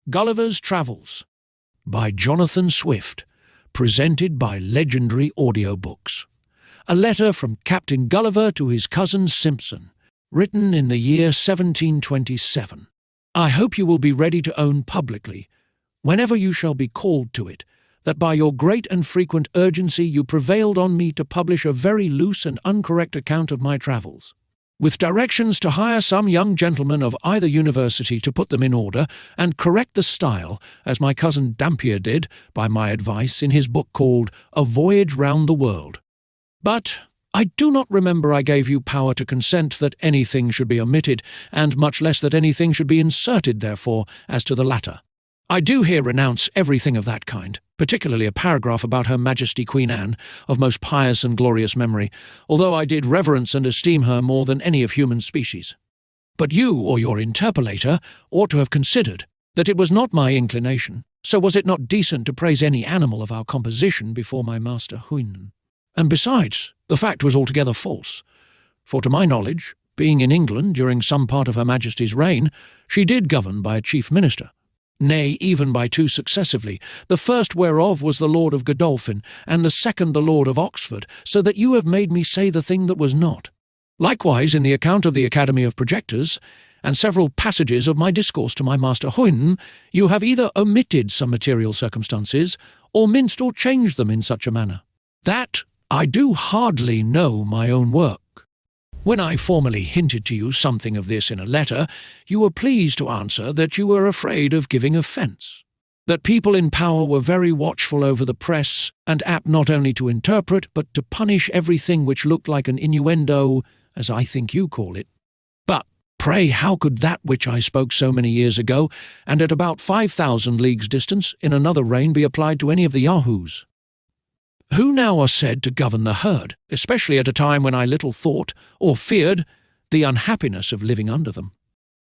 Gulliver's Travels by Jonathan Swift, presented by Legendary Audiobooks. A letter from Captain Gulliver to his cousin Sympson, written in the year 1727. I hope you will be ready to own publicly, whenever you shall be called to it, that by your great and frequent urgency you prevailed on me to publish a very loose and uncorrect account of my travels, with directions to hire some young gentleman of either university to put them in order and correct the style, as my cousin Dampier did, by my advice, in his book called A Voyage Round the World. But I do not remember I gave you power to consent that anything should be omitted, and much less that anything should be inserted therefore as to the latter. I do here renounce everything of that kind, particularly a paragraph about Her Majesty Queen Anne, of most pious and glorious memory, although I did reverence and esteem her more than any of human species. But you, or your interpolator, ought to have considered that it was not my inclination, so was it not decent to praise any animal of our composition before my master Houyhnhnm. And besides, the fact was altogether false, for to my knowledge, being in England during some part of Her Majesty's reign, she did govern by a chief minister, nay, even by two successively, the first whereof was the Lord of Godolphin, and the second the Lord of Oxford, so that you have made me say the thing that was not. Likewise, in the account of the Academy of Projectors, and several passages of my discourse to my master Houyhnhnm, you have either omitted some material circumstances, or minced or changed them in such a manner, that I do hardly know my own work. When I formerly hinted to you something of this in a letter, you were pleased to answer that you were afraid of giving offence, that people in power were very watchful over the press, and apt not only to interpret, but to punish everything which looked like an innuendo, as I think you call it. But, pray, how could that which I spoke so many years ago, and at about 5,000 leagues distance, in another reign be applied to any of the Yahoos, who now are said to govern the herd, especially at a time when I little thought, or feared, the unhappiness of living under them?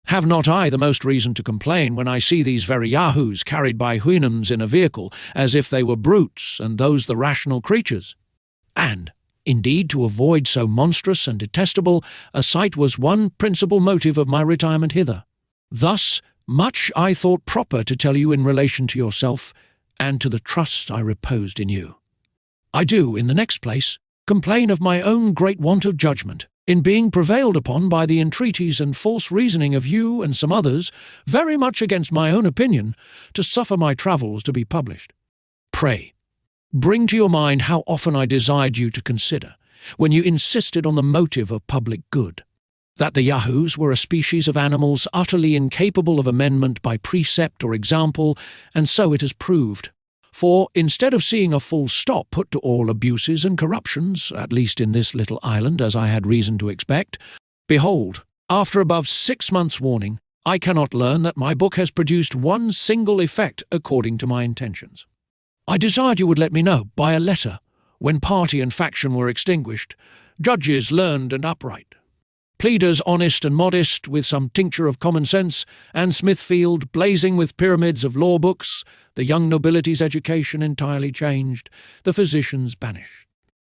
Have not I the most reason to complain when I see these very Yahoos carried by Houyhnhnms in a vehicle, as if they were brutes, and those the rational creatures? And, indeed, to avoid so monstrous and detestable a sight was one principal motive of my retirement hither. Thus much I thought proper to tell you in relation to yourself, and to the trust I reposed in you. I do, in the next place, complain of my own great want of judgment, in being prevailed upon by the entreaties and false reasoning of you and some others, very much against my own opinion, to suffer my travels to be published. Pray, bring to your mind how often I desired you to consider, when you insisted on the motive of public good, that the Yahoos were a species of animals utterly incapable of amendment by precept or example, and so it has proved. For, instead of seeing a full stop put to all abuses and corruptions, at least in this little island, as I had reason to expect, behold, after above 6 months' warning, I cannot learn that my book has produced one single effect according to my intentions. I desired you would let me know, by a letter, when party and faction were extinguished, judges learned and upright, pleaders honest and modest, with some tincture of common sense, and Smithfield blazing with pyramids of law books, the young nobility's education entirely changed, the physicians banished,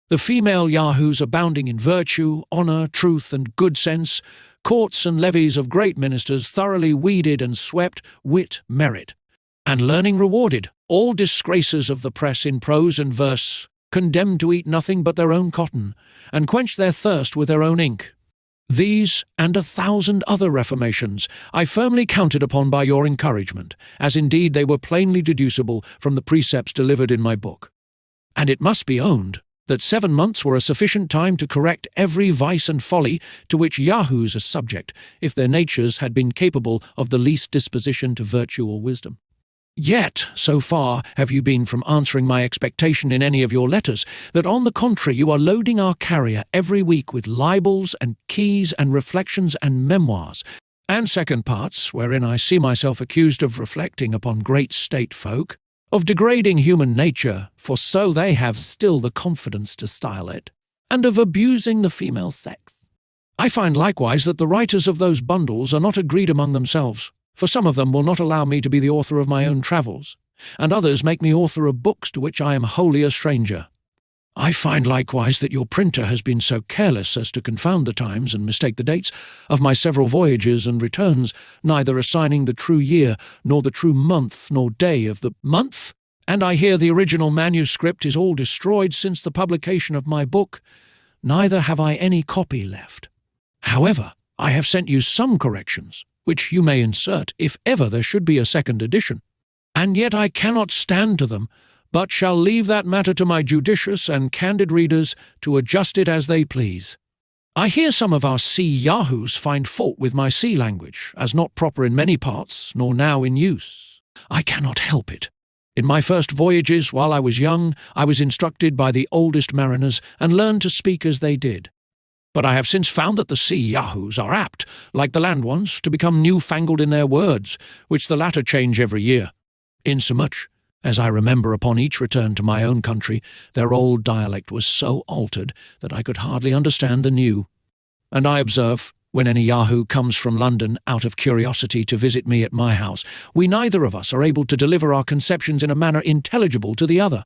the female Yahoos abounding in virtue, honour, truth, and good sense, courts and levees of great ministers thoroughly weeded and swept, wit, merit, and learning rewarded, all disgraces of the press in prose and verse, condemned to eat nothing but their own cotton, and quench their thirst with their own ink. These, and 1,000 other reformations, I firmly counted upon by your encouragement, as indeed they were plainly deducible from the precepts delivered in my book. And it must be owned that 7 months were a sufficient time to correct every vice and folly to which Yahoos are subject, if their natures had been capable of the least disposition to virtue or wisdom. Yet, so far have you been from answering my expectation in any of your letters, that on the contrary you are loading our carrier every week with libels and keys and reflections and memoirs, and second parts, wherein I see myself accused of reflecting upon great state folk, of degrading human nature, for so they have still the confidence to style it, and of abusing the female sex. I find likewise that the writers of those bundles are not agreed among themselves, for some of them will not allow me to be the author of my own travels, and others make me author of books to which I am wholly a stranger. I find likewise that your printer has been so careless as to confound the times and mistake the dates of my several voyages and returns, neither assigning the true year, nor the true month, nor day of the month. And I hear the original manuscript is all destroyed since the publication of my book. Neither have I any copy left. However, I have sent you some corrections, which you may insert if ever there should be a second edition. And yet I cannot stand to them, but shall leave that matter to my judicious and candid readers to adjust it as they please. I hear some of our sea yahoos find fault with my sea language, as not proper in many parts, nor now in use. I cannot help it. In my first voyages, while I was young, I was instructed by the oldest mariners, and learned to speak as they did. But I have since found that the sea yahoos are apt, like the land ones, to become newfangled in their words, which the latter change every year. Insomuch, as I remember upon each return to my own country, their old dialect was so altered that I could hardly understand the new. And I observe, when any Yahoo comes from London out of curiosity to visit me at my house, we neither of us are able to deliver our conceptions in a manner intelligible to the other.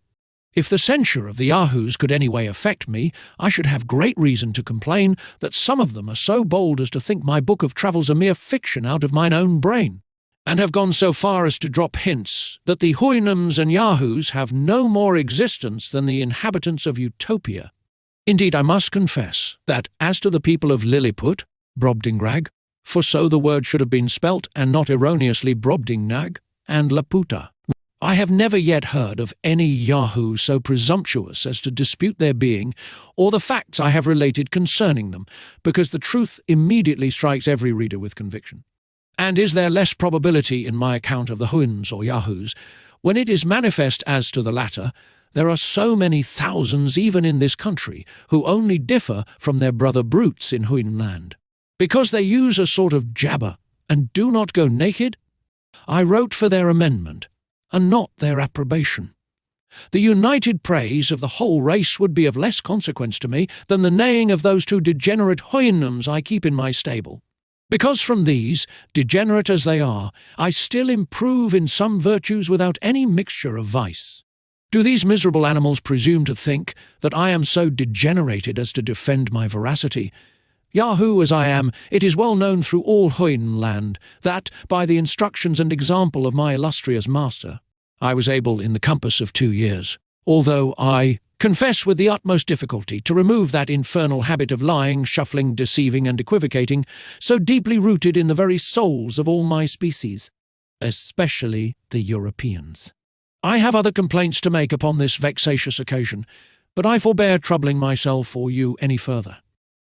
If the censure of the Yahoos could any way affect me, I should have great reason to complain that some of them are so bold as to think my book of travels a mere fiction out of mine own brain, and have gone so far as to drop hints that the Houyhnhnms and Yahoos have no more existence than the inhabitants of Utopia. Indeed, I must confess that, as to the people of Lilliput, Brobdingnag, for so the word should have been spelt, and not erroneously Brobdingnag, and Laputa, I have never yet heard of any Yahoo so presumptuous as to dispute their being, or the facts I have related concerning them, because the truth immediately strikes every reader with conviction. And is there less probability in my account of the Houyhnhnms or Yahoos, when it is manifest as to the latter, there are so many thousands even in this country who only differ from their brother brutes in Houyhnhnmland, because they use a sort of jabber, and do not go naked? I wrote for their amendment, and not their approbation. The united praise of the whole race would be of less consequence to me than the neighing of those two degenerate Houyhnhnms I keep in my stable, because from these, degenerate as they are, I still improve in some virtues without any mixture of vice. Do these miserable animals presume to think that I am so degenerated as to defend my veracity? Yahoo as I am, it is well known through all Houyhnhnmland that, by the instructions and example of my illustrious master, I was able, in the compass of 2 years, although I confess with the utmost difficulty, to remove that infernal habit of lying, shuffling, deceiving, and equivocating, so deeply rooted in the very souls of all my species, especially the Europeans. I have other complaints to make upon this vexatious occasion, but I forbear troubling myself or you any further.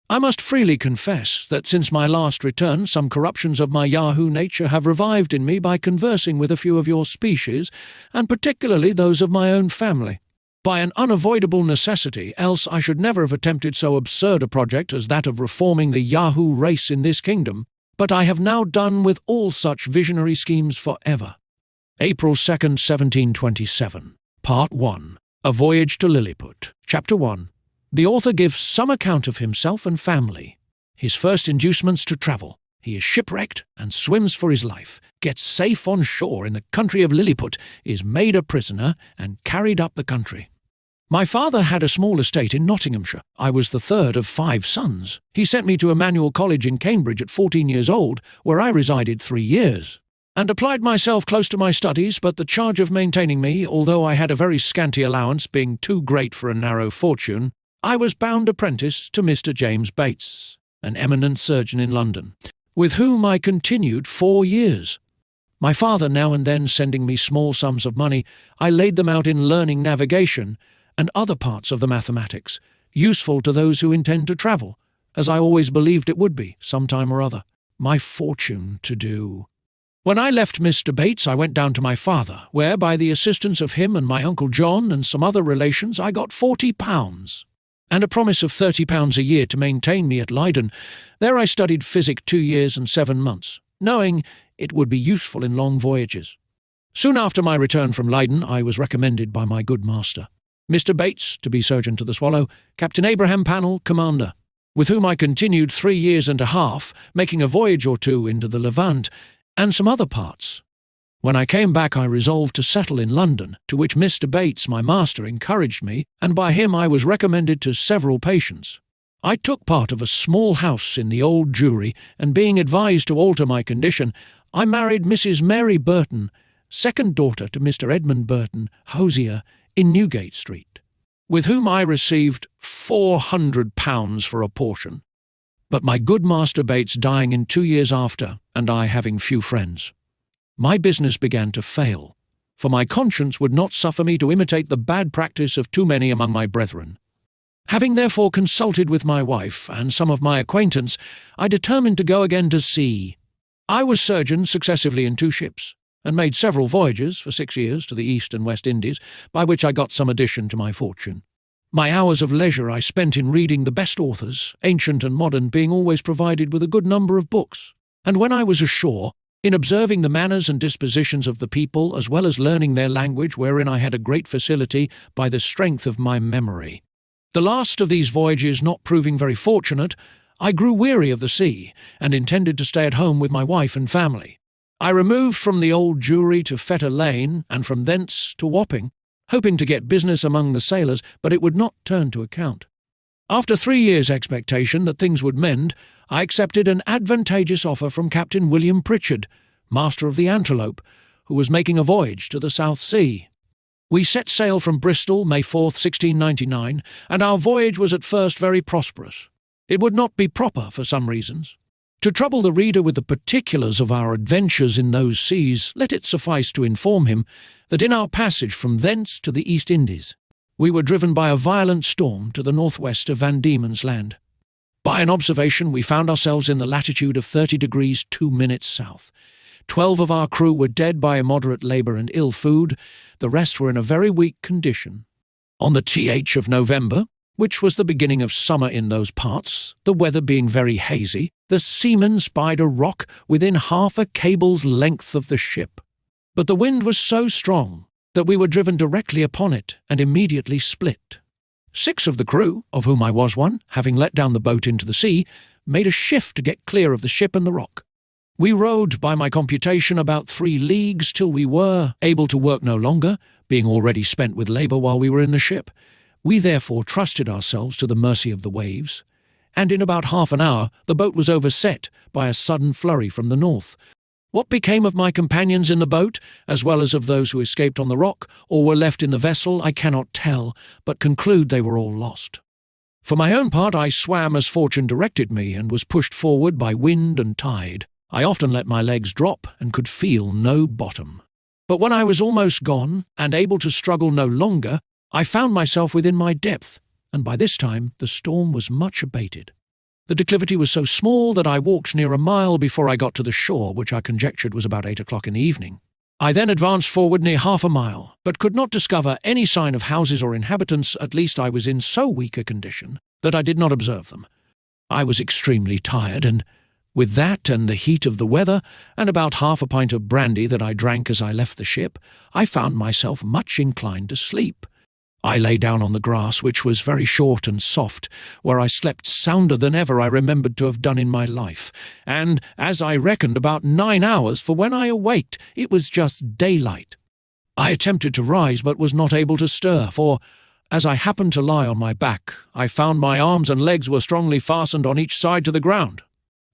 I must freely confess that since my last return some corruptions of my Yahoo nature have revived in me by conversing with a few of your species, and particularly those of my own family. By an unavoidable necessity, else I should never have attempted so absurd a project as that of reforming the Yahoo race in this kingdom, but I have now done with all such visionary schemes for ever. April 2nd, 1727. Part 1. A Voyage to Lilliput. Chapter 1. The author gives some account of himself and family. His first inducements to travel. He is shipwrecked and swims for his life, gets safe on shore in the country of Lilliput, is made a prisoner, and carried up the country. My father had a small estate in Nottinghamshire. I was the third of 5 sons. He sent me to Emmanuel College in Cambridge at 14 years old, where I resided 3 years, and applied myself close to my studies, but the charge of maintaining me, although I had a very scanty allowance, being too great for a narrow fortune, I was bound apprentice to Mr. James Bates, an eminent surgeon in London, with whom I continued 4 years. My father now and then sending me small sums of money, I laid them out in learning navigation and other parts of the mathematics, useful to those who intend to travel, as I always believed it would be, some time or other, my fortune to do. When I left Mr. Bates, I went down to my father, where, by the assistance of him and my Uncle John and some other relations, I got £40, and a promise of £30 a year to maintain me at Leiden. There I studied physic 2 years and 7 months, knowing it would be useful in long voyages. Soon after my return from Leiden, I was recommended by my good master, Mr. Bates, to be surgeon to the Swallow, Captain Abraham Pannell, commander, with whom I continued 3 years and a half, making a voyage or 2 into the Levant and some other parts. When I came back I resolved to settle in London, to which Mr. Bates, my master, encouraged me, and by him I was recommended to several patients. I took part of a small house in the Old Jewry, and being advised to alter my condition, I married Mrs. Mary Burton, second daughter to Mr. Edmund Burton, hosier, in Newgate Street, with whom I received £400 for a portion. But my good Master Bates dying in 2 years after, and I having few friends, my business began to fail, for my conscience would not suffer me to imitate the bad practice of too many among my brethren. Having therefore consulted with my wife and some of my acquaintance, I determined to go again to sea. I was surgeon successively in 2 ships, and made several voyages for 6 years to the East and West Indies, by which I got some addition to my fortune. My hours of leisure I spent in reading the best authors, ancient and modern, being always provided with a good number of books, and when I was ashore, in observing the manners and dispositions of the people, as well as learning their language, wherein I had a great facility by the strength of my memory. The last of these voyages not proving very fortunate, I grew weary of the sea, and intended to stay at home with my wife and family. I removed from the Old Jewry to Fetter Lane, and from thence to Wapping, hoping to get business among the sailors, but it would not turn to account. After 3 years' expectation that things would mend, I accepted an advantageous offer from Captain William Pritchard, master of the Antelope, who was making a voyage to the South Sea. We set sail from Bristol, May 4th, 1699, and our voyage was at first very prosperous. It would not be proper, for some reasons, to trouble the reader with the particulars of our adventures in those seas. Let it suffice to inform him that in our passage from thence to the East Indies, we were driven by a violent storm to the northwest of Voyage. By an observation we found ourselves in the latitude of 30 degrees 2 minutes south. 12 of our crew were dead by immoderate labour and ill food, the rest were in a very weak condition. On the th of November, which was the beginning of summer in those parts, the weather being very hazy, the seamen spied a rock within half a cable's length of the ship. But the wind was so strong that we were driven directly upon it and immediately split. 6 of the crew, of whom I was one, having let down the boat into the sea, made a shift to get clear of the ship and the rock. We rowed, by my computation, about 3 leagues till we were able to work no longer, being already spent with labour while we were in the ship. We therefore trusted ourselves to the mercy of the waves, and in about half an hour the boat was overset by a sudden flurry from the north. What became of my companions in the boat, as well as of those who escaped on the rock, or were left in the vessel, I cannot tell, but conclude they were all lost. For my own part I swam as fortune directed me, and was pushed forward by wind and tide. I often let my legs drop, and could feel no bottom. But when I was almost gone, and able to struggle no longer, I found myself within my depth, and by this time the storm was much abated. The declivity was so small that I walked near a mile before I got to the shore, which I conjectured was about 8 o'clock in the evening. I then advanced forward near half a mile, but could not discover any sign of houses or inhabitants. At least I was in so weak a condition that I did not observe them. I was extremely tired, and with that and the heat of the weather, and about half a pint of brandy that I drank as I left the ship, I found myself much inclined to sleep. I lay down on the grass, which was very short and soft, where I slept sounder than ever I remembered to have done in my life, and, as I reckoned, about 9 hours, for when I awaked it was just daylight. I attempted to rise, but was not able to stir, for, as I happened to lie on my back, I found my arms and legs were strongly fastened on each side to the ground,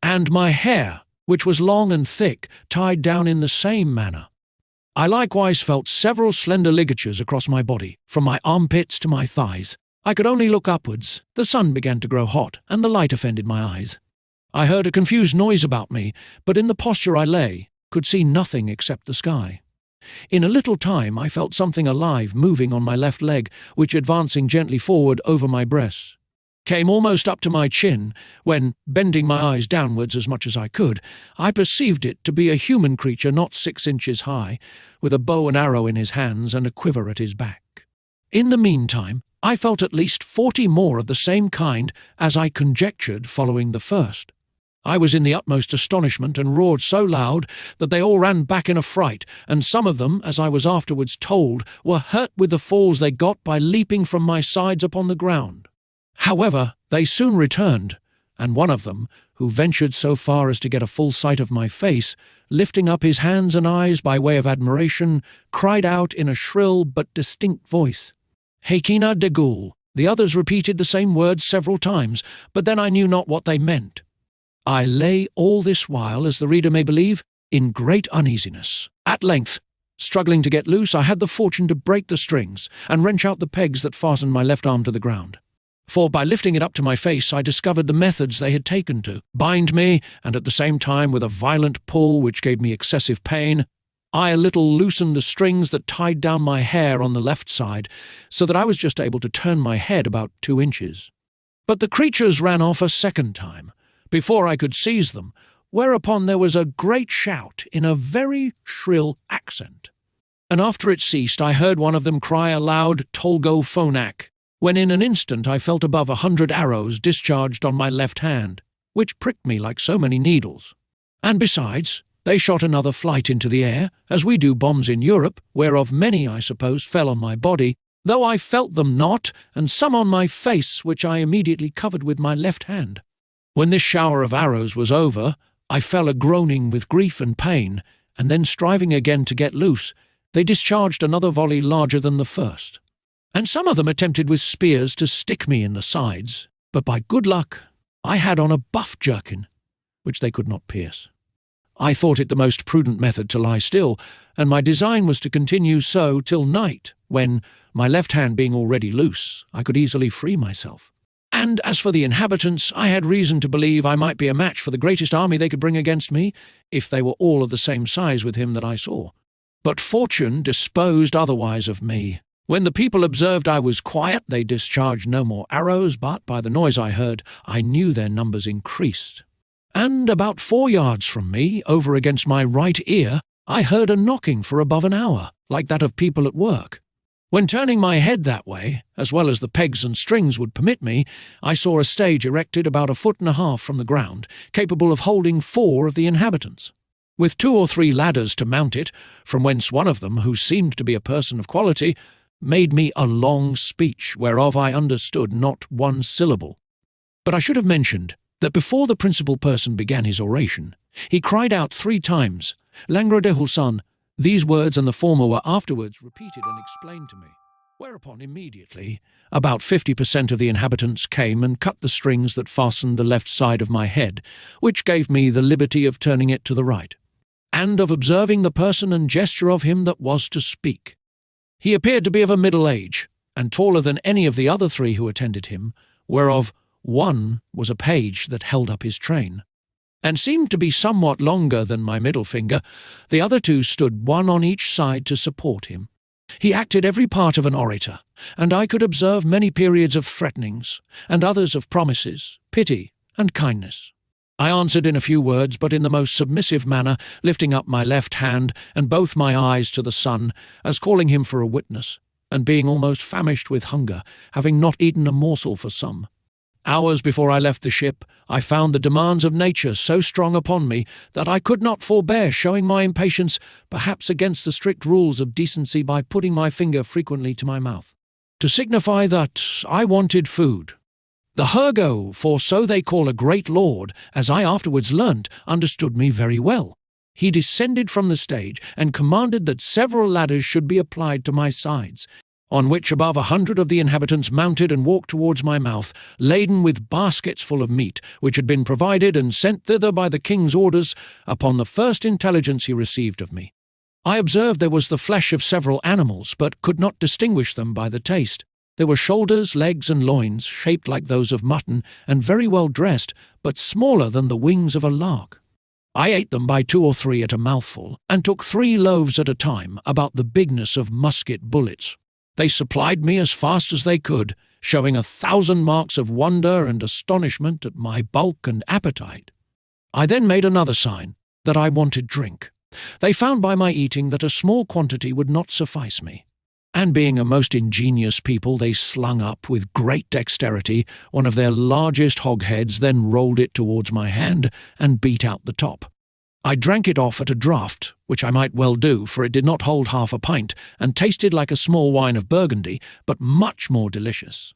and my hair, which was long and thick, tied down in the same manner. I likewise felt several slender ligatures across my body, from my armpits to my thighs. I could only look upwards. The sun began to grow hot, and the light offended my eyes. I heard a confused noise about me, but in the posture I lay, could see nothing except the sky. In a little time I felt something alive moving on my left leg, which, advancing gently forward over my breast, came almost up to my chin, when, bending my eyes downwards as much as I could, I perceived it to be a human creature not 6 inches high, with a bow and arrow in his hands and a quiver at his back. In the meantime, I felt at least 40 more of the same kind as I conjectured following the first. I was in the utmost astonishment, and roared so loud that they all ran back in a fright, and some of them, as I was afterwards told, were hurt with the falls they got by leaping from my sides upon the ground. However, they soon returned, and one of them, who ventured so far as to get a full sight of my face, lifting up his hands and eyes by way of admiration, cried out in a shrill but distinct voice, "Heikina de Ghoul." The others repeated the same words several times, but then I knew not what they meant. I lay all this while, as the reader may believe, in great uneasiness. At length, struggling to get loose, I had the fortune to break the strings and wrench out the pegs that fastened my left arm to the ground. For by lifting it up to my face, I discovered the methods they had taken to bind me, and at the same time, with a violent pull which gave me excessive pain, I a little loosened the strings that tied down my hair on the left side, so that I was just able to turn my head about 2 inches. But the creatures ran off a second time, before I could seize them, whereupon there was a great shout in a very shrill accent. And after it ceased, I heard one of them cry aloud, "Tolgo Phonak," when in an instant I felt above 100 arrows discharged on my left hand, which pricked me like so many needles. And besides, they shot another flight into the air, as we do bombs in Europe, whereof many, I suppose, fell on my body, though I felt them not, and some on my face, which I immediately covered with my left hand. When this shower of arrows was over, I fell a-groaning with grief and pain, and then striving again to get loose, they discharged another volley larger than the first. And some of them attempted with spears to stick me in the sides, but by good luck I had on a buff jerkin, which they could not pierce. I thought it the most prudent method to lie still, and my design was to continue so till night, when, my left hand being already loose, I could easily free myself. And as for the inhabitants, I had reason to believe I might be a match for the greatest army they could bring against me, if they were all of the same size with him that I saw. But fortune disposed otherwise of me. When the people observed I was quiet, they discharged no more arrows, but by the noise I heard, I knew their numbers increased. And about 4 yards from me, over against my right ear, I heard a knocking for above an hour, like that of people at work. When turning my head that way, as well as the pegs and strings would permit me, I saw a stage erected about 1.5 feet from the ground, capable of holding 4 of the inhabitants, with 2 or 3 ladders to mount it, from whence one of them, who seemed to be a person of quality, made me a long speech, whereof I understood not 1 syllable. But I should have mentioned that before the principal person began his oration, he cried out 3 times, "Langre de Hulsan." These words and the former were afterwards repeated and explained to me, whereupon immediately about 50% of the inhabitants came and cut the strings that fastened the left side of my head, which gave me the liberty of turning it to the right, and of observing the person and gesture of him that was to speak. He appeared to be of a middle age, and taller than any of the other 3 who attended him, whereof one was a page that held up his train, and seemed to be somewhat longer than my middle finger. The other 2 stood 1 on each side to support him. He acted every part of an orator, and I could observe many periods of threatenings, and others of promises, pity, and kindness. I answered in a few words, but in the most submissive manner, lifting up my left hand and both my eyes to the sun, as calling him for a witness, and being almost famished with hunger, having not eaten a morsel for some. Hours before I left the ship, I found the demands of nature so strong upon me that I could not forbear showing my impatience, perhaps against the strict rules of decency, by putting my finger frequently to my mouth, to signify that I wanted food. The Hergo, for so they call a great lord, as I afterwards learnt, understood me very well. He descended from the stage and commanded that several ladders should be applied to my sides, on which above 100 of the inhabitants mounted and walked towards my mouth, laden with baskets full of meat, which had been provided and sent thither by the king's orders upon the first intelligence he received of me. I observed there was the flesh of several animals, but could not distinguish them by the taste. There were shoulders, legs, and loins, shaped like those of mutton, and very well dressed, but smaller than the wings of a lark. I ate them by 2 or 3 at a mouthful, and took 3 loaves at a time, about the bigness of musket bullets. They supplied me as fast as they could, showing 1,000 marks of wonder and astonishment at my bulk and appetite. I then made another sign, that I wanted drink. They found by my eating that a small quantity would not suffice me, and being a most ingenious people, they slung up with great dexterity one of their largest hogsheads, then rolled it towards my hand and beat out the top. I drank it off at a draught, which I might well do, for it did not hold half a pint, and tasted like a small wine of Burgundy, but much more delicious.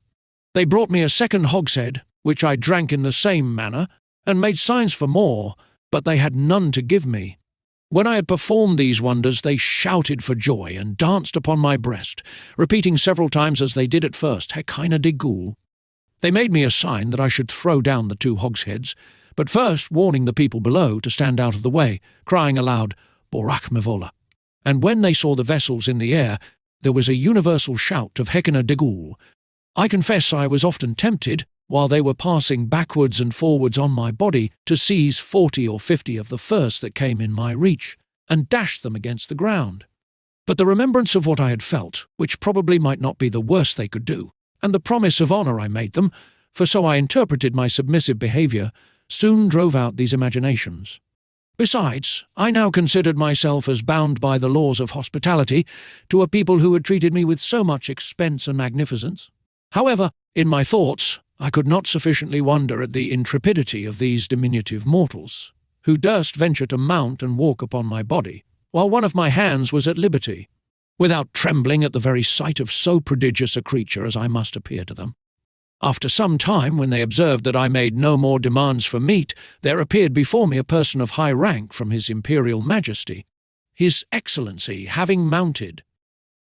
They brought me a second hogshead, which I drank in the same manner, and made signs for more, but they had none to give me. When I had performed these wonders, they shouted for joy and danced upon my breast, repeating several times as they did at first, Houyhnhnmland. They made me a sign that I should throw down the 2 hogsheads, but first warning the people below to stand out of the way, crying aloud, Borachmevola. And when they saw the vessels in the air, there was a universal shout of Houyhnhnmland. I confess I was often tempted, while they were passing backwards and forwards on my body, to seize 40 or 50 of the first that came in my reach, and dash them against the ground. But the remembrance of what I had felt, which probably might not be the worst they could do, and the promise of honour I made them, for so I interpreted my submissive behaviour, soon drove out these imaginations. Besides, I now considered myself as bound by the laws of hospitality to a people who had treated me with so much expense and magnificence. However, in my thoughts, I could not sufficiently wonder at the intrepidity of these diminutive mortals, who durst venture to mount and walk upon my body, while one of my hands was at liberty, without trembling at the very sight of so prodigious a creature as I must appear to them. After some time, when they observed that I made no more demands for meat, there appeared before me a person of high rank from his imperial majesty, his excellency having mounted.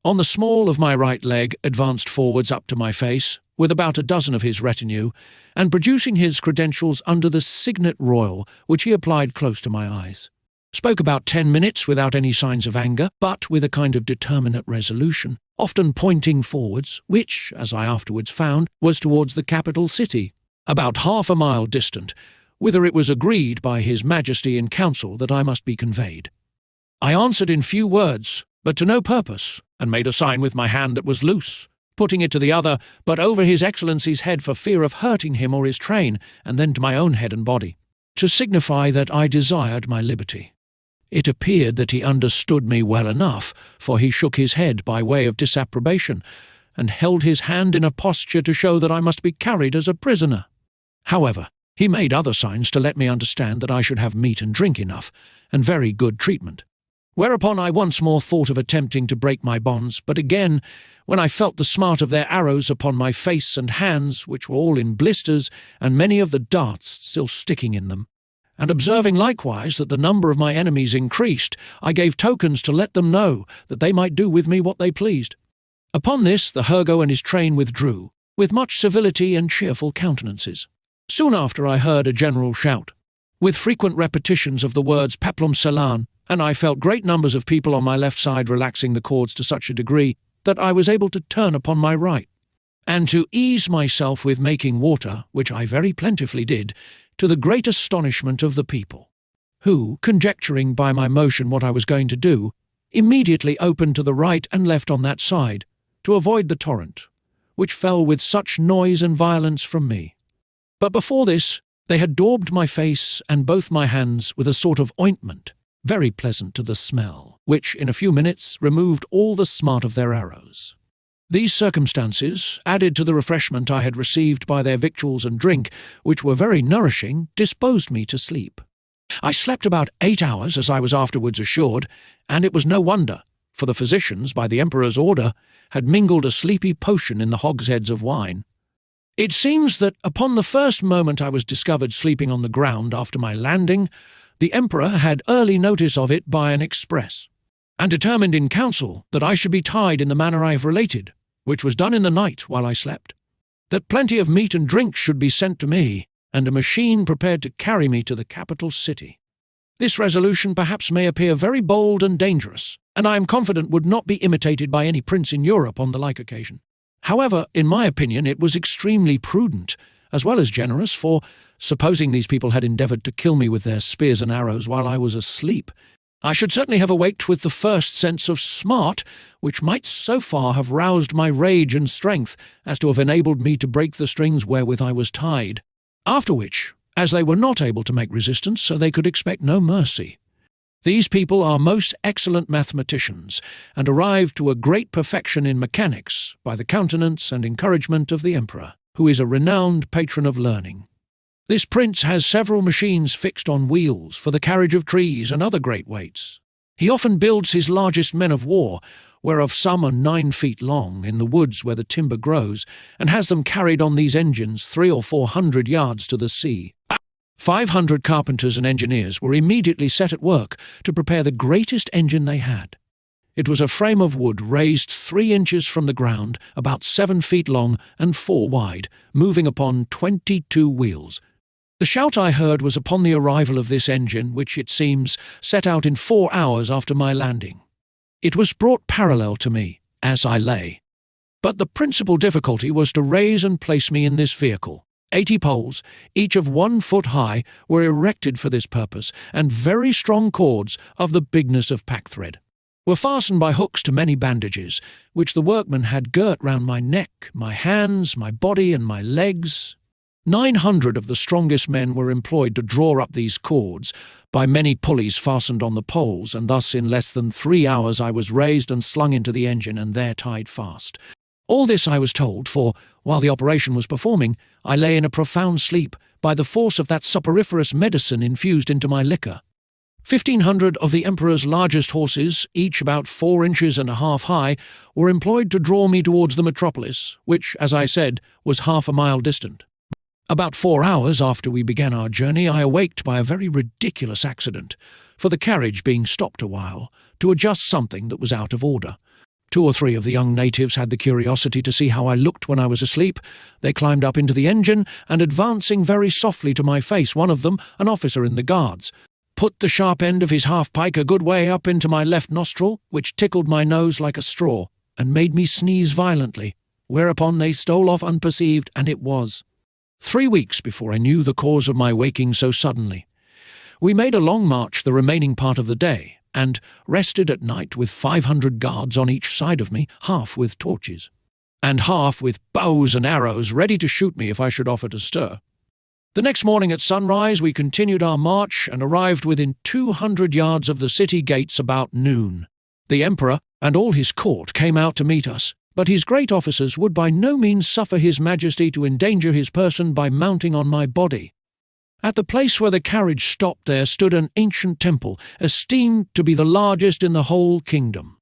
On the small of my right leg advanced forwards up to my face, with about a dozen of his retinue, and producing his credentials under the signet royal, which he applied close to my eyes. Spoke about 10 minutes without any signs of anger, but with a kind of determinate resolution, often pointing forwards, which, as I afterwards found, was towards the capital city, about half a mile distant, whither it was agreed by his majesty in council that I must be conveyed. I answered in few words, but to no purpose, and made a sign with my hand that was loose, putting it to the other, but over his excellency's head for fear of hurting him or his train, and then to my own head and body, to signify that I desired my liberty. It appeared that he understood me well enough, for he shook his head by way of disapprobation, and held his hand in a posture to show that I must be carried as a prisoner. However, he made other signs to let me understand that I should have meat and drink enough, and very good treatment. Whereupon I once more thought of attempting to break my bonds, but again, when I felt the smart of their arrows upon my face and hands, which were all in blisters, and many of the darts still sticking in them, and observing likewise that the number of my enemies increased, I gave tokens to let them know that they might do with me what they pleased. Upon this the Hergo and his train withdrew, with much civility and cheerful countenances. Soon after I heard a general shout, with frequent repetitions of the words Peplum Selan, and I felt great numbers of people on my left side relaxing the cords to such a degree that I was able to turn upon my right, and to ease myself with making water, which I very plentifully did, to the great astonishment of the people, who, conjecturing by my motion what I was going to do, immediately opened to the right and left on that side, to avoid the torrent, which fell with such noise and violence from me. But before this, they had daubed my face and both my hands with a sort of ointment, very pleasant to the smell, which in a few minutes removed all the smart of their arrows. These circumstances, added to the refreshment I had received by their victuals and drink, which were very nourishing, disposed me to sleep. I slept about 8 hours, as I was afterwards assured, and it was no wonder, for the physicians, by the Emperor's order, had mingled a sleepy potion in the hogsheads of wine. It seems that upon the first moment I was discovered sleeping on the ground after my landing, the Emperor had early notice of it by an express, and determined in council that I should be tied in the manner I have related, which was done in the night while I slept, that plenty of meat and drink should be sent to me, and a machine prepared to carry me to the capital city. This resolution perhaps may appear very bold and dangerous, and I am confident would not be imitated by any prince in Europe on the like occasion. However, in my opinion, it was extremely prudent, as well as generous, for, supposing these people had endeavoured to kill me with their spears and arrows while I was asleep, I should certainly have awaked with the first sense of smart, which might so far have roused my rage and strength as to have enabled me to break the strings wherewith I was tied. After which, as they were not able to make resistance, so they could expect no mercy. These people are most excellent mathematicians, and arrived to a great perfection in mechanics by the countenance and encouragement of the Emperor, who is a renowned patron of learning. This prince has several machines fixed on wheels for the carriage of trees and other great weights. He often builds his largest men of war, whereof some are 9 feet long, in the woods where the timber grows, and has them carried on these engines 300 or 400 yards to the sea. 500 carpenters and engineers were immediately set at work to prepare the greatest engine they had. It was a frame of wood raised 3 inches from the ground, about 7 feet long and 4 wide, moving upon 22 wheels. The shout I heard was upon the arrival of this engine, which, it seems, set out in 4 hours after my landing. It was brought parallel to me, as I lay. But the principal difficulty was to raise and place me in this vehicle. 80 poles, each of 1 foot high, were erected for this purpose, and very strong cords, of the bigness of packthread, were fastened by hooks to many bandages, which the workmen had girt round my neck, my hands, my body, and my legs. 900 of the strongest men were employed to draw up these cords, by many pulleys fastened on the poles, and thus in less than 3 hours I was raised and slung into the engine and there tied fast. All this I was told, for, while the operation was performing, I lay in a profound sleep by the force of that soporiferous medicine infused into my liquor. 1,500 of the Emperor's largest horses, each about 4 inches and a half high, were employed to draw me towards the metropolis, which, as I said, was half a mile distant. About 4 hours after we began our journey, I awaked by a very ridiculous accident, for the carriage being stopped a while, to adjust something that was out of order. 2 or 3 of the young natives had the curiosity to see how I looked when I was asleep. They climbed up into the engine, and advancing very softly to my face, one of them, an officer in the guards, put the sharp end of his half-pike a good way up into my left nostril, which tickled my nose like a straw, and made me sneeze violently, whereupon they stole off unperceived, and it was 3 weeks before I knew the cause of my waking so suddenly. We made a long march the remaining part of the day, and rested at night with 500 guards on each side of me, half with torches, and half with bows and arrows ready to shoot me if I should offer to stir. The next morning at sunrise we continued our march and arrived within 200 yards of the city gates about noon. The Emperor and all his court came out to meet us, but his great officers would by no means suffer his Majesty to endanger his person by mounting on my body. At the place where the carriage stopped there stood an ancient temple, esteemed to be the largest in the whole kingdom,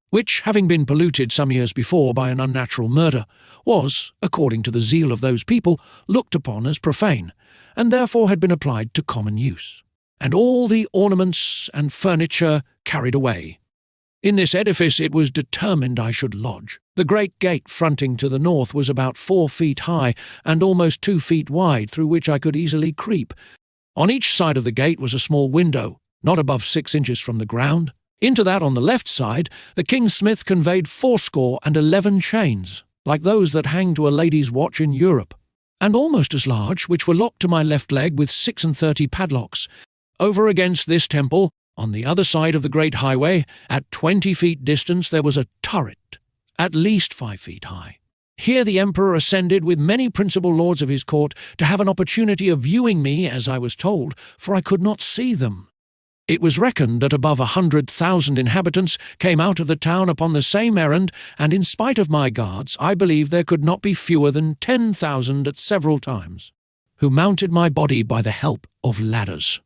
which, having been polluted some years before by an unnatural murder, was, according to the zeal of those people, looked upon as profane, and therefore had been applied to common use, and all the ornaments and furniture carried away. In this edifice it was determined I should lodge. The great gate fronting to the north was about 4 feet high and almost 2 feet wide, through which I could easily creep. On each side of the gate was a small window, not above 6 inches from the ground. Into that on the left side the king's smith conveyed 411 chains, like those that hang to a lady's watch in Europe, and almost as large, which were locked to my left leg with 36 padlocks. Over against this temple, on the other side of the great highway, at 20 feet distance, there was a turret, at least 5 feet high. Here the Emperor ascended with many principal lords of his court to have an opportunity of viewing me, as I was told, for I could not see them. It was reckoned that above 100,000 inhabitants came out of the town upon the same errand, and in spite of my guards, I believe there could not be fewer than 10,000 at several times, who mounted my body by the help of ladders.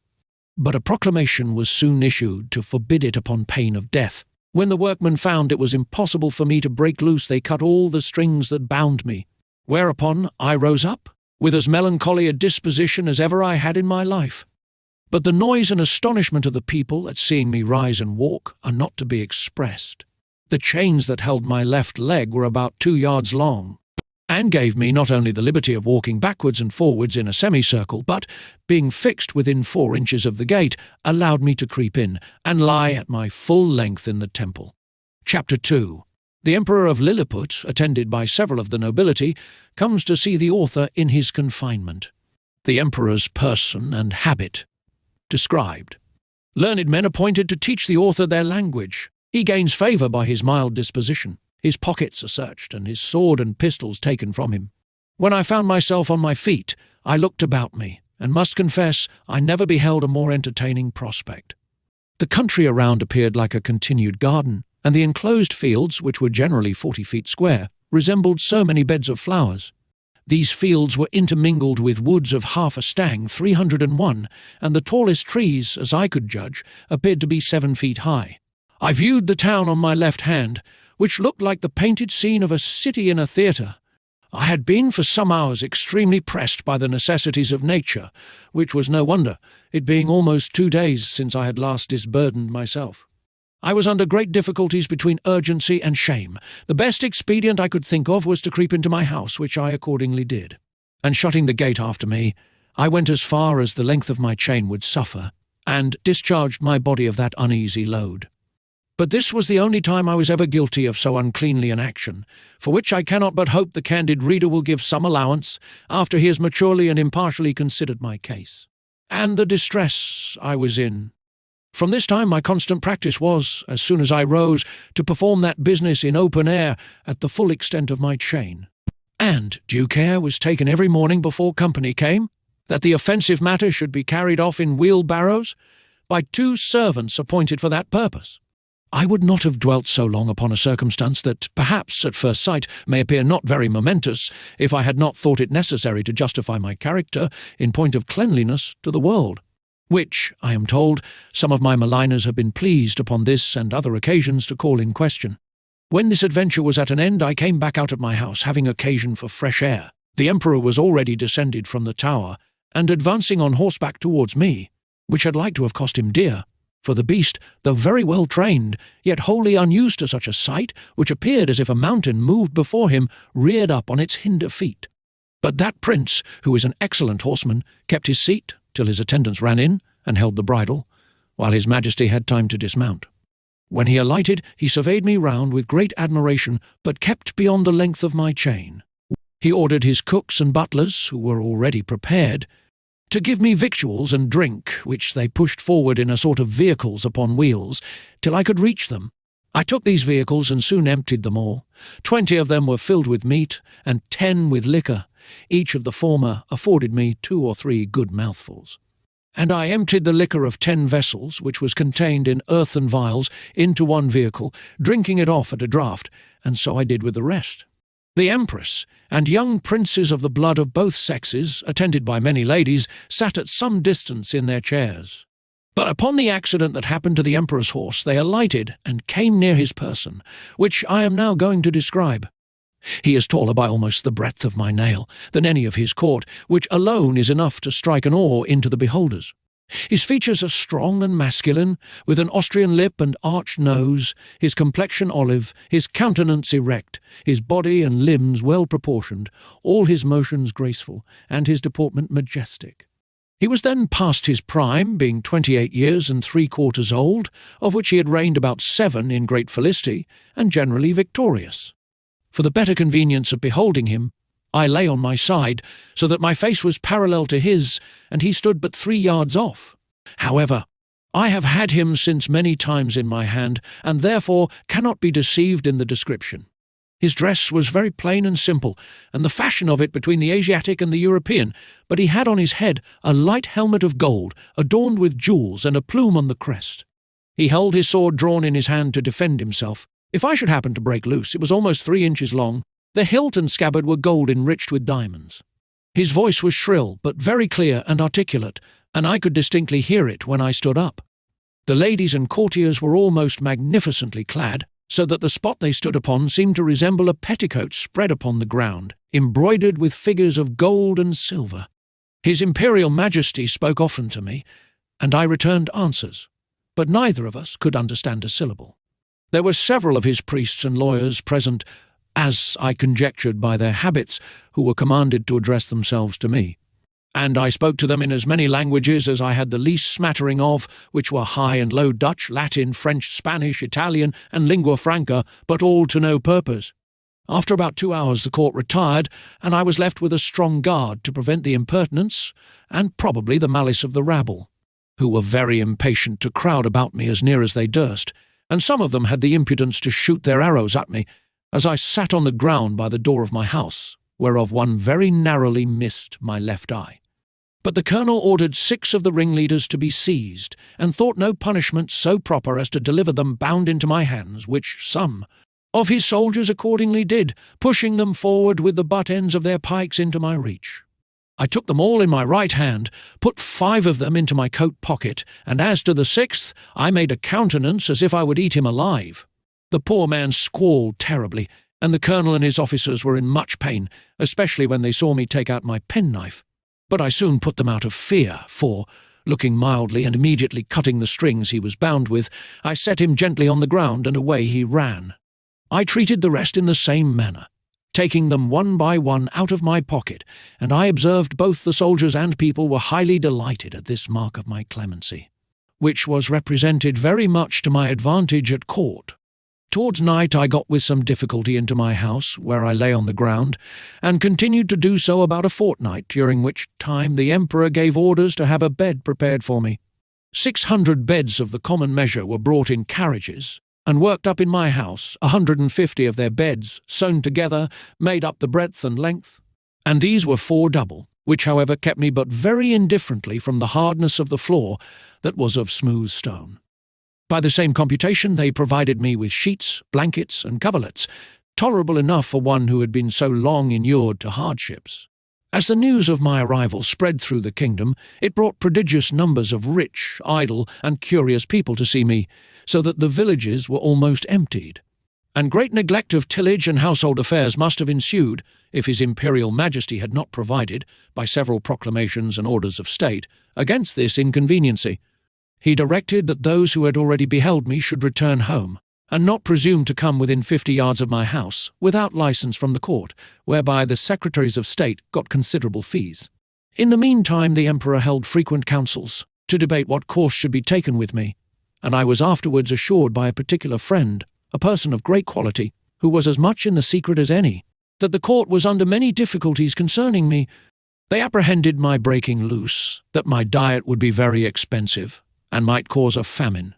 But a proclamation was soon issued to forbid it upon pain of death. When the workmen found it was impossible for me to break loose, they cut all the strings that bound me, whereupon I rose up, with as melancholy a disposition as ever I had in my life. But the noise and astonishment of the people at seeing me rise and walk are not to be expressed. The chains that held my left leg were about 2 yards long, and gave me not only the liberty of walking backwards and forwards in a semicircle, but, being fixed within 4 inches of the gate, allowed me to creep in, and lie at my full length in the temple. Chapter 2. The Emperor of Lilliput, attended by several of the nobility, comes to see the author in his confinement. The Emperor's person and habit described. Learned men appointed to teach the author their language. He gains favour by his mild disposition. His pockets are searched, and his sword and pistols taken from him. When I found myself on my feet, I looked about me, and must confess I never beheld a more entertaining prospect. The country around appeared like a continued garden, and the enclosed fields, which were generally 40 feet square, resembled so many beds of flowers. These fields were intermingled with woods of half a stang, 301, and the tallest trees, as I could judge, appeared to be 7 feet high. I viewed the town on my left hand, which looked like the painted scene of a city in a theatre. I had been for some hours extremely pressed by the necessities of nature, which was no wonder, it being almost 2 days since I had last disburdened myself. I was under great difficulties between urgency and shame. The best expedient I could think of was to creep into my house, which I accordingly did, and shutting the gate after me, I went as far as the length of my chain would suffer, and discharged my body of that uneasy load. But this was the only time I was ever guilty of so uncleanly an action, for which I cannot but hope the candid reader will give some allowance, after he has maturely and impartially considered my case, and the distress I was in. From this time my constant practice was, as soon as I rose, to perform that business in open air at the full extent of my chain. And due care was taken every morning before company came, that the offensive matter should be carried off in wheelbarrows by 2 servants appointed for that purpose. I would not have dwelt so long upon a circumstance that, perhaps, at first sight, may appear not very momentous, if I had not thought it necessary to justify my character, in point of cleanliness, to the world, which, I am told, some of my maligners have been pleased upon this and other occasions to call in question. When this adventure was at an end, I came back out of my house, having occasion for fresh air. The Emperor was already descended from the tower, and advancing on horseback towards me, which had like to have cost him dear, for the beast, though very well trained, yet wholly unused to such a sight, which appeared as if a mountain moved before him, reared up on its hinder feet. But that prince, who is an excellent horseman, kept his seat till his attendants ran in and held the bridle, while his majesty had time to dismount. When he alighted, he surveyed me round with great admiration, but kept beyond the length of my chain. He ordered his cooks and butlers, who were already prepared, to give me victuals and drink, which they pushed forward in a sort of vehicles upon wheels, till I could reach them. I took these vehicles and soon emptied them all. 20 of them were filled with meat, and 10 with liquor. Each of the former afforded me 2 or 3 good mouthfuls. And I emptied the liquor of 10 vessels, which was contained in earthen vials, into one vehicle, drinking it off at a draught, and so I did with the rest. The Empress and young princes of the blood of both sexes, attended by many ladies, sat at some distance in their chairs. But upon the accident that happened to the Emperor's horse, they alighted and came near his person, which I am now going to describe. He is taller by almost the breadth of my nail than any of his court, which alone is enough to strike an awe into the beholders. His features are strong and masculine, with an Austrian lip and arched nose, his complexion olive, his countenance erect, his body and limbs well proportioned, all his motions graceful, and his deportment majestic. He was then past his prime, being 28 years and 3/4 old, of which he had reigned about 7 in great felicity, and generally victorious. For the better convenience of beholding him, I lay on my side, so that my face was parallel to his, and he stood but 3 yards off. However, I have had him since many times in my hand, and therefore cannot be deceived in the description. His dress was very plain and simple, and the fashion of it between the Asiatic and the European, but he had on his head a light helmet of gold, adorned with jewels, and a plume on the crest. He held his sword drawn in his hand to defend himself. If I should happen to break loose, it was almost 3 inches long. The hilt and scabbard were gold enriched with diamonds. His voice was shrill, but very clear and articulate, and I could distinctly hear it when I stood up. The ladies and courtiers were all most magnificently clad, so that the spot they stood upon seemed to resemble a petticoat spread upon the ground, embroidered with figures of gold and silver. His Imperial Majesty spoke often to me, and I returned answers, but neither of us could understand a syllable. There were several of his priests and lawyers present, as I conjectured by their habits, who were commanded to address themselves to me. And I spoke to them in as many languages as I had the least smattering of, which were High and Low Dutch, Latin, French, Spanish, Italian, and lingua franca, but all to no purpose. After about 2 hours the court retired, and I was left with a strong guard to prevent the impertinence, and probably the malice of the rabble, who were very impatient to crowd about me as near as they durst, and some of them had the impudence to shoot their arrows at me, as I sat on the ground by the door of my house, whereof one very narrowly missed my left eye. But the colonel ordered 6 of the ringleaders to be seized, and thought no punishment so proper as to deliver them bound into my hands, which some of his soldiers accordingly did, pushing them forward with the butt ends of their pikes into my reach. I took them all in my right hand, put 5 of them into my coat pocket, and as to the 6th, I made a countenance as if I would eat him alive. The poor man squalled terribly, and the colonel and his officers were in much pain, especially when they saw me take out my penknife. But I soon put them out of fear, for, looking mildly and immediately cutting the strings he was bound with, I set him gently on the ground, and away he ran. I treated the rest in the same manner, taking them one by one out of my pocket, and I observed both the soldiers and people were highly delighted at this mark of my clemency, which was represented very much to my advantage at court. Towards night I got with some difficulty into my house, where I lay on the ground, and continued to do so about a fortnight, during which time the emperor gave orders to have a bed prepared for me. 600 beds of the common measure were brought in carriages, and worked up in my house. 150 of their beds, sewn together, made up the breadth and length, and these were 4 double, which however kept me but very indifferently from the hardness of the floor that was of smooth stone. By the same computation they provided me with sheets, blankets, and coverlets, tolerable enough for one who had been so long inured to hardships. As the news of my arrival spread through the kingdom, it brought prodigious numbers of rich, idle, and curious people to see me, so that the villages were almost emptied. And great neglect of tillage and household affairs must have ensued, if his imperial majesty had not provided, by several proclamations and orders of state, against this inconveniency. He directed that those who had already beheld me should return home, and not presume to come within 50 yards of my house, without license from the court, whereby the secretaries of state got considerable fees. In the meantime the emperor held frequent councils, to debate what course should be taken with me, and I was afterwards assured by a particular friend, a person of great quality, who was as much in the secret as any, that the court was under many difficulties concerning me. They apprehended my breaking loose, that my diet would be very expensive, and might cause a famine.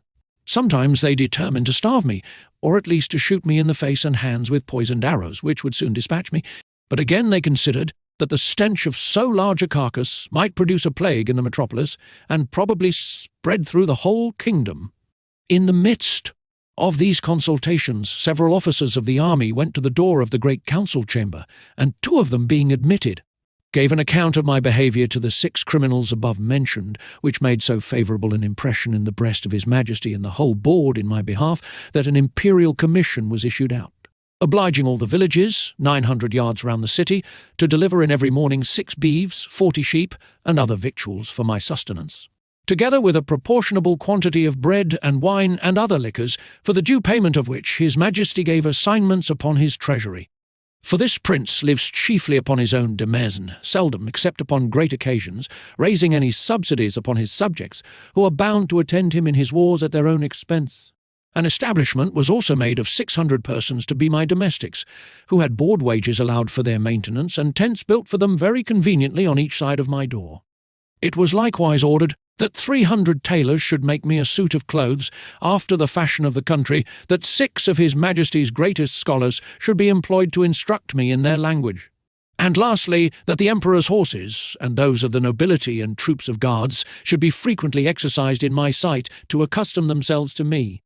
Sometimes they determined to starve me, or at least to shoot me in the face and hands with poisoned arrows, which would soon dispatch me. But again they considered that the stench of so large a carcass might produce a plague in the metropolis, and probably spread through the whole kingdom. In the midst of these consultations, several officers of the army went to the door of the great council chamber, and 2 of them being admitted, gave an account of my behaviour to the 6 criminals above mentioned, which made so favourable an impression in the breast of His Majesty and the whole board in my behalf that an imperial commission was issued out, obliging all the villages, 900 yards round the city, to deliver in every morning 6 beeves, 40 sheep, and other victuals for my sustenance, together with a proportionable quantity of bread and wine and other liquors, for the due payment of which His Majesty gave assignments upon his treasury. For this prince lives chiefly upon his own demesne, seldom, except upon great occasions, raising any subsidies upon his subjects, who are bound to attend him in his wars at their own expense. An establishment was also made of 600 persons to be my domestics, who had board wages allowed for their maintenance, and tents built for them very conveniently on each side of my door. It was likewise ordered that 300 tailors should make me a suit of clothes, after the fashion of the country, that 6 of His Majesty's greatest scholars should be employed to instruct me in their language, and lastly, that the Emperor's horses, and those of the nobility and troops of guards, should be frequently exercised in my sight to accustom themselves to me.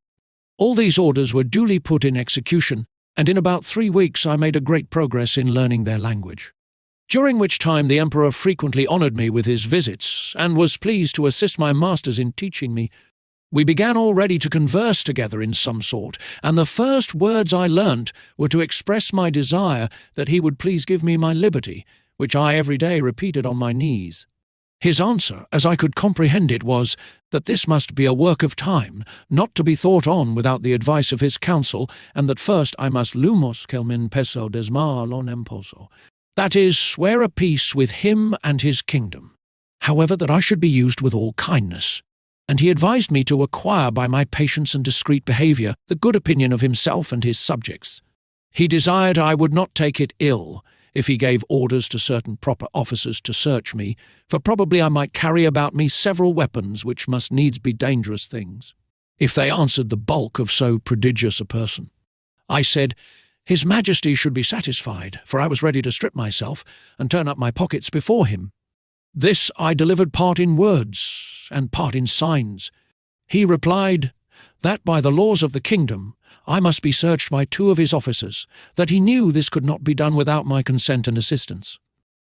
All these orders were duly put in execution, and in about 3 weeks I made a great progress in learning their language, during which time the Emperor frequently honoured me with his visits, and was pleased to assist my masters in teaching me. We began already to converse together in some sort, and the first words I learnt were to express my desire that he would please give me my liberty, which I every day repeated on my knees. His answer, as I could comprehend it, was that this must be a work of time, not to be thought on without the advice of his council, and that first I must lumos kelmin peso desma lonem poso, that is, swear a peace with him and his kingdom. However, that I should be used with all kindness, and he advised me to acquire by my patience and discreet behaviour the good opinion of himself and his subjects. He desired I would not take it ill if he gave orders to certain proper officers to search me, for probably I might carry about me several weapons which must needs be dangerous things, if they answered the bulk of so prodigious a person. I said, His Majesty should be satisfied, for I was ready to strip myself and turn up my pockets before him. This I delivered part in words and part in signs. He replied that by the laws of the kingdom I must be searched by 2 of his officers, that he knew this could not be done without my consent and assistance.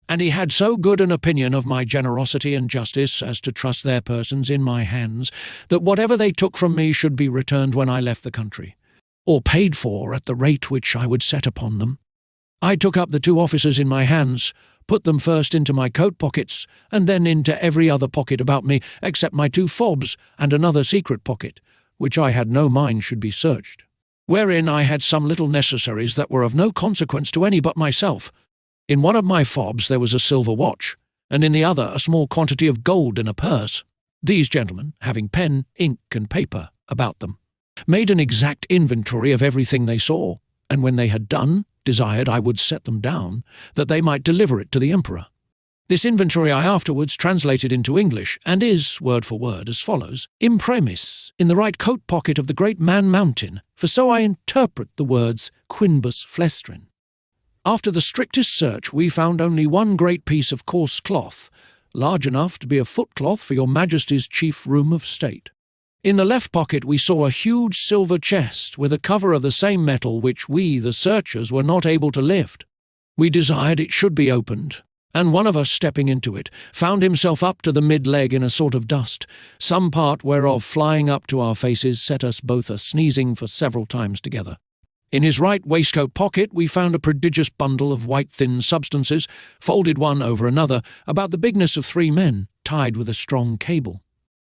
And he had so good an opinion of my generosity and justice as to trust their persons in my hands, that whatever they took from me should be returned when I left the country. or paid for at the rate which I would set upon them. I took up the 2 officers in my hands, put them first into my coat pockets, and then into every other pocket about me, except my 2 fobs and another secret pocket, which I had no mind should be searched, wherein I had some little necessaries that were of no consequence to any but myself. In one of my fobs there was a silver watch, and in the other a small quantity of gold in a purse. These gentlemen, having pen, ink, and paper about them, made an exact inventory of everything they saw, and when they had done, desired I would set them down, that they might deliver it to the emperor. This inventory I afterwards translated into English, and is, word for word, as follows: imprimis, in the right coat pocket of the great Man Mountain, for so I interpret the words quinbus flestrin. After the strictest search we found only one great piece of coarse cloth, large enough to be a footcloth for your Majesty's chief room of state. In the left pocket we saw a huge silver chest with a cover of the same metal which we, the searchers, were not able to lift. We desired it should be opened, and one of us, stepping into it, found himself up to the mid-leg in a sort of dust, some part whereof flying up to our faces set us both a-sneezing for several times together. In his right waistcoat pocket we found a prodigious bundle of white thin substances, folded one over another, about the bigness of 3 men, tied with a strong cable,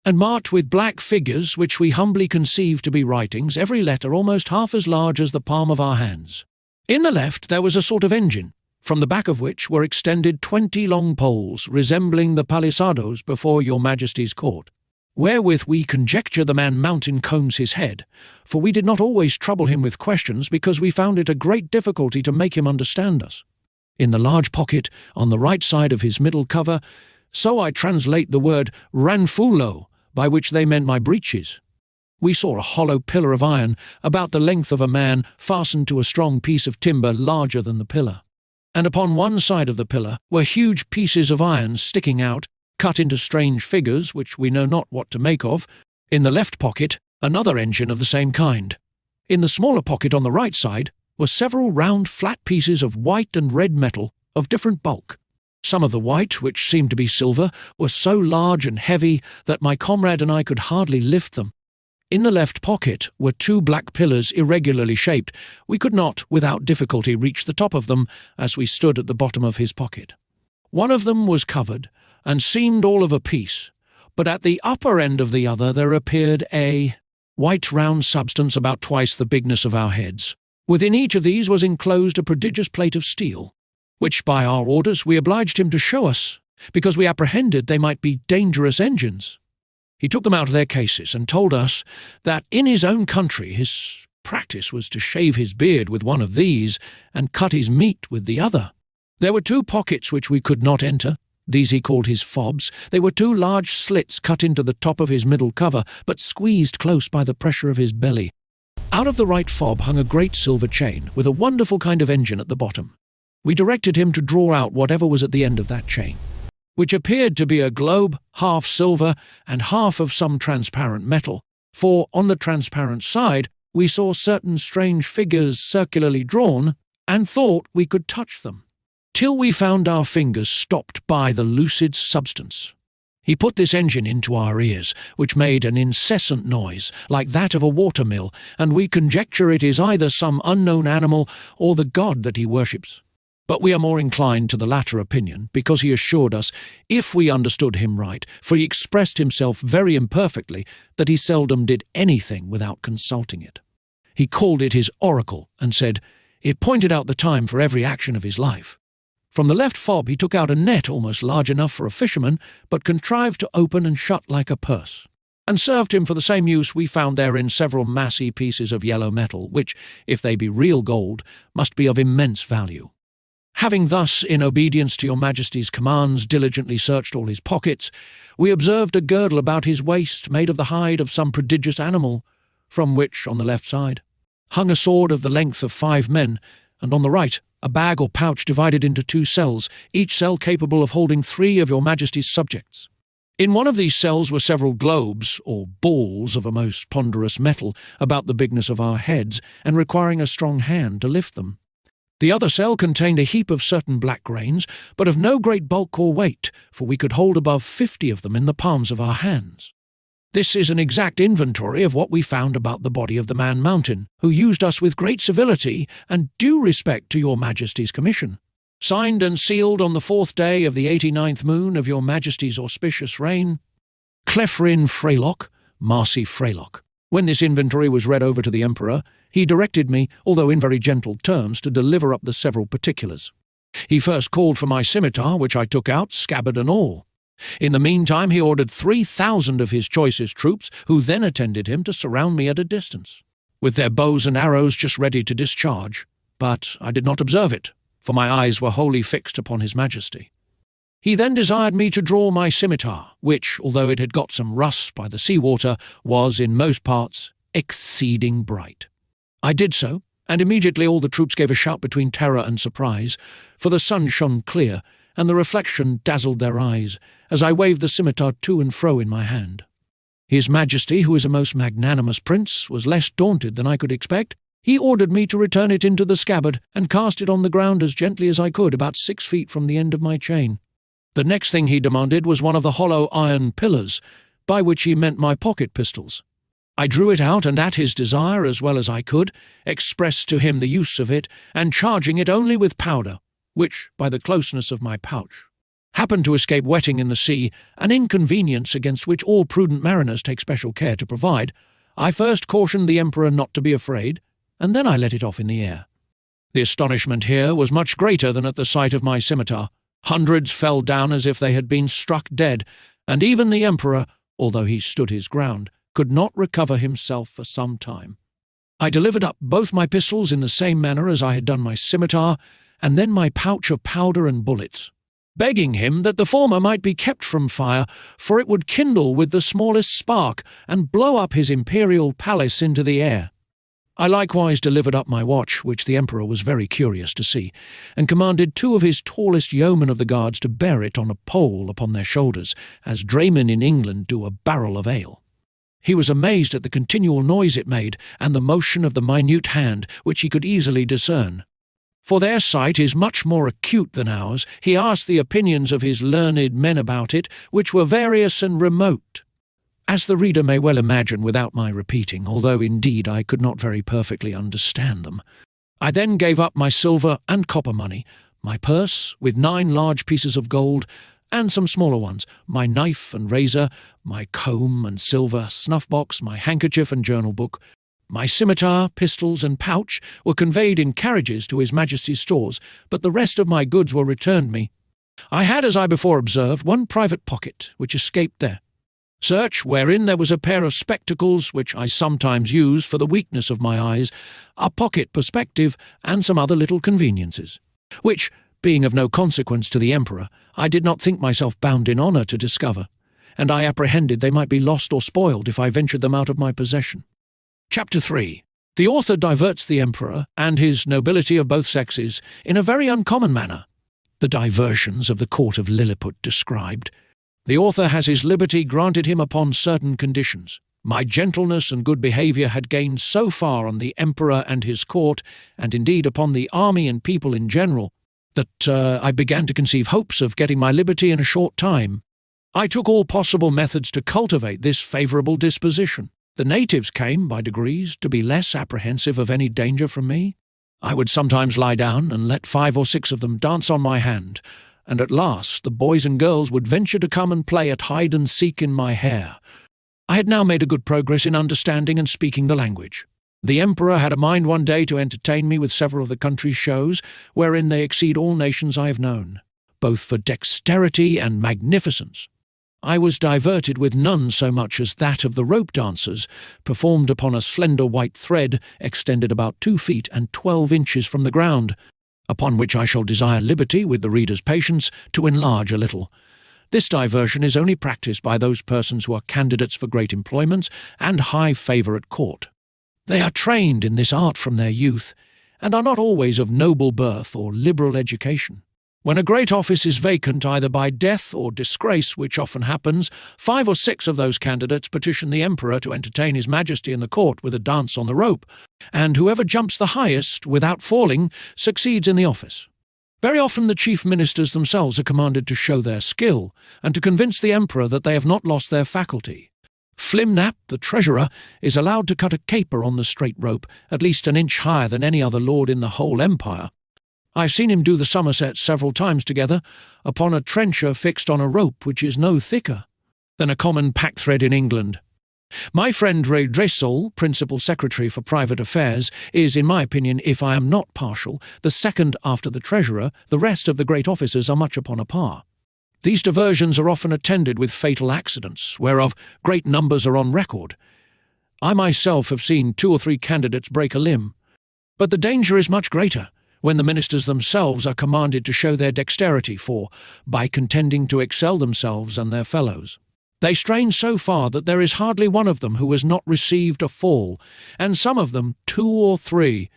and marked with black figures which we humbly conceived to be writings, every letter almost half as large as the palm of our hands. In the left there was a sort of engine, from the back of which were extended 20 long poles, resembling the palisadoes before your Majesty's court, wherewith we conjecture the Man Mountain combs his head, for we did not always trouble him with questions, because we found it a great difficulty to make him understand us. In the large pocket, on the right side of his middle cover, so I translate the word ranfulo, by which they meant my breeches. We saw a hollow pillar of iron, about the length of a man, fastened to a strong piece of timber larger than the pillar, and upon one side of the pillar were huge pieces of iron sticking out, cut into strange figures which we know not what to make of. In the left pocket another engine of the same kind. In the smaller pocket on the right side were several round flat pieces of white and red metal of different bulk. Some of the white, which seemed to be silver, were so large and heavy that my comrade and I could hardly lift them. In the left pocket were 2 black pillars irregularly shaped. We could not, without difficulty, reach the top of them as we stood at the bottom of his pocket. One of them was covered, and seemed all of a piece, but at the upper end of the other there appeared a white round substance about twice the bigness of our heads. Within each of these was enclosed a prodigious plate of steel, which by our orders we obliged him to show us, because we apprehended they might be dangerous engines. He took them out of their cases, and told us that in his own country his practice was to shave his beard with one of these, and cut his meat with the other. There were 2 pockets which we could not enter. These he called his fobs. They were 2 large slits cut into the top of his middle cover, but squeezed close by the pressure of his belly. Out of the right fob hung a great silver chain, with a wonderful kind of engine at the bottom. We directed him to draw out whatever was at the end of that chain, which appeared to be a globe, half silver and half of some transparent metal, for on the transparent side we saw certain strange figures circularly drawn, and thought we could touch them, till we found our fingers stopped by the lucid substance. He put this engine into our ears, which made an incessant noise, like that of a water-mill, and we conjecture it is either some unknown animal or the god that he worships. But we are more inclined to the latter opinion, because he assured us, if we understood him right, for he expressed himself very imperfectly, that he seldom did anything without consulting it. He called it his oracle, and said it pointed out the time for every action of his life. From the left fob he took out a net almost large enough for a fisherman, but contrived to open and shut like a purse, and served him for the same use. We found therein several massy pieces of yellow metal, which, if they be real gold, must be of immense value. Having thus, in obedience to your Majesty's commands, diligently searched all his pockets, we observed a girdle about his waist made of the hide of some prodigious animal, from which, on the left side, hung a sword of the length of 5 men, and on the right a bag or pouch divided into 2 cells, each cell capable of holding 3 of your Majesty's subjects. In one of these cells were several globes, or balls of a most ponderous metal, about the bigness of our heads, and requiring a strong hand to lift them. The other cell contained a heap of certain black grains, but of no great bulk or weight, for we could hold above 50 of them in the palms of our hands. This is an exact inventory of what we found about the body of the man Mountain, who used us with great civility and due respect to your Majesty's commission. Signed and sealed on the 4th day of the 89th moon of your Majesty's auspicious reign, Clefrin Freylock, Marcy Freylock. When this inventory was read over to the Emperor, he directed me, although in very gentle terms, to deliver up the several particulars. He first called for my scimitar, which I took out, scabbard and all. In the meantime he ordered 3,000 of his choicest troops, who then attended him, to surround me at a distance, with their bows and arrows just ready to discharge. But I did not observe it, for my eyes were wholly fixed upon his Majesty. He then desired me to draw my scimitar, which, although it had got some rust by the sea-water, was in most parts exceeding bright. I did so, and immediately all the troops gave a shout between terror and surprise, for the sun shone clear, and the reflection dazzled their eyes, as I waved the scimitar to and fro in my hand. His Majesty, who is a most magnanimous prince, was less daunted than I could expect. He ordered me to return it into the scabbard, and cast it on the ground as gently as I could, about 6 feet from the end of my chain. The next thing he demanded was one of the hollow iron pillars, by which he meant my pocket pistols. I drew it out, and at his desire, as well as I could, expressed to him the use of it, and charging it only with powder, which, by the closeness of my pouch, happened to escape wetting in the sea, an inconvenience against which all prudent mariners take special care to provide, I first cautioned the Emperor not to be afraid, and then I let it off in the air. The astonishment here was much greater than at the sight of my scimitar. Hundreds fell down as if they had been struck dead, and even the Emperor, although he stood his ground, could not recover himself for some time. I delivered up both my pistols in the same manner as I had done my scimitar, and then my pouch of powder and bullets, begging him that the former might be kept from fire, for it would kindle with the smallest spark, and blow up his imperial palace into the air. I likewise delivered up my watch, which the Emperor was very curious to see, and commanded 2 of his tallest yeomen of the guards to bear it on a pole upon their shoulders, as draymen in England do a barrel of ale. He was amazed at the continual noise it made, and the motion of the minute hand, which he could easily discern. For their sight is much more acute than ours. He asked the opinions of his learned men about it, which were various and remote, as the reader may well imagine without my repeating, although indeed I could not very perfectly understand them. I then gave up my silver and copper money, my purse with 9 large pieces of gold, and some smaller ones, my knife and razor, my comb and silver snuff-box, my handkerchief and journal-book. My scimitar, pistols, and pouch were conveyed in carriages to His Majesty's stores, but the rest of my goods were returned me. I had, as I before observed, 1 private pocket, which escaped there. Search, wherein there was a pair of spectacles, which I sometimes use for the weakness of my eyes, a pocket perspective, and some other little conveniences, which, being of no consequence to the Emperor, I did not think myself bound in honour to discover, and I apprehended they might be lost or spoiled if I ventured them out of my possession. Chapter 3. The author diverts the Emperor and his nobility of both sexes in a very uncommon manner. The diversions of the court of Lilliput described. The author has his liberty granted him upon certain conditions. My gentleness and good behaviour had gained so far on the Emperor and his court, and indeed upon the army and people in general, that I began to conceive hopes of getting my liberty in a short time. I took all possible methods to cultivate this favourable disposition. The natives came, by degrees, to be less apprehensive of any danger from me. I would sometimes lie down and let 5 or 6 of them dance on my hand, and at last the boys and girls would venture to come and play at hide-and-seek in my hair. I had now made a good progress in understanding and speaking the language. The Emperor had a mind one day to entertain me with several of the country's shows, wherein they exceed all nations I have known, both for dexterity and magnificence. I was diverted with none so much as that of the rope dancers, performed upon a slender white thread extended about 2 feet and 12 inches from the ground, upon which I shall desire liberty, with the reader's patience, to enlarge a little. This diversion is only practised by those persons who are candidates for great employments and high favour at court. They are trained in this art from their youth, and are not always of noble birth or liberal education. When a great office is vacant either by death or disgrace, which often happens, 5 or 6 of those candidates petition the Emperor to entertain His Majesty in the court with a dance on the rope, and whoever jumps the highest, without falling, succeeds in the office. Very often the chief ministers themselves are commanded to show their skill, and to convince the Emperor that they have not lost their faculty. Houyhnhnm, the treasurer, is allowed to cut a caper on the straight rope, at least an inch higher than any other lord in the whole empire. I've seen him do the somerset several times together, upon a trencher fixed on a rope which is no thicker than a common pack-thread in England. My friend Ray Dressel, Principal Secretary for Private Affairs, is, in my opinion, if I am not partial, the second after the treasurer. The rest of the great officers are much upon a par. These diversions are often attended with fatal accidents, whereof great numbers are on record. I myself have seen 2 or 3 candidates break a limb. But the danger is much greater when the ministers themselves are commanded to show their dexterity, for, by contending to excel themselves and their fellows, they strain so far that there is hardly one of them who has not received a fall, and some of them 2 or 3.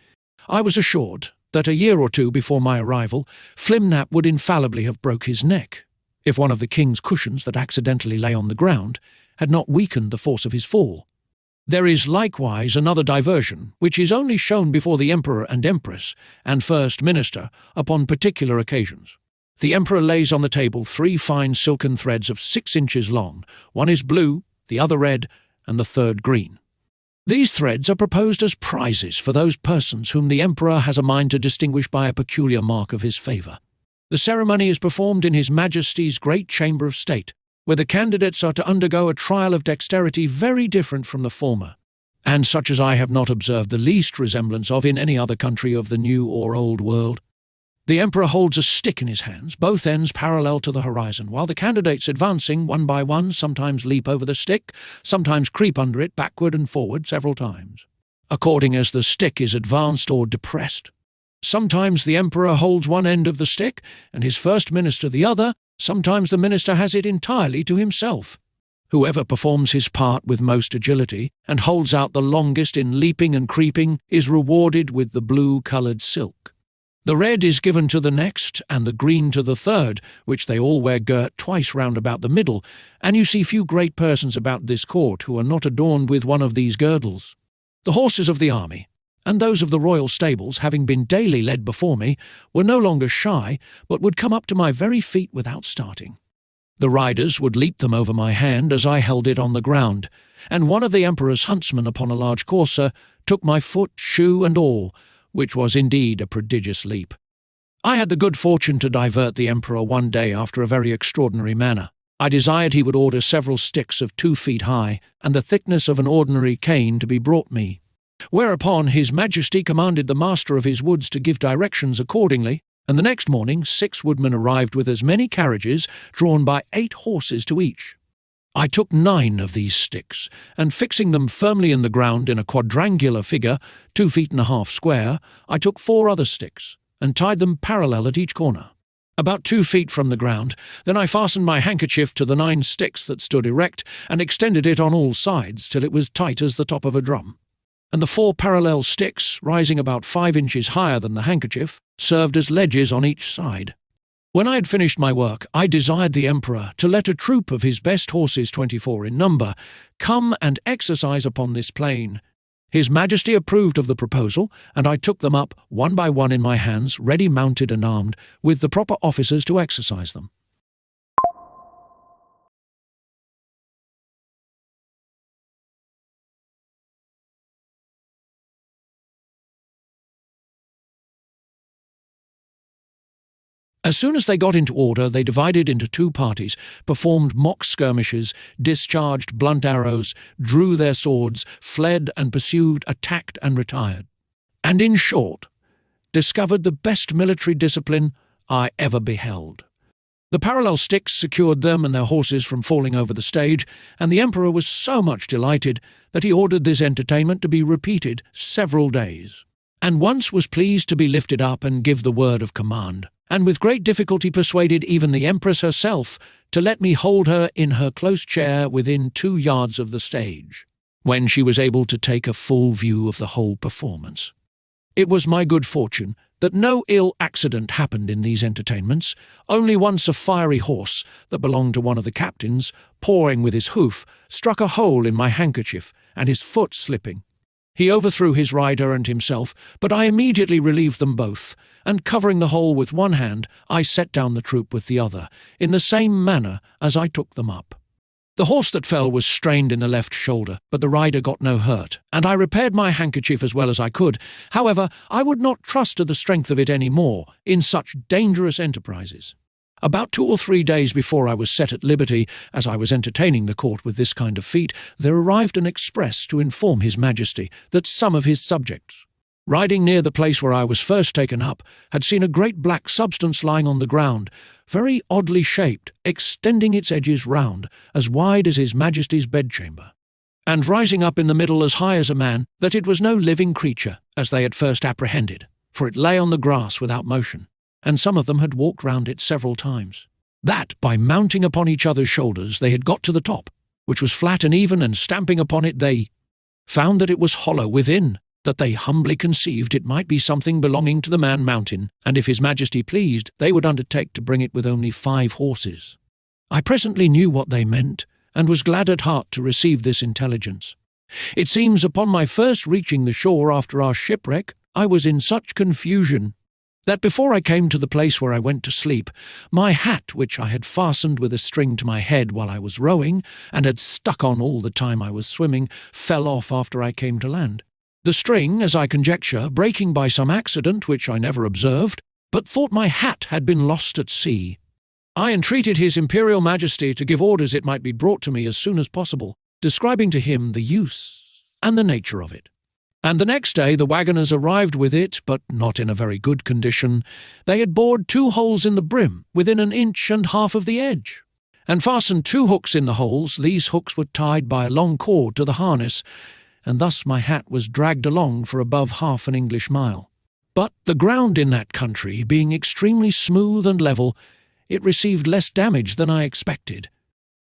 I was assured that a year or 2 before my arrival, Houyhnhnm would infallibly have broke his neck, if one of the king's cushions that accidentally lay on the ground had not weakened the force of his fall. There is likewise another diversion, which is only shown before the emperor and empress and first minister upon particular occasions. The emperor lays on the table 3 fine silken threads of 6 inches long. One is blue, the other red, and the third green. These threads are proposed as prizes for those persons whom the emperor has a mind to distinguish by a peculiar mark of his favour. The ceremony is performed in His Majesty's great chamber of state, where the candidates are to undergo a trial of dexterity very different from the former, and such as I have not observed the least resemblance of in any other country of the New or Old World. The emperor holds a stick in his hands, both ends parallel to the horizon, while the candidates advancing one by one sometimes leap over the stick, sometimes creep under it backward and forward several times, according as the stick is advanced or depressed. Sometimes the emperor holds one end of the stick, and his first minister the other. Sometimes the minister has it entirely to himself. Whoever performs his part with most agility, and holds out the longest in leaping and creeping, is rewarded with the blue-coloured silk. The red is given to the next, and the green to the third, which they all wear girt twice round about the middle, and you see few great persons about this court who are not adorned with one of these girdles. The horses of the army, and those of the royal stables, having been daily led before me, were no longer shy, but would come up to my very feet without starting. The riders would leap them over my hand as I held it on the ground, and one of the emperor's huntsmen upon a large courser took my foot, shoe, and all, which was indeed a prodigious leap. I had the good fortune to divert the emperor one day after a very extraordinary manner. I desired he would order several sticks of 2 feet high, and the thickness of an ordinary cane to be brought me. Whereupon His Majesty commanded the master of his woods to give directions accordingly, and the next morning 6 woodmen arrived with as many carriages, drawn by 8 horses to each. I took 9 of these sticks, and fixing them firmly in the ground in a quadrangular figure, 2 feet and a half square, I took 4 other sticks, and tied them parallel at each corner, about 2 feet from the ground. Then I fastened my handkerchief to the 9 sticks that stood erect, and extended it on all sides till it was tight as the top of a drum. And the 4 parallel sticks, rising about 5 inches higher than the handkerchief, served as ledges on each side. When I had finished my work, I desired the emperor to let a troop of his best horses, 24 in number, come and exercise upon this plain. His Majesty approved of the proposal, and I took them up one by one in my hands, ready mounted and armed, with the proper officers to exercise them. As soon as they got into order, they divided into 2 parties, performed mock skirmishes, discharged blunt arrows, drew their swords, fled and pursued, attacked and retired, and, in short, discovered the best military discipline I ever beheld. The parallel sticks secured them and their horses from falling over the stage, and the emperor was so much delighted that he ordered this entertainment to be repeated several days, and once was pleased to be lifted up and give the word of command, and with great difficulty persuaded even the empress herself to let me hold her in her close chair within 2 yards of the stage, when she was able to take a full view of the whole performance. It was my good fortune that no ill accident happened in these entertainments. Only once a fiery horse, that belonged to one of the captains, pawing with his hoof, struck a hole in my handkerchief, and his foot slipping, he overthrew his rider and himself, but I immediately relieved them both, and covering the hole with one hand, I set down the troop with the other, in the same manner as I took them up. The horse that fell was strained in the left shoulder, but the rider got no hurt, and I repaired my handkerchief as well as I could. However, I would not trust to the strength of it any more in such dangerous enterprises. About 2 or 3 days before I was set at liberty, as I was entertaining the court with this kind of feat, there arrived an express to inform His Majesty that some of his subjects, riding near the place where I was first taken up, had seen a great black substance lying on the ground, very oddly shaped, extending its edges round, as wide as His Majesty's bedchamber, and rising up in the middle as high as a man, that it was no living creature, as they had first apprehended, for it lay on the grass without motion, and some of them had walked round it several times. That, by mounting upon each other's shoulders, they had got to the top, which was flat and even, and stamping upon it, they found that it was hollow within, that they humbly conceived it might be something belonging to the man mountain, and if His Majesty pleased, they would undertake to bring it with only 5 horses. I presently knew what they meant, and was glad at heart to receive this intelligence. It seems upon my first reaching the shore after our shipwreck, I was in such confusion that before I came to the place where I went to sleep, my hat, which I had fastened with a string to my head while I was rowing, and had stuck on all the time I was swimming, fell off after I came to land. The string, as I conjecture, breaking by some accident which I never observed, but thought my hat had been lost at sea. I entreated His Imperial Majesty to give orders it might be brought to me as soon as possible, describing to him the use and the nature of it. And the next day the waggoners arrived with it, but not in a very good condition. They had bored 2 holes in the brim, within 1.5 inches of the edge, and fastened 2 hooks in the holes. These hooks were tied by a long cord to the harness, and thus my hat was dragged along for above half an English mile. But the ground in that country being extremely smooth and level, it received less damage than I expected.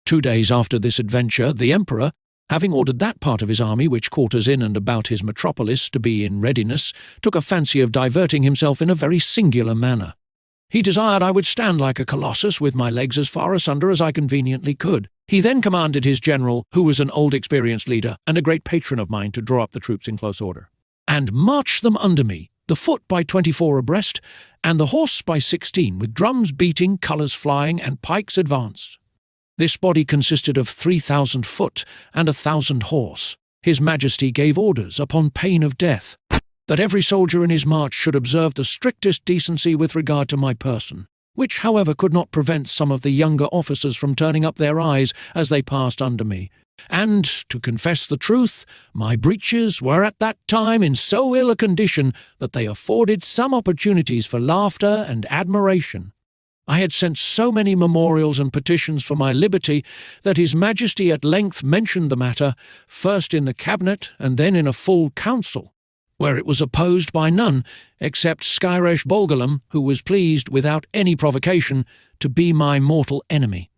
2 days after this adventure, the Emperor, having ordered that part of his army which quarters in and about his metropolis to be in readiness, took a fancy of diverting himself in a very singular manner. He desired I would stand like a colossus with my legs as far asunder as I conveniently could. He then commanded his general, who was an old experienced leader and a great patron of mine, to draw up the troops in close order, and march them under me, the foot by 24 abreast, and the horse by 16, with drums beating, colours flying, and pikes advanced. This body consisted of 3,000 foot and 1,000 horse. His Majesty gave orders, upon pain of death, that every soldier in his march should observe the strictest decency with regard to my person, which, however, could not prevent some of the younger officers from turning up their eyes as they passed under me. And, to confess the truth, my breeches were at that time in so ill a condition that they afforded some opportunities for laughter and admiration. I had sent so many memorials and petitions for my liberty that His Majesty at length mentioned the matter, first in the cabinet and then in a full council, where it was opposed by none except Skyresh Bolgolam, who was pleased, without any provocation, to be my mortal enemy.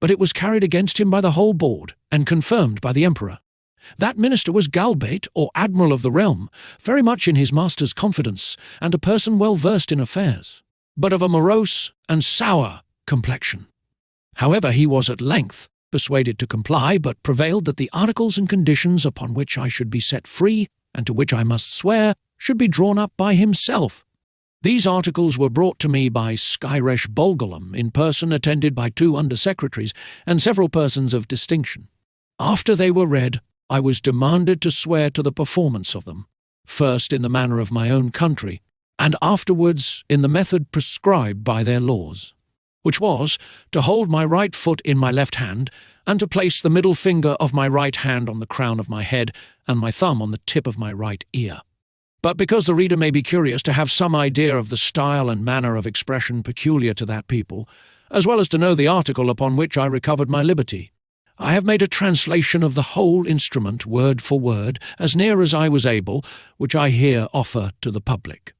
But it was carried against him by the whole board, and confirmed by the Emperor. That minister was Galbait, or Admiral of the Realm, very much in his master's confidence, and a person well versed in affairs, but of a morose and sour complexion. However, he was at length persuaded to comply, but prevailed that the articles and conditions upon which I should be set free, and to which I must swear, should be drawn up by himself. These articles were brought to me by Skyresh Bolgolam in person, attended by 2 under-secretaries and several persons of distinction. After they were read, I was demanded to swear to the performance of them, first in the manner of my own country, and afterwards in the method prescribed by their laws, which was to hold my right foot in my left hand, and to place the middle finger of my right hand on the crown of my head, and my thumb on the tip of my right ear. But because the reader may be curious to have some idea of the style and manner of expression peculiar to that people, as well as to know the article upon which I recovered my liberty, I have made a translation of the whole instrument, word for word, as near as I was able, which I here offer to the public.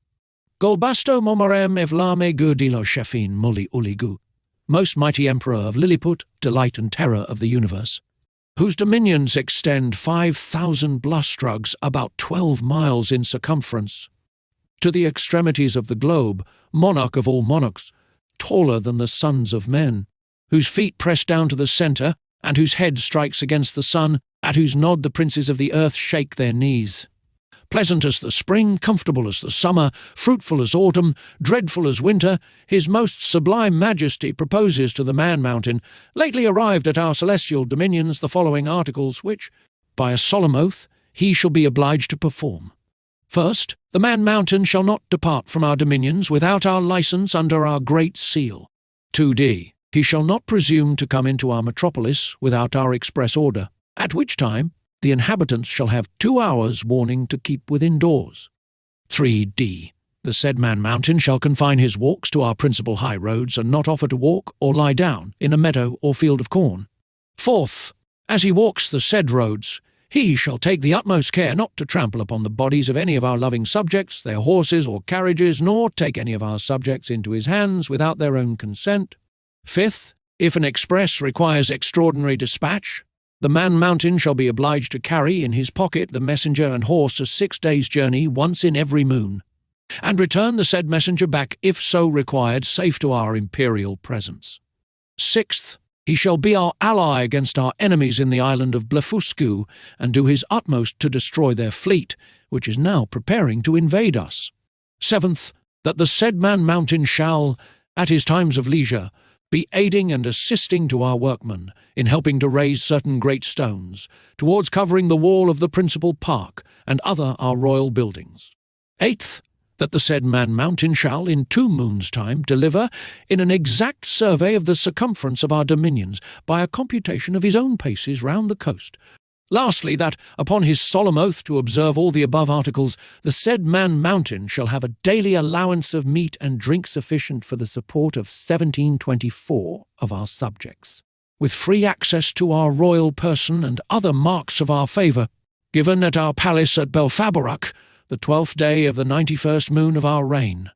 Golbasto momorem evlame gurdilo shefin muli uligu, most mighty Emperor of Lilliput, delight and terror of the universe, whose dominions extend 5,000 blustrugs, about 12 miles in circumference, to the extremities of the globe, monarch of all monarchs, taller than the sons of men, whose feet press down to the centre, and whose head strikes against the sun, at whose nod the princes of the earth shake their knees. Pleasant as the spring, comfortable as the summer, fruitful as autumn, dreadful as winter, his most sublime majesty proposes to the Man Mountain, lately arrived at our celestial dominions, the following articles, which, by a solemn oath, he shall be obliged to perform. First, the Man Mountain shall not depart from our dominions without our license under our great seal. 2d. He shall not presume to come into our metropolis without our express order, at which time the inhabitants shall have 2 hours' warning to keep within doors. 3d. The said Man Mountain shall confine his walks to our principal high roads, and not offer to walk or lie down in a meadow or field of corn. 4th. As he walks the said roads, he shall take the utmost care not to trample upon the bodies of any of our loving subjects, their horses or carriages, nor take any of our subjects into his hands without their own consent. 5th. If an express requires extraordinary dispatch, the Man Mountain shall be obliged to carry in his pocket the messenger and horse a 6 days' journey once in every moon, and return the said messenger back, if so required, safe to our imperial presence. 6th. He shall be our ally against our enemies in the island of Blefuscu, and do his utmost to destroy their fleet, which is now preparing to invade us. 7th. That the said Man Mountain shall, at his times of leisure, be aiding and assisting to our workmen in helping to raise certain great stones, towards covering the wall of the principal park and other our royal buildings. 8th. That the said Man Mountain shall, in 2 moons' time, deliver in an exact survey of the circumference of our dominions, by a computation of his own paces round the coast. Lastly, that, upon his solemn oath to observe all the above articles, the said Man Mountain shall have a daily allowance of meat and drink sufficient for the support of 1724 of our subjects, with free access to our royal person and other marks of our favour, given at our palace at Belfaborak, the 12th day of the 91st moon of our reign.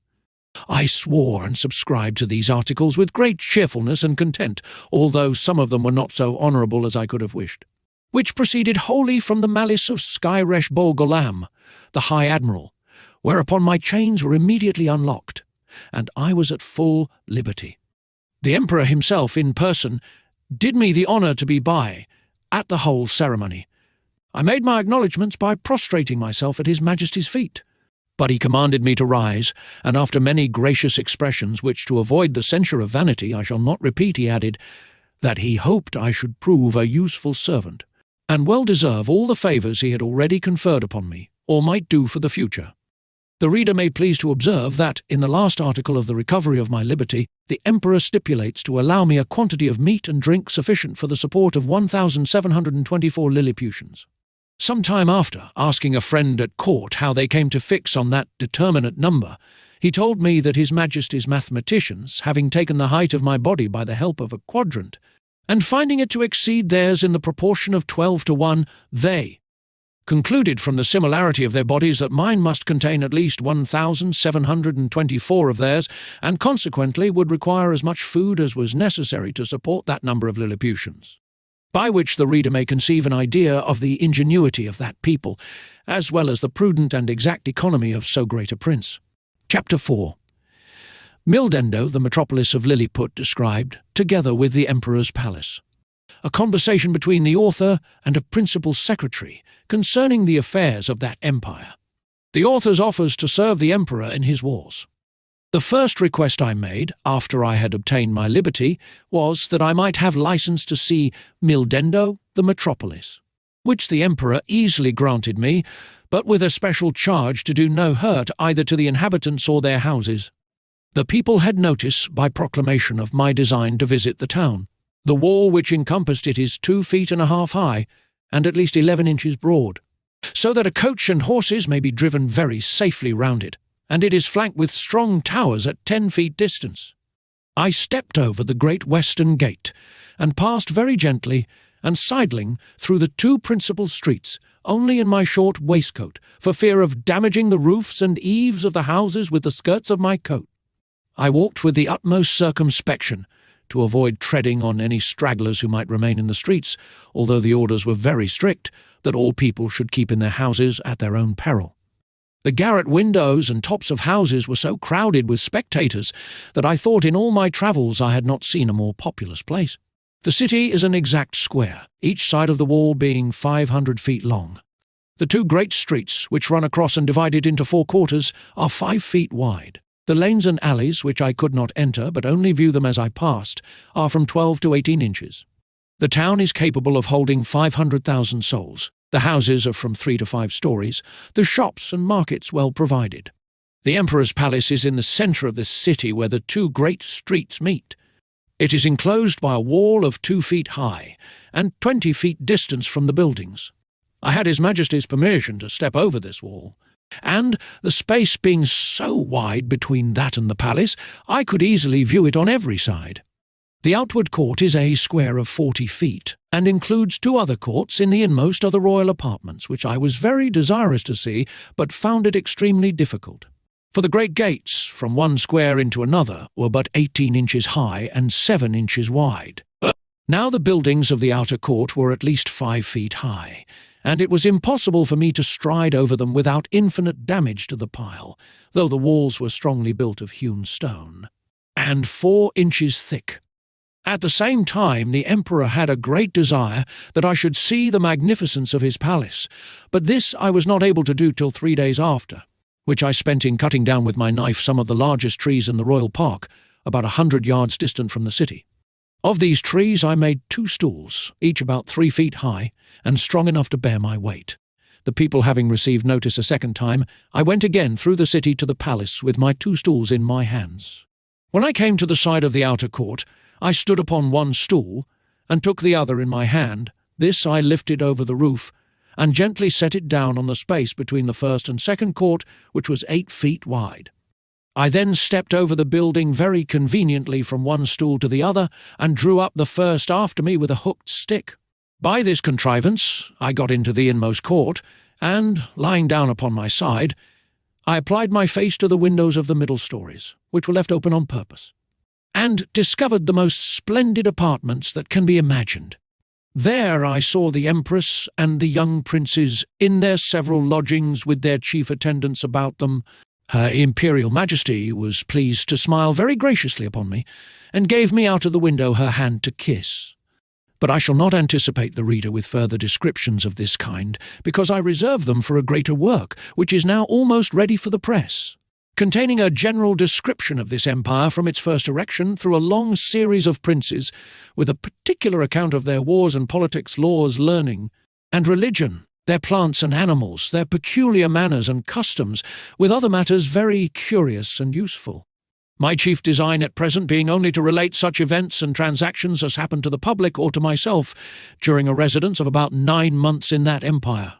I swore and subscribed to these articles with great cheerfulness and content, although some of them were not so honourable as I could have wished, which proceeded wholly from the malice of Skyresh Bol Golam, the High Admiral, whereupon my chains were immediately unlocked, and I was at full liberty. The Emperor himself, in person, did me the honour to be by at the whole ceremony. I made my acknowledgments by prostrating myself at His Majesty's feet, but he commanded me to rise, and after many gracious expressions, which to avoid the censure of vanity I shall not repeat, he added, that he hoped I should prove a useful servant, and well deserve all the favours he had already conferred upon me, or might do for the future. The reader may please to observe that, in the last article of the recovery of my liberty, the Emperor stipulates to allow me a quantity of meat and drink sufficient for the support of 1,724 Lilliputians. Some time after, asking a friend at court how they came to fix on that determinate number, he told me that His Majesty's mathematicians, having taken the height of my body by the help of a quadrant, and finding it to exceed theirs in the proportion of 12 to 1, they concluded from the similarity of their bodies that mine must contain at least 1,724 of theirs, and consequently would require as much food as was necessary to support that number of Lilliputians. By which the reader may conceive an idea of the ingenuity of that people, as well as the prudent and exact economy of so great a prince. Chapter 4. Mildendo, the metropolis of Lilliput, described, together with the Emperor's palace. A conversation between the author and a principal secretary concerning the affairs of that empire. The author's offers to serve the Emperor in his wars. The first request I made, after I had obtained my liberty, was that I might have license to see Mildendo, the metropolis, which the Emperor easily granted me, but with a special charge to do no hurt either to the inhabitants or their houses. The people had notice, by proclamation, of my design to visit the town. The wall which encompassed it is 2.5 feet high, and at least 11 inches broad, so that a coach and horses may be driven very safely round it, and it is flanked with strong towers at 10 feet distance. I stepped over the great western gate, and passed very gently and sidling through the 2 principal streets, only in my short waistcoat, for fear of damaging the roofs and eaves of the houses with the skirts of my coat. I walked with the utmost circumspection, to avoid treading on any stragglers who might remain in the streets, although the orders were very strict that all people should keep in their houses at their own peril. The garret windows and tops of houses were so crowded with spectators that I thought in all my travels I had not seen a more populous place. The city is an exact square, each side of the wall being 500 feet long. The two great streets, which run across and divide it into 4 quarters, are 5 feet wide. The lanes and alleys, which I could not enter but only view them as I passed, are from 12 to 18 inches. The town is capable of holding 500,000 souls. The houses are from 3 to 5 stories, the shops and markets well provided. The Emperor's palace is in the centre of the city where the two great streets meet. It is enclosed by a wall of 2 feet high and 20 feet distance from the buildings. I had His Majesty's permission to step over this wall, and, the space being so wide between that and the palace, I could easily view it on every side. The outward court is a square of 40 feet, and includes 2 other courts. In the inmost are the royal apartments, which I was very desirous to see, but found it extremely difficult. For the great gates, from one square into another, were but 18 inches high and 7 inches wide. Now the buildings of the outer court were at least 5 feet high, and it was impossible for me to stride over them without infinite damage to the pile, though the walls were strongly built of hewn stone, and 4 inches thick. At the same time, the Emperor had a great desire that I should see the magnificence of his palace, but this I was not able to do till 3 days after, which I spent in cutting down with my knife some of the largest trees in the royal park, about 100 yards distant from the city. Of these trees I made 2 stools, each about 3 feet high, and strong enough to bear my weight. The people having received notice a second time, I went again through the city to the palace with my 2 stools in my hands. When I came to the side of the outer court, I stood upon one stool, and took the other in my hand. This I lifted over the roof, and gently set it down on the space between the first and second court, which was 8 feet wide. I then stepped over the building very conveniently from one stool to the other, and drew up the first after me with a hooked stick. By this contrivance I got into the inmost court, and, lying down upon my side, I applied my face to the windows of the middle stories, which were left open on purpose, and discovered the most splendid apartments that can be imagined. There I saw the Empress and the young princes in their several lodgings with their chief attendants about them. Her Imperial Majesty was pleased to smile very graciously upon me, and gave me out of the window her hand to kiss. But I shall not anticipate the reader with further descriptions of this kind, because I reserve them for a greater work, which is now almost ready for the press, containing a general description of this empire from its first erection through a long series of princes, with a particular account of their wars and politics, laws, learning, and religion, their plants and animals, their peculiar manners and customs, with other matters very curious and useful. My chief design at present being only to relate such events and transactions as happen to the public or to myself during a residence of about 9 months in that empire.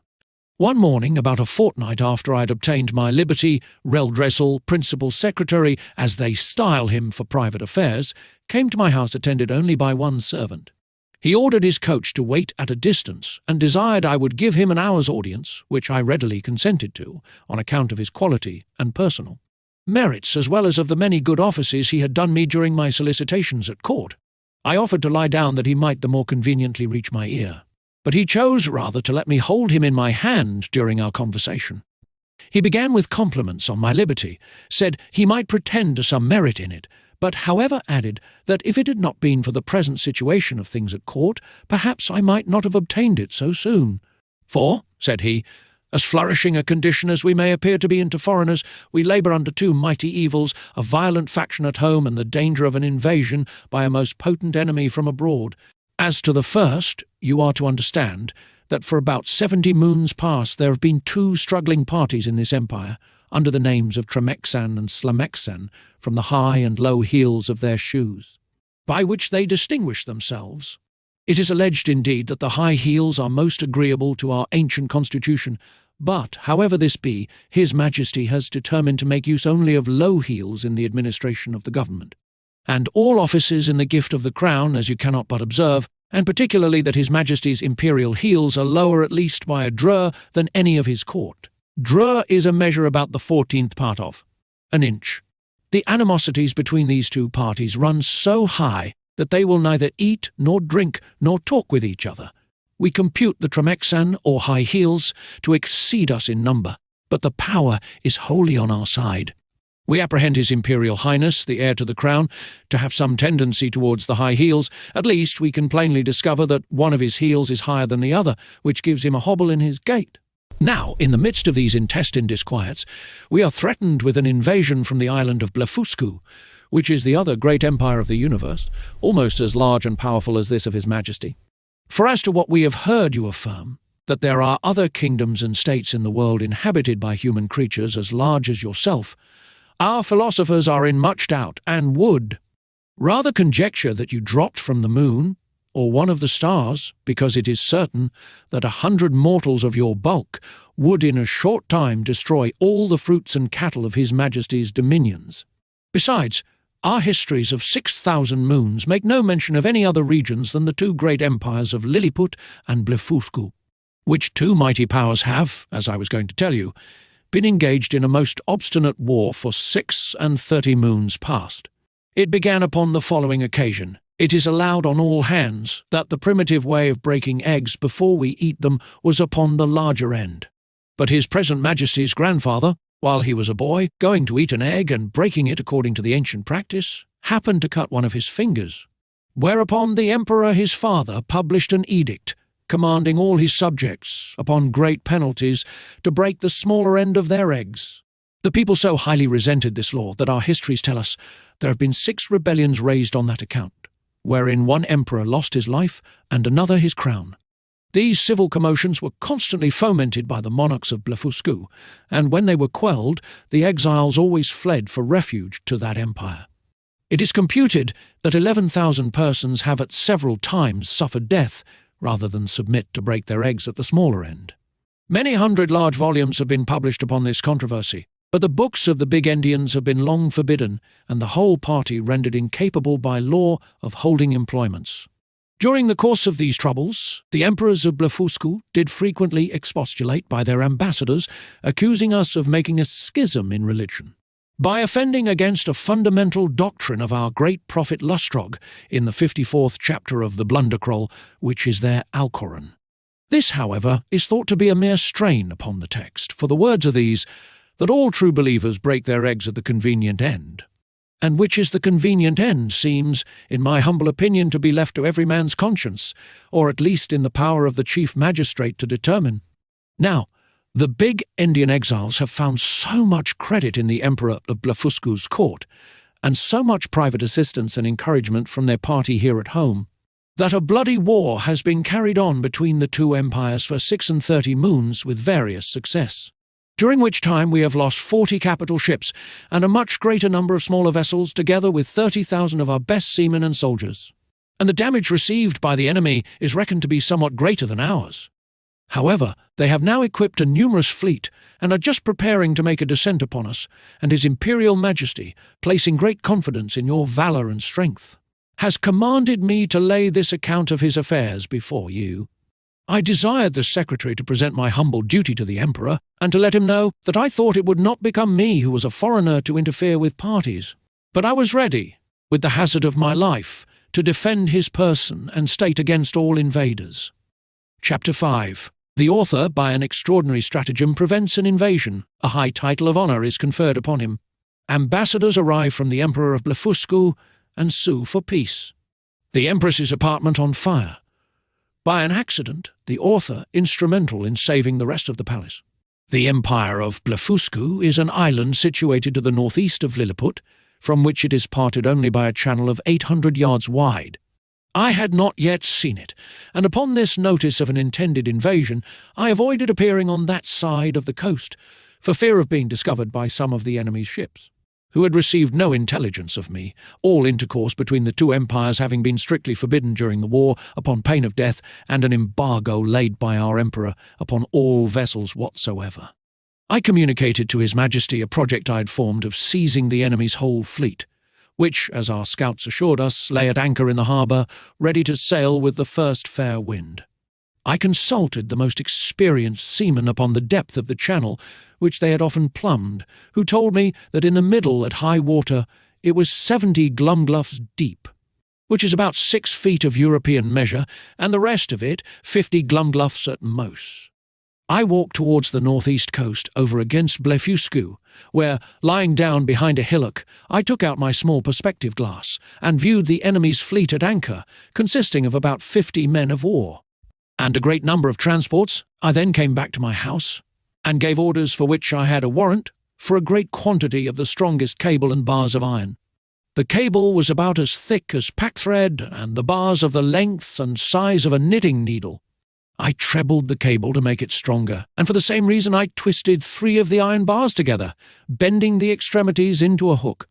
One morning, about a fortnight after I had obtained my liberty, Reldressel, principal secretary, as they style him for private affairs, came to my house attended only by one servant. He ordered his coach to wait at a distance, and desired I would give him an hour's audience, which I readily consented to, on account of his quality and personal merits, as well as of the many good offices he had done me during my solicitations at court. I offered to lie down that he might the more conveniently reach my ear, but he chose rather to let me hold him in my hand during our conversation. He began with compliments on my liberty, said he might pretend to some merit in it, but however added that if it had not been for the present situation of things at court, perhaps I might not have obtained it so soon. For, said he, as flourishing a condition as we may appear to be into foreigners, we labour under 2 mighty evils, a violent faction at home and the danger of an invasion by a most potent enemy from abroad. As to the first, you are to understand that for about 70 moons past there have been 2 struggling parties in this empire, under the names of Tremexan and Slamexan, from the high and low heels of their shoes, by which they distinguish themselves. It is alleged, indeed, that the high heels are most agreeable to our ancient constitution, but, however this be, His Majesty has determined to make use only of low heels in the administration of the government, and all offices in the gift of the crown, as you cannot but observe, and particularly that His Majesty's imperial heels are lower at least by a drur than any of his court. Drur is a measure about the 14th part of an inch. The animosities between these 2 parties run so high that they will neither eat nor drink nor talk with each other. We compute the Tremexan, or high heels, to exceed us in number, but the power is wholly on our side. We apprehend His Imperial Highness, the heir to the crown, to have some tendency towards the high heels. At least we can plainly discover that one of his heels is higher than the other, which gives him a hobble in his gait. Now, in the midst of these intestine disquiets, we are threatened with an invasion from the island of Blefuscu, which is the other great empire of the universe, almost as large and powerful as this of His Majesty. For as to what we have heard you affirm, that there are other kingdoms and states in the world inhabited by human creatures as large as yourself, our philosophers are in much doubt, and would rather conjecture that you dropped from the moon, or one of the stars, because it is certain that 100 mortals of your bulk would in a short time destroy all the fruits and cattle of His Majesty's dominions. Besides, our histories of 6,000 moons make no mention of any other regions than the two great empires of Lilliput and Blefuscu, which two mighty powers have, as I was going to tell you, been engaged in a most obstinate war for 36 moons past. It began upon the following occasion. It is allowed on all hands that the primitive way of breaking eggs before we eat them was upon the larger end. But His present Majesty's grandfather, while he was a boy, going to eat an egg and breaking it according to the ancient practice, happened to cut one of his fingers. Whereupon the Emperor his father published an edict, commanding all his subjects, upon great penalties, to break the smaller end of their eggs. The people so highly resented this law that our histories tell us there have been 6 rebellions raised on that account, wherein one emperor lost his life and another his crown. These civil commotions were constantly fomented by the monarchs of Blefuscu, and when they were quelled, the exiles always fled for refuge to that empire. It is computed that 11,000 persons have at several times suffered death, rather than submit to break their eggs at the smaller end. Many hundred large volumes have been published upon this controversy, but the books of the big Endians have been long forbidden, and the whole party rendered incapable by law of holding employments. During the course of these troubles, the emperors of Blefuscu did frequently expostulate by their ambassadors, accusing us of making a schism in religion, by offending against a fundamental doctrine of our great prophet Lustrog in the 54th chapter of the Blundercroll, which is their Alcoran. This, however, is thought to be a mere strain upon the text, for the words are these, that all true believers break their eggs at the convenient end. And which is the convenient end seems, in my humble opinion, to be left to every man's conscience, or at least in the power of the chief magistrate to determine. Now, the big Indian exiles have found so much credit in the Emperor of Blefuscu's court, and so much private assistance and encouragement from their party here at home, that a bloody war has been carried on between the two empires for 36 moons with various success, during which time we have lost 40 capital ships and a much greater number of smaller vessels, together with 30,000 of our best seamen and soldiers. And the damage received by the enemy is reckoned to be somewhat greater than ours. However, they have now equipped a numerous fleet and are just preparing to make a descent upon us, and His Imperial Majesty, placing great confidence in your valour and strength, has commanded me to lay this account of his affairs before you. I desired the secretary to present my humble duty to the Emperor, and to let him know that I thought it would not become me, who was a foreigner, to interfere with parties. But I was ready, with the hazard of my life, to defend his person and state against all invaders. Chapter 5. The author, by an extraordinary stratagem, prevents an invasion. A high title of honour is conferred upon him. Ambassadors arrive from the Emperor of Blefuscu and sue for peace. The Empress's apartment on fire. By an accident, the author instrumental in saving the rest of the palace. The Empire of Blefuscu is an island situated to the northeast of Lilliput, from which it is parted only by a channel of 800 yards wide. I had not yet seen it, and upon this notice of an intended invasion, I avoided appearing on that side of the coast, for fear of being discovered by some of the enemy's ships, who had received no intelligence of me, all intercourse between the two empires having been strictly forbidden during the war upon pain of death, and an embargo laid by our Emperor upon all vessels whatsoever. I communicated to His Majesty a project I had formed of seizing the enemy's whole fleet, which, as our scouts assured us, lay at anchor in the harbour, ready to sail with the first fair wind. I consulted the most experienced seamen upon the depth of the channel, which they had often plumbed, who told me that in the middle at high water it was 70 glumgluffs deep, which is about 6 feet of European measure, and the rest of it 50 glumgluffs at most. I walked towards the northeast coast over against Blefuscu, where, lying down behind a hillock, I took out my small perspective glass and viewed the enemy's fleet at anchor, consisting of about 50 men of war, and a great number of transports. I then came back to my house, and gave orders for which I had a warrant for a great quantity of the strongest cable and bars of iron. The cable was about as thick as packthread, and the bars of the length and size of a knitting needle. I trebled the cable to make it stronger, and for the same reason I twisted 3 of the iron bars together, bending the extremities into a hook.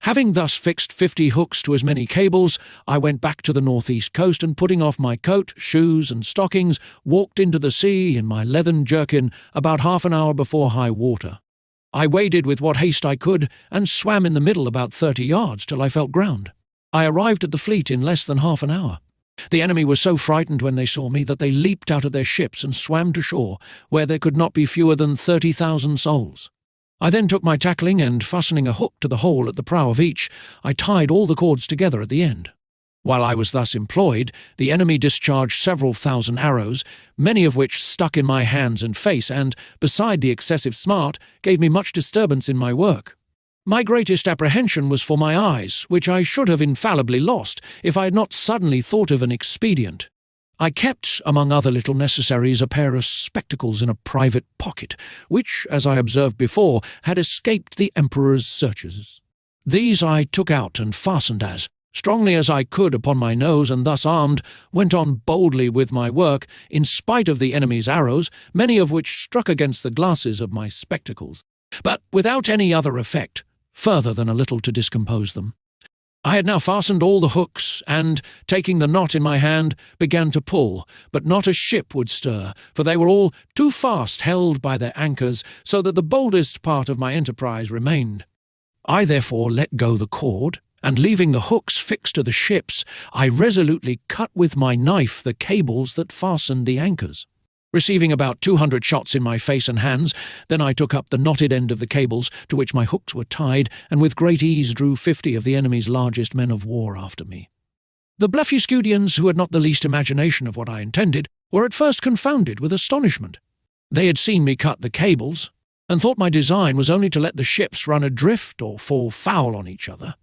Having thus fixed 50 hooks to as many cables, I went back to the northeast coast and, putting off my coat, shoes and stockings, walked into the sea in my leathern jerkin about half an hour before high water. I waded with what haste I could and swam in the middle about 30 yards till I felt ground. I arrived at the fleet in less than half an hour. The enemy was so frightened when they saw me that they leaped out of their ships and swam to shore, where there could not be fewer than 30,000 souls. I then took my tackling and, fastening a hook to the hole at the prow of each, I tied all the cords together at the end. While I was thus employed, the enemy discharged several thousand arrows, many of which stuck in my hands and face and, beside the excessive smart, gave me much disturbance in my work. My greatest apprehension was for my eyes, which I should have infallibly lost if I had not suddenly thought of an expedient. I kept, among other little necessaries, a pair of spectacles in a private pocket, which, as I observed before, had escaped the Emperor's searchers. These I took out and fastened as strongly as I could upon my nose, and thus armed, went on boldly with my work, in spite of the enemy's arrows, many of which struck against the glasses of my spectacles, but without any other effect, further than a little to discompose them. I had now fastened all the hooks, and, taking the knot in my hand, began to pull, but not a ship would stir, for they were all too fast held by their anchors, so that the boldest part of my enterprise remained. I therefore let go the cord, and leaving the hooks fixed to the ships, I resolutely cut with my knife the cables that fastened the anchors. Receiving about 200 shots in my face and hands, then I took up the knotted end of the cables to which my hooks were tied, and with great ease drew 50 of the enemy's largest men of war after me. The Blefuscudians, who had not the least imagination of what I intended, were at first confounded with astonishment. They had seen me cut the cables, and thought my design was only to let the ships run adrift or fall foul on each other.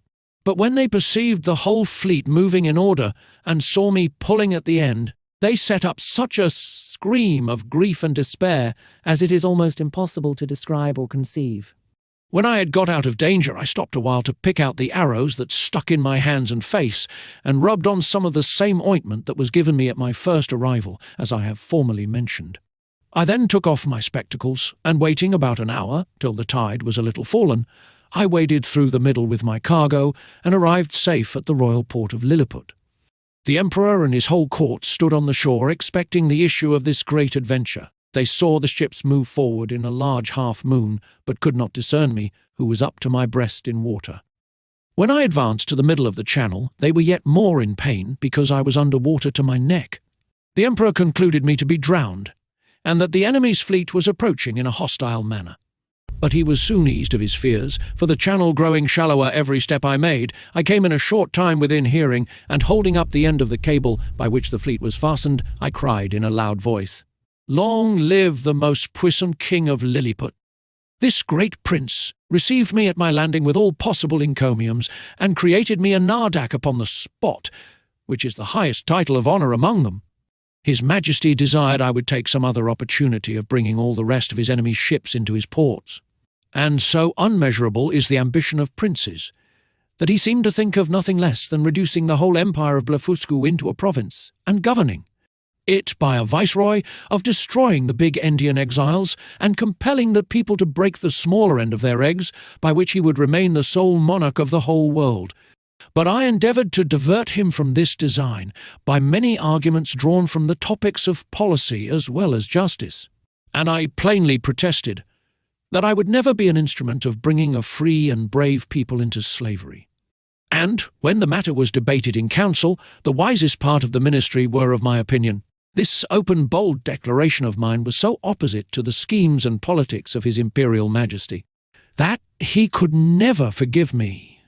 But when they perceived the whole fleet moving in order, and saw me pulling at the end, they set up such a scream of grief and despair as it is almost impossible to describe or conceive. When I had got out of danger, I stopped a while to pick out the arrows that stuck in my hands and face, and rubbed on some of the same ointment that was given me at my first arrival, as I have formerly mentioned. I then took off my spectacles, and waiting about an hour, till the tide was a little fallen, I waded through the middle with my cargo, and arrived safe at the royal port of Lilliput. The Emperor and his whole court stood on the shore expecting the issue of this great adventure. They saw the ships move forward in a large half-moon, but could not discern me, who was up to my breast in water. When I advanced to the middle of the channel, they were yet more in pain, because I was under water to my neck. The Emperor concluded me to be drowned, and that the enemy's fleet was approaching in a hostile manner. But he was soon eased of his fears, for the channel growing shallower every step I made, I came in a short time within hearing, and holding up the end of the cable by which the fleet was fastened, I cried in a loud voice, "Long live the most puissant king of Lilliput! This great prince received me at my landing with all possible encomiums, and created me a nardac upon the spot, which is the highest title of honour among them. His Majesty desired I would take some other opportunity of bringing all the rest of his enemy's ships into his ports. And so unmeasurable is the ambition of princes, that he seemed to think of nothing less than reducing the whole empire of Blefuscu into a province, and governing it by a viceroy, of destroying the big Indian exiles, and compelling the people to break the smaller end of their eggs, by which he would remain the sole monarch of the whole world. But I endeavoured to divert him from this design by many arguments drawn from the topics of policy as well as justice, and I plainly protested that I would never be an instrument of bringing a free and brave people into slavery. And, when the matter was debated in council, the wisest part of the ministry were of my opinion. This open, bold declaration of mine was so opposite to the schemes and politics of His Imperial Majesty that he could never forgive me.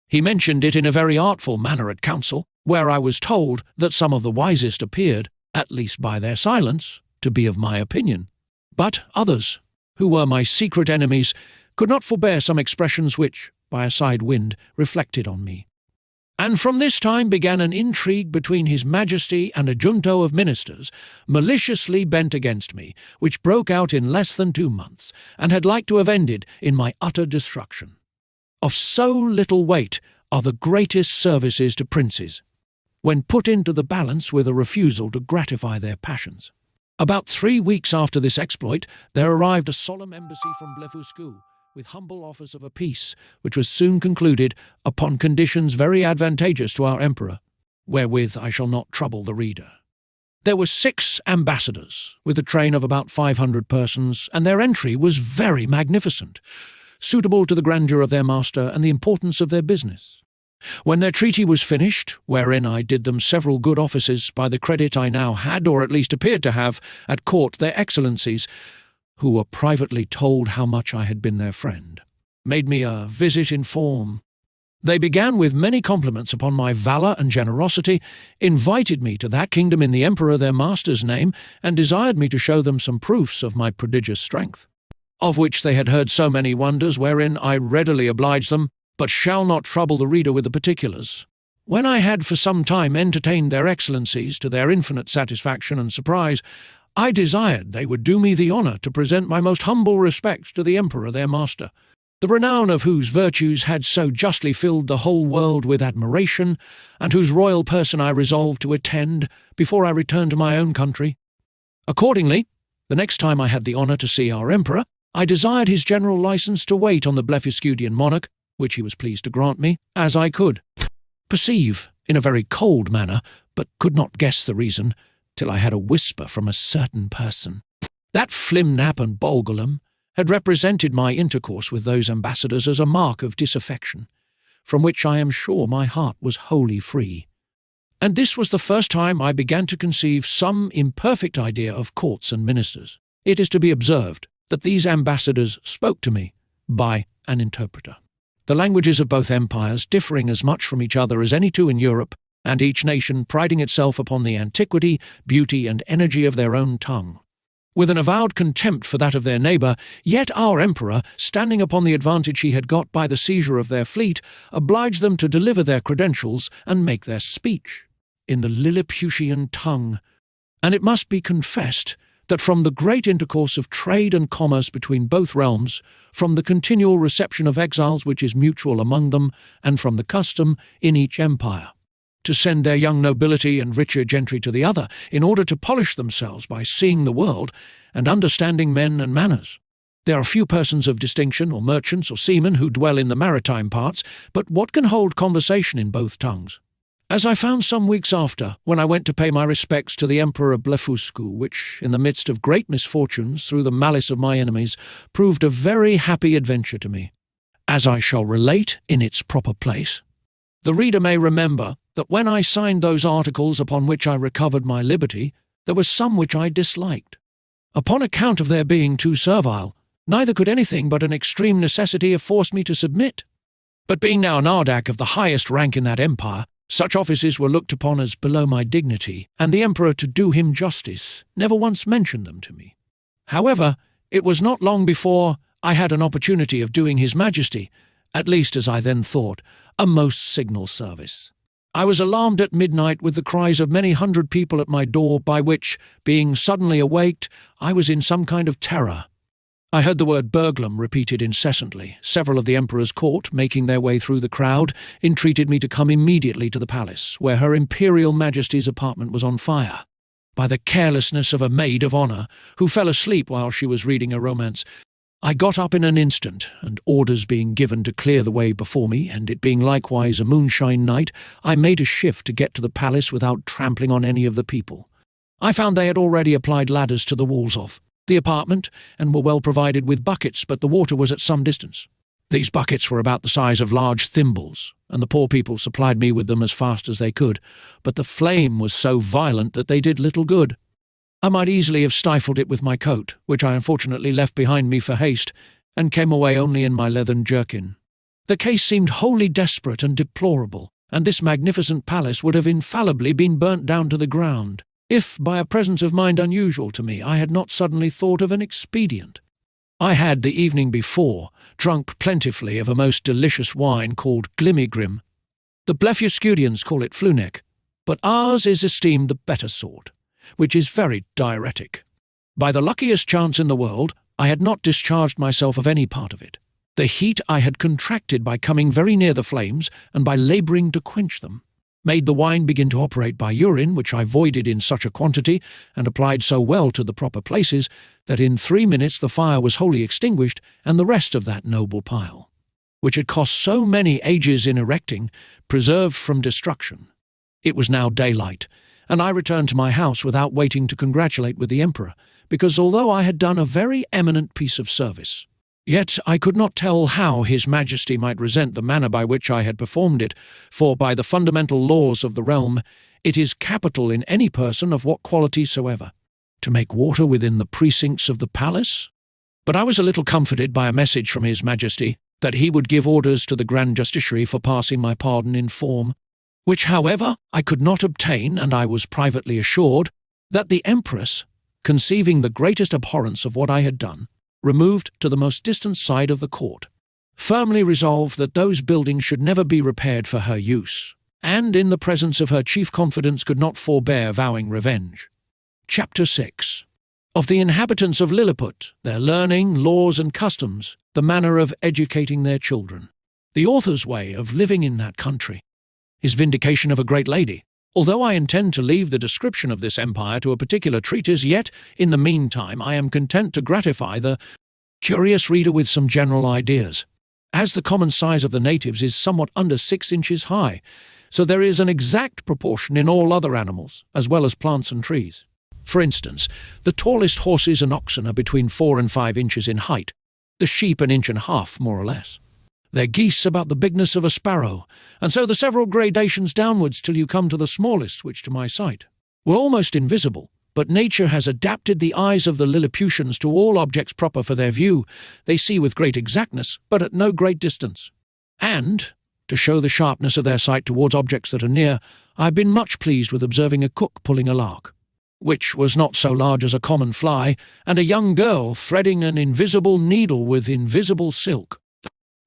He mentioned it in a very artful manner at council, where I was told that some of the wisest appeared, at least by their silence, to be of my opinion. But others, who were my secret enemies, could not forbear some expressions which, by a side wind, reflected on me. And from this time began an intrigue between His Majesty and a junto of ministers, maliciously bent against me, which broke out in less than 2 months, and had like to have ended in my utter destruction. Of so little weight are the greatest services to princes, when put into the balance with a refusal to gratify their passions. About 3 weeks after this exploit, there arrived a solemn embassy from Blefuscu, with humble offers of a peace, which was soon concluded upon conditions very advantageous to our emperor, wherewith I shall not trouble the reader. There were 6 ambassadors, with a train of about 500 persons, and their entry was very magnificent, suitable to the grandeur of their master and the importance of their business. When their treaty was finished, wherein I did them several good offices by the credit I now had, or at least appeared to have, at court, their excellencies, who were privately told how much I had been their friend, made me a visit in form. They began with many compliments upon my valour and generosity, invited me to that kingdom in the emperor their master's name, and desired me to show them some proofs of my prodigious strength, of which they had heard so many wonders, wherein I readily obliged them, but shall not trouble the reader with the particulars. When I had for some time entertained their excellencies to their infinite satisfaction and surprise, I desired they would do me the honour to present my most humble respects to the emperor their master, the renown of whose virtues had so justly filled the whole world with admiration, and whose royal person I resolved to attend before I returned to my own country. Accordingly, the next time I had the honour to see our emperor, I desired his general licence to wait on the Blefuscudian monarch, which he was pleased to grant me, as I could perceive, in a very cold manner, but could not guess the reason, till I had a whisper from a certain person. That Flimnap and Bolgolam had represented my intercourse with those ambassadors as a mark of disaffection, from which I am sure my heart was wholly free. And this was the first time I began to conceive some imperfect idea of courts and ministers. It is to be observed that these ambassadors spoke to me by an interpreter, the languages of both empires differing as much from each other as any two in Europe, and each nation priding itself upon the antiquity, beauty, and energy of their own tongue. With an avowed contempt for that of their neighbour, yet our emperor, standing upon the advantage he had got by the seizure of their fleet, obliged them to deliver their credentials and make their speech in the Lilliputian tongue. And it must be confessed that from the great intercourse of trade and commerce between both realms, from the continual reception of exiles which is mutual among them, and from the custom in each empire to send their young nobility and richer gentry to the other, in order to polish themselves by seeing the world and understanding men and manners. There are few persons of distinction, or merchants, or seamen, who dwell in the maritime parts, but what can hold conversation in both tongues? As I found some weeks after, when I went to pay my respects to the Emperor of Blefuscu, which, in the midst of great misfortunes, through the malice of my enemies, proved a very happy adventure to me, as I shall relate in its proper place. The reader may remember that when I signed those articles upon which I recovered my liberty, there were some which I disliked, upon account of their being too servile. Neither could anything but an extreme necessity have forced me to submit. But being now an Ardak of the highest rank in that empire, such offices were looked upon as below my dignity, and the emperor, to do him justice, never once mentioned them to me. However, it was not long before I had an opportunity of doing His Majesty, at least as I then thought, a most signal service. I was alarmed at midnight with the cries of many hundred people at my door, by which, being suddenly awaked, I was in some kind of terror. I heard the word burglum repeated incessantly. Several of the emperor's court, making their way through the crowd, entreated me to come immediately to the palace, where Her Imperial Majesty's apartment was on fire by the carelessness of a maid of honour, who fell asleep while she was reading a romance. I got up in an instant, and orders being given to clear the way before me, and it being likewise a moonshine night, I made a shift to get to the palace without trampling on any of the people. I found they had already applied ladders to the walls of the apartment, and were well provided with buckets, but the water was at some distance. These buckets were about the size of large thimbles, and the poor people supplied me with them as fast as they could, but the flame was so violent that they did little good. I might easily have stifled it with my coat, which I unfortunately left behind me for haste, and came away only in my leathern jerkin. The case seemed wholly desperate and deplorable, and this magnificent palace would have infallibly been burnt down to the ground, if, by a presence of mind unusual to me, I had not suddenly thought of an expedient. I had, the evening before, drunk plentifully of a most delicious wine called Glimigrim, The Blefuscudians call it Fluneck, but ours is esteemed the better sort, which is very diuretic. By the luckiest chance in the world, I had not discharged myself of any part of it. The heat I had contracted by coming very near the flames and by labouring to quench them made the wine begin to operate by urine, which I voided in such a quantity and applied so well to the proper places that in 3 minutes the fire was wholly extinguished, and the rest of that noble pile, which had cost so many ages in erecting, preserved from destruction. It was now daylight, and I returned to my house without waiting to congratulate with the emperor, because although I had done a very eminent piece of service, yet I could not tell how His Majesty might resent the manner by which I had performed it, for by the fundamental laws of the realm it is capital in any person of what quality soever to make water within the precincts of the palace. But I was a little comforted by a message from His Majesty that he would give orders to the Grand Justiciary for passing my pardon in form, which, however, I could not obtain, and I was privately assured that the Empress, conceiving the greatest abhorrence of what I had done, removed to the most distant side of the court, firmly resolved that those buildings should never be repaired for her use, and in the presence of her chief confidence could not forbear vowing revenge. Chapter 6. Of the inhabitants of Lilliput, their learning, laws and customs, the manner of educating their children. The author's way of living in that country. His vindication of a great lady. Although I intend to leave the description of this empire to a particular treatise, yet, in the meantime, I am content to gratify the curious reader with some general ideas. As the common size of the natives is somewhat under 6 inches high, so there is an exact proportion in all other animals, as well as plants and trees. For instance, the tallest horses and oxen are between 4 and 5 inches in height, the sheep 1.5 inches, more or less. Their geese about the bigness of a sparrow, and so the several gradations downwards till you come to the smallest, which to my sight were almost invisible. But nature has adapted the eyes of the Lilliputians to all objects proper for their view. They see with great exactness, but at no great distance. And, to show the sharpness of their sight towards objects that are near, I have been much pleased with observing a cook pulling a lark, which was not so large as a common fly, and a young girl threading an invisible needle with invisible silk.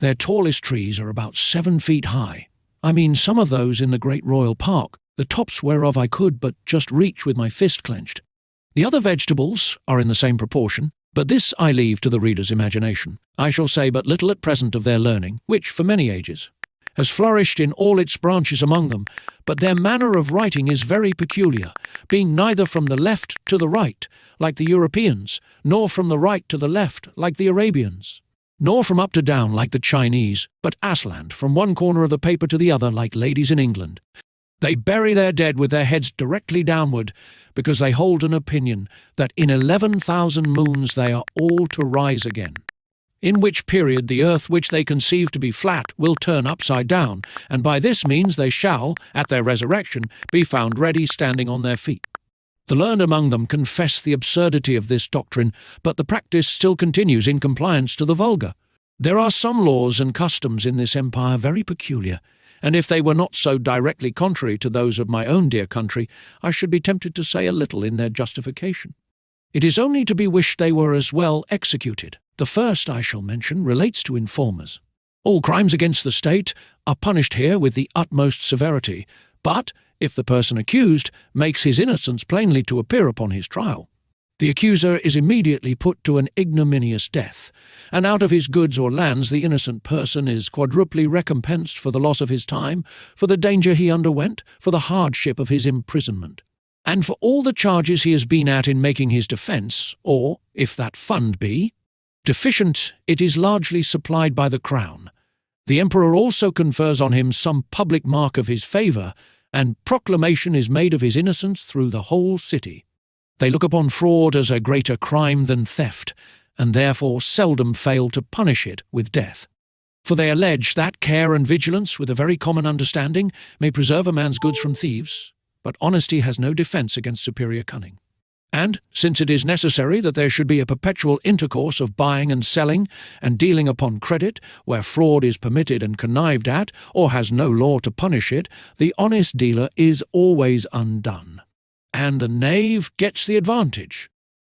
Their tallest trees are about 7 feet high. I mean some of those in the great royal park, the tops whereof I could but just reach with my fist clenched. The other vegetables are in the same proportion, but this I leave to the reader's imagination. I shall say but little at present of their learning, which, for many ages, has flourished in all its branches among them, but their manner of writing is very peculiar, being neither from the left to the right, like the Europeans, nor from the right to the left, like the Arabians, nor from up to down, like the Chinese, but aslant, from one corner of the paper to the other, like ladies in England. They bury their dead with their heads directly downward, because they hold an opinion that in 11,000 moons they are all to rise again, in which period the earth which they conceive to be flat will turn upside down, and by this means they shall, at their resurrection, be found ready standing on their feet. The learned among them confess the absurdity of this doctrine, but the practice still continues in compliance to the vulgar. There are some laws and customs in this empire very peculiar, and if they were not so directly contrary to those of my own dear country, I should be tempted to say a little in their justification. It is only to be wished they were as well executed. The first I shall mention relates to informers. All crimes against the state are punished here with the utmost severity, but if the person accused makes his innocence plainly to appear upon his trial, the accuser is immediately put to an ignominious death, and out of his goods or lands the innocent person is quadruply recompensed for the loss of his time, for the danger he underwent, for the hardship of his imprisonment, and for all the charges he has been at in making his defence, or, if that fund be deficient, it is largely supplied by the crown. The emperor also confers on him some public mark of his favour, and proclamation is made of his innocence through the whole city. They look upon fraud as a greater crime than theft, and therefore seldom fail to punish it with death. For they allege that care and vigilance, with a very common understanding, may preserve a man's goods from thieves, but honesty has no defence against superior cunning. And, since it is necessary that there should be a perpetual intercourse of buying and selling and dealing upon credit, where fraud is permitted and connived at, or has no law to punish it, the honest dealer is always undone, and the knave gets the advantage.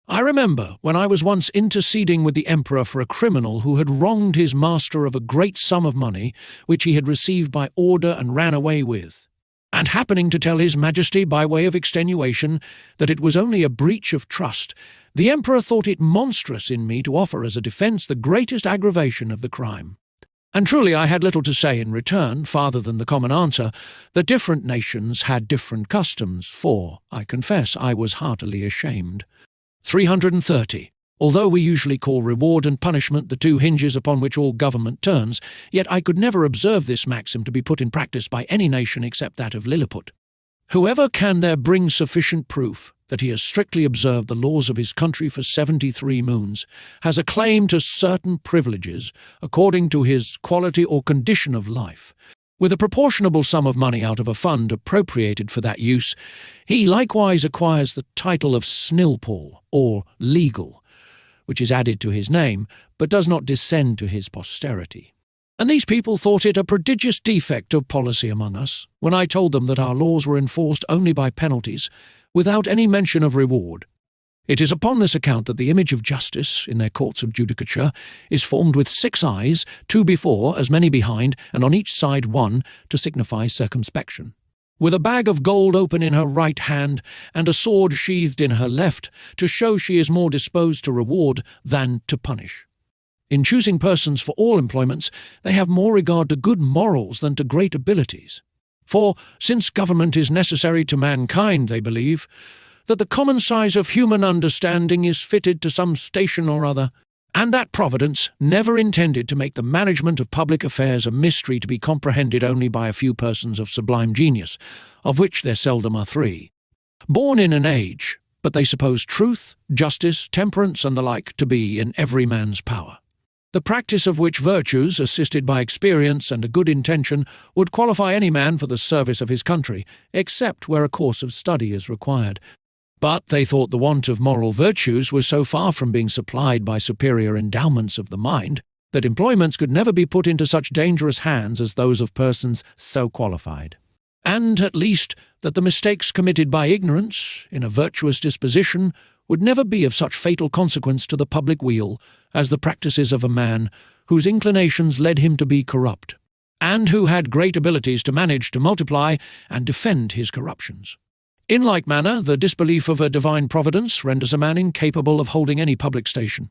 I remember when I was once interceding with the emperor for a criminal who had wronged his master of a great sum of money which he had received by order and ran away with, and happening to tell his majesty by way of extenuation that it was only a breach of trust, the emperor thought it monstrous in me to offer as a defence the greatest aggravation of the crime. And truly I had little to say in return, farther than the common answer, that different nations had different customs, for, I confess, I was heartily ashamed. 330. Although we usually call reward and punishment the two hinges upon which all government turns, yet I could never observe this maxim to be put in practice by any nation except that of Lilliput. Whoever can there bring sufficient proof that he has strictly observed the laws of his country for 73 moons, has a claim to certain privileges according to his quality or condition of life. With a proportionable sum of money out of a fund appropriated for that use, he likewise acquires the title of snilpaul, or legal, which is added to his name, but does not descend to his posterity. And these people thought it a prodigious defect of policy among us, when I told them that our laws were enforced only by penalties, without any mention of reward. It is upon this account that the image of justice, in their courts of judicature, is formed with 6 eyes, 2 before, as many behind, and on each side 1, to signify circumspection, with a bag of gold open in her right hand, and a sword sheathed in her left, to show she is more disposed to reward than to punish. In choosing persons for all employments, they have more regard to good morals than to great abilities. For, since government is necessary to mankind, they believe, that the common size of human understanding is fitted to some station or other, and that Providence never intended to make the management of public affairs a mystery to be comprehended only by a few persons of sublime genius, of which there seldom are 3, born in an age, but they suppose truth, justice, temperance, and the like to be in every man's power, the practice of which virtues, assisted by experience and a good intention, would qualify any man for the service of his country, except where a course of study is required. But they thought the want of moral virtues was so far from being supplied by superior endowments of the mind, that employments could never be put into such dangerous hands as those of persons so qualified. And, at least, that the mistakes committed by ignorance, in a virtuous disposition, would never be of such fatal consequence to the public weal as the practices of a man whose inclinations led him to be corrupt, and who had great abilities to manage to multiply and defend his corruptions. In like manner, the disbelief of a divine providence renders a man incapable of holding any public station.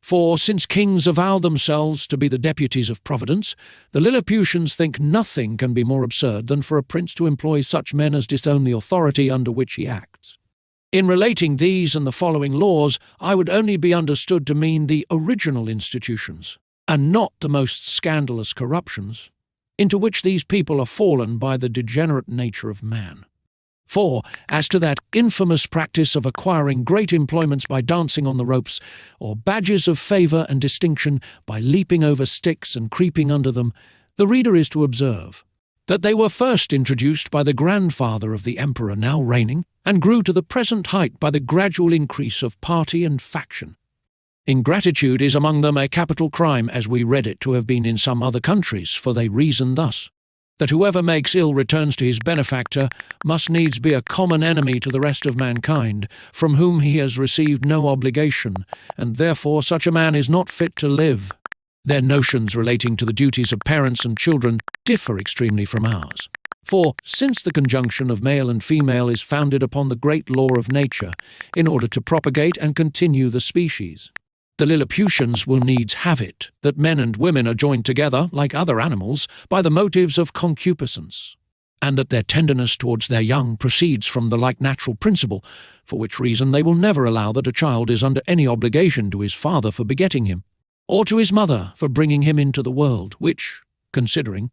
For, since kings avow themselves to be the deputies of Providence, the Lilliputians think nothing can be more absurd than for a prince to employ such men as disown the authority under which he acts. In relating these and the following laws, I would only be understood to mean the original institutions, and not the most scandalous corruptions, into which these people are fallen by the degenerate nature of man. For, as to that infamous practice of acquiring great employments by dancing on the ropes, or badges of favour and distinction by leaping over sticks and creeping under them, the reader is to observe that they were first introduced by the grandfather of the emperor now reigning, and grew to the present height by the gradual increase of party and faction. Ingratitude is among them a capital crime, as we read it to have been in some other countries, for they reason thus, that whoever makes ill returns to his benefactor must needs be a common enemy to the rest of mankind, from whom he has received no obligation, and therefore such a man is not fit to live. Their notions relating to the duties of parents and children differ extremely from ours. For, since the conjunction of male and female is founded upon the great law of nature, in order to propagate and continue the species, the Lilliputians will needs have it that men and women are joined together, like other animals, by the motives of concupiscence, and that their tenderness towards their young proceeds from the like natural principle, for which reason they will never allow that a child is under any obligation to his father for begetting him, or to his mother for bringing him into the world, which, considering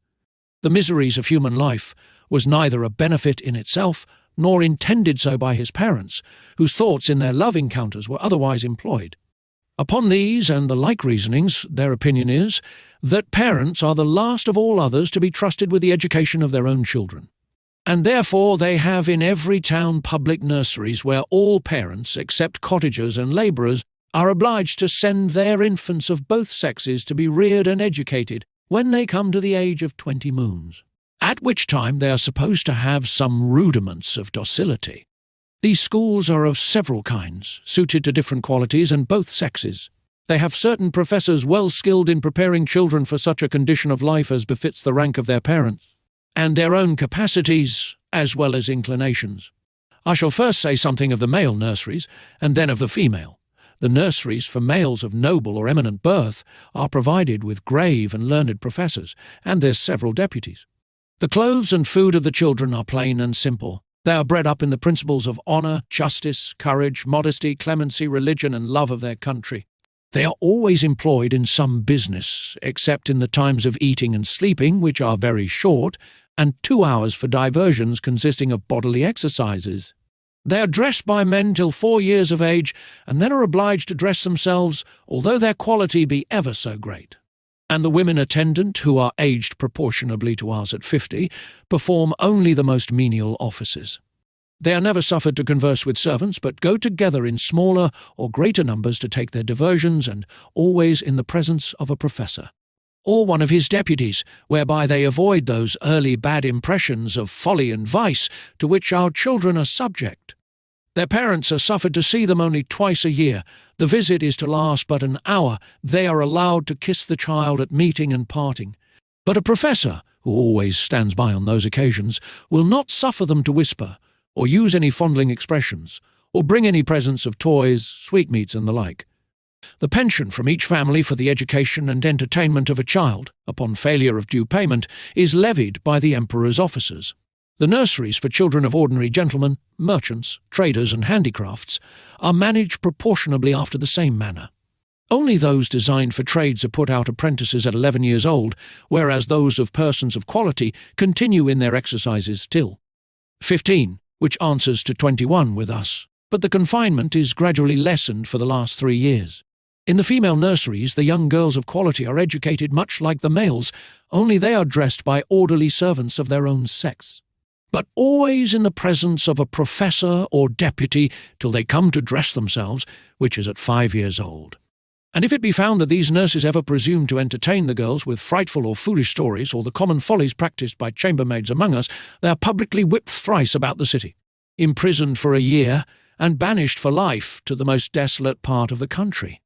the miseries of human life, was neither a benefit in itself, nor intended so by his parents, whose thoughts in their love encounters were otherwise employed. Upon these and the like reasonings, their opinion is that parents are the last of all others to be trusted with the education of their own children, and therefore they have in every town public nurseries where all parents, except cottagers and labourers, are obliged to send their infants of both sexes to be reared and educated when they come to the age of 20 moons, at which time they are supposed to have some rudiments of docility. These schools are of several kinds, suited to different qualities and both sexes. They have certain professors well skilled in preparing children for such a condition of life as befits the rank of their parents, and their own capacities as well as inclinations. I shall first say something of the male nurseries, and then of the female. The nurseries for males of noble or eminent birth are provided with grave and learned professors, and there's several deputies. The clothes and food of the children are plain and simple. They are bred up in the principles of honour, justice, courage, modesty, clemency, religion, and love of their country. They are always employed in some business, except in the times of eating and sleeping, which are very short, and 2 hours for diversions consisting of bodily exercises. They are dressed by men till 4 years of age, and then are obliged to dress themselves, although their quality be ever so great. And the women attendant, who are aged proportionably to ours at 50, perform only the most menial offices. They are never suffered to converse with servants, but go together in smaller or greater numbers to take their diversions, and always in the presence of a professor, or one of his deputies, whereby they avoid those early bad impressions of folly and vice to which our children are subject. Their parents are suffered to see them only twice a year. The visit is to last but an hour. They are allowed to kiss the child at meeting and parting. But a professor, who always stands by on those occasions, will not suffer them to whisper, or use any fondling expressions, or bring any presents of toys, sweetmeats, and the like. The pension from each family for the education and entertainment of a child, upon failure of due payment, is levied by the emperor's officers. The nurseries for children of ordinary gentlemen, merchants, traders, and handicrafts are managed proportionably after the same manner. Only those designed for trades are put out apprentices at 11 years old, whereas those of persons of quality continue in their exercises till 15, which answers to 21 with us, but the confinement is gradually lessened for the last 3 years. In the female nurseries, the young girls of quality are educated much like the males, only they are dressed by orderly servants of their own sex, but always in the presence of a professor or deputy till they come to dress themselves, which is at 5 years old. And if it be found that these nurses ever presume to entertain the girls with frightful or foolish stories, or the common follies practised by chambermaids among us, they are publicly whipped thrice about the city, imprisoned for a year, and banished for life to the most desolate part of the country.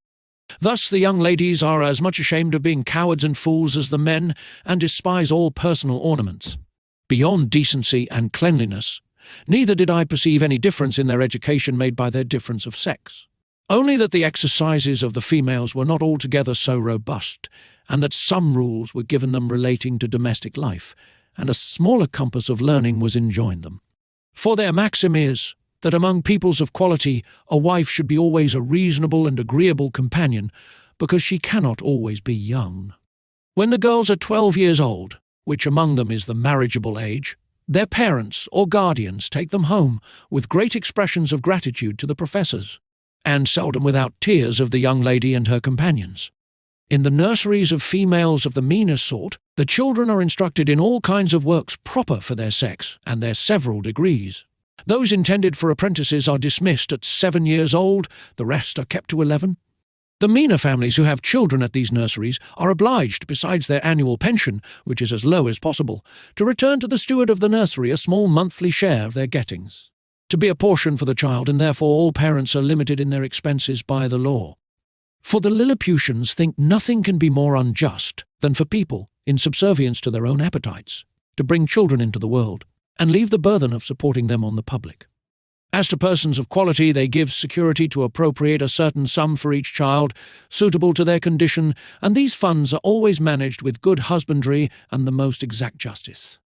Thus the young ladies are as much ashamed of being cowards and fools as the men, and despise all personal ornaments. Beyond decency and cleanliness, neither did I perceive any difference in their education made by their difference of sex. Only that the exercises of the females were not altogether so robust, and that some rules were given them relating to domestic life, and a smaller compass of learning was enjoined them. For their maxim is, that among peoples of quality a wife should be always a reasonable and agreeable companion, because she cannot always be young. When the girls are 12 years old, which among them is the marriageable age, their parents or guardians take them home with great expressions of gratitude to the professors, and seldom without tears of the young lady and her companions. In the nurseries of females of the meaner sort, the children are instructed in all kinds of works proper for their sex and their several degrees. Those intended for apprentices are dismissed at 7 years old, the rest are kept to 11. The meaner families who have children at these nurseries are obliged, besides their annual pension, which is as low as possible, to return to the steward of the nursery a small monthly share of their gettings, to be a portion for the child, and therefore all parents are limited in their expenses by the law. For the Lilliputians think nothing can be more unjust than for people, in subservience to their own appetites, to bring children into the world, and leave the burthen of supporting them on the public. As to persons of quality, they give security to appropriate a certain sum for each child, suitable to their condition, and these funds are always managed with good husbandry and the most exact justice.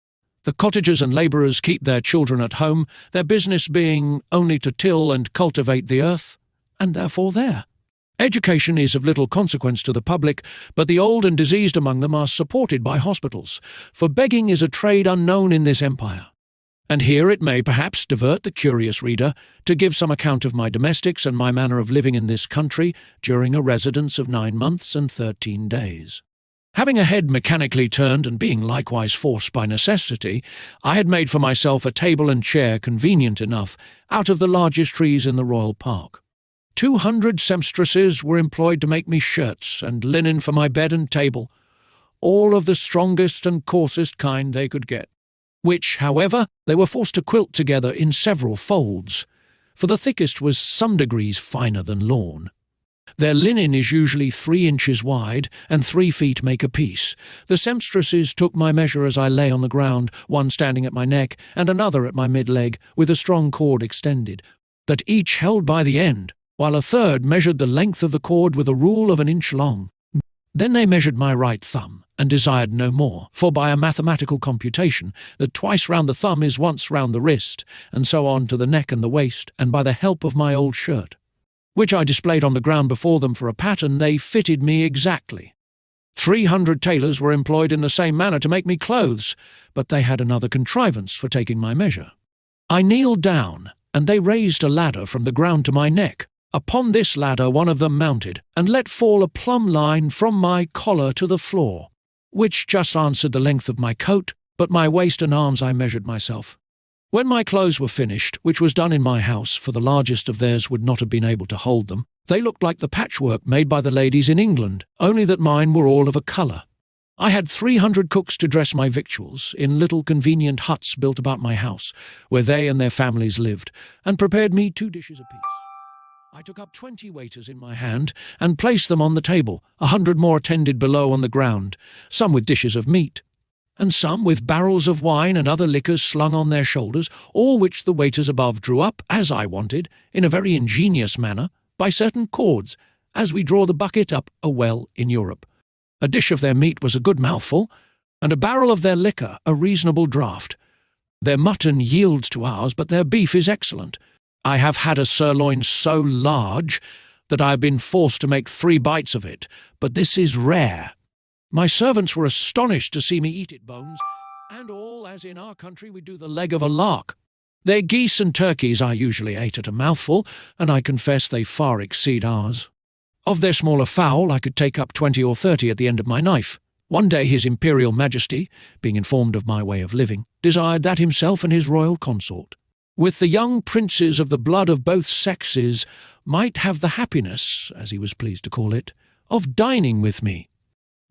The cottagers and labourers keep their children at home, their business being only to till and cultivate the earth, and therefore there. Education is of little consequence to the public, but the old and diseased among them are supported by hospitals, for begging is a trade unknown in this empire. And here it may perhaps divert the curious reader to give some account of my domestics and my manner of living in this country during a residence of 9 months and 13 days. Having a head mechanically turned and being likewise forced by necessity, I had made for myself a table and chair convenient enough out of the largest trees in the royal park. 200 sempstresses were employed to make me shirts and linen for my bed and table, all of the strongest and coarsest kind they could get, which, however, they were forced to quilt together in several folds, for the thickest was some degrees finer than lawn. Their linen is usually 3 inches wide, and 3 feet make a piece. The sempstresses took my measure as I lay on the ground, one standing at my neck and another at my mid-leg, with a strong cord extended, that each held by the end, while a third measured the length of the cord with a rule of 1 inch long. Then they measured my right thumb, and desired no more, for by a mathematical computation, that twice round the thumb is once round the wrist, and so on to the neck and the waist, and by the help of my old shirt, which I displayed on the ground before them for a pattern, they fitted me exactly. 300 tailors were employed in the same manner to make me clothes, but they had another contrivance for taking my measure. I kneeled down, and they raised a ladder from the ground to my neck. Upon this ladder one of them mounted, and let fall a plumb line from my collar to the floor, which just answered the length of my coat, but my waist and arms I measured myself. When my clothes were finished, which was done in my house, for the largest of theirs would not have been able to hold them, they looked like the patchwork made by the ladies in England, only that mine were all of a colour. I had 300 cooks to dress my victuals, in little convenient huts built about my house, where they and their families lived, and prepared me 2 dishes apiece. I took up 20 waiters in my hand, and placed them on the table. 100 more attended below on the ground, some with dishes of meat, and some with barrels of wine and other liquors slung on their shoulders, all which the waiters above drew up, as I wanted, in a very ingenious manner, by certain cords, as we draw the bucket up a well in Europe. A dish of their meat was a good mouthful, and a barrel of their liquor a reasonable draught. Their mutton yields to ours, but their beef is excellent. I have had a sirloin so large that I have been forced to make 3 bites of it, but this is rare. My servants were astonished to see me eat it, bones, and all as in our country we do the leg of a lark. Their geese and turkeys I usually ate at a mouthful, and I confess they far exceed ours. Of their smaller fowl I could take up 20 or 30 at the end of my knife. One day His Imperial Majesty, being informed of my way of living, desired that himself and his royal consort, with the young princes of the blood of both sexes, might have the happiness, as he was pleased to call it, of dining with me.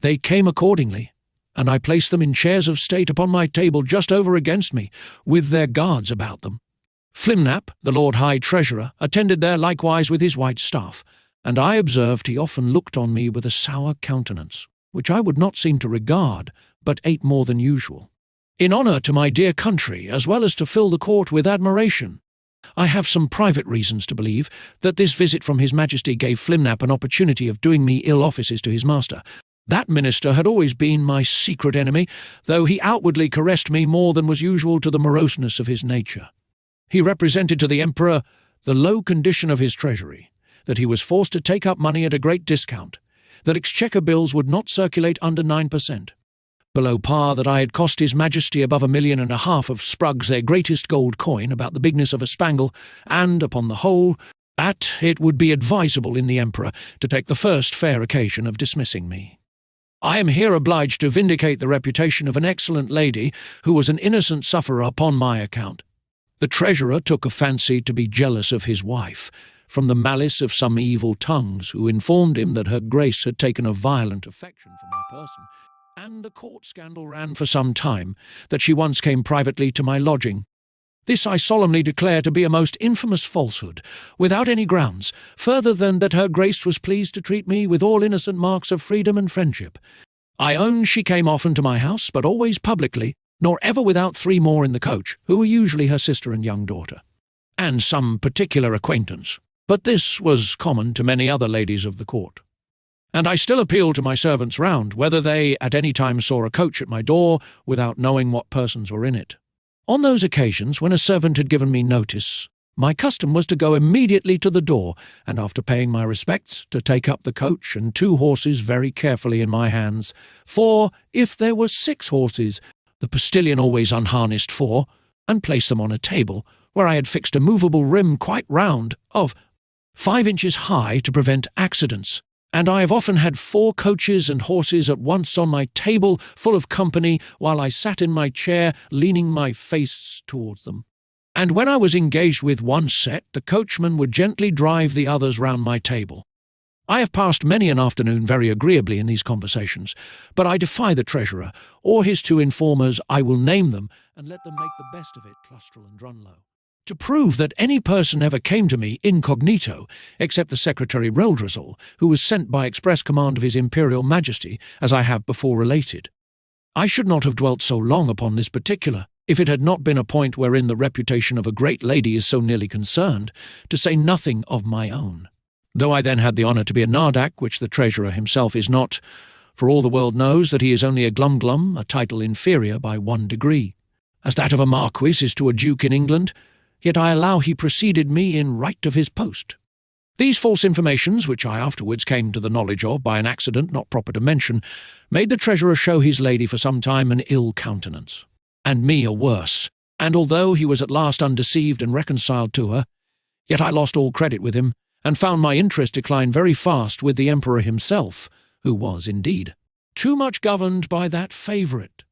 They came accordingly, and I placed them in chairs of state upon my table just over against me, with their guards about them. Flimnap, the Lord High Treasurer, attended there likewise with his white staff, and I observed he often looked on me with a sour countenance, which I would not seem to regard, but ate more than usual, in honour to my dear country, as well as to fill the court with admiration. I have some private reasons to believe that this visit from His Majesty gave Flimnap an opportunity of doing me ill offices to his master. That minister had always been my secret enemy, though he outwardly caressed me more than was usual to the moroseness of his nature. He represented to the Emperor the low condition of his treasury, that he was forced to take up money at a great discount, that exchequer bills would not circulate under 9%, below par, that I had cost His Majesty above 1.5 million of sprugs, their greatest gold coin, about the bigness of a spangle, and, upon the whole, that it would be advisable in the Emperor to take the first fair occasion of dismissing me. I am here obliged to vindicate the reputation of an excellent lady who was an innocent sufferer upon my account. The treasurer took a fancy to be jealous of his wife, from the malice of some evil tongues who informed him that her grace had taken a violent affection for my person, and a court scandal ran for some time that she once came privately to my lodging. This I solemnly declare to be a most infamous falsehood, without any grounds, further than that her grace was pleased to treat me with all innocent marks of freedom and friendship. I own she came often to my house, but always publicly, nor ever without 3 more in the coach, who were usually her sister and young daughter, and some particular acquaintance. But this was common to many other ladies of the court. And I still appeal to my servants round, whether they at any time saw a coach at my door, without knowing what persons were in it. On those occasions, when a servant had given me notice, my custom was to go immediately to the door, and after paying my respects, to take up the coach and 2 horses very carefully in my hands, for, if there were 6 horses, the postilion always unharnessed 4, and place them on a table, where I had fixed a movable rim quite round, of 5 inches high, to prevent accidents. And I have often had 4 coaches and horses at once on my table, full of company, while I sat in my chair, leaning my face towards them. And when I was engaged with one set, the coachman would gently drive the others round my table. I have passed many an afternoon very agreeably in these conversations, but I defy the treasurer, or his 2 informers, I will name them, and let them make the best of it, Clustrel and Drunlow, to prove that any person ever came to me incognito, except the Secretary Reldresal, who was sent by express command of His Imperial Majesty, as I have before related. I should not have dwelt so long upon this particular, if it had not been a point wherein the reputation of a great lady is so nearly concerned, to say nothing of my own. Though I then had the honour to be a nardac, which the treasurer himself is not, for all the world knows that he is only a glum, a title inferior by 1 degree. As that of a marquis is to a duke in England, yet I allow he preceded me in right of his post. These false informations, which I afterwards came to the knowledge of by an accident not proper to mention, made the treasurer show his lady for some time an ill countenance, and me a worse, and although he was at last undeceived and reconciled to her, yet I lost all credit with him, and found my interest decline very fast with the emperor himself, who was, indeed, too much governed by that favourite.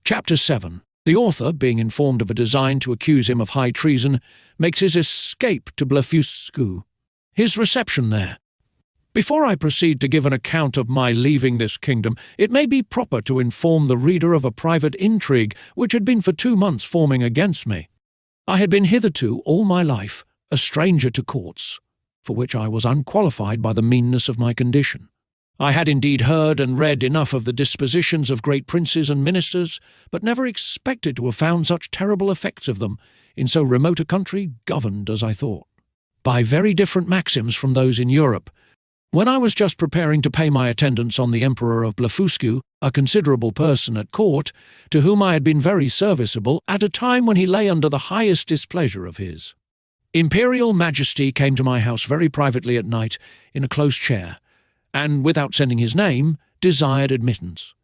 Chapter 7. The author, being informed of a design to accuse him of high treason, makes his escape to Blefuscu. His reception there. Before I proceed to give an account of my leaving this kingdom, it may be proper to inform the reader of a private intrigue which had been for 2 months forming against me. I had been hitherto, all my life, a stranger to courts, for which I was unqualified by the meanness of my condition. I had indeed heard and read enough of the dispositions of great princes and ministers, but never expected to have found such terrible effects of them in so remote a country, governed, as I thought, by very different maxims from those in Europe. When I was just preparing to pay my attendance on the Emperor of Blefuscu, a considerable person at court, to whom I had been very serviceable at a time when he lay under the highest displeasure of his Imperial Majesty came to my house very privately at night in a close chair, and, without sending his name, desired admittance.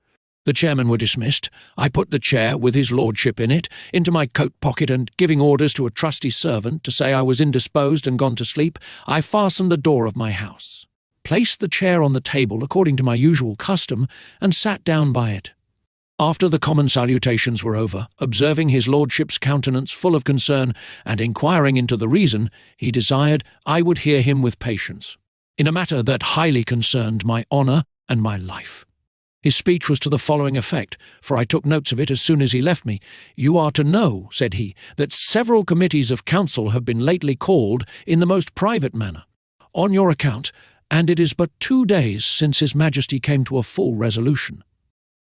The chairmen were dismissed. I put the chair, with his lordship in it, into my coat pocket, and, giving orders to a trusty servant to say I was indisposed and gone to sleep, I fastened the door of my house, placed the chair on the table according to my usual custom, and sat down by it. After the common salutations were over, observing his lordship's countenance full of concern, and inquiring into the reason, he desired I would hear him with patience, in a matter that highly concerned my honour and my life. His speech was to the following effect, for I took notes of it as soon as he left me. "You are to know," said he, "that several committees of council have been lately called in the most private manner, on your account, and it is but 2 days since His Majesty came to a full resolution.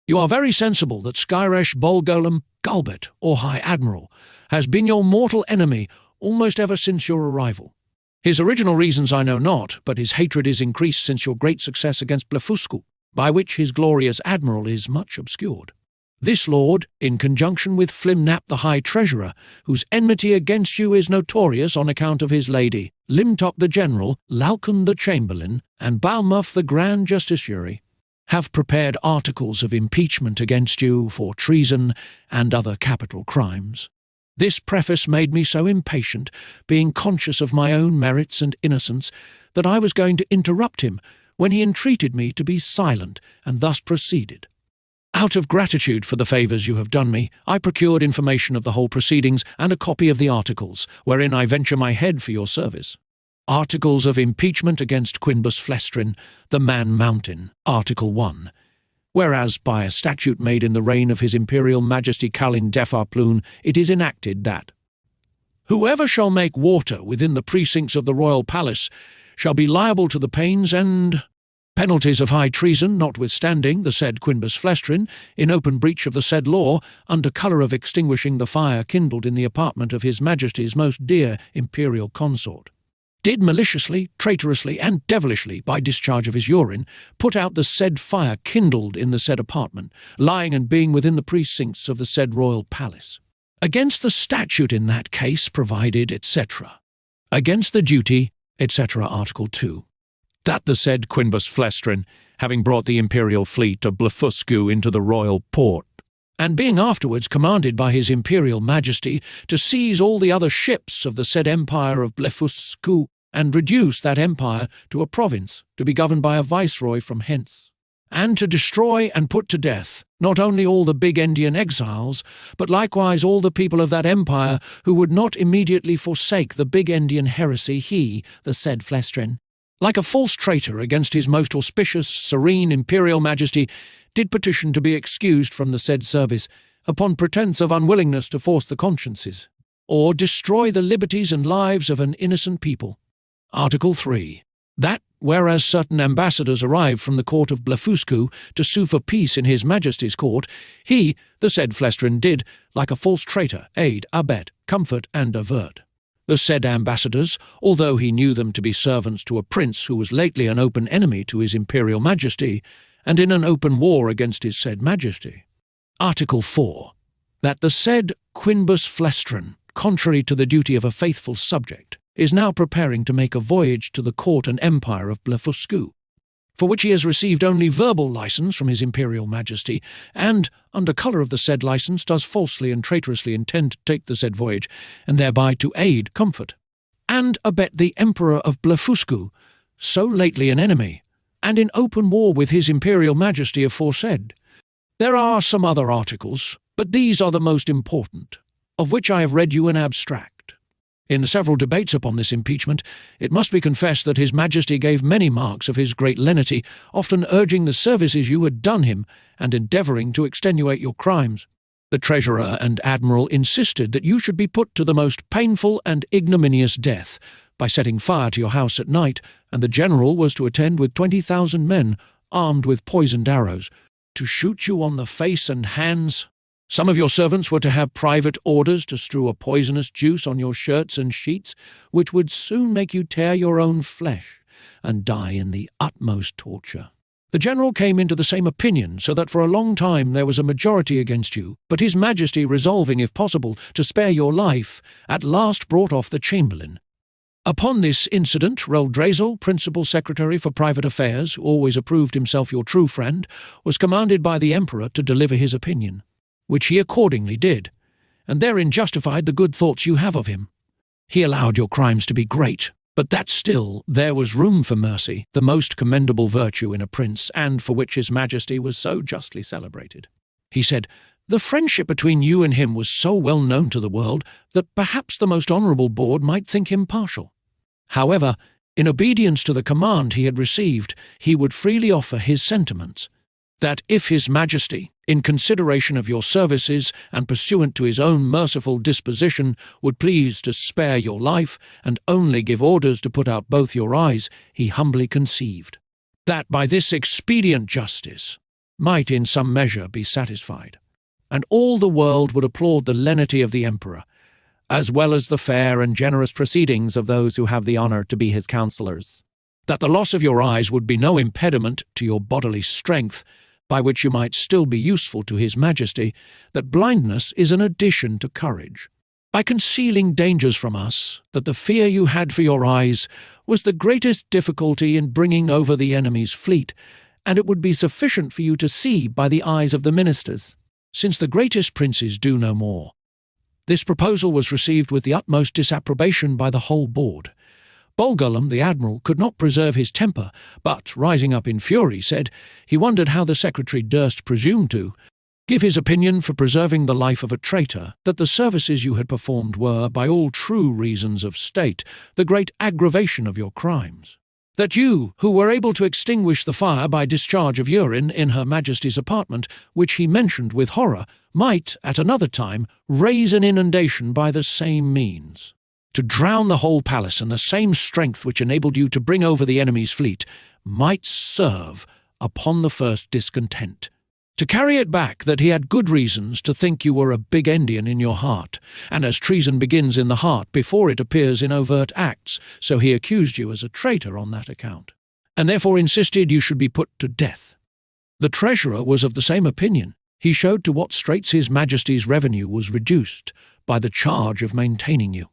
You are very sensible that Skyresh Bolgolam Gulbet, or High Admiral, has been your mortal enemy almost ever since your arrival. His original reasons I know not, but his hatred is increased since your great success against Blefuscu, by which his glorious admiral is much obscured. This lord, in conjunction with Flimnap the High Treasurer, whose enmity against you is notorious on account of his lady, Limtop the General, Lalcon the Chamberlain, and Balmuff the Grand Justiciary, have prepared articles of impeachment against you for treason and other capital crimes. This preface made me so impatient, being conscious of my own merits and innocence, that I was going to interrupt him, when he entreated me to be silent, and thus proceeded. Out of gratitude for the favours you have done me, I procured information of the whole proceedings and a copy of the articles, wherein I venture my head for your service. Articles of impeachment against Quinbus Flestrin, the Man Mountain, Article 1. Whereas, by a statute made in the reign of His Imperial Majesty Calin Defarploon, it is enacted that whoever shall make water within the precincts of the royal palace shall be liable to the pains and penalties of high treason, notwithstanding the said Quinbus Flestrin, in open breach of the said law, under colour of extinguishing the fire kindled in the apartment of His Majesty's most dear imperial consort, did maliciously, traitorously, and devilishly, by discharge of his urine, put out the said fire kindled in the said apartment, lying and being within the precincts of the said royal palace. Against the statute in that case provided, etc. Against the duty, etc. Article 2. That the said Quinbus Flestrin, having brought the imperial fleet of Blefuscu into the royal port, and being afterwards commanded by His Imperial Majesty to seize all the other ships of the said empire of Blefuscu, and reduce that empire to a province, to be governed by a viceroy from hence, and to destroy and put to death not only all the Big Endian exiles, but likewise all the people of that empire who would not immediately forsake the Big Endian heresy, he, the said Flestrin, like a false traitor against His most auspicious, serene Imperial Majesty, did petition to be excused from the said service, upon pretence of unwillingness to force the consciences, or destroy the liberties and lives of an innocent people. Article 3. That, whereas certain ambassadors arrived from the court of Blefuscu to sue for peace in His Majesty's court, he, the said Flestrin, did, like a false traitor, aid, abet, comfort, and avert the said ambassadors, although he knew them to be servants to a prince who was lately an open enemy to His Imperial Majesty, and in an open war against his said Majesty. Article 4. That the said Quinbus Flestrin, contrary to the duty of a faithful subject, is now preparing to make a voyage to the court and empire of Blefuscu, for which he has received only verbal license from His Imperial Majesty, and, under colour of the said license, does falsely and traitorously intend to take the said voyage, and thereby to aid, comfort, and abet the Emperor of Blefuscu, so lately an enemy, and in open war with His Imperial Majesty aforesaid. There are some other articles, but these are the most important, of which I have read you an abstract. In the several debates upon this impeachment, it must be confessed that His Majesty gave many marks of his great lenity, often urging the services you had done him, and endeavouring to extenuate your crimes. The Treasurer and Admiral insisted that you should be put to the most painful and ignominious death, by setting fire to your house at night, and the General was to attend with 20,000 men, armed with poisoned arrows, to shoot you on the face and hands. Some of your servants were to have private orders to strew a poisonous juice on your shirts and sheets, which would soon make you tear your own flesh, and die in the utmost torture. The General came into the same opinion, so that for a long time there was a majority against you, but His Majesty, resolving, if possible, to spare your life, at last brought off the Chamberlain. Upon this incident, Reldrazel, Principal Secretary for Private Affairs, who always approved himself your true friend, was commanded by the Emperor to deliver his opinion, which he accordingly did, and therein justified the good thoughts you have of him. He allowed your crimes to be great, but that still there was room for mercy, the most commendable virtue in a prince, and for which His Majesty was so justly celebrated. He said, the friendship between you and him was so well known to the world that perhaps the most honourable board might think him partial. However, in obedience to the command he had received, he would freely offer his sentiments, that if His Majesty, in consideration of your services and pursuant to his own merciful disposition, would please to spare your life and only give orders to put out both your eyes, he humbly conceived that by this expedient justice might in some measure be satisfied, and all the world would applaud the lenity of the Emperor, as well as the fair and generous proceedings of those who have the honour to be his counsellors. That the loss of your eyes would be no impediment to your bodily strength, by which you might still be useful to His Majesty, that blindness is an addition to courage, by concealing dangers from us, that the fear you had for your eyes was the greatest difficulty in bringing over the enemy's fleet, and it would be sufficient for you to see by the eyes of the ministers, since the greatest princes do no more. This proposal was received with the utmost disapprobation by the whole board. Bolgolam, the admiral, could not preserve his temper, but, rising up in fury, said he wondered how the secretary durst presume to give his opinion for preserving the life of a traitor, that the services you had performed were, by all true reasons of state, the great aggravation of your crimes. That you, who were able to extinguish the fire by discharge of urine in Her Majesty's apartment, which he mentioned with horror, might, at another time, raise an inundation by the same means. To drown the whole palace, and the same strength which enabled you to bring over the enemy's fleet might serve upon the first discontent. To carry it back, that he had good reasons to think you were a big Endian in your heart, and as treason begins in the heart before it appears in overt acts, so he accused you as a traitor on that account, and therefore insisted you should be put to death. The treasurer was of the same opinion. He showed to what straits His Majesty's revenue was reduced by the charge of maintaining you,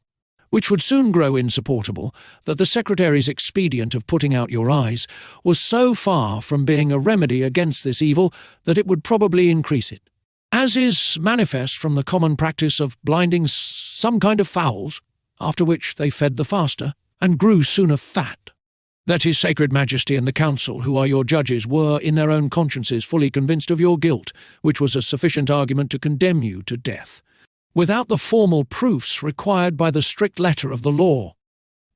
which would soon grow insupportable, that the secretary's expedient of putting out your eyes was so far from being a remedy against this evil that it would probably increase it, as is manifest from the common practice of blinding some kind of fowls, after which they fed the faster, and grew sooner fat. That His Sacred Majesty and the Council, who are your judges, were in their own consciences fully convinced of your guilt, which was a sufficient argument to condemn you to death, without the formal proofs required by the strict letter of the law.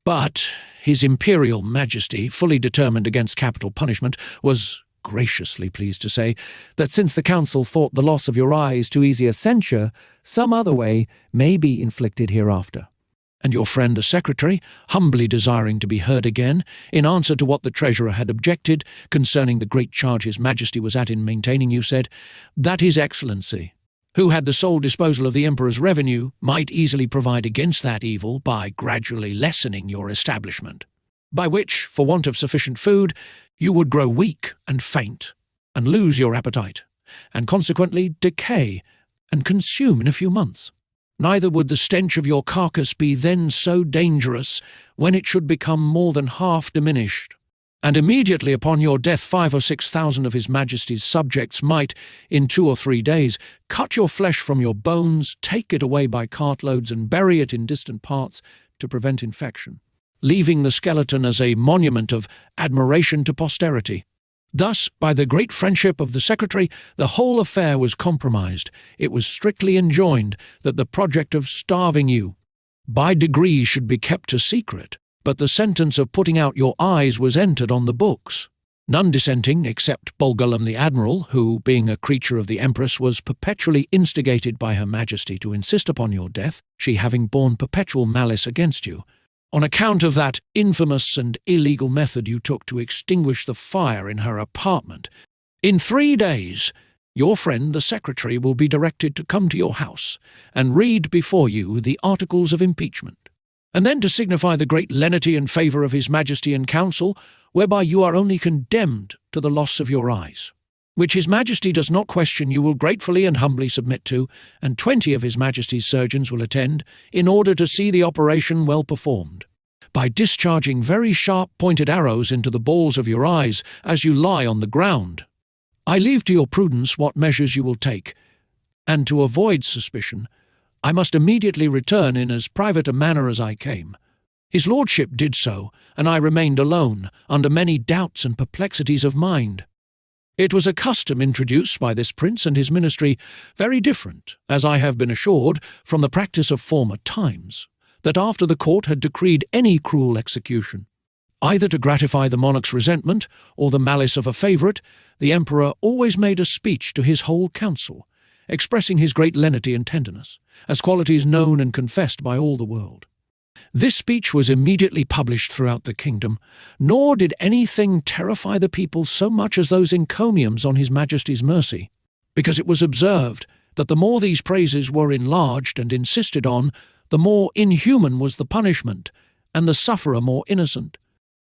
But His Imperial Majesty, fully determined against capital punishment, was graciously pleased to say that since the council thought the loss of your eyes too easy a censure, some other way may be inflicted hereafter. And your friend the secretary, humbly desiring to be heard again, in answer to what the treasurer had objected concerning the great charge his majesty was at in maintaining you, said, that his excellency, who had the sole disposal of the emperor's revenue, might easily provide against that evil by gradually lessening your establishment, by which, for want of sufficient food, you would grow weak and faint, and lose your appetite, and consequently decay and consume in a few months. Neither would the stench of your carcass be then so dangerous when it should become more than half diminished. And immediately upon your death 5,000 or 6,000 of his majesty's subjects might, in 2 or 3 days, cut your flesh from your bones, take it away by cartloads, and bury it in distant parts to prevent infection, leaving the skeleton as a monument of admiration to posterity. Thus, by the great friendship of the secretary, the whole affair was compromised. It was strictly enjoined that the project of starving you by degrees should be kept a secret, but the sentence of putting out your eyes was entered on the books. None dissenting except Bolgolam the admiral, who, being a creature of the empress, was perpetually instigated by her majesty to insist upon your death, she having borne perpetual malice against you, on account of that infamous and illegal method you took to extinguish the fire in her apartment. In 3 days, your friend the secretary will be directed to come to your house and read before you the articles of impeachment, and then to signify the great lenity and favour of his majesty and council, whereby you are only condemned to the loss of your eyes, which his majesty does not question you will gratefully and humbly submit to, and 20 of his majesty's surgeons will attend, in order to see the operation well performed, by discharging very sharp-pointed arrows into the balls of your eyes as you lie on the ground. I leave to your prudence what measures you will take, and to avoid suspicion, I must immediately return in as private a manner as I came. His lordship did so, and I remained alone, under many doubts and perplexities of mind. It was a custom introduced by this prince and his ministry, very different, as I have been assured, from the practice of former times, that after the court had decreed any cruel execution, either to gratify the monarch's resentment or the malice of a favourite, the emperor always made a speech to his whole council, expressing his great lenity and tenderness, as qualities known and confessed by all the world. This speech was immediately published throughout the kingdom, nor did anything terrify the people so much as those encomiums on his majesty's mercy, because it was observed that the more these praises were enlarged and insisted on, the more inhuman was the punishment, and the sufferer more innocent.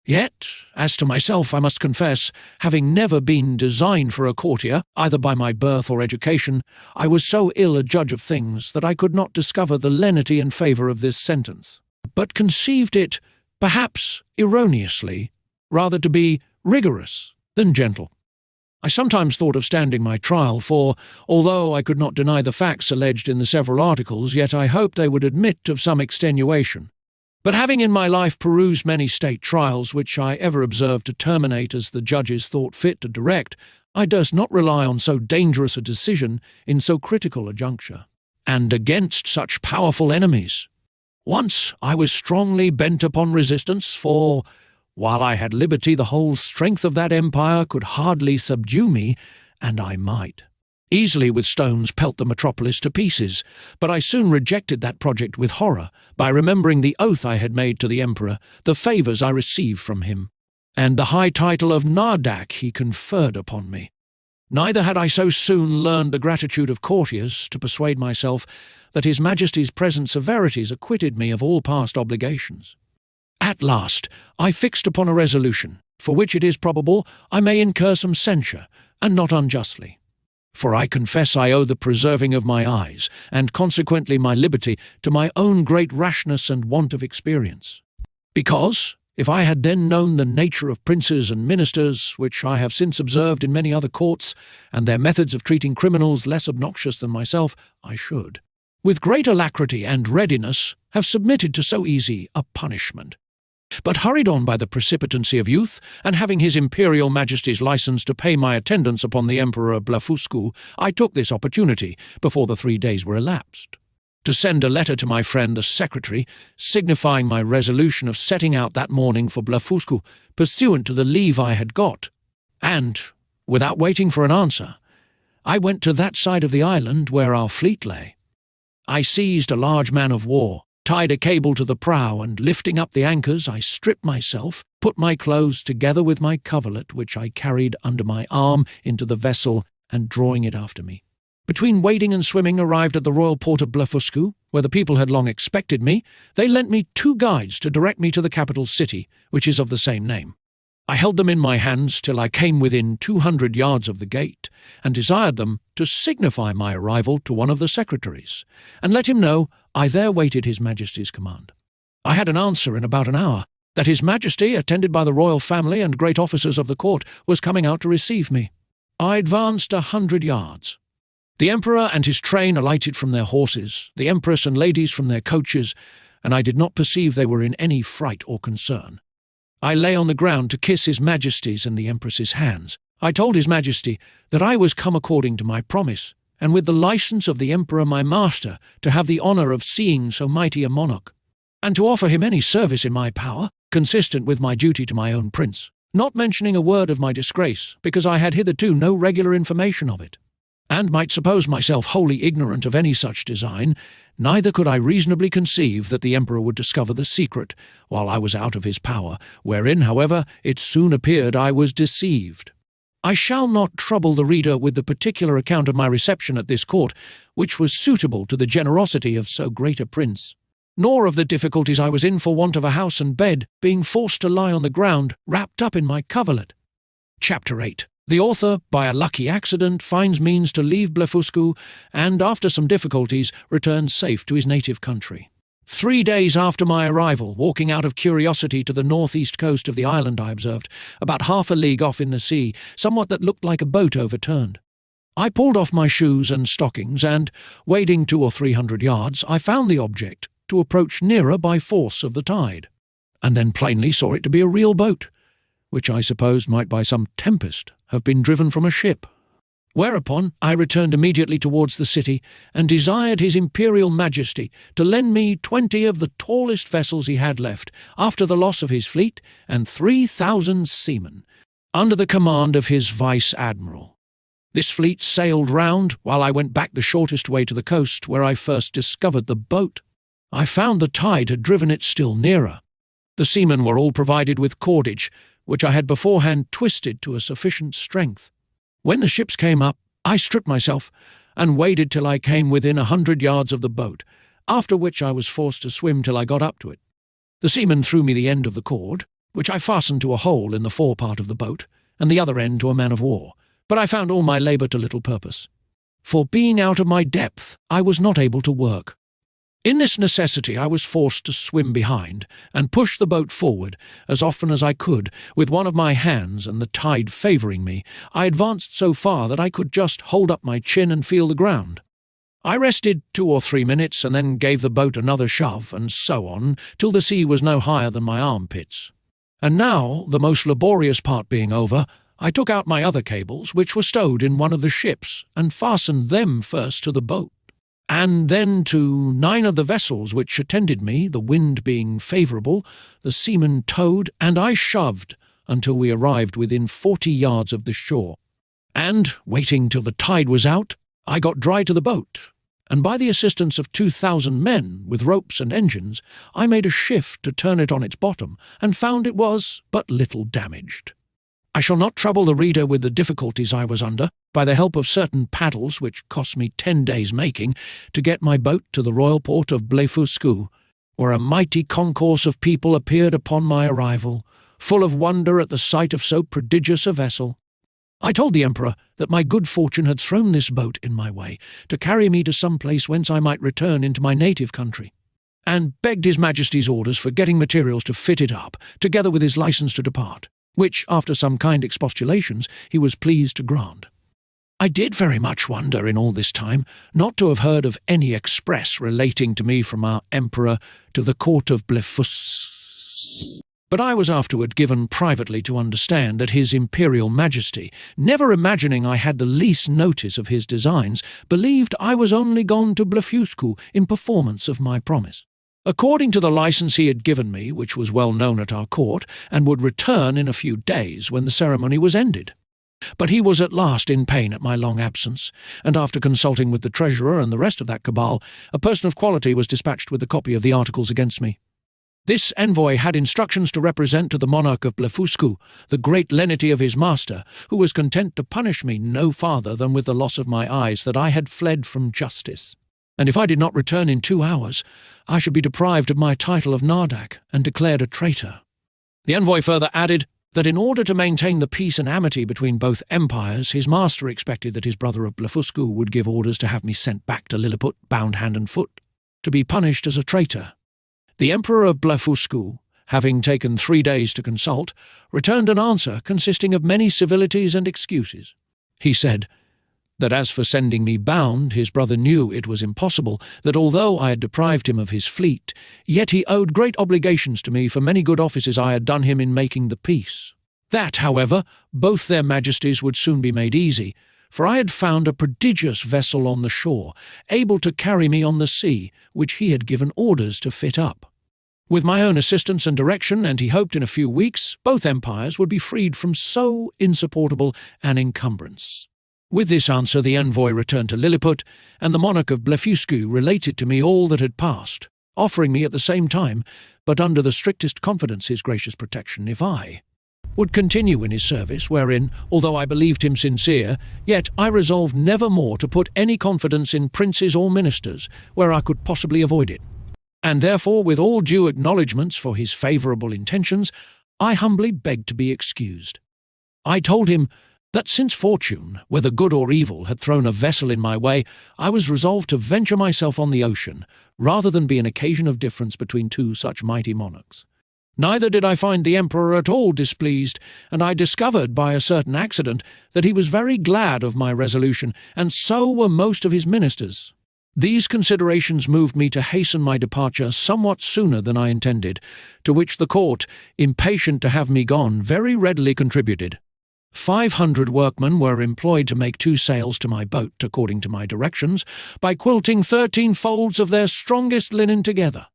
Yet, as to myself, I must confess, having never been designed for a courtier, either by my birth or education, I was so ill a judge of things that I could not discover the lenity and favour of this sentence, but conceived it, perhaps erroneously, rather to be rigorous than gentle. I sometimes thought of standing my trial, for, although I could not deny the facts alleged in the several articles, yet I hoped they would admit of some extenuation. But having in my life perused many state trials, which I ever observed to terminate as the judges thought fit to direct, I durst not rely on so dangerous a decision in so critical a juncture, and against such powerful enemies. Once I was strongly bent upon resistance, for, while I had liberty, the whole strength of that empire could hardly subdue me, and I might easily with stones pelt the metropolis to pieces, but I soon rejected that project with horror, by remembering the oath I had made to the emperor, the favours I received from him, and the high title of Nardak he conferred upon me. Neither had I so soon learned the gratitude of courtiers to persuade myself that his majesty's present severities acquitted me of all past obligations. At last I fixed upon a resolution, for which it is probable I may incur some censure, and not unjustly. For I confess I owe the preserving of my eyes, and consequently my liberty, to my own great rashness and want of experience. Because, if I had then known the nature of princes and ministers, which I have since observed in many other courts, and their methods of treating criminals less obnoxious than myself, I should, with great alacrity and readiness, have submitted to so easy a punishment. But hurried on by the precipitancy of youth, and having his imperial majesty's license to pay my attendance upon the emperor of Blefuscu, I took this opportunity, before the 3 days were elapsed, to send a letter to my friend the secretary, signifying my resolution of setting out that morning for Blefuscu, pursuant to the leave I had got, and, Without waiting for an answer, I went to that side of the island where our fleet lay. I seized a large man of war, tied a cable to the prow, and lifting up the anchors, I stripped myself, put my clothes together with my coverlet, which I carried under my arm, into the vessel, and drawing it after me. Between wading and swimming, arrived at the royal port of Blefuscu, where the people had long expected me. They lent me 2 guides to direct me to the capital city, which is of the same name. I held them in my hands till I came within 200 yards of the gate, and desired them to signify my arrival to one of the secretaries, and let him know I there waited His Majesty's command. I had an answer in about an hour, that His Majesty, attended by the royal family and great officers of the court, was coming out to receive me. I advanced 100 yards. The Emperor and his train alighted from their horses, the Empress and ladies from their coaches, and I did not perceive they were in any fright or concern. I lay on the ground to kiss His Majesty's and the Empress's hands. I told His Majesty that I was come according to my promise, and with the licence of the Emperor my master, to have the honour of seeing so mighty a monarch, and to offer him any service in my power, consistent with my duty to my own prince, not mentioning a word of my disgrace, because I had hitherto no regular information of it, and might suppose myself wholly ignorant of any such design. Neither could I reasonably conceive that the Emperor would discover the secret, while I was out of his power, wherein, however, it soon appeared I was deceived. I shall not trouble the reader with the particular account of my reception at this court, which was suitable to the generosity of so great a prince, nor of the difficulties I was in for want of a house and bed, being forced to lie on the ground, wrapped up in my coverlet. Chapter 8. The author, by a lucky accident, finds means to leave Blefuscu, and, after some difficulties, returns safe to his native country. 3 days after my arrival, walking out of curiosity to the north-east coast of the island, I observed, about half a league off in the sea, somewhat that looked like a boat overturned. I pulled off my shoes and stockings, and, wading 200 or 300 yards, I found the object to approach nearer by force of the tide, and then plainly saw it to be a real boat, which I supposed might by some tempest have been driven from a ship. Whereupon I returned immediately towards the city, and desired His Imperial Majesty to lend me 20 of the tallest vessels he had left, after the loss of his fleet, and 3,000 seamen, under the command of his Vice-Admiral. This fleet sailed round, while I went back the shortest way to the coast, where I first discovered the boat. I found the tide had driven it still nearer. The seamen were all provided with cordage, which I had beforehand twisted to a sufficient strength. When the ships came up, I stripped myself, and waded till I came within 100 yards of the boat, after which I was forced to swim till I got up to it. The seamen threw me the end of the cord, which I fastened to a hole in the forepart of the boat, and the other end to a man of war, but I found all my labour to little purpose. For being out of my depth, I was not able to work. In this necessity I was forced to swim behind, and push the boat forward as often as I could, with one of my hands, and the tide favouring me. I advanced so far that I could just hold up my chin and feel the ground. I rested 2 or 3 minutes, and then gave the boat another shove, and so on, till the sea was no higher than my armpits. And now, the most laborious part being over, I took out my other cables, which were stowed in one of the ships, and fastened them first to the boat, and then to 9 of the vessels which attended me. The wind being favourable, the seamen towed, and I shoved until we arrived within 40 yards of the shore. And, waiting till the tide was out, I got dry to the boat, and by the assistance of 2,000 men, with ropes and engines, I made a shift to turn it on its bottom, and found it was but little damaged. I shall not trouble the reader with the difficulties I was under, by the help of certain paddles which cost me 10 days making, to get my boat to the royal port of Blefuscu, where a mighty concourse of people appeared upon my arrival, full of wonder at the sight of so prodigious a vessel. I told the Emperor that my good fortune had thrown this boat in my way, to carry me to some place whence I might return into my native country, and begged His Majesty's orders for getting materials to fit it up, together with his licence to depart, which, after some kind expostulations, he was pleased to grant. I did very much wonder in all this time not to have heard of any express relating to me from our Emperor to the court of Blefuscu. But I was afterward given privately to understand that His Imperial Majesty, never imagining I had the least notice of his designs, believed I was only gone to Blefuscu in performance of my promise, according to the licence he had given me, which was well known at our court, and would return in a few days when the ceremony was ended. But he was at last in pain at my long absence, and after consulting with the treasurer and the rest of that cabal, a person of quality was dispatched with a copy of the articles against me. This envoy had instructions to represent to the monarch of Blefuscu the great lenity of his master, who was content to punish me no farther than with the loss of my eyes, that I had fled from justice. And if I did not return in 2 hours, I should be deprived of my title of Nardak and declared a traitor. The envoy further added that in order to maintain the peace and amity between both empires, his master expected that his brother of Blefuscu would give orders to have me sent back to Lilliput, bound hand and foot, to be punished as a traitor. The Emperor of Blefuscu, having taken 3 days to consult, returned an answer consisting of many civilities and excuses. He said that as for sending me bound, his brother knew it was impossible, that although I had deprived him of his fleet, yet he owed great obligations to me for many good offices I had done him in making the peace. That, however, both their majesties would soon be made easy, for I had found a prodigious vessel on the shore, able to carry me on the sea, which he had given orders to fit up. With my own assistance and direction, and he hoped in a few weeks, both empires would be freed from so insupportable an encumbrance. With this answer the envoy returned to Lilliput, and the monarch of Blefuscu related to me all that had passed, offering me at the same time, but under the strictest confidence, his gracious protection if I would continue in his service, wherein, although I believed him sincere, yet I resolved never more to put any confidence in princes or ministers, where I could possibly avoid it. And therefore, with all due acknowledgments for his favourable intentions, I humbly begged to be excused. I told him that since fortune, whether good or evil, had thrown a vessel in my way, I was resolved to venture myself on the ocean, rather than be an occasion of difference between two such mighty monarchs. Neither did I find the emperor at all displeased, and I discovered by a certain accident that he was very glad of my resolution, and so were most of his ministers. These considerations moved me to hasten my departure somewhat sooner than I intended, to which the court, impatient to have me gone, very readily contributed. 500 workmen were employed to make 2 sails to my boat, according to my directions, by quilting 13 folds of their strongest linen together.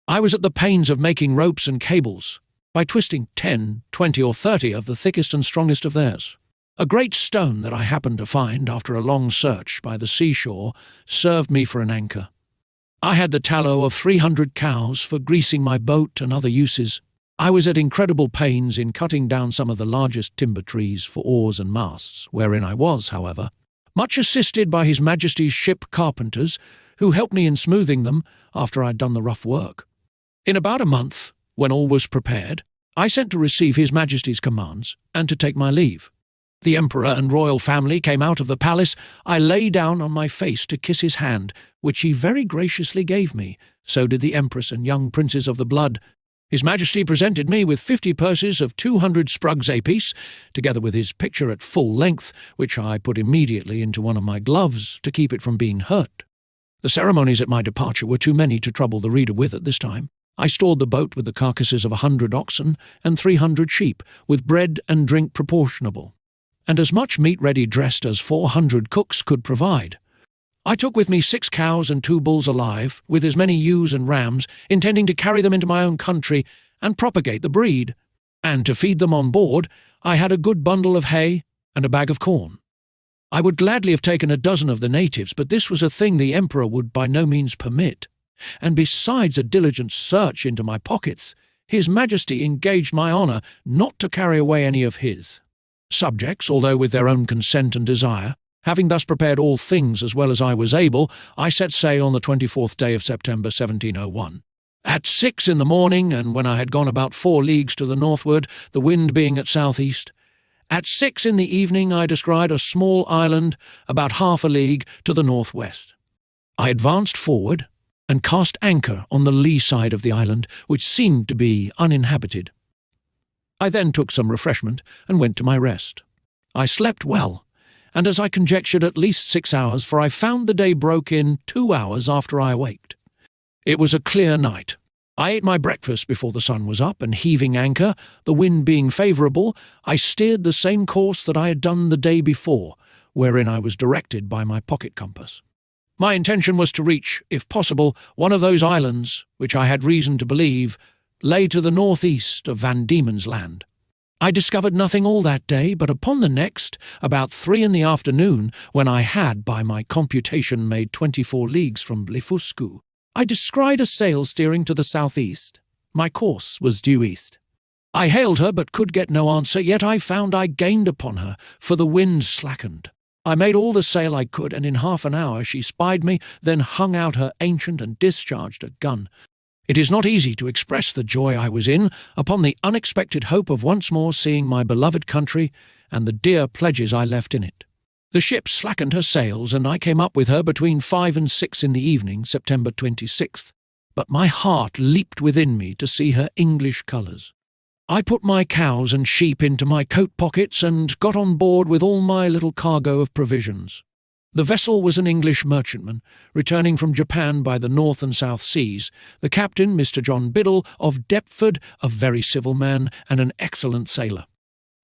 I was at the pains of making ropes and cables, by twisting 10, 20 or 30 of the thickest and strongest of theirs. A great stone that I happened to find, after a long search by the seashore, served me for an anchor. I had the tallow of 300 cows for greasing my boat and other uses. I was at incredible pains in cutting down some of the largest timber trees for oars and masts, wherein I was, however, much assisted by His Majesty's ship carpenters, who helped me in smoothing them after I had done the rough work. In about a month, when all was prepared, I sent to receive His Majesty's commands and to take my leave. The Emperor and royal family came out of the palace. I lay down on my face to kiss his hand, which he very graciously gave me. So did the Empress and young princes of the blood. His Majesty presented me with 50 purses of 200 sprugs apiece, together with his picture at full length, which I put immediately into one of my gloves to keep it from being hurt. The ceremonies at my departure were too many to trouble the reader with at this time. I stored the boat with the carcasses of 100 oxen and 300 sheep, with bread and drink proportionable, and as much meat ready dressed as 400 cooks could provide. I took with me 6 cows and 2 bulls alive, with as many ewes and rams, intending to carry them into my own country and propagate the breed. And to feed them on board, I had a good bundle of hay and a bag of corn. I would gladly have taken a dozen of the natives, but this was a thing the Emperor would by no means permit. And besides a diligent search into my pockets, His Majesty engaged my honour not to carry away any of his subjects, although with their own consent and desire. Having thus prepared all things as well as I was able, I set sail on the 24th day of September 1701. At 6 in the morning, and when I had gone about 4 leagues to the northward, the wind being at southeast, at 6 in the evening I descried a small island about half a league to the northwest. I advanced forward and cast anchor on the lee side of the island, which seemed to be uninhabited. I then took some refreshment and went to my rest. I slept well, and as I conjectured at least 6 hours, for I found the day broke in 2 hours after I awaked. It was a clear night. I ate my breakfast before the sun was up, and heaving anchor, the wind being favourable, I steered the same course that I had done the day before, wherein I was directed by my pocket compass. My intention was to reach, if possible, one of those islands which I had reason to believe lay to the northeast of Van Diemen's Land. I discovered nothing all that day, but upon the next, about 3 in the afternoon, when I had, by my computation, made 24 leagues from Blefuscu, I descried a sail steering to the southeast. My course was due east. I hailed her, but could get no answer, yet I found I gained upon her, for the wind slackened. I made all the sail I could, and in half an hour she spied me, then hung out her ancient and discharged a gun. It is not easy to express the joy I was in, upon the unexpected hope of once more seeing my beloved country, and the dear pledges I left in it. The ship slackened her sails, and I came up with her between 5 and 6 in the evening, September 26th. But my heart leaped within me to see her English colours. I put my cows and sheep into my coat pockets and got on board with all my little cargo of provisions. The vessel was an English merchantman, returning from Japan by the North and South Seas, the captain, Mr. John Biddle, of Deptford, a very civil man and an excellent sailor.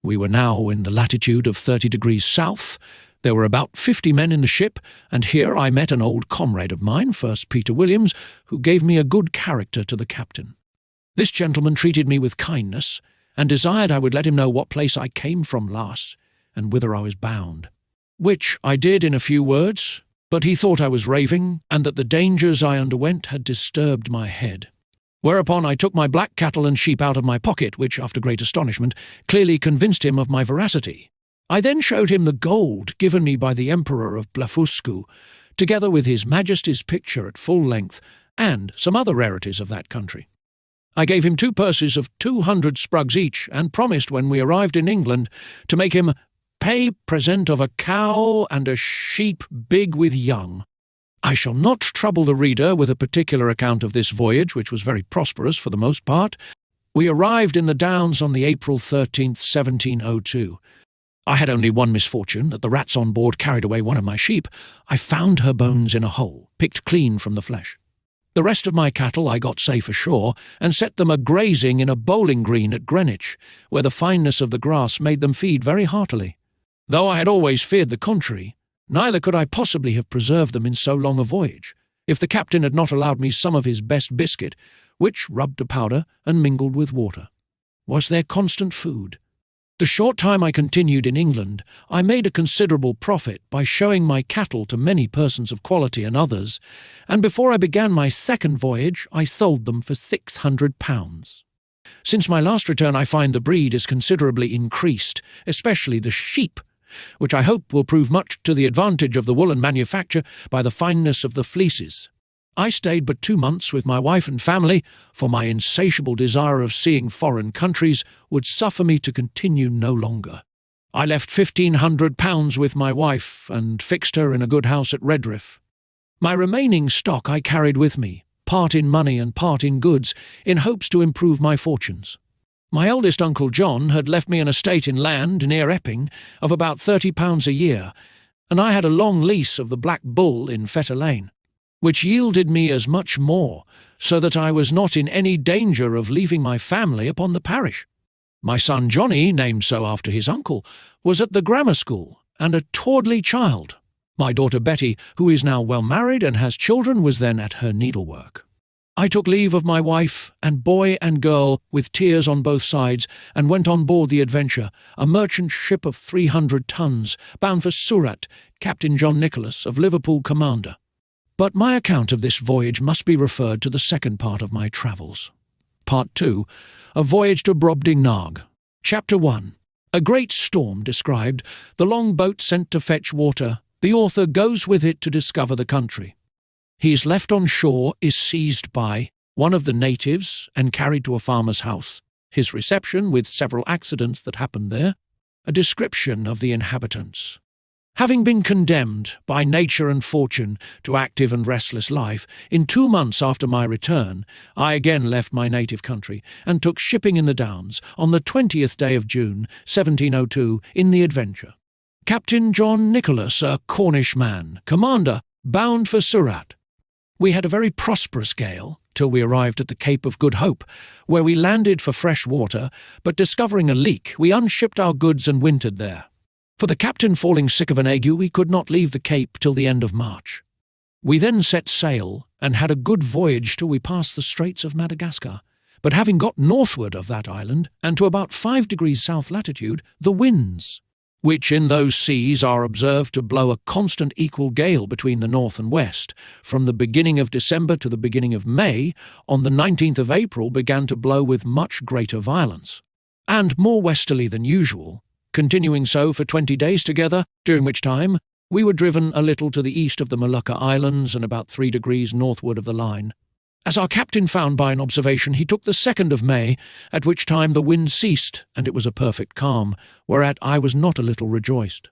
We were now in the latitude of 30 degrees south. There were about 50 men in the ship, and here I met an old comrade of mine, First Peter Williams, who gave me a good character to the captain. This gentleman treated me with kindness, and desired I would let him know what place I came from last, and whither I was bound. Which I did in a few words, but he thought I was raving, and that the dangers I underwent had disturbed my head. Whereupon I took my black cattle and sheep out of my pocket, which, after great astonishment, clearly convinced him of my veracity. I then showed him the gold given me by the Emperor of Blefuscu, together with His Majesty's picture at full length, and some other rarities of that country. I gave him 2 purses of 200 sprugs each, and promised, when we arrived in England, to make him pay present of a cow and a sheep big with young. I shall not trouble the reader with a particular account of this voyage, which was very prosperous for the most part. We arrived in the Downs on the April 13th, 1702. I had only one misfortune, that the rats on board carried away one of my sheep. I found her bones in a hole, picked clean from the flesh. The rest of my cattle I got safe ashore, and set them a-grazing in a bowling green at Greenwich, where the fineness of the grass made them feed very heartily. Though I had always feared the contrary, neither could I possibly have preserved them in so long a voyage, if the captain had not allowed me some of his best biscuit, which, rubbed to powder and mingled with water, was their constant food. The short time I continued in England, I made a considerable profit by showing my cattle to many persons of quality and others, and before I began my second voyage I sold them for £600. Since my last return I find the breed is considerably increased, especially the sheep, which I hope will prove much to the advantage of the woolen manufacture by the fineness of the fleeces. I stayed but 2 months with my wife and family, for my insatiable desire of seeing foreign countries would suffer me to continue no longer. I left £1,500 with my wife, and fixed her in a good house at Redriff. My remaining stock I carried with me, part in money and part in goods, in hopes to improve my fortunes. My eldest uncle John had left me an estate in land near Epping of about £30 a year, and I had a long lease of the Black Bull in Fetter Lane, which yielded me as much more, so that I was not in any danger of leaving my family upon the parish. My son Johnny, named so after his uncle, was at the grammar school, and a tawdry child. My daughter Betty, who is now well married and has children, was then at her needlework. I took leave of my wife and boy and girl with tears on both sides, and went on board the Adventure, a merchant ship of 300 tons, bound for Surat, Captain John Nicholas, of Liverpool, commander. But my account of this voyage must be referred to the second part of my travels. Part 2, A Voyage to Brobdingnag. Chapter 1. A great storm described, the long boat sent to fetch water, the author goes with it to discover the country. He is left on shore, is seized by one of the natives and carried to a farmer's house. His reception, with several accidents that happened there. A description of the inhabitants. Having been condemned by nature and fortune to active and restless life, in 2 months after my return, I again left my native country, and took shipping in the Downs on the 20th day of June, 1702, in the Adventure. Captain John Nicholas, a Cornish man, commander, bound for Surat. We had a very prosperous gale, till we arrived at the Cape of Good Hope, where we landed for fresh water, but discovering a leak, we unshipped our goods and wintered there. For the captain falling sick of an ague, we could not leave the Cape till the end of March. We then set sail, and had a good voyage till we passed the Straits of Madagascar, but having got northward of that island, and to about 5 degrees south latitude, the winds, which in those seas are observed to blow a constant equal gale between the north and west, from the beginning of December to the beginning of May, on the 19th of April began to blow with much greater violence, and more westerly than usual, continuing so for 20 days together, during which time we were driven a little to the east of the Molucca Islands and about 3 degrees northward of the line. As our captain found by an observation, he took the 2nd of May, at which time the wind ceased, and it was a perfect calm, whereat I was not a little rejoiced.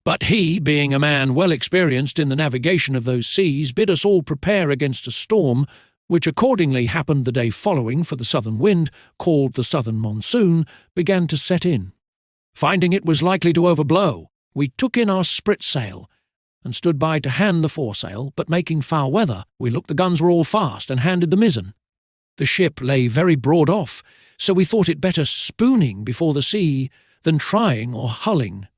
But he, being a man well experienced in the navigation of those seas, bid us all prepare against a storm, which accordingly happened the day following, for the southern wind, called the southern monsoon, began to set in. Finding it was likely to overblow, we took in our spritsail, and stood by to hand the foresail, but making foul weather, we looked the guns were all fast, and handed the mizzen. The ship lay very broad off, so we thought it better spooning before the sea than trying or hulling.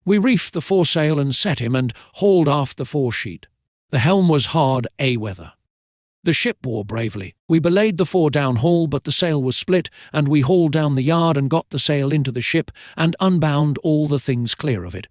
We reefed the foresail and set him, and hauled aft the foresheet. The helm was hard a-weather. The ship bore bravely. We belayed the fore down haul, but the sail was split, and we hauled down the yard and got the sail into the ship, and unbound all the things clear of it.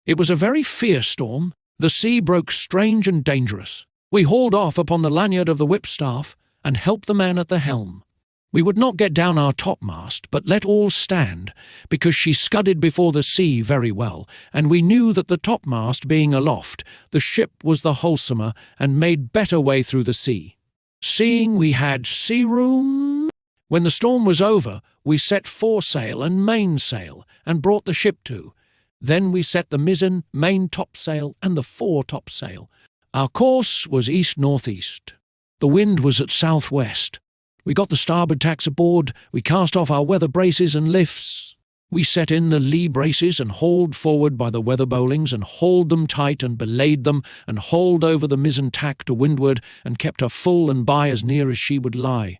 It was a very fierce storm. The sea broke strange and dangerous. We hauled off upon the lanyard of the whipstaff, and helped the man at the helm. We would not get down our topmast, but let all stand, because she scudded before the sea very well, and we knew that the topmast being aloft, the ship was the wholesomer, and made better way through the sea. Seeing we had sea room, when the storm was over, we set foresail and mainsail, and brought the ship to. Then we set the mizzen, main topsail, and the fore topsail. Our course was east-northeast. The wind was at southwest. We got the starboard tacks aboard, we cast off our weather braces and lifts. We set in the lee braces and hauled forward by the weather bowlings, and hauled them tight and belayed them, and hauled over the mizzen tack to windward, and kept her full and by as near as she would lie.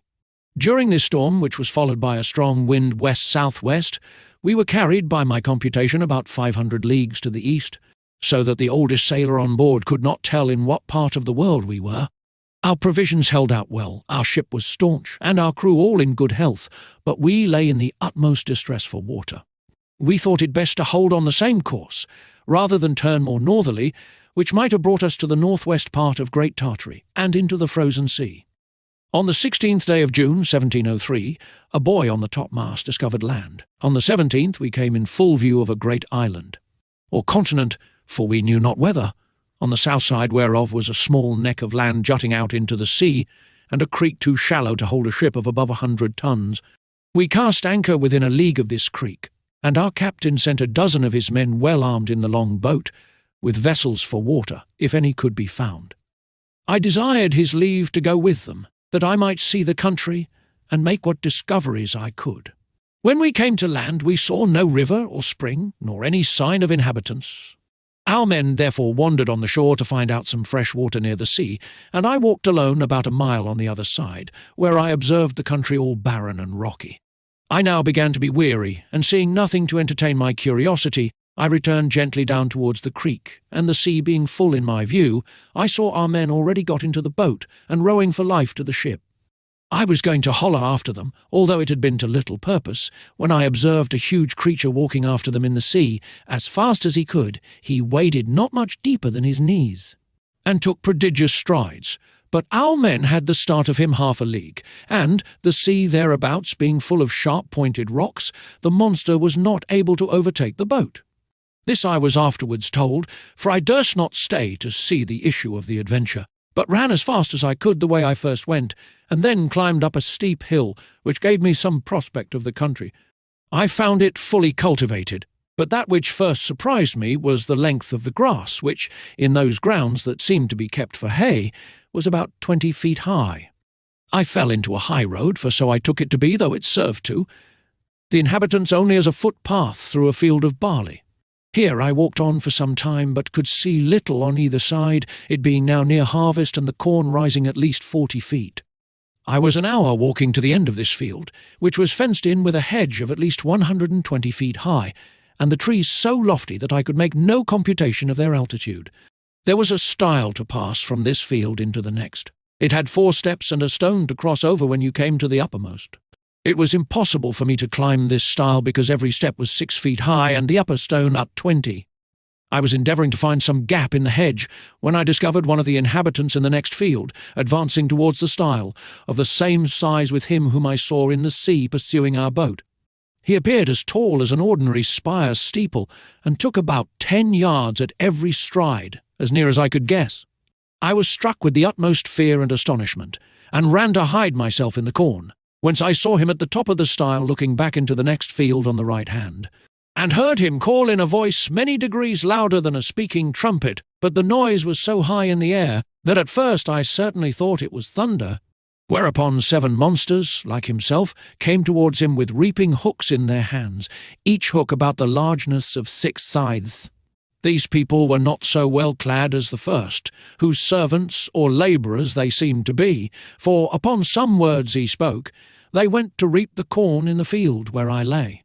During this storm, which was followed by a strong wind west-southwest, we were carried, by my computation, about 500 leagues to the east, so that the oldest sailor on board could not tell in what part of the world we were. Our provisions held out well, our ship was staunch, and our crew all in good health, but we lay in the utmost distress for water. We thought it best to hold on the same course, rather than turn more northerly, which might have brought us to the northwest part of Great Tartary, and into the frozen sea. On the 16th day of June, 1703, a buoy on the topmast discovered land. On the 17th we came in full view of a great island, or continent, for we knew not whether, on the south side whereof was a small neck of land jutting out into the sea, and a creek too shallow to hold a ship of above 100 tons. We cast anchor within a league of this creek, and our captain sent a dozen of his men well armed in the long boat, with vessels for water, if any could be found. I desired his leave to go with them, that I might see the country, and make what discoveries I could. When we came to land, we saw no river or spring, nor any sign of inhabitants. Our men therefore wandered on the shore to find out some fresh water near the sea, and I walked alone about a mile on the other side, where I observed the country all barren and rocky. I now began to be weary, and seeing nothing to entertain my curiosity, I returned gently down towards the creek, and the sea being full in my view, I saw our men already got into the boat, and rowing for life to the ship. I was going to holler after them, although it had been to little purpose, when I observed a huge creature walking after them in the sea. As fast as he could, he waded not much deeper than his knees, and took prodigious strides. But our men had the start of him half a league, and, the sea thereabouts being full of sharp-pointed rocks, the monster was not able to overtake the boat. This I was afterwards told, for I durst not stay to see the issue of the adventure, but ran as fast as I could the way I first went, and then climbed up a steep hill, which gave me some prospect of the country. I found it fully cultivated, but that which first surprised me was the length of the grass, which, in those grounds that seemed to be kept for hay, was about 20 feet high. I fell into a high road, for so I took it to be, though it served to, the inhabitants only as a footpath through a field of barley. Here I walked on for some time, but could see little on either side, it being now near harvest and the corn rising at least 40 feet. I was an hour walking to the end of this field, which was fenced in with a hedge of at least 120 feet high, and the trees so lofty that I could make no computation of their altitude. There was a stile to pass from this field into the next. It had 4 steps and a stone to cross over when you came to the uppermost. It was impossible for me to climb this stile because every step was 6 feet high and the upper stone up 20. I was endeavouring to find some gap in the hedge when I discovered one of the inhabitants in the next field, advancing towards the stile, of the same size with him whom I saw in the sea pursuing our boat. He appeared as tall as an ordinary spire steeple, and took about 10 yards at every stride, as near as I could guess. I was struck with the utmost fear and astonishment, and ran to hide myself in the corn, whence I saw him at the top of the stile looking back into the next field on the right hand, and heard him call in a voice many degrees louder than a speaking trumpet, but the noise was so high in the air that at first I certainly thought it was thunder. Whereupon 7 monsters, like himself, came towards him with reaping hooks in their hands, each hook about the largeness of 6 scythes. These people were not so well clad as the first, whose servants or labourers they seemed to be, for upon some words he spoke, they went to reap the corn in the field where I lay.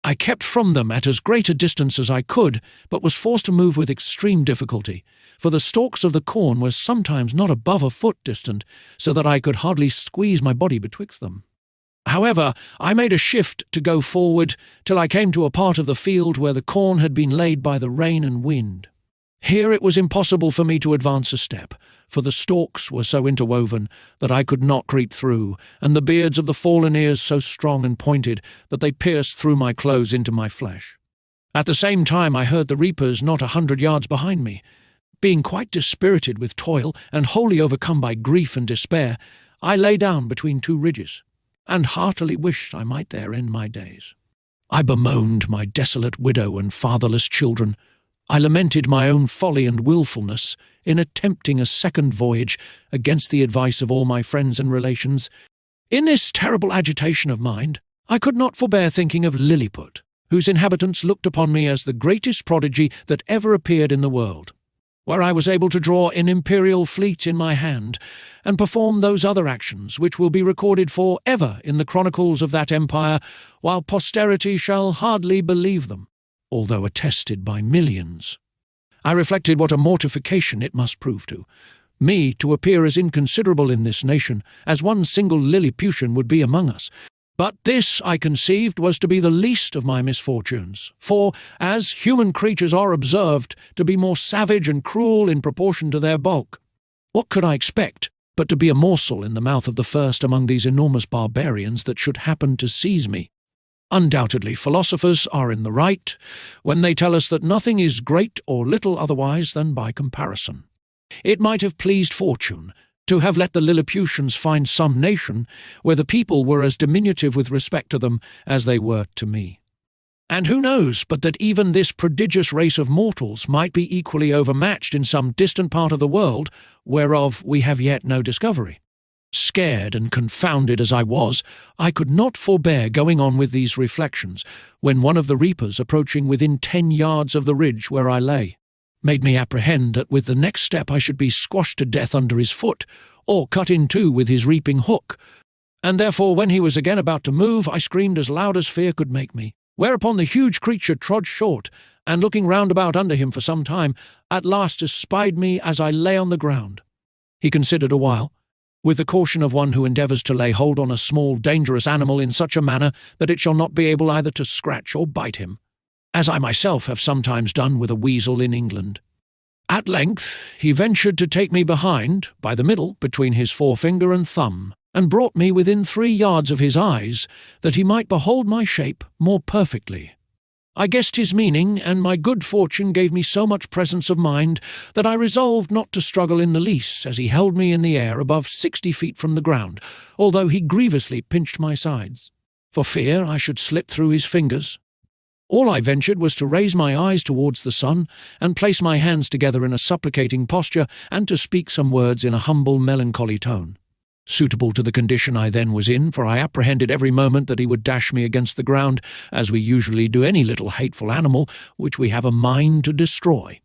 I kept from them at as great a distance as I could, but was forced to move with extreme difficulty, for the stalks of the corn were sometimes not above a foot distant, so that I could hardly squeeze my body betwixt them. However, I made a shift to go forward till I came to a part of the field where the corn had been laid by the rain and wind. Here it was impossible for me to advance a step, for the stalks were so interwoven that I could not creep through, and the beards of the fallen ears so strong and pointed that they pierced through my clothes into my flesh. At the same time I heard the reapers not 100 yards behind me. Being quite dispirited with toil, and wholly overcome by grief and despair, I lay down between 2 ridges, and heartily wished I might there end my days. I bemoaned my desolate widow and fatherless children. I lamented my own folly and wilfulness in attempting a second voyage against the advice of all my friends and relations. In this terrible agitation of mind, I could not forbear thinking of Lilliput, whose inhabitants looked upon me as the greatest prodigy that ever appeared in the world, where I was able to draw an imperial fleet in my hand, and perform those other actions which will be recorded for ever in the chronicles of that empire, while posterity shall hardly believe them, although attested by millions. I reflected what a mortification it must prove to me to appear as inconsiderable in this nation as one single Lilliputian would be among us. But this, I conceived, was to be the least of my misfortunes, for, as human creatures are observed to be more savage and cruel in proportion to their bulk, what could I expect but to be a morsel in the mouth of the first among these enormous barbarians that should happen to seize me? Undoubtedly, philosophers are in the right when they tell us that nothing is great or little otherwise than by comparison. It might have pleased fortune to have let the Lilliputians find some nation where the people were as diminutive with respect to them as they were to me. And who knows but that even this prodigious race of mortals might be equally overmatched in some distant part of the world, whereof we have yet no discovery. Scared and confounded as I was, I could not forbear going on with these reflections, when one of the reapers, approaching within 10 yards of the ridge where I lay, made me apprehend that with the next step I should be squashed to death under his foot, or cut in two with his reaping hook, and therefore when he was again about to move, I screamed as loud as fear could make me, whereupon the huge creature trod short, and looking round about under him for some time, at last espied me as I lay on the ground. He considered a while, with the caution of one who endeavours to lay hold on a small dangerous animal in such a manner that it shall not be able either to scratch or bite him, as I myself have sometimes done with a weasel in England. At length he ventured to take me behind, by the middle, between his forefinger and thumb, and brought me within 3 yards of his eyes, that he might behold my shape more perfectly. I guessed his meaning, and my good fortune gave me so much presence of mind that I resolved not to struggle in the least, as he held me in the air above 60 feet from the ground, although he grievously pinched my sides, for fear I should slip through his fingers. All I ventured was to raise my eyes towards the sun, and place my hands together in a supplicating posture, and to speak some words in a humble, melancholy tone, suitable to the condition I then was in, for I apprehended every moment that he would dash me against the ground, as we usually do any little hateful animal which we have a mind to destroy.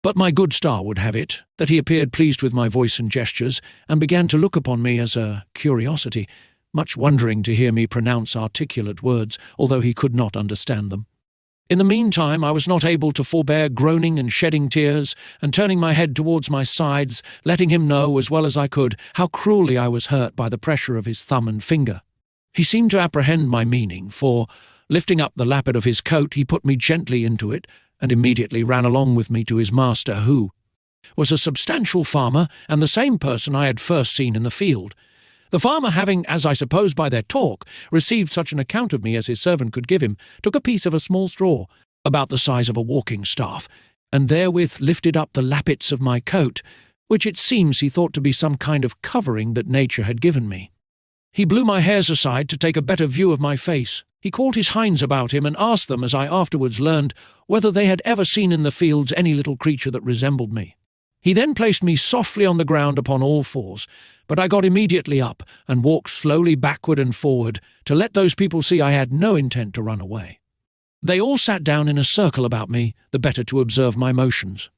But my good star would have it that he appeared pleased with my voice and gestures, and began to look upon me as a curiosity, much wondering to hear me pronounce articulate words, although he could not understand them. In the meantime I was not able to forbear groaning and shedding tears, and turning my head towards my sides, letting him know, as well as I could, how cruelly I was hurt by the pressure of his thumb and finger. He seemed to apprehend my meaning, for, lifting up the lappet of his coat, he put me gently into it, and immediately ran along with me to his master, who was a substantial farmer and the same person I had first seen in the field. The farmer, having, as I suppose by their talk, received such an account of me as his servant could give him, took a piece of a small straw, about the size of a walking staff, and therewith lifted up the lappets of my coat, which it seems he thought to be some kind of covering that nature had given me. He blew my hairs aside to take a better view of my face. He called his hinds about him and asked them, as I afterwards learned, whether they had ever seen in the fields any little creature that resembled me. He then placed me softly on the ground upon all fours, but I got immediately up and walked slowly backward and forward to let those people see I had no intent to run away. They all sat down in a circle about me, the better to observe my motions.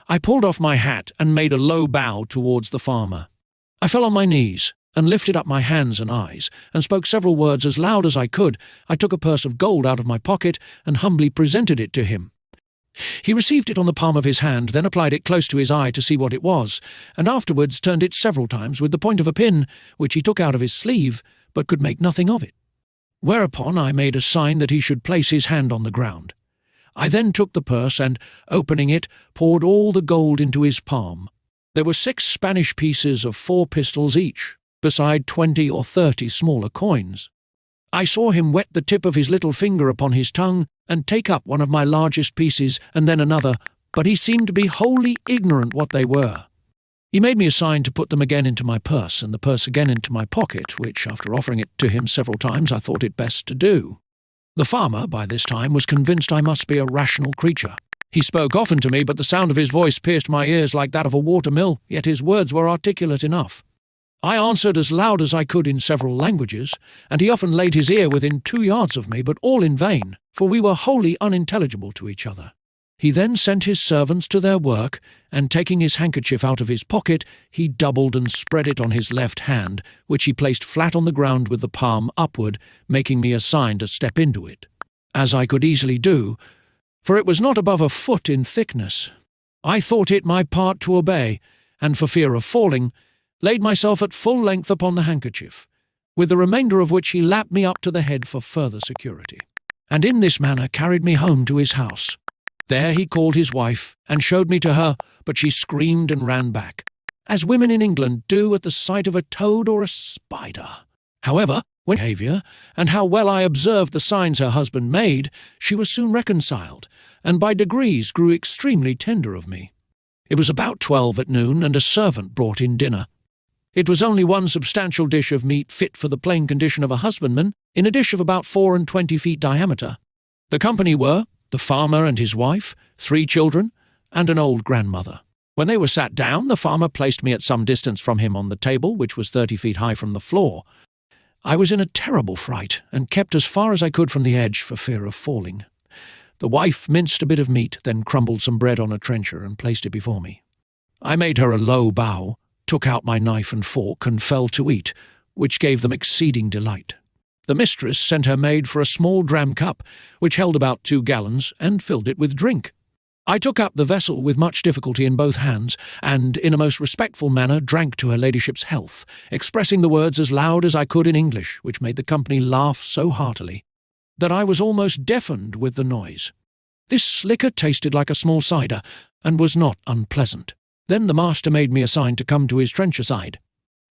I pulled off my hat and made a low bow towards the farmer. I fell on my knees and lifted up my hands and eyes, and spoke several words as loud as I could. I took a purse of gold out of my pocket and humbly presented it to him. He received it on the palm of his hand, then applied it close to his eye to see what it was, and afterwards turned it several times with the point of a pin, which he took out of his sleeve, but could make nothing of it. Whereupon I made a sign that he should place his hand on the ground. I then took the purse and, opening it, poured all the gold into his palm. There were 6 Spanish pieces of 4 pistols each, beside 20 or 30 smaller coins. I saw him wet the tip of his little finger upon his tongue and take up one of my largest pieces and then another, but he seemed to be wholly ignorant what they were. He made me a sign to put them again into my purse, and the purse again into my pocket, which, after offering it to him several times, I thought it best to do. The farmer, by this time, was convinced I must be a rational creature. He spoke often to me, but the sound of his voice pierced my ears like that of a water-mill, yet his words were articulate enough. I answered as loud as I could in several languages, and he often laid his ear within 2 yards of me, but all in vain, for we were wholly unintelligible to each other. He then sent his servants to their work, and taking his handkerchief out of his pocket, he doubled and spread it on his left hand, which he placed flat on the ground with the palm upward, making me a sign to step into it, as I could easily do, for it was not above a foot in thickness. I thought it my part to obey, and for fear of falling, laid myself at full length upon the handkerchief, with the remainder of which he lapped me up to the head for further security, and in this manner carried me home to his house. There he called his wife, and showed me to her, but she screamed and ran back, as women in England do at the sight of a toad or a spider. However, when behaviour, and how well I observed the signs her husband made, she was soon reconciled, and by degrees grew extremely tender of me. It was about 12 at noon, and a servant brought in dinner. It was only one substantial dish of meat fit for the plain condition of a husbandman, in a dish of about 24 feet diameter. The company were the farmer and his wife, 3 children, and an old grandmother. When they were sat down, the farmer placed me at some distance from him on the table, which was 30 feet high from the floor. I was in a terrible fright, and kept as far as I could from the edge for fear of falling. The wife minced a bit of meat, then crumbled some bread on a trencher and placed it before me. I made her a low bow, took out my knife and fork, and fell to eat, which gave them exceeding delight. The mistress sent her maid for a small dram cup, which held about 2 gallons, and filled it with drink. I took up the vessel with much difficulty in both hands, and in a most respectful manner drank to her ladyship's health, expressing the words as loud as I could in English, which made the company laugh so heartily that I was almost deafened with the noise. This liquor tasted like a small cider, and was not unpleasant. Then the master made me a sign to come to his trencher side.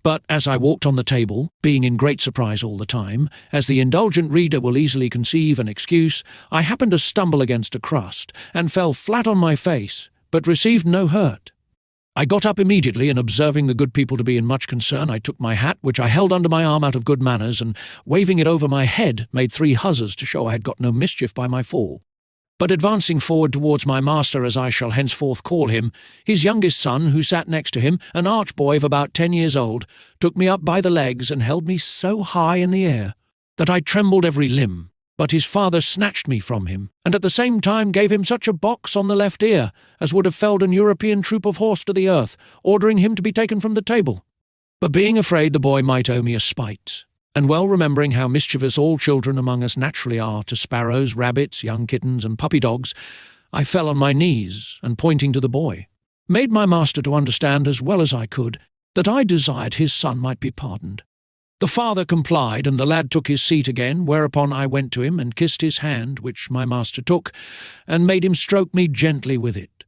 But as I walked on the table, being in great surprise all the time, as the indulgent reader will easily conceive and excuse, I happened to stumble against a crust, and fell flat on my face, but received no hurt. I got up immediately, and observing the good people to be in much concern, I took my hat, which I held under my arm out of good manners, and, waving it over my head, made 3 huzzas to show I had got no mischief by my fall. But advancing forward towards my master, as I shall henceforth call him, his youngest son, who sat next to him, an arch boy of about 10 years old, took me up by the legs and held me so high in the air that I trembled every limb. But his father snatched me from him, and at the same time gave him such a box on the left ear as would have felled an European troop of horse to the earth, ordering him to be taken from the table. But being afraid the boy might owe me a spite, and well remembering how mischievous all children among us naturally are to sparrows, rabbits, young kittens, and puppy dogs, I fell on my knees, and pointing to the boy, made my master to understand as well as I could that I desired his son might be pardoned. The father complied, and the lad took his seat again, whereupon I went to him and kissed his hand, which my master took, and made him stroke me gently with it.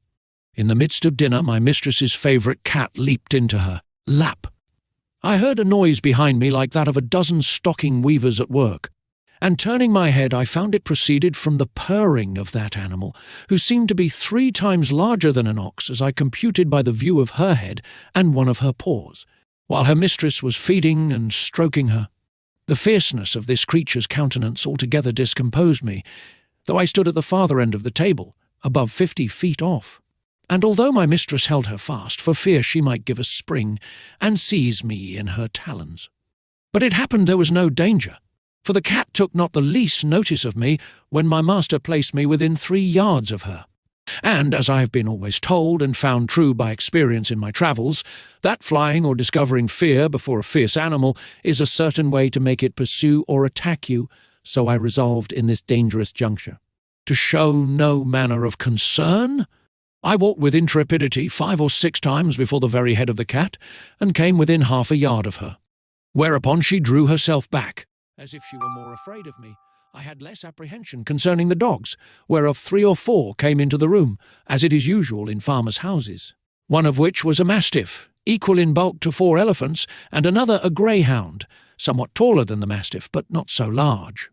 In the midst of dinner, my mistress's favourite cat leaped into her lap. I heard a noise behind me like that of a dozen stocking weavers at work, and turning my head I found it proceeded from the purring of that animal, who seemed to be 3 times larger than an ox, as I computed by the view of her head and one of her paws, while her mistress was feeding and stroking her. The fierceness of this creature's countenance altogether discomposed me, though I stood at the farther end of the table, above 50 feet off, and although my mistress held her fast, for fear she might give a spring and seize me in her talons. But it happened there was no danger, for the cat took not the least notice of me when my master placed me within 3 yards of her. And, as I have been always told and found true by experience in my travels, that flying or discovering fear before a fierce animal is a certain way to make it pursue or attack you, so I resolved in this dangerous juncture to show no manner of concern. I walked with intrepidity 5 or 6 times before the very head of the cat, and came within half a yard of her, whereupon she drew herself back, as if she were more afraid of me. I had less apprehension concerning the dogs, whereof 3 or 4 came into the room, as it is usual in farmers' houses, one of which was a mastiff, equal in bulk to 4 elephants, and another a greyhound, somewhat taller than the mastiff, but not so large.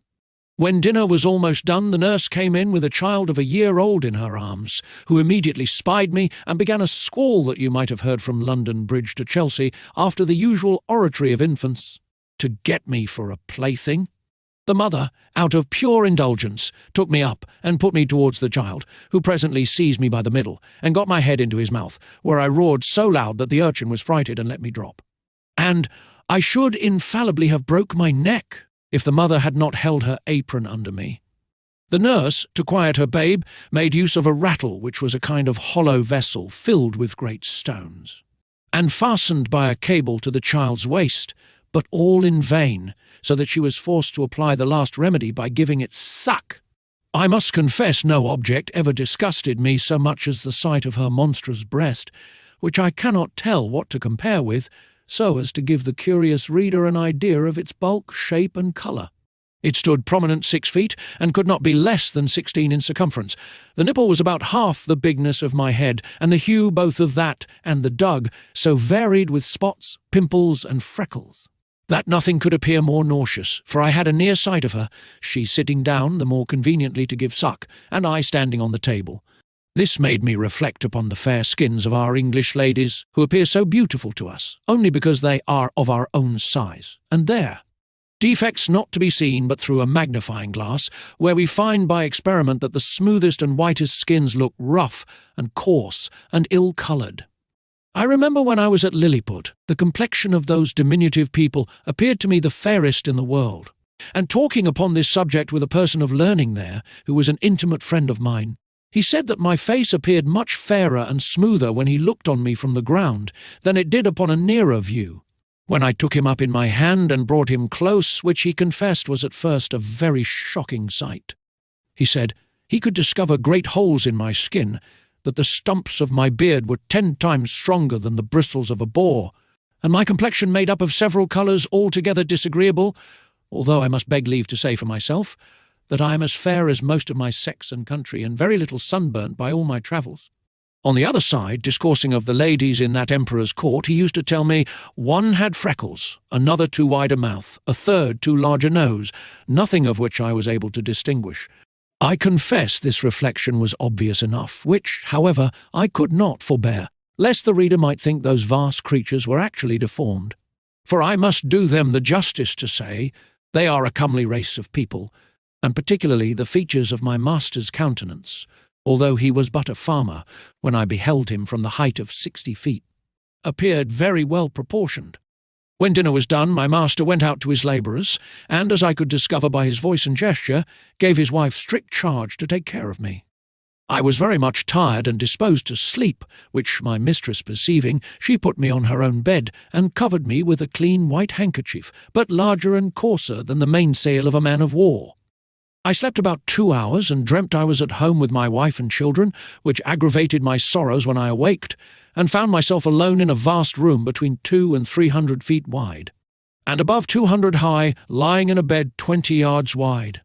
When dinner was almost done, the nurse came in with a child of a year old in her arms, who immediately spied me and began a squall that you might have heard from London Bridge to Chelsea after the usual oratory of infants, to get me for a plaything. The mother, out of pure indulgence, took me up and put me towards the child, who presently seized me by the middle and got my head into his mouth, where I roared so loud that the urchin was frighted and let me drop. And I should infallibly have broke my neck if the mother had not held her apron under me. The nurse, to quiet her babe, made use of a rattle, which was a kind of hollow vessel filled with great stones, and fastened by a cable to the child's waist, but all in vain, so that she was forced to apply the last remedy by giving it suck. I must confess no object ever disgusted me so much as the sight of her monstrous breast, which I cannot tell what to compare with, so as to give the curious reader an idea of its bulk, shape, and colour. It stood prominent 6 feet, and could not be less than 16 in circumference. The nipple was about half the bigness of my head, and the hue both of that and the dug so varied with spots, pimples, and freckles, that nothing could appear more nauseous, for I had a near sight of her, she sitting down the more conveniently to give suck, and I standing on the table. This made me reflect upon the fair skins of our English ladies, who appear so beautiful to us, only because they are of our own size, and there, defects not to be seen but through a magnifying glass, where we find by experiment that the smoothest and whitest skins look rough and coarse and ill-coloured. I remember when I was at Lilliput, the complexion of those diminutive people appeared to me the fairest in the world, and talking upon this subject with a person of learning there, who was an intimate friend of mine, he said that my face appeared much fairer and smoother when he looked on me from the ground than it did upon a nearer view, when I took him up in my hand and brought him close, which he confessed was at first a very shocking sight. He said he could discover great holes in my skin, that the stumps of my beard were 10 times stronger than the bristles of a boar, and my complexion made up of several colours altogether disagreeable, although I must beg leave to say for myself that I am as fair as most of my sex and country, and very little sunburnt by all my travels. On the other side, discoursing of the ladies in that emperor's court, he used to tell me one had freckles, another too wide a mouth, a third too large a nose, nothing of which I was able to distinguish. I confess this reflection was obvious enough, which, however, I could not forbear, lest the reader might think those vast creatures were actually deformed. For I must do them the justice to say they are a comely race of people, and particularly the features of my master's countenance, although he was but a farmer, when I beheld him from the height of 60 feet, appeared very well proportioned. When dinner was done, my master went out to his labourers, and, as I could discover by his voice and gesture, gave his wife strict charge to take care of me. I was very much tired and disposed to sleep, which my mistress perceiving, she put me on her own bed, and covered me with a clean white handkerchief, but larger and coarser than the mainsail of a man of war. I slept about 2 hours, and dreamt I was at home with my wife and children, which aggravated my sorrows when I awaked, and found myself alone in a vast room between 200 and 300 feet wide. and above 200 high, lying in a bed 20 yards wide.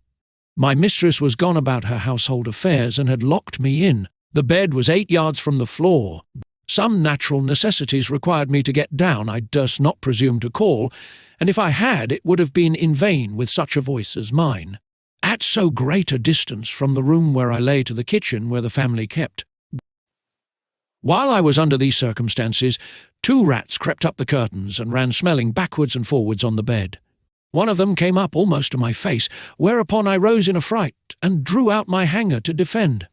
My mistress was gone about her household affairs and had locked me in. The bed was 8 yards from the floor. Some natural necessities required me to get down I durst not presume to call, and if I had, it would have been in vain with such a voice as mine. At so great a distance from the room where I lay to the kitchen where the family kept. While I was under these circumstances, 2 rats crept up the curtains and ran smelling backwards and forwards on the bed. One of them came up almost to my face, whereupon I rose in a fright and drew out my hanger to defend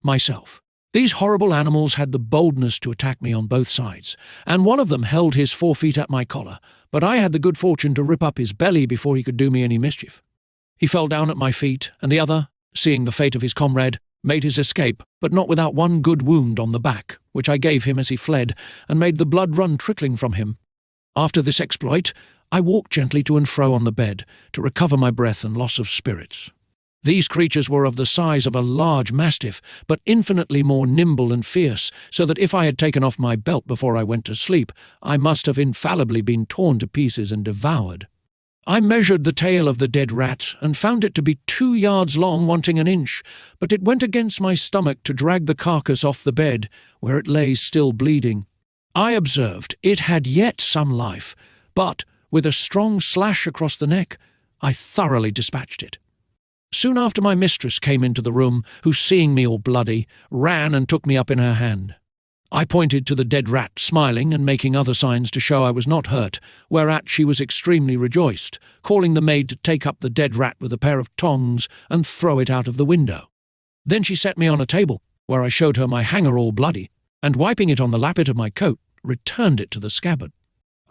myself. These horrible animals had the boldness to attack me on both sides, and one of them held his 4 feet at my collar, but I had the good fortune to rip up his belly before he could do me any mischief. He fell down at my feet, and the other, seeing the fate of his comrade, made his escape, but not without one good wound on the back, which I gave him as he fled, and made the blood run trickling from him. After this exploit, I walked gently to and fro on the bed, to recover my breath and loss of spirits. These creatures were of the size of a large mastiff, but infinitely more nimble and fierce, so that if I had taken off my belt before I went to sleep, I must have infallibly been torn to pieces and devoured. I measured the tail of the dead rat, and found it to be 2 yards long, wanting an inch, but it went against my stomach to drag the carcass off the bed, where it lay still bleeding. I observed it had yet some life, but, with a strong slash across the neck, I thoroughly dispatched it. Soon after my mistress came into the room, who, seeing me all bloody, ran and took me up in her hand. I pointed to the dead rat, smiling and making other signs to show I was not hurt, whereat she was extremely rejoiced, calling the maid to take up the dead rat with a pair of tongs and throw it out of the window. Then she set me on a table, where I showed her my hanger all bloody, and wiping it on the lappet of my coat, returned it to the scabbard.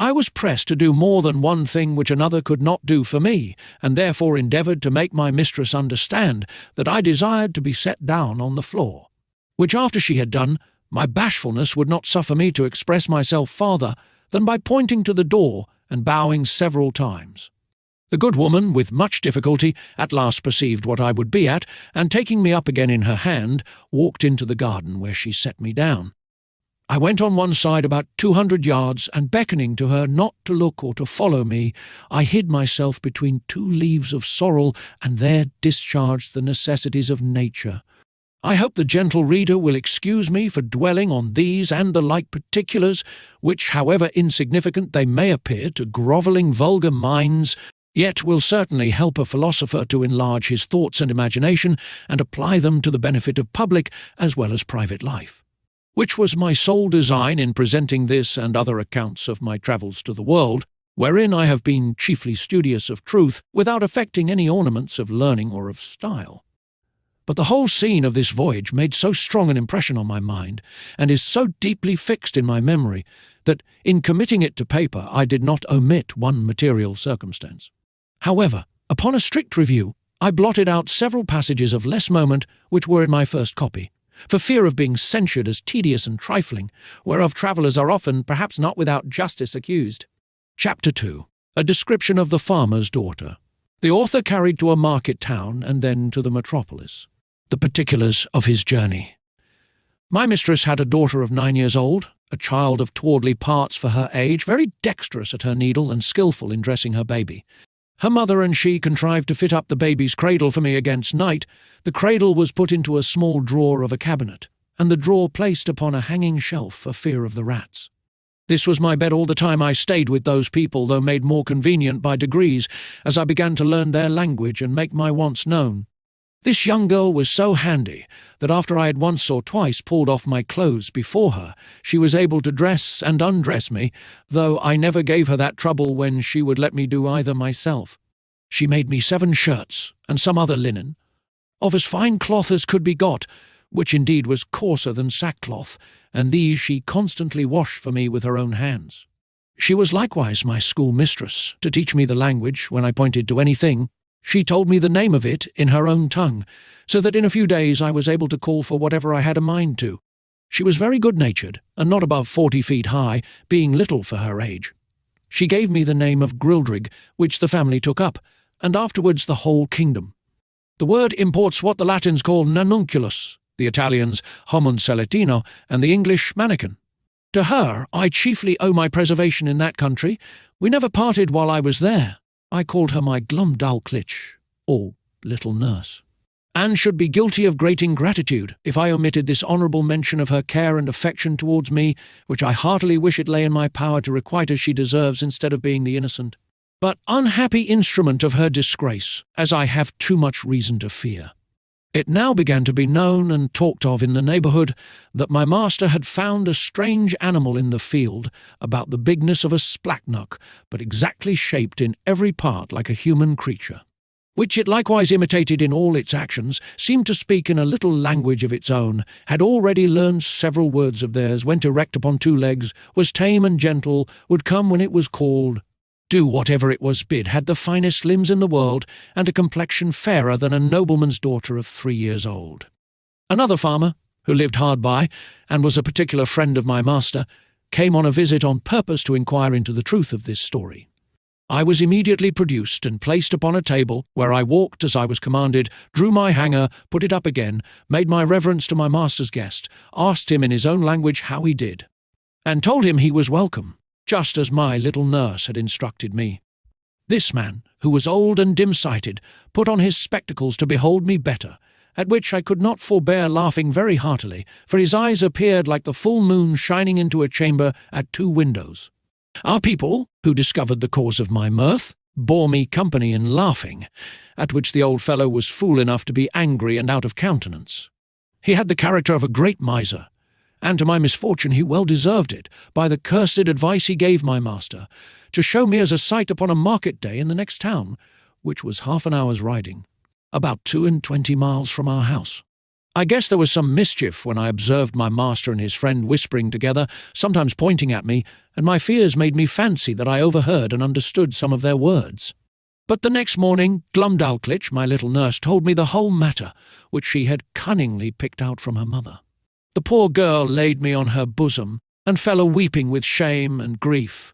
I was pressed to do more than one thing which another could not do for me, and therefore endeavoured to make my mistress understand that I desired to be set down on the floor, which after she had done, my bashfulness would not suffer me to express myself farther than by pointing to the door and bowing several times. The good woman, with much difficulty, at last perceived what I would be at, and taking me up again in her hand, walked into the garden, where she set me down. I went on one side about 200 yards, and beckoning to her not to look or to follow me, I hid myself between 2 leaves of sorrel, and there discharged the necessities of nature. I hope the gentle reader will excuse me for dwelling on these and the like particulars, which, however insignificant they may appear to grovelling vulgar minds, yet will certainly help a philosopher to enlarge his thoughts and imagination, and apply them to the benefit of public as well as private life. Which was my sole design in presenting this and other accounts of my travels to the world, wherein I have been chiefly studious of truth, without affecting any ornaments of learning or of style. But the whole scene of this voyage made so strong an impression on my mind, and is so deeply fixed in my memory, that in committing it to paper I did not omit one material circumstance. However, upon a strict review, I blotted out several passages of less moment which were in my first copy, for fear of being censured as tedious and trifling, whereof travellers are often, perhaps not without justice, accused. Chapter 2. A description of the farmer's daughter. The author carried to a market town, and then to the metropolis. The particulars of his journey. My mistress had a daughter of 9 years old, a child of towardly parts for her age, very dexterous at her needle and skilful in dressing her baby. Her mother and she contrived to fit up the baby's cradle for me against night. The cradle was put into a small drawer of a cabinet, and the drawer placed upon a hanging shelf for fear of the rats. This was my bed all the time I stayed with those people, though made more convenient by degrees, as I began to learn their language and make my wants known. This young girl was so handy that after I had once or twice pulled off my clothes before her, she was able to dress and undress me, though I never gave her that trouble when she would let me do either myself. She made me 7 shirts, and some other linen, of as fine cloth as could be got, which indeed was coarser than sackcloth, and these she constantly washed for me with her own hands. She was likewise my schoolmistress, to teach me the language when I pointed to anything. She told me the name of it in her own tongue, so that in a few days I was able to call for whatever I had a mind to. She was very good-natured, and not above 40 feet high, being little for her age. She gave me the name of Glubbdubdrib, which the family took up, and afterwards the whole kingdom. The word imports what the Latins call nanunculus, the Italians homunceletino, and the English mannikin. To her I chiefly owe my preservation in that country, We never parted while I was there. I called her my Glubbdubdrib, or little nurse, and should be guilty of great ingratitude if I omitted this honourable mention of her care and affection towards me, which I heartily wish it lay in my power to requite as she deserves instead of being the innocent, but unhappy instrument of her disgrace, as I have too much reason to fear. It now began to be known and talked of in the neighbourhood that my master had found a strange animal in the field, about the bigness of a splachnock, but exactly shaped in every part like a human creature, which it likewise imitated in all its actions, seemed to speak in a little language of its own, had already learned several words of theirs, went erect upon 2 legs, was tame and gentle, would come when it was called, do whatever it was bid, had the finest limbs in the world, and a complexion fairer than a nobleman's daughter of 3 years old. Another farmer, who lived hard by, and was a particular friend of my master, came on a visit on purpose to inquire into the truth of this story. I was immediately produced and placed upon a table, where I walked as I was commanded, drew my hanger, put it up again, made my reverence to my master's guest, asked him in his own language how he did, and told him he was welcome, just as my little nurse had instructed me. This man, who was old and dim-sighted, put on his spectacles to behold me better, at which I could not forbear laughing very heartily, for his eyes appeared like the full moon shining into a chamber at 2 windows. Our people, who discovered the cause of my mirth, bore me company in laughing, at which the old fellow was fool enough to be angry and out of countenance. He had the character of a great miser, and to my misfortune he well deserved it, by the cursed advice he gave my master, to show me as a sight upon a market day in the next town, which was half an hour's riding, about 22 miles from our house. I guess there was some mischief when I observed my master and his friend whispering together, sometimes pointing at me, and my fears made me fancy that I overheard and understood some of their words. But the next morning Glubbdubdrib, my little nurse, told me the whole matter, which she had cunningly picked out from her mother. The poor girl laid me on her bosom, and fell a-weeping with shame and grief.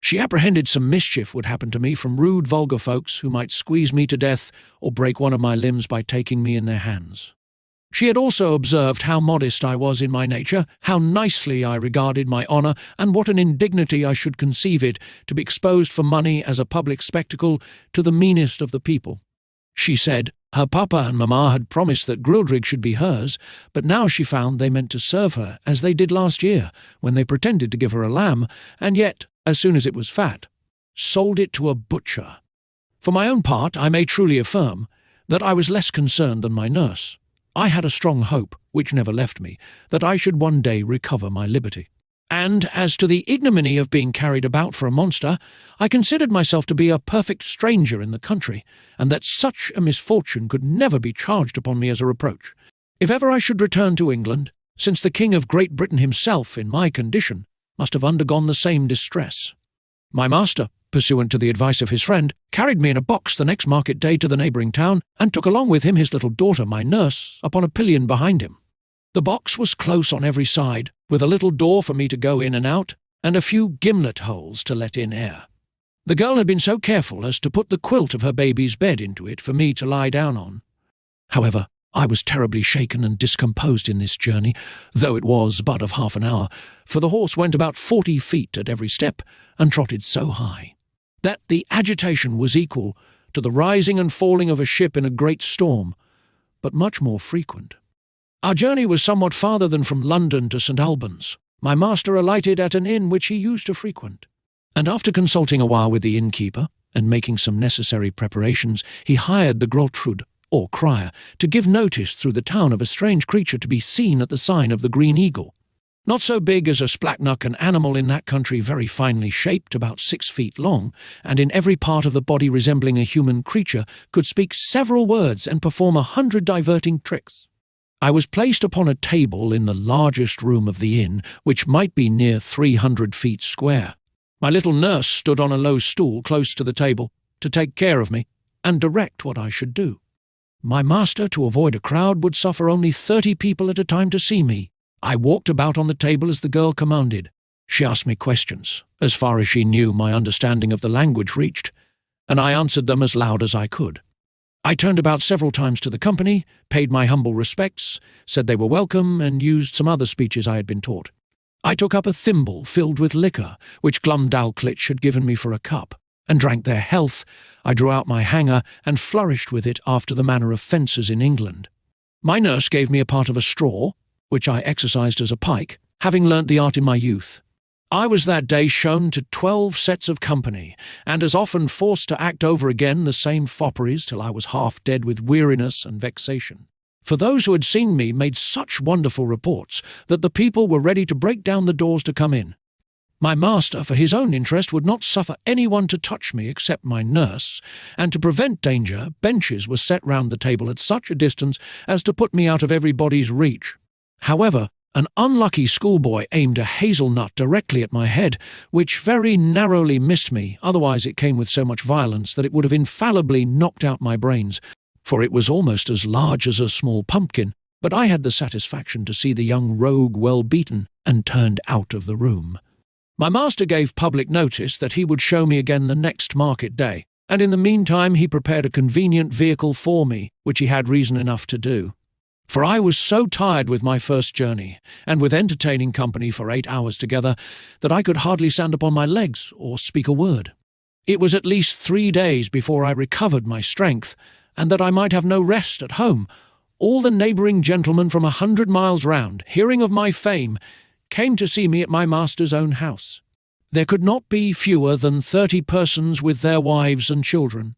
She apprehended some mischief would happen to me from rude vulgar folks who might squeeze me to death or break one of my limbs by taking me in their hands. She had also observed how modest I was in my nature, how nicely I regarded my honour, and what an indignity I should conceive it to be exposed for money as a public spectacle to the meanest of the people. She said her papa and mamma had promised that Glubbdubdrib should be hers, but now she found they meant to serve her, as they did last year, when they pretended to give her a lamb, and yet, as soon as it was fat, sold it to a butcher. For my own part, I may truly affirm that I was less concerned than my nurse. I had a strong hope, which never left me, that I should one day recover my liberty. And as to the ignominy of being carried about for a monster, I considered myself to be a perfect stranger in the country, and that such a misfortune could never be charged upon me as a reproach. If ever I should return to England, since the King of Great Britain himself, in my condition, must have undergone the same distress. My master, pursuant to the advice of his friend, carried me in a box the next market day to the neighbouring town, and took along with him his little daughter, my nurse, upon a pillion behind him. The box was close on every side, with a little door for me to go in and out, and a few gimlet holes to let in air. The girl had been so careful as to put the quilt of her baby's bed into it for me to lie down on. However, I was terribly shaken and discomposed in this journey, though it was but of half an hour, for the horse went about 40 feet at every step, and trotted so high, that the agitation was equal to the rising and falling of a ship in a great storm, but much more frequent. Our journey was somewhat farther than from London to St. Albans. My master alighted at an inn which he used to frequent, and after consulting a while with the innkeeper, and making some necessary preparations, he hired the Groltrud, or crier, to give notice through the town of a strange creature to be seen at the sign of the Green Eagle. Not so big as a splachnock, an animal in that country very finely shaped, about 6 feet long, and in every part of the body resembling a human creature, could speak several words and perform 100 diverting tricks. I was placed upon a table in the largest room of the inn, which might be near 300 feet square. My little nurse stood on a low stool close to the table to take care of me and direct what I should do. My master, to avoid a crowd, would suffer only 30 people at a time to see me. I walked about on the table as the girl commanded. She asked me questions, as far as she knew my understanding of the language reached, and I answered them as loud as I could. I turned about several times to the company, paid my humble respects, said they were welcome, and used some other speeches I had been taught. I took up a thimble filled with liquor, which Glumdalclitch had given me for a cup, and drank their health. I drew out my hanger and flourished with it after the manner of fencers in England. My nurse gave me a part of a straw, which I exercised as a pike, having learnt the art in my youth. I was that day shown to 12 sets of company, and as often forced to act over again the same fopperies till I was half dead with weariness and vexation. For those who had seen me made such wonderful reports that the people were ready to break down the doors to come in. My master, for his own interest, would not suffer anyone to touch me except my nurse, and to prevent danger, benches were set round the table at such a distance as to put me out of everybody's reach. However, an unlucky schoolboy aimed a hazelnut directly at my head, which very narrowly missed me, otherwise it came with so much violence that it would have infallibly knocked out my brains, for it was almost as large as a small pumpkin, but I had the satisfaction to see the young rogue well beaten, and turned out of the room. My master gave public notice that he would show me again the next market day, and in the meantime he prepared a convenient vehicle for me, which he had reason enough to do. For I was so tired with my first journey, and with entertaining company for 8 hours together, that I could hardly stand upon my legs or speak a word. It was at least 3 days before I recovered my strength, and that I might have no rest at home, all the neighbouring gentlemen from 100 miles round, hearing of my fame, came to see me at my master's own house. There could not be fewer than 30 persons with their wives and children,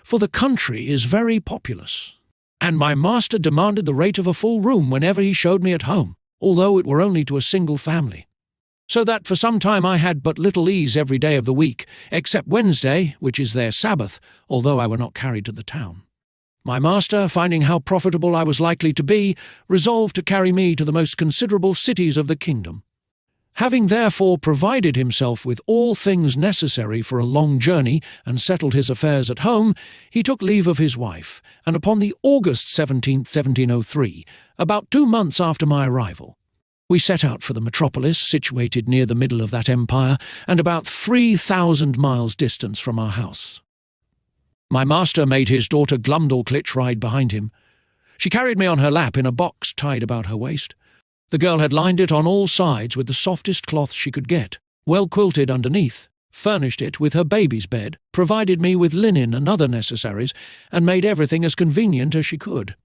for the country is very populous, and my master demanded the rate of a full room whenever he showed me at home, although it were only to a single family. So that for some time I had but little ease every day of the week, except Wednesday, which is their Sabbath, although I were not carried to the town. My master, finding how profitable I was likely to be, resolved to carry me to the most considerable cities of the kingdom. Having therefore provided himself with all things necessary for a long journey and settled his affairs at home, he took leave of his wife, and upon the August 17th, 1703, about 2 months after my arrival, we set out for the metropolis, situated near the middle of that empire, and about 3,000 miles distance from our house. My master made his daughter Glumdalclitch ride behind him. She carried me on her lap in a box tied about her waist. The girl had lined it on all sides with the softest cloth she could get, well quilted underneath, furnished it with her baby's bed, provided me with linen and other necessaries, and made everything as convenient as she could.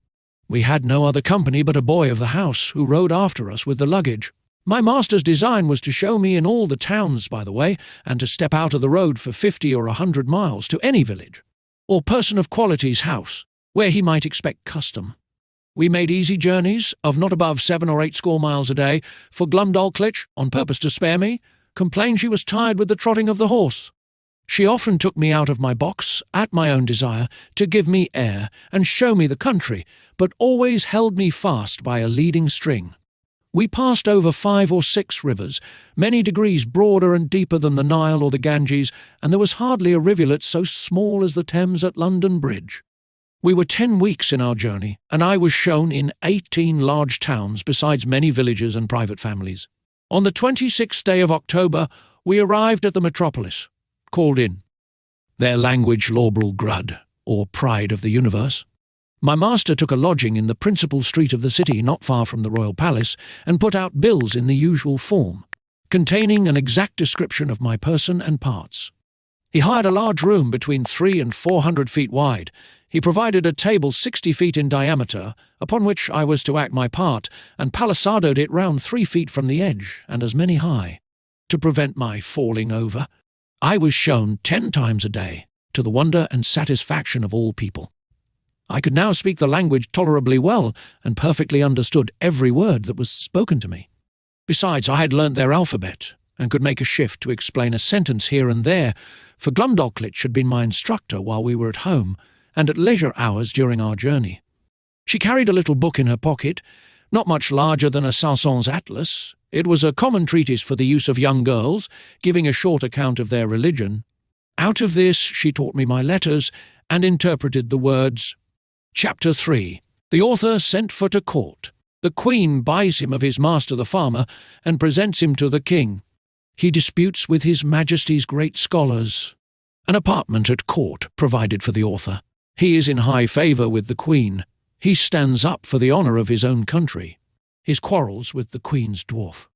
We had no other company but a boy of the house, who rode after us with the luggage. My master's design was to show me in all the towns by the way, and to step out of the road for 50 or 100 miles to any village, or person of quality's house, where he might expect custom. We made easy journeys of not above 7 or 8 score miles a day, for Glumdalclitch, on purpose to spare me, complained she was tired with the trotting of the horse. She often took me out of my box, at my own desire, to give me air and show me the country, but always held me fast by a leading string. We passed over 5 or 6 rivers, many degrees broader and deeper than the Nile or the Ganges, and there was hardly a rivulet so small as the Thames at London Bridge. We were 10 weeks in our journey, and I was shown in 18 large towns, besides many villages and private families. On the 26th day of October, we arrived at the metropolis, called in their language Laurel Grud, or Pride of the Universe. My master took a lodging in the principal street of the city, not far from the royal palace, and put out bills in the usual form, containing an exact description of my person and parts. He hired a large room between 300 and 400 feet wide. He provided a table 60 feet in diameter, upon which I was to act my part, and palisadoed it round 3 feet from the edge, and as many high, to prevent my falling over. I was shown 10 times a day, to the wonder and satisfaction of all people. I could now speak the language tolerably well, and perfectly understood every word that was spoken to me. Besides, I had learnt their alphabet, and could make a shift to explain a sentence here and there, for Glumdalclitch had been my instructor while we were at home, and at leisure hours during our journey. She carried a little book in her pocket, not much larger than a Sympson's atlas. It was a common treatise for the use of young girls, giving a short account of their religion. Out of this she taught me my letters, and interpreted the words. Chapter 3. The author sent for to court. The Queen buys him of his master the farmer, and presents him to the king. He disputes with his Majesty's great scholars. An apartment at court provided for the author. He is in high favour with the Queen. He stands up for the honour of his own country. His quarrels with the Queen's dwarf.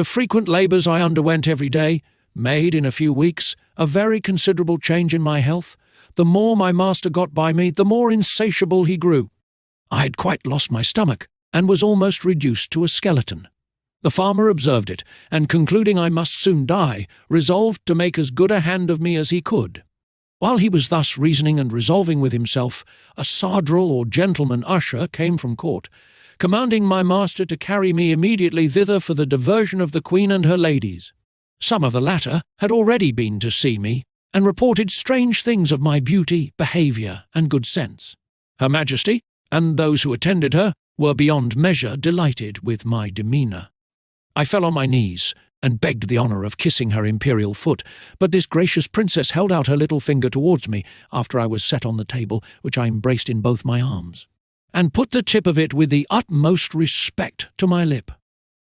The frequent labours I underwent every day made, in a few weeks, a very considerable change in my health. The more my master got by me, the more insatiable he grew. I had quite lost my stomach, and was almost reduced to a skeleton. The farmer observed it, and concluding I must soon die, resolved to make as good a hand of me as he could. While he was thus reasoning and resolving with himself, a sardral or gentleman usher came from court, commanding my master to carry me immediately thither for the diversion of the Queen and her ladies. Some of the latter had already been to see me, and reported strange things of my beauty, behaviour, and good sense. Her Majesty, and those who attended her, were beyond measure delighted with my demeanour. I fell on my knees, and begged the honour of kissing her imperial foot, but this gracious princess held out her little finger towards me, after I was set on the table, which I embraced in both my arms, and put the tip of it with the utmost respect to my lip.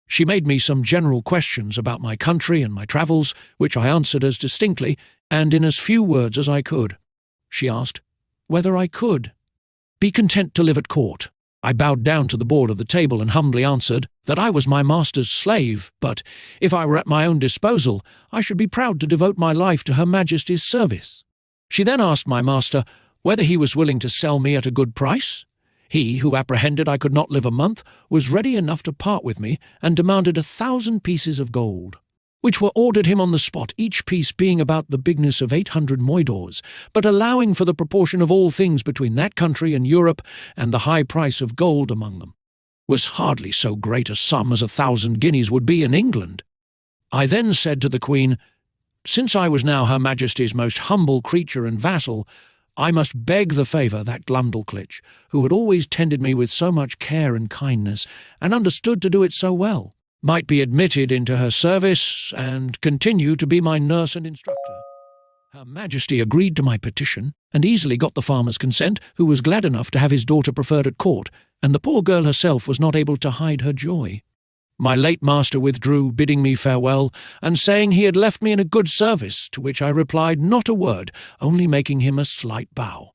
She made me some general questions about my country and my travels, which I answered as distinctly, and in as few words as I could. She asked whether I could be content to live at court. I bowed down to the board of the table and humbly answered that I was my master's slave, but if I were at my own disposal, I should be proud to devote my life to Her Majesty's service. She then asked my master whether he was willing to sell me at a good price. He, who apprehended I could not live a month, was ready enough to part with me, and demanded 1,000 pieces of gold, which were ordered him on the spot, each piece being about the bigness of 800 moidors, but allowing for the proportion of all things between that country and Europe, and the high price of gold among them, was hardly so great a sum as 1,000 guineas would be in England. I then said to the Queen, since I was now Her Majesty's most humble creature and vassal, I must beg the favour that Glubbdubdrib, who had always tended me with so much care and kindness, and understood to do it so well, might be admitted into her service, and continue to be my nurse and instructor. Her Majesty agreed to my petition, and easily got the farmer's consent, who was glad enough to have his daughter preferred at court, and the poor girl herself was not able to hide her joy. My late master withdrew, bidding me farewell, and saying he had left me in a good service, to which I replied not a word, only making him a slight bow.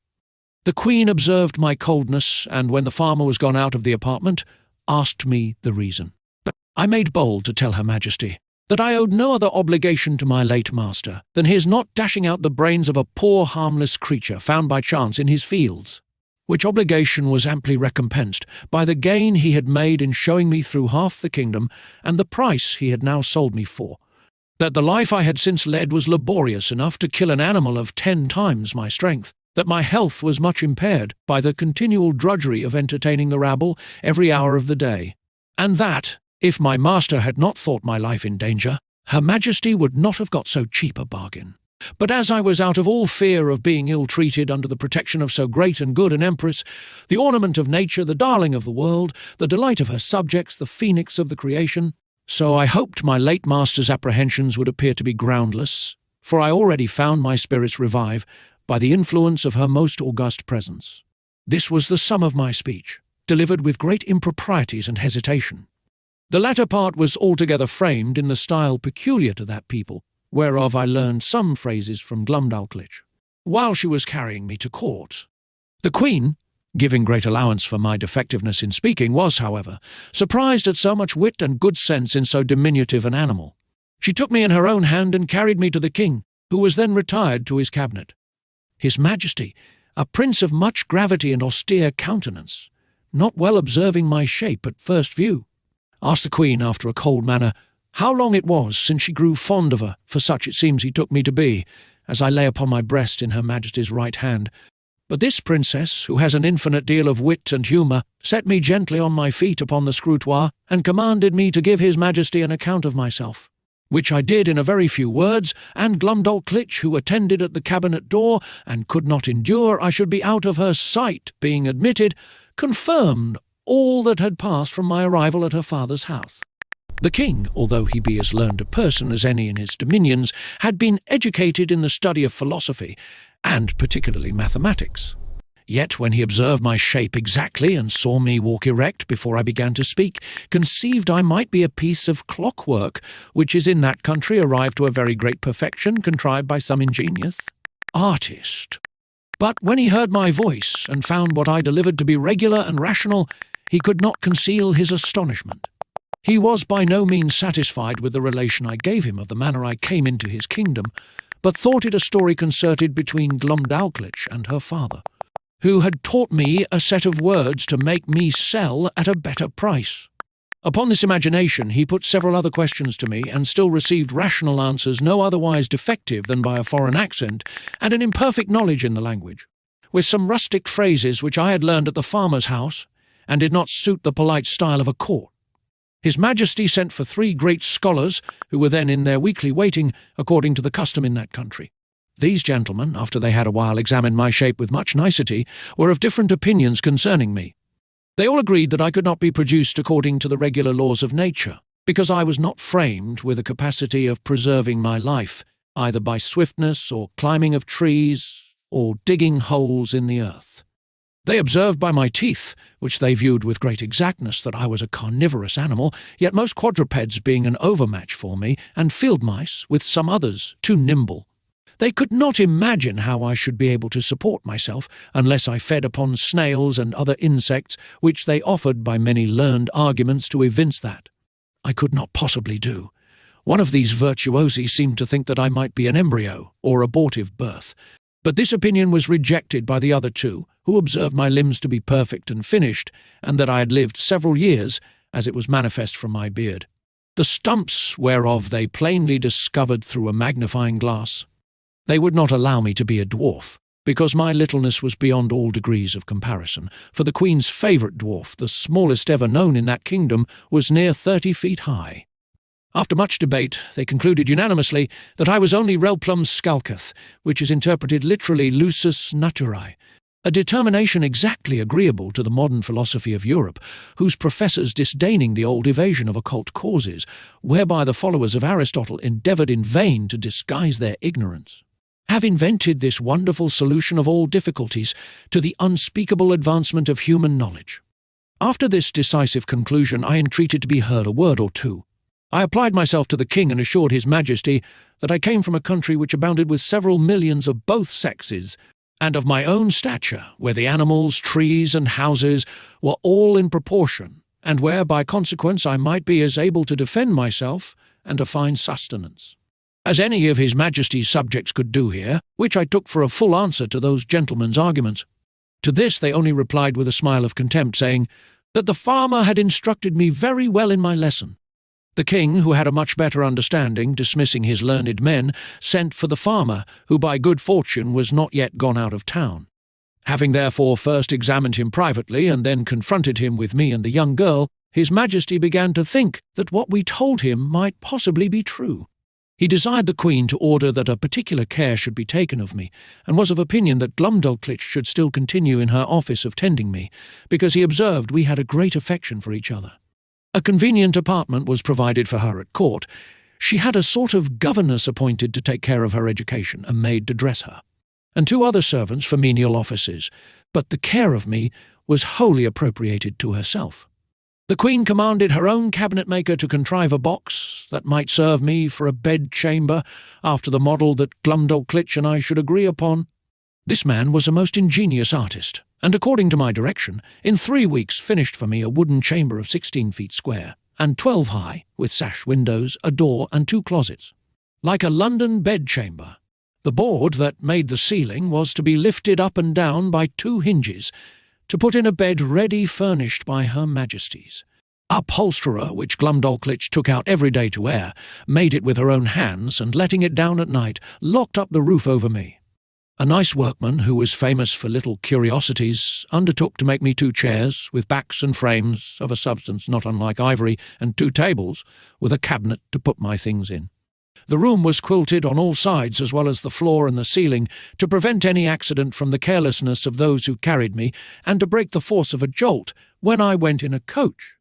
The Queen observed my coldness, and when the farmer was gone out of the apartment, asked me the reason. But I made bold to tell Her Majesty that I owed no other obligation to my late master than his not dashing out the brains of a poor harmless creature found by chance in his fields, which obligation was amply recompensed by the gain he had made in showing me through half the kingdom, and the price he had now sold me for. That the life I had since led was laborious enough to kill an animal of 10 times my strength, that my health was much impaired by the continual drudgery of entertaining the rabble every hour of the day, and that, if my master had not thought my life in danger, Her Majesty would not have got so cheap a bargain. But as I was out of all fear of being ill-treated under the protection of so great and good an empress, the ornament of nature, the darling of the world, the delight of her subjects, the phoenix of the creation, so I hoped my late master's apprehensions would appear to be groundless, for I already found my spirits revive by the influence of her most august presence. This was the sum of my speech, delivered with great improprieties and hesitation. The latter part was altogether framed in the style peculiar to that people, whereof I learned some phrases from Glubbdubdrib, while she was carrying me to court. The Queen, giving great allowance for my defectiveness in speaking, was, however, surprised at so much wit and good sense in so diminutive an animal. She took me in her own hand and carried me to the King, who was then retired to his cabinet. His Majesty, a prince of much gravity and austere countenance, not well observing my shape at first view, asked the Queen after a cold manner how long it was since she grew fond of her, for such it seems he took me to be, as I lay upon my breast in Her Majesty's right hand. But this princess, who has an infinite deal of wit and humour, set me gently on my feet upon the scrutoire, and commanded me to give His Majesty an account of myself, which I did in a very few words, and Glubbdubdrib, who attended at the cabinet door, and could not endure I should be out of her sight, being admitted, confirmed all that had passed from my arrival at her father's house. The King, although he be as learned a person as any in his dominions, had been educated in the study of philosophy, and particularly mathematics. Yet when he observed my shape exactly, and saw me walk erect before I began to speak, conceived I might be a piece of clockwork, which is in that country arrived to a very great perfection, contrived by some ingenious artist. But when he heard my voice, and found what I delivered to be regular and rational, he could not conceal his astonishment. He was by no means satisfied with the relation I gave him of the manner I came into his kingdom, but thought it a story concerted between Glumdalclitch and her father, who had taught me a set of words to make me sell at a better price. Upon this imagination he put several other questions to me, and still received rational answers no otherwise defective than by a foreign accent and an imperfect knowledge in the language, with some rustic phrases which I had learned at the farmer's house, and did not suit the polite style of a court. His Majesty sent for 3 great scholars, who were then in their weekly waiting, according to the custom in that country. These gentlemen, after they had a while examined my shape with much nicety, were of different opinions concerning me. They all agreed that I could not be produced according to the regular laws of nature, because I was not framed with a capacity of preserving my life, either by swiftness or climbing of trees or digging holes in the earth. They observed by my teeth, which they viewed with great exactness, that I was a carnivorous animal, yet most quadrupeds being an overmatch for me, and field mice, with some others, too nimble. They could not imagine how I should be able to support myself unless I fed upon snails and other insects, which they offered by many learned arguments to evince that I could not possibly do. One of these virtuosi seemed to think that I might be an embryo, or abortive birth, but this opinion was rejected by the other 2, who observed my limbs to be perfect and finished, and that I had lived several years, as it was manifest from my beard, the stumps whereof they plainly discovered through a magnifying glass. They would not allow me to be a dwarf, because my littleness was beyond all degrees of comparison, for the Queen's favourite dwarf, the smallest ever known in that kingdom, was near 30 feet high. After much debate, they concluded unanimously that I was only Relplum Scalcath, which is interpreted literally lusus naturae, a determination exactly agreeable to the modern philosophy of Europe, whose professors, disdaining the old evasion of occult causes, whereby the followers of Aristotle endeavoured in vain to disguise their ignorance, have invented this wonderful solution of all difficulties to the unspeakable advancement of human knowledge. After this decisive conclusion, I entreated to be heard a word or 2. I applied myself to the king and assured his Majesty that I came from a country which abounded with several millions of both sexes, and of my own stature, where the animals, trees, and houses were all in proportion, and where, by consequence, I might be as able to defend myself and to find sustenance as any of his Majesty's subjects could do here, which I took for a full answer to those gentlemen's arguments. To this they only replied with a smile of contempt, saying that the farmer had instructed me very well in my lesson. The king, who had a much better understanding, dismissing his learned men, sent for the farmer, who by good fortune was not yet gone out of town. Having therefore first examined him privately, and then confronted him with me and the young girl, his Majesty began to think that what we told him might possibly be true. He desired the Queen to order that a particular care should be taken of me, and was of opinion that Glumdalclitch should still continue in her office of tending me, because he observed we had a great affection for each other. A convenient apartment was provided for her at court. She had a sort of governess appointed to take care of her education, a maid to dress her, and 2 other servants for menial offices, but the care of me was wholly appropriated to herself. The Queen commanded her own cabinet-maker to contrive a box that might serve me for a bed-chamber, after the model that Glumdalclitch and I should agree upon. This man was a most ingenious artist, and according to my direction, in 3 weeks finished for me a wooden chamber of 16 feet square, and 12 high, with sash windows, a door, and 2 closets, like a London bedchamber. The board that made the ceiling was to be lifted up and down by 2 hinges, to put in a bed ready furnished by Her Majesty's. Upholsterer, which Glumdalclitch took out every day to air, made it with her own hands, and letting it down at night, locked up the roof over me. A nice workman, who was famous for little curiosities, undertook to make me 2 chairs, with backs and frames, of a substance not unlike ivory, and 2 tables, with a cabinet to put my things in. The room was quilted on all sides, as well as the floor and the ceiling, to prevent any accident from the carelessness of those who carried me, and to break the force of a jolt when I went in a coach.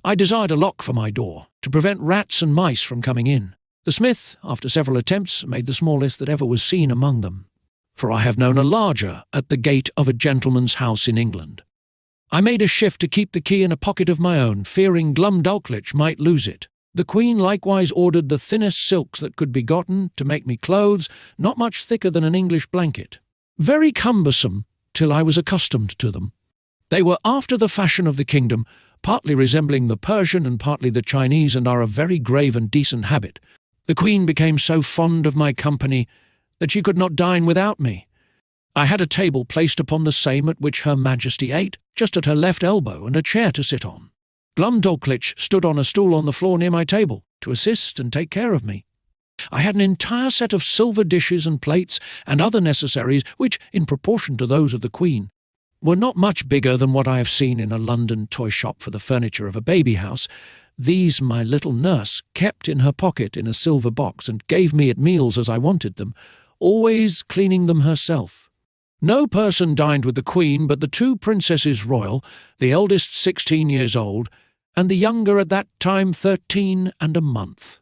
I desired a lock for my door, to prevent rats and mice from coming in. The smith, after several attempts, made the smallest that ever was seen among them, for I have known a larger at the gate of a gentleman's house in England. I made a shift to keep the key in a pocket of my own, fearing Glumdalclitch might lose it. The Queen likewise ordered the thinnest silks that could be gotten to make me clothes, not much thicker than an English blanket, very cumbersome till I was accustomed to them. They were after the fashion of the kingdom, partly resembling the Persian and partly the Chinese, and are of very grave and decent habit. The Queen became so fond of my company that she could not dine without me. I had a table placed upon the same at which Her Majesty ate, just at her left elbow, and a chair to sit on. Glumdalclitch stood on a stool on the floor near my table, to assist and take care of me. I had an entire set of silver dishes and plates and other necessaries which, in proportion to those of the Queen, were not much bigger than what I have seen in a London toy shop for the furniture of a baby house. These my little nurse kept in her pocket in a silver box and gave me at meals as I wanted them, always cleaning them herself. No person dined with the Queen but the 2 princesses royal, the eldest 16 years old, and the younger at that time 13 and a month.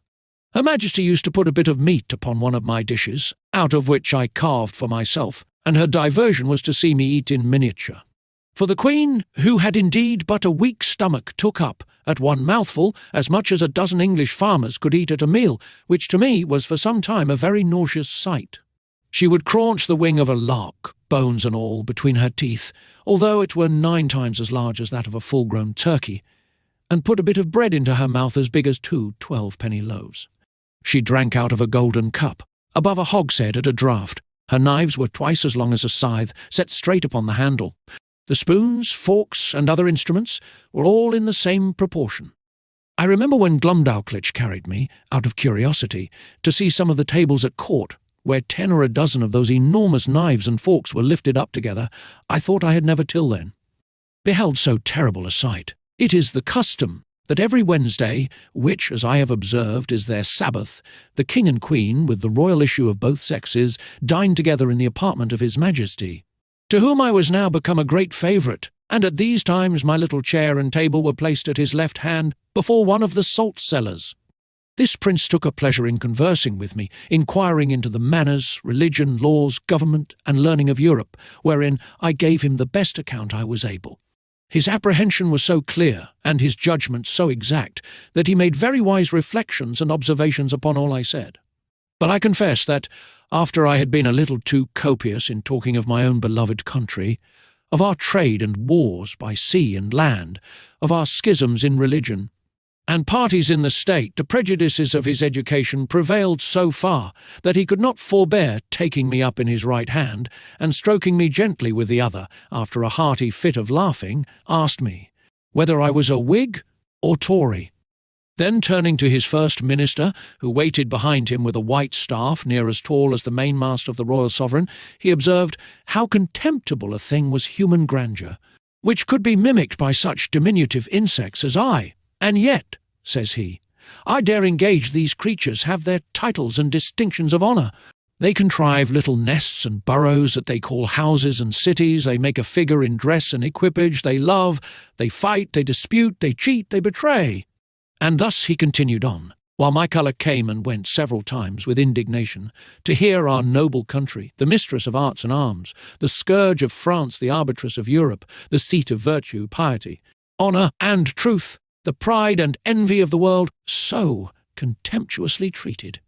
Her Majesty used to put a bit of meat upon one of my dishes, out of which I carved for myself, and her diversion was to see me eat in miniature. For the Queen, who had indeed but a weak stomach, took up, at one mouthful, as much as a dozen English farmers could eat at a meal, which to me was for some time a very nauseous sight. She would craunch the wing of a lark, bones and all, between her teeth, although it were 9 times as large as that of a full-grown turkey, and put a bit of bread into her mouth as big as 2 12-penny loaves. She drank out of a golden cup, above a hogshead at a draught. Her knives were twice as long as a scythe, set straight upon the handle. The spoons, forks, and other instruments were all in the same proportion. I remember when Glumdalclitch carried me, out of curiosity, to see some of the tables at court, where 10 or a dozen of those enormous knives and forks were lifted up together, I thought I had never till then beheld so terrible a sight. It is the custom that every Wednesday, which, as I have observed, is their Sabbath, the King and Queen, with the royal issue of both sexes, dine together in the apartment of His Majesty, to whom I was now become a great favourite, and at these times my little chair and table were placed at his left hand before one of the salt-cellars. This prince took a pleasure in conversing with me, inquiring into the manners, religion, laws, government, and learning of Europe, wherein I gave him the best account I was able. His apprehension was so clear, and his judgment so exact, that he made very wise reflections and observations upon all I said. But I confess that, after I had been a little too copious in talking of my own beloved country, of our trade and wars by sea and land, of our schisms in religion, and parties in the state, the prejudices of his education prevailed so far that he could not forbear taking me up in his right hand, and stroking me gently with the other, after a hearty fit of laughing, asked me whether I was a Whig or Tory. Then turning to his first minister, who waited behind him with a white staff near as tall as the mainmast of the royal sovereign, he observed how contemptible a thing was human grandeur, which could be mimicked by such diminutive insects as I. And yet, says he, I dare engage these creatures have their titles and distinctions of honour. They contrive little nests and burrows that they call houses and cities, they make a figure in dress and equipage, they love, they fight, they dispute, they cheat, they betray. And thus he continued on, while my colour came and went several times with indignation, to hear our noble country, the mistress of arts and arms, the scourge of France, the arbitress of Europe, the seat of virtue, piety, honour, and truth, the pride and envy of the world, so contemptuously treated.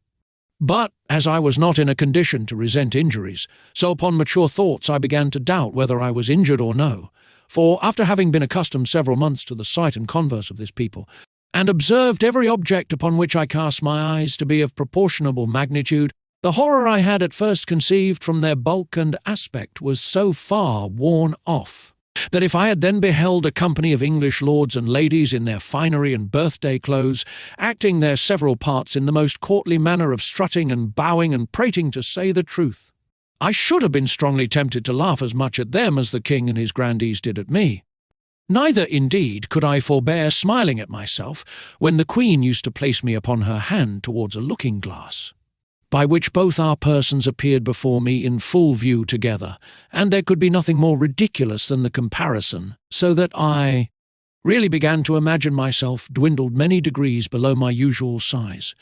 But, as I was not in a condition to resent injuries, so upon mature thoughts I began to doubt whether I was injured or no, for after having been accustomed several months to the sight and converse of this people, and observed every object upon which I cast my eyes to be of proportionable magnitude, the horror I had at first conceived from their bulk and aspect was so far worn off, that if I had then beheld a company of English lords and ladies in their finery and birthday clothes, acting their several parts in the most courtly manner of strutting and bowing and prating to say the truth, I should have been strongly tempted to laugh as much at them as the king and his grandees did at me. Neither, indeed, could I forbear smiling at myself when the Queen used to place me upon her hand towards a looking-glass, by which both our persons appeared before me in full view together, and there could be nothing more ridiculous than the comparison, so that I really began to imagine myself dwindled many degrees below my usual size.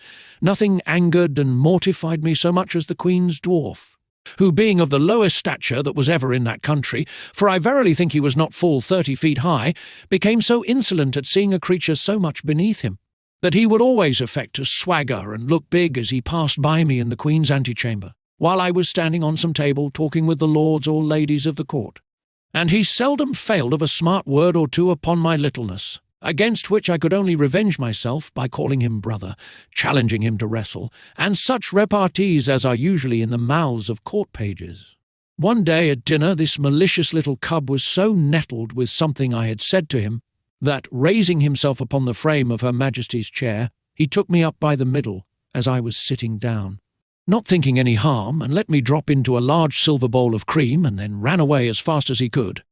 Nothing angered and mortified me so much as the Queen's dwarf, who, being of the lowest stature that was ever in that country, for I verily think he was not full 30 feet high, became so insolent at seeing a creature so much beneath him, that he would always affect to swagger and look big as he passed by me in the Queen's antechamber, while I was standing on some table talking with the lords or ladies of the court. And he seldom failed of a smart word or two upon my littleness, against which I could only revenge myself by calling him brother, challenging him to wrestle, and such repartees as are usually in the mouths of court pages. One day at dinner this malicious little cub was so nettled with something I had said to him that, raising himself upon the frame of Her Majesty's chair, he took me up by the middle as I was sitting down, not thinking any harm, and let me drop into a large silver bowl of cream, and then ran away as fast as he could.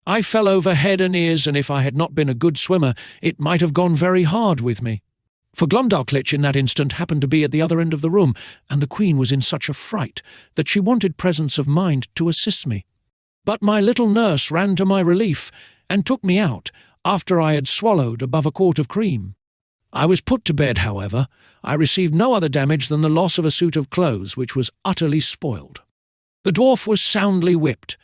I fell over head and ears, and if I had not been a good swimmer, it might have gone very hard with me. For Glumdalclitch in that instant happened to be at the other end of the room, and the Queen was in such a fright that she wanted presence of mind to assist me. But my little nurse ran to my relief, and took me out, after I had swallowed above a quart of cream. I was put to bed, however. I received no other damage than the loss of a suit of clothes, which was utterly spoiled. The dwarf was soundly whipped,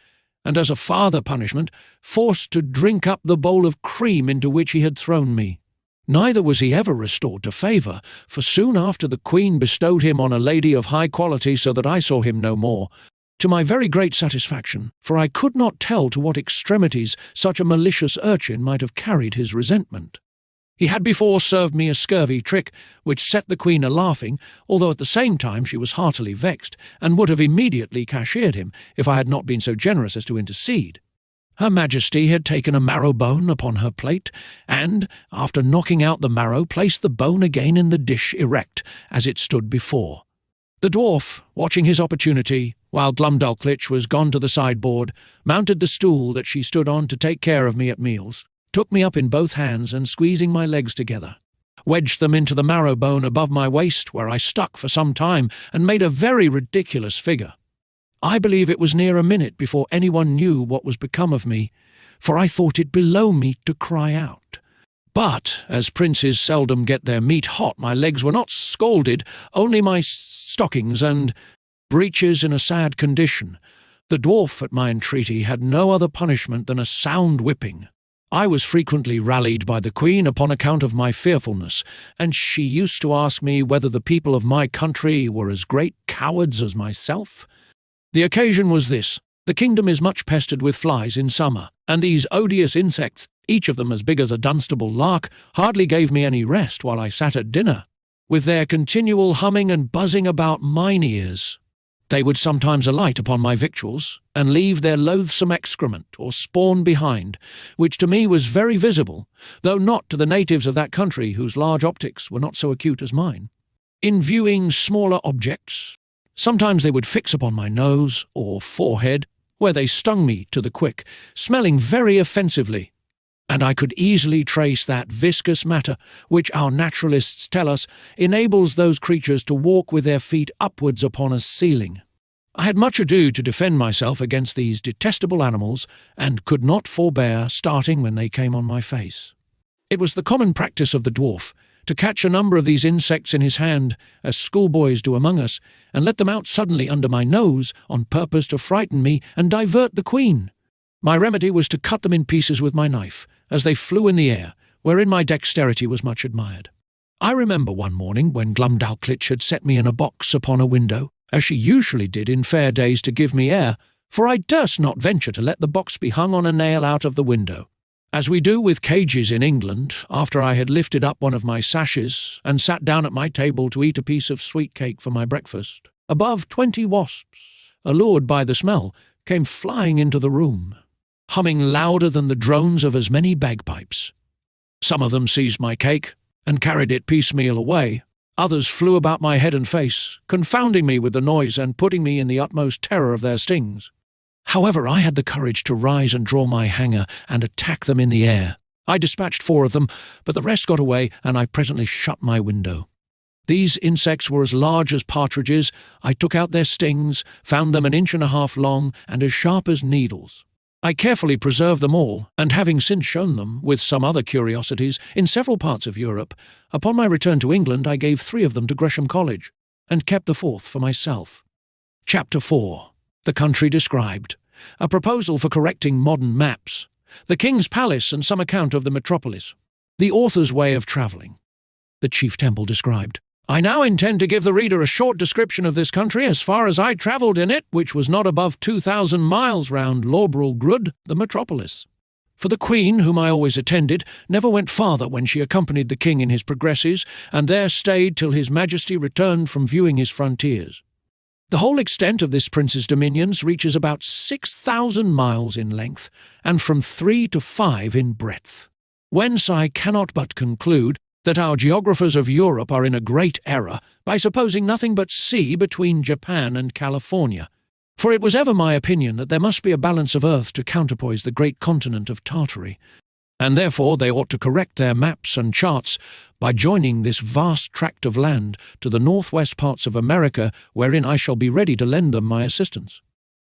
and as a farther punishment, forced to drink up the bowl of cream into which he had thrown me. Neither was he ever restored to favour, for soon after the Queen bestowed him on a lady of high quality, so that I saw him no more, to my very great satisfaction, for I could not tell to what extremities such a malicious urchin might have carried his resentment. He had before served me a scurvy trick, which set the Queen a-laughing, although at the same time she was heartily vexed, and would have immediately cashiered him, if I had not been so generous as to intercede. Her Majesty had taken a marrow bone upon her plate, and, after knocking out the marrow, placed the bone again in the dish erect, as it stood before. The dwarf, watching his opportunity, while Glumdalclitch was gone to the sideboard, mounted the stool that she stood on to take care of me at meals, took me up in both hands, and squeezing my legs together, wedged them into the marrow bone above my waist, where I stuck for some time, and made a very ridiculous figure. I believe it was near a minute before anyone knew what was become of me, for I thought it below me to cry out. But, as princes seldom get their meat hot, my legs were not scalded, only my stockings and breeches in a sad condition. The dwarf, at my entreaty, had no other punishment than a sound whipping. I was frequently rallied by the Queen upon account of my fearfulness, and she used to ask me whether the people of my country were as great cowards as myself. The occasion was this. The kingdom is much pestered with flies in summer, and these odious insects, each of them as big as a Dunstable lark, hardly gave me any rest while I sat at dinner, with their continual humming and buzzing about mine ears. They would sometimes alight upon my victuals, and leave their loathsome excrement or spawn behind, which to me was very visible, though not to the natives of that country, whose large optics were not so acute as mine. In viewing smaller objects, sometimes they would fix upon my nose or forehead, where they stung me to the quick, smelling very offensively, and I could easily trace that viscous matter which our naturalists tell us enables those creatures to walk with their feet upwards upon a ceiling. I had much ado to defend myself against these detestable animals, and could not forbear starting when they came on my face. It was the common practice of the dwarf to catch a number of these insects in his hand, as schoolboys do among us, and let them out suddenly under my nose, on purpose to frighten me and divert the Queen. My remedy was to cut them in pieces with my knife, as they flew in the air, wherein my dexterity was much admired. I remember one morning when Glumdalclitch had set me in a box upon a window, as she usually did in fair days to give me air, for I durst not venture to let the box be hung on a nail out of the window, as we do with cages in England, after I had lifted up one of my sashes and sat down at my table to eat a piece of sweet cake for my breakfast. Above 20 wasps, allured by the smell, came flying into the room, humming louder than the drones of as many bagpipes. Some of them seized my cake and carried it piecemeal away. Others flew about my head and face, confounding me with the noise and putting me in the utmost terror of their stings. However, I had the courage to rise and draw my hanger and attack them in the air. I dispatched 4 of them, but the rest got away, and I presently shut my window. These insects were as large as partridges. I took out their stings, found them 1.5 inches long and as sharp as needles. I carefully preserved them all, and having since shown them, with some other curiosities, in several parts of Europe, upon my return to England I gave 3 of them to Gresham College, and kept the 4th for myself. Chapter 4. The Country Described. A proposal for correcting modern maps. The King's Palace and some account of the metropolis. The author's way of travelling. The chief temple described. I now intend to give the reader a short description of this country as far as I travelled in it, which was not above 2,000 miles round Lorbrulgrud, the metropolis. For the Queen, whom I always attended, never went farther when she accompanied the King in his progresses, and there stayed till his Majesty returned from viewing his frontiers. The whole extent of this prince's dominions reaches about 6,000 miles in length, and from 3 to 5 in breadth. Whence I cannot but conclude that our geographers of Europe are in a great error by supposing nothing but sea between Japan and California. For it was ever my opinion that there must be a balance of earth to counterpoise the great continent of Tartary, and therefore they ought to correct their maps and charts by joining this vast tract of land to the northwest parts of America, wherein I shall be ready to lend them my assistance.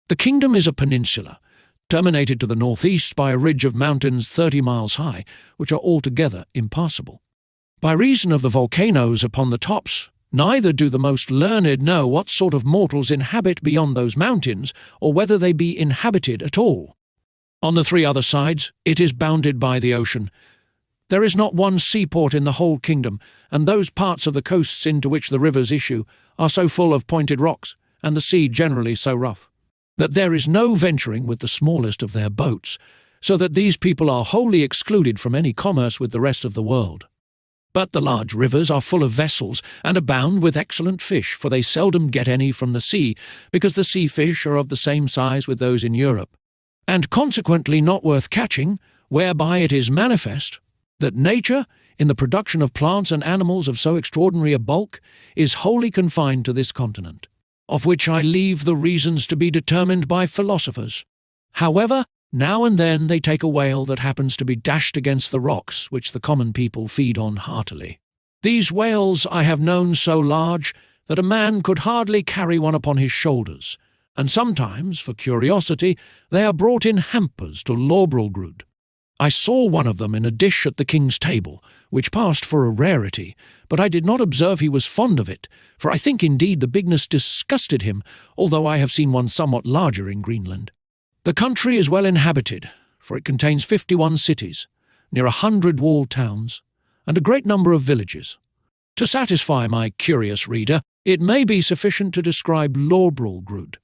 The kingdom is a peninsula, terminated to the northeast by a ridge of mountains 30 miles high, which are altogether impassable. By reason of the volcanoes upon the tops, neither do the most learned know what sort of mortals inhabit beyond those mountains, or whether they be inhabited at all. On the 3 other sides, it is bounded by the ocean. There is not one seaport in the whole kingdom, and those parts of the coasts into which the rivers issue are so full of pointed rocks, and the sea generally so rough, that there is no venturing with the smallest of their boats, so that these people are wholly excluded from any commerce with the rest of the world. But the large rivers are full of vessels, and abound with excellent fish, for they seldom get any from the sea, because the sea fish are of the same size with those in Europe, and consequently not worth catching, whereby it is manifest that nature, in the production of plants and animals of so extraordinary a bulk, is wholly confined to this continent, of which I leave the reasons to be determined by philosophers. However, now and then they take a whale that happens to be dashed against the rocks, which the common people feed on heartily. These whales I have known so large that a man could hardly carry one upon his shoulders, and sometimes, for curiosity, they are brought in hampers to Luggnagg. I saw one of them in a dish at the king's table, which passed for a rarity, but I did not observe he was fond of it, for I think indeed the bigness disgusted him, although I have seen one somewhat larger in Greenland. The country is well inhabited, for it contains 51 cities, near 100 walled towns, and a great number of villages. To satisfy my curious reader, it may be sufficient to describe Luggnagg.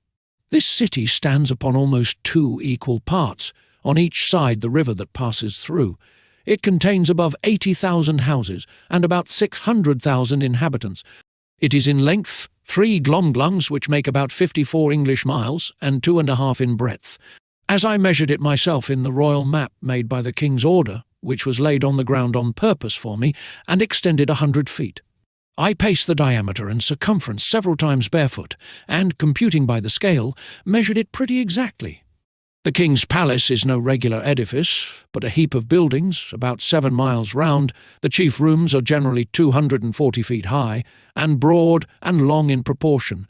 This city stands upon almost 2 equal parts, on each side the river that passes through. It contains above 80,000 houses and about 600,000 inhabitants. It is in length 3 glomglungs, which make about 54 English miles, and 2.5 in breadth, as I measured it myself in the royal map made by the king's order, which was laid on the ground on purpose for me, and extended 100 feet. I paced the diameter and circumference several times barefoot, and, computing by the scale, measured it pretty exactly. The king's palace is no regular edifice, but a heap of buildings, about 7 miles round. The chief rooms are generally 240 feet high, and broad and long in proportion.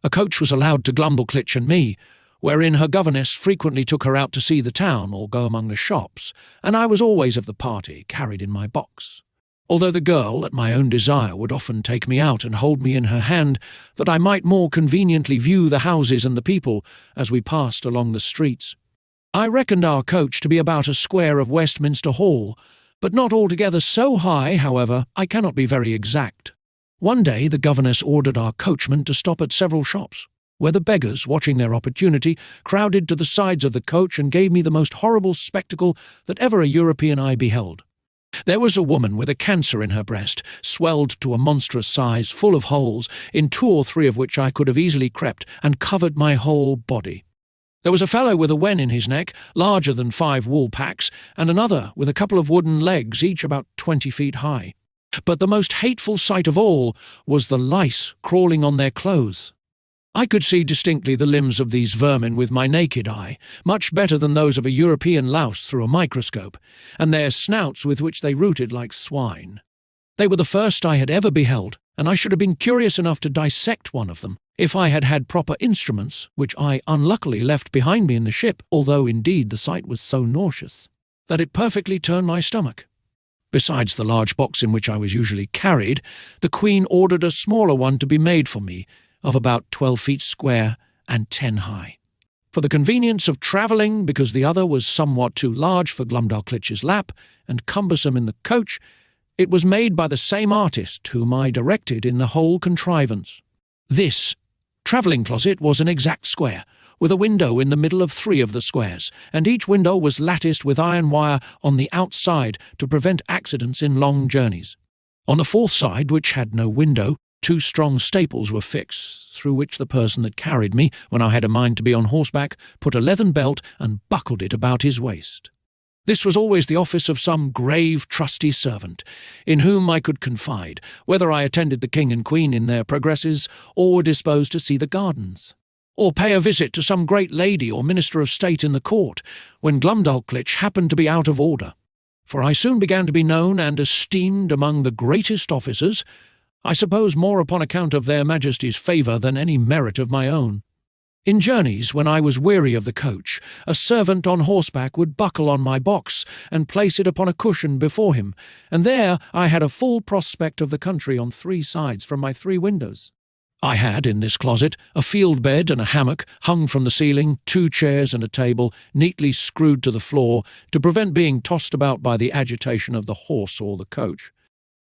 A coach was allowed to Glubbdubdrib and me, wherein her governess frequently took her out to see the town or go among the shops, and I was always of the party, carried in my box. Although the girl, at my own desire, would often take me out and hold me in her hand, that I might more conveniently view the houses and the people as we passed along the streets. I reckoned our coach to be about a square of Westminster Hall, but not altogether so high, however, I cannot be very exact. One day the governess ordered our coachman to stop at several shops, where the beggars, watching their opportunity, crowded to the sides of the coach and gave me the most horrible spectacle that ever a European eye beheld. There was a woman with a cancer in her breast, swelled to a monstrous size, full of holes, in 2 or 3 of which I could have easily crept, and covered my whole body. There was a fellow with a wen in his neck, larger than 5 wool packs, and another with a couple of wooden legs, each about 20 feet high. But the most hateful sight of all was the lice crawling on their clothes. I could see distinctly the limbs of these vermin with my naked eye, much better than those of a European louse through a microscope, and their snouts with which they rooted like swine. They were the first I had ever beheld, and I should have been curious enough to dissect one of them, if I had had proper instruments, which I unluckily left behind me in the ship, although indeed the sight was so nauseous that it perfectly turned my stomach. Besides the large box in which I was usually carried, the Queen ordered a smaller one to be made for me, of about 12 feet square and 10 high. For the convenience of travelling, because the other was somewhat too large for Glubbdubdrib's lap and cumbersome in the coach, it was made by the same artist whom I directed in the whole contrivance. This travelling closet was an exact square, with a window in the middle of 3 of the squares, and each window was latticed with iron wire on the outside to prevent accidents in long journeys. On the 4th side, which had no window, 2 strong staples were fixed, through which the person that carried me, when I had a mind to be on horseback, put a leathern belt and buckled it about his waist. This was always the office of some grave, trusty servant, in whom I could confide, whether I attended the king and queen in their progresses, or were disposed to see the gardens, or pay a visit to some great lady or minister of state in the court, when Glumdalclitch happened to be out of order. For I soon began to be known and esteemed among the greatest officers, I suppose more upon account of their majesties' favour than any merit of my own. In journeys, when I was weary of the coach, a servant on horseback would buckle on my box and place it upon a cushion before him, and there I had a full prospect of the country on 3 sides from my 3 windows. I had, in this closet, a field bed and a hammock hung from the ceiling, 2 chairs and a table, neatly screwed to the floor, to prevent being tossed about by the agitation of the horse or the coach.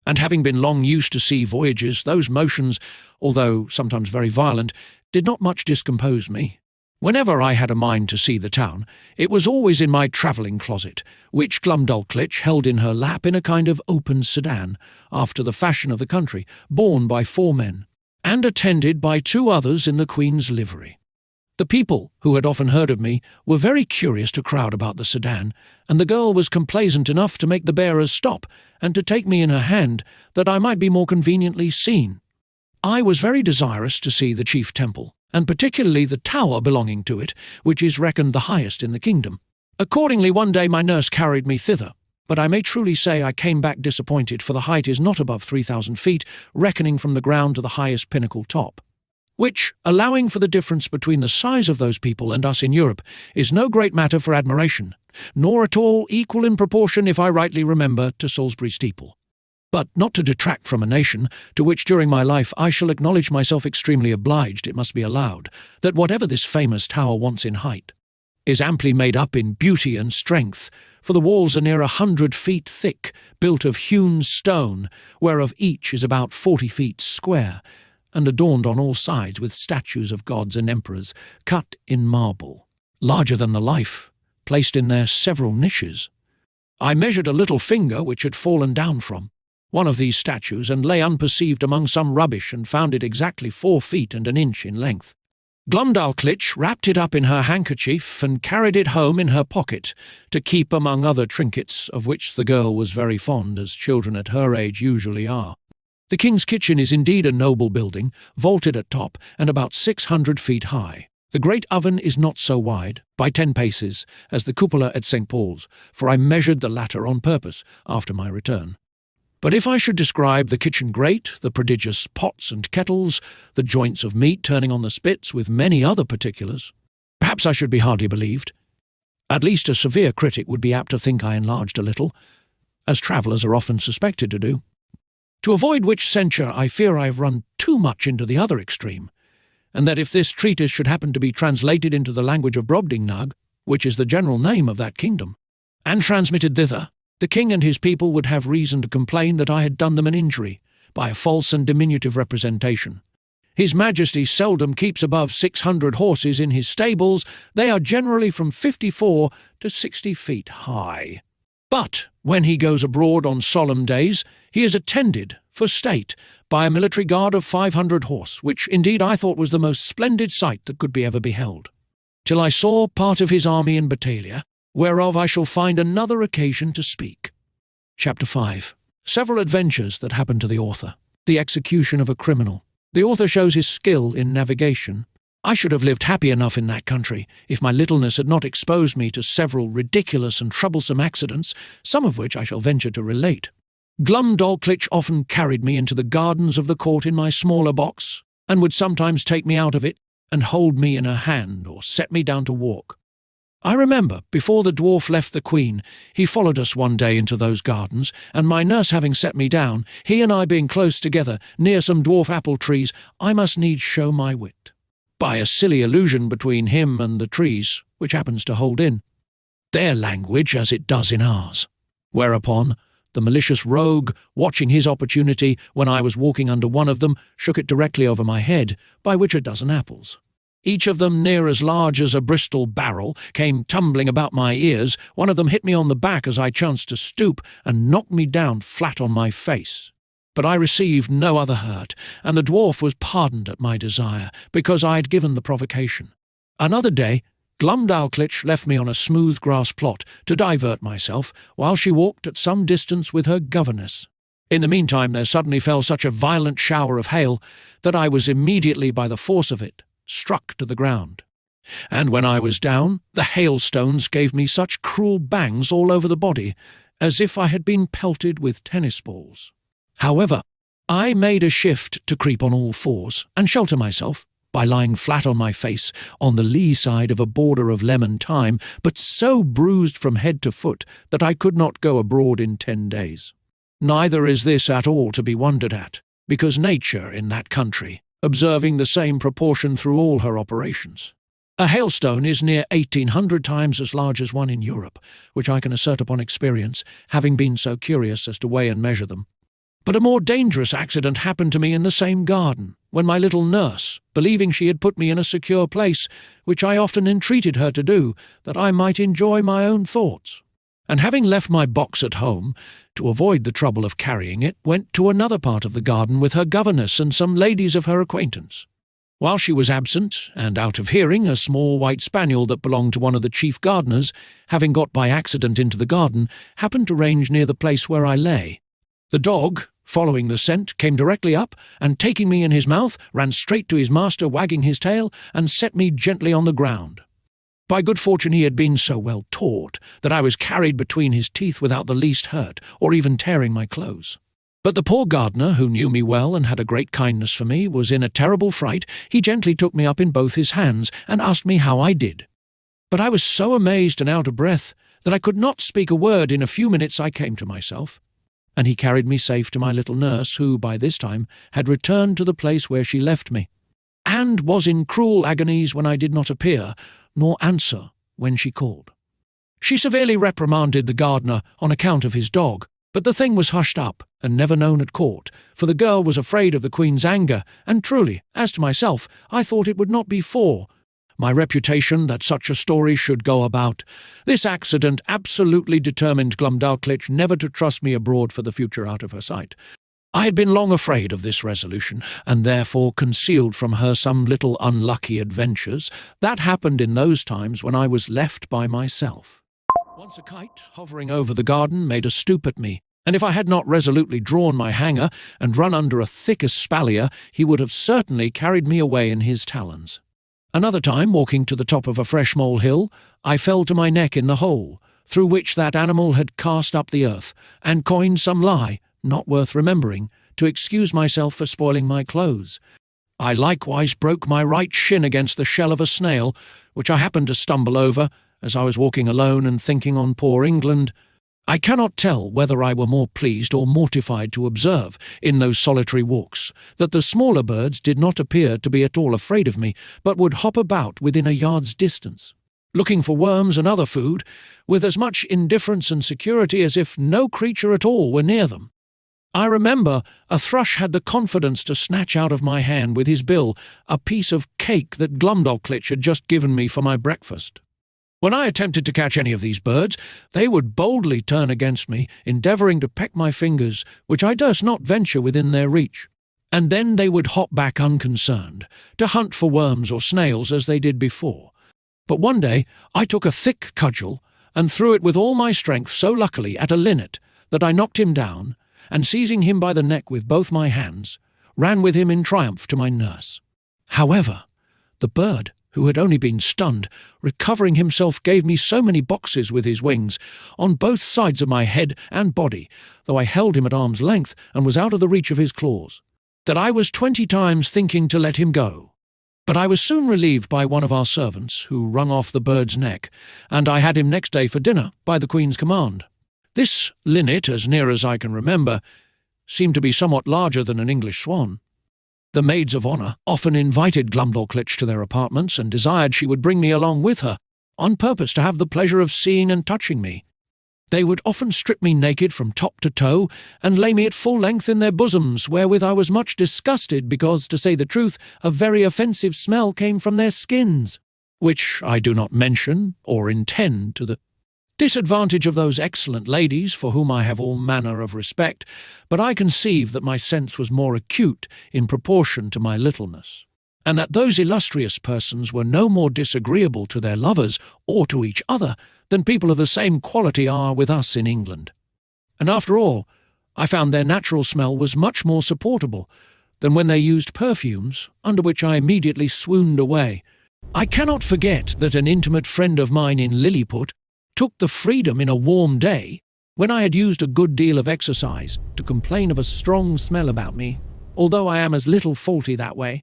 And having been long used to sea voyages, those motions, although sometimes very violent, did not much discompose me. Whenever I had a mind to see the town, it was always in my travelling closet, which Glumdalclitch held in her lap in a kind of open sedan, after the fashion of the country, borne by 4 men, and attended by 2 others in the Queen's livery. The people, who had often heard of me, were very curious to crowd about the sedan, and the girl was complaisant enough to make the bearers stop, and to take me in her hand, that I might be more conveniently seen. I was very desirous to see the chief temple, and particularly the tower belonging to it, which is reckoned the highest in the kingdom. Accordingly, one day my nurse carried me thither, but I may truly say I came back disappointed, for the height is not above 3,000 feet, reckoning from the ground to the highest pinnacle top, which, allowing for the difference between the size of those people and us in Europe, is no great matter for admiration, nor at all equal in proportion, if I rightly remember, to Salisbury steeple. But not to detract from a nation, to which during my life I shall acknowledge myself extremely obliged, it must be allowed, that whatever this famous tower wants in height, is amply made up in beauty and strength, for the walls are near 100 feet thick, built of hewn stone, whereof each is about 40 feet square, and adorned on all sides with statues of gods and emperors, cut in marble, larger than the life, placed in their several niches. I measured a little finger which had fallen down from one of these statues, and lay unperceived among some rubbish, and found it exactly 4 feet and an inch in length. Glumdalclitch wrapped it up in her handkerchief and carried it home in her pocket, to keep among other trinkets, of which the girl was very fond, as children at her age usually are. The king's kitchen is indeed a noble building, vaulted at top, and about 600 feet high. The great oven is not so wide, by 10 paces, as the cupola at St. Paul's, for I measured the latter on purpose, after my return. But if I should describe the kitchen grate, the prodigious pots and kettles, the joints of meat turning on the spits, with many other particulars, perhaps I should be hardly believed. At least a severe critic would be apt to think I enlarged a little, as travellers are often suspected to do. To avoid which censure, I fear I have run too much into the other extreme, and that if this treatise should happen to be translated into the language of Brobdingnag, which is the general name of that kingdom, and transmitted thither, the king and his people would have reason to complain that I had done them an injury by a false and diminutive representation. His Majesty seldom keeps above 600 horses in his stables. They are generally from 54 to 60 feet high. But when he goes abroad on solemn days, he is attended, for state, by a military guard of 500 horse, which indeed I thought was the most splendid sight that could be ever beheld, till I saw part of his army in Battalia, whereof I shall find another occasion to speak. Chapter 5. Several adventures that happened to the author. The execution of a criminal. The author shows his skill in navigation. I should have lived happy enough in that country, if my littleness had not exposed me to several ridiculous and troublesome accidents, some of which I shall venture to relate. Glumdalclitch often carried me into the gardens of the court in my smaller box, and would sometimes take me out of it, and hold me in her hand, or set me down to walk. I remember, before the dwarf left the Queen, he followed us one day into those gardens, and my nurse having set me down, he and I being close together, near some dwarf apple trees, I must needs show my wit, by a silly allusion between him and the trees, which happens to hold in their language as it does in ours. Whereupon, the malicious rogue, watching his opportunity, when I was walking under one of them, shook it directly over my head, by which a dozen apples, Each of them near as large as a Bristol barrel came tumbling about my ears. One of them hit me on the back as I chanced to stoop and knocked me down flat on my face. But I received no other hurt, and the dwarf was pardoned at my desire, because I had given the provocation. Another day, Glumdalclitch left me on a smooth grass plot to divert myself, while she walked at some distance with her governess. In the meantime there suddenly fell such a violent shower of hail that I was immediately, by the force of it, struck to the ground. And when I was down, the hailstones gave me such cruel bangs all over the body, as if I had been pelted with tennis balls. However, I made a shift to creep on all fours and shelter myself by lying flat on my face on the lee side of a border of lemon thyme, but so bruised from head to foot that I could not go abroad in 10 days. Neither is this at all to be wondered at, because nature in that country, observing the same proportion through all her operations. A hailstone is near 1,800 times as large as one in Europe, which I can assert upon experience, having been so curious as to weigh and measure them. But a more dangerous accident happened to me in the same garden, when my little nurse, believing she had put me in a secure place, which I often entreated her to do, that I might enjoy my own thoughts, and having left my box at home, to avoid the trouble of carrying it, went to another part of the garden with her governess and some ladies of her acquaintance. While she was absent, and out of hearing, a small white spaniel that belonged to one of the chief gardeners, having got by accident into the garden, happened to range near the place where I lay. The dog, following the scent, came directly up, and taking me in his mouth, ran straight to his master, wagging his tail, and set me gently on the ground. By good fortune he had been so well taught that I was carried between his teeth without the least hurt, or even tearing my clothes. But the poor gardener, who knew me well and had a great kindness for me, was in a terrible fright. He gently took me up in both his hands, and asked me how I did. But I was so amazed and out of breath that I could not speak a word. In a few minutes I came to myself, and he carried me safe to my little nurse, who, by this time, had returned to the place where she left me, and was in cruel agonies when I did not appear, nor answer when she called. She severely reprimanded the gardener on account of his dog, but the thing was hushed up and never known at court, for the girl was afraid of the Queen's anger, and truly, as to myself, I thought it would not be for my reputation that such a story should go about. This accident absolutely determined Glumdalclitch never to trust me abroad for the future out of her sight. I had been long afraid of this resolution, and therefore concealed from her some little unlucky adventures that happened in those times when I was left by myself. Once a kite, hovering over the garden, made a stoop at me, and if I had not resolutely drawn my hanger and run under a thick espalier, he would have certainly carried me away in his talons. Another time, walking to the top of a fresh molehill, I fell to my neck in the hole, through which that animal had cast up the earth, and coined some lie, not worth remembering, to excuse myself for spoiling my clothes. I likewise broke my right shin against the shell of a snail, which I happened to stumble over, as I was walking alone and thinking on poor England. I cannot tell whether I were more pleased or mortified to observe, in those solitary walks, that the smaller birds did not appear to be at all afraid of me, but would hop about within a yard's distance, looking for worms and other food, with as much indifference and security as if no creature at all were near them. I remember a thrush had the confidence to snatch out of my hand with his bill a piece of cake that Glumdalclitch had just given me for my breakfast. When I attempted to catch any of these birds, they would boldly turn against me, endeavouring to peck my fingers, which I durst not venture within their reach, and then they would hop back unconcerned, to hunt for worms or snails as they did before. But one day I took a thick cudgel, and threw it with all my strength so luckily at a linnet that I knocked him down, and seizing him by the neck with both my hands, ran with him in triumph to my nurse. However, the bird, who had only been stunned, recovering himself, gave me so many boxes with his wings, on both sides of my head and body, though I held him at arm's length and was out of the reach of his claws, that I was 20 times thinking to let him go. But I was soon relieved by one of our servants, who wrung off the bird's neck, and I had him next day for dinner, by the Queen's command. This linnet, as near as I can remember, seemed to be somewhat larger than an English swan. The maids of honour often invited Glumdalclitch to their apartments, and desired she would bring me along with her, on purpose to have the pleasure of seeing and touching me. They would often strip me naked from top to toe, and lay me at full length in their bosoms, wherewith I was much disgusted, because, to say the truth, a very offensive smell came from their skins, which I do not mention or intend to the disadvantage of those excellent ladies for whom I have all manner of respect, but I conceive that my sense was more acute in proportion to my littleness, and that those illustrious persons were no more disagreeable to their lovers or to each other than people of the same quality are with us in England. And after all, I found their natural smell was much more supportable than when they used perfumes, under which I immediately swooned away. I cannot forget that an intimate friend of mine in Lilliput took the freedom in a warm day, when I had used a good deal of exercise, to complain of a strong smell about me, although I am as little faulty that way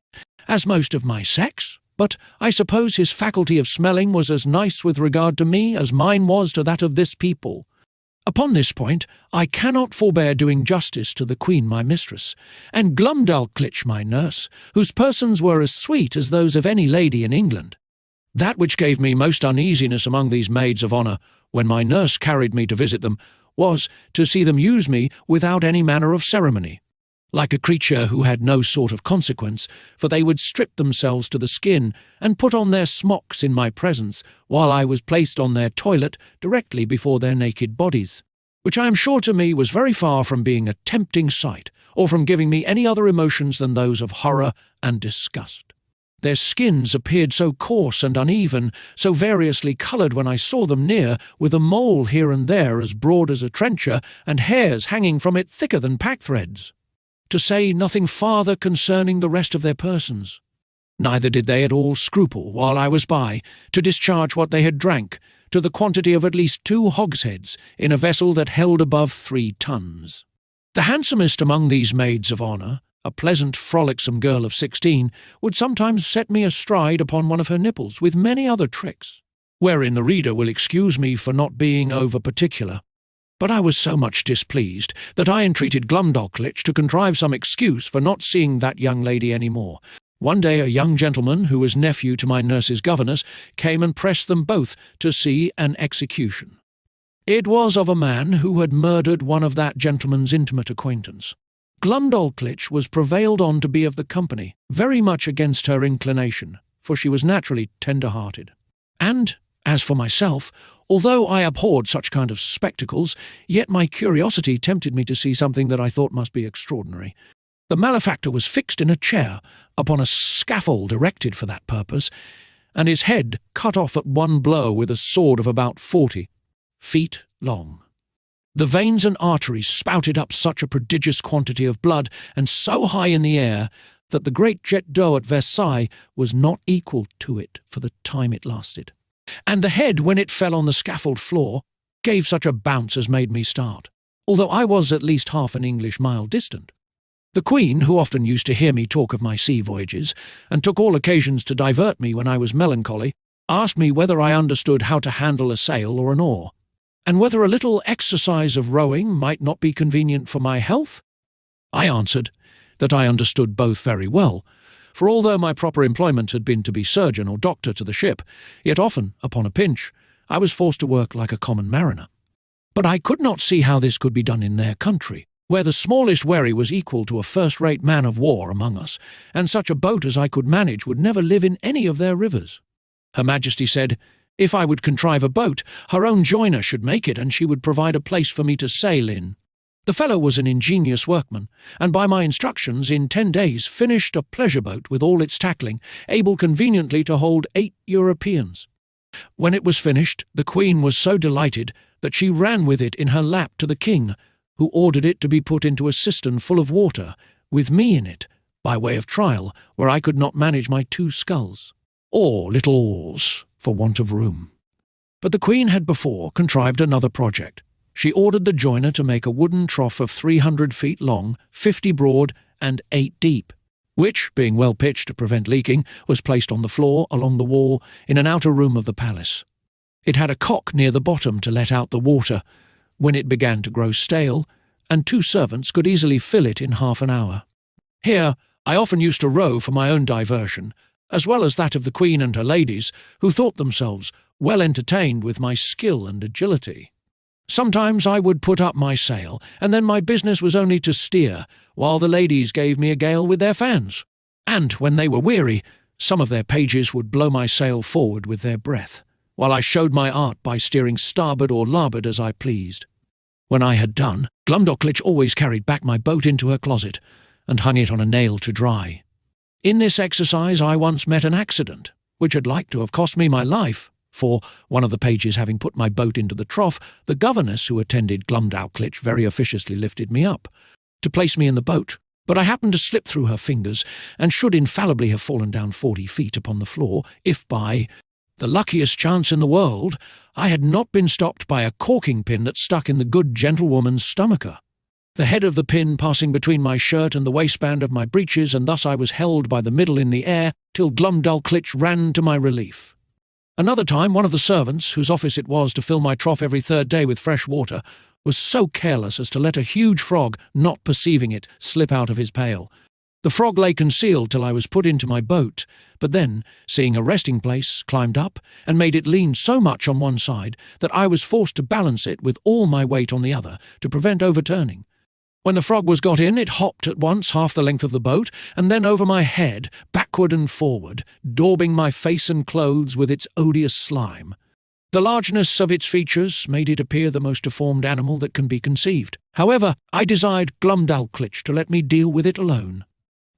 as most of my sex. But I suppose his faculty of smelling was as nice with regard to me as mine was to that of this people. Upon this point I cannot forbear doing justice to the Queen my mistress, and Glubbdubdrib my nurse, whose persons were as sweet as those of any lady in England. That which gave me most uneasiness among these maids of honour, when my nurse carried me to visit them, was to see them use me without any manner of ceremony, like a creature who had no sort of consequence, for they would strip themselves to the skin and put on their smocks in my presence, while I was placed on their toilet directly before their naked bodies, which I am sure to me was very far from being a tempting sight, or from giving me any other emotions than those of horror and disgust. Their skins appeared so coarse and uneven, so variously coloured when I saw them near, with a mole here and there as broad as a trencher, and hairs hanging from it thicker than packthreads, to say nothing farther concerning the rest of their persons. Neither did they at all scruple, while I was by, to discharge what they had drank, to the quantity of at least 2 hogsheads, in a vessel that held above 3 tons. The handsomest among these maids of honour, a pleasant, frolicsome girl of 16, would sometimes set me astride upon one of her nipples, with many other tricks, wherein the reader will excuse me for not being over-particular. But I was so much displeased that I entreated Glubbdubdrib to contrive some excuse for not seeing that young lady any more. One day a young gentleman, who was nephew to my nurse's governess, came and pressed them both to see an execution. It was of a man who had murdered one of that gentleman's intimate acquaintance. Glubbdubdrib was prevailed on to be of the company, very much against her inclination, for she was naturally tender-hearted. And, as for myself, although I abhorred such kind of spectacles, yet my curiosity tempted me to see something that I thought must be extraordinary. The malefactor was fixed in a chair, upon a scaffold erected for that purpose, and his head cut off at one blow with a sword of about 40 feet long. The veins and arteries spouted up such a prodigious quantity of blood, and so high in the air, that the great jet d'eau at Versailles was not equal to it for the time it lasted. And the head, when it fell on the scaffold floor, gave such a bounce as made me start, although I was at least half an English mile distant. The Queen, who often used to hear me talk of my sea voyages, and took all occasions to divert me when I was melancholy, asked me whether I understood how to handle a sail or an oar, and whether a little exercise of rowing might not be convenient for my health. I answered that I understood both very well, for although my proper employment had been to be surgeon or doctor to the ship, yet often, upon a pinch, I was forced to work like a common mariner. But I could not see how this could be done in their country, where the smallest wherry was equal to a first-rate man of war among us, and such a boat as I could manage would never live in any of their rivers. Her Majesty said, if I would contrive a boat, her own joiner should make it, and she would provide a place for me to sail in. The fellow was an ingenious workman, and by my instructions in 10 days finished a pleasure boat with all its tackling, able conveniently to hold 8 Europeans. When it was finished, the Queen was so delighted that she ran with it in her lap to the King, who ordered it to be put into a cistern full of water, with me in it, by way of trial, where I could not manage my 2 sculls, or little oars, for want of room. But the Queen had before contrived another project. She ordered the joiner to make a wooden trough of 300 feet long, 50 broad, and 8 deep, which, being well pitched to prevent leaking, was placed on the floor along the wall in an outer room of the palace. It had a cock near the bottom to let out the water when it began to grow stale, and 2 servants could easily fill it in half an hour. Here I often used to row for my own diversion, as well as that of the Queen and her ladies, who thought themselves well entertained with my skill and agility. Sometimes I would put up my sail, and then my business was only to steer, while the ladies gave me a gale with their fans. And when they were weary, some of their pages would blow my sail forward with their breath, while I showed my art by steering starboard or larboard as I pleased. When I had done, Glubbdubdrib always carried back my boat into her closet, and hung it on a nail to dry. In this exercise I once met an accident, which had like to have cost me my life, for, one of the pages having put my boat into the trough, the governess who attended Glubbdubdrib very officiously lifted me up, to place me in the boat, but I happened to slip through her fingers, and should infallibly have fallen down 40 feet upon the floor, if by the luckiest chance in the world I had not been stopped by a corking pin that stuck in the good gentlewoman's stomacher, the head of the pin passing between my shirt and the waistband of my breeches, and thus I was held by the middle in the air till Glubbdubdrib ran to my relief. Another time, one of the servants, whose office it was to fill my trough every third day with fresh water, was so careless as to let a huge frog, not perceiving it, slip out of his pail. The frog lay concealed till I was put into my boat, but then, seeing a resting place, climbed up, and made it lean so much on one side that I was forced to balance it with all my weight on the other to prevent overturning. When the frog was got in, it hopped at once half the length of the boat, and then over my head, backward and forward, daubing my face and clothes with its odious slime. The largeness of its features made it appear the most deformed animal that can be conceived. However, I desired Glubbdubdrib to let me deal with it alone.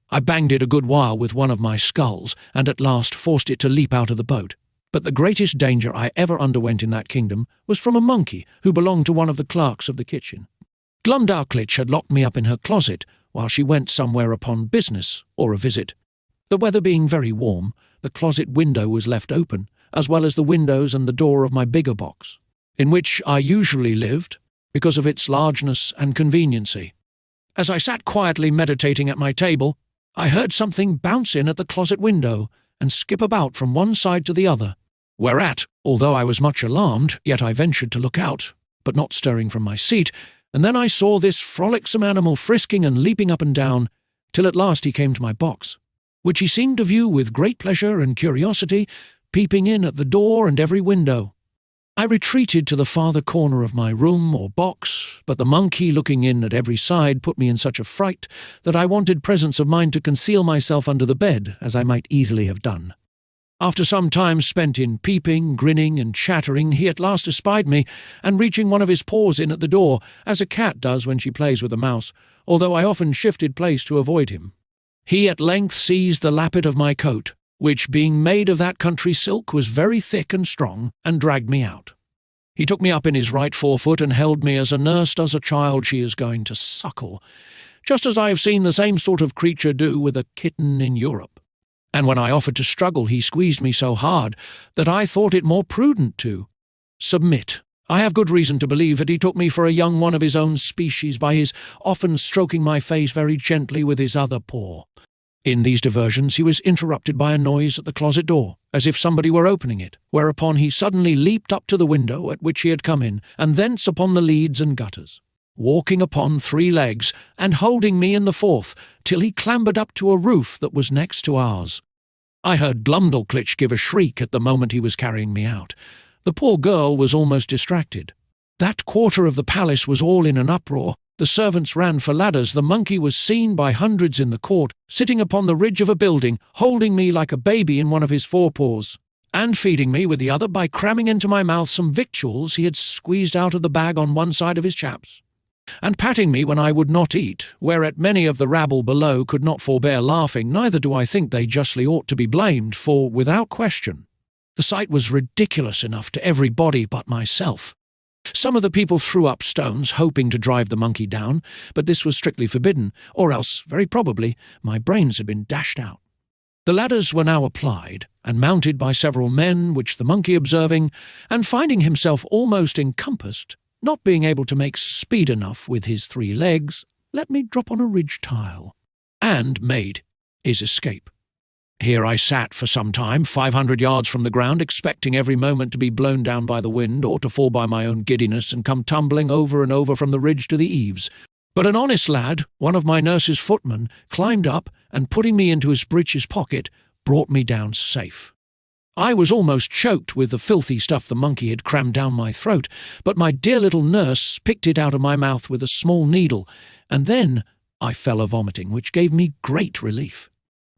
I banged it a good while with one of my sculls, and at last forced it to leap out of the boat. But the greatest danger I ever underwent in that kingdom was from a monkey who belonged to one of the clerks of the kitchen. Glubbdubdrib had locked me up in her closet while she went somewhere upon business or a visit. The weather being very warm, the closet window was left open, as well as the windows and the door of my bigger box, in which I usually lived because of its largeness and conveniency. As I sat quietly meditating at my table, I heard something bounce in at the closet window and skip about from one side to the other, whereat, although I was much alarmed, yet I ventured to look out, but not stirring from my seat, and then I saw this frolicsome animal frisking and leaping up and down, till at last he came to my box, which he seemed to view with great pleasure and curiosity, peeping in at the door and every window. I retreated to the farther corner of my room or box, but the monkey looking in at every side put me in such a fright that I wanted presence of mind to conceal myself under the bed, as I might easily have done. After some time spent in peeping, grinning, and chattering, he at last espied me, and reaching one of his paws in at the door, as a cat does when she plays with a mouse, although I often shifted place to avoid him, he at length seized the lappet of my coat, which, being made of that country silk, was very thick and strong, and dragged me out. He took me up in his right forefoot and held me as a nurse does a child she is going to suckle, just as I have seen the same sort of creature do with a kitten in Europe. And when I offered to struggle, he squeezed me so hard that I thought it more prudent to submit. I have good reason to believe that he took me for a young one of his own species by his often stroking my face very gently with his other paw. In these diversions he was interrupted by a noise at the closet door, as if somebody were opening it, whereupon he suddenly leaped up to the window at which he had come in, and thence upon the leads and gutters, walking upon 3 legs, and holding me in the 4th, till he clambered up to a roof that was next to ours. I heard Glubbdubdrib give a shriek at the moment he was carrying me out. The poor girl was almost distracted. That quarter of the palace was all in an uproar. The servants ran for ladders. The monkey was seen by hundreds in the court, sitting upon the ridge of a building, holding me like a baby in one of his forepaws, and feeding me with the other by cramming into my mouth some victuals he had squeezed out of the bag on one side of his chaps, and patting me when I would not eat, whereat many of the rabble below could not forbear laughing. Neither do I think they justly ought to be blamed, for, without question, the sight was ridiculous enough to every body but myself. Some of the people threw up stones, hoping to drive the monkey down, but this was strictly forbidden, or else, very probably, my brains had been dashed out. The ladders were now applied, and mounted by several men, which the monkey observing, and finding himself almost encompassed, not being able to make speed enough with his 3 legs, let me drop on a ridge tile, and made his escape. Here I sat for some time, 500 yards from the ground, expecting every moment to be blown down by the wind, or to fall by my own giddiness and come tumbling over and over from the ridge to the eaves. But an honest lad, one of my nurse's footmen, climbed up, and putting me into his breeches pocket, brought me down safe. I was almost choked with the filthy stuff the monkey had crammed down my throat, but my dear little nurse picked it out of my mouth with a small needle, and then I fell a-vomiting, which gave me great relief.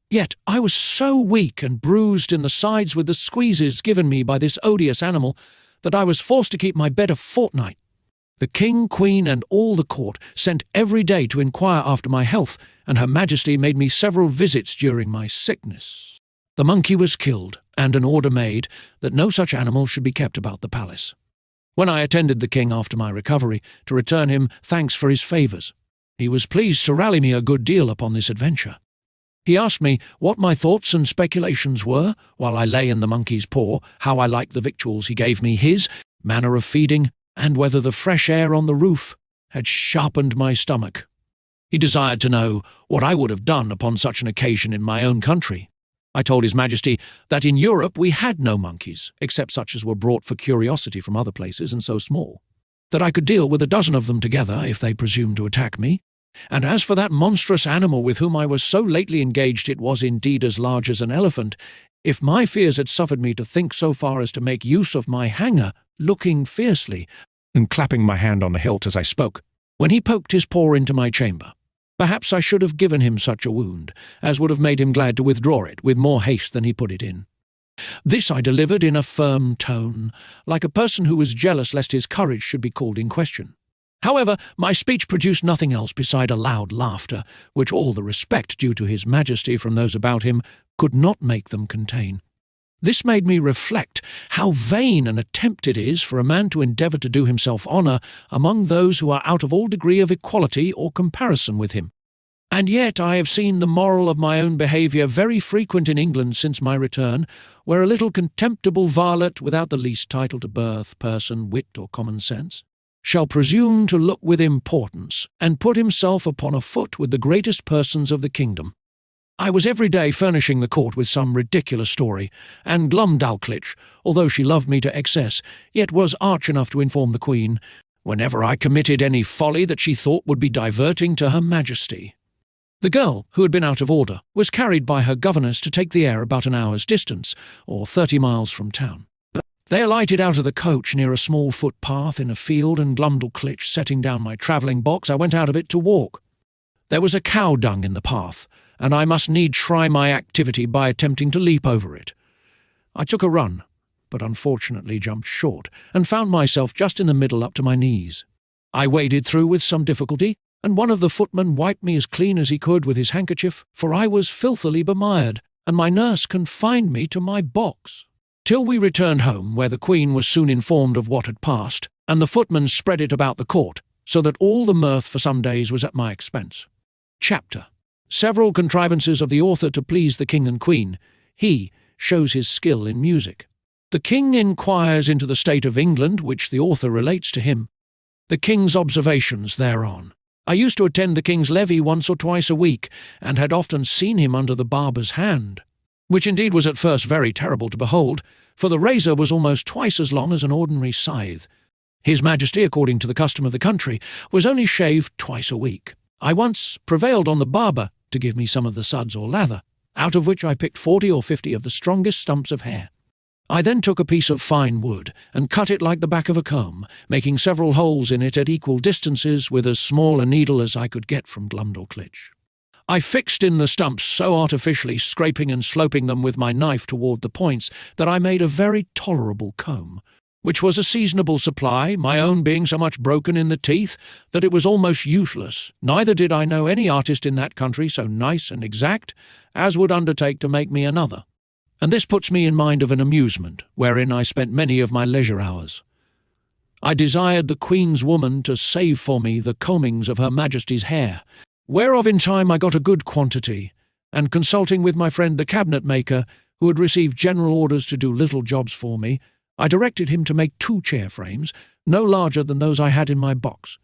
Yet I was so weak and bruised in the sides with the squeezes given me by this odious animal that I was forced to keep my bed a fortnight. The king, queen, and all the court sent every day to inquire after my health, and Her Majesty made me several visits during my sickness. The monkey was killed, and an order made that no such animal should be kept about the palace. When I attended the king after my recovery to return him thanks for his favours, he was pleased to rally me a good deal upon this adventure. He asked me what my thoughts and speculations were while I lay in the monkey's paw, how I liked the victuals he gave me, his manner of feeding, and whether the fresh air on the roof had sharpened my stomach. He desired to know what I would have done upon such an occasion in my own country. I told His Majesty that in Europe we had no monkeys, except such as were brought for curiosity from other places and so small, that I could deal with a dozen of them together if they presumed to attack me. And as for that monstrous animal with whom I was so lately engaged, it was indeed as large as an elephant. If my fears had suffered me to think so far as to make use of my hanger, looking fiercely, and clapping my hand on the hilt as I spoke, when he poked his paw into my chamber, perhaps I should have given him such a wound as would have made him glad to withdraw it with more haste than he put it in. This I delivered in a firm tone, like a person who was jealous lest his courage should be called in question. However, my speech produced nothing else beside a loud laughter, which all the respect due to His Majesty from those about him could not make them contain. This made me reflect how vain an attempt it is for a man to endeavour to do himself honour among those who are out of all degree of equality or comparison with him. And yet I have seen the moral of my own behaviour very frequent in England since my return, where a little contemptible varlet without the least title to birth, person, wit, or common sense shall presume to look with importance, and put himself upon a foot with the greatest persons of the kingdom. I was every day furnishing the court with some ridiculous story, and Glubbdubdrib, although she loved me to excess, yet was arch enough to inform the Queen, whenever I committed any folly that she thought would be diverting to Her Majesty. The girl, who had been out of order, was carried by her governess to take the air about an hour's distance, or 30 miles from town. They alighted out of the coach near a small footpath in a field, and Glubbdubdrib setting down my travelling box, I went out of it to walk. There was a cow dung in the path, and I must needs try my activity by attempting to leap over it. I took a run, but unfortunately jumped short, and found myself just in the middle up to my knees. I waded through with some difficulty, and one of the footmen wiped me as clean as he could with his handkerchief, for I was filthily bemired, and my nurse confined me to my box, till we returned home, where the Queen was soon informed of what had passed, and the footman spread it about the court, so that all the mirth for some days was at my expense. Chapter. Several contrivances of the author to please the King and Queen. He shows his skill in music. The King inquires into the state of England, which the author relates to him. The King's observations thereon. I used to attend the King's levee once or twice a week, and had often seen him under the barber's hand, which indeed was at first very terrible to behold, for the razor was almost twice as long as an ordinary scythe. His Majesty, according to the custom of the country, was only shaved twice a week. I once prevailed on the barber to give me some of the suds or lather, out of which I picked 40 or 50 of the strongest stumps of hair. I then took a piece of fine wood and cut it like the back of a comb, making several holes in it at equal distances with as small a needle as I could get from Glubbdubdrib. I fixed in the stumps so artificially, scraping and sloping them with my knife toward the points, that I made a very tolerable comb, which was a seasonable supply, my own being so much broken in the teeth that it was almost useless. Neither did I know any artist in that country so nice and exact as would undertake to make me another. And this puts me in mind of an amusement, wherein I spent many of my leisure hours. I desired the Queen's woman to save for me the combings of Her Majesty's hair, whereof in time I got a good quantity, and consulting with my friend the cabinet-maker, who had received general orders to do little jobs for me, I directed him to make 2 chair frames, no larger than those I had in my box,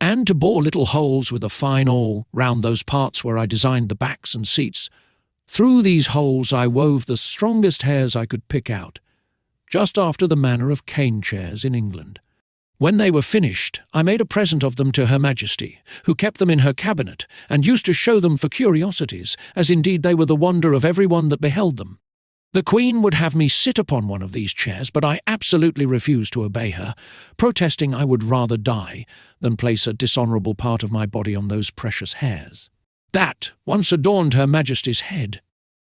and to bore little holes with a fine awl round those parts where I designed the backs and seats. Through these holes I wove the strongest hairs I could pick out, just after the manner of cane chairs in England. When they were finished, I made a present of them to Her Majesty, who kept them in her cabinet, and used to show them for curiosities, as indeed they were the wonder of every one that beheld them. The Queen would have me sit upon one of these chairs, but I absolutely refused to obey her, protesting I would rather die than place a dishonourable part of my body on those precious hairs. That once adorned Her Majesty's head.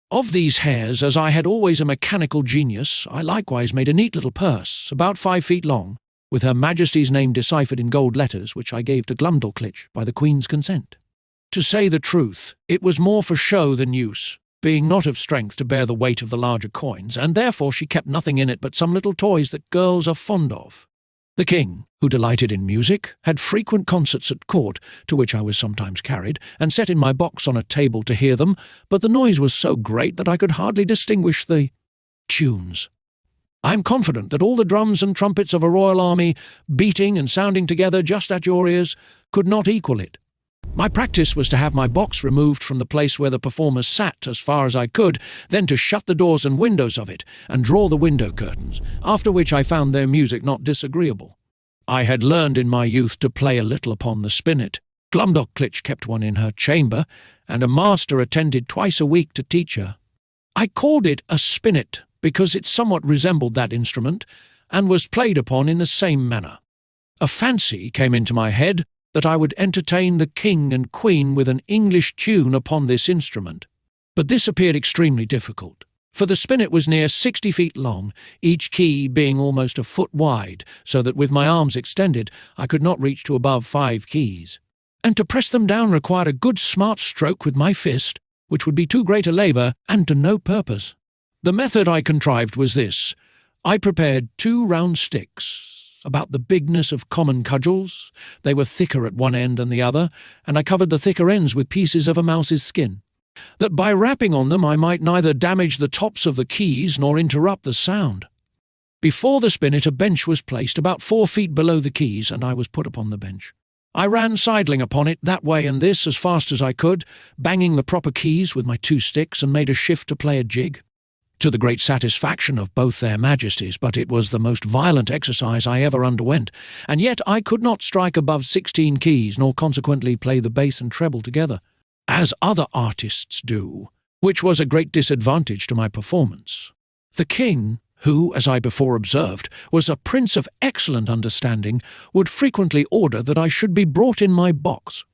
Of these hairs, as I had always a mechanical genius, I likewise made a neat little purse, about 5 feet long, with Her Majesty's name deciphered in gold letters, which I gave to Glubbdubdrib by the Queen's consent. To say the truth, it was more for show than use, being not of strength to bear the weight of the larger coins, and therefore she kept nothing in it but some little toys that girls are fond of. The King, who delighted in music, had frequent concerts at court, to which I was sometimes carried, and set in my box on a table to hear them, but the noise was so great that I could hardly distinguish the tunes. I am confident that all the drums and trumpets of a royal army, beating and sounding together just at your ears, could not equal it. My practice was to have my box removed from the place where the performers sat as far as I could, then to shut the doors and windows of it, and draw the window curtains, after which I found their music not disagreeable. I had learned in my youth to play a little upon the spinet. Glubbdubdrib kept one in her chamber, and a master attended twice a week to teach her. I called it a spinet, because it somewhat resembled that instrument, and was played upon in the same manner. A fancy came into my head that I would entertain the King and Queen with an English tune upon this instrument. But this appeared extremely difficult, for the spinet was near 60 feet long, each key being almost a foot wide, so that with my arms extended I could not reach to above 5 keys. And to press them down required a good smart stroke with my fist, which would be too great a labour and to no purpose. The method I contrived was this. I prepared 2 round sticks, about the bigness of common cudgels. They were thicker at one end than the other, and I covered the thicker ends with pieces of a mouse's skin, that by rapping on them I might neither damage the tops of the keys nor interrupt the sound. Before the spinet a bench was placed about 4 feet below the keys, and I was put upon the bench. I ran sidling upon it that way and this as fast as I could, banging the proper keys with my 2 sticks, and made a shift to play a jig, to the great satisfaction of both their majesties, but it was the most violent exercise I ever underwent, and yet I could not strike above 16 keys, nor consequently play the bass and treble together, as other artists do, which was a great disadvantage to my performance. The King, who, as I before observed, was a prince of excellent understanding, would frequently order that I should be brought in my box,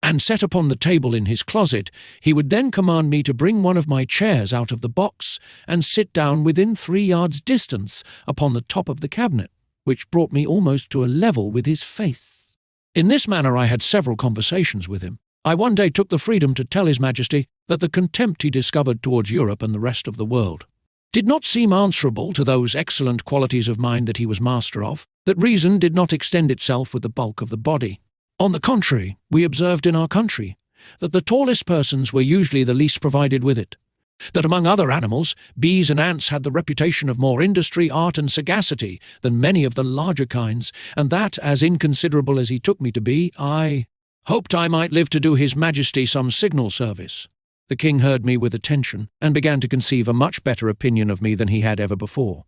and set upon the table in his closet. He would then command me to bring one of my chairs out of the box and sit down within 3 yards' distance upon the top of the cabinet, which brought me almost to a level with his face. In this manner I had several conversations with him. I one day took the freedom to tell His Majesty that the contempt he discovered towards Europe and the rest of the world did not seem answerable to those excellent qualities of mind that he was master of, that reason did not extend itself with the bulk of the body. On the contrary, we observed in our country that the tallest persons were usually the least provided with it, that among other animals, bees and ants had the reputation of more industry, art, and sagacity than many of the larger kinds, and that, as inconsiderable as he took me to be, I hoped I might live to do His Majesty some signal service. The King heard me with attention, and began to conceive a much better opinion of me than he had ever before.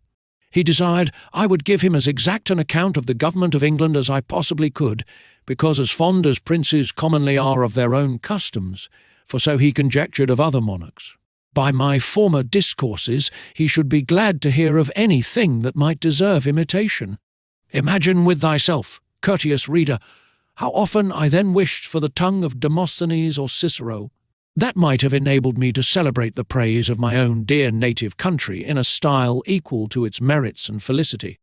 He desired I would give him as exact an account of the government of England as I possibly could, because as fond as princes commonly are of their own customs, for so he conjectured of other monarchs, by my former discourses he should be glad to hear of any thing that might deserve imitation. Imagine with thyself, courteous reader, how often I then wished for the tongue of Demosthenes or Cicero. That might have enabled me to celebrate the praise of my own dear native country in a style equal to its merits and felicity.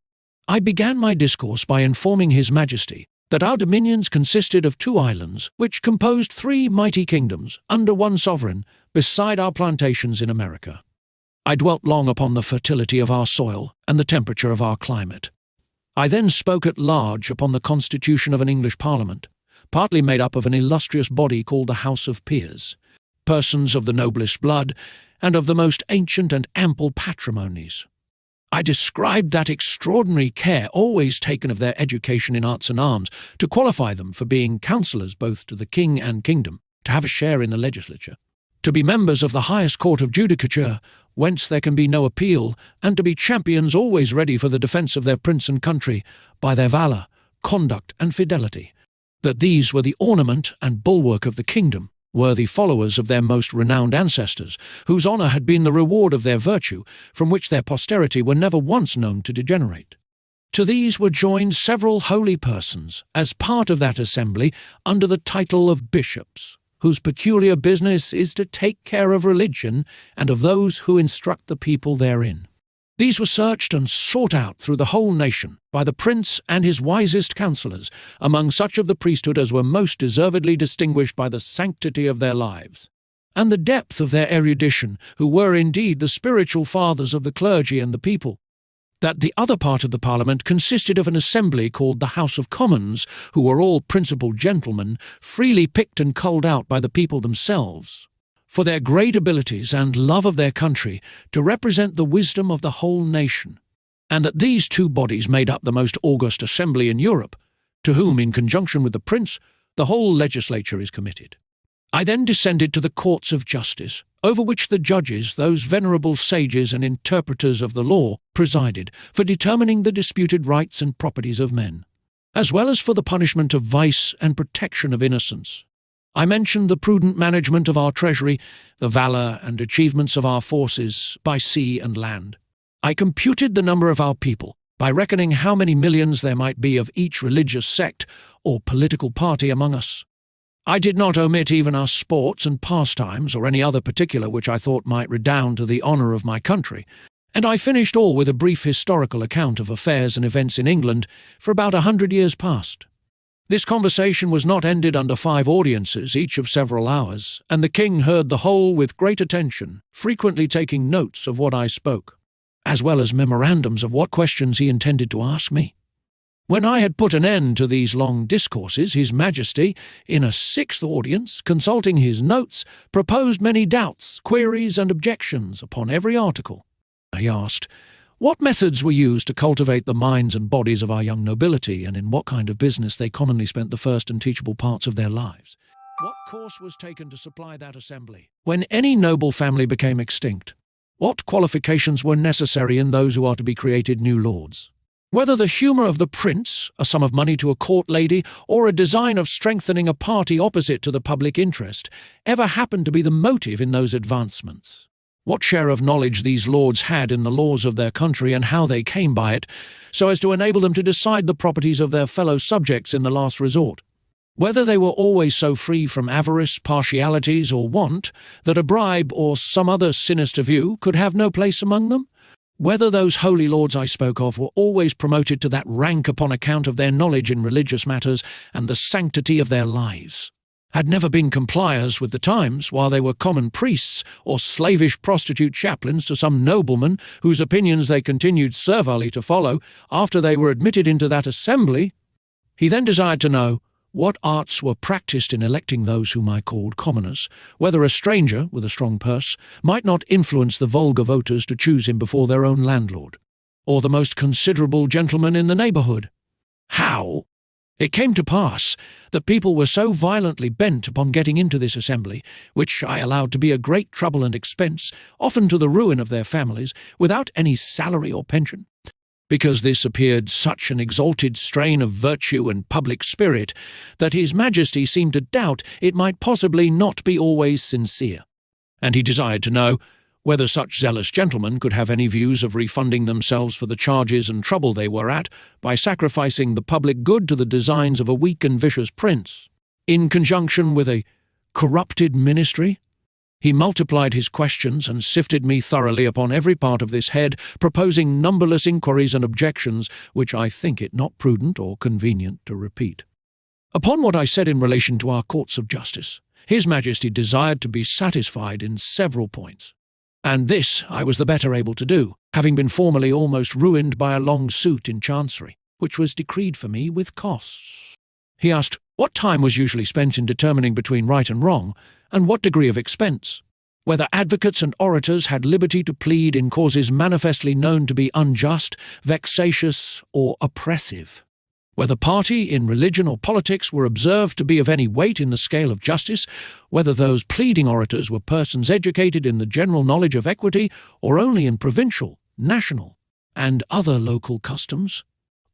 I began my discourse by informing His Majesty that our dominions consisted of 2 islands, which composed 3 mighty kingdoms, under one sovereign, beside our plantations in America. I dwelt long upon the fertility of our soil and the temperature of our climate. I then spoke at large upon the constitution of an English Parliament, partly made up of an illustrious body called the House of Peers, persons of the noblest blood, and of the most ancient and ample patrimonies. I described that extraordinary care always taken of their education in arts and arms, to qualify them for being counsellors both to the king and kingdom, to have a share in the legislature, to be members of the highest court of judicature, whence there can be no appeal, and to be champions always ready for the defence of their prince and country, by their valour, conduct, and fidelity, that these were the ornament and bulwark of the kingdom, worthy followers of their most renowned ancestors, whose honour had been the reward of their virtue, from which their posterity were never once known to degenerate. To these were joined several holy persons, as part of that assembly, under the title of bishops, whose peculiar business is to take care of religion and of those who instruct the people therein. These were searched and sought out through the whole nation by the prince and his wisest counsellors, among such of the priesthood as were most deservedly distinguished by the sanctity of their lives, and the depth of their erudition, who were indeed the spiritual fathers of the clergy and the people. That the other part of the Parliament consisted of an assembly called the House of Commons, who were all principal gentlemen, freely picked and culled out by the people themselves, for their great abilities and love of their country, to represent the wisdom of the whole nation, and that these two bodies made up the most august assembly in Europe, to whom, in conjunction with the prince, the whole legislature is committed. I then descended to the courts of justice, over which the judges, those venerable sages and interpreters of the law, presided, for determining the disputed rights and properties of men, as well as for the punishment of vice and protection of innocence. I mentioned the prudent management of our treasury, the valour and achievements of our forces by sea and land. I computed the number of our people, by reckoning how many millions there might be of each religious sect or political party among us. I did not omit even our sports and pastimes or any other particular which I thought might redound to the honour of my country, and I finished all with a brief historical account of affairs and events in England for about 100 years past. This conversation was not ended under 5 audiences, each of several hours, and the king heard the whole with great attention, frequently taking notes of what I spoke, as well as memorandums of what questions he intended to ask me. When I had put an end to these long discourses, His Majesty, in a 6th audience, consulting his notes, proposed many doubts, queries, and objections upon every article. He asked, what methods were used to cultivate the minds and bodies of our young nobility, and in what kind of business they commonly spent the first and teachable parts of their lives? What course was taken to supply that assembly when any noble family became extinct? What qualifications were necessary in those who are to be created new lords? Whether the humour of the prince, a sum of money to a court lady, or a design of strengthening a party opposite to the public interest, ever happened to be the motive in those advancements? What share of knowledge these lords had in the laws of their country and how they came by it, so as to enable them to decide the properties of their fellow subjects in the last resort? Whether they were always so free from avarice, partialities, or want, that a bribe or some other sinister view could have no place among them? Whether those holy lords I spoke of were always promoted to that rank upon account of their knowledge in religious matters and the sanctity of their lives, had never been compliers with the times, while they were common priests or slavish prostitute chaplains to some nobleman whose opinions they continued servilely to follow after they were admitted into that assembly? He then desired to know what arts were practised in electing those whom I called commoners, whether a stranger, with a strong purse, might not influence the vulgar voters to choose him before their own landlord, or the most considerable gentleman in the neighbourhood. How? It came to pass that people were so violently bent upon getting into this assembly, which I allowed to be a great trouble and expense, often to the ruin of their families, without any salary or pension, because this appeared such an exalted strain of virtue and public spirit that His Majesty seemed to doubt it might possibly not be always sincere, and he desired to know whether such zealous gentlemen could have any views of refunding themselves for the charges and trouble they were at by sacrificing the public good to the designs of a weak and vicious prince, in conjunction with a corrupted ministry. He multiplied his questions and sifted me thoroughly upon every part of this head, proposing numberless inquiries and objections, which I think it not prudent or convenient to repeat. Upon what I said in relation to our courts of justice, His Majesty desired to be satisfied in several points, and this I was the better able to do, having been formerly almost ruined by a long suit in Chancery, which was decreed for me with costs. He asked what time was usually spent in determining between right and wrong, and what degree of expense, whether advocates and orators had liberty to plead in causes manifestly known to be unjust, vexatious, or oppressive, whether party in religion or politics were observed to be of any weight in the scale of justice, whether those pleading orators were persons educated in the general knowledge of equity or only in provincial, national, and other local customs,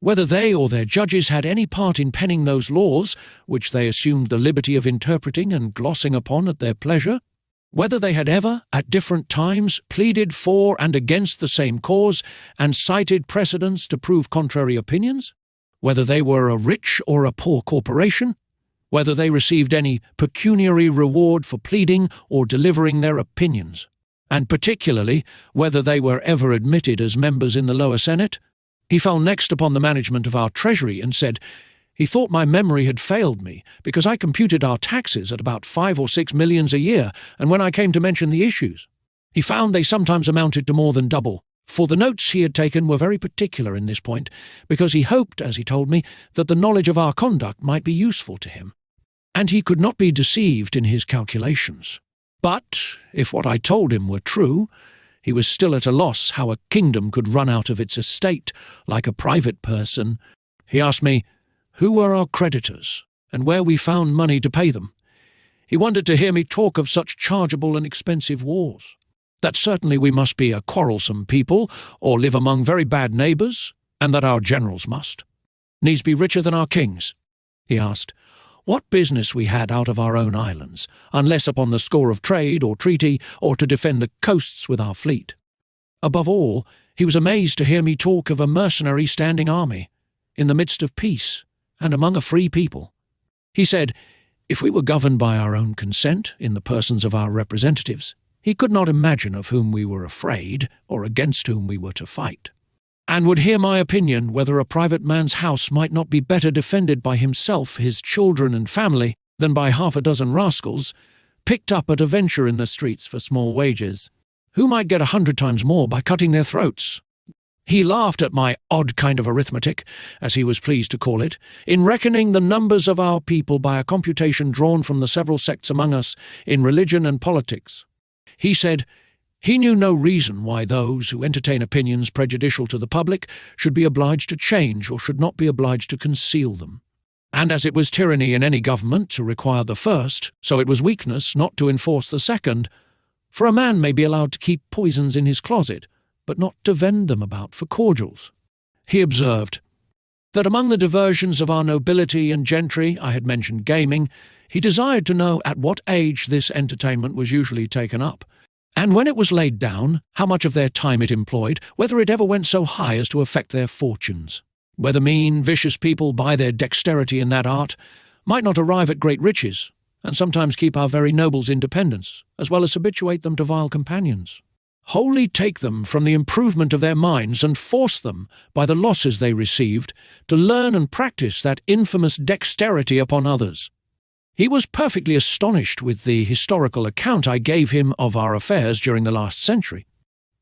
whether they or their judges had any part in penning those laws, which they assumed the liberty of interpreting and glossing upon at their pleasure, whether they had ever, at different times, pleaded for and against the same cause, and cited precedents to prove contrary opinions, whether they were a rich or a poor corporation, whether they received any pecuniary reward for pleading or delivering their opinions, and particularly whether they were ever admitted as members in the lower Senate. He fell next upon the management of our treasury and said, he thought my memory had failed me, because I computed our taxes at about 5 or 6 millions a year, and when I came to mention the issues, he found they sometimes amounted to more than double, for the notes he had taken were very particular in this point, because he hoped, as he told me, that the knowledge of our conduct might be useful to him, and he could not be deceived in his calculations. But, if what I told him were true, he was still at a loss how a kingdom could run out of its estate like a private person. He asked me who were our creditors, and where we found money to pay them. He wondered to hear me talk of such chargeable and expensive wars. That certainly we must be a quarrelsome people, or live among very bad neighbours, and that our generals must needs be richer than our kings. He asked what business we had out of our own islands, unless upon the score of trade or treaty, or to defend the coasts with our fleet. Above all, he was amazed to hear me talk of a mercenary standing army, in the midst of peace, and among a free people. He said, if we were governed by our own consent, in the persons of our representatives, he could not imagine of whom we were afraid, or against whom we were to fight, and would hear my opinion whether a private man's house might not be better defended by himself, his children and family, than by 6 rascals, picked up at a venture in the streets for small wages, who might get 100 times more by cutting their throats. He laughed at my odd kind of arithmetic, as he was pleased to call it, in reckoning the numbers of our people by a computation drawn from the several sects among us in religion and politics. He said, he knew no reason why those who entertain opinions prejudicial to the public should be obliged to change or should not be obliged to conceal them. And as it was tyranny in any government to require the first, so it was weakness not to enforce the second. For a man may be allowed to keep poisons in his closet, but not to vend them about for cordials. He observed that among the diversions of our nobility and gentry, I had mentioned gaming. He desired to know at what age this entertainment was usually taken up, and when it was laid down, how much of their time it employed, whether it ever went so high as to affect their fortunes, whether mean, vicious people, by their dexterity in that art, might not arrive at great riches, and sometimes keep our very nobles in dependence, as well as habituate them to vile companions, wholly take them from the improvement of their minds, and force them, by the losses they received, to learn and practice that infamous dexterity upon others. He was perfectly astonished with the historical account I gave him of our affairs during the last century,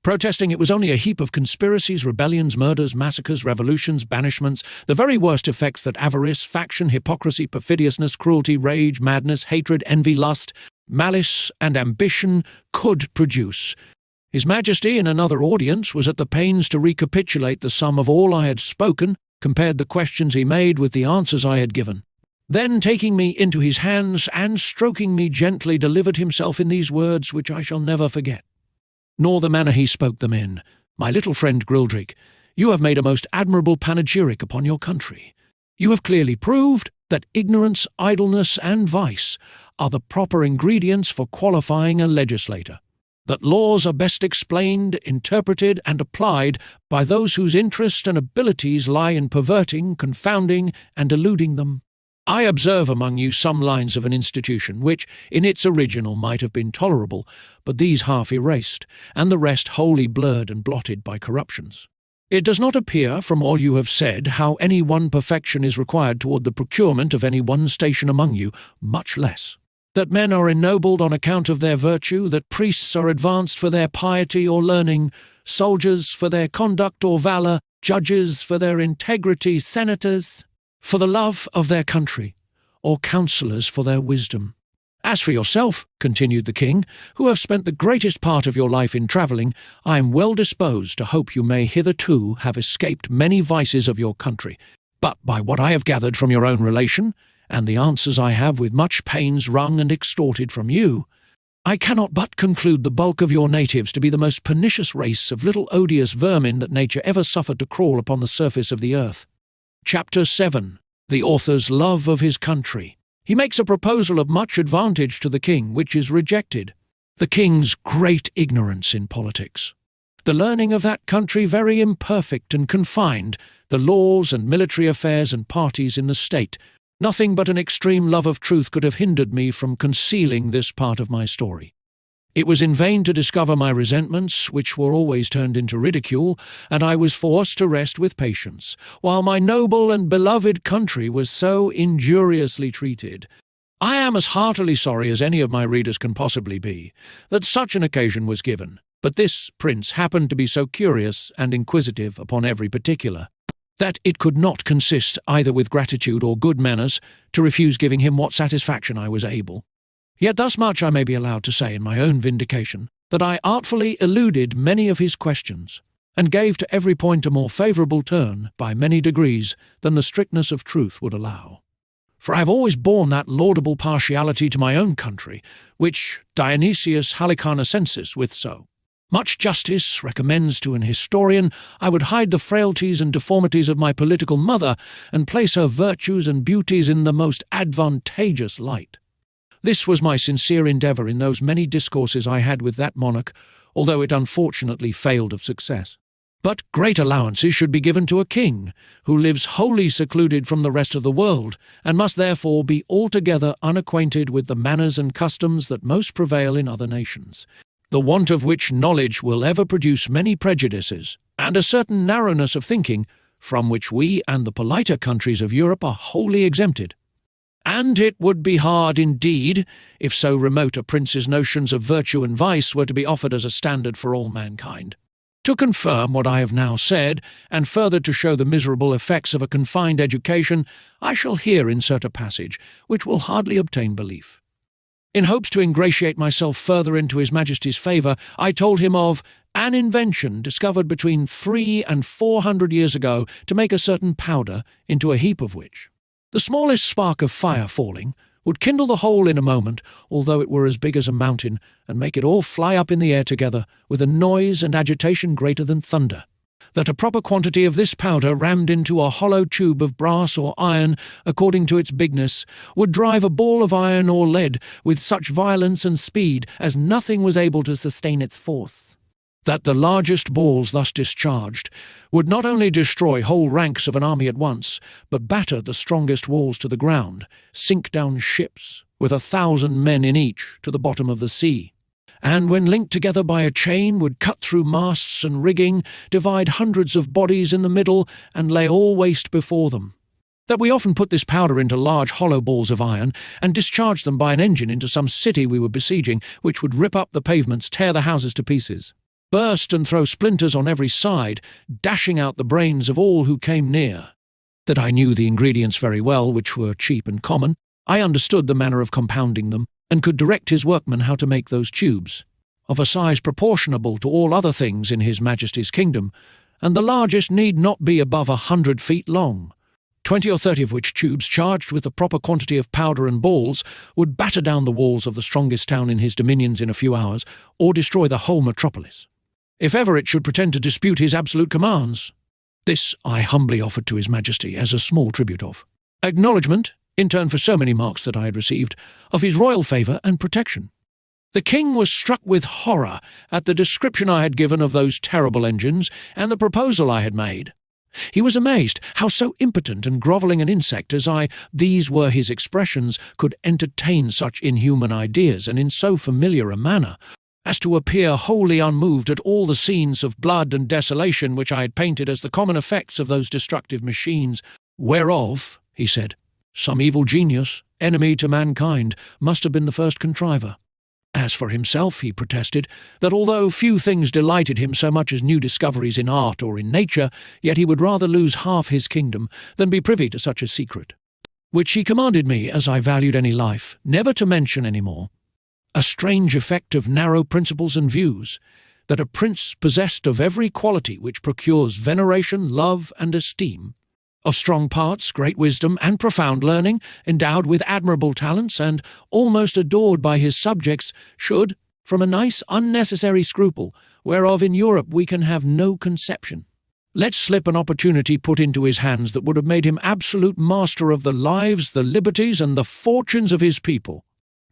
protesting it was only a heap of conspiracies, rebellions, murders, massacres, revolutions, banishments, the very worst effects that avarice, faction, hypocrisy, perfidiousness, cruelty, rage, madness, hatred, envy, lust, malice, and ambition could produce. His Majesty, in another audience, was at the pains to recapitulate the sum of all I had spoken, compared the questions he made with the answers I had given. Then, taking me into his hands and stroking me gently, delivered himself in these words which I shall never forget, nor the manner he spoke them in. My little friend Glubbdubdrib, you have made a most admirable panegyric upon your country. You have clearly proved that ignorance, idleness, and vice are the proper ingredients for qualifying a legislator, that laws are best explained, interpreted, and applied by those whose interest and abilities lie in perverting, confounding, and eluding them. I observe among you some lines of an institution which, in its original, might have been tolerable, but these half erased, and the rest wholly blurred and blotted by corruptions. It does not appear from all you have said how any one perfection is required toward the procurement of any one station among you, much less that men are ennobled on account of their virtue, that priests are advanced for their piety or learning, soldiers for their conduct or valour, judges for their integrity, senators for the love of their country, or counsellors for their wisdom. As for yourself, continued the king, who have spent the greatest part of your life in travelling, I am well disposed to hope you may hitherto have escaped many vices of your country. But by what I have gathered from your own relation, and the answers I have with much pains wrung and extorted from you, I cannot but conclude the bulk of your natives to be the most pernicious race of little odious vermin that nature ever suffered to crawl upon the surface of the earth. Chapter 7. The author's love of his country. He makes a proposal of much advantage to the king, which is rejected. The king's great ignorance in politics. The learning of that country very imperfect and confined, the laws and military affairs and parties in the state. Nothing but an extreme love of truth could have hindered me from concealing this part of my story. It was in vain to discover my resentments, which were always turned into ridicule, and I was forced to rest with patience, while my noble and beloved country was so injuriously treated. I am as heartily sorry as any of my readers can possibly be that such an occasion was given, but this prince happened to be so curious and inquisitive upon every particular, that it could not consist either with gratitude or good manners to refuse giving him what satisfaction I was able. Yet thus much I may be allowed to say in my own vindication, that I artfully eluded many of his questions, and gave to every point a more favourable turn by many degrees than the strictness of truth would allow. For I have always borne that laudable partiality to my own country, which Dionysius Halicarnassensis with so much justice recommends to an historian. I would hide the frailties and deformities of my political mother, and place her virtues and beauties in the most advantageous light. This was my sincere endeavour in those many discourses I had with that monarch, although it unfortunately failed of success. But great allowances should be given to a king, who lives wholly secluded from the rest of the world, and must therefore be altogether unacquainted with the manners and customs that most prevail in other nations, the want of which knowledge will ever produce many prejudices, and a certain narrowness of thinking, from which we and the politer countries of Europe are wholly exempted. And it would be hard indeed, if so remote a prince's notions of virtue and vice were to be offered as a standard for all mankind. To confirm what I have now said, and further to show the miserable effects of a confined education, I shall here insert a passage which will hardly obtain belief. In hopes to ingratiate myself further into His Majesty's favour, I told him of an invention discovered between 300 and 400 years ago to make a certain powder, into a heap of which the smallest spark of fire falling would kindle the whole in a moment, although it were as big as a mountain, and make it all fly up in the air together, with a noise and agitation greater than thunder. That a proper quantity of this powder, rammed into a hollow tube of brass or iron, according to its bigness, would drive a ball of iron or lead with such violence and speed as nothing was able to sustain its force. That the largest balls thus discharged would not only destroy whole ranks of an army at once, but batter the strongest walls to the ground, sink down ships, with 1,000 men in each, to the bottom of the sea, and when linked together by a chain would cut through masts and rigging, divide hundreds of bodies in the middle, and lay all waste before them. That we often put this powder into large hollow balls of iron, and discharged them by an engine into some city we were besieging, which would rip up the pavements, tear the houses to pieces, burst and throw splinters on every side, dashing out the brains of all who came near. That I knew the ingredients very well, which were cheap and common. I understood the manner of compounding them, and could direct his workmen how to make those tubes, of a size proportionable to all other things in His Majesty's kingdom, and the largest need not be above 100 feet long, 20 or 30 of which tubes, charged with the proper quantity of powder and balls, would batter down the walls of the strongest town in his dominions in a few hours, or destroy the whole metropolis, if ever it should pretend to dispute his absolute commands. This I humbly offered to His Majesty as a small tribute of acknowledgment, in turn for so many marks that I had received, of his royal favour and protection. The king was struck with horror at the description I had given of those terrible engines and the proposal I had made. He was amazed how so impotent and grovelling an insect as I, these were his expressions, could entertain such inhuman ideas, and in so familiar a manner, as to appear wholly unmoved at all the scenes of blood and desolation which I had painted as the common effects of those destructive machines, whereof, he said, some evil genius, enemy to mankind, must have been the first contriver. As for himself, he protested that although few things delighted him so much as new discoveries in art or in nature, yet he would rather lose half his kingdom than be privy to such a secret, which he commanded me, as I valued any life, never to mention any more. A strange effect of narrow principles and views, that a prince possessed of every quality which procures veneration, love, and esteem, of strong parts, great wisdom, and profound learning, endowed with admirable talents, and almost adored by his subjects, should, from a nice unnecessary scruple, whereof in Europe we can have no conception, let slip an opportunity put into his hands that would have made him absolute master of the lives, the liberties, and the fortunes of his people.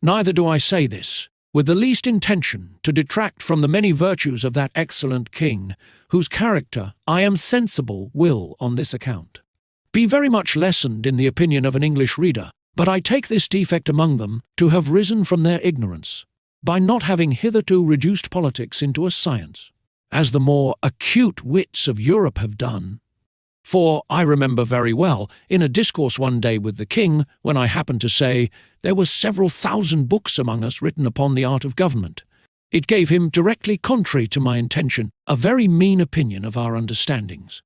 Neither do I say this with the least intention to detract from the many virtues of that excellent king, whose character, I am sensible, will, on this account, be very much lessened in the opinion of an English reader, but I take this defect among them to have risen from their ignorance, by not having hitherto reduced politics into a science, as the more acute wits of Europe have done. For I remember very well, in a discourse one day with the king, when I happened to say, there were several thousand books among us written upon the art of government. It gave him, directly contrary to my intention, a very mean opinion of our understandings.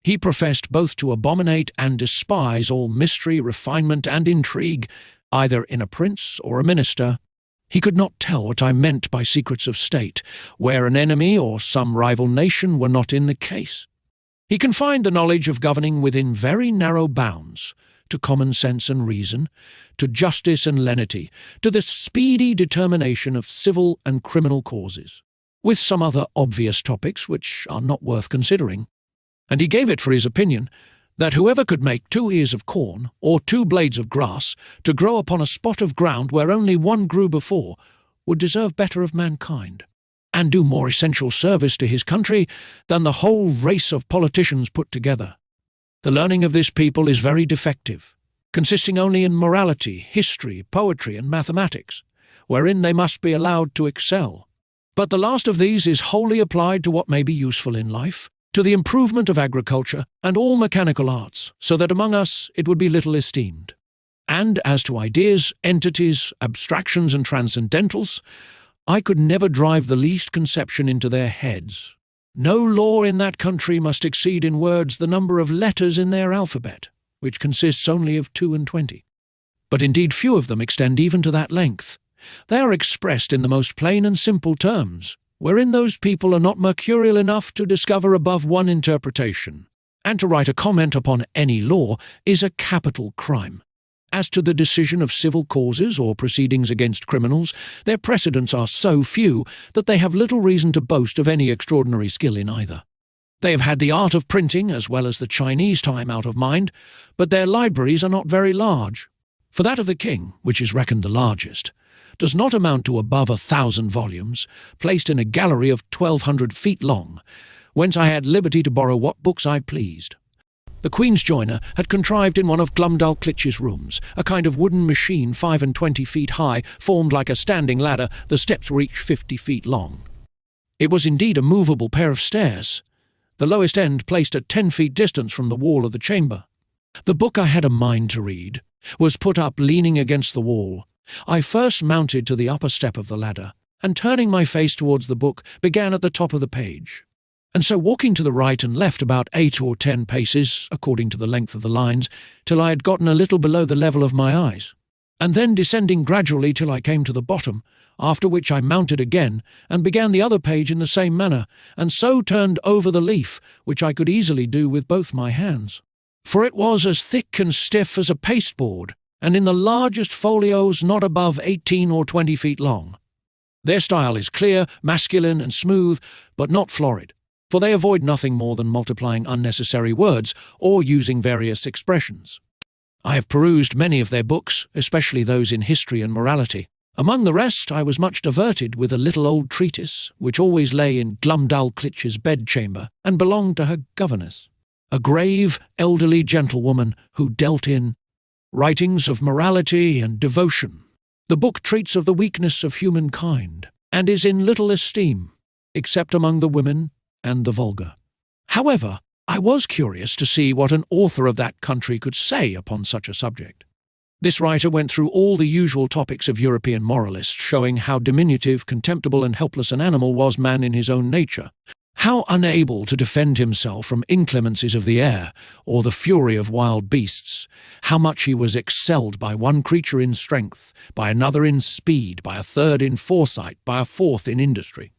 He professed both to abominate and despise all mystery, refinement, and intrigue, either in a prince or a minister. He could not tell what I meant by secrets of state, where an enemy or some rival nation were not in the case. He confined the knowledge of governing within very narrow bounds, to common sense and reason, to justice and lenity, to the speedy determination of civil and criminal causes, with some other obvious topics which are not worth considering. And he gave it for his opinion that whoever could make 2 ears of corn or 2 blades of grass to grow upon a spot of ground where only one grew before would deserve better of mankind, and do more essential service to his country than the whole race of politicians put together. The learning of this people is very defective, consisting only in morality, history, poetry, and mathematics, wherein they must be allowed to excel. But the last of these is wholly applied to what may be useful in life, to the improvement of agriculture and all mechanical arts, so that among us it would be little esteemed. And as to ideas, entities, abstractions, and transcendentals, I could never drive the least conception into their heads. No law in that country must exceed in words the number of letters in their alphabet, which consists only of 22. But indeed few of them extend even to that length. They are expressed in the most plain and simple terms, wherein those people are not mercurial enough to discover above one interpretation. And to write a comment upon any law is a capital crime. As to the decision of civil causes or proceedings against criminals, their precedents are so few that they have little reason to boast of any extraordinary skill in either. They have had the art of printing as well as the Chinese time out of mind, but their libraries are not very large. For that of the king, which is reckoned the largest, does not amount to above 1,000 volumes, placed in a gallery of 1,200 feet long, whence I had liberty to borrow what books I pleased. The Queen's joiner had contrived in one of Glubbdubdrib's rooms a kind of wooden machine 25 feet high, formed like a standing ladder, the steps were each 50 feet long. It was indeed a movable pair of stairs, the lowest end placed at 10 feet distance from the wall of the chamber. The book I had a mind to read was put up leaning against the wall. I first mounted to the upper step of the ladder, and turning my face towards the book, began at the top of the page. And so walking to the right and left about 8 or 10 paces, according to the length of the lines, till I had gotten a little below the level of my eyes, and then descending gradually till I came to the bottom, after which I mounted again, and began the other page in the same manner, and so turned over the leaf, which I could easily do with both my hands. For it was as thick and stiff as a pasteboard, and in the largest folios not above 18 or 20 feet long. Their style is clear, masculine, and smooth, but not florid, for they avoid nothing more than multiplying unnecessary words or using various expressions. I have perused many of their books, especially those in history and morality. Among the rest, I was much diverted with a little old treatise, which always lay in Glubbdubdrib's bedchamber, and belonged to her governess, a grave, elderly gentlewoman who dealt in writings of morality and devotion. The book treats of the weakness of humankind, and is in little esteem, except among the women and the vulgar. However, I was curious to see what an author of that country could say upon such a subject. This writer went through all the usual topics of European moralists, showing how diminutive, contemptible, and helpless an animal was man in his own nature, how unable to defend himself from inclemencies of the air or the fury of wild beasts, how much he was excelled by one creature in strength, by another in speed, by a third in foresight, by a fourth in industry.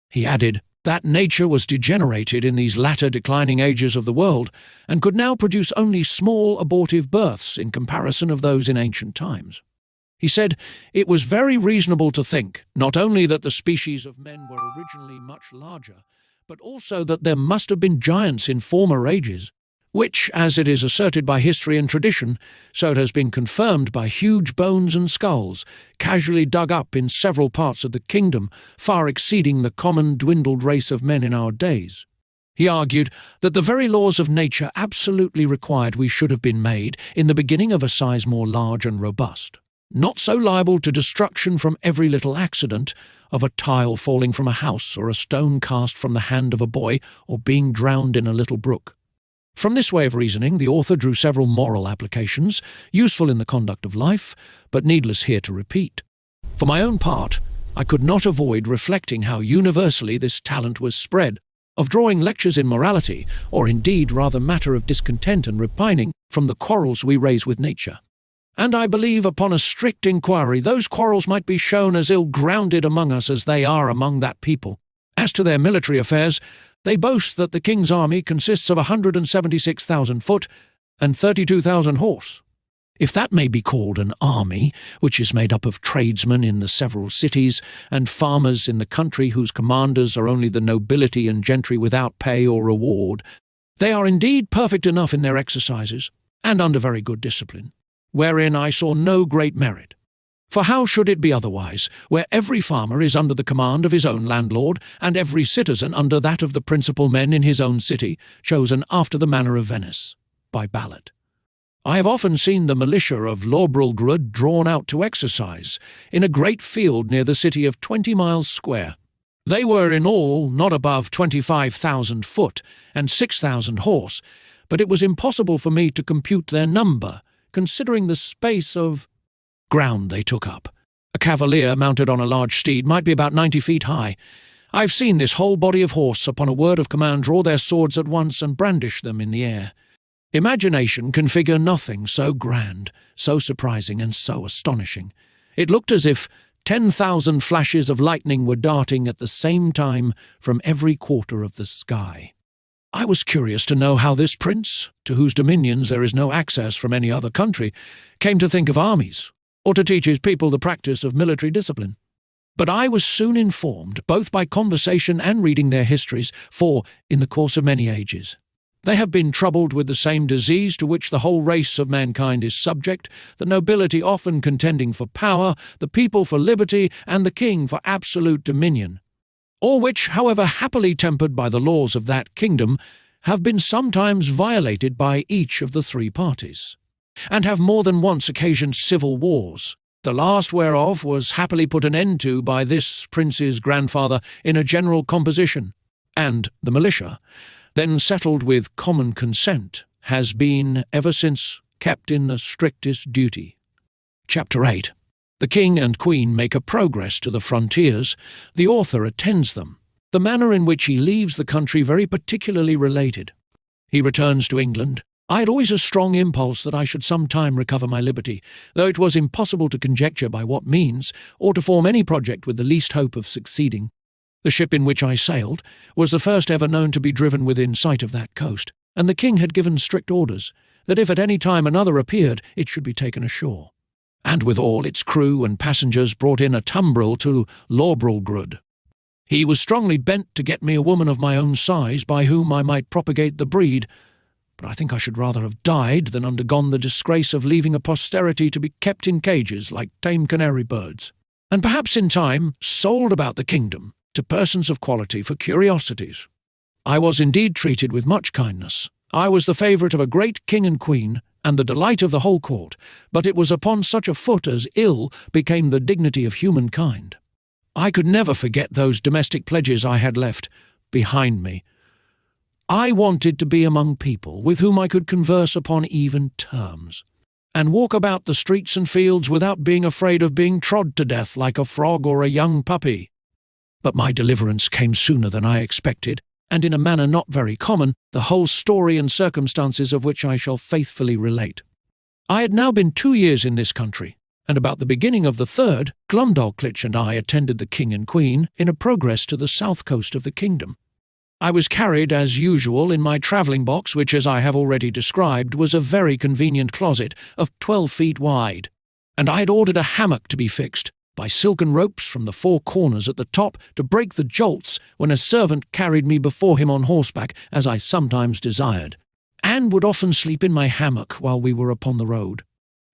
He added that nature was degenerated in these latter declining ages of the world, and could now produce only small abortive births in comparison of those in ancient times. He said it was very reasonable to think, not only that the species of men were originally much larger, but also that there must have been giants in former ages, which, as it is asserted by history and tradition, so it has been confirmed by huge bones and skulls, casually dug up in several parts of the kingdom, far exceeding the common dwindled race of men in our days. He argued that the very laws of nature absolutely required we should have been made in the beginning of a size more large and robust, not so liable to destruction from every little accident of a tile falling from a house or a stone cast from the hand of a boy or being drowned in a little brook. From this way of reasoning, the author drew several moral applications, useful in the conduct of life, but needless here to repeat. For my own part, I could not avoid reflecting how universally this talent was spread, of drawing lectures in morality, or indeed rather matter of discontent and repining, from the quarrels we raise with nature. And I believe upon a strict inquiry those quarrels might be shown as ill-grounded among us as they are among that people. As to their military affairs, they boast that the king's army consists of 176,000 foot and 32,000 horse. If that may be called an army, which is made up of tradesmen in the several cities and farmers in the country whose commanders are only the nobility and gentry without pay or reward, they are indeed perfect enough in their exercises, and under very good discipline, wherein I saw no great merit. For how should it be otherwise, where every farmer is under the command of his own landlord, and every citizen under that of the principal men in his own city, chosen after the manner of Venice, by ballot? I have often seen the militia of Luggnagg drawn out to exercise, in a great field near the city of 20 miles square. They were in all not above 25,000 foot and 6,000 horse, but it was impossible for me to compute their number, considering the space of ground they took up. A cavalier mounted on a large steed might be about 90 feet high. I've seen this whole body of horse, upon a word of command, draw their swords at once and brandish them in the air. Imagination can figure nothing so grand, so surprising, and so astonishing. It looked as if 10,000 flashes of lightning were darting at the same time from every quarter of the sky. I was curious to know how this prince, to whose dominions there is no access from any other country, came to think of armies, or to teach his people the practice of military discipline. But I was soon informed, both by conversation and reading their histories, for, in the course of many ages, they have been troubled with the same disease to which the whole race of mankind is subject, the nobility often contending for power, the people for liberty, and the king for absolute dominion, all which, however happily tempered by the laws of that kingdom, have been sometimes violated by each of the three parties, and have more than once occasioned civil wars, the last whereof was happily put an end to by this prince's grandfather in a general composition, and the militia, then settled with common consent, has been ever since kept in the strictest duty. Chapter 8. The king and queen make a progress to the frontiers. The author attends them. The manner in which he leaves the country very particularly related. He returns to England. I had always a strong impulse that I should some time recover my liberty, though it was impossible to conjecture by what means, or to form any project with the least hope of succeeding. The ship in which I sailed was the first ever known to be driven within sight of that coast, and the king had given strict orders that if at any time another appeared, it should be taken ashore, and with all its crew and passengers brought in a tumbril to Luggnagg. He was strongly bent to get me a woman of my own size by whom I might propagate the breed, but I think I should rather have died than undergone the disgrace of leaving a posterity to be kept in cages like tame canary birds, and perhaps in time sold about the kingdom to persons of quality for curiosities. I was indeed treated with much kindness. I was the favourite of a great king and queen, and the delight of the whole court, but it was upon such a foot as ill became the dignity of humankind. I could never forget those domestic pledges I had left behind me. I wanted to be among people with whom I could converse upon even terms, and walk about the streets and fields without being afraid of being trod to death like a frog or a young puppy. But my deliverance came sooner than I expected, and in a manner not very common, the whole story and circumstances of which I shall faithfully relate. I had now been 2 years in this country, and about the beginning of the third, Glubbdubdrib and I attended the king and queen in a progress to the south coast of the kingdom. I was carried, as usual, in my travelling box, which, as I have already described, was a very convenient closet of 12 feet wide, and I had ordered a hammock to be fixed, by silken ropes from the four corners at the top to break the jolts when a servant carried me before him on horseback, as I sometimes desired, and would often sleep in my hammock while we were upon the road.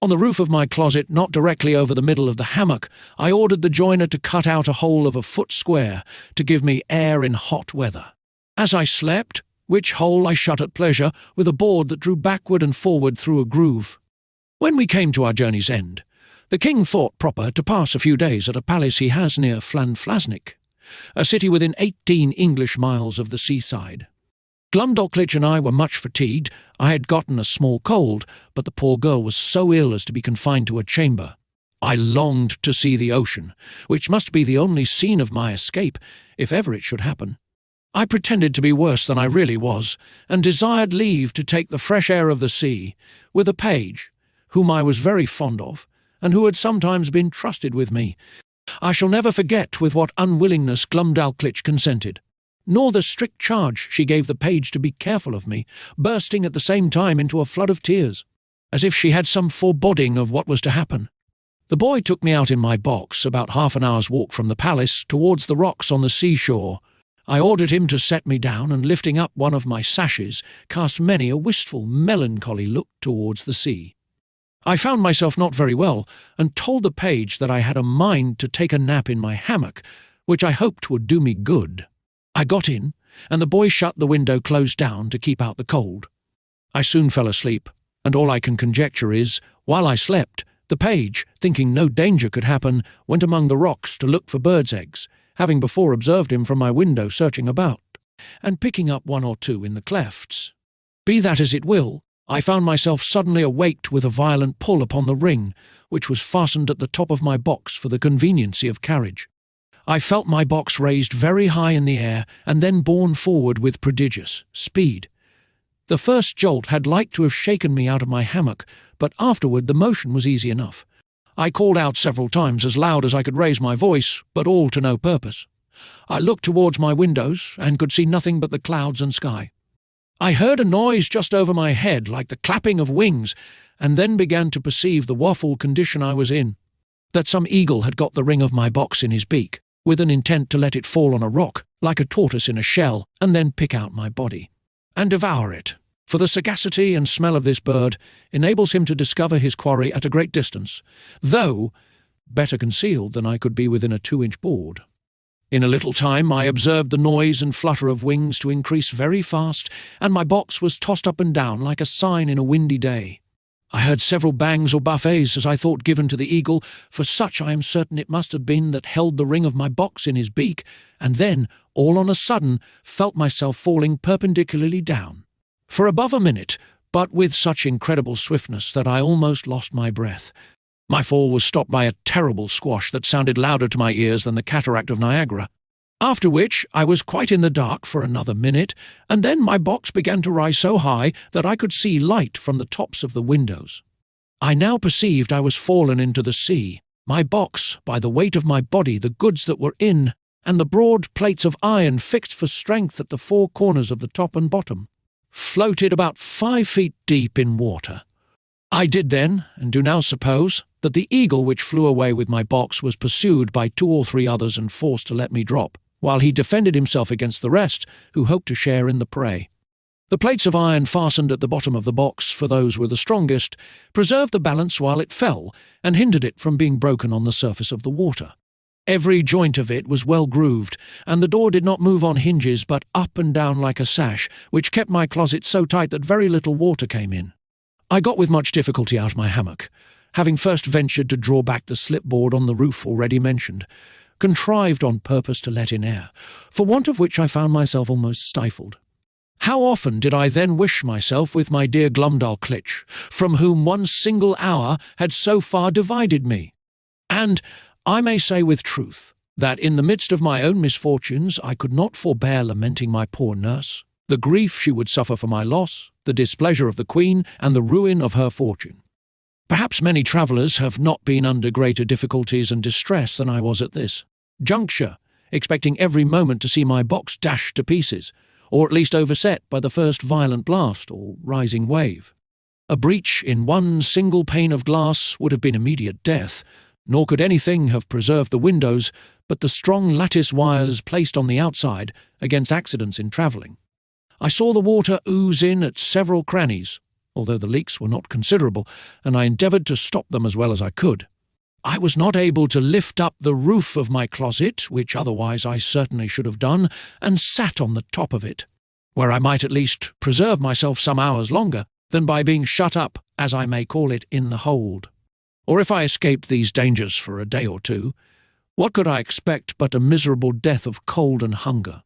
On the roof of my closet, not directly over the middle of the hammock, I ordered the joiner to cut out a hole of a foot square to give me air in hot weather. As I slept, which hole I shut at pleasure with a board that drew backward and forward through a groove. When we came to our journey's end, the king thought proper to pass a few days at a palace he has near Llanflasnic, a city within 18 English miles of the seaside. Glumdalclitch and I were much fatigued. I had gotten a small cold, but the poor girl was so ill as to be confined to a chamber. I longed to see the ocean, which must be the only scene of my escape, if ever it should happen. I pretended to be worse than I really was, and desired leave to take the fresh air of the sea, with a page, whom I was very fond of, and who had sometimes been trusted with me. I shall never forget with what unwillingness Glumdalclitch consented, nor the strict charge she gave the page to be careful of me, bursting at the same time into a flood of tears, as if she had some foreboding of what was to happen. The boy took me out in my box, about half an hour's walk from the palace, towards the rocks on the seashore. I ordered him to set me down, and lifting up one of my sashes, cast many a wistful, melancholy look towards the sea. I found myself not very well, and told the page that I had a mind to take a nap in my hammock, which I hoped would do me good. I got in, and the boy shut the window close down to keep out the cold. I soon fell asleep, and all I can conjecture is, while I slept, the page, thinking no danger could happen, went among the rocks to look for birds' eggs, having before observed him from my window searching about, and picking up one or two in the clefts. Be that as it will, I found myself suddenly awaked with a violent pull upon the ring, which was fastened at the top of my box for the conveniency of carriage. I felt my box raised very high in the air, and then borne forward with prodigious speed. The first jolt had like to have shaken me out of my hammock, but afterward the motion was easy enough. I called out several times as loud as I could raise my voice, but all to no purpose. I looked towards my windows, and could see nothing but the clouds and sky. I heard a noise just over my head like the clapping of wings, and then began to perceive the woeful condition I was in, that some eagle had got the ring of my box in his beak, with an intent to let it fall on a rock, like a tortoise in a shell, and then pick out my body, and devour it, for the sagacity and smell of this bird enables him to discover his quarry at a great distance, though better concealed than I could be within a 2-inch board. In a little time I observed the noise and flutter of wings to increase very fast, and my box was tossed up and down like a sign in a windy day. I heard several bangs or buffets, as I thought, given to the eagle, for such I am certain it must have been that held the ring of my box in his beak, and then, all on a sudden, felt myself falling perpendicularly down, for above a minute, but with such incredible swiftness that I almost lost my breath. My fall was stopped by a terrible squash that sounded louder to my ears than the cataract of Niagara. After which I was quite in the dark for another minute, and then my box began to rise so high that I could see light from the tops of the windows. I now perceived I was fallen into the sea, my box, by the weight of my body, the goods that were in, and the broad plates of iron fixed for strength at the four corners of the top and bottom, floated about 5 feet deep in water. I did then, and do now suppose, that the eagle which flew away with my box was pursued by 2 or 3 others and forced to let me drop, while he defended himself against the rest, who hoped to share in the prey. The plates of iron fastened at the bottom of the box, for those were the strongest, preserved the balance while it fell, and hindered it from being broken on the surface of the water. Every joint of it was well grooved, and the door did not move on hinges but up and down like a sash, which kept my closet so tight that very little water came in. I got with much difficulty out of my hammock, having first ventured to draw back the slipboard on the roof already mentioned, contrived on purpose to let in air, for want of which I found myself almost stifled. How often did I then wish myself with my dear Glumdalclitch, from whom one single hour had so far divided me! And I may say with truth, that in the midst of my own misfortunes I could not forbear lamenting my poor nurse, the grief she would suffer for my loss, the displeasure of the Queen, and the ruin of her fortune. Perhaps many travellers have not been under greater difficulties and distress than I was at this juncture, expecting every moment to see my box dashed to pieces, or at least overset by the first violent blast or rising wave. A breach in one single pane of glass would have been immediate death, nor could anything have preserved the windows but the strong lattice wires placed on the outside against accidents in travelling. I saw the water ooze in at several crannies, although the leaks were not considerable, and I endeavoured to stop them as well as I could. I was not able to lift up the roof of my closet, which otherwise I certainly should have done, and sat on the top of it, where I might at least preserve myself some hours longer than by being shut up, as I may call it, in the hold. Or if I escaped these dangers for a day or two, what could I expect but a miserable death of cold and hunger?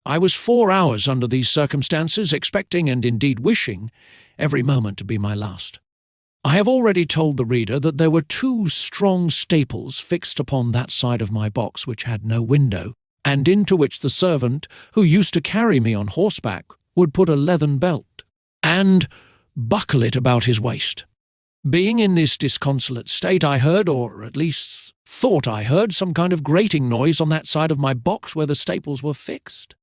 I was 4 hours under these circumstances, expecting and indeed wishing every moment to be my last. I have already told the reader that there were 2 strong staples fixed upon that side of my box which had no window, and into which the servant, who used to carry me on horseback, would put a leathern belt, and buckle it about his waist. Being in this disconsolate state, I heard, or at least thought I heard, some kind of grating noise on that side of my box where the staples were fixed.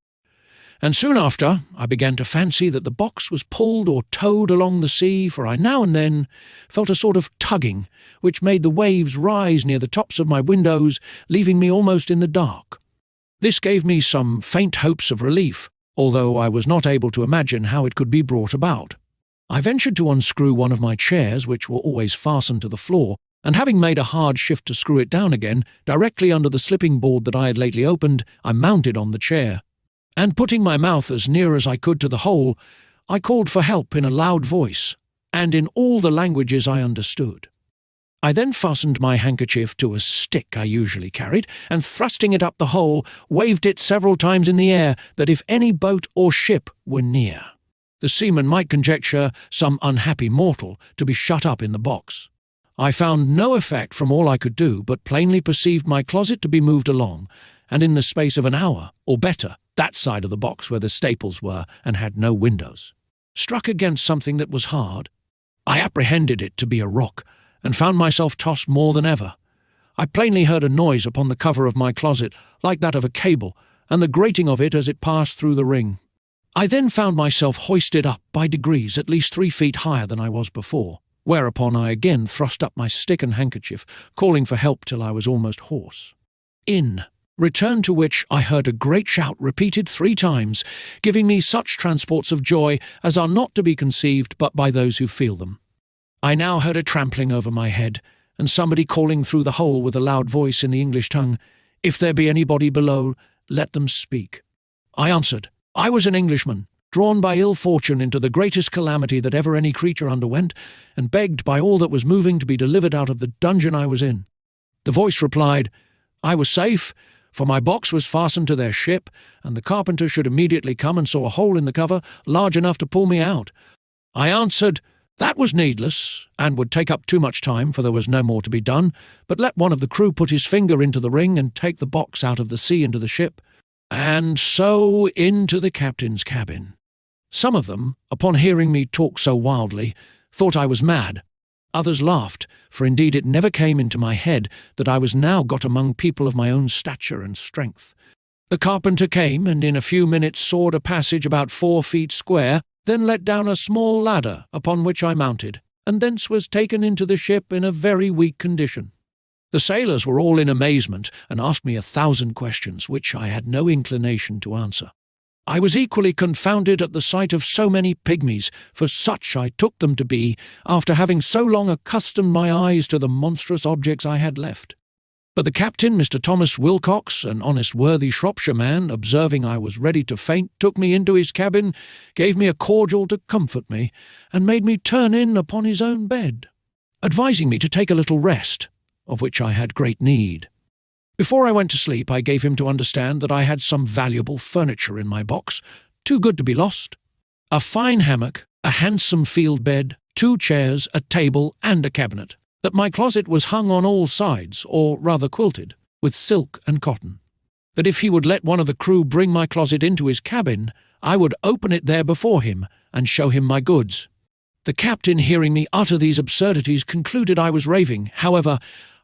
And soon after, I began to fancy that the box was pulled or towed along the sea, for I now and then felt a sort of tugging, which made the waves rise near the tops of my windows, leaving me almost in the dark. This gave me some faint hopes of relief, although I was not able to imagine how it could be brought about. I ventured to unscrew one of my chairs, which were always fastened to the floor, and having made a hard shift to screw it down again, directly under the slipping board that I had lately opened, I mounted on the chair, and putting my mouth as near as I could to the hole, I called for help in a loud voice, and in all the languages I understood. I then fastened my handkerchief to a stick I usually carried, and thrusting it up the hole, waved it several times in the air, that if any boat or ship were near, the seaman might conjecture some unhappy mortal to be shut up in the box. I found no effect from all I could do, but plainly perceived my closet to be moved along, and in the space of an hour, or better, that side of the box where the staples were and had no windows struck against something that was hard. I apprehended it to be a rock, and found myself tossed more than ever. I plainly heard a noise upon the cover of my closet, like that of a cable, and the grating of it as it passed through the ring. I then found myself hoisted up by degrees at least 3 feet higher than I was before, whereupon I again thrust up my stick and handkerchief, calling for help till I was almost hoarse. In return to which I heard a great shout repeated 3 times, giving me such transports of joy as are not to be conceived but by those who feel them. I now heard a trampling over my head, and somebody calling through the hole with a loud voice in the English tongue, "If there be anybody below, let them speak." I answered, I was an Englishman, drawn by ill fortune into the greatest calamity that ever any creature underwent, and begged by all that was moving to be delivered out of the dungeon I was in. The voice replied, I was safe, for my box was fastened to their ship, and the carpenter should immediately come and saw a hole in the cover large enough to pull me out. I answered, that was needless, and would take up too much time, for there was no more to be done, but let one of the crew put his finger into the ring and take the box out of the sea into the ship, and so into the captain's cabin. Some of them, upon hearing me talk so wildly, thought I was mad. Others laughed, for indeed it never came into my head that I was now got among people of my own stature and strength. The carpenter came, and in a few minutes sawed a passage about 4 feet square, then let down a small ladder, upon which I mounted, and thence was taken into the ship in a very weak condition. The sailors were all in amazement, and asked me 1,000 questions, which I had no inclination to answer. I was equally confounded at the sight of so many pygmies, for such I took them to be, after having so long accustomed my eyes to the monstrous objects I had left. But the captain, Mr. Thomas Wilcox, an honest worthy Shropshire man, observing I was ready to faint, took me into his cabin, gave me a cordial to comfort me, and made me turn in upon his own bed, advising me to take a little rest, of which I had great need. Before I went to sleep, I gave him to understand that I had some valuable furniture in my box, too good to be lost. A fine hammock, a handsome field bed, 2 chairs, a table, and a cabinet. That my closet was hung on all sides, or rather quilted, with silk and cotton. That if he would let one of the crew bring my closet into his cabin, I would open it there before him, and show him my goods. The captain, hearing me utter these absurdities, concluded I was raving. However,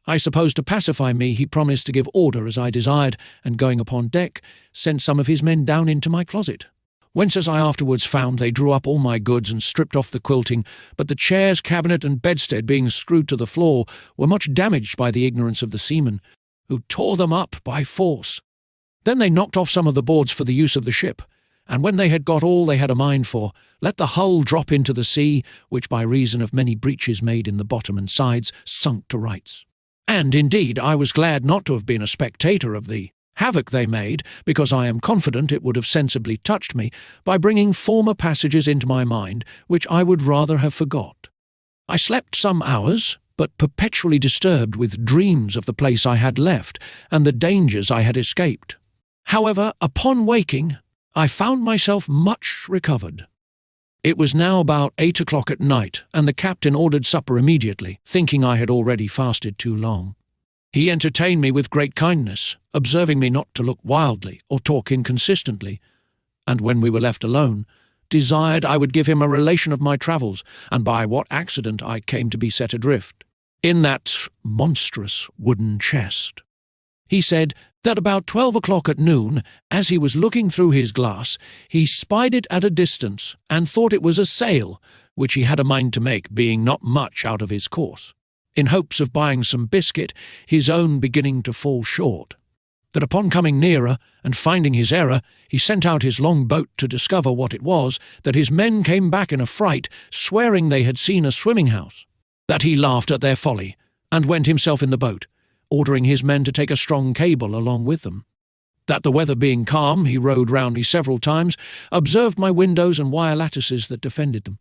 I suppose to pacify me, he promised to give order as I desired, and going upon deck, sent some of his men down into my closet. whence, as I afterwards found, they drew up all my goods and stripped off the quilting, but the chairs, cabinet, and bedstead, being screwed to the floor, were much damaged by the ignorance of the seamen, who tore them up by force. Then they knocked off some of the boards for the use of the ship, and when they had got all they had a mind for, let the hull drop into the sea, which by reason of many breaches made in the bottom and sides sunk to rights. And indeed I was glad not to have been a spectator of the havoc they made, because I am confident it would have sensibly touched me by bringing former passages into my mind which I would rather have forgot. I slept some hours, but perpetually disturbed with dreams of the place I had left and the dangers I had escaped. However, upon waking, I found myself much recovered. It was now about 8 o'clock at night, and the captain ordered supper immediately, thinking I had already fasted too long. He entertained me with great kindness, observing me not to look wildly or talk inconsistently, and when we were left alone, desired I would give him a relation of my travels, and by what accident I came to be set adrift in that monstrous wooden chest. He said that about 12 o'clock at noon, as he was looking through his glass, he spied it at a distance, and thought it was a sail, which he had a mind to make, being not much out of his course, in hopes of buying some biscuit, his own beginning to fall short. That upon coming nearer, and finding his error, he sent out his long boat to discover what it was, that his men came back in a fright, swearing they had seen a swimming-house. That he laughed at their folly, and went himself in the boat, ordering his men to take a strong cable along with them. That the weather being calm, he rowed round me several times, observed my windows and wire lattices that defended them.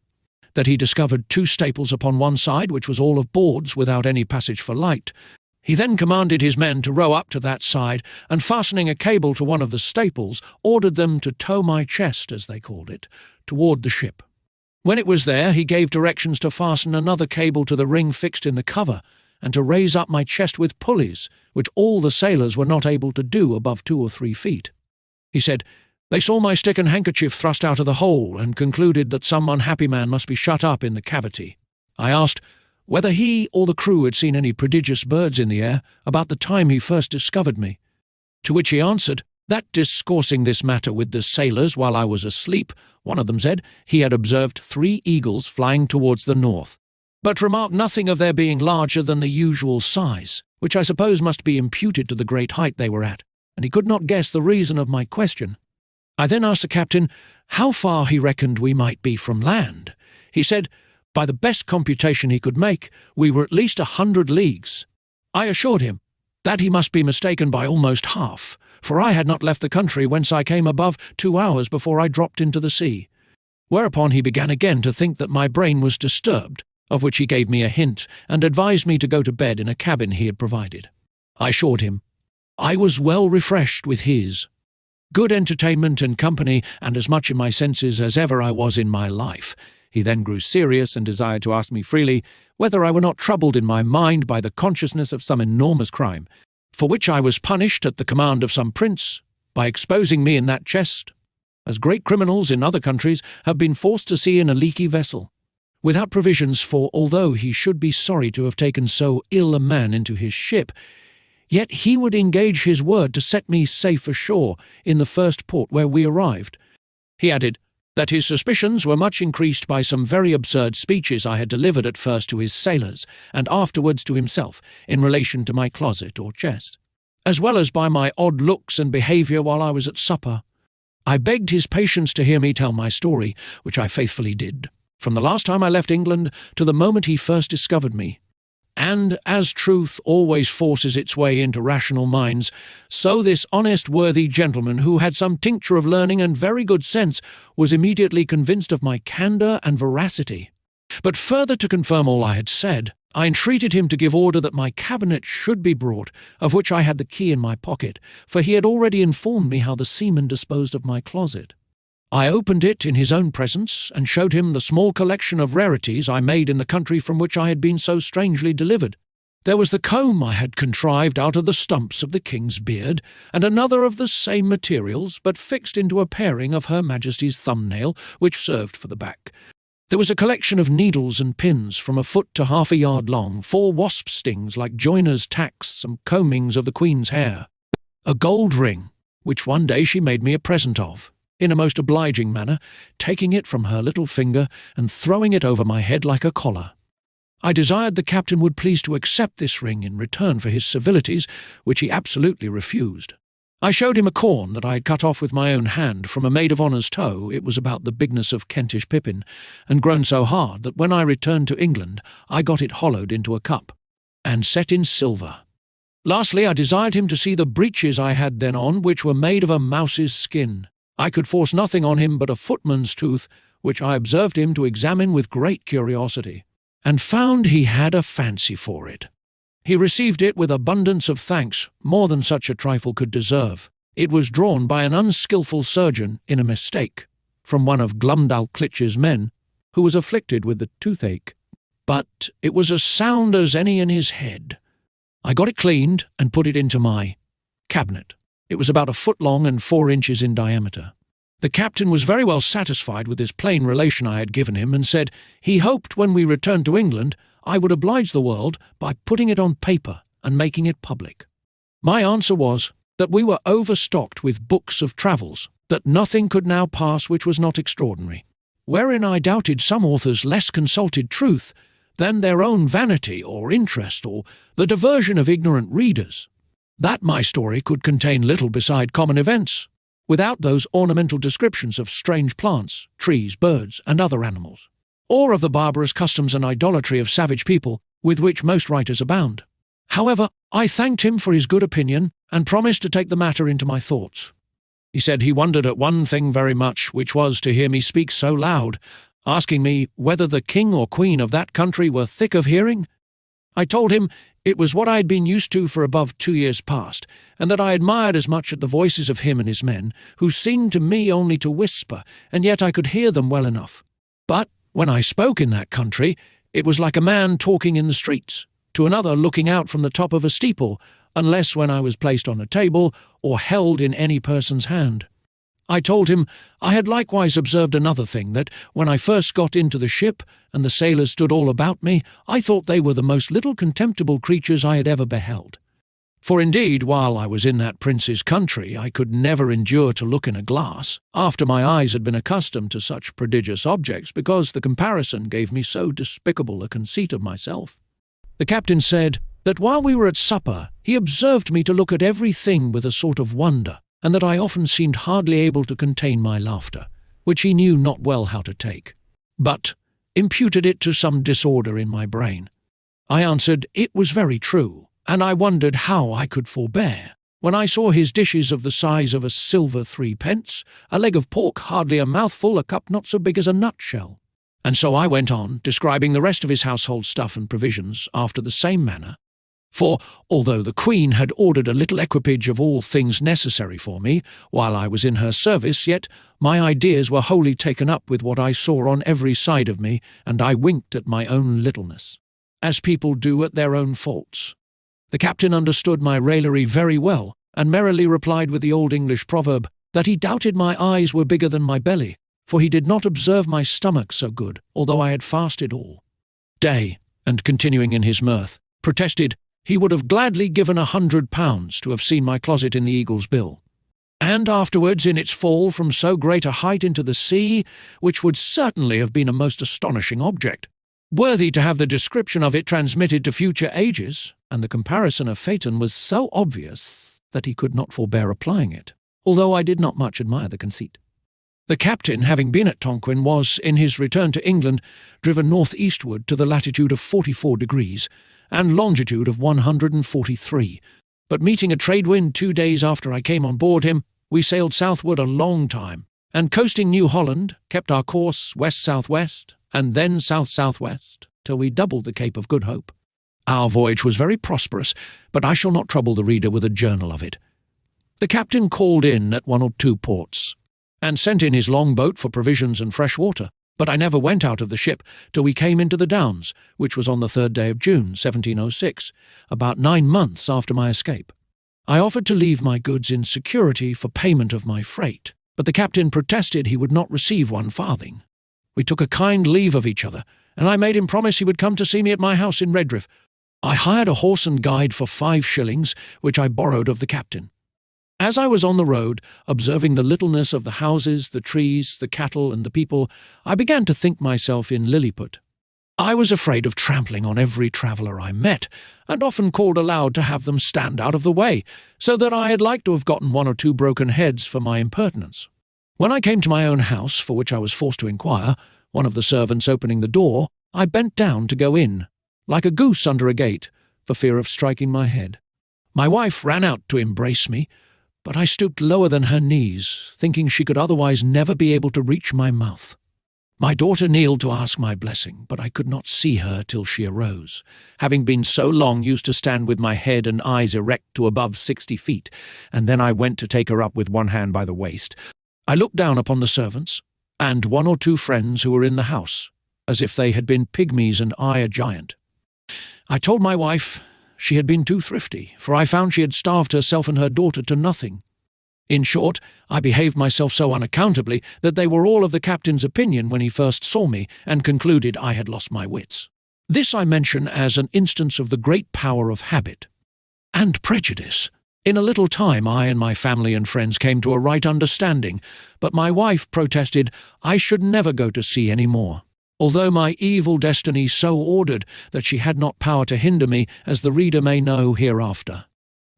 That he discovered 2 staples upon one side, which was all of boards, without any passage for light. He then commanded his men to row up to that side, and fastening a cable to one of the staples, ordered them to tow my chest, as they called it, toward the ship. When it was there, he gave directions to fasten another cable to the ring fixed in the cover, and to raise up my chest with pulleys, which all the sailors were not able to do above 2 or 3 feet. He said, they saw my stick and handkerchief thrust out of the hole, and concluded that some unhappy man must be shut up in the cavity. I asked whether he or the crew had seen any prodigious birds in the air about the time he first discovered me, to which he answered, that discoursing this matter with the sailors while I was asleep, one of them said he had observed 3 eagles flying towards the north, but remarked nothing of their being larger than the usual size, which I suppose must be imputed to the great height they were at, and he could not guess the reason of my question. I then asked the captain how far he reckoned we might be from land. He said, by the best computation he could make, we were at least 100 leagues. I assured him that he must be mistaken by almost half, for I had not left the country whence I came above 2 hours before I dropped into the sea. Whereupon he began again to think that my brain was disturbed, of which he gave me a hint, and advised me to go to bed in a cabin he had provided. I assured him I was well refreshed with his good entertainment and company, and as much in my senses as ever I was in my life. He then grew serious, and desired to ask me freely whether I were not troubled in my mind by the consciousness of some enormous crime, for which I was punished at the command of some prince, by exposing me in that chest, as great criminals in other countries have been forced to sea in a leaky vessel, without provisions, for although he should be sorry to have taken so ill a man into his ship, yet he would engage his word to set me safe ashore in the first port where we arrived. He added that his suspicions were much increased by some very absurd speeches I had delivered at first to his sailors, and afterwards to himself, in relation to my closet or chest, as well as by my odd looks and behaviour while I was at supper. I begged his patience to hear me tell my story, which I faithfully did, from the last time I left England to the moment he first discovered me. And as truth always forces its way into rational minds, so this honest worthy gentleman, who had some tincture of learning and very good sense, was immediately convinced of my candour and veracity. But further to confirm all I had said, I entreated him to give order that my cabinet should be brought, of which I had the key in my pocket, for he had already informed me how the seamen disposed of my closet. I opened it in his own presence, and showed him the small collection of rarities I made in the country from which I had been so strangely delivered. There was the comb I had contrived out of the stumps of the king's beard, and another of the same materials, but fixed into a paring of Her Majesty's thumbnail, which served for the back. There was a collection of needles and pins from a foot to half a yard long, 4 wasp stings like joiners' tacks, some combings of the Queen's hair, a gold ring, which one day she made me a present of, in a most obliging manner, taking it from her little finger and throwing it over my head like a collar. I desired the captain would please to accept this ring in return for his civilities, which he absolutely refused. I showed him a corn that I had cut off with my own hand from a maid of honour's toe. It was about the bigness of Kentish pippin, and grown so hard that when I returned to England I got it hollowed into a cup, and set in silver. Lastly, I desired him to see the breeches I had then on, which were made of a mouse's skin. I could force nothing on him but a footman's tooth, which I observed him to examine with great curiosity, and found he had a fancy for it. He received it with abundance of thanks, more than such a trifle could deserve. It was drawn by an unskilful surgeon in a mistake, from one of Glumdalclitch's men, who was afflicted with the toothache. But it was as sound as any in his head. I got it cleaned and put it into my cabinet. It was about a foot long and 4 inches in diameter. The captain was very well satisfied with this plain relation I had given him, and said he hoped when we returned to England I would oblige the world by putting it on paper and making it public. My answer was that we were overstocked with books of travels, that nothing could now pass which was not extraordinary, wherein I doubted some authors less consulted truth than their own vanity or interest or the diversion of ignorant readers. That my story could contain little beside common events, without those ornamental descriptions of strange plants, trees, birds, and other animals, or of the barbarous customs and idolatry of savage people with which most writers abound. However, I thanked him for his good opinion, and promised to take the matter into my thoughts. He said he wondered at one thing very much, which was to hear me speak so loud, asking me whether the king or queen of that country were thick of hearing. I told him it was what I had been used to for above 2 years past, and that I admired as much at the voices of him and his men, who seemed to me only to whisper, and yet I could hear them well enough. But when I spoke in that country, it was like a man talking in the streets, to another looking out from the top of a steeple, unless when I was placed on a table or held in any person's hand. I told him I had likewise observed another thing, that when I first got into the ship and the sailors stood all about me, I thought they were the most little contemptible creatures I had ever beheld. For indeed, while I was in that prince's country, I could never endure to look in a glass, after my eyes had been accustomed to such prodigious objects, because the comparison gave me so despicable a conceit of myself. The captain said that while we were at supper, he observed me to look at every thing with a sort of wonder, and that I often seemed hardly able to contain my laughter, which he knew not well how to take, but imputed it to some disorder in my brain. I answered it was very true, and I wondered how I could forbear, when I saw his dishes of the size of a silver 3d, a leg of pork hardly a mouthful, a cup not so big as a nutshell. And so I went on, describing the rest of his household stuff and provisions after the same manner. For, although the Queen had ordered a little equipage of all things necessary for me, while I was in her service, yet my ideas were wholly taken up with what I saw on every side of me, and I winked at my own littleness, as people do at their own faults. The captain understood my raillery very well, and merrily replied with the old English proverb, that he doubted my eyes were bigger than my belly, for he did not observe my stomach so good, although I had fasted all day, and continuing in his mirth, protested he would have gladly given £100 to have seen my closet in the Eagle's Bill, and afterwards in its fall from so great a height into the sea, which would certainly have been a most astonishing object, worthy to have the description of it transmitted to future ages, and the comparison of Phaeton was so obvious that he could not forbear applying it, although I did not much admire the conceit. The captain, having been at Tonquin, was, in his return to England, driven north-eastward to the latitude of 44 degrees, and longitude of 143, but meeting a trade wind 2 days after I came on board him, we sailed southward a long time, and coasting New Holland, kept our course west-southwest, and then south-southwest, till we doubled the Cape of Good Hope. Our voyage was very prosperous, but I shall not trouble the reader with a journal of it. The captain called in at 1 or 2 ports, and sent in his long boat for provisions and fresh water, but I never went out of the ship till we came into the Downs, which was on the 3rd day of June, 1706, about 9 months after my escape. I offered to leave my goods in security for payment of my freight, but the captain protested he would not receive 1 farthing. We took a kind leave of each other, and I made him promise he would come to see me at my house in Redriff. I hired a horse and guide for 5 shillings, which I borrowed of the captain. As I was on the road, observing the littleness of the houses, the trees, the cattle, and the people, I began to think myself in Lilliput. I was afraid of trampling on every traveller I met, and often called aloud to have them stand out of the way, so that I had like to have gotten 1 or 2 broken heads for my impertinence. When I came to my own house, for which I was forced to inquire, one of the servants opening the door, I bent down to go in, like a goose under a gate, for fear of striking my head. My wife ran out to embrace me, but I stooped lower than her knees, thinking she could otherwise never be able to reach my mouth. My daughter kneeled to ask my blessing, but I could not see her till she arose, having been so long used to stand with my head and eyes erect to above 60 feet, and then I went to take her up with one hand by the waist. I looked down upon the servants, and 1 or 2 friends who were in the house, as if they had been pygmies and I a giant. I told my wife she had been too thrifty, for I found she had starved herself and her daughter to nothing. In short, I behaved myself so unaccountably that they were all of the captain's opinion when he first saw me, and concluded I had lost my wits. This I mention as an instance of the great power of habit and prejudice. In a little time I and my family and friends came to a right understanding, but my wife protested I should never go to sea any more, although my evil destiny so ordered that she had not power to hinder me, as the reader may know hereafter.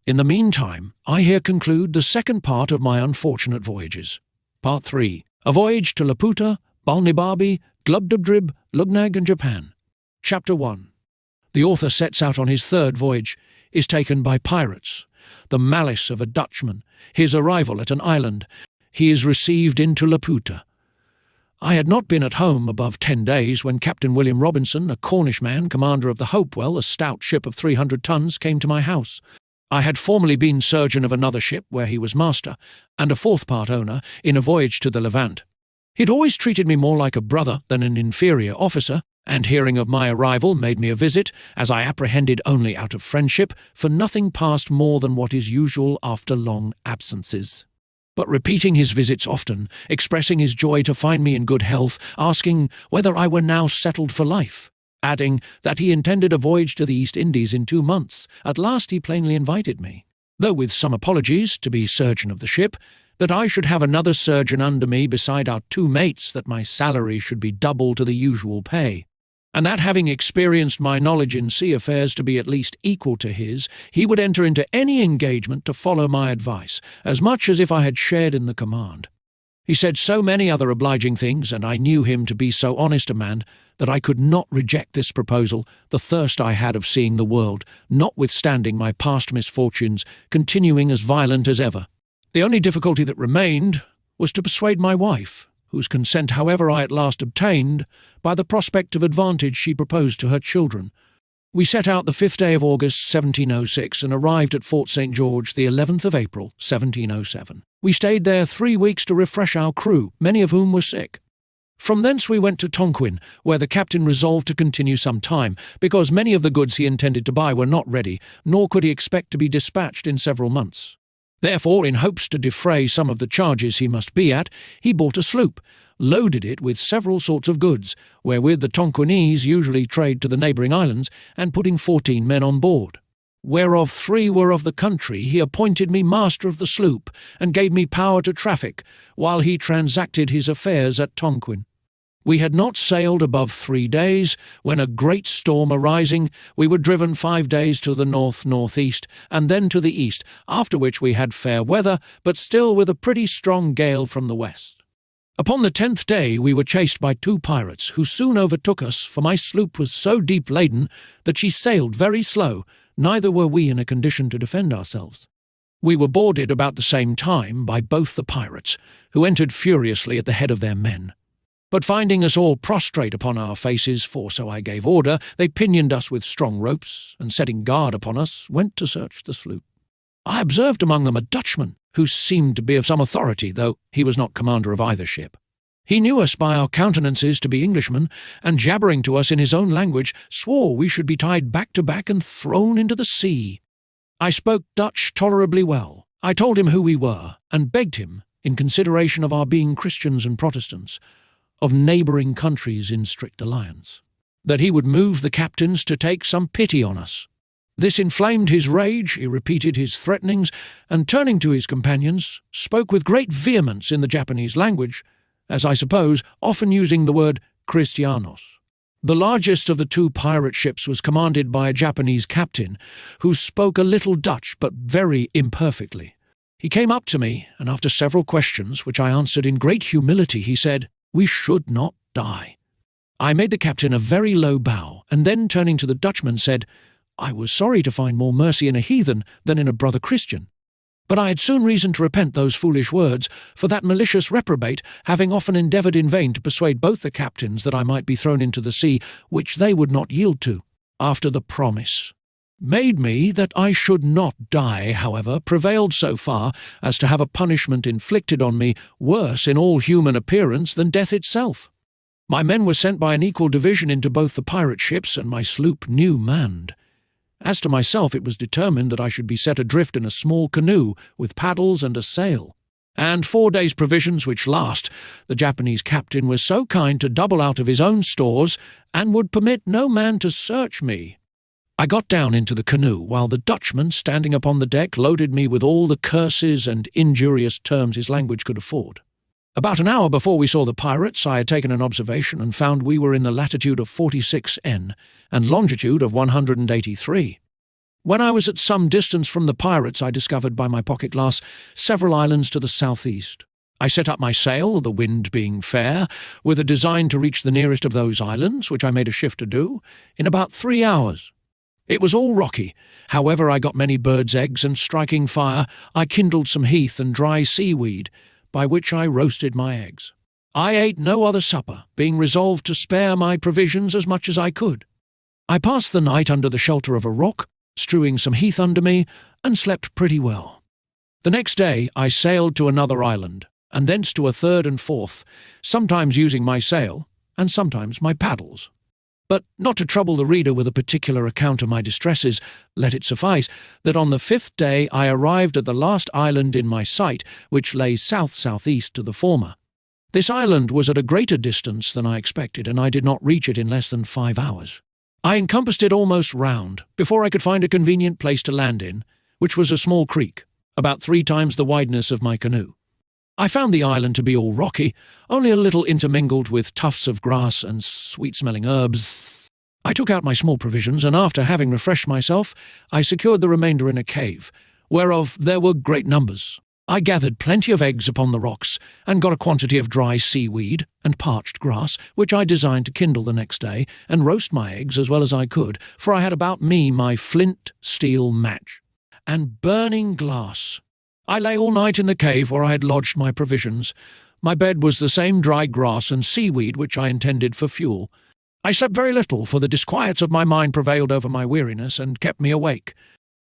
In the meantime, I here conclude the second part of my unfortunate voyages. Part 3. A Voyage to Laputa, Balnibarbi, Glubbdubdrib, Luggnagg and Japan. Chapter 1. The author sets out on his third voyage, is taken by pirates, the malice of a Dutchman, his arrival at an island, he is received into Laputa. I had not been at home above 10 days when Captain William Robinson, a Cornish man, commander of the Hopewell, a stout ship of 300 tons, came to my house. I had formerly been surgeon of another ship where he was master, and a 4th part owner, in a voyage to the Levant. He'd always treated me more like a brother than an inferior officer, and hearing of my arrival made me a visit, as I apprehended only out of friendship, for nothing passed more than what is usual after long absences. But repeating his visits often, expressing his joy to find me in good health, asking whether I were now settled for life, adding that he intended a voyage to the East Indies in 2 months. At last he plainly invited me, though with some apologies, to be surgeon of the ship, that I should have another surgeon under me beside our 2 mates, that my salary should be double to the usual pay, and that having experienced my knowledge in sea affairs to be at least equal to his, he would enter into any engagement to follow my advice, as much as if I had shared in the command. He said so many other obliging things, and I knew him to be so honest a man, that I could not reject this proposal, the thirst I had of seeing the world, notwithstanding my past misfortunes, continuing as violent as ever. The only difficulty that remained was to persuade my wife, whose consent, however, I at last obtained, by the prospect of advantage she proposed to her children. We set out the 5th day of August, 1706, and arrived at Fort St. George the 11th of April, 1707. We stayed there 3 weeks to refresh our crew, many of whom were sick. From thence we went to Tonquin, where the captain resolved to continue some time, because many of the goods he intended to buy were not ready, nor could he expect to be dispatched in several months. Therefore, in hopes to defray some of the charges he must be at, he bought a sloop, loaded it with several sorts of goods, wherewith the Tonquinese usually trade to the neighbouring islands, and putting 14 men on board, whereof 3 were of the country, he appointed me master of the sloop, and gave me power to traffic, while he transacted his affairs at Tonquin. We had not sailed above 3 days, when a great storm arising, we were driven 5 days to the north-northeast, and then to the east, after which we had fair weather, but still with a pretty strong gale from the west. Upon the 10th day we were chased by 2 pirates, who soon overtook us, for my sloop was so deep laden that she sailed very slow, neither were we in a condition to defend ourselves. We were boarded about the same time by both the pirates, who entered furiously at the head of their men. But finding us all prostrate upon our faces, for so I gave order, they pinioned us with strong ropes, and setting guard upon us, went to search the sloop. I observed among them a Dutchman, who seemed to be of some authority, though he was not commander of either ship. He knew us by our countenances to be Englishmen, and jabbering to us in his own language, swore we should be tied back to back and thrown into the sea. I spoke Dutch tolerably well. I told him who we were, and begged him, in consideration of our being Christians and Protestants, of neighbouring countries in strict alliance, that he would move the captains to take some pity on us. This inflamed his rage, he repeated his threatenings, and turning to his companions, spoke with great vehemence in the Japanese language, as I suppose, often using the word Christianos. The largest of the two pirate ships was commanded by a Japanese captain, who spoke a little Dutch but very imperfectly. He came up to me, and after several questions, which I answered in great humility, he said, "We should not die." I made the captain a very low bow, and then turning to the Dutchman said, I was sorry to find more mercy in a heathen than in a brother Christian. But I had soon reason to repent those foolish words, for that malicious reprobate, having often endeavoured in vain to persuade both the captains that I might be thrown into the sea, which they would not yield to, after the promise made me that I should not die, however, prevailed so far as to have a punishment inflicted on me worse in all human appearance than death itself. My men were sent by an equal division into both the pirate ships and my sloop new-manned. As to myself, it was determined that I should be set adrift in a small canoe with paddles and a sail. And 4 days' provisions, which last, the Japanese captain was so kind to double out of his own stores and would permit no man to search me. I got down into the canoe, while the Dutchman, standing upon the deck, loaded me with all the curses and injurious terms his language could afford. About an hour before we saw the pirates, I had taken an observation and found we were in the latitude of 46°N and longitude of 183°. When I was at some distance from the pirates, I discovered by my pocket glass several islands to the southeast. I set up my sail, the wind being fair, with a design to reach the nearest of those islands, which I made a shift to do, in about 3 hours. It was all rocky. However, I got many birds' eggs, and striking fire, I kindled some heath and dry seaweed, by which I roasted my eggs. I ate no other supper, being resolved to spare my provisions as much as I could. I passed the night under the shelter of a rock, strewing some heath under me, and slept pretty well. The next day I sailed to another island, and thence to a third and fourth, sometimes using my sail, and sometimes my paddles. But not to trouble the reader with a particular account of my distresses, let it suffice that on the 5th day I arrived at the last island in my sight, which lay south-southeast to the former. This island was at a greater distance than I expected, and I did not reach it in less than 5 hours. I encompassed it almost round, before I could find a convenient place to land in, which was a small creek, about 3 times the wideness of my canoe. I found the island to be all rocky, only a little intermingled with tufts of grass and sweet-smelling herbs. I took out my small provisions, and after having refreshed myself, I secured the remainder in a cave, whereof there were great numbers. I gathered plenty of eggs upon the rocks, and got a quantity of dry seaweed and parched grass, which I designed to kindle the next day, and roast my eggs as well as I could, for I had about me my flint steel match, and burning glass. I lay all night in the cave where I had lodged my provisions. My bed was the same dry grass and seaweed which I intended for fuel. I slept very little, for the disquiets of my mind prevailed over my weariness and kept me awake.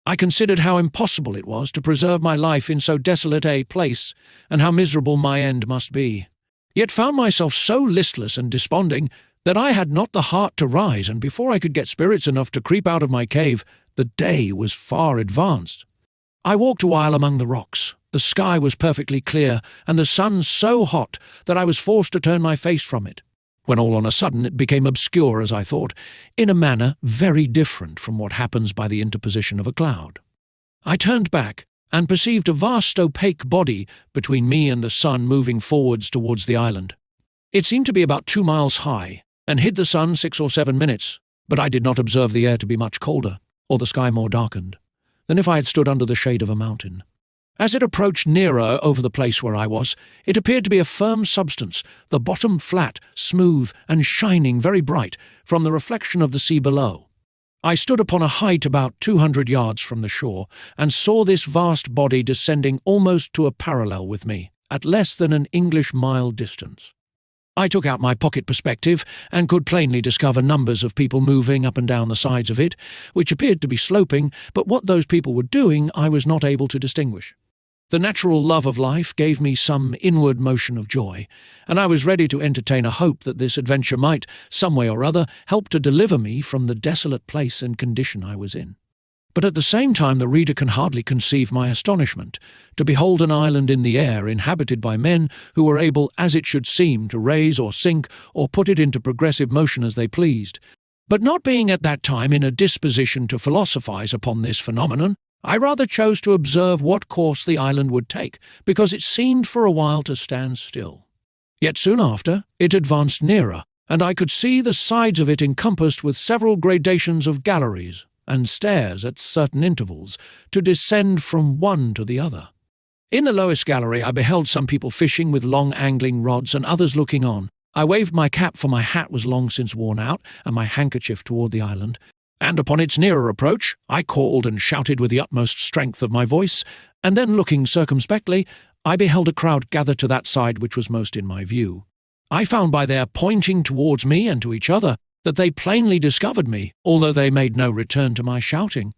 I considered how impossible it was to preserve my life in so desolate a place, and how miserable my end must be. Yet found myself so listless and desponding that I had not the heart to rise, and before I could get spirits enough to creep out of my cave, the day was far advanced. I walked a while among the rocks. The sky was perfectly clear, and the sun so hot that I was forced to turn my face from it, when all on a sudden it became obscure, as I thought, in a manner very different from what happens by the interposition of a cloud. I turned back, and perceived a vast opaque body between me and the sun moving forwards towards the island. It seemed to be about 2 miles high, and hid the sun 6 or 7 minutes, but I did not observe the air to be much colder, or the sky more darkened, than if I had stood under the shade of a mountain. As it approached nearer over the place where I was, it appeared to be a firm substance, the bottom flat, smooth, and shining very bright from the reflection of the sea below. I stood upon a height about 200 yards from the shore, and saw this vast body descending almost to a parallel with me, at less than an English mile distance. I took out my pocket perspective, and could plainly discover numbers of people moving up and down the sides of it, which appeared to be sloping, but what those people were doing I was not able to distinguish. The natural love of life gave me some inward motion of joy, and I was ready to entertain a hope that this adventure might, some way or other, help to deliver me from the desolate place and condition I was in. But at the same time the reader can hardly conceive my astonishment to behold an island in the air inhabited by men who were able, as it should seem, to raise or sink or put it into progressive motion as they pleased, But not being at that time in a disposition to philosophize upon this phenomenon, I rather chose to observe what course the island would take, because it seemed for a while to stand still. Yet soon after, it advanced nearer, and I could see the sides of it encompassed with several gradations of galleries and stairs at certain intervals, to descend from one to the other. In the lowest gallery I beheld some people fishing with long angling rods and others looking on. I waved my cap, for my hat was long since worn out, and my handkerchief toward the island, and upon its nearer approach I called and shouted with the utmost strength of my voice, and then looking circumspectly, I beheld a crowd gather to that side which was most in my view. I found by their pointing towards me and to each other that they plainly discovered me, although they made no return to my shouting.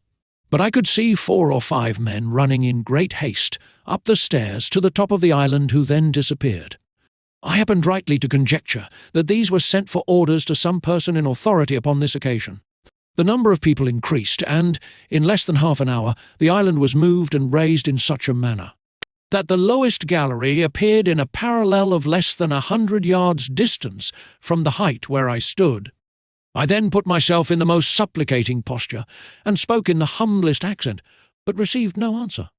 But I could see 4 or 5 men running in great haste up the stairs to the top of the island, who then disappeared. I happened rightly to conjecture that these were sent for orders to some person in authority upon this occasion. The number of people increased, and, in less than half an hour, the island was moved and raised in such a manner that the lowest gallery appeared in a parallel of less than 100 yards distance from the height where I stood. I then put myself in the most supplicating posture, and spoke in the humblest accent, but received no answer.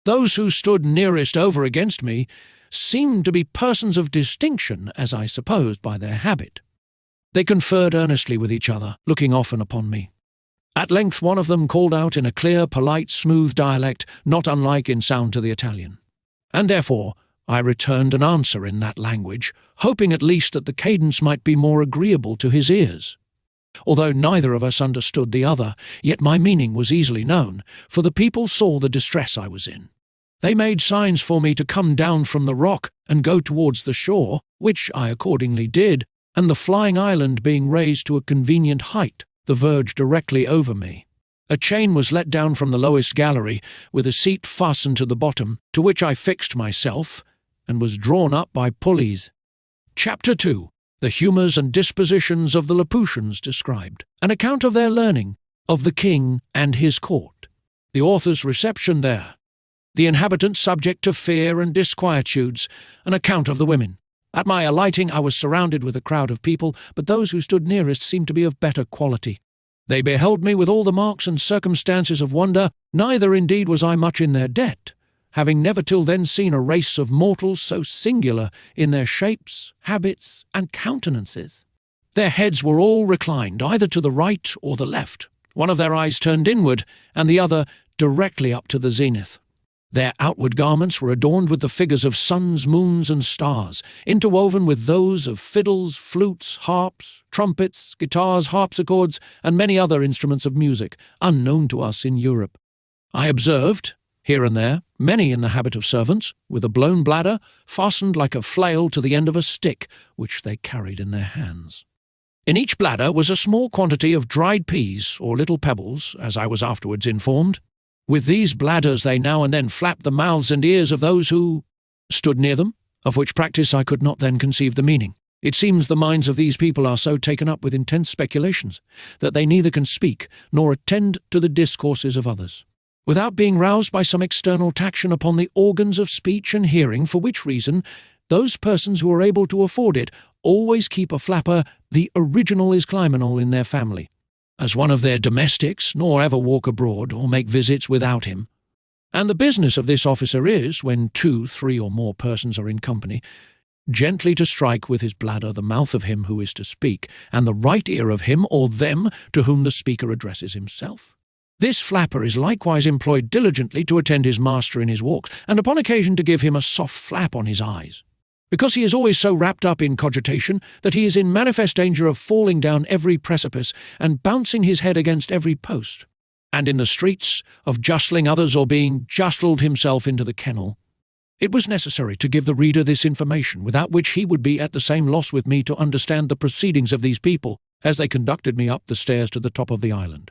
Those who stood nearest over against me seemed to be persons of distinction, as I supposed by their habit. They conferred earnestly with each other, looking often upon me. At length one of them called out in a clear, polite, smooth dialect, not unlike in sound to the Italian, and therefore I returned an answer in that language, hoping at least that the cadence might be more agreeable to his ears. Although neither of us understood the other, yet my meaning was easily known, for the people saw the distress I was in. They made signs for me to come down from the rock and go towards the shore, which I accordingly did, and the flying island being raised to a convenient height, the verge directly over me. A chain was let down from the lowest gallery, with a seat fastened to the bottom, to which I fixed myself, and was drawn up by pulleys. Chapter 2. The humours and dispositions of the Laputians described, an account of their learning, of the king and his court, the author's reception there, the inhabitants subject to fear and disquietudes, an account of the women. At my alighting I was surrounded with a crowd of people, but those who stood nearest seemed to be of better quality. They beheld me with all the marks and circumstances of wonder, neither indeed was I much in their debt, having never till then seen a race of mortals so singular in their shapes, habits, and countenances. Their heads were all reclined, either to the right or the left, one of their eyes turned inward, and the other directly up to the zenith. Their outward garments were adorned with the figures of suns, moons, and stars, interwoven with those of fiddles, flutes, harps, trumpets, guitars, harpsichords, and many other instruments of music, unknown to us in Europe. I observed, here and there, many in the habit of servants, with a blown bladder fastened like a flail to the end of a stick, which they carried in their hands. In each bladder was a small quantity of dried peas, or little pebbles, as I was afterwards informed. With these bladders they now and then flapped the mouths and ears of those who stood near them, of which practice I could not then conceive the meaning. It seems the minds of these people are so taken up with intense speculations that they neither can speak nor attend to the discourses of others, without being roused by some external taction upon the organs of speech and hearing, for which reason those persons who are able to afford it always keep a flapper, the original is Clymenol, in their family, as one of their domestics, nor ever walk abroad or make visits without him. And the business of this officer is, when 2, 3, or more persons are in company, gently to strike with his bladder the mouth of him who is to speak, and the right ear of him or them to whom the speaker addresses himself. This flapper is likewise employed diligently to attend his master in his walks, and upon occasion to give him a soft flap on his eyes, because he is always so wrapped up in cogitation that he is in manifest danger of falling down every precipice and bouncing his head against every post, and in the streets of justling others or being justled himself into the kennel. It was necessary to give the reader this information, without which he would be at the same loss with me to understand the proceedings of these people, as they conducted me up the stairs to the top of the island,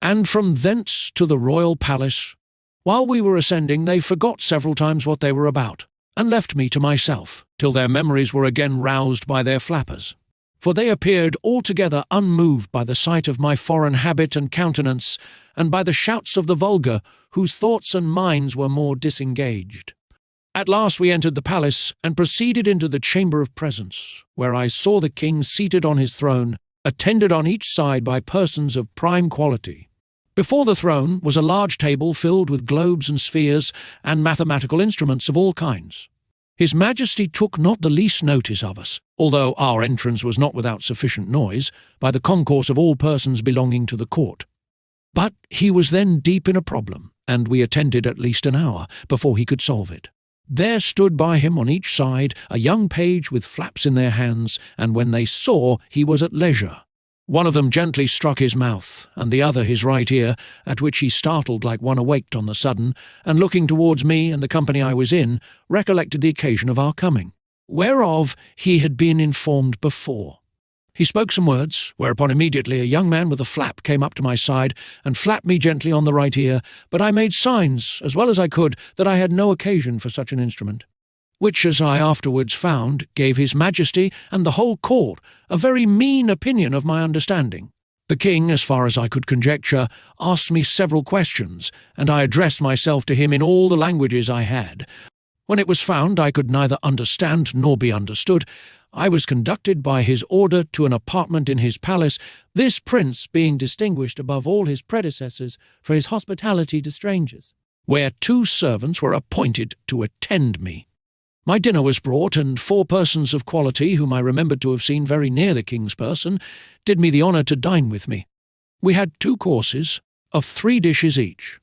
and from thence to the royal palace. While we were ascending, they forgot several times what they were about, and left me to myself, till their memories were again roused by their flappers. For they appeared altogether unmoved by the sight of my foreign habit and countenance, and by the shouts of the vulgar, whose thoughts and minds were more disengaged. At last we entered the palace, and proceeded into the chamber of presence, where I saw the king seated on his throne, attended on each side by persons of prime quality. Before the throne was a large table filled with globes and spheres and mathematical instruments of all kinds. His Majesty took not the least notice of us, although our entrance was not without sufficient noise, by the concourse of all persons belonging to the court. But he was then deep in a problem, and we attended at least an hour before he could solve it. There stood by him on each side a young page with flaps in their hands, and when they saw he was at leisure, one of them gently struck his mouth, and the other his right ear, at which he startled like one awaked on the sudden, and looking towards me and the company I was in, recollected the occasion of our coming, whereof he had been informed before. He spoke some words, whereupon immediately a young man with a flap came up to my side and flapped me gently on the right ear, but I made signs, as well as I could, that I had no occasion for such an instrument, which, as I afterwards found, gave his Majesty and the whole court a very mean opinion of my understanding. The king, as far as I could conjecture, asked me several questions, and I addressed myself to him in all the languages I had. When it was found I could neither understand nor be understood, I was conducted by his order to an apartment in his palace, this prince being distinguished above all his predecessors for his hospitality to strangers, where 2 servants were appointed to attend me. My dinner was brought, and 4 persons of quality, whom I remembered to have seen very near the king's person, did me the honour to dine with me. We had 2 courses, of 3 dishes each.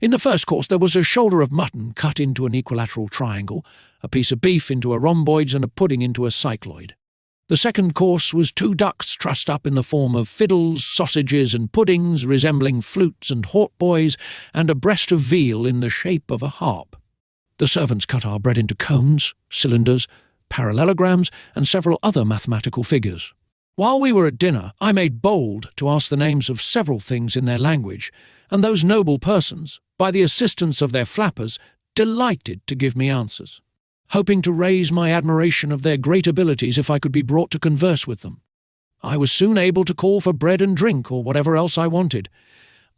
In the first course there was a shoulder of mutton cut into an equilateral triangle, a piece of beef into a rhomboids, and a pudding into a cycloid. The second course was 2 ducks trussed up in the form of fiddles, sausages, and puddings resembling flutes and hautboys, and a breast of veal in the shape of a harp. The servants cut our bread into cones, cylinders, parallelograms, and several other mathematical figures. While we were at dinner, I made bold to ask the names of several things in their language, and those noble persons, by the assistance of their flappers, delighted to give me answers, hoping to raise my admiration of their great abilities if I could be brought to converse with them. I was soon able to call for bread and drink or whatever else I wanted.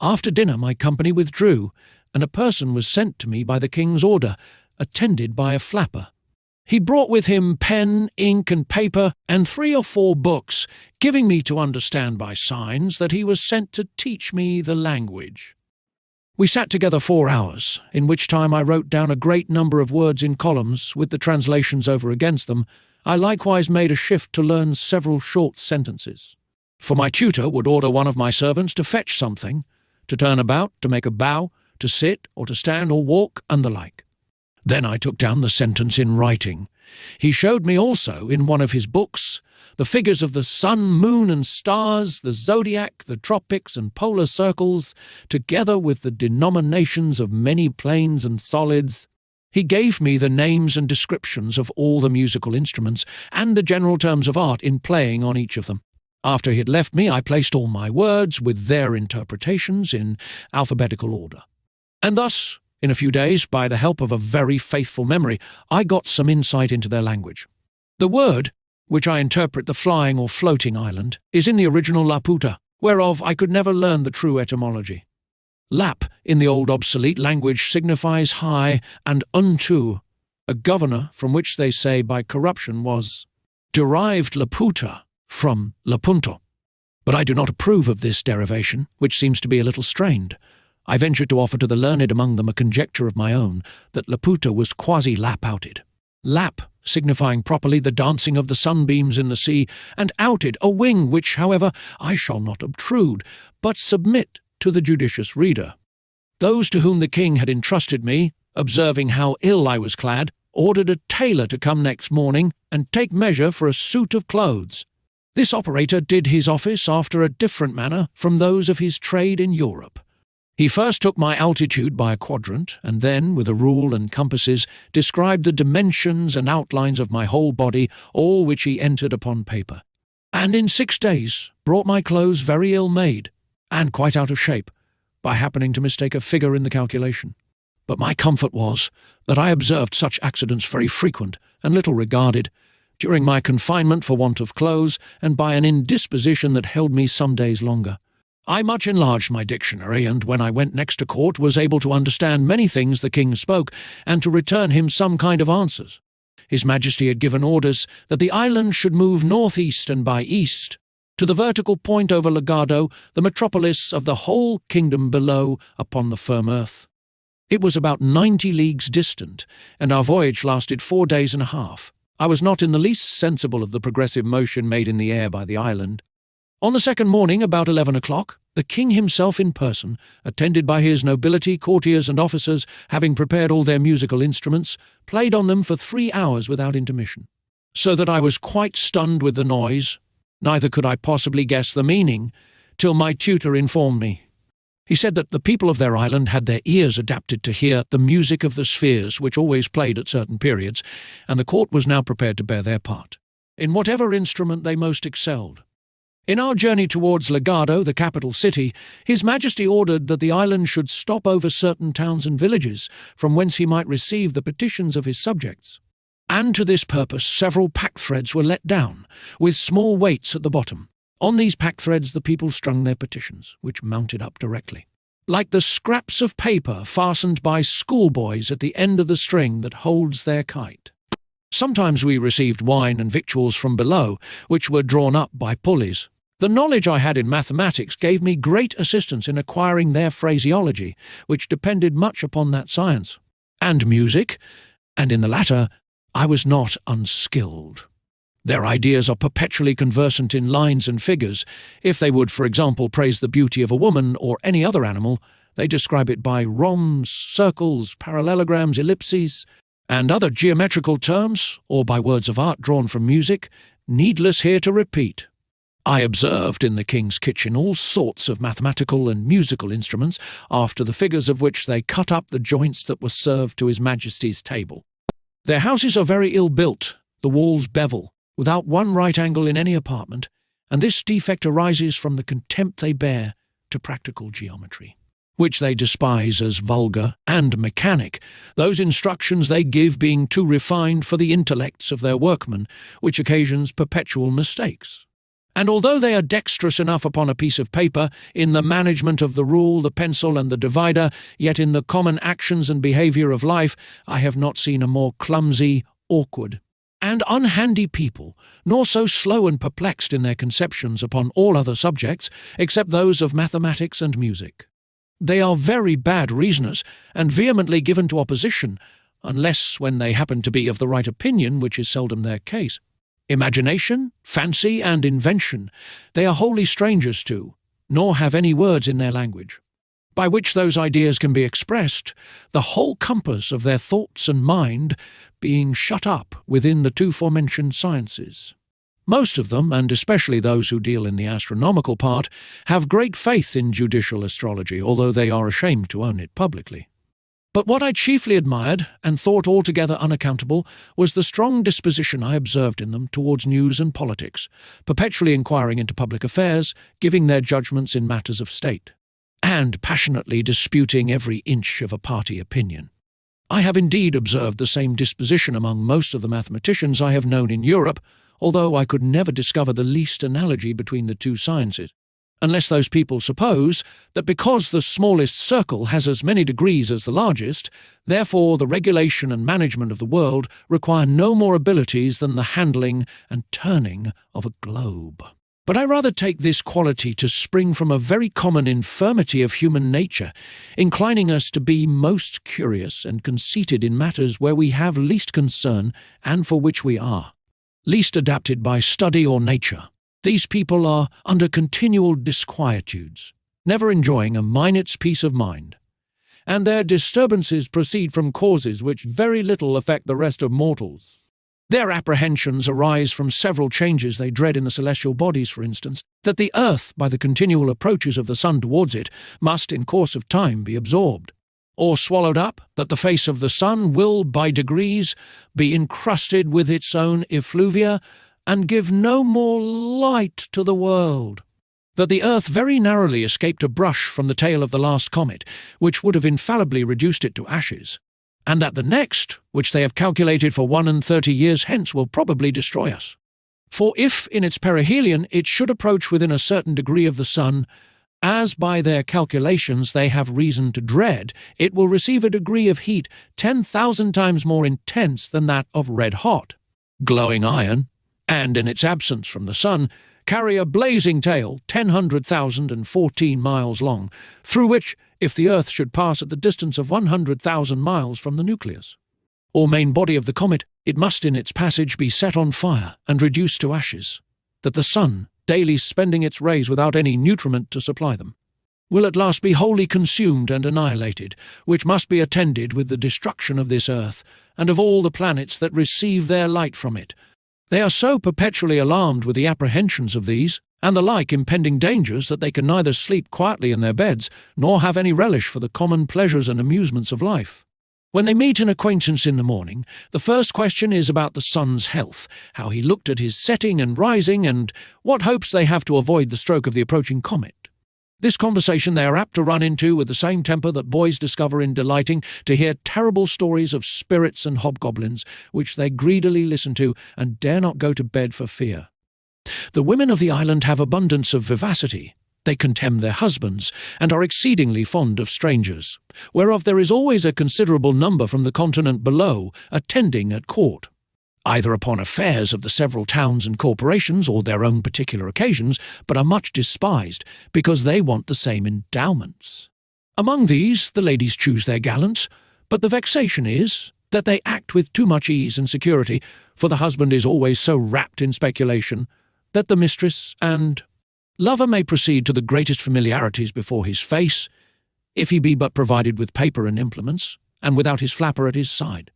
After dinner my company withdrew, and a person was sent to me by the king's order, attended by a flapper. He brought with him pen, ink, and paper, and 3 or 4 books, giving me to understand by signs that he was sent to teach me the language. We sat together 4 hours, in which time I wrote down a great number of words in columns, with the translations over against them. I likewise made a shift to learn several short sentences. For my tutor would order one of my servants to fetch something, to turn about, to make a bow, to sit, or to stand, or walk, and the like. Then I took down the sentence in writing. He showed me also, in one of his books, the figures of the sun, moon, and stars, the zodiac, the tropics, and polar circles, together with the denominations of many planes and solids. He gave me the names and descriptions of all the musical instruments, and the general terms of art in playing on each of them. After he had left me, I placed all my words, with their interpretations, in alphabetical order. And thus, in a few days, by the help of a very faithful memory, I got some insight into their language. The word, which I interpret the flying or floating island, is in the original Laputa, whereof I could never learn the true etymology. Lap, in the old obsolete language, signifies high, and unto, a governor from which they say by corruption was derived Laputa from Lapunto. But I do not approve of this derivation, which seems to be a little strained. I venture to offer to the learned among them a conjecture of my own, that Laputa was quasi-lap-outed. Lap, signifying properly the dancing of the sunbeams in the sea, and outed, a wing which, however, I shall not obtrude, but submit to the judicious reader. Those to whom the king had entrusted me, observing how ill I was clad, ordered a tailor to come next morning and take measure for a suit of clothes. This operator did his office after a different manner from those of his trade in Europe. He first took my altitude by a quadrant, and then, with a rule and compasses, described the dimensions and outlines of my whole body, all which he entered upon paper. And in 6 days brought my clothes very ill made, and quite out of shape, by happening to mistake a figure in the calculation. But my comfort was that I observed such accidents very frequent, and little regarded, during my confinement for want of clothes, and by an indisposition that held me some days longer. I much enlarged my dictionary, and when I went next to court was able to understand many things the king spoke, and to return him some kind of answers. His Majesty had given orders that the island should move northeast and by east, to the vertical point over Luggnagg, the metropolis of the whole kingdom below upon the firm earth. It was about 90 leagues distant, and our voyage lasted 4 days and a half. I was not in the least sensible of the progressive motion made in the air by the island. On the second morning, about 11 o'clock, the king himself in person, attended by his nobility, courtiers, and officers, having prepared all their musical instruments, played on them for 3 hours without intermission, so that I was quite stunned with the noise. Neither could I possibly guess the meaning, till my tutor informed me. He said that the people of their island had their ears adapted to hear the music of the spheres, which always played at certain periods, and the court was now prepared to bear their part, in whatever instrument they most excelled. In our journey towards Luggnagg, the capital city, His Majesty ordered that the island should stop over certain towns and villages, from whence he might receive the petitions of his subjects. And to this purpose several pack-threads were let down, with small weights at the bottom. On these pack-threads the people strung their petitions, which mounted up directly, like the scraps of paper fastened by schoolboys at the end of the string that holds their kite. Sometimes we received wine and victuals from below, which were drawn up by pulleys. The knowledge I had in mathematics gave me great assistance in acquiring their phraseology, which depended much upon that science, and music, and in the latter I was not unskilled. Their ideas are perpetually conversant in lines and figures. If they would, for example, praise the beauty of a woman or any other animal, they describe it by rhombs, circles, parallelograms, ellipses, and other geometrical terms, or by words of art drawn from music, needless here to repeat. I observed in the king's kitchen all sorts of mathematical and musical instruments, after the figures of which they cut up the joints that were served to His Majesty's table. Their houses are very ill built, the walls bevel, without one right angle in any apartment, and this defect arises from the contempt they bear to practical geometry, which they despise as vulgar and mechanic, those instructions they give being too refined for the intellects of their workmen, which occasions perpetual mistakes. And although they are dexterous enough upon a piece of paper, in the management of the rule, the pencil, and the divider, yet in the common actions and behaviour of life, I have not seen a more clumsy, awkward, and unhandy people, nor so slow and perplexed in their conceptions upon all other subjects, except those of mathematics and music. They are very bad reasoners, and vehemently given to opposition, unless when they happen to be of the right opinion, which is seldom their case. Imagination, fancy, and invention they are wholly strangers to, nor have any words in their language, by which those ideas can be expressed, the whole compass of their thoughts and mind being shut up within the two forementioned sciences. Most of them, and especially those who deal in the astronomical part, have great faith in judicial astrology, although they are ashamed to own it publicly. But what I chiefly admired, and thought altogether unaccountable, was the strong disposition I observed in them towards news and politics, perpetually inquiring into public affairs, giving their judgments in matters of state, and passionately disputing every inch of a party opinion. I have indeed observed the same disposition among most of the mathematicians I have known in Europe, although I could never discover the least analogy between the two sciences, unless those people suppose that because the smallest circle has as many degrees as the largest, therefore the regulation and management of the world require no more abilities than the handling and turning of a globe. But I rather take this quality to spring from a very common infirmity of human nature, inclining us to be most curious and conceited in matters where we have least concern and for which we are least adapted by study or nature. These people are under continual disquietudes, never enjoying a minute's peace of mind, and their disturbances proceed from causes which very little affect the rest of mortals. Their apprehensions arise from several changes they dread in the celestial bodies, for instance, that the earth, by the continual approaches of the sun towards it, must in course of time be absorbed, or swallowed up, that the face of the sun will, by degrees, be encrusted with its own effluvia, and give no more light to the world, that the earth very narrowly escaped a brush from the tail of the last comet, which would have infallibly reduced it to ashes, and that the next, which they have calculated for 31 years hence, will probably destroy us. For if in its perihelion it should approach within a certain degree of the sun, as by their calculations they have reason to dread, it will receive a degree of heat 10,000 times more intense than that of red-hot, glowing iron, and in its absence from the sun, carry a blazing tail 10,114 miles long, through which, if the Earth should pass at the distance of 100,000 miles from the nucleus, or main body of the comet, it must in its passage be set on fire and reduced to ashes, that the sun, daily spending its rays without any nutriment to supply them, will at last be wholly consumed and annihilated, which must be attended with the destruction of this earth, and of all the planets that receive their light from it. They are so perpetually alarmed with the apprehensions of these, and the like impending dangers, that they can neither sleep quietly in their beds, nor have any relish for the common pleasures and amusements of life. When they meet an acquaintance in the morning, the first question is about the sun's health, how he looked at his setting and rising, and what hopes they have to avoid the stroke of the approaching comet. This conversation they are apt to run into with the same temper that boys discover in delighting to hear terrible stories of spirits and hobgoblins, which they greedily listen to and dare not go to bed for fear. The women of the island have abundance of vivacity. They contemn their husbands, and are exceedingly fond of strangers, whereof there is always a considerable number from the continent below attending at court, either upon affairs of the several towns and corporations or their own particular occasions, but are much despised, because they want the same endowments. Among these the ladies choose their gallants, but the vexation is that they act with too much ease and security, for the husband is always so wrapped in speculation, that the mistress and lover may proceed to the greatest familiarities before his face, if he be but provided with paper and implements, and without his flapper at his side.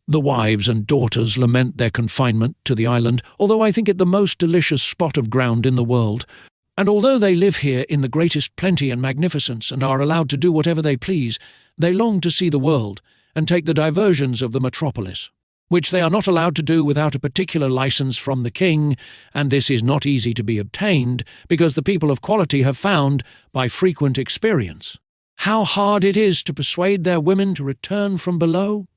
The wives and daughters lament their confinement to the island, although I think it the most delicious spot of ground in the world, and although they live here in the greatest plenty and magnificence, and are allowed to do whatever they please, they long to see the world, and take the diversions of the metropolis, which they are not allowed to do without a particular licence from the king, and this is not easy to be obtained, because the people of quality have found, by frequent experience, how hard it is to persuade their women to return from below.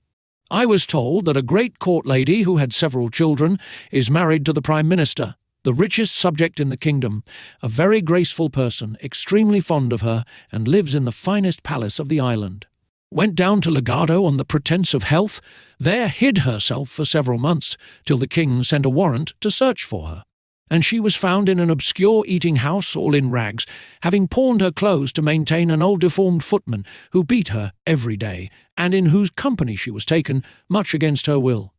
I was told that a great court lady who had several children is married to the Prime Minister, the richest subject in the kingdom, a very graceful person, extremely fond of her, and lives in the finest palace of the island. Went down to Luggnagg on the pretence of health, there hid herself for several months, till the king sent a warrant to search for her, and she was found in an obscure eating-house all in rags, having pawned her clothes to maintain an old deformed footman who beat her every day, and in whose company she was taken, much against her will.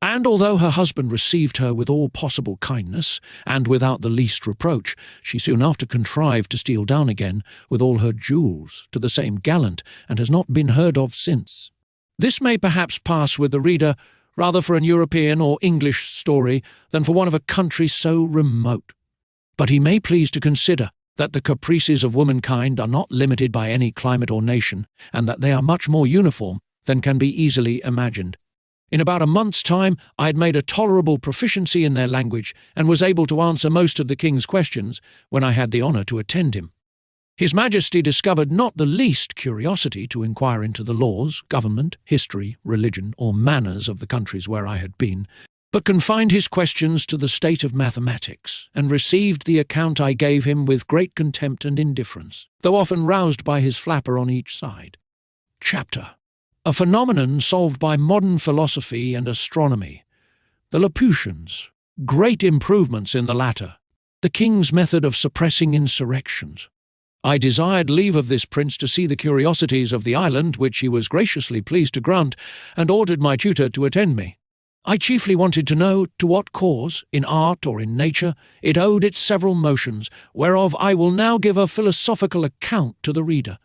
And although her husband received her with all possible kindness, and without the least reproach, she soon after contrived to steal down again, with all her jewels, to the same gallant, and has not been heard of since. This may perhaps pass with the reader rather for an European or English story than for one of a country so remote. But he may please to consider that the caprices of womankind are not limited by any climate or nation, and that they are much more uniform than can be easily imagined. In about a month's time I had made a tolerable proficiency in their language, and was able to answer most of the king's questions, when I had the honour to attend him. His Majesty discovered not the least curiosity to inquire into the laws, government, history, religion, or manners of the countries where I had been, but confined his questions to the state of mathematics, and received the account I gave him with great contempt and indifference, though often roused by his flapper on each side. Chapter: A phenomenon solved by modern philosophy and astronomy. The Laputians. Great improvements in the latter. The king's method of suppressing insurrections. I desired leave of this prince to see the curiosities of the island, which he was graciously pleased to grant, and ordered my tutor to attend me. I chiefly wanted to know to what cause, in art or in nature, it owed its several motions, whereof I will now give a philosophical account to the reader.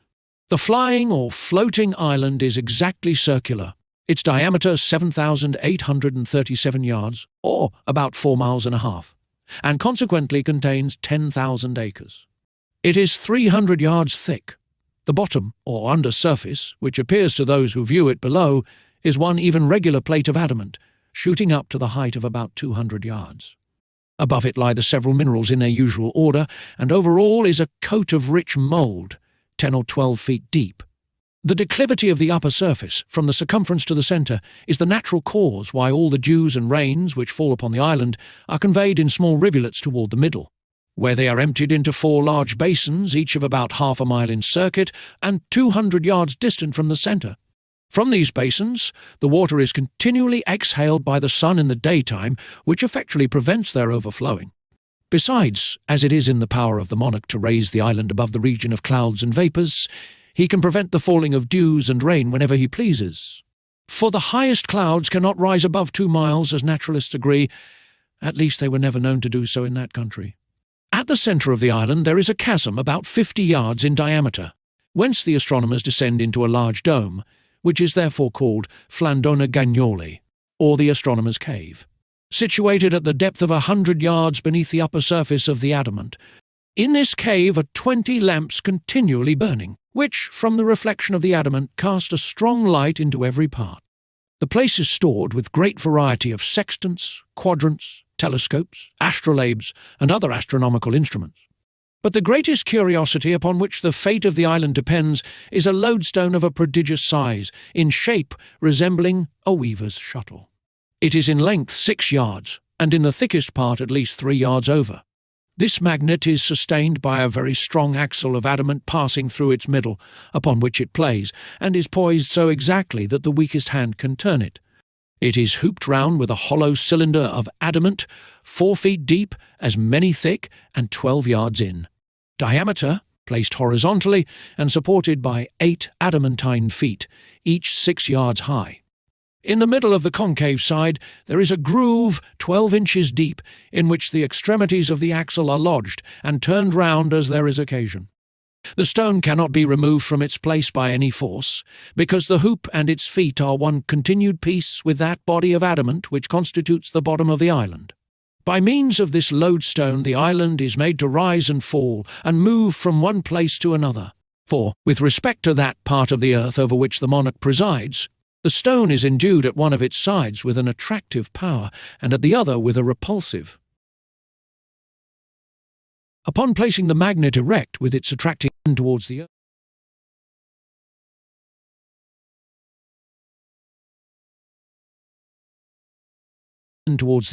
The flying or floating island is exactly circular, its diameter 7,837 yards, or about 4 miles and a half, and consequently contains 10,000 acres. It is 300 yards thick. The bottom, or under surface, which appears to those who view it below, is one even regular plate of adamant, shooting up to the height of about 200 yards. Above it lie the several minerals in their usual order, and over all is a coat of rich mould, 10 or 12 feet deep. The declivity of the upper surface, from the circumference to the centre, is the natural cause why all the dews and rains which fall upon the island are conveyed in small rivulets toward the middle, where they are emptied into 4 large basins, each of about half a mile in circuit, and 200 yards distant from the centre. From these basins, the water is continually exhaled by the sun in the daytime, which effectually prevents their overflowing. Besides, as it is in the power of the monarch to raise the island above the region of clouds and vapours, he can prevent the falling of dews and rain whenever he pleases. For the highest clouds cannot rise above 2 miles, as naturalists agree. At least they were never known to do so in that country. At the centre of the island there is a chasm about 50 yards in diameter, whence the astronomers descend into a large dome, which is therefore called Flandona Gagnoli, or the astronomer's cave, situated at the depth of 100 yards beneath the upper surface of the adamant. In this cave are 20 lamps continually burning, which, from the reflection of the adamant, cast a strong light into every part. The place is stored with great variety of sextants, quadrants, telescopes, astrolabes, and other astronomical instruments. But the greatest curiosity upon which the fate of the island depends is a lodestone of a prodigious size, in shape resembling a weaver's shuttle. It is in length 6 yards, and in the thickest part at least 3 yards over. This magnet is sustained by a very strong axle of adamant passing through its middle, upon which it plays, and is poised so exactly that the weakest hand can turn it. It is hooped round with a hollow cylinder of adamant, 4 feet deep, as many thick, and 12 yards in diameter, placed horizontally and supported by 8 adamantine feet, each 6 yards high. In the middle of the concave side there is a groove 12 inches deep, in which the extremities of the axle are lodged and turned round as there is occasion. The stone cannot be removed from its place by any force, because the hoop and its feet are one continued piece with that body of adamant which constitutes the bottom of the island. By means of this lodestone the island is made to rise and fall, and move from one place to another. For, with respect to that part of the earth over which the monarch presides, the stone is endued at one of its sides with an attractive power, and at the other with a repulsive. Upon placing the magnet erect with its attracting end towards the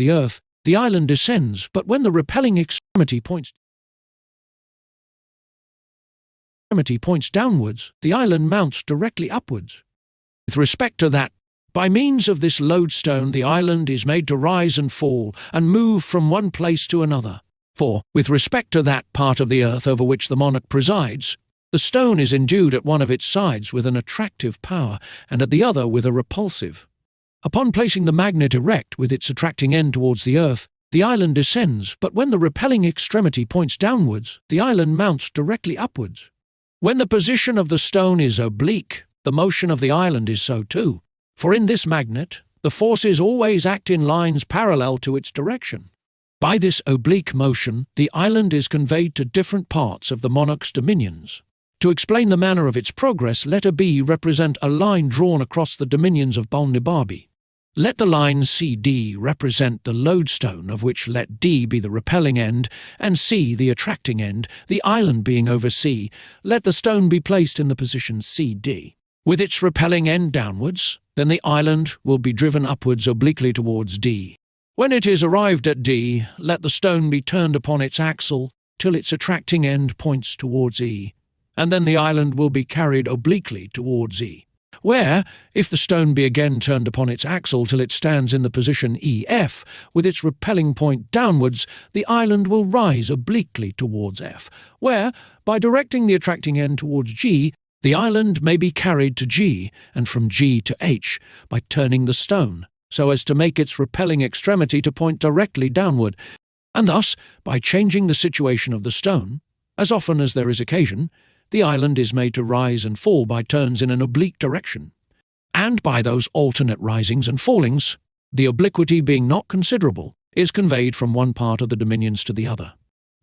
earth, the island descends, but when the repelling extremity points downwards, the island mounts directly upwards. With respect to that, by means of this lodestone the island is made to rise and fall, and move from one place to another. For, with respect to that part of the earth over which the monarch presides, the stone is endued at one of its sides with an attractive power, and at the other with a repulsive. Upon placing the magnet erect with its attracting end towards the earth, the island descends, but when the repelling extremity points downwards, the island mounts directly upwards. When the position of the stone is oblique, the motion of the island is so too, for in this magnet the forces always act in lines parallel to its direction. By this oblique motion the island is conveyed to different parts of the monarch's dominions. To explain the manner of its progress, let B represent a line drawn across the dominions of Balnibarbi. Let the line CD represent the lodestone, of which let D be the repelling end, and C the attracting end, the island being over C. Let the stone be placed in the position CD, with its repelling end downwards, then the island will be driven upwards obliquely towards D. When it is arrived at D, let the stone be turned upon its axle till its attracting end points towards E, and then the island will be carried obliquely towards E, where, if the stone be again turned upon its axle till it stands in the position EF, with its repelling point downwards, the island will rise obliquely towards F, where, by directing the attracting end towards G, the island may be carried to G, and from G to H, by turning the stone, so as to make its repelling extremity to point directly downward, and thus, by changing the situation of the stone, as often as there is occasion, the island is made to rise and fall by turns in an oblique direction. And by those alternate risings and fallings, the obliquity being not considerable, is conveyed from one part of the dominions to the other.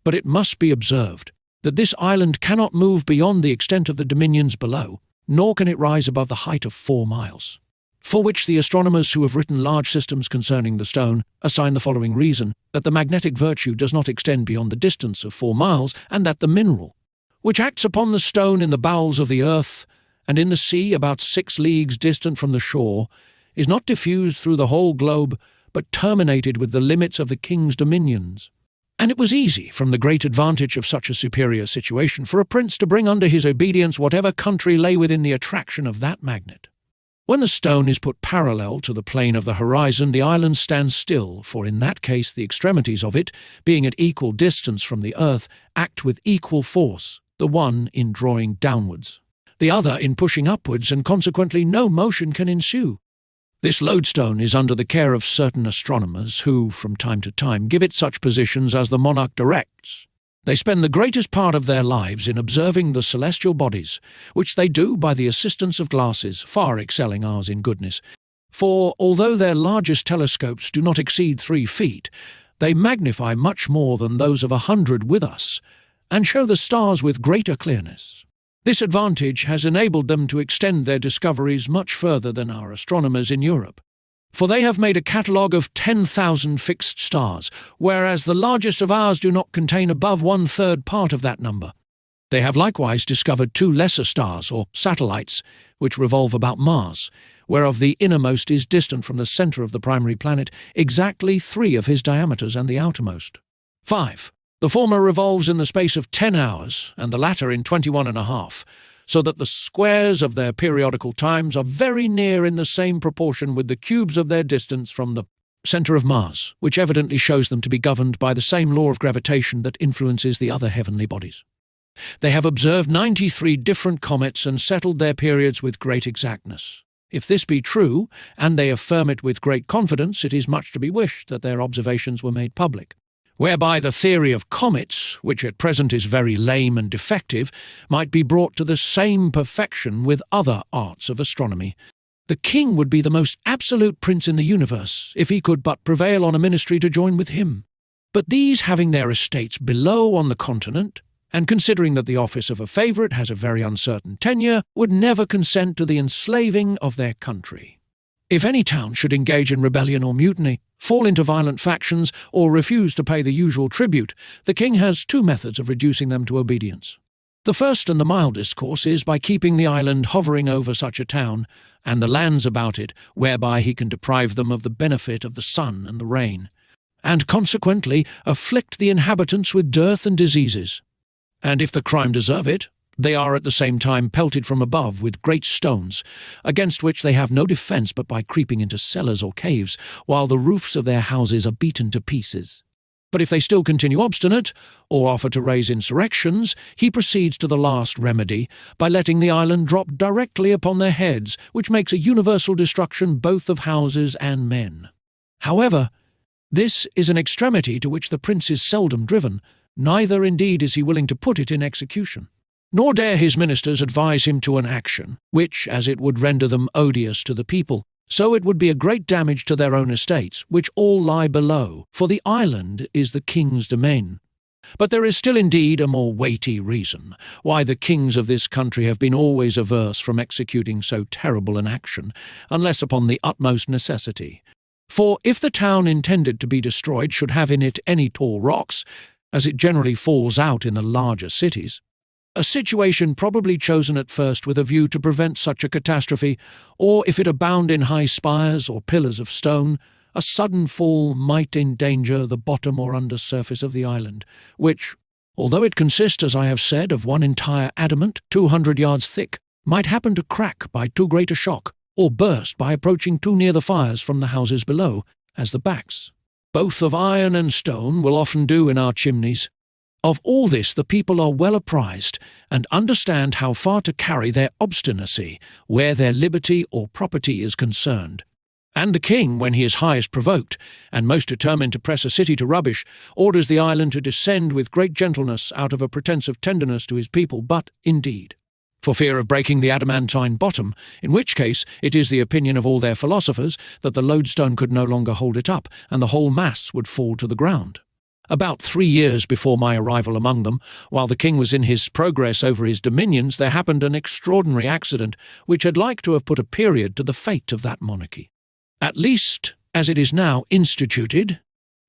But it must be observed that this island cannot move beyond the extent of the dominions below, nor can it rise above the height of 4 miles. For which the astronomers who have written large systems concerning the stone assign the following reason: that the magnetic virtue does not extend beyond the distance of 4 miles, and that the mineral, which acts upon the stone in the bowels of the earth, and in the sea about 6 leagues distant from the shore, is not diffused through the whole globe, but terminated with the limits of the king's dominions. And it was easy, from the great advantage of such a superior situation, for a prince to bring under his obedience whatever country lay within the attraction of that magnet. When the stone is put parallel to the plane of the horizon, the island stands still, for in that case the extremities of it, being at equal distance from the earth, act with equal force, the one in drawing downwards, the other in pushing upwards, and consequently no motion can ensue. This lodestone is under the care of certain astronomers who, from time to time, give it such positions as the monarch directs. They spend the greatest part of their lives in observing the celestial bodies, which they do by the assistance of glasses, far excelling ours in goodness. For, although their largest telescopes do not exceed 3 feet, they magnify much more than those of 100 with us, and show the stars with greater clearness. This advantage has enabled them to extend their discoveries much further than our astronomers in Europe, for they have made a catalogue of 10,000 fixed stars, whereas the largest of ours do not contain above 1/3 part of that number. They have likewise discovered 2 lesser stars, or satellites, which revolve about Mars, whereof the innermost is distant from the centre of the primary planet exactly 3 of his diameters, and the outermost 5. The former revolves in the space of 10 hours, and the latter in 21½ so that the squares of their periodical times are very near in the same proportion with the cubes of their distance from the centre of Mars, which evidently shows them to be governed by the same law of gravitation that influences the other heavenly bodies. They have observed 93 different comets and settled their periods with great exactness. If this be true, and they affirm it with great confidence, it is much to be wished that their observations were made public, whereby the theory of comets, which at present is very lame and defective, might be brought to the same perfection with other arts of astronomy. The king would be the most absolute prince in the universe, if he could but prevail on a ministry to join with him. But these, having their estates below on the continent, and considering that the office of a favourite has a very uncertain tenure, would never consent to the enslaving of their country. If any town should engage in rebellion or mutiny, fall into violent factions, or refuse to pay the usual tribute, the king has 2 methods of reducing them to obedience. The first and the mildest course is by keeping the island hovering over such a town, and the lands about it, whereby he can deprive them of the benefit of the sun and the rain, and consequently afflict the inhabitants with dearth and diseases. And if the crime deserve it, they are at the same time pelted from above with great stones, against which they have no defence but by creeping into cellars or caves, while the roofs of their houses are beaten to pieces. But if they still continue obstinate, or offer to raise insurrections, he proceeds to the last remedy, by letting the island drop directly upon their heads, which makes a universal destruction both of houses and men. However, this is an extremity to which the prince is seldom driven, neither indeed is he willing to put it in execution. Nor dare his ministers advise him to an action, which, as it would render them odious to the people, so it would be a great damage to their own estates, which all lie below, for the island is the king's domain. But there is still indeed a more weighty reason why the kings of this country have been always averse from executing so terrible an action, unless upon the utmost necessity. For if the town intended to be destroyed should have in it any tall rocks, as it generally falls out in the larger cities, a situation probably chosen at first with a view to prevent such a catastrophe, or if it abound in high spires or pillars of stone, a sudden fall might endanger the bottom or under surface of the island, which, although it consists, as I have said, of one entire adamant 200 yards thick, might happen to crack by too great a shock, or burst by approaching too near the fires from the houses below, as the backs, both of iron and stone, will often do in our chimneys. Of all this the people are well apprised, and understand how far to carry their obstinacy where their liberty or property is concerned. And the king, when he is highest provoked, and most determined to press a city to rubbish, orders the island to descend with great gentleness out of a pretence of tenderness to his people, but, indeed, for fear of breaking the adamantine bottom, in which case it is the opinion of all their philosophers that the lodestone could no longer hold it up, and the whole mass would fall to the ground. About 3 years before my arrival among them, while the king was in his progress over his dominions, there happened an extraordinary accident which had like to have put a period to the fate of that monarchy. At least, as it is now instituted,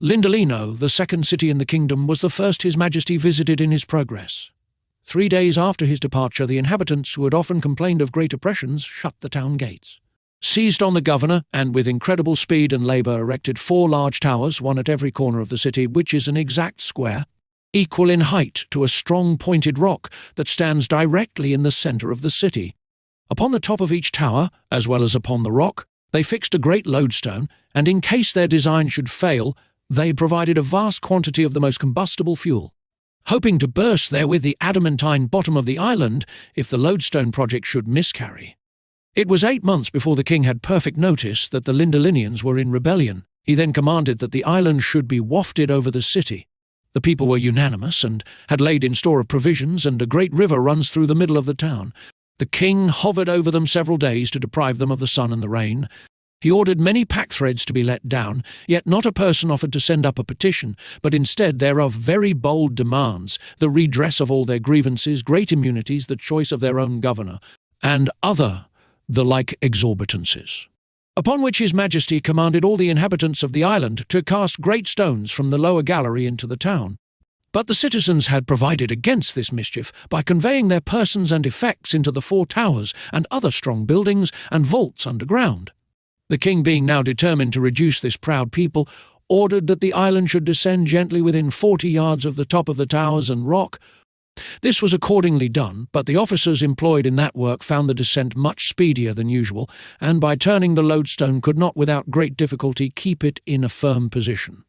Lindolino, the second city in the kingdom, was the first his majesty visited in his progress. 3 days after his departure, the inhabitants, who had often complained of great oppressions, shut the town gates, seized on the governor, and with incredible speed and labour erected 4 large towers, one at every corner of the city, which is an exact square, equal in height to a strong pointed rock that stands directly in the centre of the city. Upon the top of each tower, as well as upon the rock, they fixed a great lodestone, and in case their design should fail, they provided a vast quantity of the most combustible fuel, hoping to burst therewith the adamantine bottom of the island if the lodestone project should miscarry. It was 8 months before the king had perfect notice that the Lindolinians were in rebellion. He then commanded that the island should be wafted over the city. The people were unanimous and had laid in store of provisions, and a great river runs through the middle of the town. The king hovered over them several days to deprive them of the sun and the rain. He ordered many pack-threads to be let down, yet not a person offered to send up a petition, but instead thereof very bold demands, the redress of all their grievances, great immunities, the choice of their own governor, and other the like exorbitances. Upon which his majesty commanded all the inhabitants of the island to cast great stones from the lower gallery into the town. But the citizens had provided against this mischief by conveying their persons and effects into the 4 towers and other strong buildings and vaults underground. The king, being now determined to reduce this proud people, ordered that the island should descend gently within 40 yards of the top of the towers and rock. This was accordingly done, but the officers employed in that work found the descent much speedier than usual, and by turning the lodestone could not without great difficulty keep it in a firm position,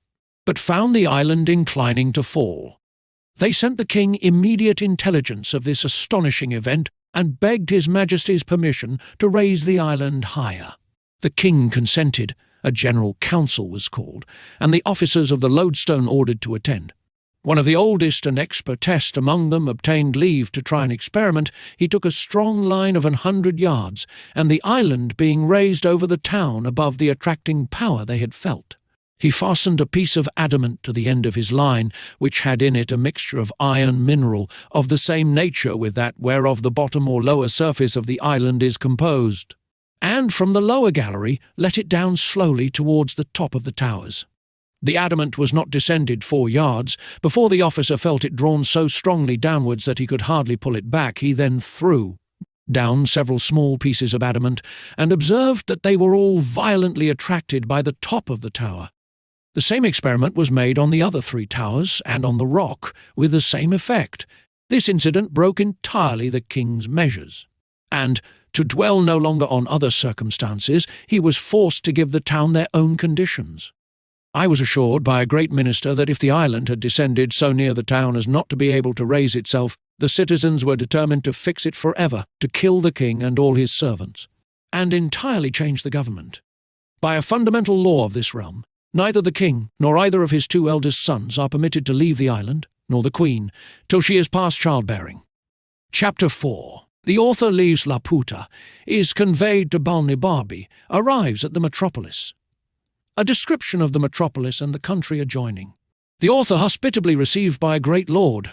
but found the island inclining to fall. They sent the king immediate intelligence of this astonishing event, and begged his majesty's permission to raise the island higher. The king consented, a general council was called, and the officers of the lodestone ordered to attend. One of the oldest and expertest among them obtained leave to try an experiment. He took a strong line of 100 yards, and the island being raised over the town above the attracting power they had felt, he fastened a piece of adamant to the end of his line, which had in it a mixture of iron mineral of the same nature with that whereof the bottom or lower surface of the island is composed, and from the lower gallery let it down slowly towards the top of the towers. The adamant was not descended 4 yards before the officer felt it drawn so strongly downwards that he could hardly pull it back. He then threw down several small pieces of adamant, and observed that they were all violently attracted by the top of the tower. The same experiment was made on the other 3 towers, and on the rock, with the same effect. This incident broke entirely the king's measures, and, to dwell no longer on other circumstances, he was forced to give the town their own conditions. I was assured by a great minister that if the island had descended so near the town as not to be able to raise itself, the citizens were determined to fix it forever, to kill the king and all his servants, and entirely change the government. By a fundamental law of this realm, neither the king nor either of his 2 eldest sons are permitted to leave the island, nor the queen, till she is past childbearing. Chapter 4. The author leaves Laputa, is conveyed to Balnibarbi, arrives at the metropolis. A description of the metropolis and the country adjoining. The author hospitably received by a great lord.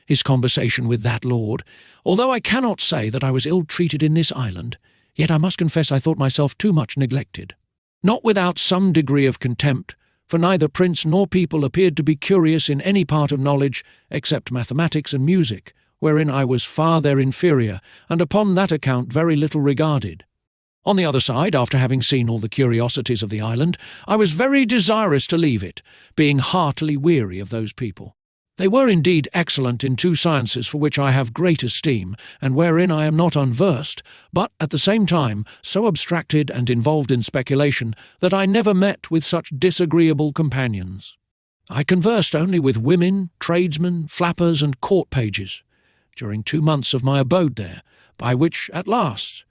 His conversation with that lord. Although I cannot say that I was ill-treated in this island, yet I must confess I thought myself too much neglected. Not without some degree of contempt, for neither prince nor people appeared to be curious in any part of knowledge, except mathematics and music, wherein I was far their inferior, and upon that account very little regarded. On the other side, after having seen all the curiosities of the island, I was very desirous to leave it, being heartily weary of those people. They were indeed excellent in 2 sciences for which I have great esteem, and wherein I am not unversed, but at the same time so abstracted and involved in speculation that I never met with such disagreeable companions. I conversed only with women, tradesmen, flappers, and court pages, during 2 months of my abode there, by which, at last,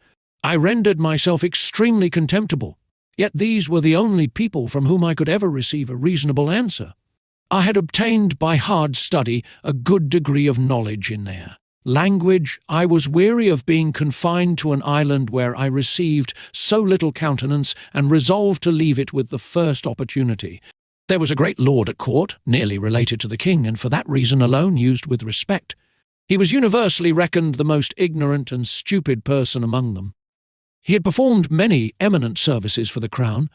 I rendered myself extremely contemptible, yet these were the only people from whom I could ever receive a reasonable answer. I had obtained by hard study a good degree of knowledge in their language. I was weary of being confined to an island where I received so little countenance, and resolved to leave it with the first opportunity. There was a great lord at court, nearly related to the king, and for that reason alone used with respect. He was universally reckoned the most ignorant and stupid person among them. He had performed many eminent services for the crown,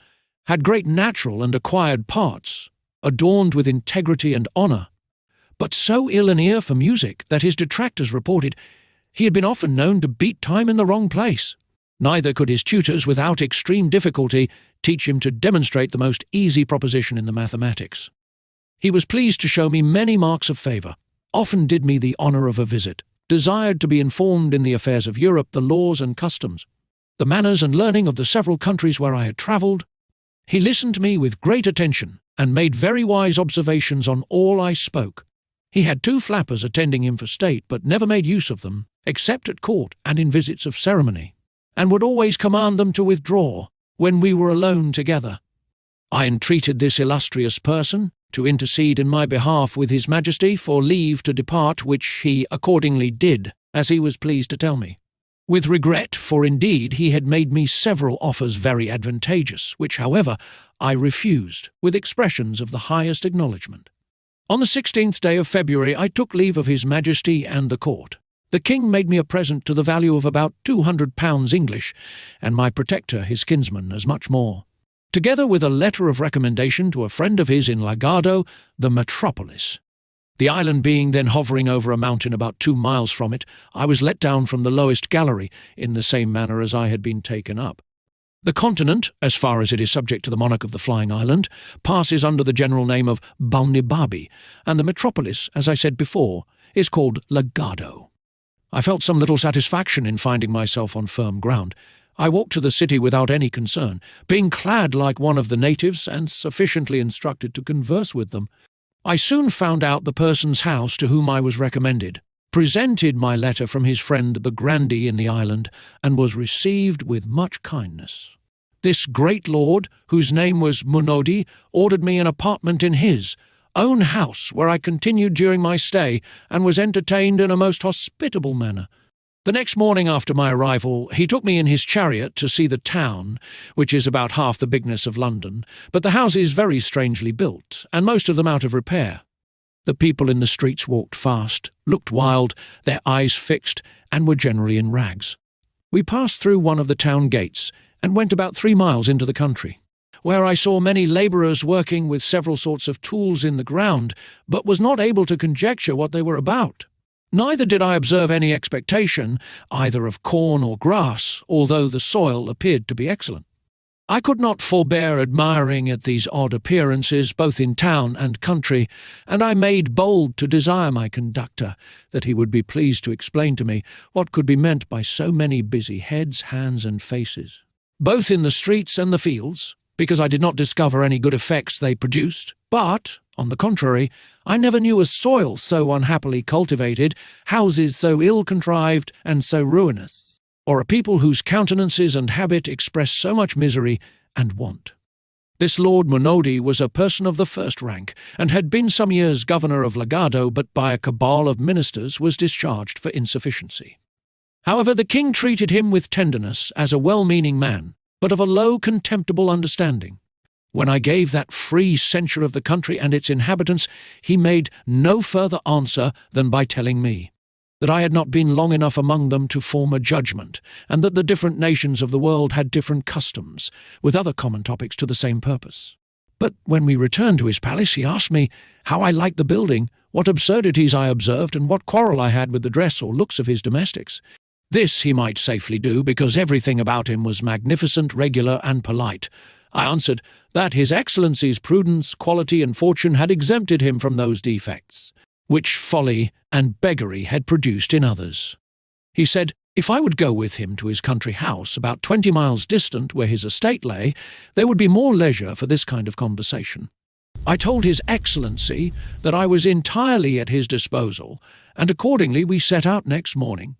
had great natural and acquired parts, adorned with integrity and honour, but so ill an ear for music that his detractors reported he had been often known to beat time in the wrong place. Neither could his tutors, without extreme difficulty, teach him to demonstrate the most easy proposition in the mathematics. He was pleased to show me many marks of favour, often did me the honour of a visit, desired to be informed in the affairs of Europe, the laws and customs, the manners and learning of the several countries where I had travelled. He listened to me with great attention and made very wise observations on all I spoke. He had 2 flappers attending him for state, but never made use of them, except at court and in visits of ceremony, and would always command them to withdraw when we were alone together. I entreated this illustrious person to intercede in my behalf with His Majesty for leave to depart, which he accordingly did, as he was pleased to tell me. With regret, for indeed he had made me several offers very advantageous, which, however, I refused, with expressions of the highest acknowledgment. On the 16th day of February I took leave of His Majesty and the court. The king made me a present to the value of about £200 English, and my protector, his kinsman, as much more, together with a letter of recommendation to a friend of his in Lagado, the metropolis. The island being then hovering over a mountain about 2 miles from it, I was let down from the lowest gallery in the same manner as I had been taken up. The continent, as far as it is subject to the monarch of the flying island, passes under the general name of Balnibarbi, and the metropolis, as I said before, is called Lagado. I felt some little satisfaction in finding myself on firm ground. I walked to the city without any concern, being clad like one of the natives and sufficiently instructed to converse with them. I soon found out the person's house to whom I was recommended, presented my letter from his friend the grandee in the island, and was received with much kindness. This great lord, whose name was Munodi, ordered me an apartment in his own house, where I continued during my stay, and was entertained in a most hospitable manner. The next morning after my arrival, he took me in his chariot to see the town, which is about half the bigness of London, but the houses very strangely built, and most of them out of repair. The people in the streets walked fast, looked wild, their eyes fixed, and were generally in rags. We passed through one of the town gates, and went about 3 miles into the country, where I saw many labourers working with several sorts of tools in the ground, but was not able to conjecture what they were about. Neither did I observe any expectation either of corn or grass, although the soil appeared to be excellent. I could not forbear admiring at these odd appearances both in town and country, and I made bold to desire my conductor that he would be pleased to explain to me what could be meant by so many busy heads, hands, and faces, both in the streets and the fields, because I did not discover any good effects they produced, but, on the contrary, I never knew a soil so unhappily cultivated, houses so ill-contrived and so ruinous, or a people whose countenances and habit expressed so much misery and want. This Lord Munodi was a person of the first rank, and had been some years governor of Lagado, but by a cabal of ministers was discharged for insufficiency. However, the king treated him with tenderness as a well-meaning man, but of a low, contemptible understanding. When I gave that free censure of the country and its inhabitants, he made no further answer than by telling me that I had not been long enough among them to form a judgment, and that the different nations of the world had different customs, with other common topics to the same purpose. But when we returned to his palace, he asked me how I liked the building, what absurdities I observed, and what quarrel I had with the dress or looks of his domestics. This he might safely do, because everything about him was magnificent, regular, and polite. I answered that His Excellency's prudence, quality, and fortune had exempted him from those defects, which folly and beggary had produced in others. He said, if I would go with him to his country house, about 20 miles distant, where his estate lay, there would be more leisure for this kind of conversation. I told His Excellency that I was entirely at his disposal, and accordingly we set out next morning.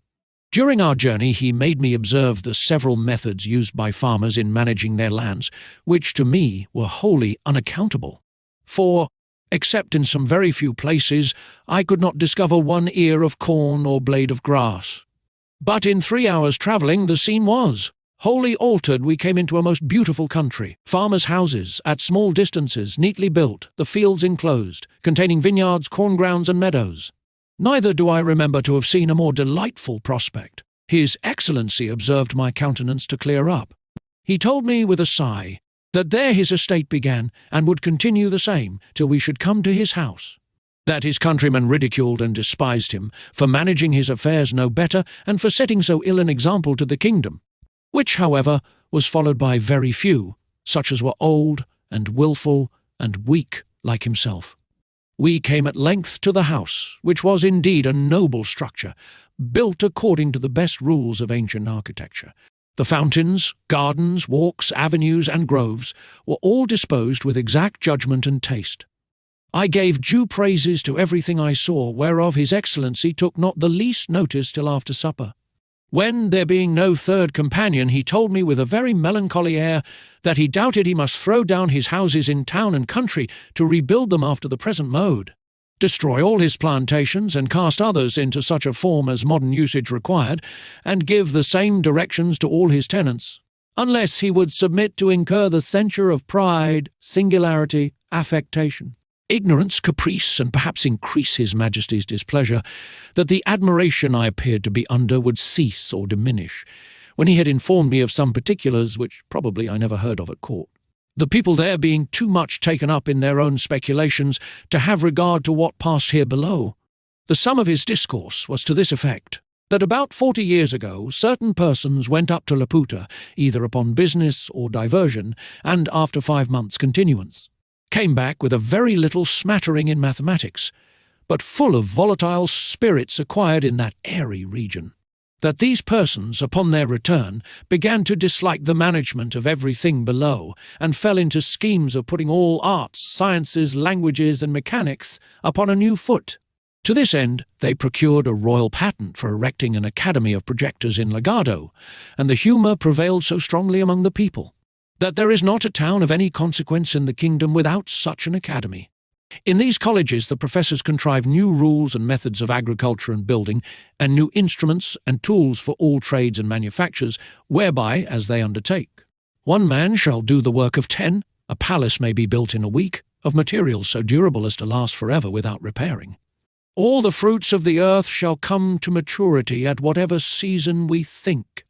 During our journey he made me observe the several methods used by farmers in managing their lands, which to me were wholly unaccountable. For, except in some very few places, I could not discover one ear of corn or blade of grass. But in 3 hours' travelling the scene was wholly altered. We came into a most beautiful country, farmers' houses, at small distances, neatly built, the fields enclosed, containing vineyards, corn grounds, and meadows. Neither do I remember to have seen a more delightful prospect. His Excellency observed my countenance to clear up. He told me with a sigh that there his estate began, and would continue the same till we should come to his house. That his countrymen ridiculed and despised him for managing his affairs no better, and for setting so ill an example to the kingdom, which, however, was followed by very few, such as were old and wilful and weak like himself. We came at length to the house, which was indeed a noble structure, built according to the best rules of ancient architecture. The fountains, gardens, walks, avenues, and groves were all disposed with exact judgment and taste. I gave due praises to everything I saw, whereof His Excellency took not the least notice till after supper, when, there being no third companion, he told me with a very melancholy air that he doubted he must throw down his houses in town and country to rebuild them after the present mode, destroy all his plantations and cast others into such a form as modern usage required, and give the same directions to all his tenants, unless he would submit to incur the censure of pride, singularity, affectation, ignorance, caprice, and perhaps increase His Majesty's displeasure, that the admiration I appeared to be under would cease or diminish, when he had informed me of some particulars which probably I never heard of at court, the people there being too much taken up in their own speculations to have regard to what passed here below. The sum of his discourse was to this effect, that about 40 years ago certain persons went up to Laputa, either upon business or diversion, and after 5 months' continuance, came back with a very little smattering in mathematics, but full of volatile spirits acquired in that airy region. That these persons, upon their return, began to dislike the management of everything below, and fell into schemes of putting all arts, sciences, languages, and mechanics upon a new foot. To this end, they procured a royal patent for erecting an academy of projectors in Luggnagg, and the humour prevailed so strongly among the people that there is not a town of any consequence in the kingdom without such an academy. In these colleges the professors contrive new rules and methods of agriculture and building, and new instruments and tools for all trades and manufactures, whereby, as they undertake, one man shall do the work of 10, a palace may be built in a week, of materials so durable as to last forever without repairing. All the fruits of the earth shall come to maturity at whatever season we think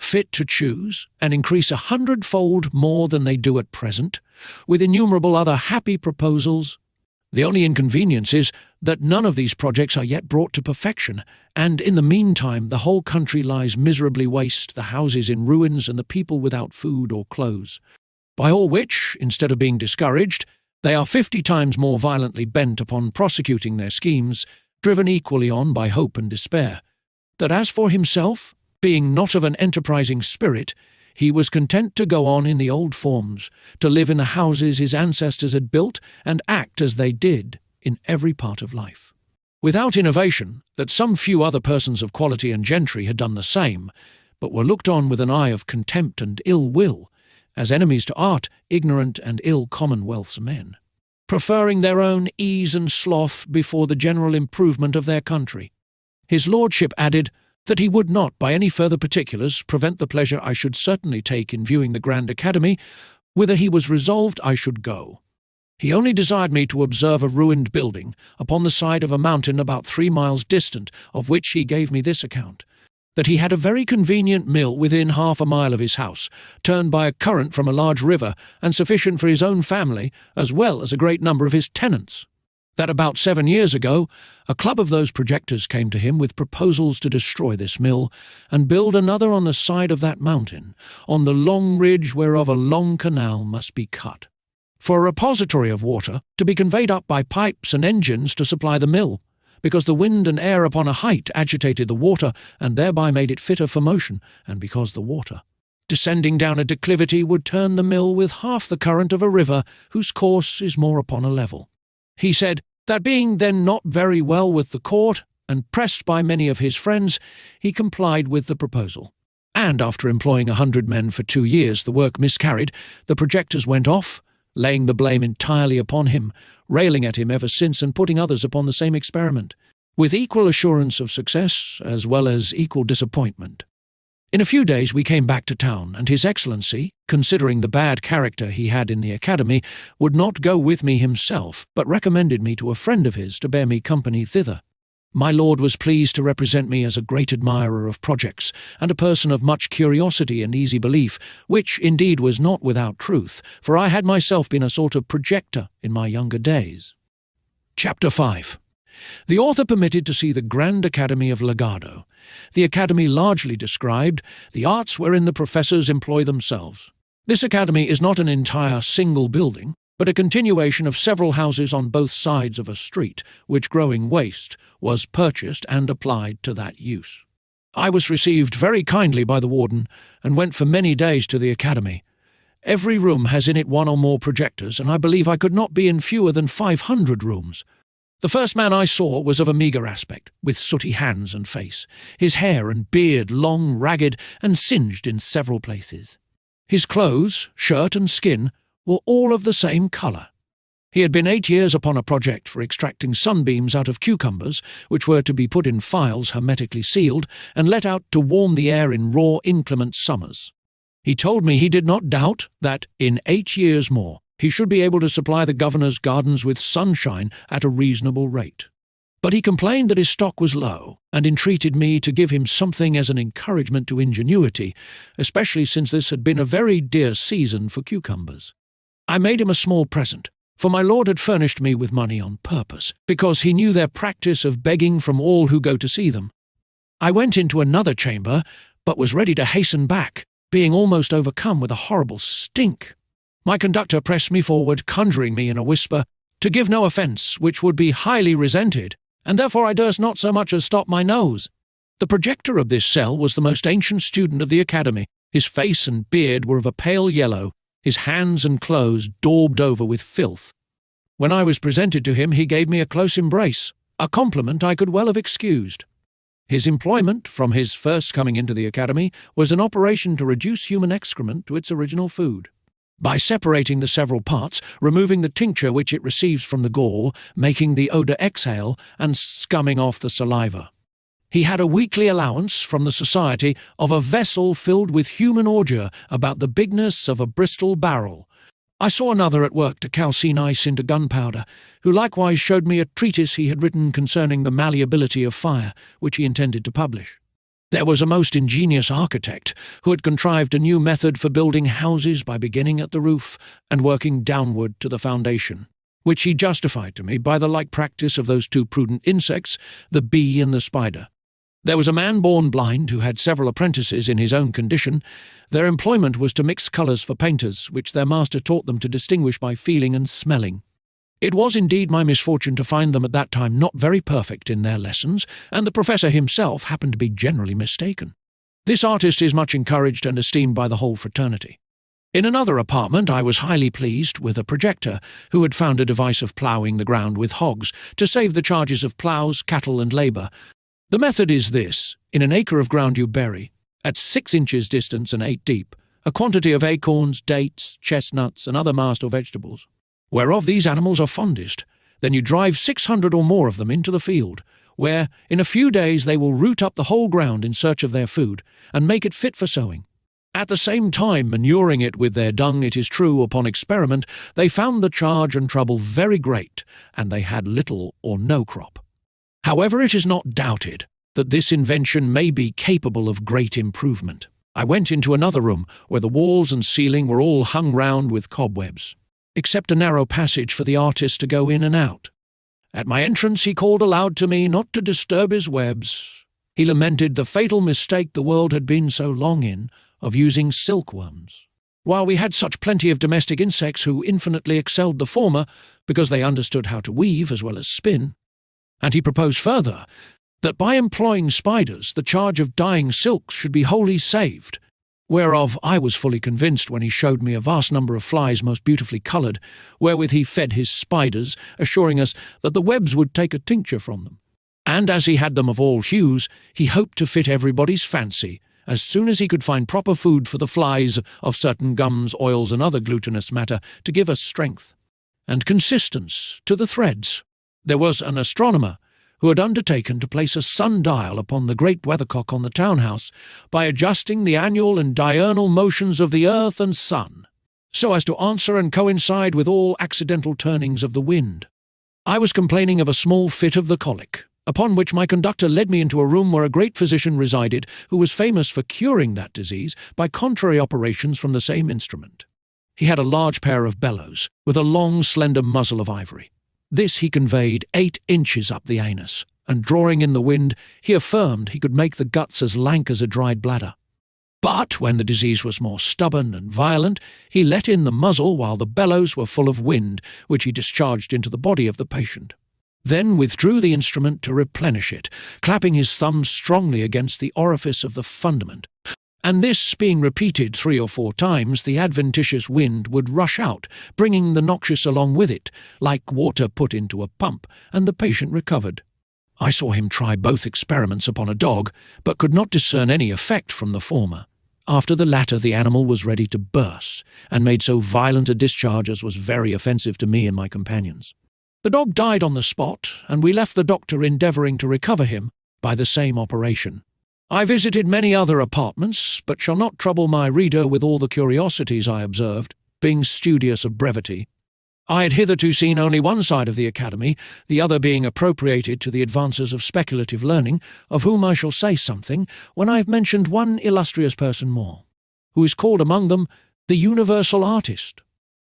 fit to choose, and increase 100-fold more than they do at present, with innumerable other happy proposals. The only inconvenience is that none of these projects are yet brought to perfection, and in the meantime the whole country lies miserably waste, the houses in ruins, and the people without food or clothes. By all which, instead of being discouraged, they are 50 times more violently bent upon prosecuting their schemes, driven equally on by hope and despair. That as for himself, being not of an enterprising spirit, he was content to go on in the old forms, to live in the houses his ancestors had built, and act as they did in every part of life. Without innovation, that some few other persons of quality and gentry had done the same, but were looked on with an eye of contempt and ill will, as enemies to art, ignorant and ill commonwealth's men, preferring their own ease and sloth before the general improvement of their country. His lordship added that he would not, by any further particulars, prevent the pleasure I should certainly take in viewing the Grand Academy, whither he was resolved I should go. He only desired me to observe a ruined building upon the side of a mountain about 3 miles distant, of which he gave me this account, that he had a very convenient mill within 1/2 mile of his house, turned by a current from a large river, and sufficient for his own family, as well as a great number of his tenants. That about 7 years ago, a club of those projectors came to him with proposals to destroy this mill, and build another on the side of that mountain, on the long ridge whereof a long canal must be cut, for a repository of water to be conveyed up by pipes and engines to supply the mill, because the wind and air upon a height agitated the water, and thereby made it fitter for motion, and because the water, descending down a declivity, would turn the mill with half the current of a river whose course is more upon a level. He said that being then not very well with the court, and pressed by many of his friends, he complied with the proposal. And after employing 100 men for 2 years, the work miscarried, the projectors went off, laying the blame entirely upon him, railing at him ever since, and putting others upon the same experiment, with equal assurance of success as well as equal disappointment. In a few days we came back to town, and His Excellency, considering the bad character he had in the academy, would not go with me himself, but recommended me to a friend of his to bear me company thither. My lord was pleased to represent me as a great admirer of projects, and a person of much curiosity and easy belief, which indeed was not without truth, for I had myself been a sort of projector in my younger days. Chapter 5. The author permitted to see the Grand Academy of Luggnagg. The academy largely described the arts wherein the professors employ themselves. This academy is not an entire single building, but a continuation of several houses on both sides of a street, which, growing waste, was purchased and applied to that use. I was received very kindly by the warden, and went for many days to the academy. Every room has in it one or more projectors, and I believe I could not be in fewer than 500 rooms. The first man I saw was of a meagre aspect, with sooty hands and face, his hair and beard long, ragged, and singed in several places. His clothes, shirt and skin, were all of the same colour. He had been 8 years upon a project for extracting sunbeams out of cucumbers, which were to be put in phials hermetically sealed and let out to warm the air in raw, inclement summers. He told me he did not doubt that, in 8 years more, he should be able to supply the governor's gardens with sunshine at a reasonable rate. But he complained that his stock was low, and entreated me to give him something as an encouragement to ingenuity, especially since this had been a very dear season for cucumbers. I made him a small present, for my lord had furnished me with money on purpose, because he knew their practice of begging from all who go to see them. I went into another chamber, but was ready to hasten back, being almost overcome with a horrible stink. My conductor pressed me forward, conjuring me in a whisper to give no offence, which would be highly resented, and therefore I durst not so much as stop my nose. The projector of this cell was the most ancient student of the academy. His face and beard were of a pale yellow, his hands and clothes daubed over with filth. When I was presented to him, he gave me a close embrace, a compliment I could well have excused. His employment, from his first coming into the academy, was an operation to reduce human excrement to its original food, by separating the several parts, removing the tincture which it receives from the gall, making the odour exhale, and scumming off the saliva. He had a weekly allowance from the society of a vessel filled with human ordure about the bigness of a Bristol barrel. I saw another at work to calcine ice into gunpowder, who likewise showed me a treatise he had written concerning the malleability of fire, which he intended to publish. There was a most ingenious architect who had contrived a new method for building houses by beginning at the roof and working downward to the foundation, which he justified to me by the like practice of those two prudent insects, the bee and the spider. There was a man born blind who had several apprentices in his own condition. Their employment was to mix colours for painters, which their master taught them to distinguish by feeling and smelling. It was indeed my misfortune to find them at that time not very perfect in their lessons, and the professor himself happened to be generally mistaken. This artist is much encouraged and esteemed by the whole fraternity. In another apartment I was highly pleased with a projector who had found a device of ploughing the ground with hogs to save the charges of ploughs, cattle, and labour. The method is this: in an acre of ground you bury, at 6 inches distance and 8 deep, a quantity of acorns, dates, chestnuts, and other mast or vegetables, whereof these animals are fondest. Then you drive 600 or more of them into the field, where in a few days they will root up the whole ground in search of their food, and make it fit for sowing. At the same time manuring it with their dung, it is true, upon experiment, they found the charge and trouble very great, and they had little or no crop. However, it is not doubted that this invention may be capable of great improvement. I went into another room, where the walls and ceiling were all hung round with cobwebs, except a narrow passage for the artist to go in and out. At my entrance he called aloud to me not to disturb his webs. He lamented the fatal mistake the world had been so long in, of using silkworms, while we had such plenty of domestic insects who infinitely excelled the former, because they understood how to weave as well as spin. And he proposed further that by employing spiders the charge of dyeing silks should be wholly saved, whereof I was fully convinced when he showed me a vast number of flies most beautifully coloured, wherewith he fed his spiders, assuring us that the webs would take a tincture from them. And as he had them of all hues, he hoped to fit everybody's fancy, as soon as he could find proper food for the flies of certain gums, oils, and other glutinous matter, to give us strength and consistence to the threads. There was an astronomer who had undertaken to place a sun-dial upon the great weathercock on the townhouse by adjusting the annual and diurnal motions of the earth and sun, so as to answer and coincide with all accidental turnings of the wind. I was complaining of a small fit of the colic, upon which my conductor led me into a room where a great physician resided, who was famous for curing that disease by contrary operations from the same instrument. He had a large pair of bellows, with a long slender muzzle of ivory. This he conveyed 8 inches up the anus, and drawing in the wind, he affirmed he could make the guts as lank as a dried bladder. But when the disease was more stubborn and violent, he let in the muzzle while the bellows were full of wind, which he discharged into the body of the patient, then withdrew the instrument to replenish it, clapping his thumbs strongly against the orifice of the fundament. And this being repeated 3 or 4 times, the adventitious wind would rush out, bringing the noxious along with it, like water put into a pump, and the patient recovered. I saw him try both experiments upon a dog, but could not discern any effect from the former. After the latter, the animal was ready to burst, and made so violent a discharge as was very offensive to me and my companions. The dog died on the spot, and we left the doctor endeavouring to recover him by the same operation. I visited many other apartments, but shall not trouble my reader with all the curiosities I observed, being studious of brevity. I had hitherto seen only one side of the academy, the other being appropriated to the advances of speculative learning, of whom I shall say something when I have mentioned one illustrious person more, who is called among them the universal artist.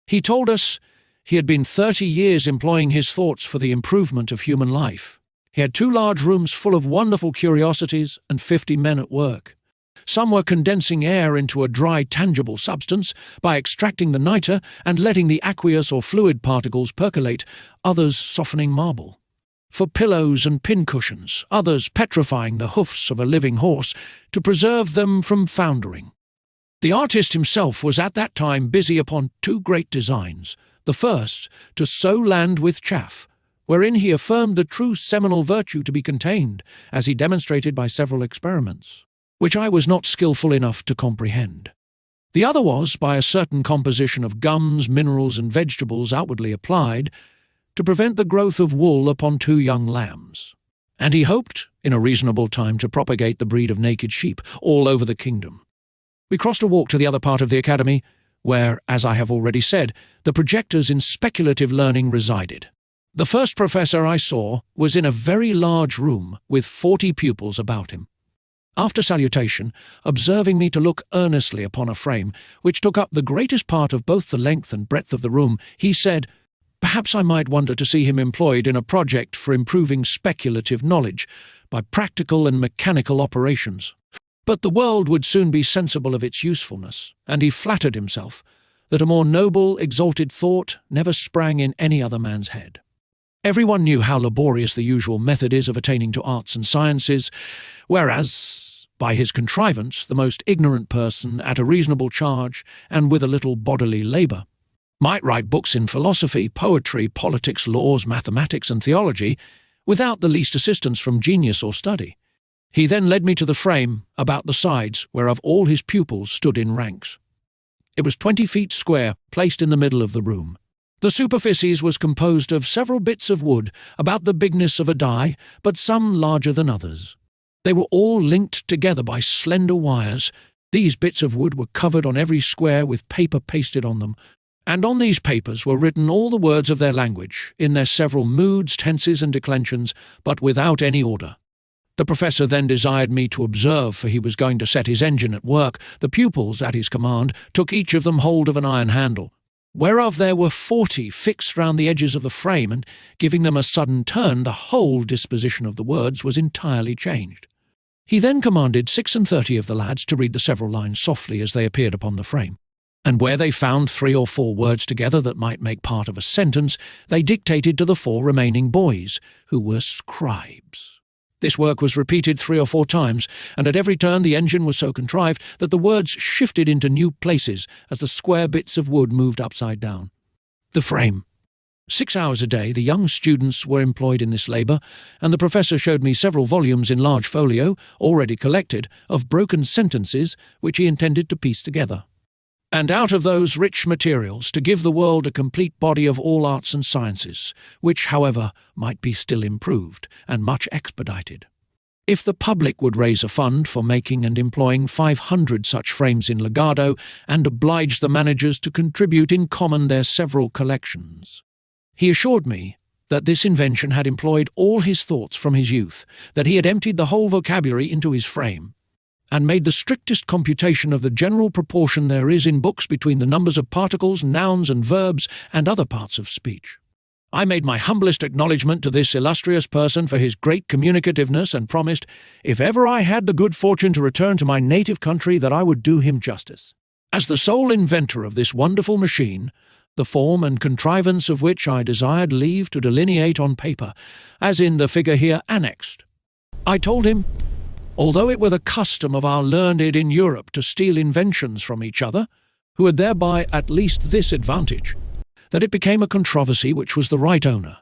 He told us he had been 30 years employing his thoughts for the improvement of human life. He had 2 large rooms full of wonderful curiosities and 50 men at work. Some were condensing air into a dry, tangible substance by extracting the nitre and letting the aqueous or fluid particles percolate, others softening marble. For pillows and pincushions, others petrifying the hoofs of a living horse to preserve them from foundering. The artist himself was at that time busy upon 2 great designs. The first, to sow land with chaff, wherein he affirmed the true seminal virtue to be contained, as he demonstrated by several experiments, which I was not skilful enough to comprehend. The other was, by a certain composition of gums, minerals, and vegetables outwardly applied, to prevent the growth of wool upon 2 young lambs. And he hoped, in a reasonable time, to propagate the breed of naked sheep all over the kingdom. We crossed a walk to the other part of the academy, where, as I have already said, the projectors in speculative learning resided. The first professor I saw was in a very large room with 40 pupils about him. After salutation, observing me to look earnestly upon a frame, which took up the greatest part of both the length and breadth of the room, he said, perhaps I might wonder to see him employed in a project for improving speculative knowledge by practical and mechanical operations. But the world would soon be sensible of its usefulness, and he flattered himself that a more noble, exalted thought never sprang in any other man's head. Everyone knew how laborious the usual method is of attaining to arts and sciences, whereas, by his contrivance, the most ignorant person, at a reasonable charge, and with a little bodily labour, might write books in philosophy, poetry, politics, laws, mathematics, and theology, without the least assistance from genius or study. He then led me to the frame, about the sides, whereof all his pupils stood in ranks. It was 20 feet square, placed in the middle of the room. The superficies was composed of several bits of wood, about the bigness of a die, but some larger than others. They were all linked together by slender wires. These bits of wood were covered on every square with paper pasted on them, and on these papers were written all the words of their language, in their several moods, tenses, and declensions, but without any order. The professor then desired me to observe, for he was going to set his engine at work. The pupils, at his command, took each of them hold of an iron handle, whereof there were 40 fixed round the edges of the frame, and, giving them a sudden turn, the whole disposition of the words was entirely changed. He then commanded 36 of the lads to read the several lines softly as they appeared upon the frame, and where they found 3 or 4 words together that might make part of a sentence, they dictated to the 4 remaining boys, who were scribes. This work was repeated 3 or 4 times, and at every turn the engine was so contrived that the words shifted into new places as the square bits of wood moved upside down. The frame. 6 hours a day the young students were employed in this labour, and the professor showed me several volumes in large folio, already collected, of broken sentences which he intended to piece together, and out of those rich materials to give the world a complete body of all arts and sciences, which, however, might be still improved and much expedited. If the public would raise a fund for making and employing 500 such frames in legado, and oblige the managers to contribute in common their several collections. He assured me that this invention had employed all his thoughts from his youth, that he had emptied the whole vocabulary into his frame, and made the strictest computation of the general proportion there is in books between the numbers of particles, nouns, and verbs, and other parts of speech. I made my humblest acknowledgment to this illustrious person for his great communicativeness and promised, if ever I had the good fortune to return to my native country, that I would do him justice. As the sole inventor of this wonderful machine, the form and contrivance of which I desired leave to delineate on paper, as in the figure here annexed, I told him, although it were the custom of our learned in Europe to steal inventions from each other, who had thereby at least this advantage, that it became a controversy which was the right owner,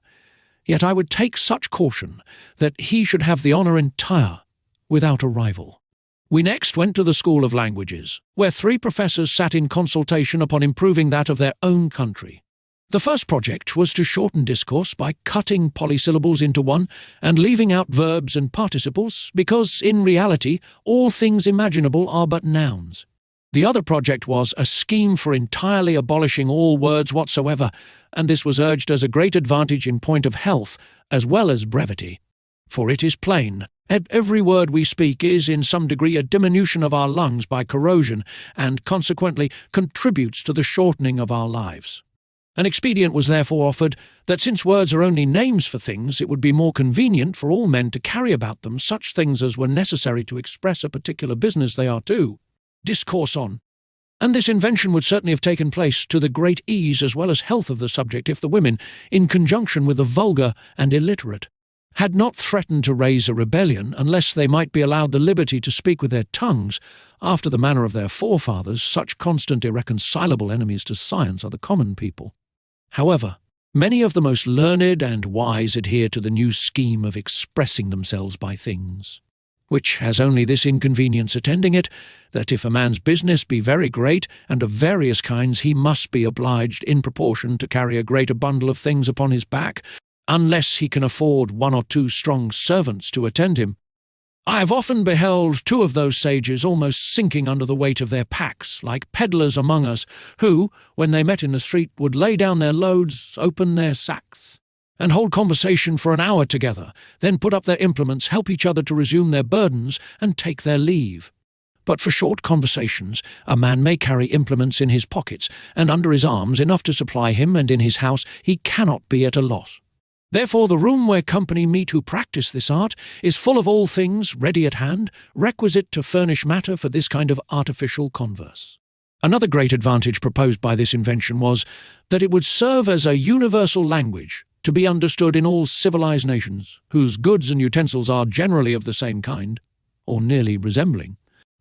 yet I would take such caution that he should have the honour entire, without a rival. We next went to the School of Languages, where 3 professors sat in consultation upon improving that of their own country. The first project was to shorten discourse by cutting polysyllables into one and leaving out verbs and participles, because, in reality, all things imaginable are but nouns. The other project was a scheme for entirely abolishing all words whatsoever, and this was urged as a great advantage in point of health as well as brevity. For it is plain, every word we speak is in some degree a diminution of our lungs by corrosion, and consequently contributes to the shortening of our lives. An expedient was therefore offered that since words are only names for things, it would be more convenient for all men to carry about them such things as were necessary to express a particular business they are to discourse on. And this invention would certainly have taken place to the great ease as well as health of the subject if the women, in conjunction with the vulgar and illiterate, had not threatened to raise a rebellion unless they might be allowed the liberty to speak with their tongues, after the manner of their forefathers. Such constant irreconcilable enemies to science are the common people. However, many of the most learned and wise adhere to the new scheme of expressing themselves by things, which has only this inconvenience attending it, that if a man's business be very great and of various kinds, he must be obliged in proportion to carry a greater bundle of things upon his back, unless he can afford 1 or 2 strong servants to attend him. I have often beheld 2 of those sages almost sinking under the weight of their packs, like pedlars among us, who, when they met in the street, would lay down their loads, open their sacks, and hold conversation for an hour together, then put up their implements, help each other to resume their burdens, and take their leave. But for short conversations, a man may carry implements in his pockets, and under his arms enough to supply him, and in his house he cannot be at a loss. Therefore the room where company meet who practise this art is full of all things ready at hand, requisite to furnish matter for this kind of artificial converse. Another great advantage proposed by this invention was that it would serve as a universal language to be understood in all civilized nations, whose goods and utensils are generally of the same kind, or nearly resembling,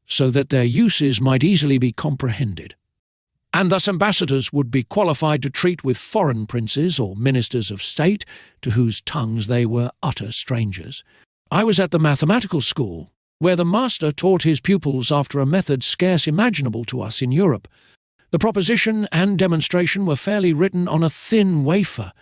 so that their uses might easily be comprehended. And thus ambassadors would be qualified to treat with foreign princes or ministers of state, to whose tongues they were utter strangers. I was at the mathematical school, where the master taught his pupils after a method scarce imaginable to us in Europe. The proposition and demonstration were fairly written on a thin wafer,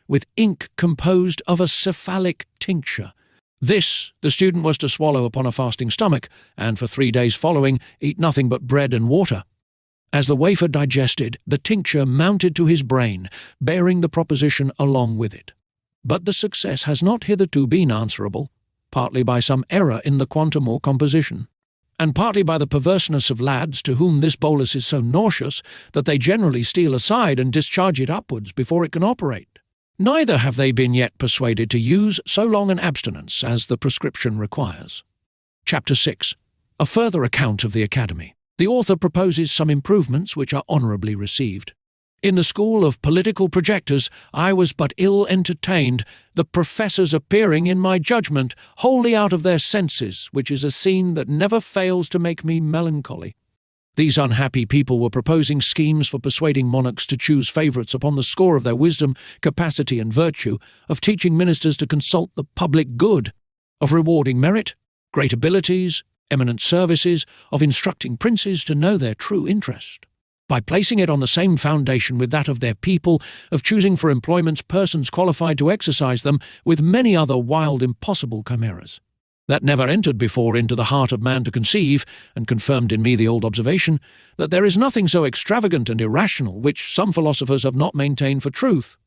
with ink composed of a cephalic tincture. This the student was to swallow upon a fasting stomach, and for 3 days following eat nothing but bread and water. As the wafer digested, the tincture mounted to his brain, bearing the proposition along with it. But the success has not hitherto been answerable, partly by some error in the quantum or composition, and partly by the perverseness of lads to whom this bolus is so nauseous that they generally steal aside and discharge it upwards before it can operate. Neither have they been yet persuaded to use so long an abstinence as the prescription requires. Chapter 6. A further account of the Academy. The author proposes some improvements which are honourably received. In the school of political projectors I was but ill entertained, the professors appearing, in my judgment, wholly out of their senses, which is a scene that never fails to make me melancholy. These unhappy people were proposing schemes for persuading monarchs to choose favourites upon the score of their wisdom, capacity, and virtue, of teaching ministers to consult the public good, of rewarding merit, great abilities, eminent services, of instructing princes to know their true interest, by placing it on the same foundation with that of their people, of choosing for employments persons qualified to exercise them, with many other wild impossible chimeras, that never entered before into the heart of man to conceive, and confirmed in me the old observation, that there is nothing so extravagant and irrational which some philosophers have not maintained for truth.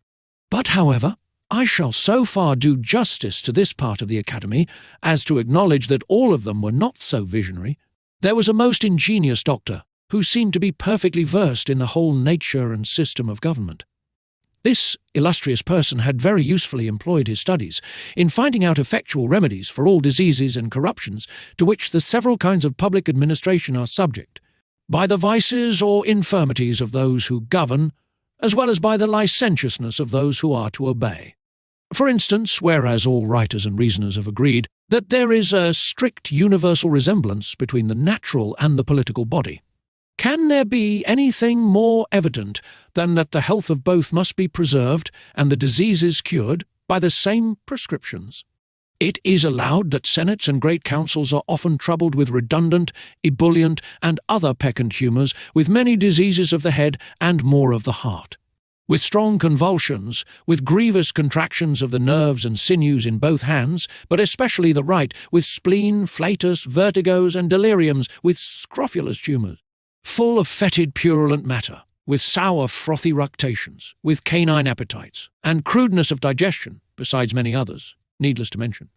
But, however, I shall so far do justice to this part of the Academy as to acknowledge that all of them were not so visionary. There was a most ingenious doctor, who seemed to be perfectly versed in the whole nature and system of government. This illustrious person had very usefully employed his studies in finding out effectual remedies for all diseases and corruptions to which the several kinds of public administration are subject, by the vices or infirmities of those who govern, as well as by the licentiousness of those who are to obey. For instance, whereas all writers and reasoners have agreed that there is a strict universal resemblance between the natural and the political body, can there be anything more evident than that the health of both must be preserved and the diseases cured by the same prescriptions? It is allowed that senates and great councils are often troubled with redundant, ebullient, and other peccant humours, with many diseases of the head and more of the heart, with strong convulsions, with grievous contractions of the nerves and sinews in both hands, but especially the right, with spleen, flatus, vertigos, and deliriums, with scrofulous tumours, full of fetid purulent matter, with sour frothy ructations, with canine appetites, and crudeness of digestion, besides many others, needless to mention.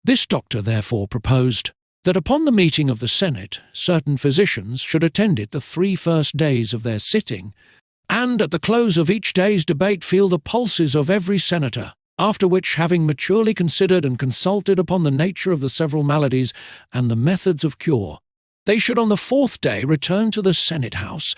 This doctor therefore proposed that upon the meeting of the Senate, certain physicians should attend it the 3 first days of their sitting, and at the close of each day's debate feel the pulses of every senator, after which, having maturely considered and consulted upon the nature of the several maladies and the methods of cure, they should on the 4th day return to the Senate House,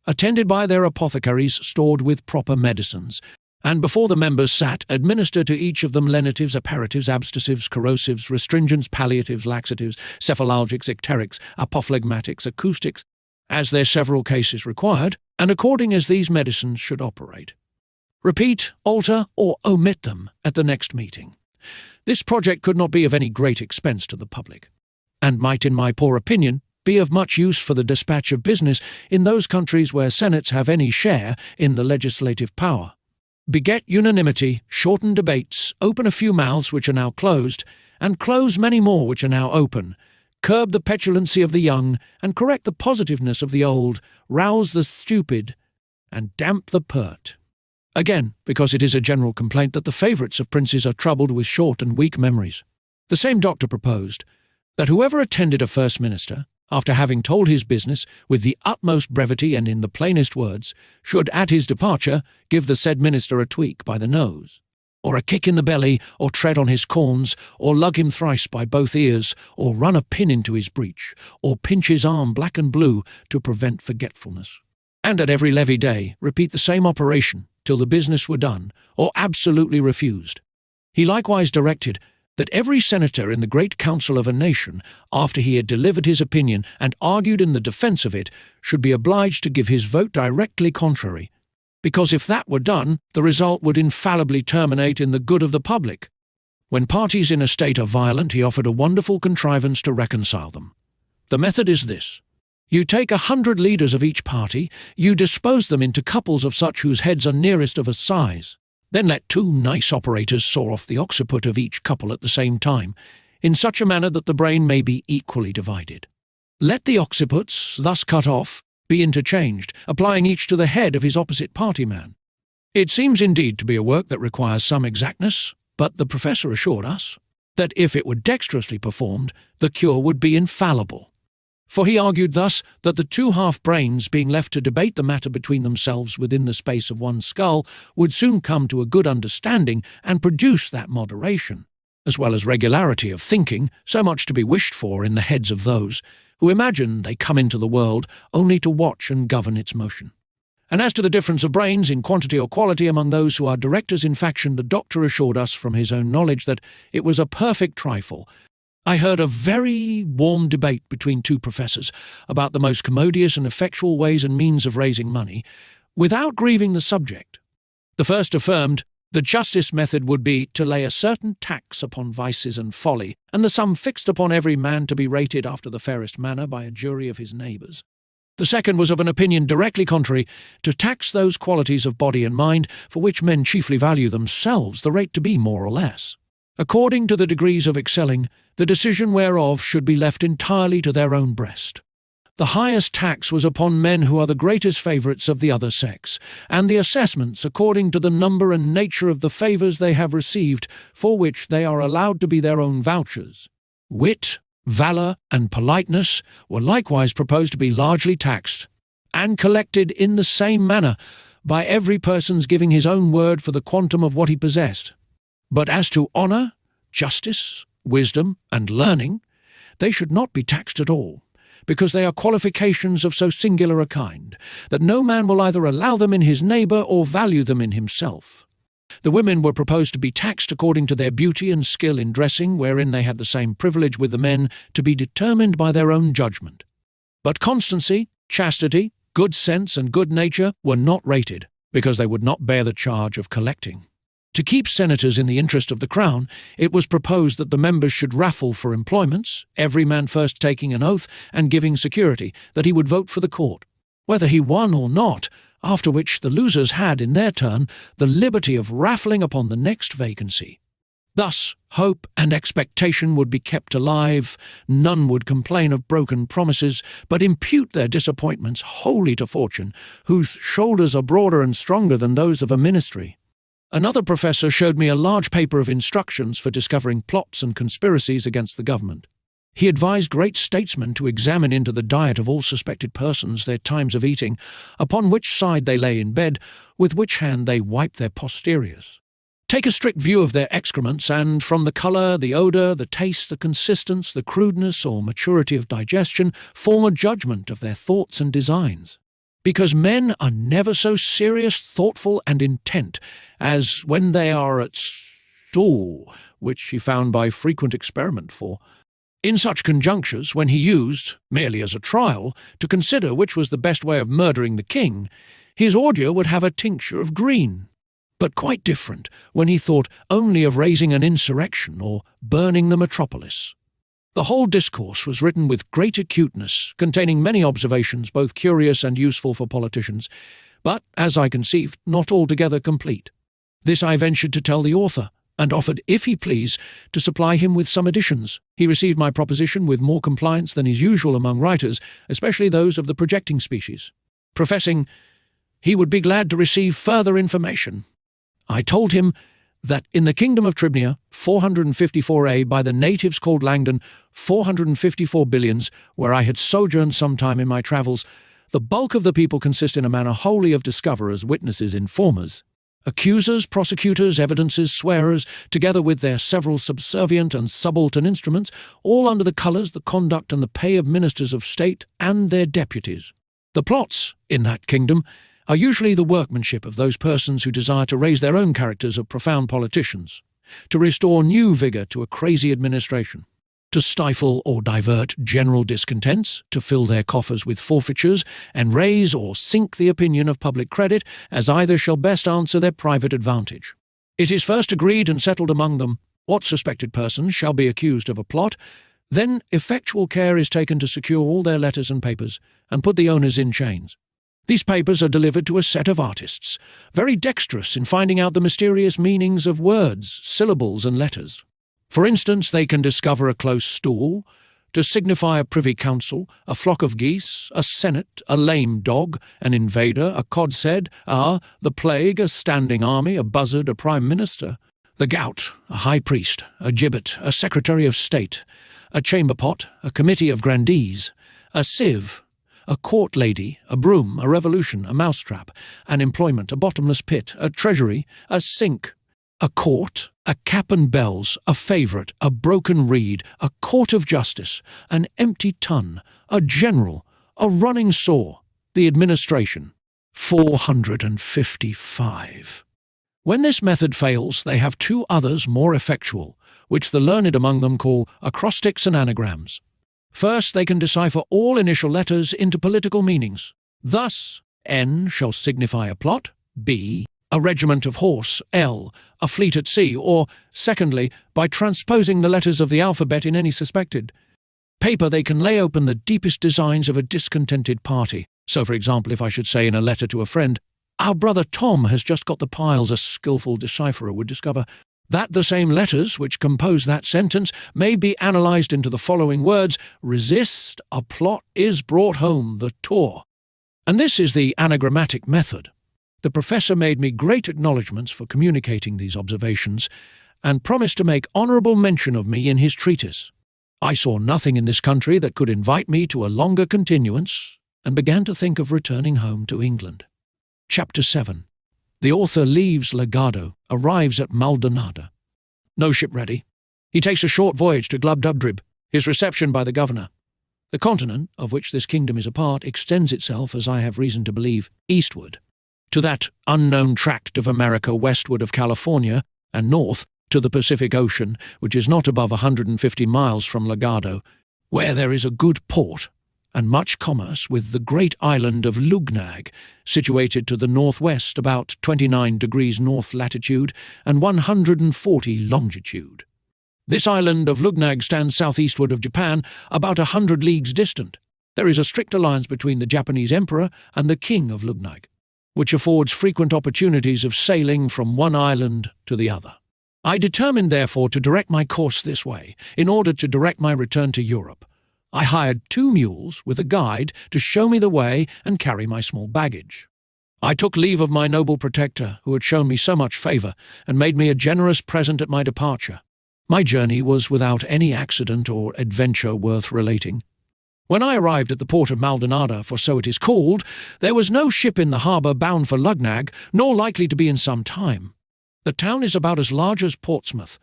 attended by their apothecaries stored with proper medicines, and before the members sat, administer to each of them lenitives, apparatives, abstinentives, corrosives, restringents, palliatives, laxatives, cephalalgics, icterics, apophlegmatics, acoustics, as their several cases required, and according as these medicines should operate. Repeat, alter, or omit them at the next meeting. This project could not be of any great expense to the public, and might, in my poor opinion, be of much use for the dispatch of business in those countries where senates have any share in the legislative power. Beget unanimity, shorten debates, open a few mouths which are now closed, and close many more which are now open, curb the petulancy of the young, and correct the positiveness of the old, rouse the stupid, and damp the pert. Again, because it is a general complaint that the favourites of princes are troubled with short and weak memories, the same doctor proposed that whoever attended a first minister, after having told his business with the utmost brevity and in the plainest words, should at his departure give the said minister a tweak by the nose, or a kick in the belly, or tread on his corns, or lug him thrice by both ears, or run a pin into his breech, or pinch his arm black and blue to prevent forgetfulness, and at every levee day repeat the same operation till the business were done, or absolutely refused. He likewise directed that every senator in the great council of a nation, after he had delivered his opinion and argued in the defence of it, should be obliged to give his vote directly contrary, because if that were done, the result would infallibly terminate in the good of the public. When parties in a state are violent, he offered a wonderful contrivance to reconcile them. The method is this. You take 100 leaders of each party, you dispose them into couples of such whose heads are nearest of a size. Then let 2 nice operators saw off the occiput of each couple at the same time, in such a manner that the brain may be equally divided. Let the occiputes, thus cut off, be interchanged, applying each to the head of his opposite party man. It seems indeed to be a work that requires some exactness, but the professor assured us that if it were dexterously performed, the cure would be infallible. For he argued thus that the 2 half-brains, being left to debate the matter between themselves within the space of one skull, would soon come to a good understanding and produce that moderation, as well as regularity of thinking, so much to be wished for in the heads of those who imagine they come into the world only to watch and govern its motion. And as to the difference of brains in quantity or quality among those who are directors in faction, the doctor assured us from his own knowledge that it was a perfect trifle. I heard a very warm debate between 2 professors about the most commodious and effectual ways and means of raising money, without grieving the subject. The first affirmed the justest method would be to lay a certain tax upon vices and folly, and the sum fixed upon every man to be rated after the fairest manner by a jury of his neighbours. The second was of an opinion directly contrary, to tax those qualities of body and mind for which men chiefly value themselves, the rate to be more or less, according to the degrees of excelling, the decision whereof should be left entirely to their own breast. The highest tax was upon men who are the greatest favourites of the other sex, and the assessments according to the number and nature of the favours they have received, for which they are allowed to be their own vouchers. Wit, valour, and politeness were likewise proposed to be largely taxed, and collected in the same manner, by every person's giving his own word for the quantum of what he possessed. But as to honour, justice, wisdom, and learning, they should not be taxed at all, because they are qualifications of so singular a kind, that no man will either allow them in his neighbour or value them in himself. The women were proposed to be taxed according to their beauty and skill in dressing, wherein they had the same privilege with the men, to be determined by their own judgment. But constancy, chastity, good sense, and good nature were not rated, because they would not bear the charge of collecting. To keep senators in the interest of the crown, it was proposed that the members should raffle for employments, every man first taking an oath and giving security that he would vote for the court, whether he won or not, after which the losers had, in their turn, the liberty of raffling upon the next vacancy. Thus, hope and expectation would be kept alive, none would complain of broken promises, but impute their disappointments wholly to fortune, whose shoulders are broader and stronger than those of a ministry. Another professor showed me a large paper of instructions for discovering plots and conspiracies against the government. He advised great statesmen to examine into the diet of all suspected persons, their times of eating, upon which side they lay in bed, with which hand they wiped their posteriors. Take a strict view of their excrements, and from the colour, the odour, the taste, the consistence, the crudeness or maturity of digestion, form a judgment of their thoughts and designs. Because men are never so serious, thoughtful, and intent as when they are at stool, which he found by frequent experiment for. In such conjunctures, when he used, merely as a trial, to consider which was the best way of murdering the king, his ordure would have a tincture of green, but quite different when he thought only of raising an insurrection or burning the metropolis. The whole discourse was written with great acuteness, containing many observations both curious and useful for politicians, but, as I conceived, not altogether complete. This I ventured to tell the author, and offered, if he pleased, to supply him with some additions. He received my proposition with more compliance than is usual among writers, especially those of the projecting species, professing he would be glad to receive further information. I told him that in the kingdom of Tribnia, 454a, by the natives called Langdon, 454 billions, where I had sojourned some time in my travels, the bulk of the people consist in a manner wholly of discoverers, witnesses, informers, accusers, prosecutors, evidences, swearers, together with their several subservient and subaltern instruments, all under the colours, the conduct, and the pay of ministers of state and their deputies. The plots in that kingdom are usually the workmanship of those persons who desire to raise their own characters of profound politicians, to restore new vigour to a crazy administration, to stifle or divert general discontents, to fill their coffers with forfeitures, and raise or sink the opinion of public credit, as either shall best answer their private advantage. It is first agreed and settled among them what suspected persons shall be accused of a plot, then effectual care is taken to secure all their letters and papers, and put the owners in chains. These papers are delivered to a set of artists, very dexterous in finding out the mysterious meanings of words, syllables, and letters. For instance, they can discover a close stool, to signify a privy council, a flock of geese, a senate, a lame dog, an invader, a codhead, the plague, a standing army, a buzzard, a prime minister, the gout, a high priest, a gibbet, a secretary of state, a chamber pot, a committee of grandees, a sieve, a court lady, a broom, a revolution, a mousetrap, an employment, a bottomless pit, a treasury, a sink, a court, a cap and bells, a favourite, a broken reed, a court of justice, an empty tun, a general, a running saw, the administration. 455. When this method fails, they have two others more effectual, which the learned among them call acrostics and anagrams. First, they can decipher all initial letters into political meanings. Thus, N shall signify a plot, B, a regiment of horse, L, a fleet at sea, or, secondly, by transposing the letters of the alphabet in any suspected paper, they can lay open the deepest designs of a discontented party. So, for example, if I should say in a letter to a friend, "Our brother Tom has just got the piles," a skilful decipherer would discover that the same letters which compose that sentence may be analysed into the following words: "Resist, a plot is brought home, the Tor." And this is the anagrammatic method. The professor made me great acknowledgments for communicating these observations, and promised to make honourable mention of me in his treatise. I saw nothing in this country that could invite me to a longer continuance, and began to think of returning home to England. Chapter 7. The author leaves Legado, arrives at Maldonado. No ship ready. He takes a short voyage to Glubbdubdrib, his reception by the governor. The continent, of which this kingdom is a part, extends itself, as I have reason to believe, eastward, to that unknown tract of America westward of California, and north to the Pacific Ocean, which is not above 150 miles from Legado, where there is a good port and much commerce with the great island of Luggnagg, situated to the northwest about 29 degrees north latitude and 140 longitude. This island of Luggnagg stands southeastward of Japan, about 100 leagues distant. There is a strict alliance between the Japanese emperor and the king of Luggnagg, which affords frequent opportunities of sailing from one island to the other. I determined, therefore, to direct my course this way, in order to direct my return to Europe. I hired 2 mules with a guide to show me the way and carry my small baggage. I took leave of my noble protector, who had shown me so much favour, and made me a generous present at my departure. My journey was without any accident or adventure worth relating. When I arrived at the port of Maldonado, for so it is called, there was no ship in the harbour bound for Luggnagg, nor likely to be in some time. The town is about as large as Portsmouth.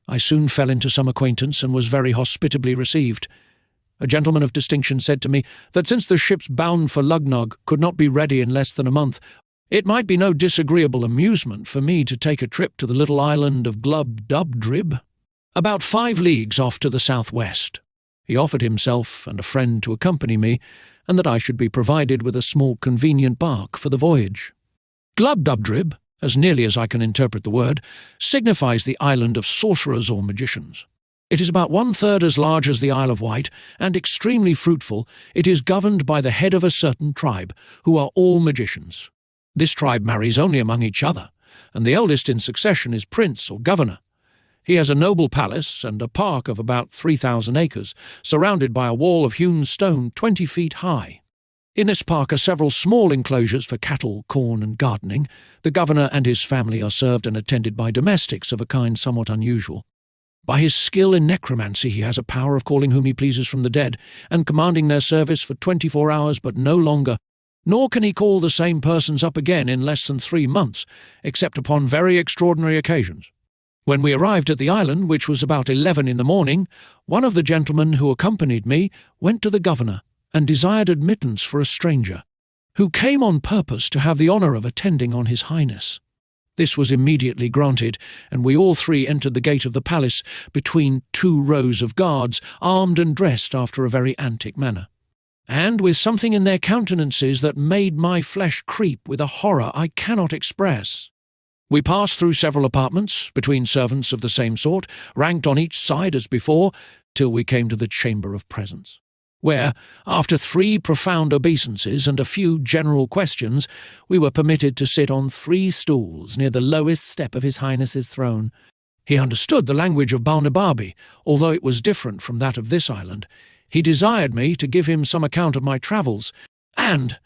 I soon fell into some acquaintance and was very hospitably received. A gentleman of distinction said to me that since the ships bound for Luggnagg could not be ready in less than a month, it might be no disagreeable amusement for me to take a trip to the little island of Glubbdubdrib, about 5 leagues off to the southwest. He offered himself and a friend to accompany me, and that I should be provided with a small convenient bark for the voyage. Glubbdubdrib, as nearly as I can interpret the word, signifies the island of sorcerers or magicians. It is about 1/3 as large as the Isle of Wight, and extremely fruitful. It is governed by the head of a certain tribe, who are all magicians. This tribe marries only among each other, and the eldest in succession is prince or governor. He has a noble palace and a park of about 3,000 acres, surrounded by a wall of hewn stone 20 feet high. In this park are several small enclosures for cattle, corn, and gardening. The governor and his family are served and attended by domestics of a kind somewhat unusual. By his skill in necromancy he has a power of calling whom he pleases from the dead, and commanding their service for 24 hours, but no longer. Nor can he call the same persons up again in less than 3 months, except upon very extraordinary occasions. When we arrived at the island, which was about 11 in the morning, one of the gentlemen who accompanied me went to the governor and desired admittance for a stranger, who came on purpose to have the honour of attending on his highness. This was immediately granted, and we all 3 entered the gate of the palace between 2 rows of guards, armed and dressed after a very antic manner, and with something in their countenances that made my flesh creep with a horror I cannot express. We passed through several apartments, between servants of the same sort, ranked on each side as before, till we came to the chamber of presence, where, after 3 profound obeisances and a few general questions, we were permitted to sit on 3 stools near the lowest step of His Highness's throne. He understood the language of Balnibarbi, although it was different from that of this island. He desired me to give him some account of my travels, and,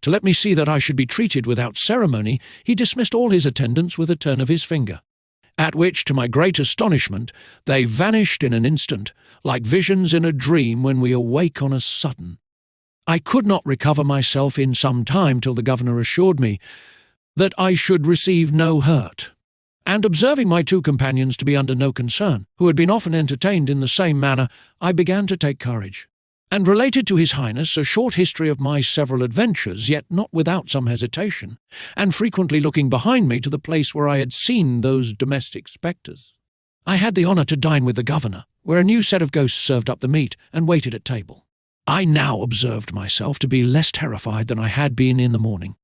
to let me see that I should be treated without ceremony, he dismissed all his attendants with a turn of his finger, at which, to my great astonishment, they vanished in an instant, like visions in a dream when we awake on a sudden. I could not recover myself in some time till the governor assured me that I should receive no hurt, and observing my 2 companions to be under no concern, who had been often entertained in the same manner, I began to take courage, and related to His Highness a short history of my several adventures, yet not without some hesitation, and frequently looking behind me to the place where I had seen those domestic spectres. I had the honour to dine with the governor, where a new set of ghosts served up the meat and waited at table. I now observed myself to be less terrified than I had been in the morning.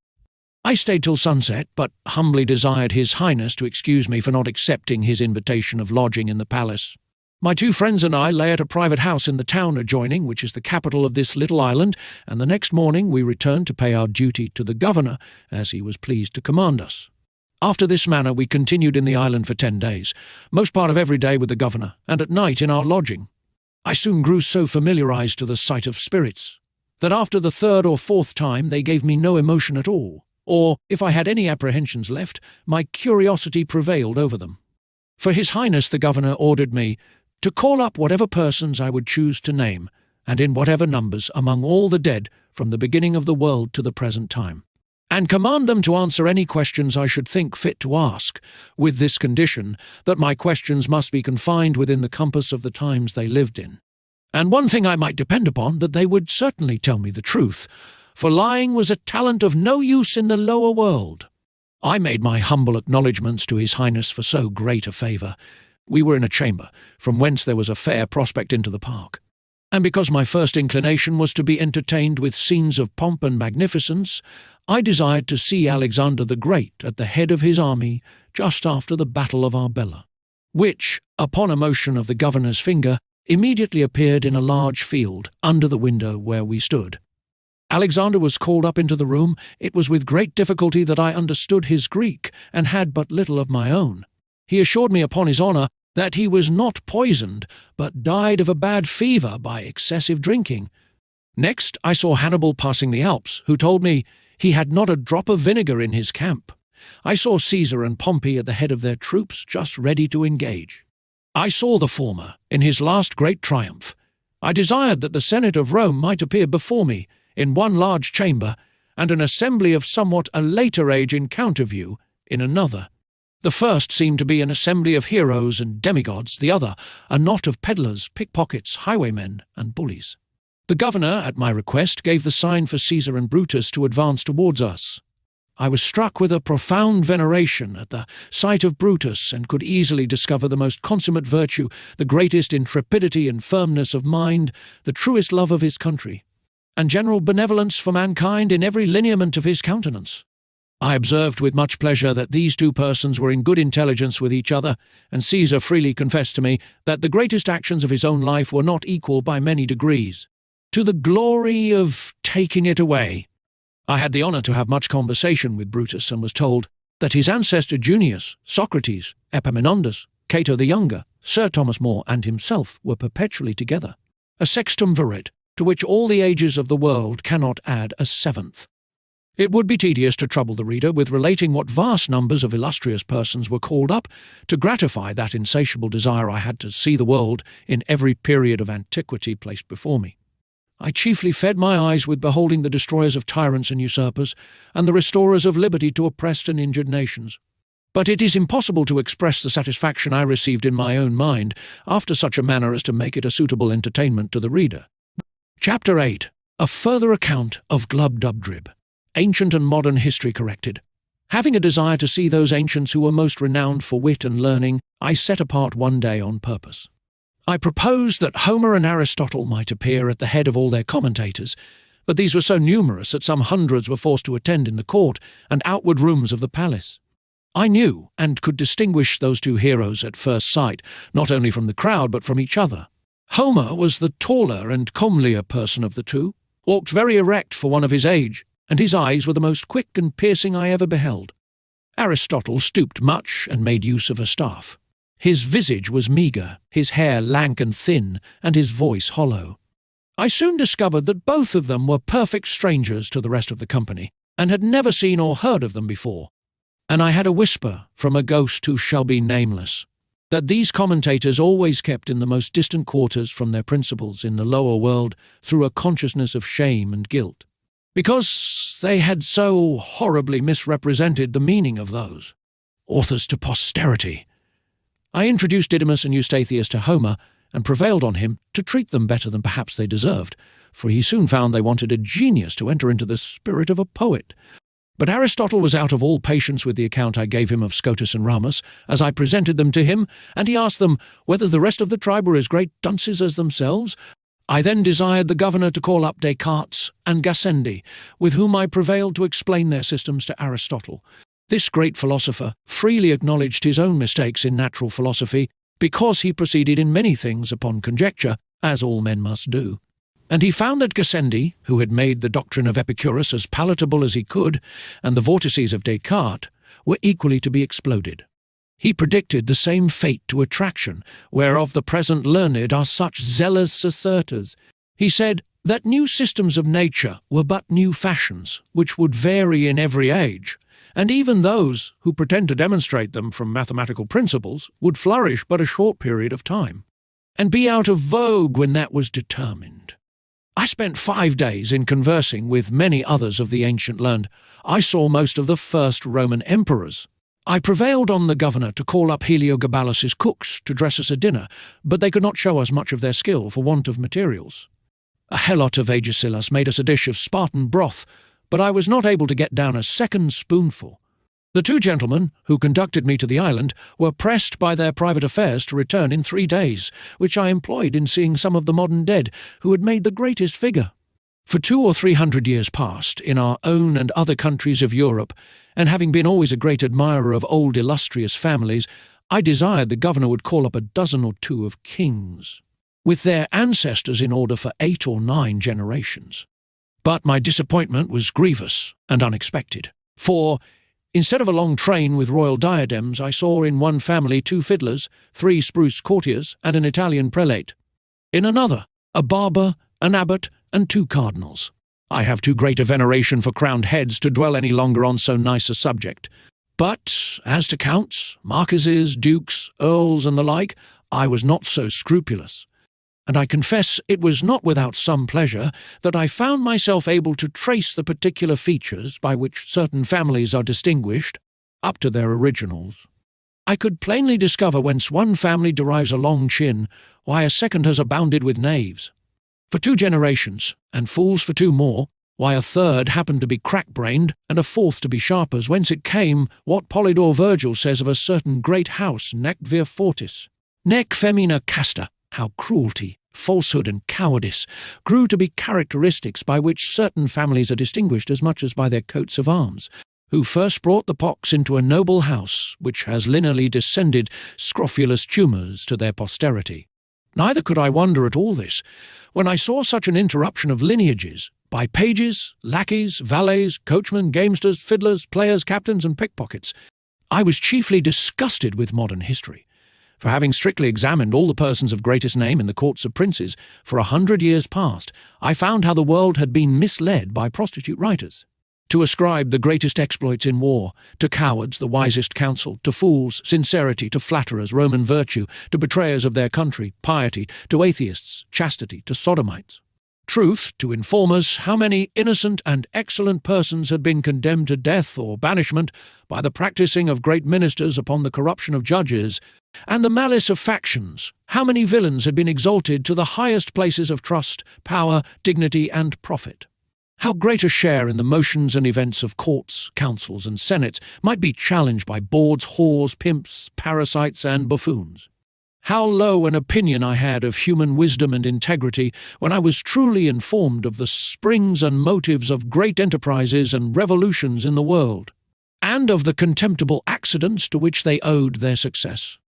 I stayed till sunset, but humbly desired His Highness to excuse me for not accepting his invitation of lodging in the palace. My 2 friends and I lay at a private house in the town adjoining, which is the capital of this little island, and the next morning we returned to pay our duty to the governor, as he was pleased to command us. After this manner we continued in the island for 10 days, most part of every day with the governor, and at night in our lodging. I soon grew so familiarized to the sight of spirits, that after the 3rd or 4th time they gave me no emotion at all, or, if I had any apprehensions left, my curiosity prevailed over them. For His Highness the governor ordered me to call up whatever persons I would choose to name, and in whatever numbers among all the dead from the beginning of the world to the present time, and command them to answer any questions I should think fit to ask, with this condition, that my questions must be confined within the compass of the times they lived in. And one thing I might depend upon, that they would certainly tell me the truth, for lying was a talent of no use in the lower world. I made my humble acknowledgments to His Highness for so great a favour. We were in a chamber, from whence there was a fair prospect into the park. And because my first inclination was to be entertained with scenes of pomp and magnificence, I desired to see Alexander the Great at the head of his army just after the Battle of Arbela, which, upon a motion of the governor's finger, immediately appeared in a large field under the window where we stood. Alexander was called up into the room. It was with great difficulty that I understood his Greek, and had but little of my own. He assured me upon his honour that he was not poisoned, but died of a bad fever by excessive drinking. Next I saw Hannibal passing the Alps, who told me he had not a drop of vinegar in his camp. I saw Caesar and Pompey at the head of their troops, just ready to engage. I saw the former in his last great triumph. I desired that the Senate of Rome might appear before me, in one large chamber, and an assembly of somewhat a later age in counter-view in another. The first seemed to be an assembly of heroes and demigods, the other a knot of peddlers, pickpockets, highwaymen, and bullies. The governor, at my request, gave the sign for Caesar and Brutus to advance towards us. I was struck with a profound veneration at the sight of Brutus, and could easily discover the most consummate virtue, the greatest intrepidity and firmness of mind, the truest love of his country, and general benevolence for mankind in every lineament of his countenance. I observed with much pleasure that these two persons were in good intelligence with each other, and Caesar freely confessed to me that the greatest actions of his own life were not equal by many degrees to the glory of taking it away. I had the honour to have much conversation with Brutus, and was told that his ancestor Junius, Socrates, Epaminondas, Cato the Younger, Sir Thomas More, and himself were perpetually together, a sextum viret, to which all the ages of the world cannot add a seventh. It would be tedious to trouble the reader with relating what vast numbers of illustrious persons were called up to gratify that insatiable desire I had to see the world in every period of antiquity placed before me. I chiefly fed my eyes with beholding the destroyers of tyrants and usurpers, and the restorers of liberty to oppressed and injured nations. But it is impossible to express the satisfaction I received in my own mind after such a manner as to make it a suitable entertainment to the reader. Chapter 8. A further account of Glubbdubdrib. Ancient and modern history corrected. Having a desire to see those ancients who were most renowned for wit and learning, I set apart one day on purpose. I proposed that Homer and Aristotle might appear at the head of all their commentators, but these were so numerous that some hundreds were forced to attend in the court and outward rooms of the palace. I knew and could distinguish those two heroes at first sight, not only from the crowd but from each other. Homer was the taller and comelier person of the two, walked very erect for one of his age, and his eyes were the most quick and piercing I ever beheld. Aristotle stooped much and made use of a staff. His visage was meagre, his hair lank and thin, and his voice hollow. I soon discovered that both of them were perfect strangers to the rest of the company, and had never seen or heard of them before. And I had a whisper from a ghost who shall be nameless, that these commentators always kept in the most distant quarters from their principals in the lower world through a consciousness of shame and guilt, because they had so horribly misrepresented the meaning of those authors to posterity. I introduced Didymus and Eustathius to Homer, and prevailed on him to treat them better than perhaps they deserved, for he soon found they wanted a genius to enter into the spirit of a poet. But Aristotle was out of all patience with the account I gave him of Scotus and Ramus, as I presented them to him, and he asked them whether the rest of the tribe were as great dunces as themselves. I then desired the governor to call up Descartes and Gassendi, with whom I prevailed to explain their systems to Aristotle. This great philosopher freely acknowledged his own mistakes in natural philosophy, because he proceeded in many things upon conjecture, as all men must do. And he found that Gassendi, who had made the doctrine of Epicurus as palatable as he could, and the vortices of Descartes, were equally to be exploded. He predicted the same fate to attraction, whereof the present learned are such zealous asserters. He said that new systems of nature were but new fashions, which would vary in every age, and even those who pretend to demonstrate them from mathematical principles would flourish but a short period of time, and be out of vogue when that was determined. I spent 5 days in conversing with many others of the ancient land. I saw most of the first Roman emperors. I prevailed on the governor to call up Heliogabalus's cooks to dress us a dinner, but they could not show us much of their skill for want of materials. A helot of Agesilas made us a dish of Spartan broth, but I was not able to get down a second spoonful. The 2 gentlemen who conducted me to the island were pressed by their private affairs to return in 3 days, which I employed in seeing some of the modern dead who had made the greatest figure. For 200 or 300 years past, in our own and other countries of Europe, and having been always a great admirer of old illustrious families, I desired the governor would call up a dozen or 2 of kings, with their ancestors in order for 8 or 9 generations. But my disappointment was grievous and unexpected, for instead of a long train with royal diadems, I saw in one family 2 fiddlers, 3 spruce courtiers, and an Italian prelate. In another, a barber, an abbot, and 2 cardinals. I have too great a veneration for crowned heads to dwell any longer on so nice a subject. But as to counts, marquises, dukes, earls, and the like, I was not so scrupulous. And I confess it was not without some pleasure that I found myself able to trace the particular features by which certain families are distinguished, up to their originals. I could plainly discover whence one family derives a long chin, why a second has abounded with knaves for 2 generations, and fools for 2 more, why a third happened to be crack-brained, and a 4th to be sharpers, whence it came what Polydore Virgil says of a certain great house, nec vir fortis, nec femina casta, how cruelty, falsehood, and cowardice grew to be characteristics by which certain families are distinguished as much as by their coats of arms, who first brought the pox into a noble house, which has lineally descended scrofulous tumours to their posterity. Neither could I wonder at all this, when I saw such an interruption of lineages, by pages, lackeys, valets, coachmen, gamesters, fiddlers, players, captains, and pickpockets. I was chiefly disgusted with modern history, for having strictly examined all the persons of greatest name in the courts of princes for 100 years past, I found how the world had been misled by prostitute writers to ascribe the greatest exploits in war, to cowards the wisest counsel, to fools sincerity, to flatterers Roman virtue, to betrayers of their country piety, to atheists chastity, to sodomites truth, to informers how many innocent and excellent persons had been condemned to death or banishment by the practising of great ministers upon the corruption of judges, and the malice of factions, how many villains had been exalted to the highest places of trust, power, dignity, and profit. How great a share in the motions and events of courts, councils, and senates might be challenged by bawds, whores, pimps, parasites, and buffoons. How low an opinion I had of human wisdom and integrity when I was truly informed of the springs and motives of great enterprises and revolutions in the world, and of the contemptible accidents to which they owed their success.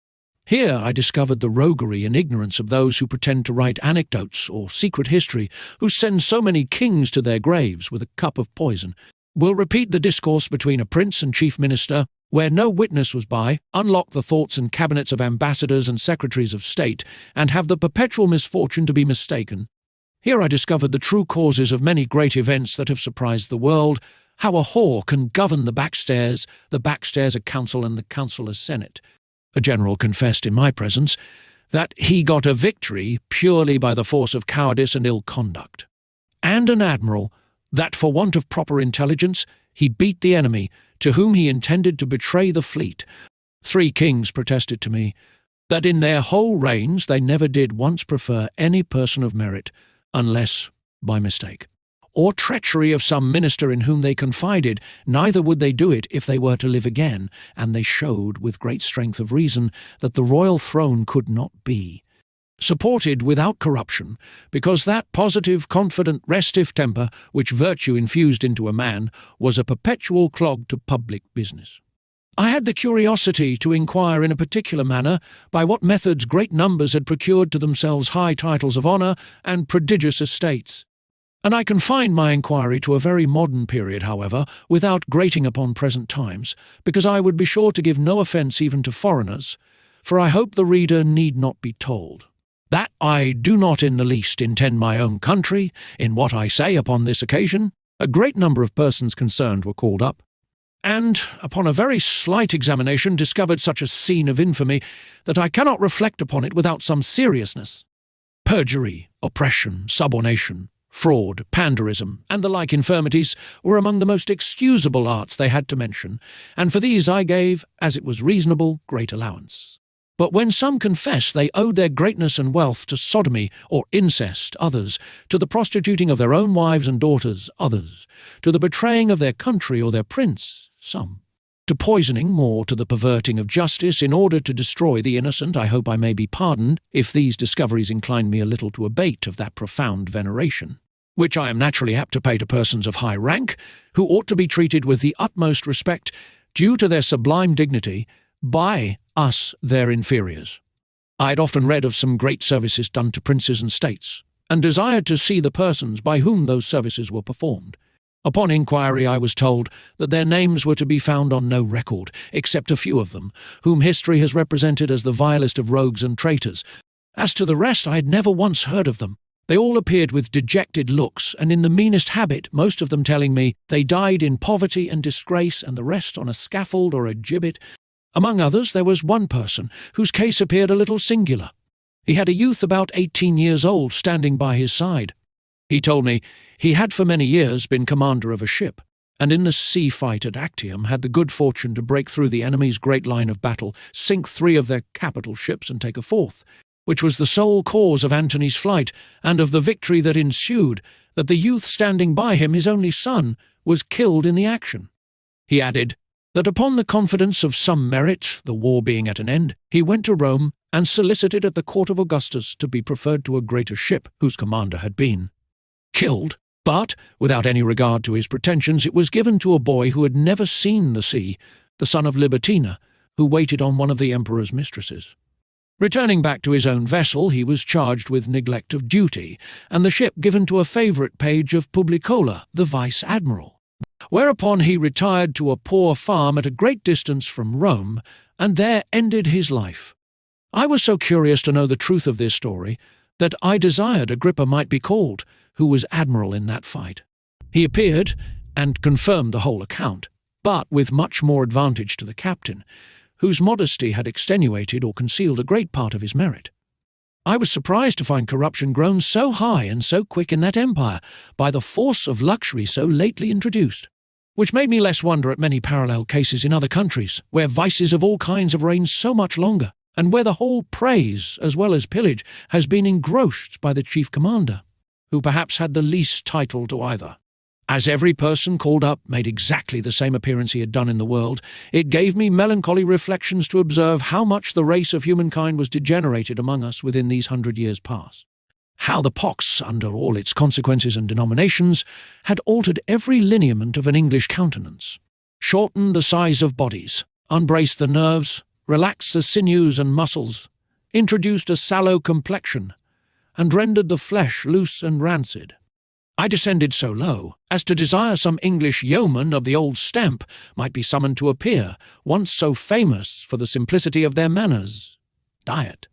Here I discovered the roguery and ignorance of those who pretend to write anecdotes or secret history, who send so many kings to their graves with a cup of poison, will repeat the discourse between a prince and chief minister, where no witness was by, unlock the thoughts and cabinets of ambassadors and secretaries of state, and have the perpetual misfortune to be mistaken. Here I discovered the true causes of many great events that have surprised the world, how a whore can govern the backstairs a council, and the council a senate. A general confessed in my presence that he got a victory purely by the force of cowardice and ill conduct, and an admiral that for want of proper intelligence he beat the enemy, to whom he intended to betray the fleet. 3 kings protested to me that in their whole reigns they never did once prefer any person of merit, unless by mistake, or treachery of some minister in whom they confided, neither would they do it if they were to live again, and they showed with great strength of reason that the royal throne could not be supported without corruption, because that positive, confident, restive temper which virtue infused into a man was a perpetual clog to public business. I had the curiosity to inquire in a particular manner by what methods great numbers had procured to themselves high titles of honour and prodigious estates. And I confined my inquiry to a very modern period, however, without grating upon present times, because I would be sure to give no offence even to foreigners, for I hope the reader need not be told that I do not in the least intend my own country in what I say upon this occasion. A great number of persons concerned were called up, and, upon a very slight examination, discovered such a scene of infamy that I cannot reflect upon it without some seriousness. Perjury, oppression, subornation, Fraud, panderism, and the like infirmities were among the most excusable arts they had to mention, and for these I gave, as it was reasonable, great allowance. But when some confessed they owed their greatness and wealth to sodomy or incest, others, to the prostituting of their own wives and daughters, others, to the betraying of their country or their prince, some, to poisoning, more to the perverting of justice in order to destroy the innocent, I hope I may be pardoned if these discoveries incline me a little to abate of that profound veneration, which I am naturally apt to pay to persons of high rank, who ought to be treated with the utmost respect due to their sublime dignity by us their inferiors. I had often read of some great services done to princes and states, and desired to see the persons by whom those services were performed. Upon inquiry I was told that their names were to be found on no record, except a few of them, whom history has represented as the vilest of rogues and traitors. As to the rest, I had never once heard of them. They all appeared with dejected looks, and in the meanest habit, most of them telling me they died in poverty and disgrace, and the rest on a scaffold or a gibbet. Among others there was one person whose case appeared a little singular. He had a youth about 18 years old standing by his side. He told me he had for many years been commander of a ship, and in the sea fight at Actium had the good fortune to break through the enemy's great line of battle, sink 3 of their capital ships and take a 4th, which was the sole cause of Antony's flight and of the victory that ensued, that the youth standing by him, his only son, was killed in the action. He added that upon the confidence of some merit, the war being at an end, he went to Rome and solicited at the court of Augustus to be preferred to a greater ship whose commander had been killed, but, without any regard to his pretensions, it was given to a boy who had never seen the sea, the son of Libitina, who waited on one of the emperor's mistresses. Returning back to his own vessel, he was charged with neglect of duty, and the ship given to a favourite page of Publicola, the vice-admiral. Whereupon he retired to a poor farm at a great distance from Rome, and there ended his life. I was so curious to know the truth of this story that I desired Agrippa might be called, who was admiral in that fight. He appeared, and confirmed the whole account, but with much more advantage to the captain, whose modesty had extenuated or concealed a great part of his merit. I was surprised to find corruption grown so high and so quick in that empire by the force of luxury so lately introduced, which made me less wonder at many parallel cases in other countries, where vices of all kinds have reigned so much longer, and where the whole praise, as well as pillage, has been engrossed by the chief commander, who perhaps had the least title to either. As every person called up made exactly the same appearance he had done in the world, it gave me melancholy reflections to observe how much the race of humankind was degenerated among us within these 100 years past. How the pox, under all its consequences and denominations, had altered every lineament of an English countenance, shortened the size of bodies, unbraced the nerves, relaxed the sinews and muscles, introduced a sallow complexion, and rendered the flesh loose and rancid. I descended so low as to desire some English yeoman of the old stamp might be summoned to appear, once so famous for the simplicity of their manners, diet,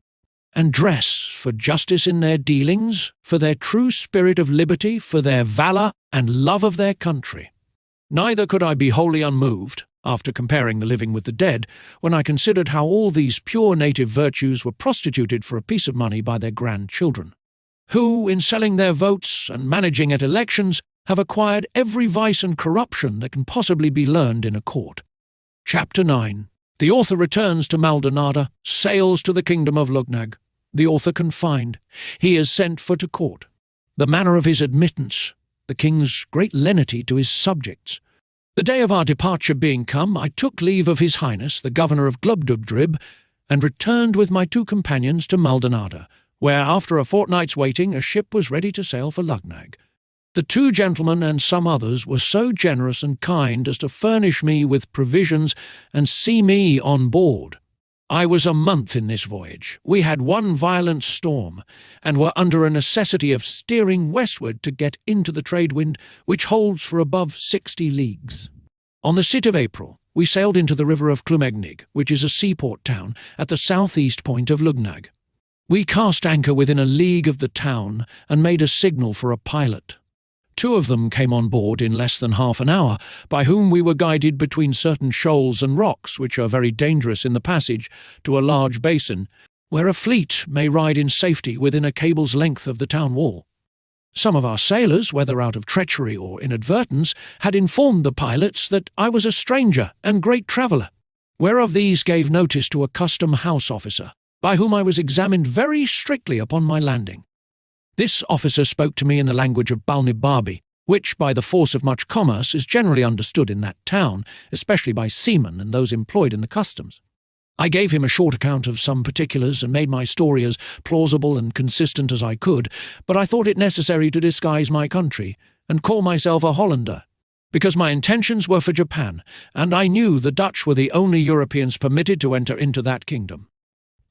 and dress, for justice in their dealings, for their true spirit of liberty, for their valour and love of their country. Neither could I be wholly unmoved, after comparing the living with the dead, when I considered how all these pure native virtues were prostituted for a piece of money by their grandchildren, who, in selling their votes and managing at elections, have acquired every vice and corruption that can possibly be learned in a court. Chapter 9. The author returns to Maldonada, sails to the kingdom of Luggnagg. The author confined. He is sent for to court. The manner of his admittance. The king's great lenity to his subjects. The day of our departure being come, I took leave of His Highness, the governor of Glubbdubdrib, and returned with my 2 companions to Maldonada, where, after a fortnight's waiting, a ship was ready to sail for Luggnagg. The 2 gentlemen and some others were so generous and kind as to furnish me with provisions and see me on board. I was a month in this voyage. We had one violent storm, and were under a necessity of steering westward to get into the trade wind, which holds for above 60 leagues. On the 6th of April, we sailed into the river of Houyhnhnmland, which is a seaport town at the southeast point of Luggnagg. We cast anchor within a league of the town and made a signal for a pilot. 2 of them came on board in less than half an hour, by whom we were guided between certain shoals and rocks, which are very dangerous in the passage, to a large basin, where a fleet may ride in safety within a cable's length of the town wall. Some of our sailors, whether out of treachery or inadvertence, had informed the pilots that I was a stranger and great traveller, whereof these gave notice to a custom-house officer, by whom I was examined very strictly upon my landing. This officer spoke to me in the language of Balnibarbi, which, by the force of much commerce, is generally understood in that town, especially by seamen and those employed in the customs. I gave him a short account of some particulars and made my story as plausible and consistent as I could, but I thought it necessary to disguise my country and call myself a Hollander, because my intentions were for Japan, and I knew the Dutch were the only Europeans permitted to enter into that kingdom.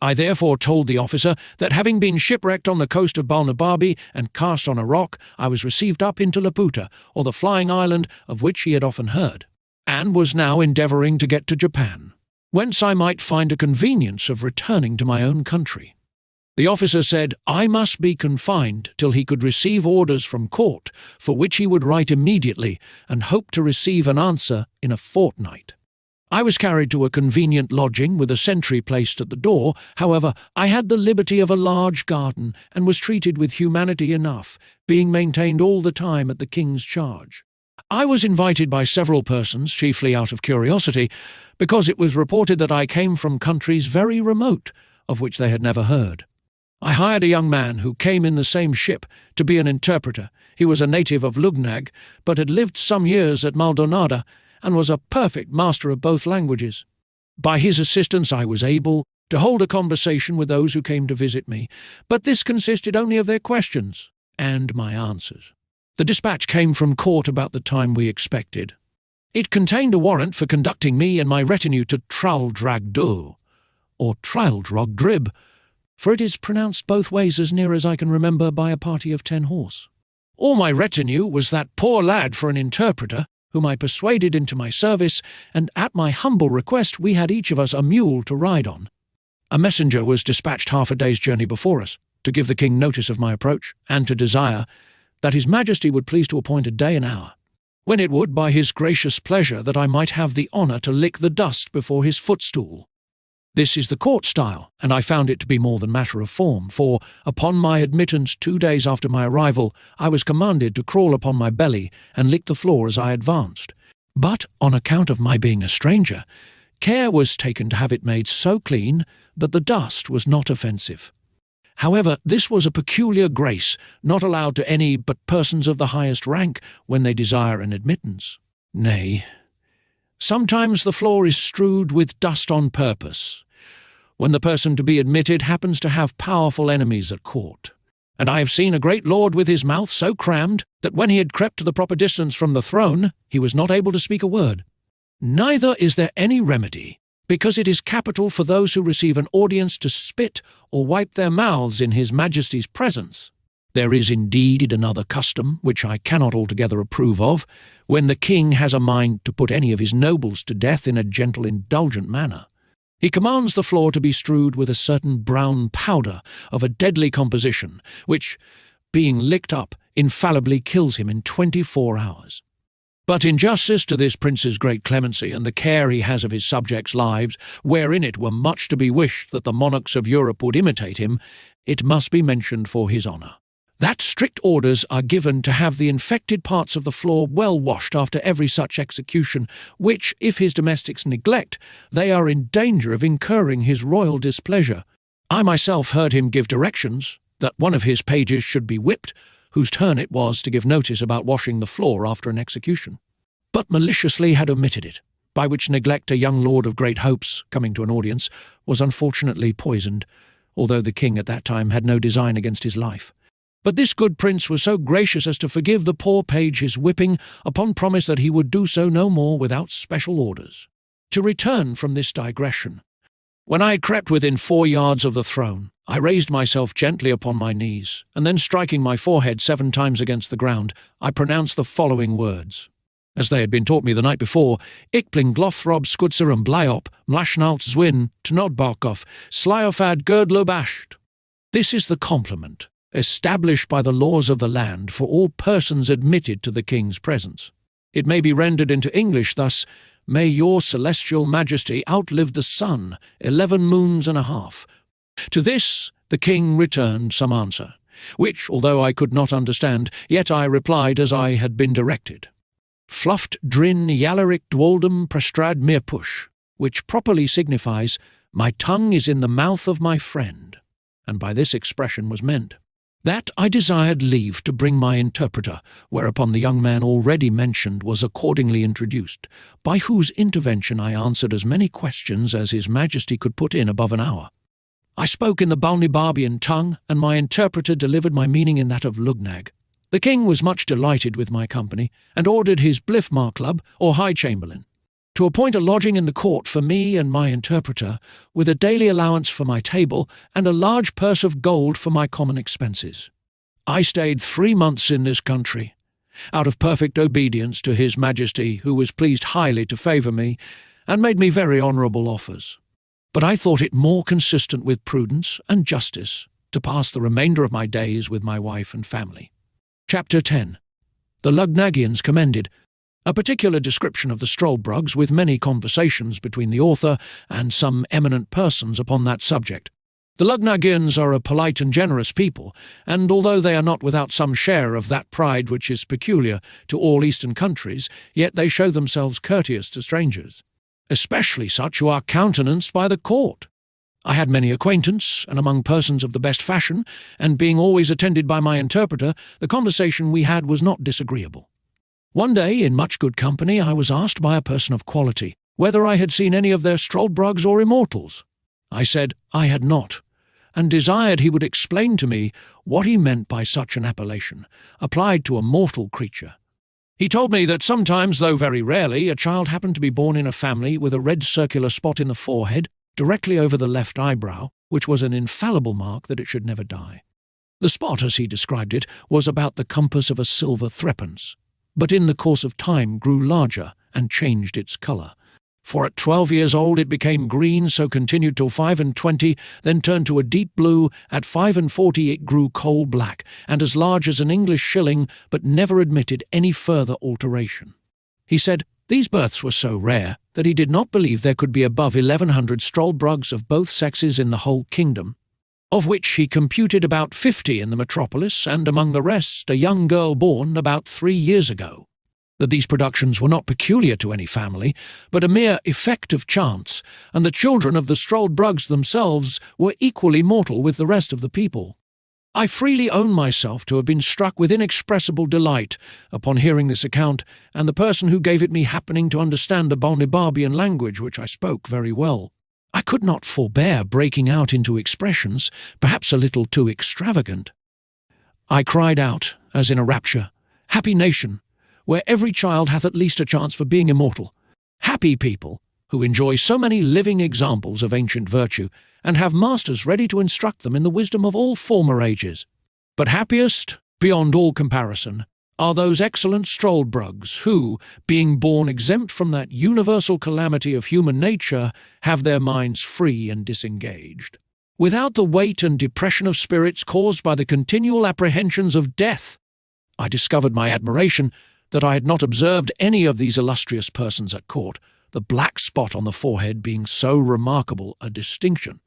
I therefore told the officer that having been shipwrecked on the coast of Balnibarbi and cast on a rock, I was received up into Laputa, or the flying island of which he had often heard, and was now endeavouring to get to Japan, whence I might find a convenience of returning to my own country. The officer said I must be confined till he could receive orders from court, for which he would write immediately, and hoped to receive an answer in a fortnight. I was carried to a convenient lodging with a sentry placed at the door. However, I had the liberty of a large garden, and was treated with humanity enough, being maintained all the time at the king's charge. I was invited by several persons, chiefly out of curiosity, because it was reported that I came from countries very remote, of which they had never heard. I hired a young man who came in the same ship to be an interpreter. He was a native of Luggnagg, but had lived some years at Maldonado, and was a perfect master of both languages. By his assistance I was able to hold a conversation with those who came to visit me, but this consisted only of their questions and my answers. The dispatch came from court about the time we expected. It contained a warrant for conducting me and my retinue to Traldragdu, or Traldrogdrib, for it is pronounced both ways as near as I can remember by a party of 10 horse. All my retinue was that poor lad for an interpreter, whom I persuaded into my service, and at my humble request we had each of us a mule to ride on. A messenger was dispatched half a day's journey before us, to give the king notice of my approach, and to desire that his majesty would please to appoint a day and hour, when it would, by his gracious pleasure, that I might have the honour to lick the dust before his footstool. This is the court style, and I found it to be more than matter of form, for, upon my admittance 2 days after my arrival, I was commanded to crawl upon my belly and lick the floor as I advanced. But, on account of my being a stranger, care was taken to have it made so clean that the dust was not offensive. However, this was a peculiar grace, not allowed to any but persons of the highest rank when they desire an admittance. Nay, sometimes the floor is strewed with dust on purpose, when the person to be admitted happens to have powerful enemies at court. And I have seen a great lord with his mouth so crammed that when he had crept to the proper distance from the throne, he was not able to speak a word. Neither is there any remedy, because it is capital for those who receive an audience to spit or wipe their mouths in his majesty's presence. There is indeed another custom, which I cannot altogether approve of, when the king has a mind to put any of his nobles to death in a gentle, indulgent manner. He commands the floor to be strewed with a certain brown powder of a deadly composition, which, being licked up, infallibly kills him in 24 hours. But in justice to this prince's great clemency and the care he has of his subjects' lives, wherein it were much to be wished that the monarchs of Europe would imitate him, it must be mentioned for his honour that strict orders are given to have the infected parts of the floor well washed after every such execution, which, if his domestics neglect, they are in danger of incurring his royal displeasure. I myself heard him give directions that one of his pages should be whipped, whose turn it was to give notice about washing the floor after an execution, but maliciously had omitted it, by which neglect a young lord of great hopes, coming to an audience, was unfortunately poisoned, although the king at that time had no design against his life. But this good prince was so gracious as to forgive the poor page his whipping, upon promise that he would do so no more without special orders. To return from this digression, when I had crept within 4 yards of the throne, I raised myself gently upon my knees, and then striking my forehead 7 times against the ground, I pronounced the following words, as they had been taught me the night before: Ik bling Glothrop Skutser and Blyop, Mlashnalt Zwin, Tnodbarkov, Slyofad Gerdlobasht. This is the compliment established by the laws of the land for all persons admitted to the king's presence. It may be rendered into English thus: May your celestial majesty outlive the sun 11 moons and a half. To this the king returned some answer, which, although I could not understand, yet I replied as I had been directed. Fluft drin yalaric dwoldum prestrad mir push, which properly signifies, my tongue is in the mouth of my friend, and by this expression was meant that I desired leave to bring my interpreter, whereupon the young man already mentioned was accordingly introduced, by whose intervention I answered as many questions as His Majesty could put in above an hour. I spoke in the Balnibarbian tongue, and my interpreter delivered my meaning in that of Luggnagg. The king was much delighted with my company, and ordered his Blifmarklub, or High Chamberlain, to appoint a lodging in the court for me and my interpreter, with a daily allowance for my table and a large purse of gold for my common expenses. I stayed 3 months in this country, out of perfect obedience to His Majesty, who was pleased highly to favour me, and made me very honourable offers. But I thought it more consistent with prudence and justice to pass the remainder of my days with my wife and family. Chapter 10. The Lugnaggians commended. A particular description of the Struldbrugs, with many conversations between the author and some eminent persons upon that subject. The Lugnaggians are a polite and generous people, and although they are not without some share of that pride which is peculiar to all eastern countries, yet they show themselves courteous to strangers, especially such who are countenanced by the court. I had many acquaintance, and among persons of the best fashion, and being always attended by my interpreter, the conversation we had was not disagreeable. One day, in much good company, I was asked by a person of quality whether I had seen any of their Struldbrugs or Immortals. I said I had not, and desired he would explain to me what he meant by such an appellation, applied to a mortal creature. He told me that sometimes, though very rarely, a child happened to be born in a family with a red circular spot in the forehead, directly over the left eyebrow, which was an infallible mark that it should never die. The spot, as he described it, was about the compass of a silver threepence, but in the course of time grew larger and changed its colour. For at 12 years old it became green, so continued till 25, then turned to a deep blue. At 45 it grew coal black, and as large as an English shilling, but never admitted any further alteration. He said these births were so rare that he did not believe there could be above 1100 Struldbrugs of both sexes in the whole kingdom, of which he computed about 50 in the metropolis, and among the rest a young girl born about 3 years ago. That these productions were not peculiar to any family, but a mere effect of chance, and the children of the Struldbrugs themselves were equally mortal with the rest of the people. I freely own myself to have been struck with inexpressible delight upon hearing this account, and the person who gave it me happening to understand the Balnibarbian language, which I spoke very well. I could not forbear breaking out into expressions, perhaps a little too extravagant. I cried out, as in a rapture, "Happy nation, where every child hath at least a chance for being immortal! Happy people, who enjoy so many living examples of ancient virtue, and have masters ready to instruct them in the wisdom of all former ages! But happiest, beyond all comparison, are those excellent Struldbrugs who, being born exempt from that universal calamity of human nature, have their minds free and disengaged, without the weight and depression of spirits caused by the continual apprehensions of death." I discovered my admiration that I had not observed any of these illustrious persons at court, the black spot on the forehead being so remarkable a distinction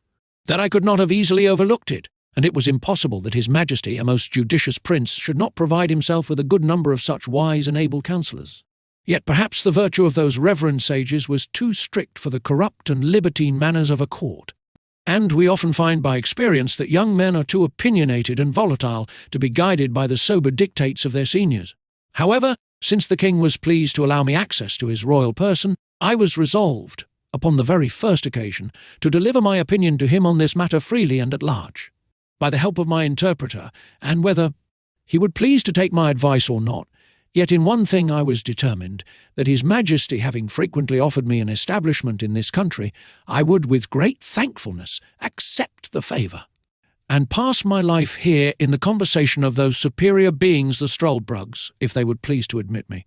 that I could not have easily overlooked it, and it was impossible that His Majesty, a most judicious prince, should not provide himself with a good number of such wise and able counsellors. Yet perhaps the virtue of those reverend sages was too strict for the corrupt and libertine manners of a court, and we often find by experience that young men are too opinionated and volatile to be guided by the sober dictates of their seniors. However, since the king was pleased to allow me access to his royal person, I was resolved, upon the very first occasion, to deliver my opinion to him on this matter freely and at large, by the help of my interpreter, and whether he would please to take my advice or not. Yet in one thing I was determined, that His Majesty having frequently offered me an establishment in this country, I would with great thankfulness accept the favour, and pass my life here in the conversation of those superior beings the Struldbrugs, if they would please to admit me.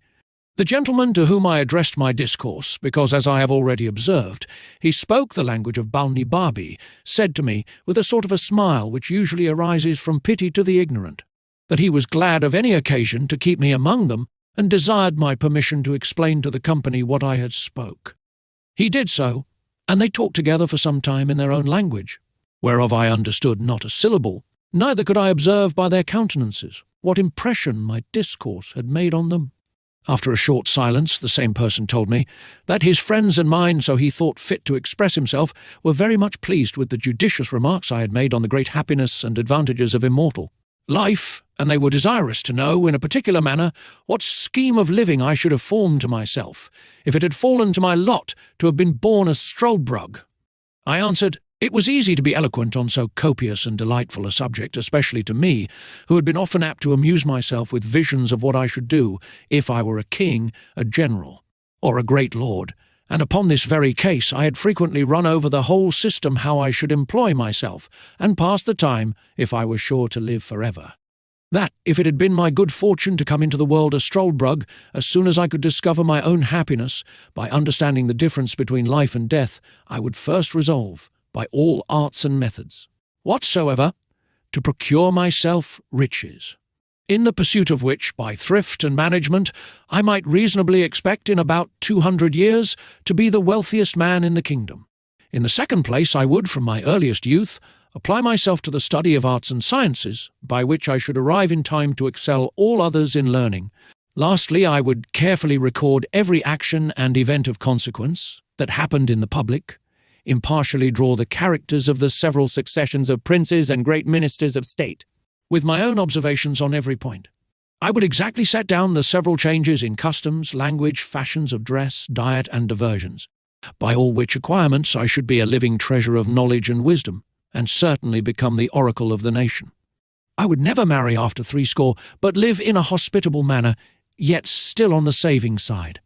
The gentleman to whom I addressed my discourse, because, as I have already observed, he spoke the language of Balnibarbi, said to me, with a sort of a smile which usually arises from pity to the ignorant, that he was glad of any occasion to keep me among them, and desired my permission to explain to the company what I had spoke. He did so, and they talked together for some time in their own language, whereof I understood not a syllable, Neither could I observe by their countenances what impression my discourse had made on them. After a short silence, the same person told me that his friends and mine, so he thought fit to express himself, were very much pleased with the judicious remarks I had made on the great happiness and advantages of immortal life, and they were desirous to know, in a particular manner, what scheme of living I should have formed to myself, if it had fallen to my lot to have been born a Struldbrug. I answered, it was easy to be eloquent on so copious and delightful a subject, especially to me, who had been often apt to amuse myself with visions of what I should do if I were a king, a general, or a great lord, and upon this very case I had frequently run over the whole system how I should employ myself, and pass the time if I were sure to live forever. That, if it had been my good fortune to come into the world a Struldbrug, as soon as I could discover my own happiness, by understanding the difference between life and death, I would first resolve, by all arts and methods, whatsoever, to procure myself riches, in the pursuit of which, by thrift and management, I might reasonably expect in about 200 years to be the wealthiest man in the kingdom. In the second place, I would, from my earliest youth, apply myself to the study of arts and sciences, by which I should arrive in time to excel all others in learning. Lastly, I would carefully record every action and event of consequence that happened in the public, impartially draw the characters of the several successions of princes and great ministers of state, with my own observations on every point. I would exactly set down the several changes in customs, language, fashions of dress, diet, and diversions, by all which acquirements I should be a living treasure of knowledge and wisdom, and certainly become the oracle of the nation. I would never marry after 60, but live in a hospitable manner, yet still on the saving side.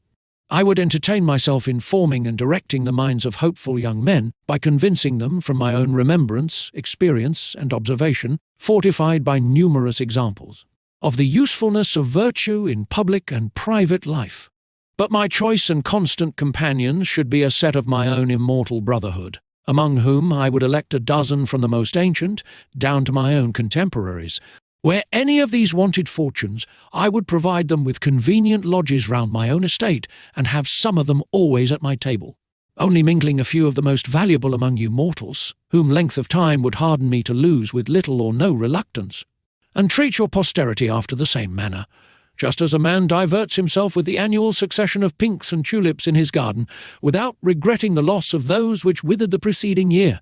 I would entertain myself in forming and directing the minds of hopeful young men by convincing them from my own remembrance, experience, and observation, fortified by numerous examples, of the usefulness of virtue in public and private life. But my choice and constant companions should be a set of my own immortal brotherhood, among whom I would elect a dozen from the most ancient down to my own contemporaries. Where any of these wanted fortunes, I would provide them with convenient lodges round my own estate, and have some of them always at my table, only mingling a few of the most valuable among you mortals, whom length of time would harden me to lose with little or no reluctance. And treat your posterity after the same manner, just as a man diverts himself with the annual succession of pinks and tulips in his garden, without regretting the loss of those which withered the preceding year.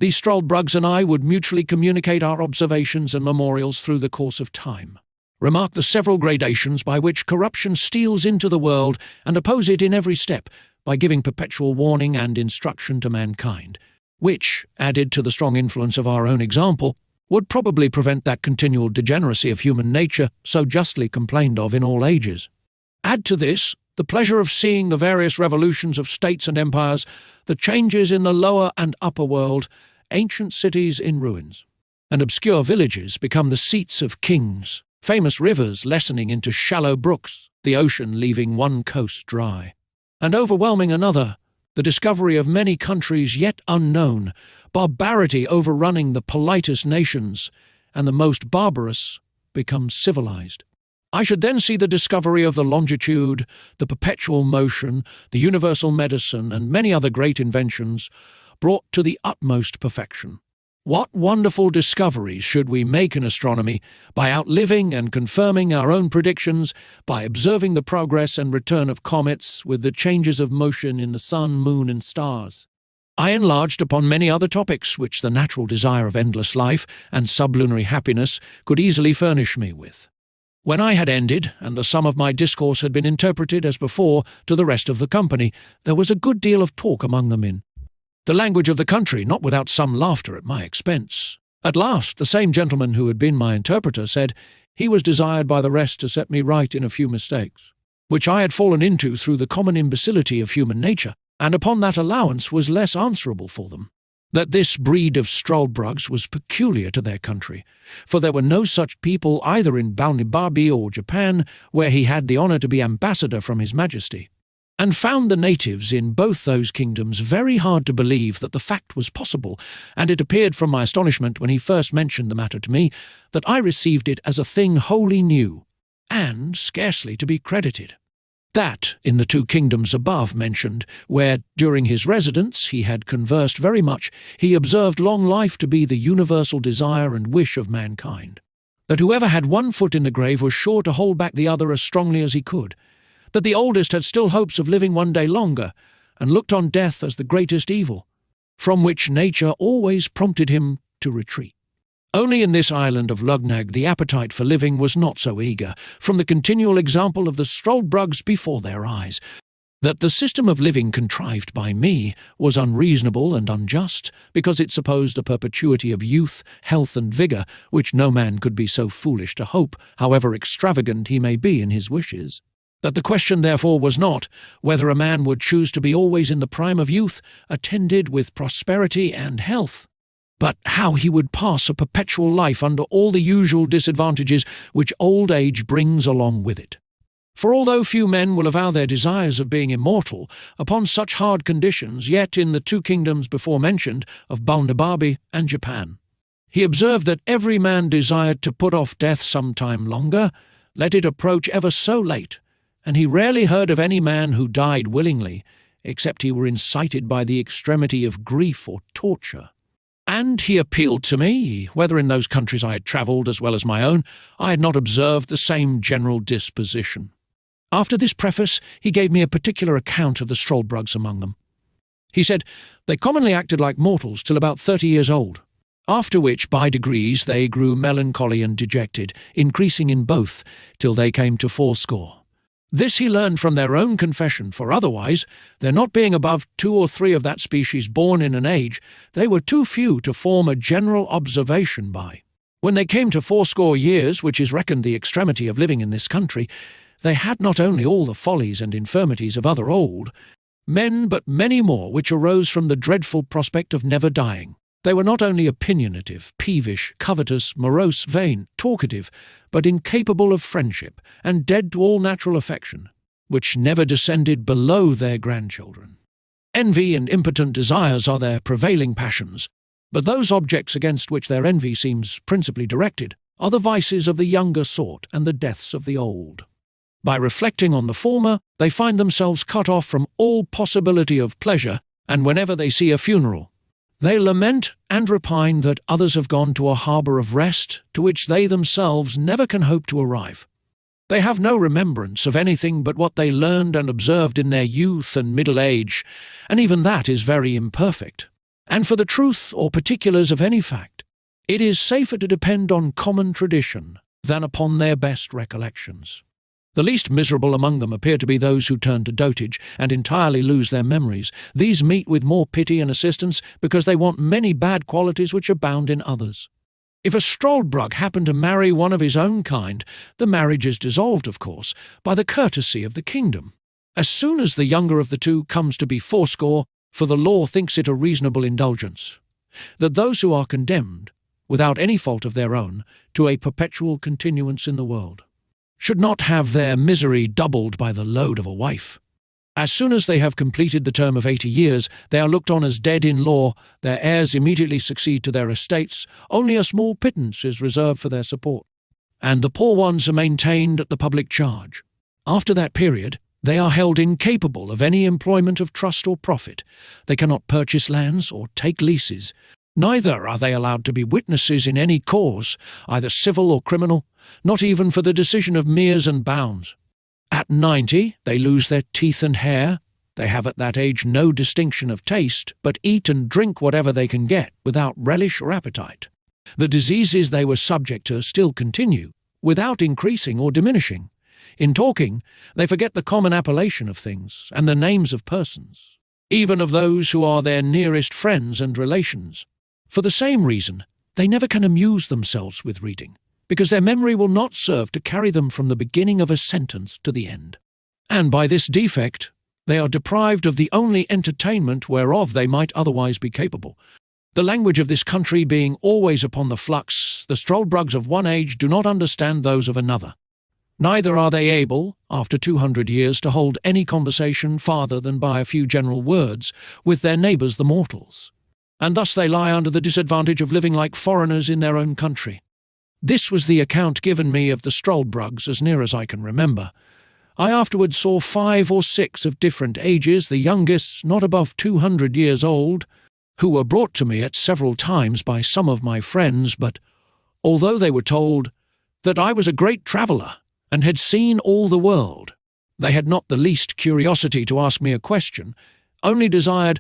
These Struldbrugs and I would mutually communicate our observations and memorials through the course of time, remark the several gradations by which corruption steals into the world, and oppose it in every step, by giving perpetual warning and instruction to mankind, which, added to the strong influence of our own example, would probably prevent that continual degeneracy of human nature so justly complained of in all ages. Add to this the pleasure of seeing the various revolutions of states and empires, the changes in the lower and upper world, ancient cities in ruins, and obscure villages become the seats of kings, famous rivers lessening into shallow brooks, the ocean leaving one coast dry, and overwhelming another, the discovery of many countries yet unknown, barbarity overrunning the politest nations, and the most barbarous become civilized. I should then see the discovery of the longitude, the perpetual motion, the universal medicine, and many other great inventions brought to the utmost perfection. What wonderful discoveries should we make in astronomy by outliving and confirming our own predictions, by observing the progress and return of comets with the changes of motion in the sun, moon, and stars. I enlarged upon many other topics which the natural desire of endless life and sublunary happiness could easily furnish me with. When I had ended, and the sum of my discourse had been interpreted as before to the rest of the company, there was a good deal of talk among them in the language of the country, not without some laughter at my expense. At last, the same gentleman who had been my interpreter said he was desired by the rest to set me right in a few mistakes, which I had fallen into through the common imbecility of human nature, and upon that allowance was less answerable for them. That this breed of Struldbrugs was peculiar to their country, for there were no such people either in Balnibarbi or Japan, where he had the honour to be ambassador from His Majesty, and found the natives in both those kingdoms very hard to believe that the fact was possible, and it appeared from my astonishment when he first mentioned the matter to me that I received it as a thing wholly new, and scarcely to be credited. That in the two kingdoms above mentioned, where during his residence he had conversed very much, he observed long life to be the universal desire and wish of mankind. That whoever had one foot in the grave was sure to hold back the other as strongly as he could. That the oldest had still hopes of living one day longer, and looked on death as the greatest evil, from which nature always prompted him to retreat. Only in this island of Luggnagg the appetite for living was not so eager, from the continual example of the Struldbrugs before their eyes, that the system of living contrived by me was unreasonable and unjust, because it supposed a perpetuity of youth, health, and vigour, which no man could be so foolish to hope, however extravagant he may be in his wishes. That the question therefore was not whether a man would choose to be always in the prime of youth, attended with prosperity and health, but how he would pass a perpetual life under all the usual disadvantages which old age brings along with it. For although few men will avow their desires of being immortal upon such hard conditions, yet in the two kingdoms before mentioned, of Balnibarbi and Japan, he observed that every man desired to put off death some time longer, let it approach ever so late, and he rarely heard of any man who died willingly, except he were incited by the extremity of grief or torture. And he appealed to me, whether in those countries I had travelled as well as my own, I had not observed the same general disposition. After this preface, he gave me a particular account of the Struldbrugs among them. He said, they commonly acted like mortals till about 30 years old, after which by degrees they grew melancholy and dejected, increasing in both, till they came to 80. This he learned from their own confession, for otherwise, there not being above 2 or 3 of that species born in an age, they were too few to form a general observation by. When they came to 80 years, which is reckoned the extremity of living in this country, they had not only all the follies and infirmities of other old men, but many more which arose from the dreadful prospect of never dying. They were not only opinionative, peevish, covetous, morose, vain, talkative, but incapable of friendship, and dead to all natural affection, which never descended below their grandchildren. Envy and impotent desires are their prevailing passions, but those objects against which their envy seems principally directed are the vices of the younger sort and the deaths of the old. By reflecting on the former, they find themselves cut off from all possibility of pleasure, and whenever they see a funeral, they lament and repine that others have gone to a harbour of rest to which they themselves never can hope to arrive. They have no remembrance of anything but what they learned and observed in their youth and middle age, and even that is very imperfect. And for the truth or particulars of any fact, it is safer to depend on common tradition than upon their best recollections. The least miserable among them appear to be those who turn to dotage and entirely lose their memories. These meet with more pity and assistance because they want many bad qualities which abound in others. If a Struldbrug happen to marry one of his own kind, the marriage is dissolved, of course, by the courtesy of the kingdom. As soon as the younger of the two comes to be 80, for the law thinks it a reasonable indulgence, that those who are condemned, without any fault of their own, to a perpetual continuance in the world, should not have their misery doubled by the load of a wife. As soon as they have completed the term of 80 years, they are looked on as dead in law, their heirs immediately succeed to their estates, only a small pittance is reserved for their support, and the poor ones are maintained at the public charge. After that period, they are held incapable of any employment of trust or profit. They cannot purchase lands or take leases. Neither are they allowed to be witnesses in any cause, either civil or criminal, not even for the decision of meres and bounds. At 90, they lose their teeth and hair. They have at that age no distinction of taste, but eat and drink whatever they can get, without relish or appetite. The diseases they were subject to still continue, without increasing or diminishing. In talking, they forget the common appellation of things, and the names of persons, even of those who are their nearest friends and relations. For the same reason, they never can amuse themselves with reading, because their memory will not serve to carry them from the beginning of a sentence to the end. And by this defect, they are deprived of the only entertainment whereof they might otherwise be capable. The language of this country being always upon the flux, the Struldbrugs of one age do not understand those of another. Neither are they able, after 200 years, to hold any conversation farther than by a few general words with their neighbours the mortals, and thus they lie under the disadvantage of living like foreigners in their own country. This was the account given me of the Struldbrugs as near as I can remember. I afterwards saw 5 or 6 of different ages, the youngest not above 200 years old, who were brought to me at several times by some of my friends, but although they were told that I was a great traveller and had seen all the world, they had not the least curiosity to ask me a question, only desired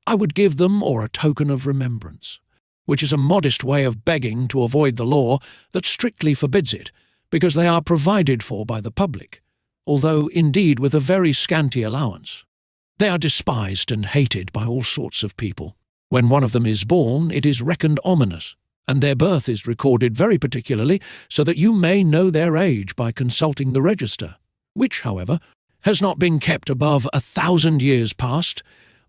I would give them or a token of remembrance, which is a modest way of begging to avoid the law that strictly forbids it, because they are provided for by the public, although indeed with a very scanty allowance. They are despised and hated by all sorts of people. When one of them is born, it is reckoned ominous, and their birth is recorded very particularly, so that you may know their age by consulting the register, which, however, has not been kept above 1,000 years past,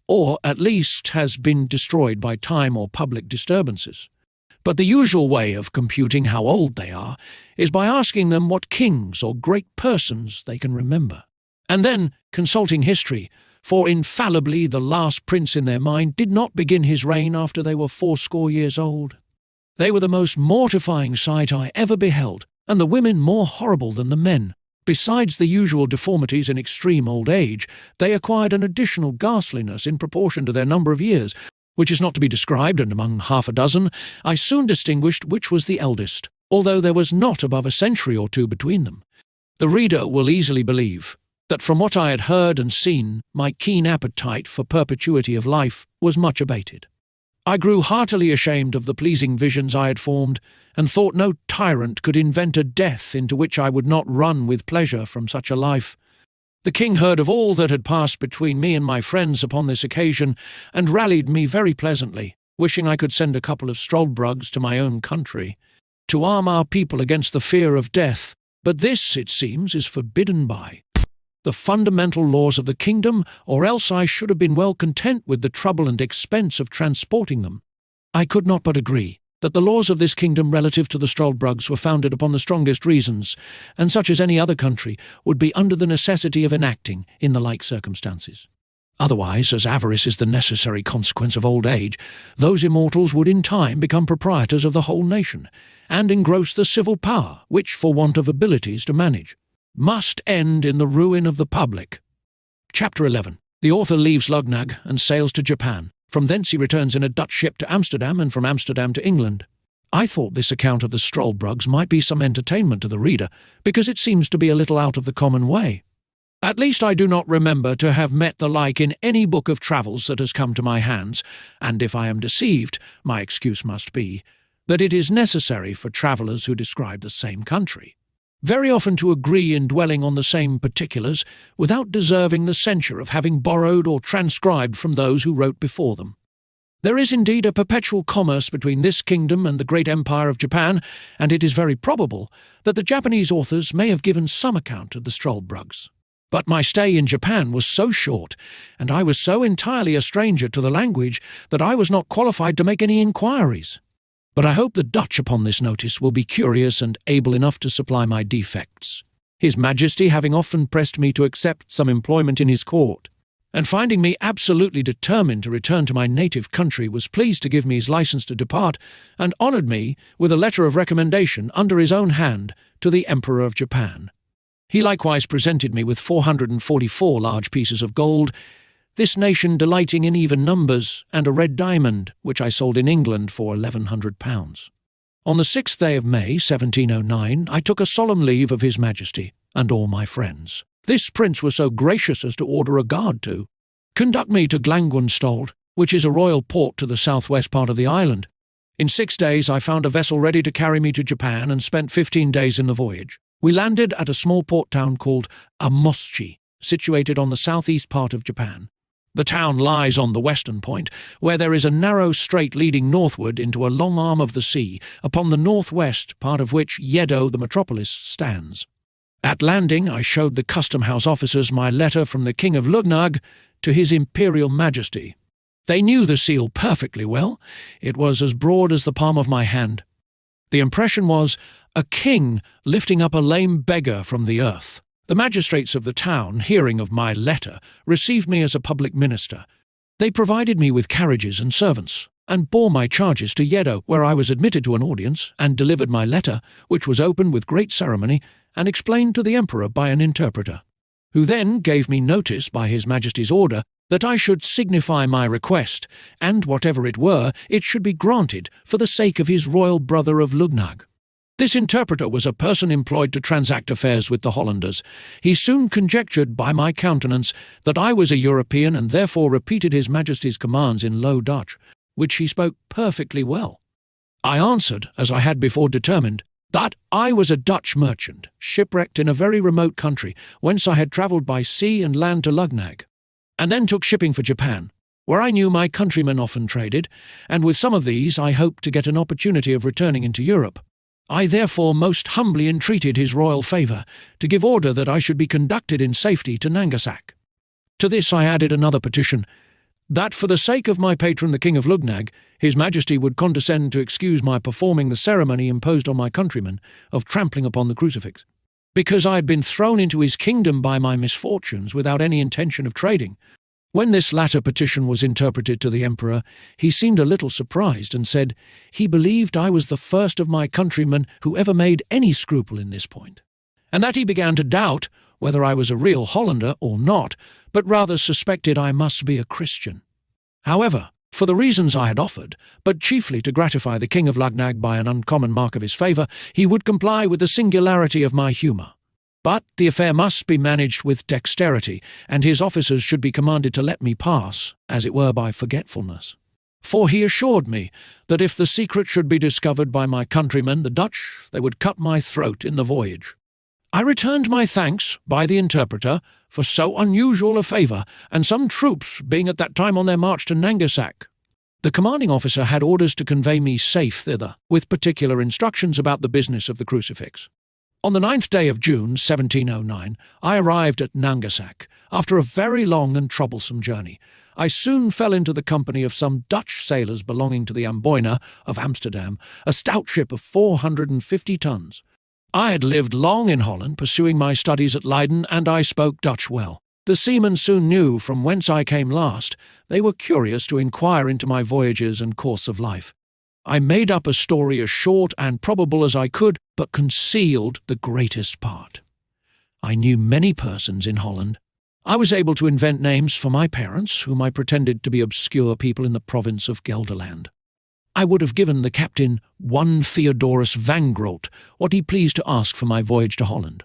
or at least has been destroyed by time or public disturbances. But the usual way of computing how old they are is by asking them what kings or great persons they can remember, and then consulting history, for infallibly the last prince in their mind did not begin his reign after they were 80 years old. They were the most mortifying sight I ever beheld, and the women more horrible than the men. Besides the usual deformities in extreme old age, they acquired an additional ghastliness in proportion to their number of years, which is not to be described, and among 6 I soon distinguished which was the eldest, although there was not above a century or 2 between them. The reader will easily believe that from what I had heard and seen, my keen appetite for perpetuity of life was much abated. I grew heartily ashamed of the pleasing visions I had formed, and thought no tyrant could invent a death into which I would not run with pleasure from such a life. The king heard of all that had passed between me and my friends upon this occasion, and rallied me very pleasantly, wishing I could send a couple of Struldbrugs to my own country, to arm our people against the fear of death, but this, it seems, is forbidden by the fundamental laws of the kingdom, or else I should have been well content with the trouble and expense of transporting them. I could not but agree that the laws of this kingdom relative to the Struldbrugs were founded upon the strongest reasons, and such as any other country would be under the necessity of enacting in the like circumstances. Otherwise, as avarice is the necessary consequence of old age, those immortals would in time become proprietors of the whole nation, and engross the civil power, which, for want of abilities to manage, must end in the ruin of the public. Chapter 11. The author leaves Luggnagg and sails to Japan. From thence he returns in a Dutch ship to Amsterdam, and from Amsterdam to England. I thought this account of the Struldbrugs might be some entertainment to the reader, because it seems to be a little out of the common way. At least I do not remember to have met the like in any book of travels that has come to my hands, and if I am deceived, my excuse must be that it is necessary for travellers who describe the same country very often to agree in dwelling on the same particulars, without deserving the censure of having borrowed or transcribed from those who wrote before them. There is indeed a perpetual commerce between this kingdom and the great empire of Japan, and it is very probable that the Japanese authors may have given some account of the Struldbrugs. But my stay in Japan was so short, and I was so entirely a stranger to the language, that I was not qualified to make any inquiries. But I hope the Dutch upon this notice will be curious and able enough to supply my defects, His Majesty having often pressed me to accept some employment in his court, and finding me absolutely determined to return to my native country, was pleased to give me his license to depart, and honoured me with a letter of recommendation under his own hand to the Emperor of Japan. He likewise presented me with 444 large pieces of gold, this nation delighting in even numbers, and a red diamond, which I sold in England for £1,100. On the 6th day of May, 1709, I took a solemn leave of His Majesty and all my friends. This prince was so gracious as to order a guard to conduct me to Glangwunstald, which is a royal port to the southwest part of the island. In 6 days I found a vessel ready to carry me to Japan, and spent 15 days in the voyage. We landed at a small port town called Amoschi, situated on the southeast part of Japan. The town lies on the western point, where there is a narrow strait leading northward into a long arm of the sea, upon the northwest part of which Yedo, the metropolis, stands. At landing, I showed the custom-house officers my letter from the King of Luggnagg to His Imperial Majesty. They knew the seal perfectly well. It was as broad as the palm of my hand. The impression was a king lifting up a lame beggar from the earth. The magistrates of the town, hearing of my letter, received me as a public minister. They provided me with carriages and servants, and bore my charges to Yedo, where I was admitted to an audience, and delivered my letter, which was opened with great ceremony, and explained to the emperor by an interpreter. who then gave me notice by His Majesty's order that I should signify my request, and whatever it were, it should be granted for the sake of his royal brother of Luggnagg. This interpreter was a person employed to transact affairs with the Hollanders. He soon conjectured by my countenance that I was a European, and therefore repeated His Majesty's commands in Low Dutch, which he spoke perfectly well. I answered, as I had before determined, that I was a Dutch merchant, shipwrecked in a very remote country, whence I had travelled by sea and land to Luggnagg, and then took shipping for Japan, where I knew my countrymen often traded, and with some of these I hoped to get an opportunity of returning into Europe. I therefore most humbly entreated his royal favour to give order that I should be conducted in safety to Nangasak. To this I added another petition, that for the sake of my patron the King of Luggnagg, His Majesty would condescend to excuse my performing the ceremony imposed on my countrymen of trampling upon the crucifix, because I had been thrown into his kingdom by my misfortunes without any intention of trading. When this latter petition was interpreted to the Emperor, he seemed a little surprised and said he believed I was the first of my countrymen who ever made any scruple in this point, and that he began to doubt whether I was a real Hollander or not, but rather suspected I must be a Christian. However, for the reasons I had offered, but chiefly to gratify the King of Luggnagg by an uncommon mark of his favour, he would comply with the singularity of my humour. But the affair must be managed with dexterity, and his officers should be commanded to let me pass, as it were by forgetfulness. For he assured me that if the secret should be discovered by my countrymen, the Dutch, they would cut my throat in the voyage. I returned my thanks by the interpreter for so unusual a favour, and some troops being at that time on their march to Nangasak. The commanding officer had orders to convey me safe thither, with particular instructions about the business of the crucifix. On the 9th day of June, 1709, I arrived at Nangasak, after a very long and troublesome journey. I soon fell into the company of some Dutch sailors belonging to the Amboina of Amsterdam, a stout ship of 450 tons. I had lived long in Holland, pursuing my studies at Leiden, and I spoke Dutch well. The seamen soon knew from whence I came last. They were curious to inquire into my voyages and course of life. I made up a story as short and probable as I could, but concealed the greatest part. I knew many persons in Holland. I was able to invent names for my parents, whom I pretended to be obscure people in the province of Gelderland. I would have given the captain one Theodorus Vangrolt what he pleased to ask for my voyage to Holland.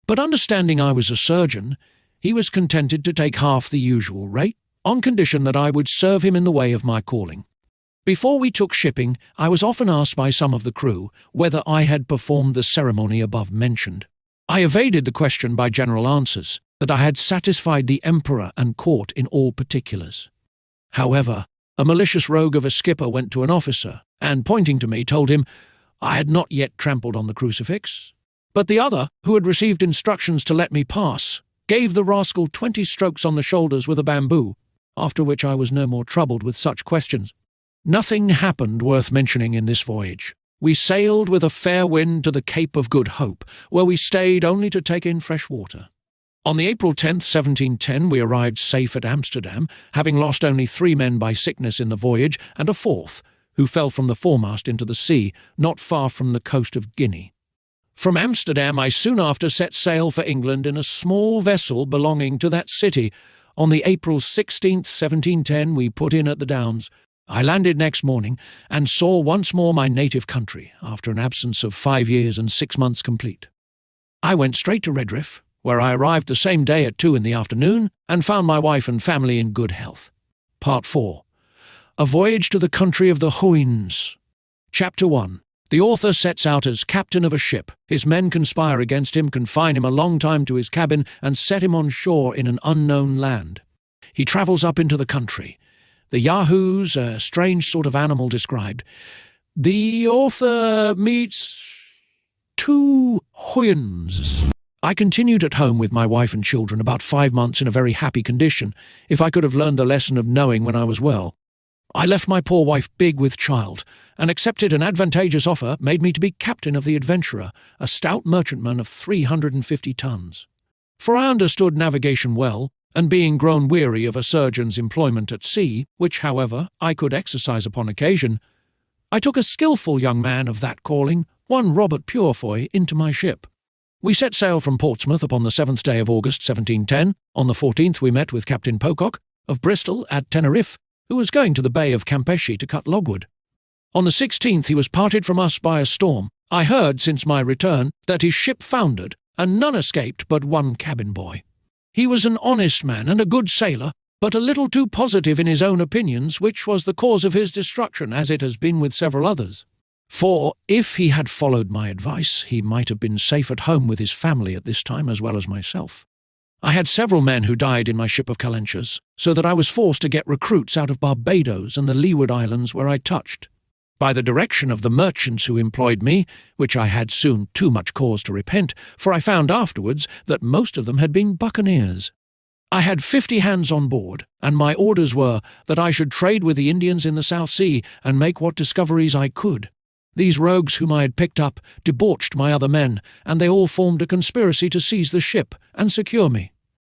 But understanding I was a surgeon, he was contented to take half the usual rate, on condition that I would serve him in the way of my calling. Before we took shipping, I was often asked by some of the crew whether I had performed the ceremony above mentioned. I evaded the question by general answers, that I had satisfied the Emperor and court in all particulars. However, a malicious rogue of a skipper went to an officer, and pointing to me told him I had not yet trampled on the crucifix. But the other, who had received instructions to let me pass, gave the rascal 20 strokes on the shoulders with a bamboo, after which I was no more troubled with such questions. Nothing happened worth mentioning in this voyage. We sailed with a fair wind to the Cape of Good Hope, where we stayed only to take in fresh water. On the April 10th, 1710, we arrived safe at Amsterdam, having lost only 3 men by sickness in the voyage, and a 4th, who fell from the foremast into the sea, not far from the coast of Guinea. From Amsterdam I soon after set sail for England in a small vessel belonging to that city. On the April 16th, 1710, we put in at the Downs. I landed next morning, and saw once more my native country, after an absence of 5 years and 6 months complete. I went straight to Redriff, where I arrived the same day at 2 in the afternoon, and found my wife and family in good health. Part 4. A Voyage to the Country of the Houyhnhnms. Chapter 1. The author sets out as captain of a ship. His men conspire against him, confine him a long time to his cabin, and set him on shore in an unknown land. He travels up into the country. The Yahoos, a strange sort of animal described. The author meets 2 Houyhnhnms. I continued at home with my wife and children about 5 months in a very happy condition, if I could have learned the lesson of knowing when I was well. I left my poor wife big with child, and accepted an advantageous offer made me to be captain of the Adventurer, a stout merchantman of 350 tons. For I understood navigation well, and being grown weary of a surgeon's employment at sea, which, however, I could exercise upon occasion, I took a skilful young man of that calling, one Robert Purefoy, into my ship. We set sail from Portsmouth upon the 7th day of August 1710. On the 14th we met with Captain Pocock of Bristol at Tenerife, who was going to the Bay of Campeche to cut logwood. On the 16th he was parted from us by a storm. I heard, since my return, that his ship foundered, and none escaped but one cabin boy. He was an honest man and a good sailor, but a little too positive in his own opinions, which was the cause of his destruction, as it has been with several others. For, if he had followed my advice, he might have been safe at home with his family at this time as well as myself. I had several men who died in my ship of calentures, so that I was forced to get recruits out of Barbados and the Leeward Islands where I touched. By the direction of the merchants who employed me, which I had soon too much cause to repent, for I found afterwards that most of them had been buccaneers. I had 50 hands on board, and my orders were that I should trade with the Indians in the South Sea and make what discoveries I could. These rogues whom I had picked up debauched my other men, and they all formed a conspiracy to seize the ship and secure me,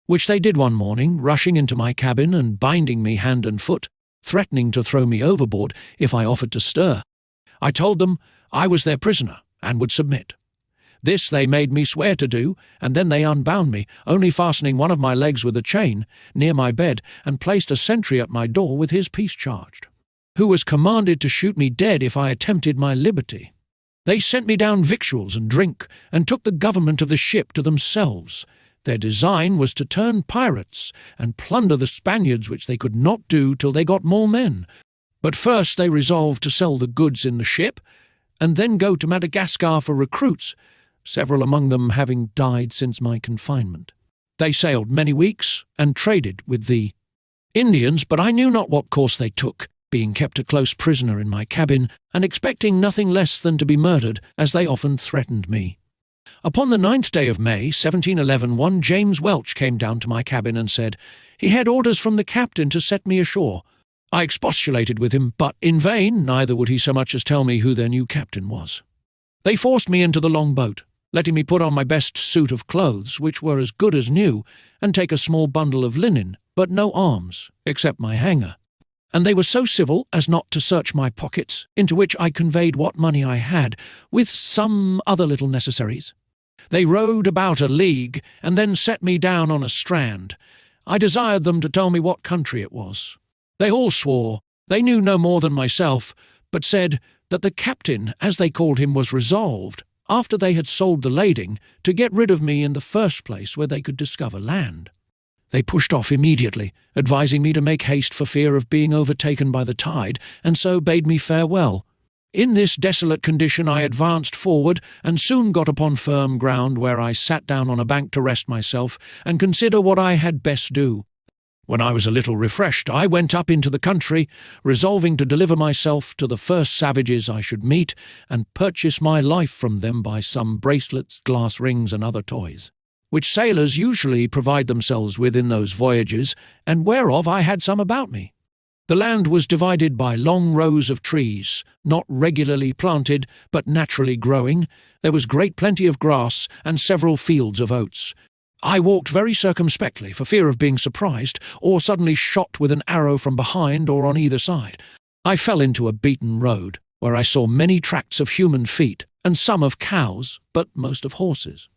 which they did one morning, rushing into my cabin and binding me hand and foot, threatening to throw me overboard if I offered to stir. I told them I was their prisoner and would submit. This they made me swear to do, and then they unbound me, only fastening one of my legs with a chain near my bed, and placed a sentry at my door with his piece charged, who was commanded to shoot me dead if I attempted my liberty. They sent me down victuals and drink, and took the government of the ship to themselves. Their design was to turn pirates and plunder the Spaniards, which they could not do till they got more men. But first they resolved to sell the goods in the ship, and then go to Madagascar for recruits, several among them having died since my confinement. They sailed many weeks, and traded with the Indians, but I knew not what course they took, being kept a close prisoner in my cabin, and expecting nothing less than to be murdered, as they often threatened me. Upon the 9th day of May, 1711, one James Welch came down to my cabin and said he had orders from the captain to set me ashore. I expostulated with him, but in vain, neither would he so much as tell me who their new captain was. They forced me into the long boat, letting me put on my best suit of clothes, which were as good as new, and take a small bundle of linen, but no arms, except my hanger. And they were so civil as not to search my pockets, into which I conveyed what money I had, with some other little necessaries. They rowed about a league, and then set me down on a strand. I desired them to tell me what country it was. They all swore they knew no more than myself, but said that the captain, as they called him, was resolved, after they had sold the lading, to get rid of me in the first place where they could discover land. They pushed off immediately, advising me to make haste for fear of being overtaken by the tide, and so bade me farewell. In this desolate condition I advanced forward, and soon got upon firm ground, where I sat down on a bank to rest myself, and consider what I had best do. When I was a little refreshed, I went up into the country, resolving to deliver myself to the first savages I should meet, and purchase my life from them by some bracelets, glass rings, and other toys, which sailors usually provide themselves with in those voyages, and whereof I had some about me. The land was divided by long rows of trees, not regularly planted, but naturally growing. There was great plenty of grass, and several fields of oats. I walked very circumspectly, for fear of being surprised, or suddenly shot with an arrow from behind or on either side. I fell into a beaten road, where I saw many tracks of human feet, and some of cows, but most of horses.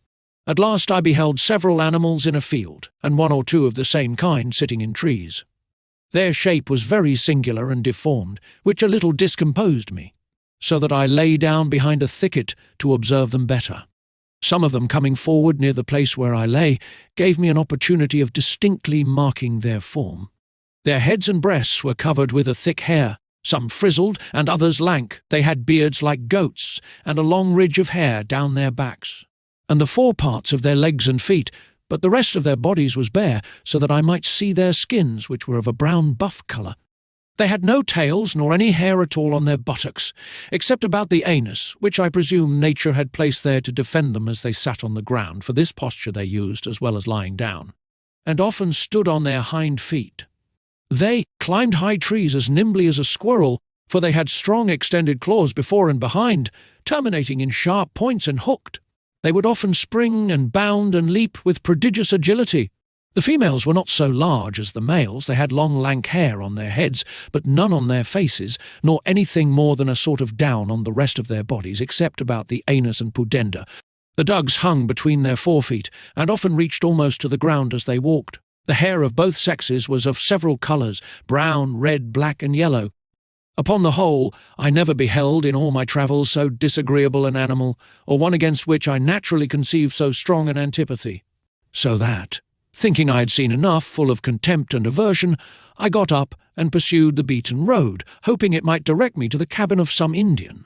At last I beheld several animals in a field, and one or two of the same kind sitting in trees. Their shape was very singular and deformed, which a little discomposed me, so that I lay down behind a thicket to observe them better. Some of them coming forward near the place where I lay gave me an opportunity of distinctly marking their form. Their heads and breasts were covered with a thick hair, some frizzled and others lank. They had beards like goats, and a long ridge of hair down their backs, and the foreparts of their legs and feet, but the rest of their bodies was bare, so that I might see their skins, which were of a brown buff colour. They had no tails nor any hair at all on their buttocks, except about the anus, which I presume nature had placed there to defend them as they sat on the ground, for this posture they used as well as lying down, and often stood on their hind feet. They climbed high trees as nimbly as a squirrel, for they had strong extended claws before and behind, terminating in sharp points and hooked. They would often spring and bound and leap with prodigious agility. The females were not so large as the males. They had long lank hair on their heads, but none on their faces, nor anything more than a sort of down on the rest of their bodies, except about the anus and pudenda, The dugs hung between their forefeet and often reached almost to the ground as they walked. The hair of both sexes was of several colours, brown, red, black and yellow. Upon the whole, I never beheld in all my travels so disagreeable an animal, or one against which I naturally conceived so strong an antipathy. So that, thinking I had seen enough, full of contempt and aversion, I got up and pursued the beaten road, hoping it might direct me to the cabin of some Indian.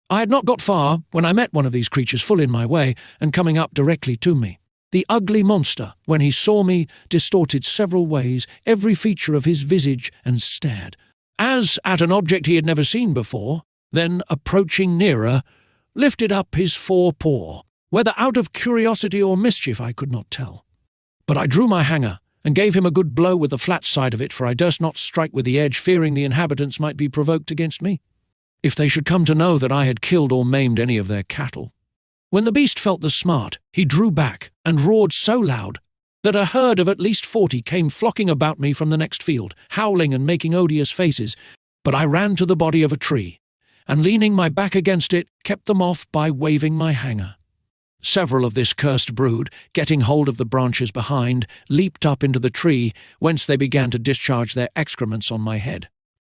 I had not got far when I met one of these creatures full in my way and coming up directly to me. The ugly monster, when he saw me, distorted several ways every feature of his visage and stared, as at an object he had never seen before, then, approaching nearer, lifted up his forepaw, whether out of curiosity or mischief I could not tell. But I drew my hanger and gave him a good blow with the flat side of it, for I durst not strike with the edge, fearing the inhabitants might be provoked against me, if they should come to know that I had killed or maimed any of their cattle. When the beast felt the smart, he drew back and roared so loud that a herd of at least 40 came flocking about me from the next field, howling and making odious faces. But I ran to the body of a tree, and leaning my back against it, kept them off by waving my hanger. Several of this cursed brood, getting hold of the branches behind, leaped up into the tree, whence they began to discharge their excrements on my head.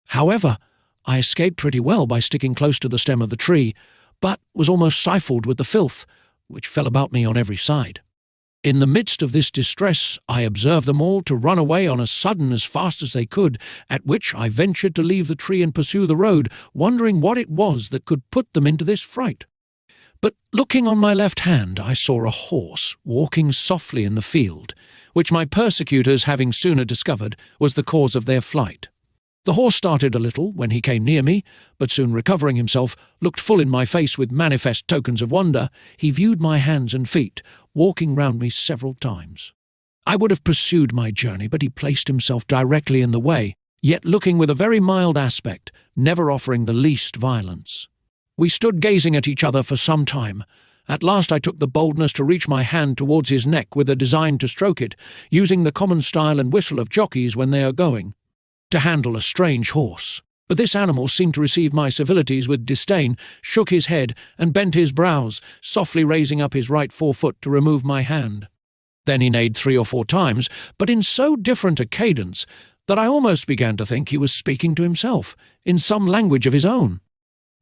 However, I escaped pretty well by sticking close to the stem of the tree, but was almost stifled with the filth, which fell about me on every side. In the midst of this distress, I observed them all to run away on a sudden as fast as they could, at which I ventured to leave the tree and pursue the road, wondering what it was that could put them into this fright. But looking on my left hand, I saw a horse walking softly in the field, which my persecutors, having sooner discovered, was the cause of their flight. The horse started a little when he came near me, but soon recovering himself, looked full in my face with manifest tokens of wonder. He viewed my hands and feet, walking round me several times. I would have pursued my journey, but he placed himself directly in the way, yet looking with a very mild aspect, never offering the least violence. We stood gazing at each other for some time. At last I took the boldness to reach my hand towards his neck with a design to stroke it, using the common style and whistle of jockeys when they are going, to handle a strange horse. But this animal seemed to receive my civilities with disdain, shook his head, and bent his brows, softly raising up his right forefoot to remove my hand. Then he neighed 3 or 4 times, but in so different a cadence that I almost began to think he was speaking to himself, in some language of his own.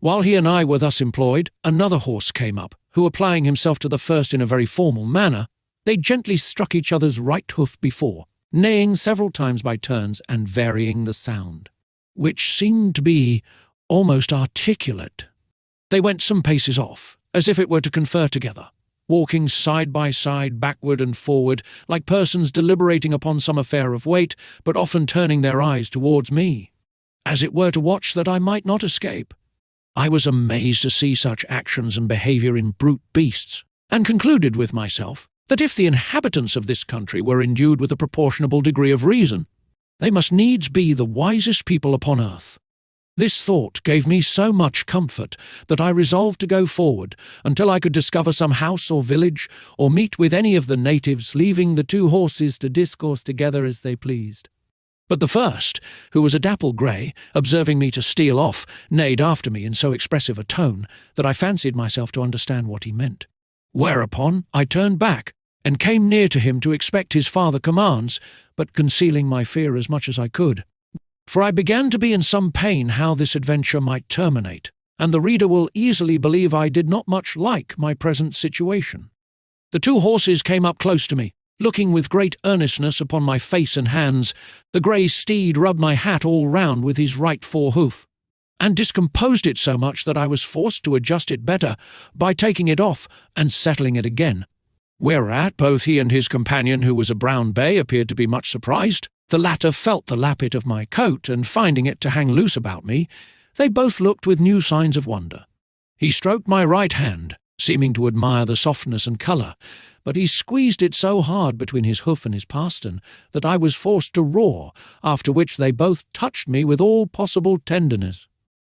While he and I were thus employed, another horse came up, who, applying himself to the first in a very formal manner, they gently struck each other's right hoof before, neighing several times by turns and varying the sound, which seemed to be almost articulate. They went some paces off, as if it were to confer together, walking side by side, backward and forward, like persons deliberating upon some affair of weight, but often turning their eyes towards me, as it were to watch that I might not escape. I was amazed to see such actions and behaviour in brute beasts, and concluded with myself that if the inhabitants of this country were endued with a proportionable degree of reason, they must needs be the wisest people upon earth. This thought gave me so much comfort that I resolved to go forward until I could discover some house or village, or meet with any of the natives, leaving the 2 horses to discourse together as they pleased. But the first, who was a dapple grey, observing me to steal off, neighed after me in so expressive a tone that I fancied myself to understand what he meant. Whereupon I turned back, and came near to him to expect his farther commands, but concealing my fear as much as I could. For I began to be in some pain how this adventure might terminate, and the reader will easily believe I did not much like my present situation. The 2 horses came up close to me, looking with great earnestness upon my face and hands. The grey steed rubbed my hat all round with his right forehoof, and discomposed it so much that I was forced to adjust it better by taking it off and settling it again. Whereat both he and his companion, who was a brown bay, appeared to be much surprised. The latter felt the lappet of my coat, and finding it to hang loose about me, they both looked with new signs of wonder. He stroked my right hand, seeming to admire the softness and colour, but he squeezed it so hard between his hoof and his pastern that I was forced to roar, after which they both touched me with all possible tenderness.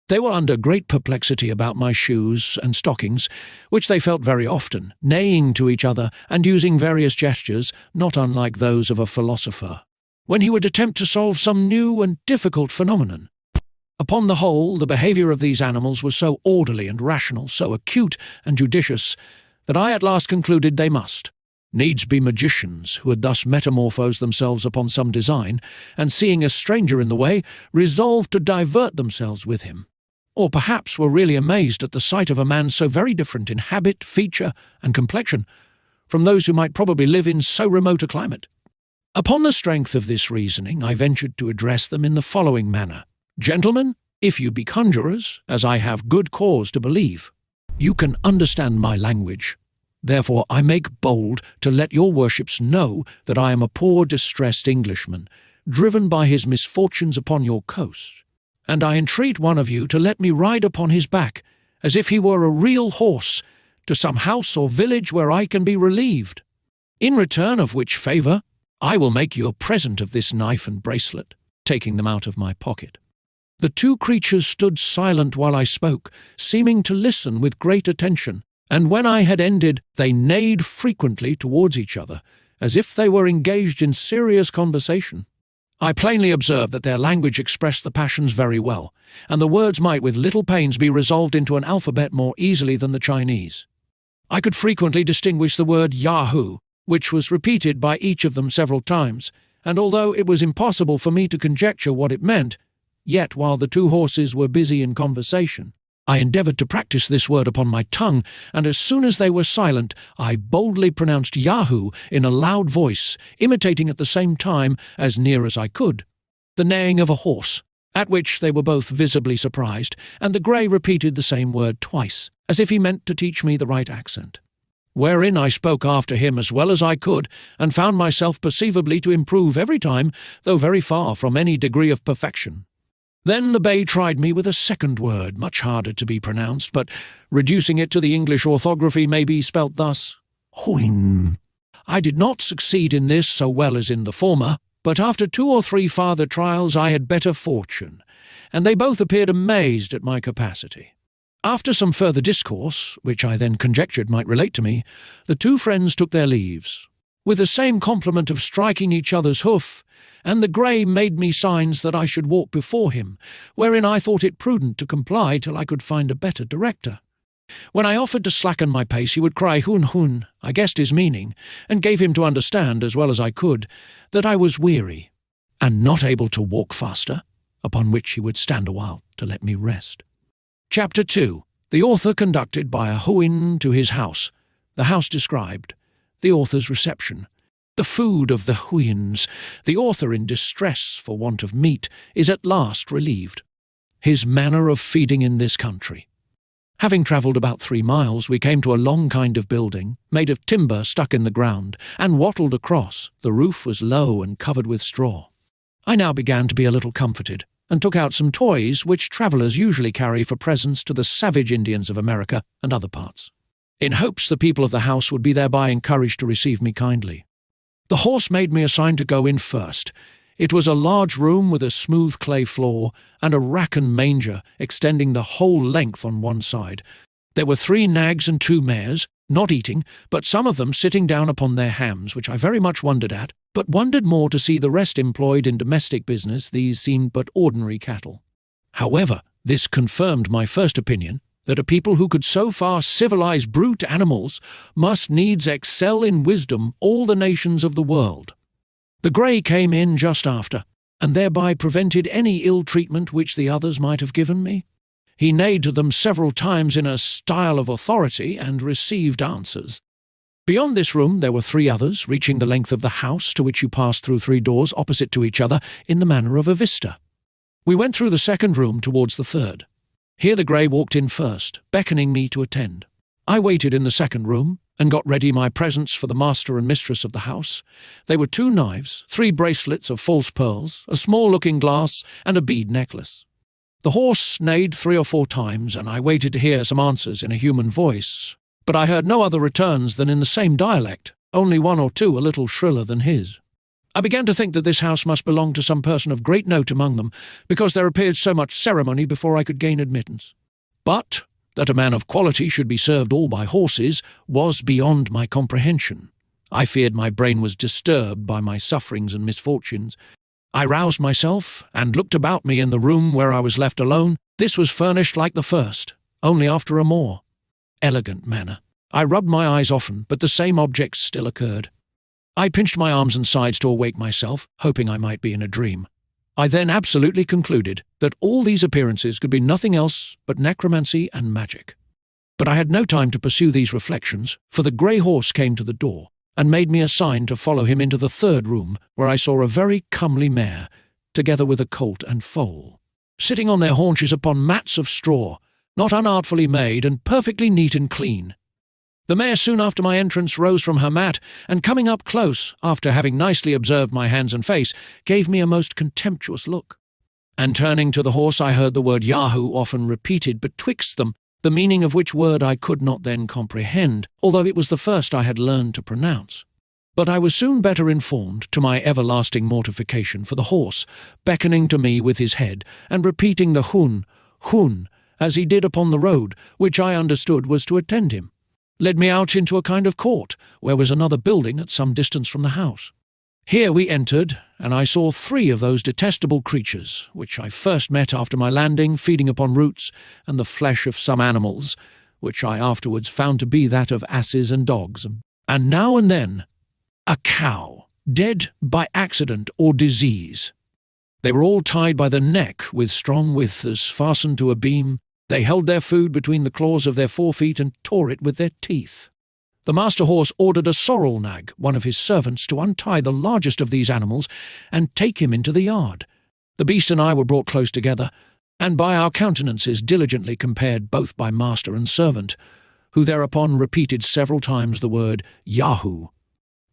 They were under great perplexity about my shoes and stockings, which they felt very often, neighing to each other and using various gestures, not unlike those of a philosopher, when he would attempt to solve some new and difficult phenomenon. Upon the whole, the behaviour of these animals was so orderly and rational, so acute and judicious, that I at last concluded they must needs be magicians who had thus metamorphosed themselves upon some design, and seeing a stranger in the way, resolved to divert themselves with him, or perhaps were really amazed at the sight of a man so very different in habit, feature, and complexion from those who might probably live in so remote a climate. Upon the strength of this reasoning, I ventured to address them in the following manner: Gentlemen, if you be conjurers, as I have good cause to believe, you can understand my language. Therefore I make bold to let your worships know that I am a poor distressed Englishman, driven by his misfortunes upon your coast, and I entreat one of you to let me ride upon his back, as if he were a real horse, to some house or village where I can be relieved. In return of which favour, I will make you a present of this knife and bracelet, taking them out of my pocket. The two creatures stood silent while I spoke, seeming to listen with great attention, and when I had ended, they neighed frequently towards each other, as if they were engaged in serious conversation. I plainly observed that their language expressed the passions very well, and the words might with little pains be resolved into an alphabet more easily than the Chinese. I could frequently distinguish the word Yahoo, which was repeated by each of them several times, and although it was impossible for me to conjecture what it meant, yet while the two horses were busy in conversation, I endeavoured to practise this word upon my tongue, and as soon as they were silent, I boldly pronounced Yahoo in a loud voice, imitating at the same time, as near as I could, the neighing of a horse, at which they were both visibly surprised, and the grey repeated the same word twice, as if he meant to teach me the right accent. Wherein I spoke after him as well as I could, and found myself perceivably to improve every time, though very far from any degree of perfection. Then the bay tried me with a second word, much harder to be pronounced, but reducing it to the English orthography may be spelt thus: Houyhnhnm. I did not succeed in this so well as in the former, but after 2 or 3 farther trials I had better fortune, and they both appeared amazed at my capacity. After some further discourse, which I then conjectured might relate to me, the two friends took their leaves, with the same compliment of striking each other's hoof, and the grey made me signs that I should walk before him, wherein I thought it prudent to comply till I could find a better director. When I offered to slacken my pace, he would cry Houyhnhnm. I guessed his meaning, and gave him to understand, as well as I could, that I was weary, and not able to walk faster, upon which he would stand a while to let me rest. Chapter 2. The author conducted by a Houyhnhnm to his house. The house described. The author's reception. The food of the Houyhnhnms. The author in distress for want of meat is at last relieved. His manner of feeding in this country. Having travelled about 3 miles, we came to a long kind of building, made of timber stuck in the ground, and wattled across. The roof was low and covered with straw. I now began to be a little comforted, and took out some toys which travellers usually carry for presents to the savage Indians of America and other parts, in hopes the people of the house would be thereby encouraged to receive me kindly. The horse made me a sign to go in first. It was a large room with a smooth clay floor, and a rack and manger extending the whole length on one side. There were 3 nags and 2 mares, not eating, but some of them sitting down upon their hams, which I very much wondered at, but wondered more to see the rest employed in domestic business. These seemed but ordinary cattle. However, this confirmed my first opinion, that a people who could so far civilize brute animals must needs excel in wisdom all the nations of the world. The grey came in just after, and thereby prevented any ill treatment which the others might have given me. He neighed to them several times in a style of authority, and received answers. Beyond this room there were 3 others, reaching the length of the house, to which you passed through 3 doors opposite to each other in the manner of a vista. We went through the second room towards the third. Here the grey walked in first, beckoning me to attend. I waited in the second room, and got ready my presents for the master and mistress of the house. They were 2 knives, 3 bracelets of false pearls, a small looking-glass, and a bead necklace. The horse neighed 3 or 4 times, and I waited to hear some answers in a human voice, but I heard no other returns than in the same dialect, only 1 or 2 a little shriller than his. I began to think that this house must belong to some person of great note among them, because there appeared so much ceremony before I could gain admittance. But that a man of quality should be served all by horses was beyond my comprehension. I feared my brain was disturbed by my sufferings and misfortunes. I roused myself, and looked about me in the room where I was left alone. This was furnished like the first, only after a more elegant manner. I rubbed my eyes often, but the same objects still occurred. I pinched my arms and sides to awake myself, hoping I might be in a dream. I then absolutely concluded that all these appearances could be nothing else but necromancy and magic. But I had no time to pursue these reflections, for the grey horse came to the door and made me a sign to follow him into the third room, where I saw a very comely mare, together with a colt and foal, sitting on their haunches upon mats of straw, not unartfully made and perfectly neat and clean. The mare soon after my entrance rose from her mat, and coming up close, after having nicely observed my hands and face, gave me a most contemptuous look. And turning to the horse, I heard the word Yahoo often repeated betwixt them, the meaning of which word I could not then comprehend, although it was the first I had learned to pronounce. But I was soon better informed, to my everlasting mortification, for the horse, beckoning to me with his head, and repeating the hun, as he did upon the road, which I understood was to attend him, led me out into a kind of court, where was another building at some distance from the house. Here we entered, and I saw 3 of those detestable creatures, which I first met after my landing, feeding upon roots and the flesh of some animals, which I afterwards found to be that of asses and dogs, and now and then a cow, dead by accident or disease. They were all tied by the neck with strong withers fastened to a beam. They held their food between the claws of their forefeet and tore it with their teeth. The master horse ordered a sorrel-nag, one of his servants, to untie the largest of these animals and take him into the yard. The beast and I were brought close together, and by our countenances diligently compared both by master and servant, who thereupon repeated several times the word Yahoo.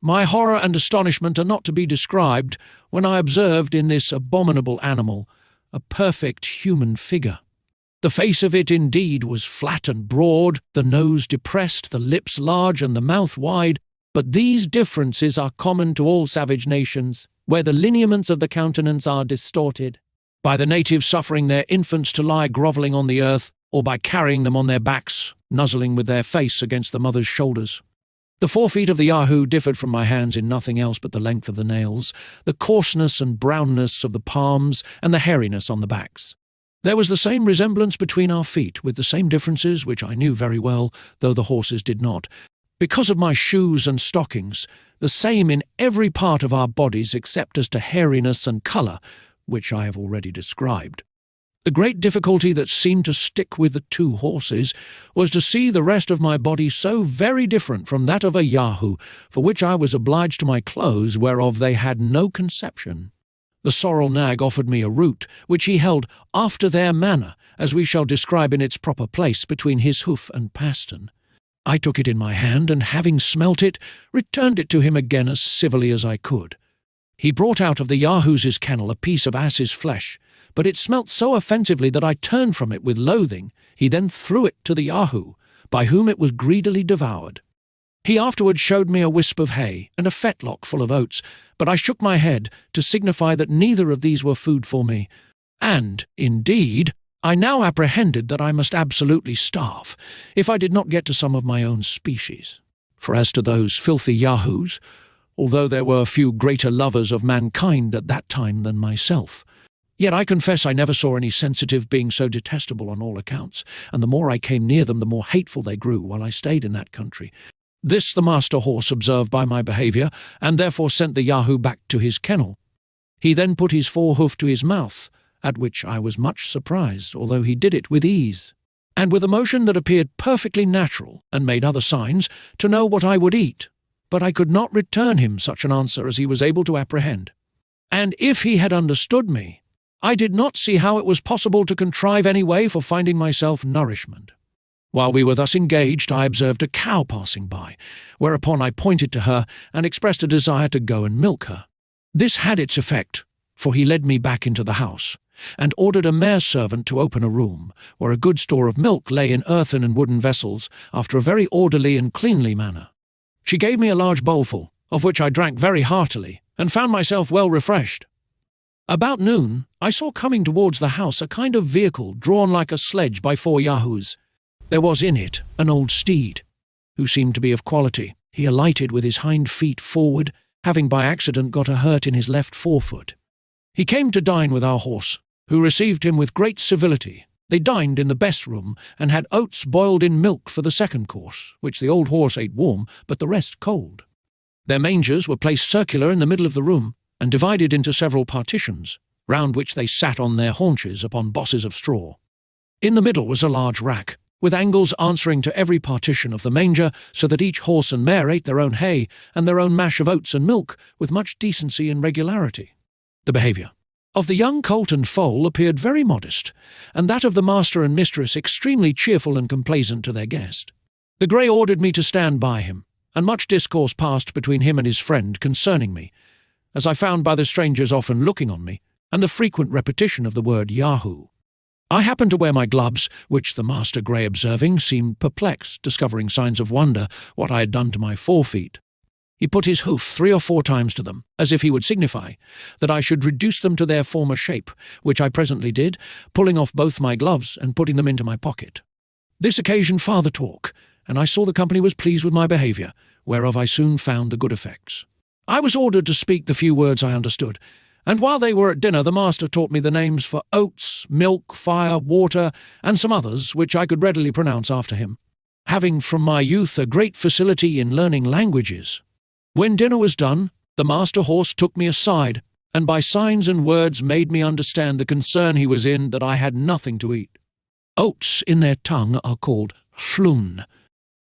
My horror and astonishment are not to be described when I observed in this abominable animal a perfect human figure. The face of it indeed was flat and broad, the nose depressed, the lips large, and the mouth wide, but these differences are common to all savage nations, where the lineaments of the countenance are distorted, by the natives suffering their infants to lie grovelling on the earth, or by carrying them on their backs, nuzzling with their face against the mother's shoulders. The forefeet of the Yahoo differed from my hands in nothing else but the length of the nails, the coarseness and brownness of the palms, and the hairiness on the backs. There was the same resemblance between our feet, with the same differences, which I knew very well, though the horses did not. Because of my shoes and stockings, the same in every part of our bodies except as to hairiness and colour, which I have already described. The great difficulty that seemed to stick with the 2 horses was to see the rest of my body so very different from that of a Yahoo, for which I was obliged to my clothes, whereof they had no conception. The sorrel-nag offered me a root, which he held after their manner, as we shall describe in its proper place between his hoof and pastern. I took it in my hand, and having smelt it, returned it to him again as civilly as I could. He brought out of the Yahoo's kennel a piece of ass's flesh, but it smelt so offensively that I turned from it with loathing. He then threw it to the Yahoo, by whom it was greedily devoured. He afterwards showed me a wisp of hay and a fetlock full of oats, but I shook my head to signify that neither of these were food for me, and, indeed, I now apprehended that I must absolutely starve if I did not get to some of my own species. For as to those filthy Yahoos, although there were few greater lovers of mankind at that time than myself, yet I confess I never saw any sensitive being so detestable on all accounts, and the more I came near them the more hateful they grew while I stayed in that country. This the master horse observed by my behaviour, and therefore sent the Yahoo back to his kennel. He then put his forehoof to his mouth, at which I was much surprised, although he did it with ease, and with a motion that appeared perfectly natural, and made other signs, to know what I would eat, but I could not return him such an answer as he was able to apprehend. And if he had understood me, I did not see how it was possible to contrive any way for finding myself nourishment. While we were thus engaged, I observed a cow passing by, whereupon I pointed to her and expressed a desire to go and milk her. This had its effect, for he led me back into the house, and ordered a mare-servant to open a room, where a good store of milk lay in earthen and wooden vessels, after a very orderly and cleanly manner. She gave me a large bowlful, of which I drank very heartily, and found myself well refreshed. About noon, I saw coming towards the house a kind of vehicle drawn like a sledge by 4 Yahoos. There was in it an old steed, who seemed to be of quality. He alighted with his hind feet forward, having by accident got a hurt in his left forefoot. He came to dine with our horse, who received him with great civility, They dined in the best room and had oats boiled in milk for the second course, which the old horse ate warm, but the rest cold. Their mangers were placed circular in the middle of the room and divided into several partitions, round which they sat on their haunches upon bosses of straw. In the middle was a large rack, with angles answering to every partition of the manger, so that each horse and mare ate their own hay and their own mash of oats and milk with much decency and regularity. The behaviour of the young colt and foal appeared very modest, and that of the master and mistress extremely cheerful and complaisant to their guest. The grey ordered me to stand by him, and much discourse passed between him and his friend concerning me, as I found by the strangers often looking on me, and the frequent repetition of the word Yahoo. I happened to wear my gloves, which the master grey observing seemed perplexed, discovering signs of wonder what I had done to my forefeet. He put his hoof 3 or 4 times to them, as if he would signify that I should reduce them to their former shape, which I presently did, pulling off both my gloves and putting them into my pocket. This occasioned farther talk, and I saw the company was pleased with my behaviour, whereof I soon found the good effects. I was ordered to speak the few words I understood, and while they were at dinner the master taught me the names for oats, milk, fire, water, and some others which I could readily pronounce after him, having from my youth a great facility in learning languages. When dinner was done, the master horse took me aside, and by signs and words made me understand the concern he was in that I had nothing to eat. Oats in their tongue are called hlun.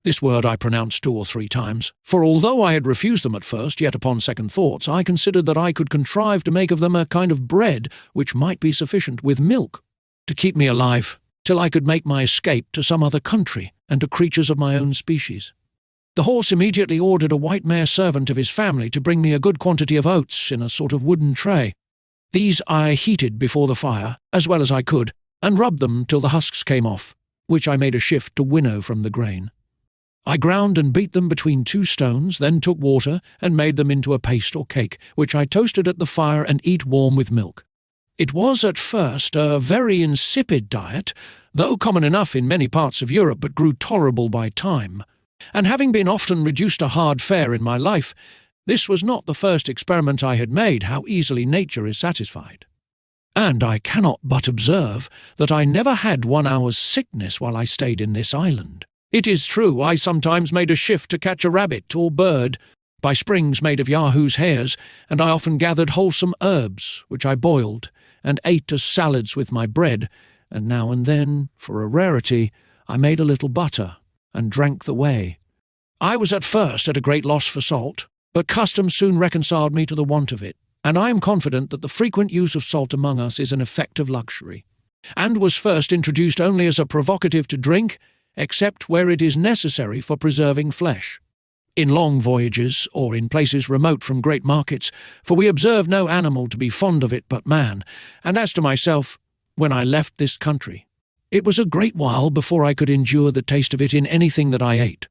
This word I pronounced 2 or 3 times, for although I had refused them at first, yet upon second thoughts I considered that I could contrive to make of them a kind of bread which might be sufficient, with milk, to keep me alive, till I could make my escape to some other country and to creatures of my own species. The horse immediately ordered a white mare servant of his family to bring me a good quantity of oats in a sort of wooden tray. These I heated before the fire, as well as I could, and rubbed them till the husks came off, which I made a shift to winnow from the grain. I ground and beat them between 2 stones, then took water and made them into a paste or cake, which I toasted at the fire and eat warm with milk. It was at first a very insipid diet, though common enough in many parts of Europe, but grew tolerable by time. And having been often reduced to hard fare in my life, this was not the first experiment I had made how easily nature is satisfied. And I cannot but observe that I never had 1 hour's sickness while I stayed in this island. It is true I sometimes made a shift to catch a rabbit or bird by springs made of Yahoo's hairs, and I often gathered wholesome herbs, which I boiled, and ate as salads with my bread, and now and then, for a rarity, I made a little butter, and drank the whey. I was at first at a great loss for salt, but custom soon reconciled me to the want of it, and I am confident that the frequent use of salt among us is an effect of luxury, and was first introduced only as a provocative to drink, except where it is necessary for preserving flesh. In long voyages, or in places remote from great markets, for we observe no animal to be fond of it but man, and as to myself, when I left this country, it was a great while before I could endure the taste of it in anything that I ate.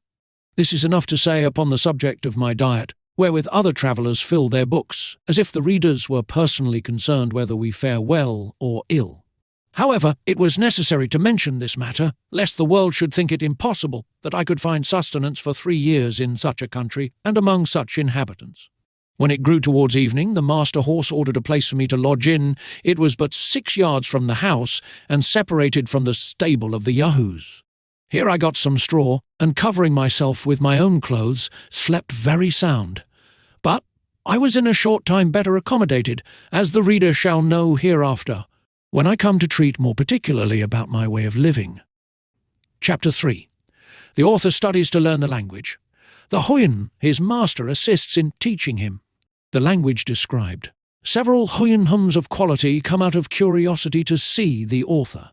This is enough to say upon the subject of my diet, wherewith other travellers fill their books, as if the readers were personally concerned whether we fare well or ill. However, it was necessary to mention this matter, lest the world should think it impossible that I could find sustenance for 3 years in such a country and among such inhabitants. When it grew towards evening, the master horse ordered a place for me to lodge in. It was but 6 yards from the house, and separated from the stable of the Yahoos. Here I got some straw, and covering myself with my own clothes, slept very sound. But I was in a short time better accommodated, as the reader shall know hereafter, when I come to treat more particularly about my way of living. Chapter 3. The author studies to learn the language. The Houyhnhnm, his master, assists in teaching him. The language described. Several Houyhnhnms of quality come out of curiosity to see the author.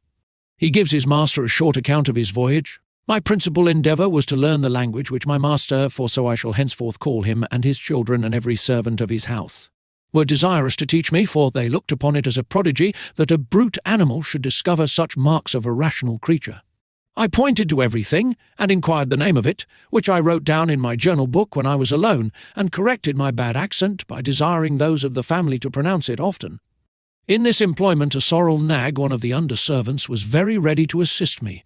He gives his master a short account of his voyage. My principal endeavour was to learn the language which my master, for so I shall henceforth call him, and his children and every servant of his house, were desirous to teach me, for they looked upon it as a prodigy that a brute animal should discover such marks of a rational creature. I pointed to everything, and inquired the name of it, which I wrote down in my journal book when I was alone, and corrected my bad accent by desiring those of the family to pronounce it often. In this employment a sorrel nag, one of the under-servants, was very ready to assist me.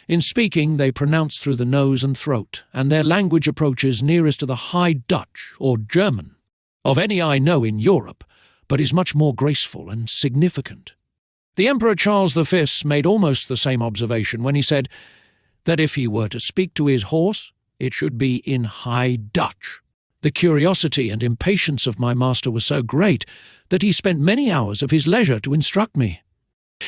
In speaking they pronounce through the nose and throat, and their language approaches nearest to the High Dutch, or German, of any I know in Europe, but is much more graceful and significant. The Emperor Charles V made almost the same observation when he said that if he were to speak to his horse, it should be in High Dutch. The curiosity and impatience of my master was so great that he spent many hours of his leisure to instruct me.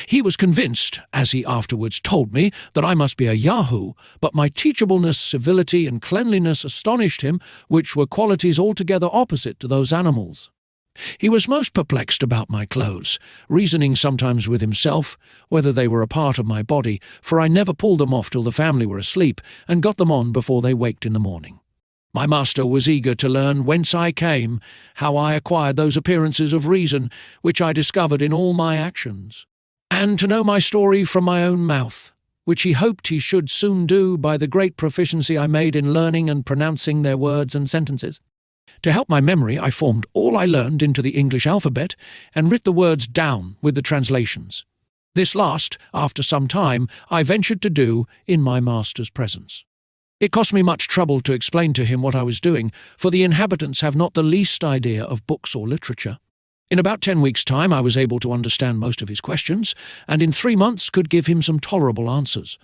He was convinced, as he afterwards told me, that I must be a Yahoo, but my teachableness, civility, and cleanliness astonished him, which were qualities altogether opposite to those animals. He was most perplexed about my clothes, reasoning sometimes with himself whether they were a part of my body, for I never pulled them off till the family were asleep, and got them on before they waked in the morning. My master was eager to learn whence I came, how I acquired those appearances of reason which I discovered in all my actions, and to know my story from my own mouth, which he hoped he should soon do by the great proficiency I made in learning and pronouncing their words and sentences. To help my memory, I formed all I learned into the English alphabet and writ the words down with the translations. This last, after some time, I ventured to do in my master's presence. It cost me much trouble to explain to him what I was doing, for the inhabitants have not the least idea of books or literature. In about 10 weeks' time I was able to understand most of his questions, and in 3 months could give him some tolerable answers.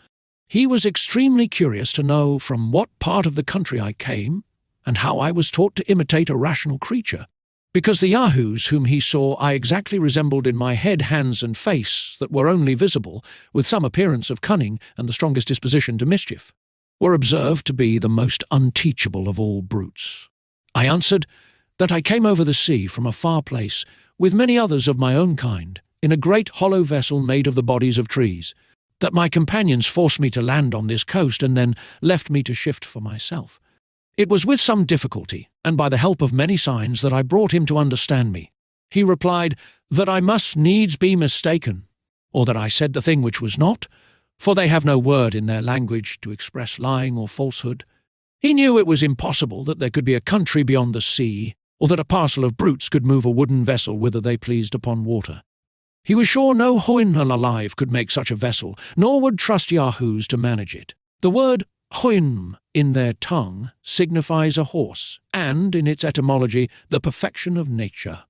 He was extremely curious to know from what part of the country I came, and how I was taught to imitate a rational creature, because the Yahoos whom he saw I exactly resembled in my head, hands, and face, that were only visible, with some appearance of cunning and the strongest disposition to mischief, were observed to be the most unteachable of all brutes. I answered that I came over the sea from a far place, with many others of my own kind, in a great hollow vessel made of the bodies of trees, that my companions forced me to land on this coast and then left me to shift for myself. It was with some difficulty, and by the help of many signs, that I brought him to understand me. He replied that I must needs be mistaken, or that I said the thing which was not, for they have no word in their language to express lying or falsehood. He knew it was impossible that there could be a country beyond the sea, or that a parcel of brutes could move a wooden vessel whither they pleased upon water. He was sure no Houyhnhnm alive could make such a vessel, nor would trust Yahoos to manage it. The word Houyhnhnm in their tongue signifies a horse, and, in its etymology, the perfection of nature.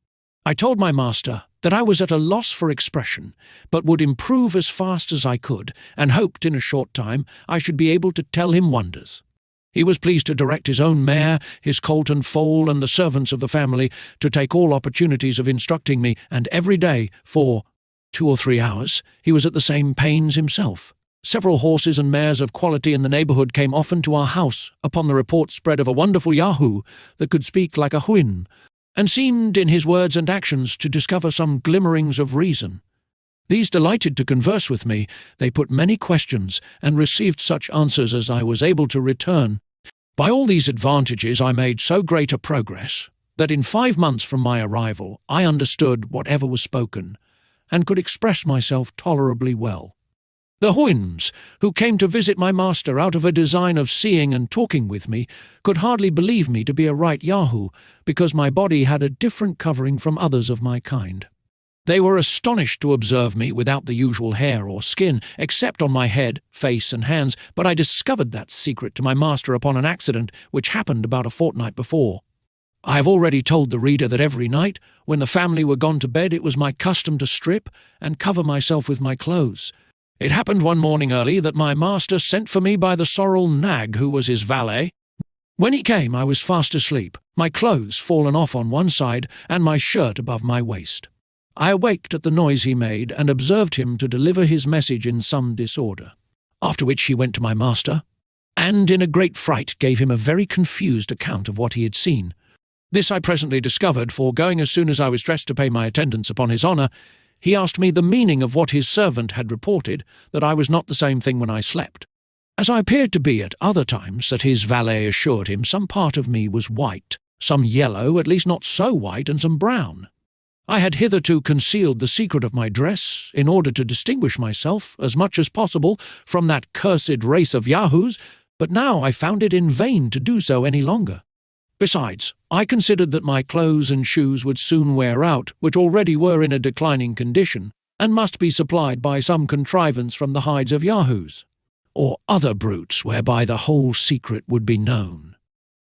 I told my master that I was at a loss for expression, but would improve as fast as I could, and hoped in a short time I should be able to tell him wonders. He was pleased to direct his own mare, his colt and foal, and the servants of the family to take all opportunities of instructing me, and every day, for 2 or 3 hours, he was at the same pains himself. Several horses and mares of quality in the neighbourhood came often to our house upon the report spread of a wonderful Yahoo that could speak like a Houyhnhnm, and seemed in his words and actions to discover some glimmerings of reason. These delighted to converse with me. They put many questions, and received such answers as I was able to return. By all these advantages I made so great a progress, that in 5 months from my arrival I understood whatever was spoken, and could express myself tolerably well. The Houyhnhnms, who came to visit my master out of a design of seeing and talking with me, could hardly believe me to be a right Yahoo, because my body had a different covering from others of my kind. They were astonished to observe me without the usual hair or skin, except on my head, face, and hands, but I discovered that secret to my master upon an accident which happened about a fortnight before. I have already told the reader that every night, when the family were gone to bed, it was my custom to strip and cover myself with my clothes. It happened one morning early that my master sent for me by the sorrel nag, who was his valet. When he came, I was fast asleep, my clothes fallen off on one side, and my shirt above my waist. I awaked at the noise he made, and observed him to deliver his message in some disorder. After which he went to my master, and in a great fright gave him a very confused account of what he had seen. This I presently discovered, for going as soon as I was dressed to pay my attendance upon his honour, he asked me the meaning of what his servant had reported, that I was not the same thing when I slept. As I appeared to be at other times, that his valet assured him some part of me was white, some yellow, at least not so white, and some brown. I had hitherto concealed the secret of my dress, in order to distinguish myself, as much as possible, from that cursed race of Yahoos, but now I found it in vain to do so any longer. Besides, I considered that my clothes and shoes would soon wear out, which already were in a declining condition, and must be supplied by some contrivance from the hides of Yahoos, or other brutes whereby the whole secret would be known.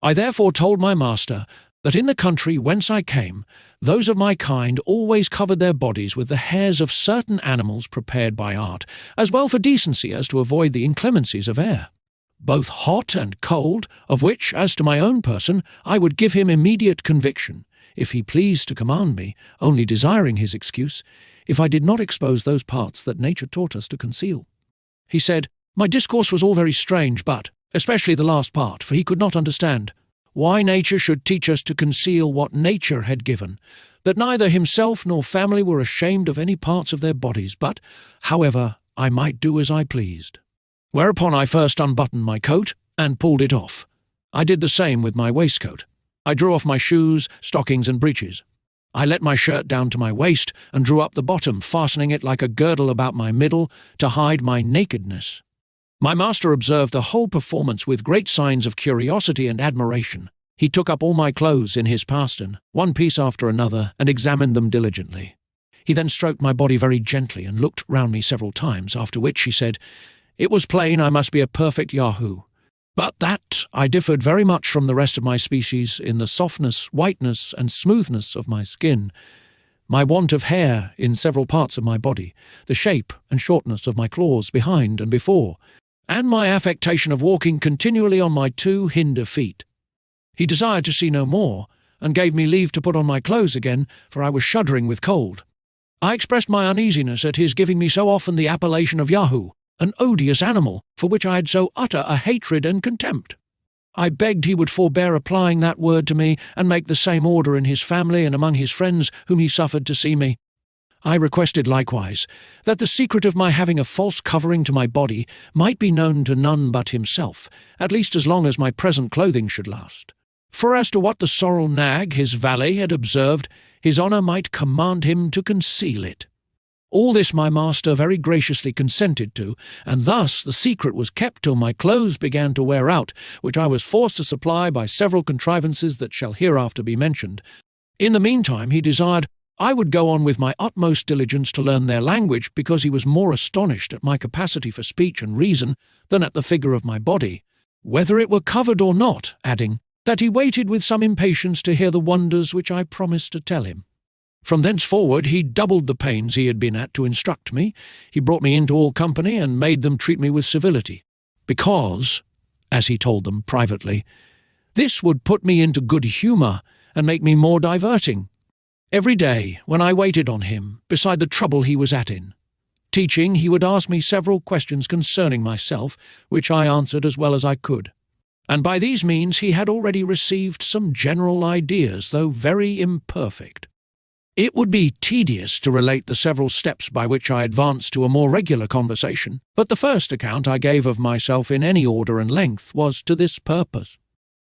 I therefore told my master that in the country whence I came, those of my kind always covered their bodies with the hairs of certain animals prepared by art, as well for decency as to avoid the inclemencies of air, both hot and cold, of which, as to my own person, I would give him immediate conviction, if he pleased to command me, only desiring his excuse, if I did not expose those parts that nature taught us to conceal. He said, my discourse was all very strange, but, especially the last part, for he could not understand why nature should teach us to conceal what nature had given, that neither himself nor family were ashamed of any parts of their bodies, but, however, I might do as I pleased. Whereupon I first unbuttoned my coat and pulled it off. I did the same with my waistcoat. I drew off my shoes, stockings, and breeches. I let my shirt down to my waist and drew up the bottom, fastening it like a girdle about my middle to hide my nakedness. My master observed the whole performance with great signs of curiosity and admiration. He took up all my clothes in his pastern, one piece after another, and examined them diligently. He then stroked my body very gently and looked round me several times, after which he said, it was plain I must be a perfect Yahoo, but that I differed very much from the rest of my species in the softness, whiteness, and smoothness of my skin, my want of hair in several parts of my body, the shape and shortness of my claws behind and before, and my affectation of walking continually on my 2 hinder feet. He desired to see no more, and gave me leave to put on my clothes again, for I was shuddering with cold. I expressed my uneasiness at his giving me so often the appellation of Yahoo, an odious animal, for which I had so utter a hatred and contempt. I begged he would forbear applying that word to me, and make the same order in his family and among his friends whom he suffered to see me. I requested likewise that the secret of my having a false covering to my body might be known to none but himself, at least as long as my present clothing should last. For as to what the sorrel nag, his valet, had observed, his honour might command him to conceal it. All this my master very graciously consented to, and thus the secret was kept till my clothes began to wear out, which I was forced to supply by several contrivances that shall hereafter be mentioned. In the meantime he desired I would go on with my utmost diligence to learn their language, because he was more astonished at my capacity for speech and reason than at the figure of my body, whether it were covered or not, adding, that he waited with some impatience to hear the wonders which I promised to tell him. From thenceforward he doubled the pains he had been at to instruct me. He brought me into all company, and made them treat me with civility, because, as he told them privately, this would put me into good humour, and make me more diverting. Every day, when I waited on him, beside the trouble he was at in teaching, he would ask me several questions concerning myself, which I answered as well as I could. And by these means he had already received some general ideas, though very imperfect. It would be tedious to relate the several steps by which I advanced to a more regular conversation, but the first account I gave of myself in any order and length was to this purpose: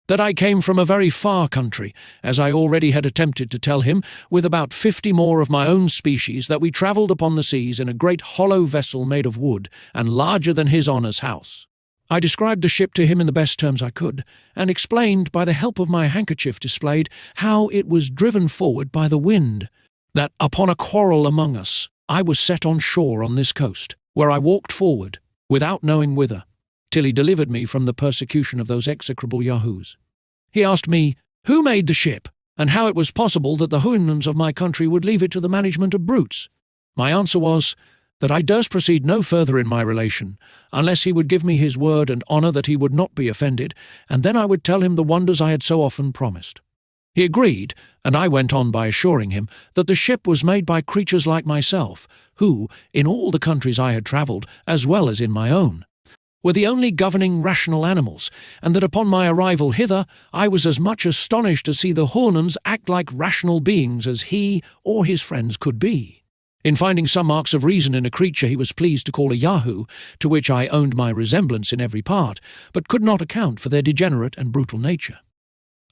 that I came from a very far country, as I already had attempted to tell him, with about 50 more of my own species, that we travelled upon the seas in a great hollow vessel made of wood, and larger than his honour's house. I described the ship to him in the best terms I could, and explained, by the help of my handkerchief displayed, how it was driven forward by the wind, that upon a quarrel among us I was set on shore on this coast, where I walked forward, without knowing whither, till he delivered me from the persecution of those execrable Yahoos. He asked me who made the ship, and how it was possible that the Houyhnhnms of my country would leave it to the management of brutes. My answer was that I durst proceed no further in my relation, unless he would give me his word and honour that he would not be offended, and then I would tell him the wonders I had so often promised. He agreed, and I went on by assuring him that the ship was made by creatures like myself, who, in all the countries I had travelled, as well as in my own, were the only governing rational animals, and that upon my arrival hither I was as much astonished to see the Houyhnhnms act like rational beings as he or his friends could be. In finding some marks of reason in a creature he was pleased to call a Yahoo, to which I owned my resemblance in every part, but could not account for their degenerate and brutal nature.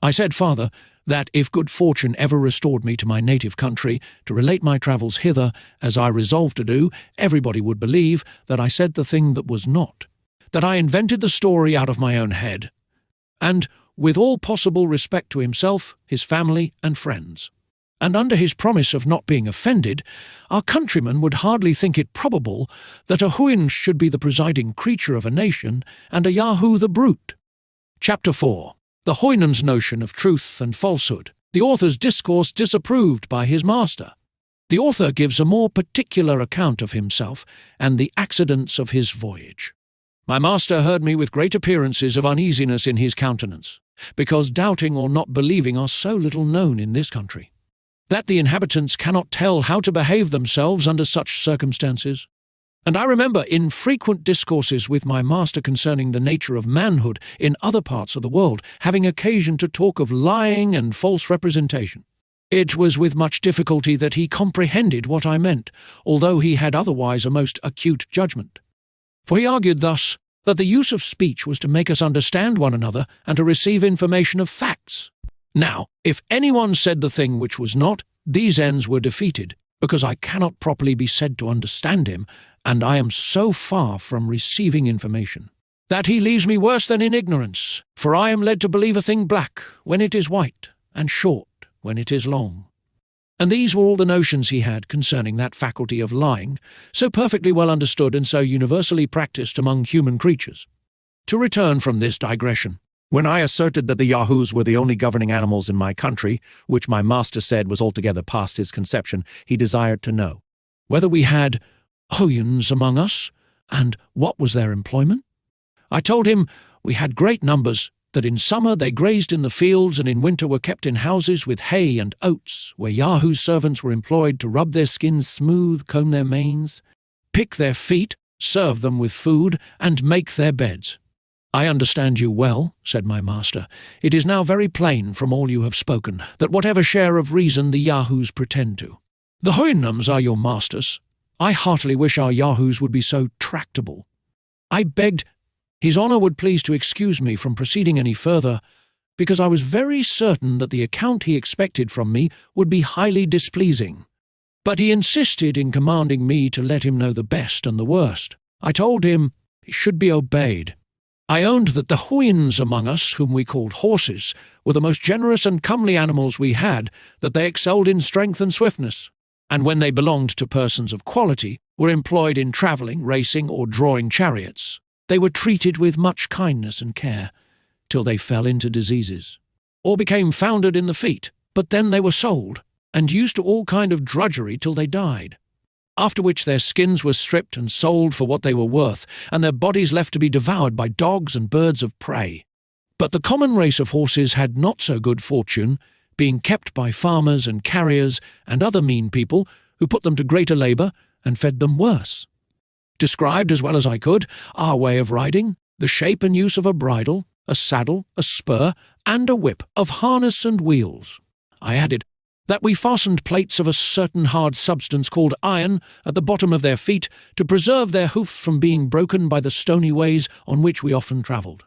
I said farther, that if good fortune ever restored me to my native country, to relate my travels hither, as I resolved to do, everybody would believe that I said the thing that was not, that I invented the story out of my own head, and with all possible respect to himself, his family, and friends. And under his promise of not being offended, our countrymen would hardly think it probable that a Houyhnhnms should be the presiding creature of a nation, and a Yahoo the brute. Chapter 4. The Houyhnhnms' notion of truth and falsehood, the author's discourse disapproved by his master. The author gives a more particular account of himself and the accidents of his voyage. My master heard me with great appearances of uneasiness in his countenance, because doubting or not believing are so little known in this country, that the inhabitants cannot tell how to behave themselves under such circumstances. And I remember in frequent discourses with my master concerning the nature of manhood in other parts of the world, having occasion to talk of lying and false representation. It was with much difficulty that he comprehended what I meant, although he had otherwise a most acute judgment. For he argued thus, that the use of speech was to make us understand one another and to receive information of facts. Now, if anyone said the thing which was not, these ends were defeated, because I cannot properly be said to understand him, and I am so far from receiving information, that he leaves me worse than in ignorance, for I am led to believe a thing black when it is white, and short when it is long. And these were all the notions he had concerning that faculty of lying, so perfectly well understood and so universally practised among human creatures. To return from this digression, When I asserted that the Yahoos were the only governing animals in my country, which my master said was altogether past his conception, he desired to know whether we had Houyhnhnms among us, and what was their employment? I told him we had great numbers, that in summer they grazed in the fields and in winter were kept in houses with hay and oats, where Yahoo's servants were employed to rub their skins smooth, comb their manes, pick their feet, serve them with food, and make their beds. I understand you well, said my master. It is now very plain from all you have spoken that whatever share of reason the Yahoos pretend to. The Houyhnhnms are your masters. I heartily wish our Yahoos would be so tractable. I begged his honour would please to excuse me from proceeding any further, because I was very certain that the account he expected from me would be highly displeasing. But he insisted in commanding me to let him know the best and the worst. I told him he should be obeyed. I owned that the Houyhnhnms among us, whom we called horses, were the most generous and comely animals we had, that they excelled in strength and swiftness, and when they belonged to persons of quality, were employed in travelling, racing, or drawing chariots. They were treated with much kindness and care, till they fell into diseases, or became foundered in the feet, but then they were sold, and used to all kind of drudgery till they died. After which their skins were stripped and sold for what they were worth, and their bodies left to be devoured by dogs and birds of prey. But the common race of horses had not so good fortune, being kept by farmers and carriers and other mean people, who put them to greater labour and fed them worse. Described as well as I could our way of riding, the shape and use of a bridle, a saddle, a spur, and a whip, of harness and wheels. I added that we fastened plates of a certain hard substance called iron at the bottom of their feet to preserve their hoofs from being broken by the stony ways on which we often travelled.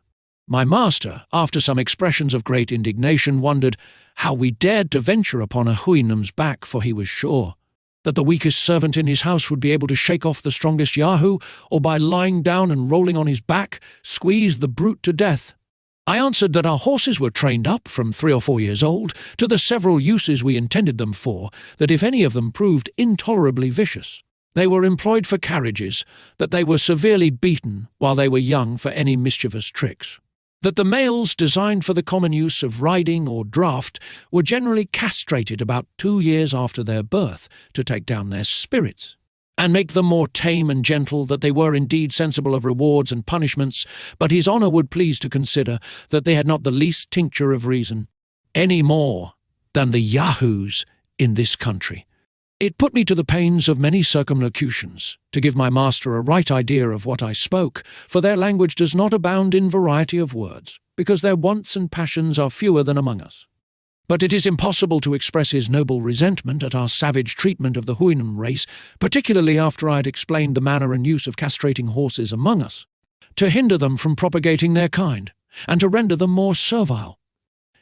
My master, after some expressions of great indignation, wondered how we dared to venture upon a Houyhnhnm's back, for he was sure that the weakest servant in his house would be able to shake off the strongest Yahoo, or by lying down and rolling on his back, squeeze the brute to death. I answered that our horses were trained up from 3 or 4 years old to the several uses we intended them for, that if any of them proved intolerably vicious, they were employed for carriages, that they were severely beaten while they were young for any mischievous tricks, that the males designed for the common use of riding or draught were generally castrated about 2 years after their birth to take down their spirits, and make them more tame and gentle, that they were indeed sensible of rewards and punishments, but his honour would please to consider that they had not the least tincture of reason, any more than the Yahoos in this country. It put me to the pains of many circumlocutions to give my master a right idea of what I spoke, for their language does not abound in variety of words, because their wants and passions are fewer than among us. But it is impossible to express his noble resentment at our savage treatment of the Houyhnhnm race, particularly after I had explained the manner and use of castrating horses among us, to hinder them from propagating their kind, and to render them more servile.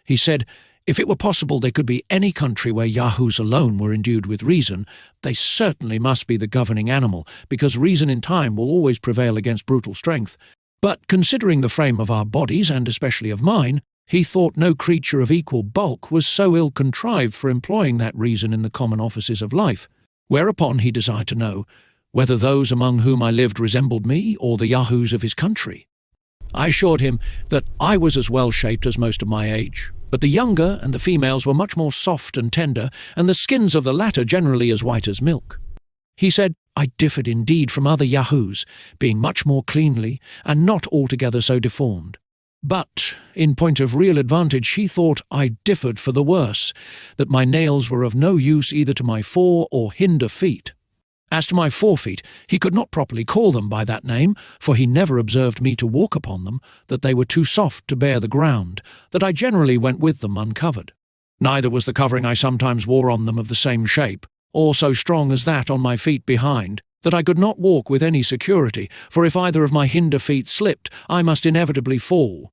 He said, if it were possible there could be any country where Yahoos alone were endued with reason, they certainly must be the governing animal, because reason in time will always prevail against brutal strength. But considering the frame of our bodies, and especially of mine, he thought no creature of equal bulk was so ill contrived for employing that reason in the common offices of life, whereupon he desired to know whether those among whom I lived resembled me or the Yahoos of his country. I assured him that I was as well-shaped as most of my age, but the younger and the females were much more soft and tender, and the skins of the latter generally as white as milk. He said I differed indeed from other Yahoos, being much more cleanly and not altogether so deformed. But, in point of real advantage, he thought I differed for the worse, that my nails were of no use either to my fore or hinder feet. As to my forefeet, he could not properly call them by that name, for he never observed me to walk upon them, that they were too soft to bear the ground, that I generally went with them uncovered. Neither was the covering I sometimes wore on them of the same shape, or so strong as that on my feet behind, that I could not walk with any security, for if either of my hinder feet slipped, I must inevitably fall.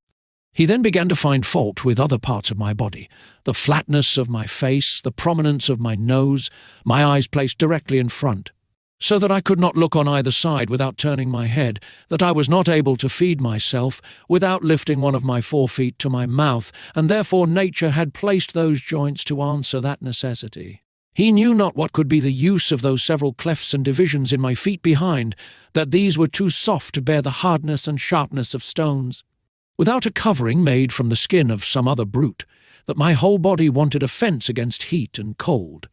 He then began to find fault with other parts of my body, the flatness of my face, the prominence of my nose, my eyes placed directly in front, so that I could not look on either side without turning my head, that I was not able to feed myself without lifting one of my forefeet to my mouth, and therefore nature had placed those joints to answer that necessity. He knew not what could be the use of those several clefts and divisions in my feet behind, that these were too soft to bear the hardness and sharpness of stones. Without a covering made from the skin of some other brute, that my whole body wanted a fence against heat and cold,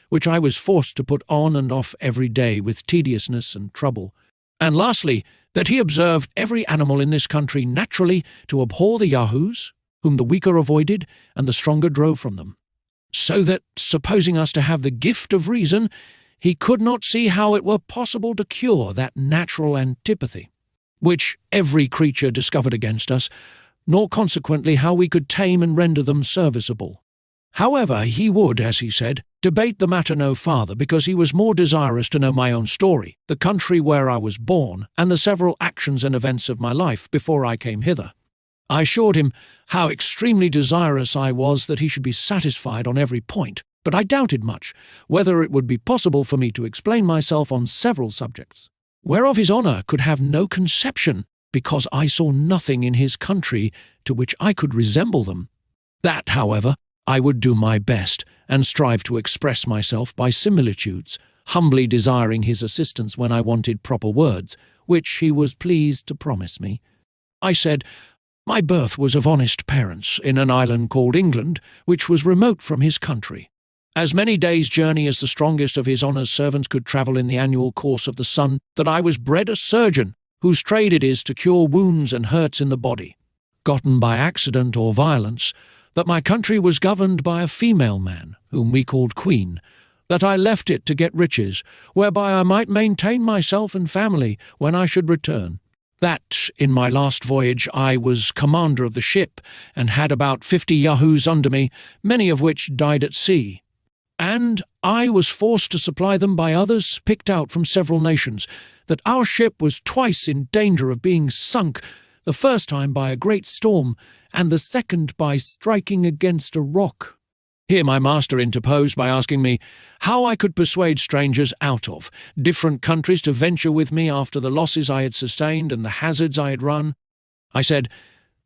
which I was forced to put on and off every day with tediousness and trouble. And lastly, that he observed every animal in this country naturally to abhor the Yahoos, whom the weaker avoided and the stronger drove from them. So that, supposing us to have the gift of reason, he could not see how it were possible to cure that natural antipathy, which every creature discovered against us, nor consequently how we could tame and render them serviceable. However, he would, as he said, debate the matter no farther, because he was more desirous to know my own story, the country where I was born, and the several actions and events of my life before I came hither. I assured him how extremely desirous I was that he should be satisfied on every point, but I doubted much whether it would be possible for me to explain myself on several subjects, whereof his honour could have no conception, because I saw nothing in his country to which I could resemble them. That, however, I would do my best, and strive to express myself by similitudes, humbly desiring his assistance when I wanted proper words, which he was pleased to promise me. I said, my birth was of honest parents, in an island called England, which was remote from his country. As many days' journey as the strongest of his honour's servants could travel in the annual course of the sun, that I was bred a surgeon, whose trade it is to cure wounds and hurts in the body, gotten by accident or violence, that my country was governed by a female man, whom we called Queen, that I left it to get riches, whereby I might maintain myself and family when I should return. That, in my last voyage, I was commander of the ship, and had about 50 Yahoos under me, many of which died at sea. And I was forced to supply them by others picked out from several nations, that our ship was twice in danger of being sunk, the first time by a great storm, and the second by striking against a rock. Here my master interposed by asking me how I could persuade strangers out of different countries to venture with me after the losses I had sustained and the hazards I had run. I said,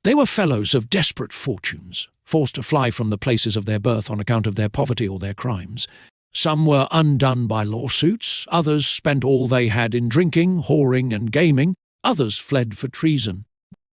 they were fellows of desperate fortunes, forced to fly from the places of their birth on account of their poverty or their crimes. Some were undone by lawsuits, others spent all they had in drinking, whoring, and gaming, others fled for treason,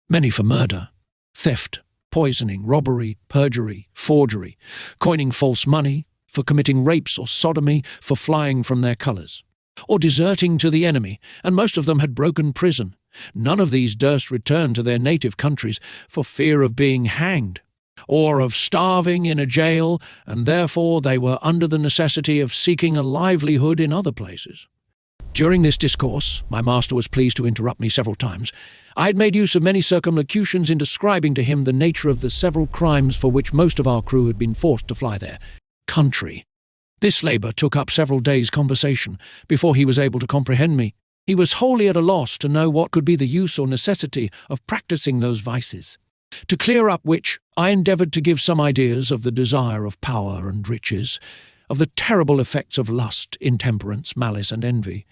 many for murder, theft, poisoning, robbery, perjury, forgery, coining false money, for committing rapes or sodomy, for flying from their colours, or deserting to the enemy, and most of them had broken prison. None of these durst return to their native countries for fear of being hanged, or of starving in a jail, and therefore they were under the necessity of seeking a livelihood in other places. During this discourse, my master was pleased to interrupt me several times. I had made use of many circumlocutions in describing to him the nature of the several crimes for which most of our crew had been forced to fly their country. This labour took up several days' conversation before he was able to comprehend me. He was wholly at a loss to know what could be the use or necessity of practising those vices, to clear up which I endeavoured to give some ideas of the desire of power and riches, of the terrible effects of lust, intemperance, malice, and envy.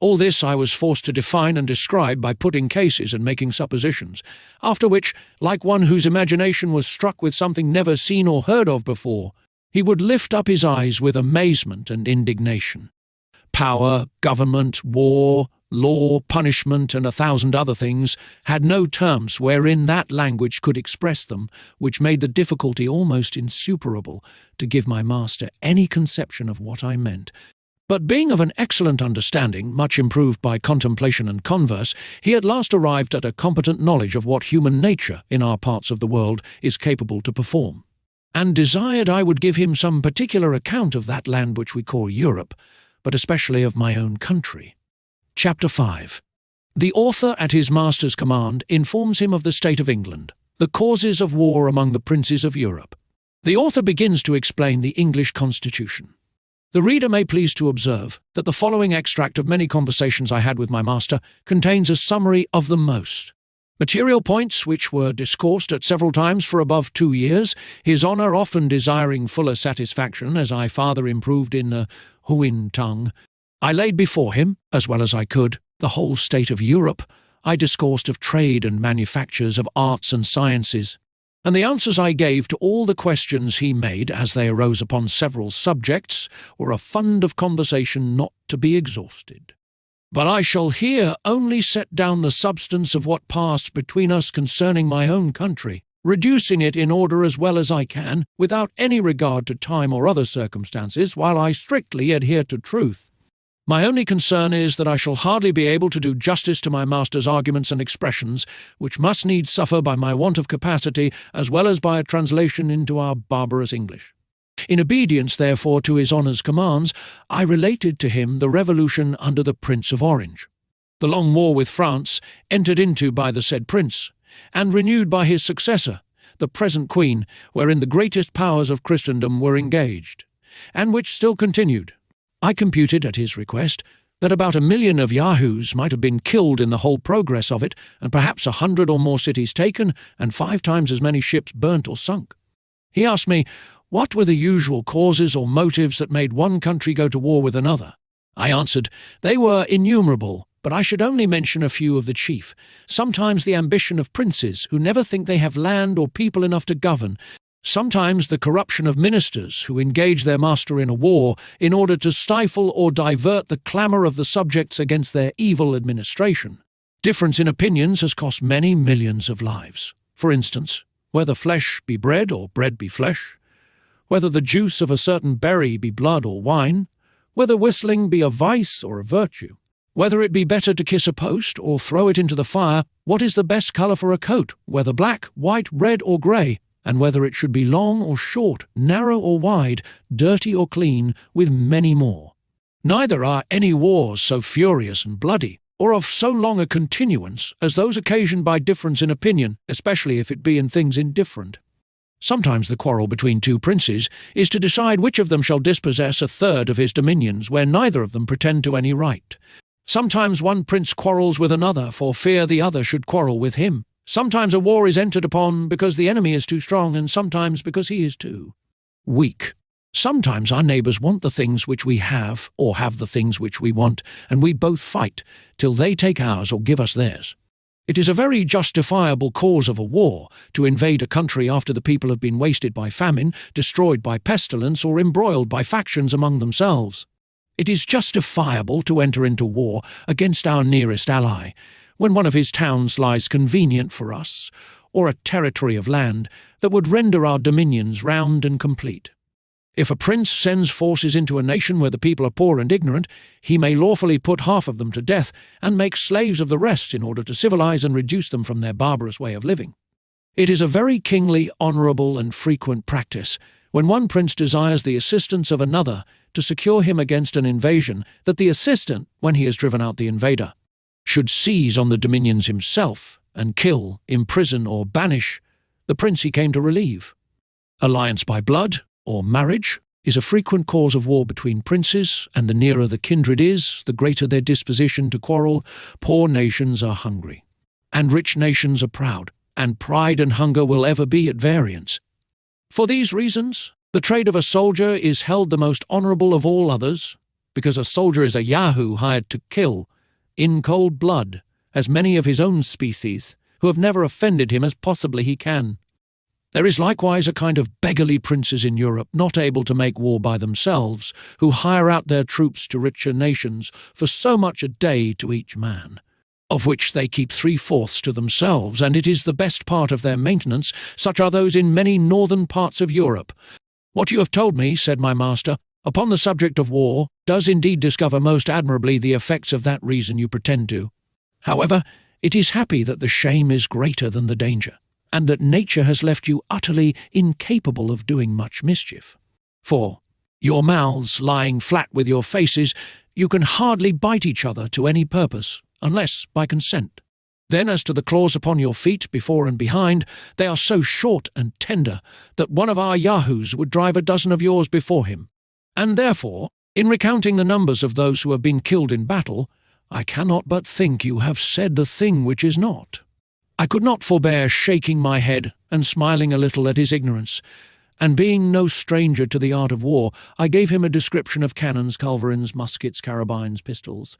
All this I was forced to define and describe by putting cases and making suppositions, after which, like one whose imagination was struck with something never seen or heard of before, he would lift up his eyes with amazement and indignation. Power, government, war, law, punishment, and 1,000 other things, had no terms wherein that language could express them, which made the difficulty almost insuperable to give my master any conception of what I meant. But being of an excellent understanding, much improved by contemplation and converse, he at last arrived at a competent knowledge of what human nature in our parts of the world is capable to perform, and desired I would give him some particular account of that land which we call Europe, but especially of my own country. Chapter 5. The author at his master's command informs him of the state of England, the causes of war among the princes of Europe. The author begins to explain the English constitution. The reader may please to observe that the following extract of many conversations I had with my master contains a summary of the most material points which were discoursed at several times for above 2 years, his honour often desiring fuller satisfaction as I farther improved in the Houyhnhnm tongue. I laid before him, as well as I could, the whole state of Europe. I discoursed of trade and manufactures, of arts and sciences, and the answers I gave to all the questions he made as they arose upon several subjects were a fund of conversation not to be exhausted. But I shall here only set down the substance of what passed between us concerning my own country, reducing it in order as well as I can, without any regard to time or other circumstances, while I strictly adhere to truth. My only concern is that I shall hardly be able to do justice to my master's arguments and expressions, which must needs suffer by my want of capacity as well as by a translation into our barbarous English. In obedience, therefore, to his honour's commands, I related to him the revolution under the Prince of Orange, the long war with France, entered into by the said prince, and renewed by his successor, the present queen, wherein the greatest powers of Christendom were engaged, and which still continued. I computed, at his request, that about 1 million of Yahoos might have been killed in the whole progress of it, and perhaps 100 or more cities taken, and 5 times as many ships burnt or sunk. He asked me, what were the usual causes or motives that made one country go to war with another? I answered, they were innumerable, but I should only mention a few of the chief. Sometimes the ambition of princes, who never think they have land or people enough to govern. Sometimes the corruption of ministers, who engage their master in a war in order to stifle or divert the clamour of the subjects against their evil administration. Difference in opinions has cost many millions of lives. For instance, whether flesh be bread or bread be flesh, whether the juice of a certain berry be blood or wine, whether whistling be a vice or a virtue, whether it be better to kiss a post or throw it into the fire, what is the best colour for a coat, whether black, white, red or grey, and whether it should be long or short, narrow or wide, dirty or clean, with many more. Neither are any wars so furious and bloody, or of so long a continuance, as those occasioned by difference in opinion, especially if it be in things indifferent. Sometimes the quarrel between 2 princes is to decide which of them shall dispossess a third of his dominions, where neither of them pretend to any right. Sometimes one prince quarrels with another for fear the other should quarrel with him. Sometimes a war is entered upon because the enemy is too strong, and sometimes because he is too weak. Sometimes our neighbours want the things which we have, or have the things which we want, and we both fight till they take ours or give us theirs. It is a very justifiable cause of a war to invade a country after the people have been wasted by famine, destroyed by pestilence, or embroiled by factions among themselves. It is justifiable to enter into war against our nearest ally, when one of his towns lies convenient for us, or a territory of land that would render our dominions round and complete. If a prince sends forces into a nation where the people are poor and ignorant, he may lawfully put half of them to death and make slaves of the rest in order to civilize and reduce them from their barbarous way of living. It is a very kingly, honourable and frequent practice, when one prince desires the assistance of another to secure him against an invasion, that the assistant, when he has driven out the invader, should seize on the dominions himself and kill, imprison or banish the prince he came to relieve. Alliance by blood, or marriage, is a frequent cause of war between princes, and the nearer the kindred is, the greater their disposition to quarrel. Poor nations are hungry, and rich nations are proud, and pride and hunger will ever be at variance. For these reasons, the trade of a soldier is held the most honourable of all others, because a soldier is a Yahoo hired to kill, in cold blood, as many of his own species, who have never offended him as possibly he can. There is likewise a kind of beggarly princes in Europe not able to make war by themselves, who hire out their troops to richer nations for so much a day to each man, of which they keep 3/4 to themselves, and it is the best part of their maintenance. Such are those in many northern parts of Europe. What you have told me, said my master, upon the subject of war, does indeed discover most admirably the effects of that reason you pretend to. However, it is happy that the shame is greater than the danger, and that nature has left you utterly incapable of doing much mischief. For, your mouths lying flat with your faces, you can hardly bite each other to any purpose, unless by consent. Then as to the claws upon your feet, before and behind, they are so short and tender that one of our Yahoos would drive a dozen of yours before him. And therefore, in recounting the numbers of those who have been killed in battle, I cannot but think you have said the thing which is not. I could not forbear shaking my head and smiling a little at his ignorance, and being no stranger to the art of war, I gave him a description of cannons, culverins, muskets, carabines, pistols,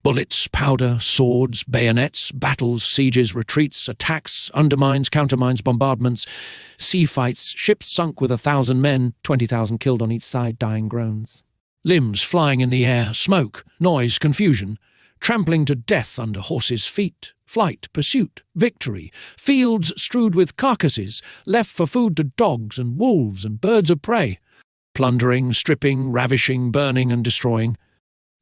bullets, powder, swords, bayonets, battles, sieges, retreats, attacks, undermines, countermines, bombardments, sea fights, ships sunk with 1,000 men, 20,000 killed on each side, dying groans, limbs flying in the air, smoke, noise, confusion, trampling to death under horses' feet, flight, pursuit, victory, fields strewed with carcasses, left for food to dogs and wolves and birds of prey, plundering, stripping, ravishing, burning and destroying.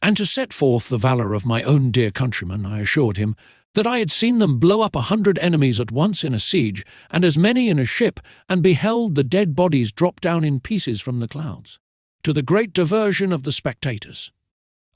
And to set forth the valour of my own dear countrymen, I assured him that I had seen them blow up 100 enemies at once in a siege, and as many in a ship, and beheld the dead bodies drop down in pieces from the clouds, to the great diversion of the spectators.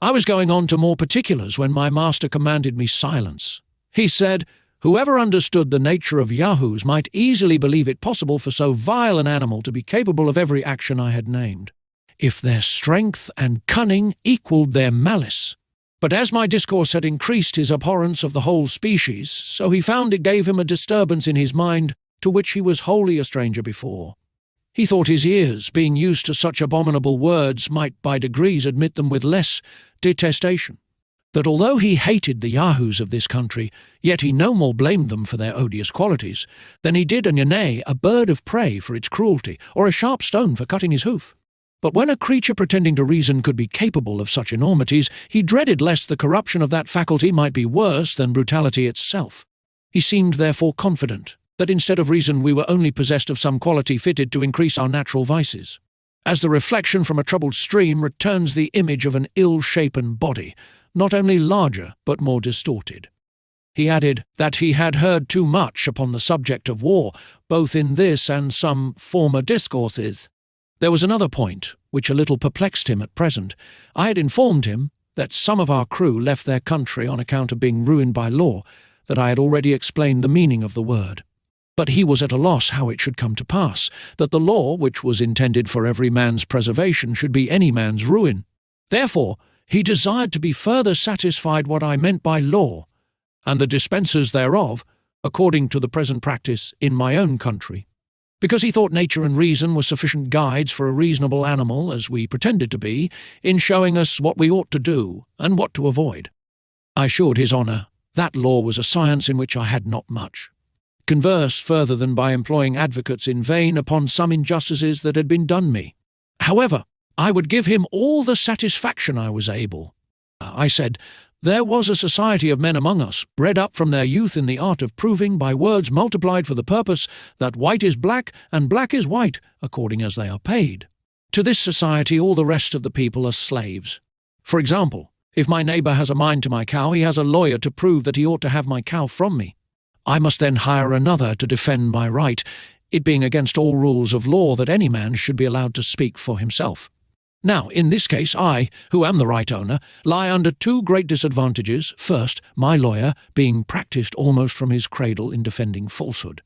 I was going on to more particulars when my master commanded me silence. He said, whoever understood the nature of Yahoos might easily believe it possible for so vile an animal to be capable of every action I had named, if their strength and cunning equalled their malice. But as my discourse had increased his abhorrence of the whole species, so he found it gave him a disturbance in his mind to which he was wholly a stranger before. He thought his ears, being used to such abominable words, might by degrees admit them with less detestation. That although he hated the Yahoos of this country, yet he no more blamed them for their odious qualities than he did a bird of prey for its cruelty, or a sharp stone for cutting his hoof. But when a creature pretending to reason could be capable of such enormities, he dreaded lest the corruption of that faculty might be worse than brutality itself. He seemed therefore confident that instead of reason we were only possessed of some quality fitted to increase our natural vices, as the reflection from a troubled stream returns the image of an ill-shapen body, not only larger but more distorted. He added that he had heard too much upon the subject of war, both in this and some former discourses. There was another point which a little perplexed him at present. I had informed him that some of our crew left their country on account of being ruined by law, that I had already explained the meaning of the word. But he was at a loss how it should come to pass, that the law, which was intended for every man's preservation, should be any man's ruin. Therefore, he desired to be further satisfied what I meant by law, and the dispensers thereof, according to the present practice in my own country, because he thought nature and reason were sufficient guides for a reasonable animal, as we pretended to be, in showing us what we ought to do and what to avoid. I assured his honour that law was a science in which I had not much converse further than by employing advocates in vain upon some injustices that had been done me. However, I would give him all the satisfaction I was able. I said, there was a society of men among us, bred up from their youth in the art of proving, by words multiplied for the purpose, that white is black and black is white, according as they are paid. To this society all the rest of the people are slaves. For example, if my neighbour has a mind to my cow, he has a lawyer to prove that he ought to have my cow from me. I must then hire another to defend my right, it being against all rules of law that any man should be allowed to speak for himself. Now, in this case, I, who am the right owner, lie under two great disadvantages. First, my lawyer, being practised almost from his cradle in defending falsehood,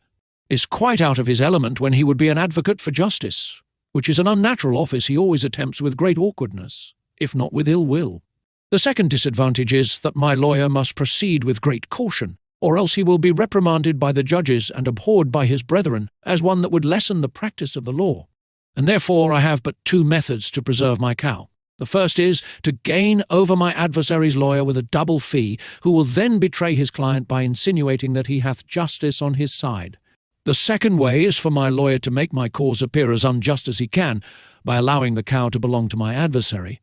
is quite out of his element when he would be an advocate for justice, which is an unnatural office he always attempts with great awkwardness, if not with ill will. The second disadvantage is that my lawyer must proceed with great caution, or else he will be reprimanded by the judges and abhorred by his brethren as one that would lessen the practice of the law. And therefore I have but two methods to preserve my cow. The first is to gain over my adversary's lawyer with a double fee, who will then betray his client by insinuating that he hath justice on his side. The second way is for my lawyer to make my cause appear as unjust as he can by allowing the cow to belong to my adversary,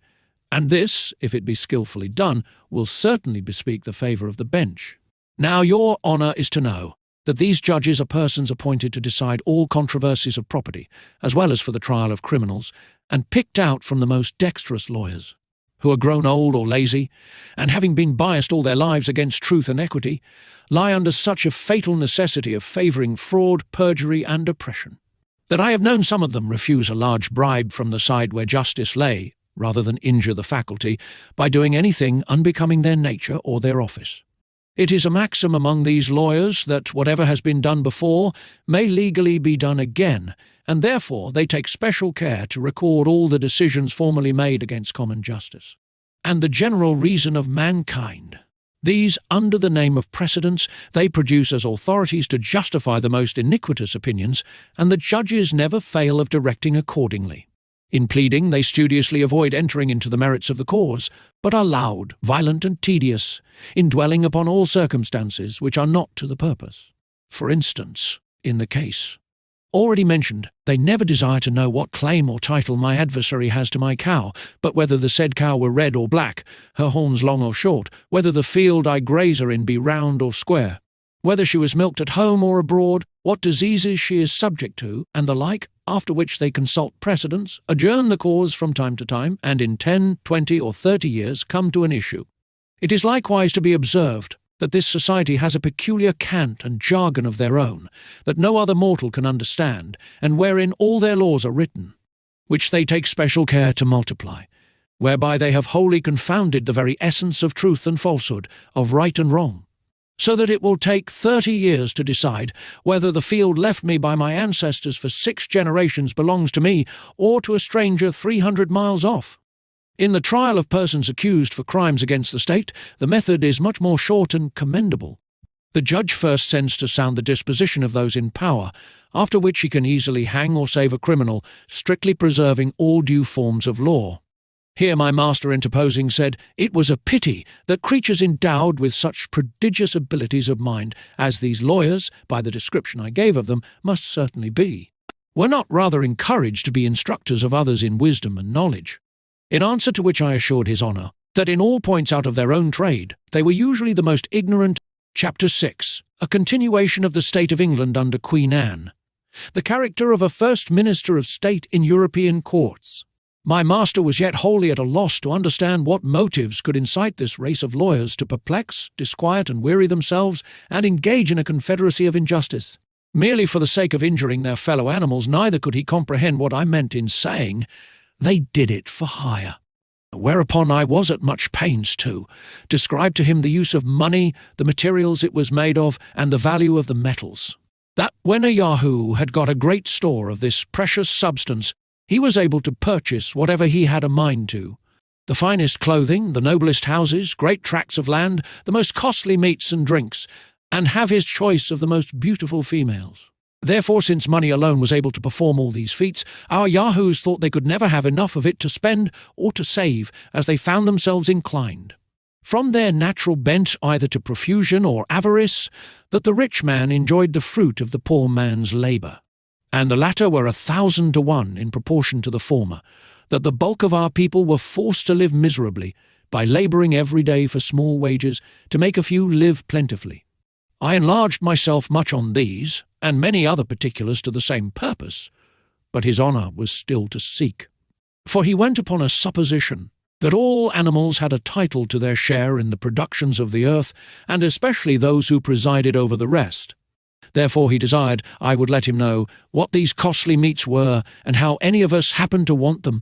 and this, if it be skilfully done, will certainly bespeak the favour of the bench. Now your honour is to know that these judges are persons appointed to decide all controversies of property, as well as for the trial of criminals, and picked out from the most dexterous lawyers, who are grown old or lazy, and having been biased all their lives against truth and equity, lie under such a fatal necessity of favouring fraud, perjury, and oppression, that I have known some of them refuse a large bribe from the side where justice lay, rather than injure the faculty by doing anything unbecoming their nature or their office. It is a maxim among these lawyers that whatever has been done before may legally be done again, and therefore they take special care to record all the decisions formerly made against common justice, and the general reason of mankind. These, under the name of precedents, they produce as authorities to justify the most iniquitous opinions, and the judges never fail of directing accordingly. In pleading, they studiously avoid entering into the merits of the cause, but are loud, violent, and tedious, in dwelling upon all circumstances which are not to the purpose. For instance, in the case already mentioned, they never desire to know what claim or title my adversary has to my cow, but whether the said cow were red or black, her horns long or short, whether the field I graze her in be round or square, whether she was milked at home or abroad, what diseases she is subject to, and the like, after which they consult precedents, adjourn the cause from time to time, and in 10, 20, or 30 years come to an issue. It is likewise to be observed that this society has a peculiar cant and jargon of their own, that no other mortal can understand, and wherein all their laws are written, which they take special care to multiply, whereby they have wholly confounded the very essence of truth and falsehood, of right and wrong, so that it will take 30 years to decide whether the field left me by my ancestors for 6 generations belongs to me or to a stranger 300 miles off. In the trial of persons accused for crimes against the state, the method is much more short and commendable. The judge first sends to sound the disposition of those in power, after which he can easily hang or save a criminal, strictly preserving all due forms of law. Here my master interposing said, it was a pity that creatures endowed with such prodigious abilities of mind as these lawyers, by the description I gave of them, must certainly be, were not rather encouraged to be instructors of others in wisdom and knowledge. In answer to which I assured his honour that in all points out of their own trade they were usually the most ignorant. Chapter 6. A continuation of the state of England under Queen Anne. The character of a first minister of state in European courts. My master was yet wholly at a loss to understand what motives could incite this race of lawyers to perplex, disquiet, and weary themselves, and engage in a confederacy of injustice, merely for the sake of injuring their fellow animals. Neither could he comprehend what I meant in saying they did it for hire. Whereupon I was at much pains to describe to him the use of money, the materials it was made of, and the value of the metals. That when a Yahoo had got a great store of this precious substance, he was able to purchase whatever he had a mind to, the finest clothing, the noblest houses, great tracts of land, the most costly meats and drinks, and have his choice of the most beautiful females. Therefore, since money alone was able to perform all these feats, our Yahoos thought they could never have enough of it to spend or to save, as they found themselves inclined, from their natural bent either to profusion or avarice, that the rich man enjoyed the fruit of the poor man's labour, and the latter were 1,000 to 1 in proportion to the former, that the bulk of our people were forced to live miserably, by labouring every day for small wages, to make a few live plentifully. I enlarged myself much on these, and many other particulars to the same purpose, but his honour was still to seek. For he went upon a supposition that all animals had a title to their share in the productions of the earth, and especially those who presided over the rest. Therefore he desired I would let him know what these costly meats were, and how any of us happened to want them.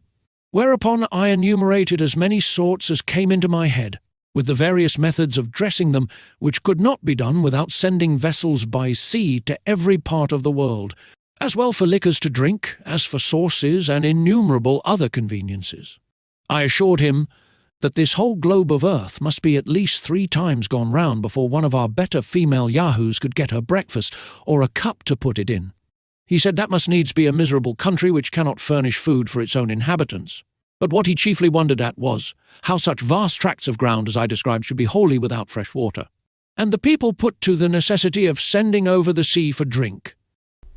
Whereupon I enumerated as many sorts as came into my head, with the various methods of dressing them, which could not be done without sending vessels by sea to every part of the world, as well for liquors to drink as for sauces and innumerable other conveniences. I assured him that this whole globe of earth must be at least 3 times gone round before one of our better female Yahoos could get her breakfast, or a cup to put it in. He said that must needs be a miserable country which cannot furnish food for its own inhabitants. But what he chiefly wondered at was how such vast tracts of ground as I described should be wholly without fresh water, and the people put to the necessity of sending over the sea for drink.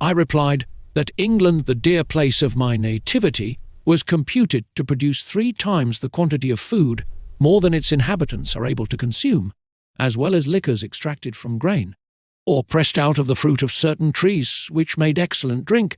I replied that England, the dear place of my nativity, was computed to produce 3 times the quantity of food, more than its inhabitants are able to consume, as well as liquors extracted from grain, or pressed out of the fruit of certain trees, which made excellent drink,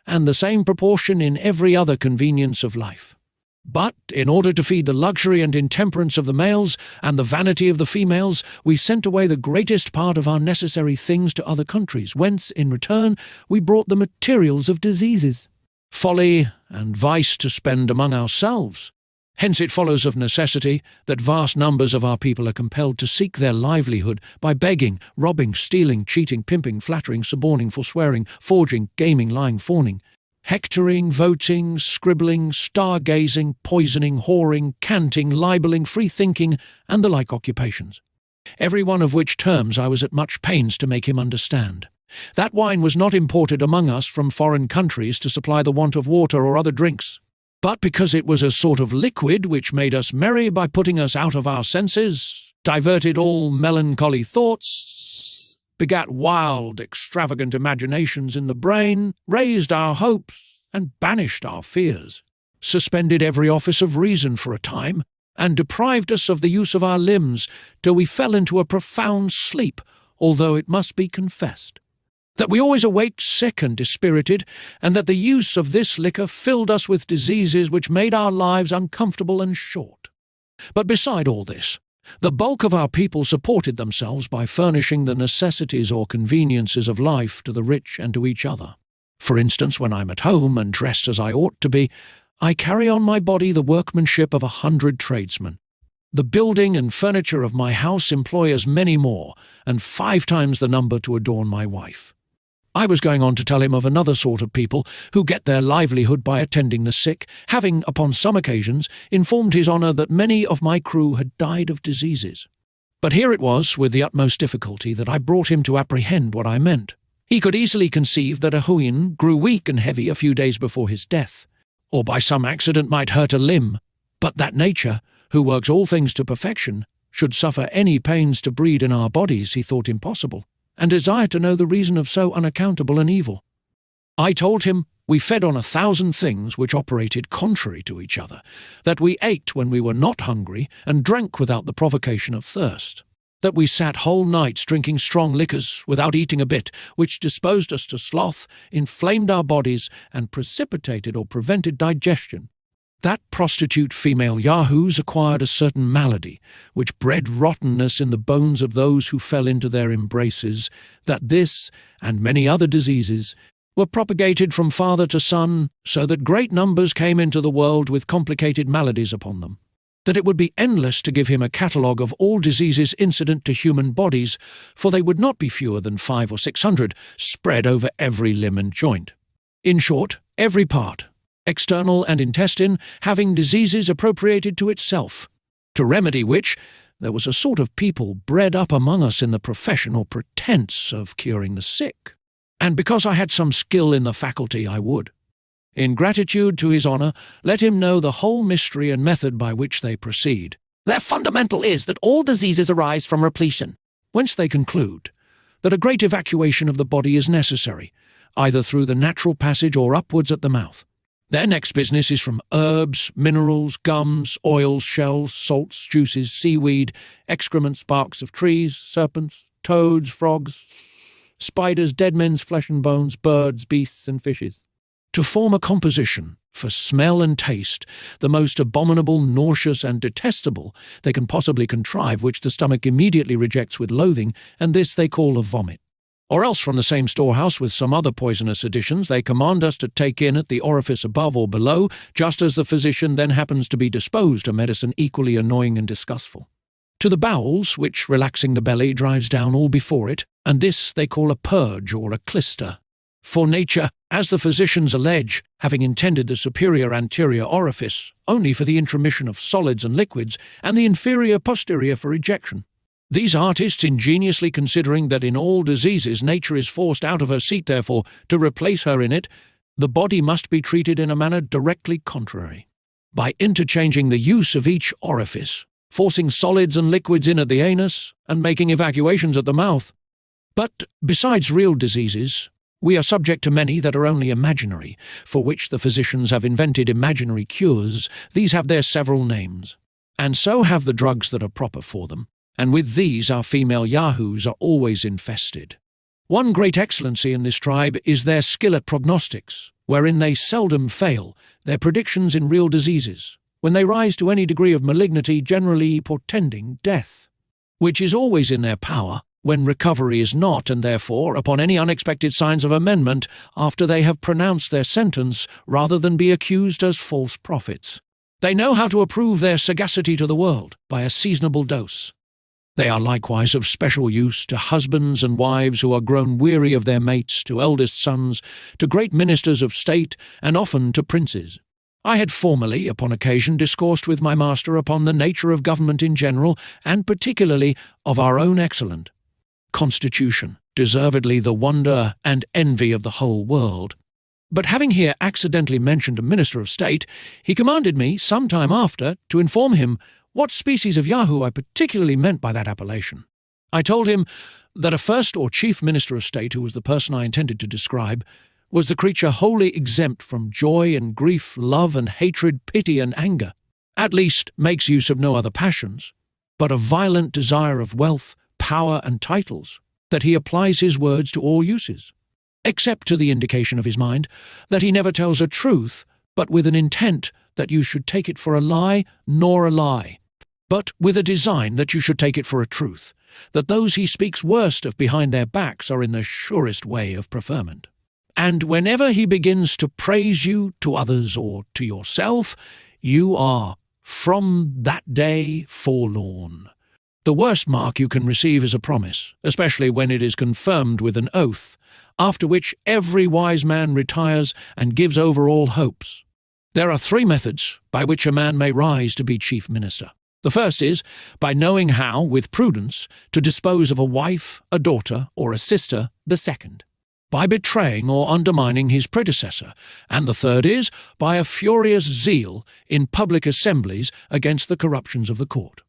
and the same proportion in every other convenience of life. But, in order to feed the luxury and intemperance of the males, and the vanity of the females, we sent away the greatest part of our necessary things to other countries, whence, in return, we brought the materials of diseases, folly, and vice to spend among ourselves. Hence it follows of necessity that vast numbers of our people are compelled to seek their livelihood by begging, robbing, stealing, cheating, pimping, flattering, suborning, forswearing, forging, gaming, lying, fawning, hectoring, voting, scribbling, stargazing, poisoning, whoring, canting, libelling, free-thinking, and the like occupations, every one of which terms I was at much pains to make him understand. That wine was not imported among us from foreign countries to supply the want of water or other drinks, but because it was a sort of liquid which made us merry by putting us out of our senses, diverted all melancholy thoughts, begat wild, extravagant imaginations in the brain, raised our hopes, and banished our fears, suspended every office of reason for a time, and deprived us of the use of our limbs, till we fell into a profound sleep, although it must be confessed that we always awaked sick and dispirited, and that the use of this liquor filled us with diseases which made our lives uncomfortable and short. But beside all this, the bulk of our people supported themselves by furnishing the necessities or conveniences of life to the rich and to each other. For instance, when I'm at home and dressed as I ought to be, I carry on my body the workmanship of 100 tradesmen. The building and furniture of my house employ as many more, and 5 times the number to adorn my wife. I was going on to tell him of another sort of people who get their livelihood by attending the sick, having, upon some occasions, informed his honour that many of my crew had died of diseases. But here it was, with the utmost difficulty, that I brought him to apprehend what I meant. He could easily conceive that a Houyhnhnm grew weak and heavy a few days before his death, or by some accident might hurt a limb, but that nature, who works all things to perfection, should suffer any pains to breed in our bodies he thought impossible, and desired to know the reason of so unaccountable an evil. I told him we fed on 1,000 things which operated contrary to each other, that we ate when we were not hungry, and drank without the provocation of thirst, that we sat whole nights drinking strong liquors without eating a bit, which disposed us to sloth, inflamed our bodies, and precipitated or prevented digestion, that prostitute female yahoos acquired a certain malady, which bred rottenness in the bones of those who fell into their embraces, that this, and many other diseases, were propagated from father to son, so that great numbers came into the world with complicated maladies upon them, that it would be endless to give him a catalogue of all diseases incident to human bodies, for they would not be fewer than 500 or 600, spread over every limb and joint. In short, every part, external and intestine, having diseases appropriated to itself, to remedy which there was a sort of people bred up among us in the profession or pretence of curing the sick, and because I had some skill in the faculty I would, in gratitude to his honour, let him know the whole mystery and method by which they proceed. Their fundamental is that all diseases arise from repletion, Whence they conclude that a great evacuation of the body is necessary, either through the natural passage or upwards at the mouth. Their next business is from herbs, minerals, gums, oils, shells, salts, juices, seaweed, excrements, barks of trees, serpents, toads, frogs, spiders, dead men's flesh and bones, birds, beasts, and fishes, to form a composition, for smell and taste, the most abominable, nauseous, and detestable they can possibly contrive, which the stomach immediately rejects with loathing, and this they call a vomit. Or else from the same storehouse with some other poisonous additions they command us to take in at the orifice above or below, just as the physician then happens to be disposed to medicine equally annoying and disgustful. To the bowels, which, relaxing the belly, drives down all before it, and this they call a purge or a clyster. For nature, as the physicians allege, having intended the superior anterior orifice only for the intromission of solids and liquids, and the inferior posterior for ejection, these artists ingeniously considering that in all diseases nature is forced out of her seat, therefore, to replace her in it, the body must be treated in a manner directly contrary, by interchanging the use of each orifice, forcing solids and liquids in at the anus, and making evacuations at the mouth. But, besides real diseases, We are subject to many that are only imaginary, for which the physicians have invented imaginary cures. These have their several names, and so have the drugs that are proper for them, and with these our female yahoos are always infested. One great excellency in this tribe is their skill at prognostics, wherein they seldom fail, their predictions in real diseases, when they rise to any degree of malignity, generally portending death, which is always in their power, when recovery is not, and therefore, upon any unexpected signs of amendment, after they have pronounced their sentence, rather than be accused as false prophets. They know how to approve their sagacity to the world by a seasonable dose. They are likewise of special use to husbands and wives who are grown weary of their mates, to eldest sons, to great ministers of state, and often to princes. I had formerly, upon occasion, discoursed with my master upon the nature of government in general, and particularly of our own excellent constitution, deservedly the wonder and envy of the whole world. But having here accidentally mentioned a minister of state, he commanded me, some time after, to inform him what species of Yahoo I particularly meant by that appellation. I told him that a first or chief minister of state, who was the person I intended to describe, was the creature wholly exempt from joy and grief, love and hatred, pity and anger, at least makes use of no other passions, but a violent desire of wealth, power and titles, that he applies his words to all uses, except to the indication of his mind, that he never tells a truth, but with an intent that you should take it for a lie, nor a lie, but with a design that you should take it for a truth, that those he speaks worst of behind their backs are in the surest way of preferment. And whenever he begins to praise you to others or to yourself, you are, from that day, forlorn. The worst mark you can receive is a promise, especially when it is confirmed with an oath, after which every wise man retires and gives over all hopes. There are 3 methods by which a man may rise to be chief minister. The first is by knowing how, with prudence, to dispose of a wife, a daughter, or a sister. The second, by betraying or undermining his predecessor. And the third is by a furious zeal in public assemblies against the corruptions of the court.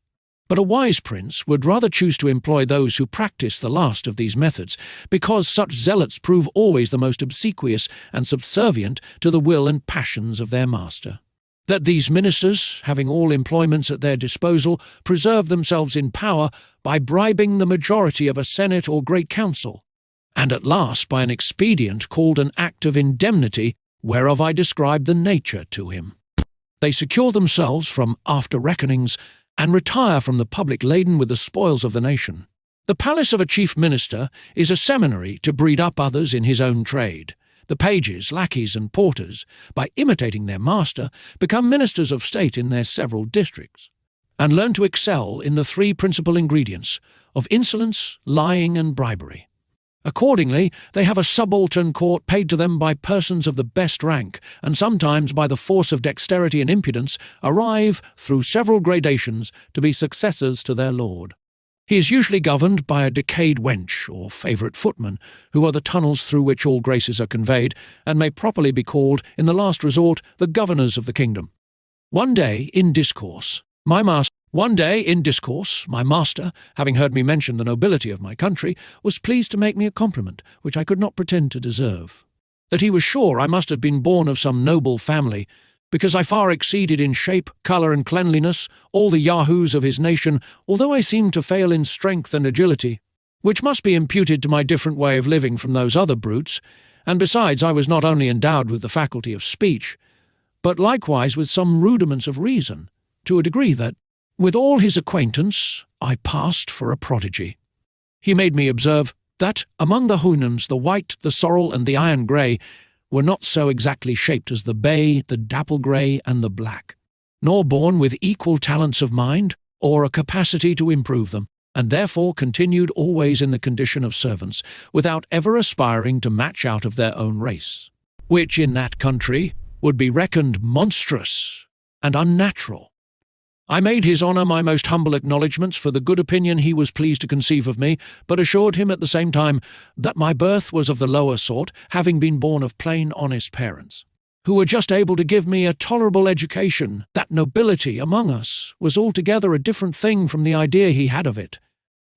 But a wise prince would rather choose to employ those who practice the last of these methods, because such zealots prove always the most obsequious and subservient to the will and passions of their master. That these ministers, having all employments at their disposal, preserve themselves in power by bribing the majority of a senate or great council, and at last by an expedient called an act of indemnity, whereof I described the nature to him. They secure themselves from after-reckonings, and retire from the public laden with the spoils of the nation. The palace of a chief minister is a seminary to breed up others in his own trade. The pages, lackeys, and porters, by imitating their master, become ministers of state in their several districts, and learn to excel in the 3 principal ingredients of insolence, lying, and bribery. Accordingly, they have a subaltern court paid to them by persons of the best rank, and sometimes by the force of dexterity and impudence arrive, through several gradations, to be successors to their lord. He is usually governed by a decayed wench or favourite footman, who are the tunnels through which all graces are conveyed, and may properly be called, in the last resort, the governors of the kingdom. One day, in discourse, my master, having heard me mention the nobility of my country, was pleased to make me a compliment which I could not pretend to deserve. That he was sure I must have been born of some noble family, because I far exceeded in shape, colour, and cleanliness all the yahoos of his nation, although I seemed to fail in strength and agility, which must be imputed to my different way of living from those other brutes, and besides I was not only endowed with the faculty of speech, but likewise with some rudiments of reason, to a degree that, with all his acquaintance, I passed for a prodigy. He made me observe that, among the Houyhnhnms, the white, the sorrel, and the iron grey were not so exactly shaped as the bay, the dapple grey, and the black, nor born with equal talents of mind, or a capacity to improve them, and therefore continued always in the condition of servants, without ever aspiring to match out of their own race, which in that country would be reckoned monstrous and unnatural. I made his honour my most humble acknowledgments for the good opinion he was pleased to conceive of me, but assured him at the same time that my birth was of the lower sort, having been born of plain honest parents, who were just able to give me a tolerable education. That nobility among us was altogether a different thing from the idea he had of it,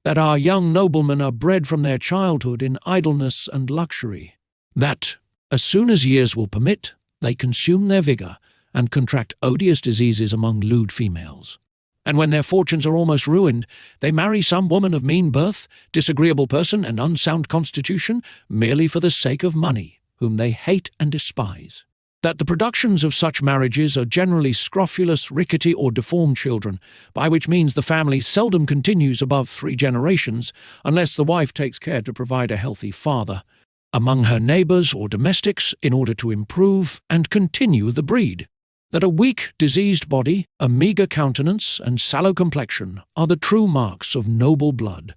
that our young noblemen are bred from their childhood in idleness and luxury, that, as soon as years will permit, they consume their vigour and contract odious diseases among lewd females. And when their fortunes are almost ruined, they marry some woman of mean birth, disagreeable person, and unsound constitution, merely for the sake of money, whom they hate and despise. That the productions of such marriages are generally scrofulous, rickety, or deformed children, by which means the family seldom continues above 3 generations, unless the wife takes care to provide a healthy father among her neighbours or domestics in order to improve and continue the breed. That a weak, diseased body, a meagre countenance, and sallow complexion are the true marks of noble blood.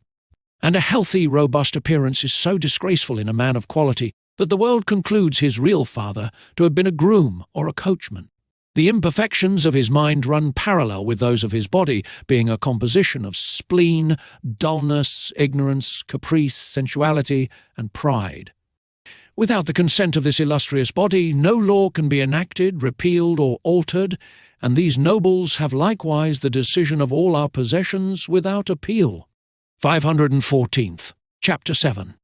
And a healthy, robust appearance is so disgraceful in a man of quality that the world concludes his real father to have been a groom or a coachman. The imperfections of his mind run parallel with those of his body, being a composition of spleen, dullness, ignorance, caprice, sensuality, and pride. Without the consent of this illustrious body, no law can be enacted, repealed, or altered, and these nobles have likewise the decision of all our possessions without appeal. 514th, Chapter 7.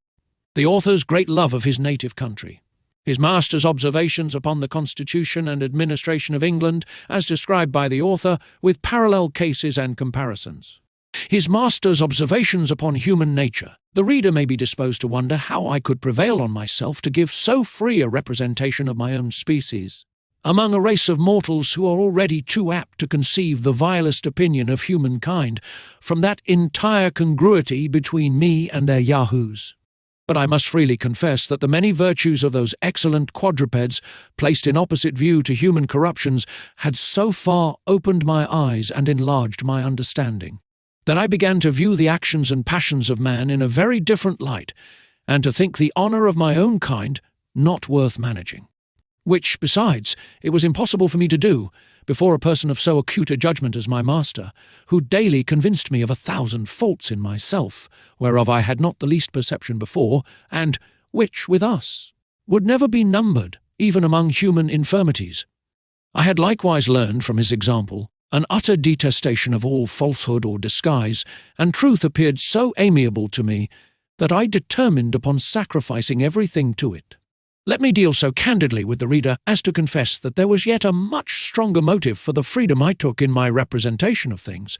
The author's great love of his native country. His master's observations upon the constitution and administration of England, as described by the author, with parallel cases and comparisons. His master's observations upon human nature. The reader may be disposed to wonder how I could prevail on myself to give so free a representation of my own species, among a race of mortals who are already too apt to conceive the vilest opinion of humankind, from that entire congruity between me and their yahoos. But I must freely confess that the many virtues of those excellent quadrupeds, placed in opposite view to human corruptions, had so far opened my eyes and enlarged my understanding, that I began to view the actions and passions of man in a very different light, and to think the honour of my own kind not worth managing. Which, besides, it was impossible for me to do, before a person of so acute a judgment as my master, who daily convinced me of 1,000 faults in myself, whereof I had not the least perception before, and which, with us, would never be numbered, even among human infirmities. I had likewise learned from his example an utter detestation of all falsehood or disguise, and truth appeared so amiable to me that I determined upon sacrificing everything to it. Let me deal so candidly with the reader as to confess that there was yet a much stronger motive for the freedom I took in my representation of things.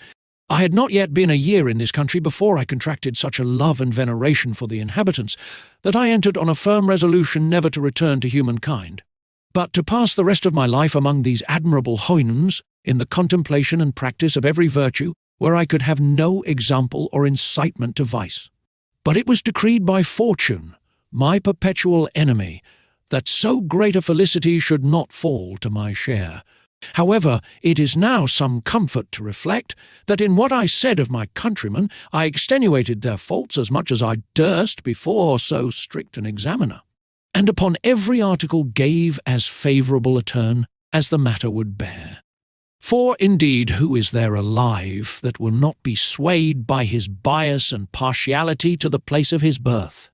I had not yet been a year in this country before I contracted such a love and veneration for the inhabitants that I entered on a firm resolution never to return to humankind, but to pass the rest of my life among these admirable Houyhnhnms, in the contemplation and practice of every virtue, where I could have no example or incitement to vice. But it was decreed by fortune, my perpetual enemy, that so great a felicity should not fall to my share. However, it is now some comfort to reflect that in what I said of my countrymen I extenuated their faults as much as I durst before so strict an examiner, and upon every article gave as favourable a turn as the matter would bear. For, indeed, who is there alive that will not be swayed by his bias and partiality to the place of his birth?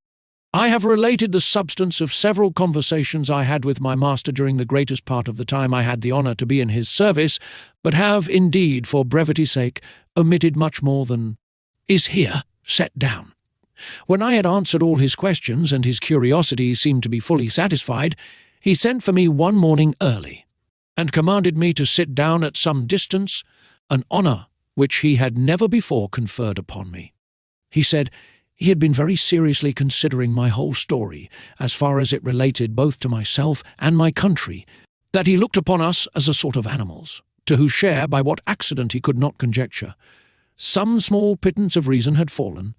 I have related the substance of several conversations I had with my master during the greatest part of the time I had the honour to be in his service, but have, indeed, for brevity's sake, omitted much more than is here set down. When I had answered all his questions and his curiosity seemed to be fully satisfied, he sent for me one morning early, and commanded me to sit down at some distance, an honour which he had never before conferred upon me. He said he had been very seriously considering my whole story, as far as it related both to myself and my country, that he looked upon us as a sort of animals, to whose share, by what accident he could not conjecture, some small pittance of reason had fallen,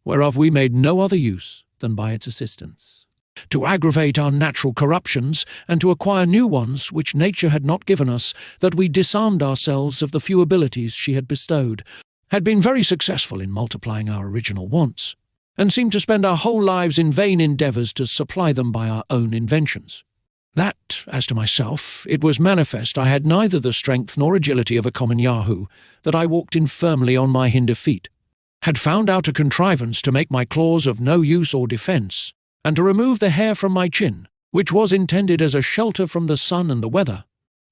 whereof we made no other use than by its assistance, to aggravate our natural corruptions, and to acquire new ones which nature had not given us, that we disarmed ourselves of the few abilities she had bestowed, had been very successful in multiplying our original wants, and seemed to spend our whole lives in vain endeavours to supply them by our own inventions. That, as to myself, it was manifest I had neither the strength nor agility of a common Yahoo, that I walked infirmly on my hinder feet, had found out a contrivance to make my claws of no use or defence, and to remove the hair from my chin, which was intended as a shelter from the sun and the weather.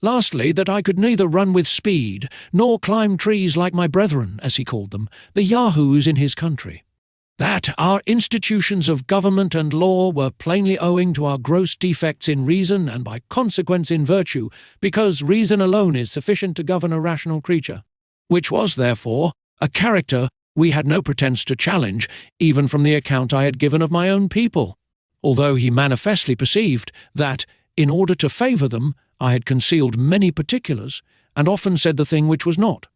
Lastly, that I could neither run with speed, nor climb trees like my brethren, as he called them, the Yahoos in his country. that our institutions of government and law were plainly owing to our gross defects in reason and by consequence in virtue, because reason alone is sufficient to govern a rational creature, which was, therefore, a character we had no pretence to challenge, even from the account I had given of my own people, although he manifestly perceived that, in order to favour them, I had concealed many particulars, and often said the thing which was not.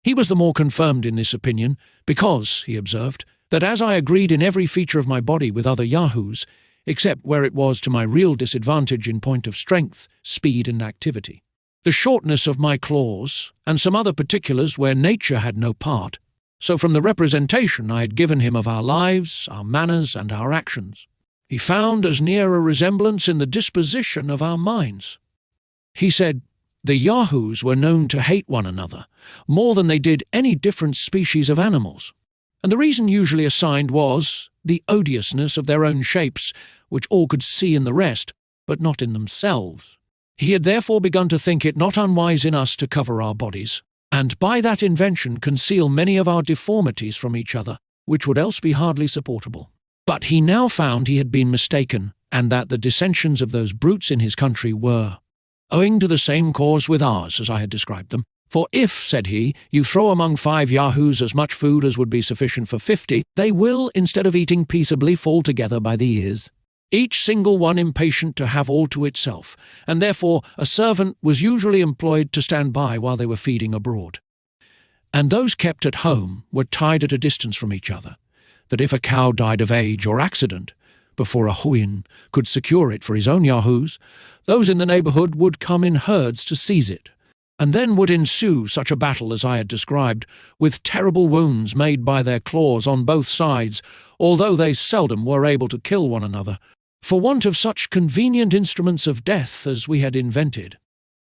He was the more confirmed in this opinion, because, he observed, that as I agreed in every feature of my body with other Yahoos, except where it was to my real disadvantage in point of strength, speed, and activity, the shortness of my claws, and some other particulars where nature had no part, so from the representation I had given him of our lives, our manners, and our actions, he found as near a resemblance in the disposition of our minds. He said, the Yahoos were known to hate one another, more than they did any different species of animals, and the reason usually assigned was the odiousness of their own shapes, which all could see in the rest, but not in themselves. He had therefore begun to think it not unwise in us to cover our bodies, and by that invention conceal many of our deformities from each other, which would else be hardly supportable. But he now found he had been mistaken, and that the dissensions of those brutes in his country were owing to the same cause with ours, as I had described them. For if, said he, you throw among 5 Yahoos as much food as would be sufficient for 50, they will, instead of eating peaceably, fall together by the ears, each single one impatient to have all to itself, and therefore a servant was usually employed to stand by while they were feeding abroad. And those kept at home were tied at a distance from each other, that if a cow died of age or accident, before a Houyhnhnm could secure it for his own Yahoos, those in the neighbourhood would come in herds to seize it, and then would ensue such a battle as I had described, with terrible wounds made by their claws on both sides, although they seldom were able to kill one another, for want of such convenient instruments of death as we had invented.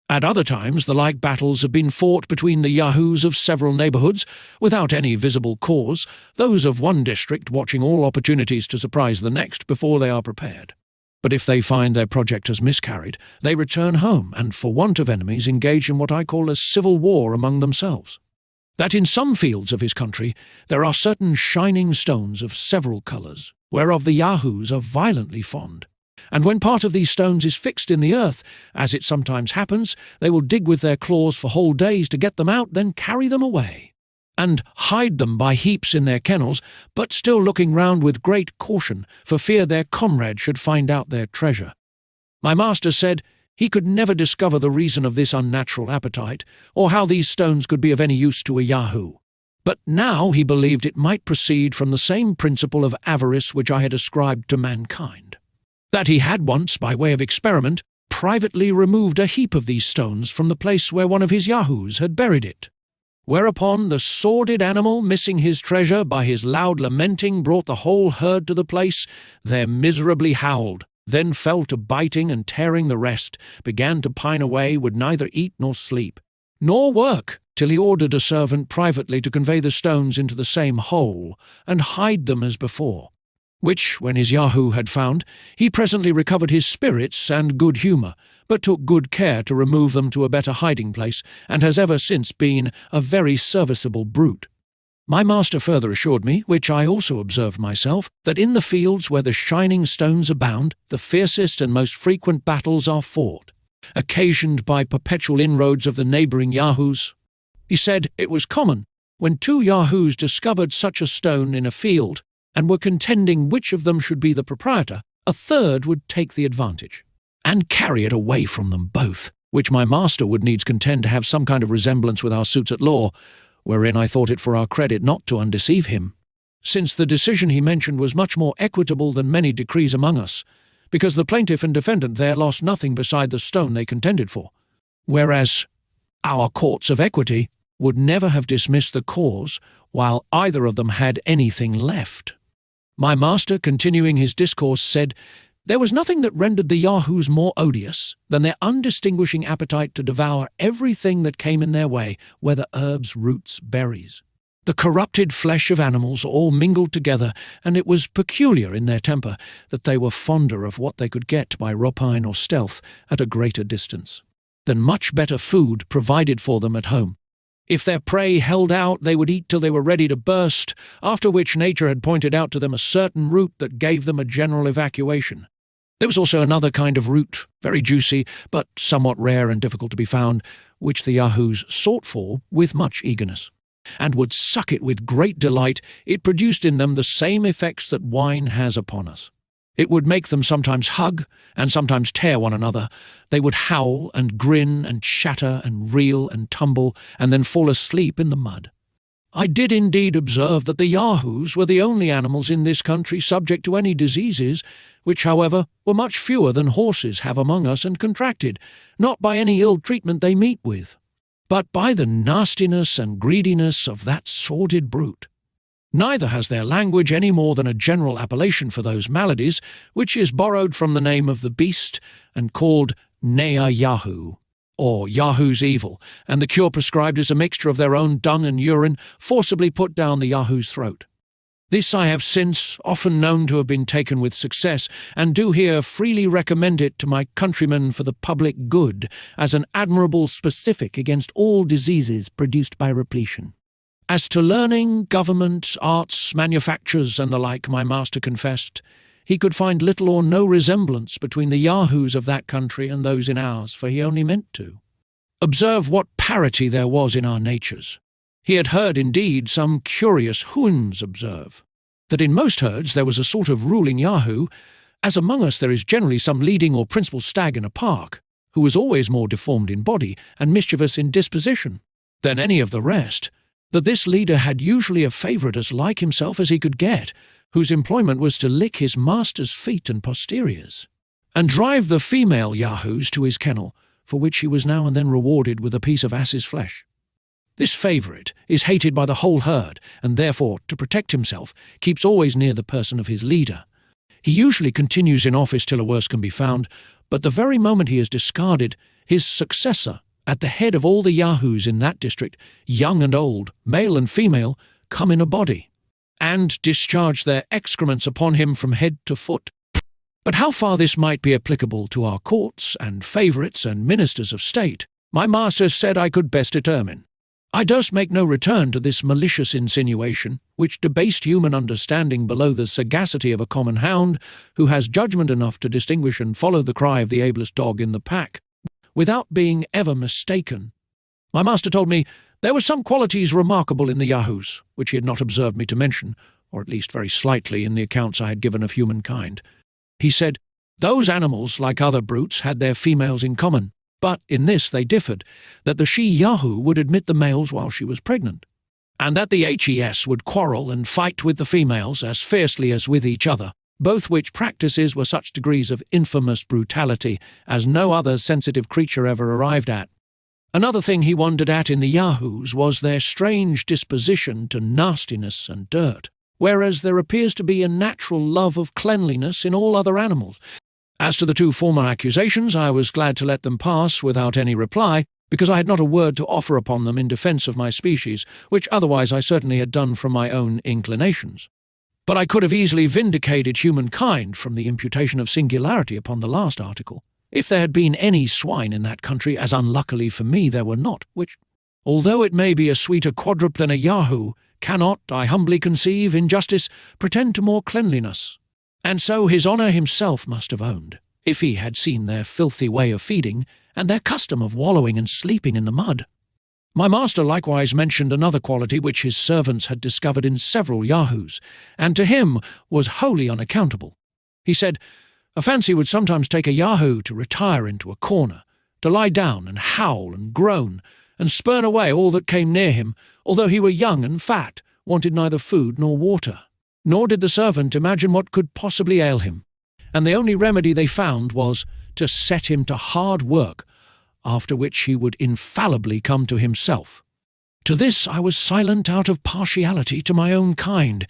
At other times the like battles have been fought between the Yahoos of several neighbourhoods, without any visible cause, those of one district watching all opportunities to surprise the next before they are prepared. But if they find their project has miscarried, they return home, and for want of enemies engage in what I call a civil war among themselves. That in some fields of his country there are certain shining stones of several colours, whereof the Yahoos are violently fond. And when part of these stones is fixed in the earth, as it sometimes happens, they will dig with their claws for whole days to get them out, then carry them away, and hide them by heaps in their kennels, but still looking round with great caution, for fear their comrade should find out their treasure. My master said he could never discover the reason of this unnatural appetite, or how these stones could be of any use to a Yahoo. But now he believed it might proceed from the same principle of avarice which I had ascribed to mankind. That he had once, by way of experiment, privately removed a heap of these stones from the place where one of his Yahoos had buried it. Whereupon the sordid animal, missing his treasure, by his loud lamenting brought the whole herd to the place, there miserably howled, then fell to biting and tearing the rest, began to pine away, would neither eat nor sleep, nor work, till he ordered a servant privately to convey the stones into the same hole, and hide them as before, which, when his Yahoo had found, he presently recovered his spirits and good humour, but took good care to remove them to a better hiding place, and has ever since been a very serviceable brute. My master further assured me, which I also observed myself, that in the fields where the shining stones abound, the fiercest and most frequent battles are fought, occasioned by perpetual inroads of the neighbouring Yahoos. He said it was common, when 2 Yahoos discovered such a stone in a field, and were contending which of them should be the proprietor, a third would take the advantage, and carry it away from them both, which my master would needs contend to have some kind of resemblance with our suits at law, wherein I thought it for our credit not to undeceive him, since the decision he mentioned was much more equitable than many decrees among us, because the plaintiff and defendant there lost nothing beside the stone they contended for, whereas our courts of equity would never have dismissed the cause while either of them had anything left. My master, continuing his discourse, said, there was nothing that rendered the Yahoos more odious than their undistinguishing appetite to devour everything that came in their way, whether herbs, roots, berries. The corrupted flesh of animals all mingled together, and it was peculiar in their temper that they were fonder of what they could get by rapine or stealth at a greater distance, than much better food provided for them at home. If their prey held out, they would eat till they were ready to burst, after which nature had pointed out to them a certain route that gave them a general evacuation. There was also another kind of root, very juicy, but somewhat rare and difficult to be found, which the Yahoos sought for with much eagerness, and would suck it with great delight. It produced in them the same effects that wine has upon us. It would make them sometimes hug, and sometimes tear one another. They would howl, and grin, and chatter, and reel, and tumble, and then fall asleep in the mud. I did indeed observe that the Yahoos were the only animals in this country subject to any diseases, which, however, were much fewer than horses have among us and contracted, not by any ill treatment they meet with, but by the nastiness and greediness of that sordid brute. Neither has their language any more than a general appellation for those maladies, which is borrowed from the name of the beast and called Nea Yahoo, or Yahoo's evil, and the cure prescribed is a mixture of their own dung and urine forcibly put down the Yahoo's throat. This I have since often known to have been taken with success, and do here freely recommend it to my countrymen for the public good, as an admirable specific against all diseases produced by repletion. As to learning, government, arts, manufactures, and the like, my master confessed, he could find little or no resemblance between the Yahoos of that country and those in ours, for he only meant to. Observe what parity there was in our natures. He had heard, indeed, some curious Houyhnhnms observe, that in most herds there was a sort of ruling Yahoo, as among us there is generally some leading or principal stag in a park, who was always more deformed in body and mischievous in disposition than any of the rest, that this leader had usually a favourite as like himself as he could get, whose employment was to lick his master's feet and posteriors, and drive the female Yahoos to his kennel, for which he was now and then rewarded with a piece of ass's flesh. This favourite is hated by the whole herd, and therefore, to protect himself, keeps always near the person of his leader. He usually continues in office till a worse can be found, but the very moment he is discarded, his successor, at the head of all the Yahoos in that district, young and old, male and female, come in a body, and discharge their excrements upon him from head to foot. But how far this might be applicable to our courts and favourites and ministers of state, my master said I could best determine. I durst make no return to this malicious insinuation, which debased human understanding below the sagacity of a common hound, who has judgment enough to distinguish and follow the cry of the ablest dog in the pack, without being ever mistaken. My master told me there were some qualities remarkable in the Yahoos, which he had not observed me to mention, or at least very slightly in the accounts I had given of humankind. He said, those animals, like other brutes, had their females in common, but in this they differed, that the she-Yahoo would admit the males while she was pregnant, and that the HES would quarrel and fight with the females as fiercely as with each other, both which practices were such degrees of infamous brutality as no other sensitive creature ever arrived at. Another thing he wondered at in the Yahoos was their strange disposition to nastiness and dirt, whereas there appears to be a natural love of cleanliness in all other animals. As to the two former accusations, I was glad to let them pass without any reply, because I had not a word to offer upon them in defence of my species, which otherwise I certainly had done from my own inclinations. But I could have easily vindicated humankind from the imputation of singularity upon the last article, if there had been any swine in that country, as unluckily for me there were not, which, although it may be a sweeter quadruped than a Yahoo, cannot, I humbly conceive, in justice, pretend to more cleanliness. And so his honour himself must have owned, if he had seen their filthy way of feeding, and their custom of wallowing and sleeping in the mud. My master likewise mentioned another quality which his servants had discovered in several Yahoos, and to him was wholly unaccountable. He said, a fancy would sometimes take a Yahoo to retire into a corner, to lie down and howl and groan, and spurn away all that came near him, although he were young and fat, wanted neither food nor water. Nor did the servant imagine what could possibly ail him, and the only remedy they found was to set him to hard work, after which he would infallibly come to himself. To this I was silent out of partiality to my own kind,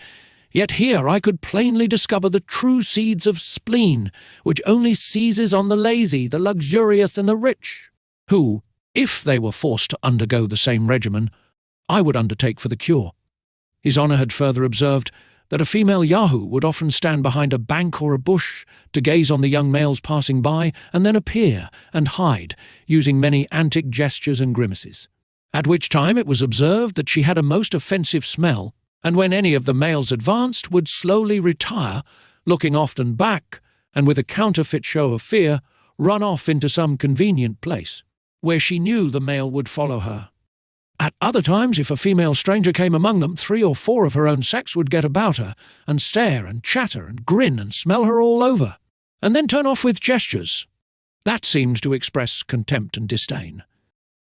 yet here I could plainly discover the true seeds of spleen, which only seizes on the lazy, the luxurious, and the rich, who, if they were forced to undergo the same regimen, I would undertake for the cure. His honour had further observed that a female Yahoo would often stand behind a bank or a bush to gaze on the young males passing by, and then appear and hide, using many antic gestures and grimaces, at which time it was observed that she had a most offensive smell, and when any of the males advanced would slowly retire, looking often back, and with a counterfeit show of fear, run off into some convenient place, where she knew the male would follow her. At other times, if a female stranger came among them, 3 or 4 of her own sex would get about her, and stare and chatter and grin and smell her all over, and then turn off with gestures. That seemed to express contempt and disdain.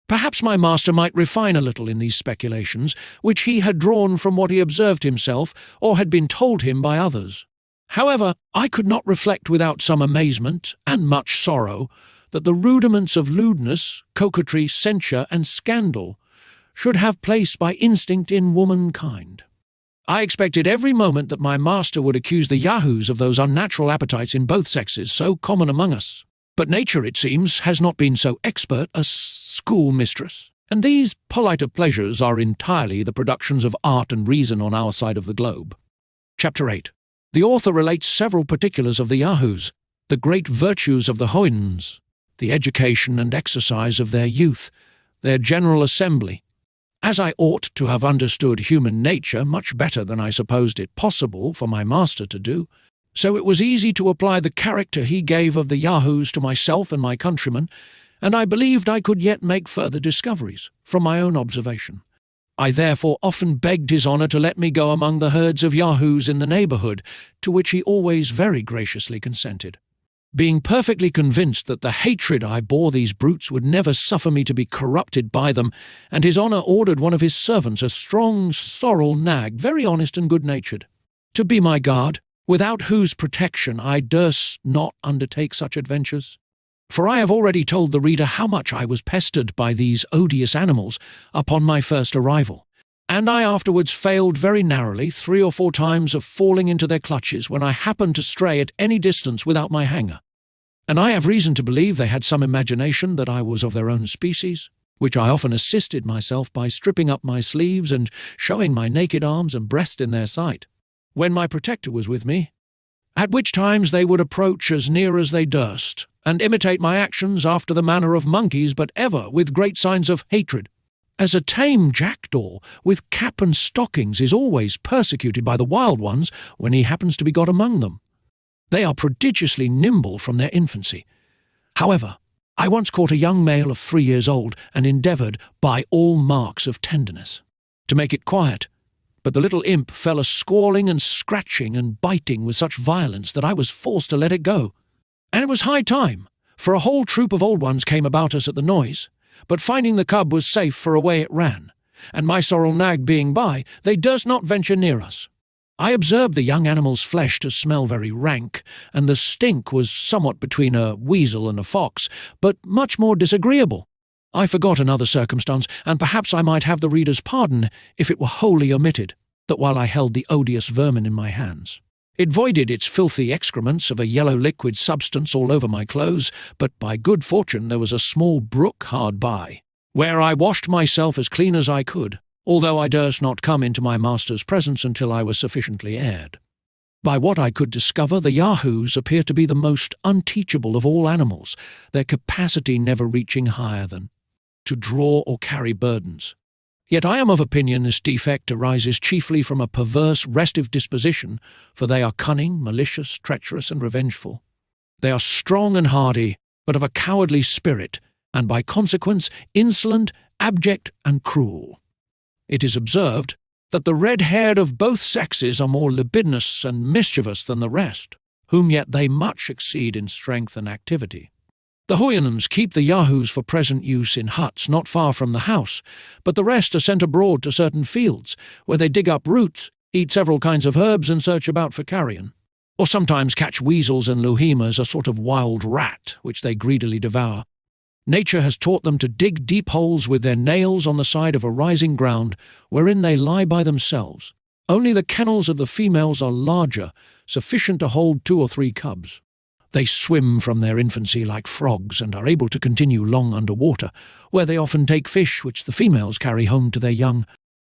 Perhaps my master might refine a little in these speculations, which he had drawn from what he observed himself or had been told him by others. However, I could not reflect without some amazement and much sorrow that the rudiments of lewdness, coquetry, censure, and scandal should have place by instinct in womankind. I expected every moment that my master would accuse the Yahoos of those unnatural appetites in both sexes so common among us. But nature, it seems, has not been so expert a schoolmistress, and these politer pleasures are entirely the productions of art and reason on our side of the globe. Chapter 8. The author relates several particulars of the Yahoos, the great virtues of the Houyhnhnms, the education and exercise of their youth, their general assembly. As I ought to have understood human nature much better than I supposed it possible for my master to do, so it was easy to apply the character he gave of the Yahoos to myself and my countrymen, and I believed I could yet make further discoveries from my own observation. I therefore often begged his honour to let me go among the herds of Yahoos in the neighbourhood, to which he always very graciously consented. Being perfectly convinced that the hatred I bore these brutes would never suffer me to be corrupted by them, and his honour ordered one of his servants, a strong sorrel nag, very honest and good-natured, to be my guard, without whose protection I durst not undertake such adventures. For I have already told the reader how much I was pestered by these odious animals upon my first arrival, and I afterwards failed very narrowly 3 or 4 times of falling into their clutches when I happened to stray at any distance without my hanger. And I have reason to believe they had some imagination that I was of their own species, which I often assisted myself by stripping up my sleeves and showing my naked arms and breast in their sight, when my protector was with me, at which times they would approach as near as they durst, and imitate my actions after the manner of monkeys, but ever with great signs of hatred, as a tame jackdaw with cap and stockings is always persecuted by the wild ones when he happens to be got among them. They are prodigiously nimble from their infancy. However, I once caught a young male of 3 years old, and endeavoured, by all marks of tenderness, to make it quiet, but the little imp fell a-squalling and scratching and biting with such violence that I was forced to let it go. And it was high time, for a whole troop of old ones came about us at the noise, but finding the cub was safe, for away it ran, and my sorrel nag being by, they durst not venture near us. I observed the young animal's flesh to smell very rank, and the stink was somewhat between a weasel and a fox, but much more disagreeable. I forgot another circumstance, and perhaps I might have the reader's pardon if it were wholly omitted, that while I held the odious vermin in my hands, it voided its filthy excrements of a yellow liquid substance all over my clothes, but by good fortune there was a small brook hard by, where I washed myself as clean as I could, although I durst not come into my master's presence until I was sufficiently aired. By what I could discover, the Yahoos appear to be the most unteachable of all animals, their capacity never reaching higher than to draw or carry burdens. Yet I am of opinion this defect arises chiefly from a perverse, restive disposition, for they are cunning, malicious, treacherous, and revengeful. They are strong and hardy, but of a cowardly spirit, and by consequence insolent, abject, and cruel. It is observed that the red-haired of both sexes are more libidinous and mischievous than the rest, whom yet they much exceed in strength and activity. The Houyhnhnms keep the Yahoos for present use in huts not far from the house, but the rest are sent abroad to certain fields, where they dig up roots, eat several kinds of herbs, and search about for carrion, or sometimes catch weasels and Houyhnhnms, a sort of wild rat, which they greedily devour. Nature has taught them to dig deep holes with their nails on the side of a rising ground, wherein they lie by themselves. Only the kennels of the females are larger, sufficient to hold 2 or 3 cubs. They swim from their infancy like frogs, and are able to continue long under water, where they often take fish which the females carry home to their young.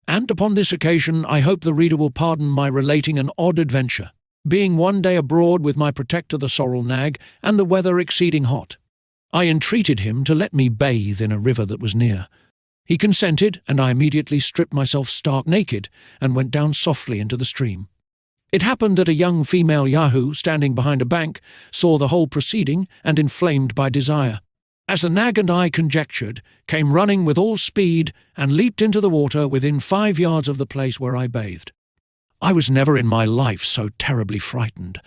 And upon this occasion I hope the reader will pardon my relating an odd adventure, being one day abroad with my protector the sorrel nag, and the weather exceeding hot. I entreated him to let me bathe in a river that was near, He consented, and I immediately stripped myself stark naked and went down softly into the stream. It happened that a young female Yahoo, standing behind a bank, saw the whole proceeding and, inflamed by desire, as the nag and I conjectured, came running with all speed and leaped into the water within 5 yards of the place where I bathed. I was never in my life so terribly frightened.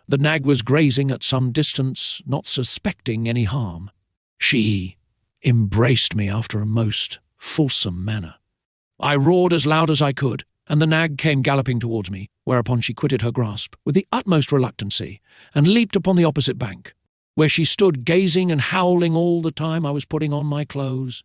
The nag was grazing at some distance, not suspecting any harm. She embraced me after a most fulsome manner. I roared as loud as I could, and the nag came galloping towards me, whereupon she quitted her grasp with the utmost reluctancy and leaped upon the opposite bank, where she stood gazing and howling all the time I was putting on my clothes.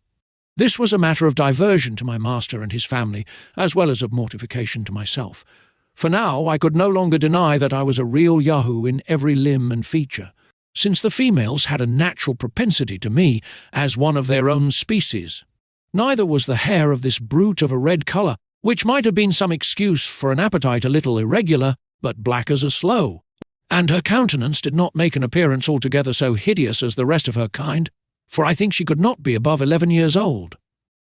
This was a matter of diversion to my master and his family, as well as of mortification to myself, for now I could no longer deny that I was a real Yahoo in every limb and feature, since the females had a natural propensity to me as one of their own species. Neither was the hair of this brute of a red colour, which might have been some excuse for an appetite a little irregular, but black as a sloe, and her countenance did not make an appearance altogether so hideous as the rest of her kind, for I think she could not be above 11 years old.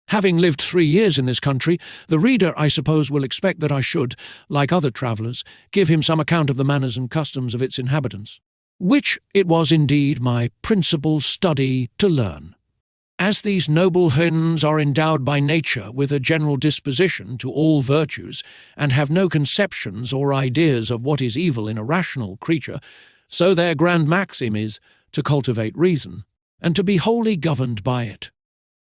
Having lived 3 years in this country, the reader, I suppose, will expect that I should, like other travellers, give him some account of the manners and customs of its inhabitants, which it was indeed my principal study to learn. As these noble Houyhnhnms are endowed by nature with a general disposition to all virtues, and have no conceptions or ideas of what is evil in a rational creature, so their grand maxim is to cultivate reason, and to be wholly governed by it.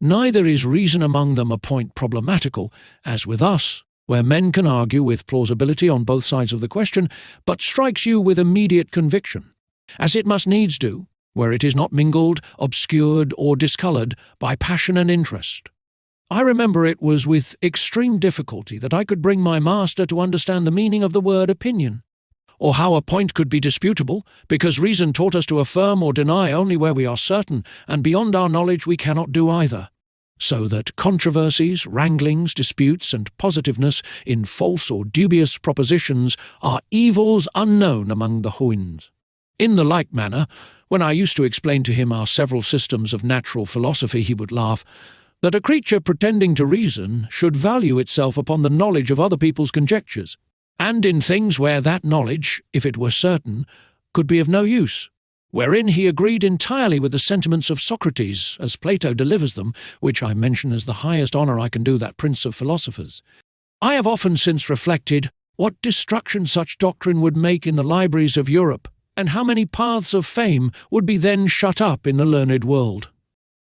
Neither is reason among them a point problematical, as with us, where men can argue with plausibility on both sides of the question, but strikes you with immediate conviction, as it must needs do, where it is not mingled, obscured, or discoloured by passion and interest. I remember it was with extreme difficulty that I could bring my master to understand the meaning of the word opinion, or how a point could be disputable, because reason taught us to affirm or deny only where we are certain, and beyond our knowledge we cannot do either. So that controversies, wranglings, disputes, and positiveness in false or dubious propositions are evils unknown among the Houyhnhnms. In the like manner, when I used to explain to him our several systems of natural philosophy, he would laugh, that a creature pretending to reason should value itself upon the knowledge of other people's conjectures, and in things where that knowledge, if it were certain, could be of no use, wherein he agreed entirely with the sentiments of Socrates, as Plato delivers them, which I mention as the highest honour I can do that prince of philosophers. I have often since reflected what destruction such doctrine would make in the libraries of Europe, and how many paths of fame would be then shut up in the learned world.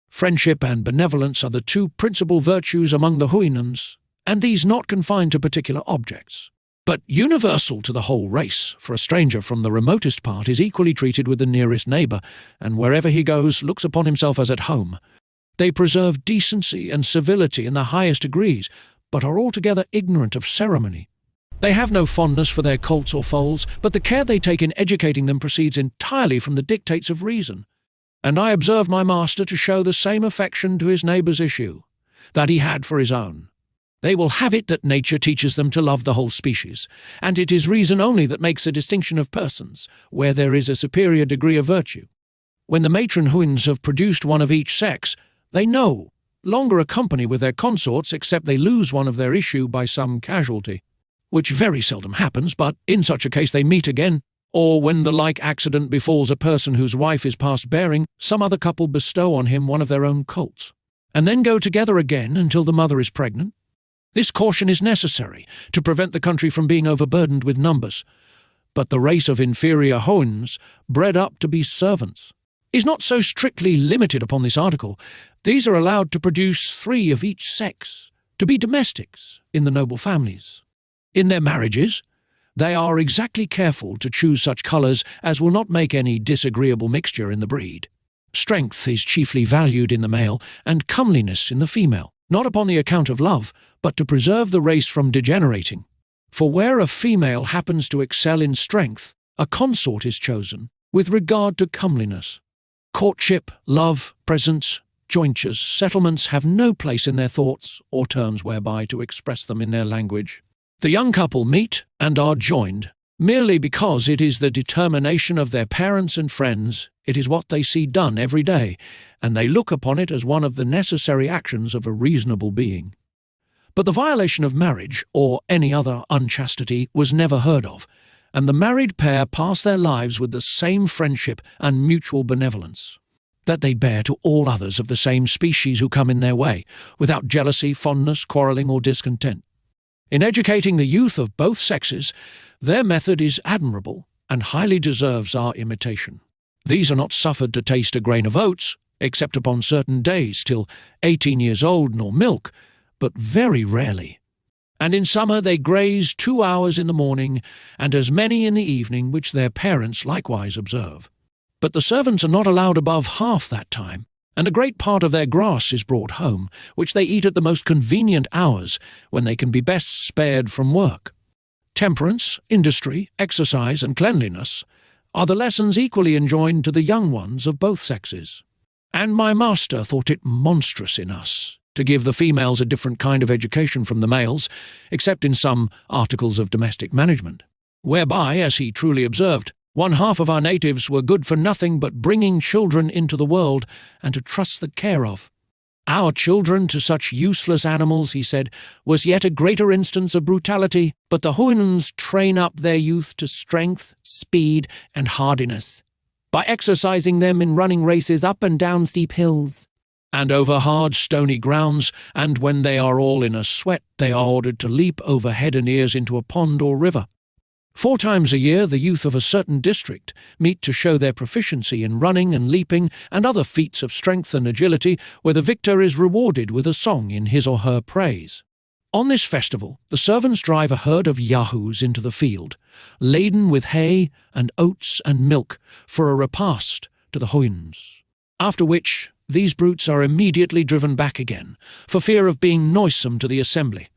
Friendship and benevolence are the two principal virtues among the Houyhnhnms, and these not confined to particular objects, but universal to the whole race, for a stranger from the remotest part is equally treated with the nearest neighbour, and wherever he goes looks upon himself as at home. They preserve decency and civility in the highest degrees, but are altogether ignorant of ceremony. They have no fondness for their colts or foals, but the care they take in educating them proceeds entirely from the dictates of reason. And I observe my master to show the same affection to his neighbour's issue that he had for his own. They will have it that nature teaches them to love the whole species, and it is reason only that makes a distinction of persons, where there is a superior degree of virtue. When the matron Houyhnhnms have produced one of each sex, they no longer accompany with their consorts except they lose one of their issue by some casualty, which very seldom happens, but in such a case they meet again, or when the like accident befalls a person whose wife is past bearing, some other couple bestow on him one of their own colts, and then go together again until the mother is pregnant. This caution is necessary to prevent the country from being overburdened with numbers, but the race of inferior Houyhnhnms, bred up to be servants, is not so strictly limited upon this article. These are allowed to produce 3 of each sex, to be domestics in the noble families. In their marriages, they are exactly careful to choose such colours as will not make any disagreeable mixture in the breed. Strength is chiefly valued in the male, and comeliness in the female, not upon the account of love, but to preserve the race from degenerating. For where a female happens to excel in strength, a consort is chosen with regard to comeliness. Courtship, love, presents, jointures, settlements have no place in their thoughts or terms whereby to express them in their language. The young couple meet and are joined merely because it is the determination of their parents and friends. It is what they see done every day, and they look upon it as one of the necessary actions of a reasonable being. But the violation of marriage, or any other unchastity, was never heard of, and the married pair pass their lives with the same friendship and mutual benevolence that they bear to all others of the same species who come in their way, without jealousy, fondness, quarrelling, or discontent. In educating the youth of both sexes, their method is admirable and highly deserves our imitation. These are not suffered to taste a grain of oats, except upon certain days, till 18 years old, nor milk, but very rarely. And in summer they graze 2 hours in the morning, and as many in the evening, which their parents likewise observe. But the servants are not allowed above half that time, and a great part of their grass is brought home, which they eat at the most convenient hours, when they can be best spared from work. Temperance, industry, exercise, and cleanliness are the lessons equally enjoined to the young ones of both sexes. And my master thought it monstrous in us to give the females a different kind of education from the males, except in some articles of domestic management, whereby, as he truly observed, 1/2 of our natives were good for nothing but bringing children into the world and to trust the care of. Our children to such useless animals, he said, was yet a greater instance of brutality, but the Houyhnhnms train up their youth to strength, speed, and hardiness, by exercising them in running races up and down steep hills, and over hard stony grounds, and when they are all in a sweat, they are ordered to leap over head and ears into a pond or river. 4 times a year the youth of a certain district meet to show their proficiency in running and leaping and other feats of strength and agility, where the victor is rewarded with a song in his or her praise. On this festival the servants drive a herd of yahoos into the field, laden with hay and oats and milk for a repast to the Houyhnhnms, after which these brutes are immediately driven back again, for fear of being noisome to the assembly.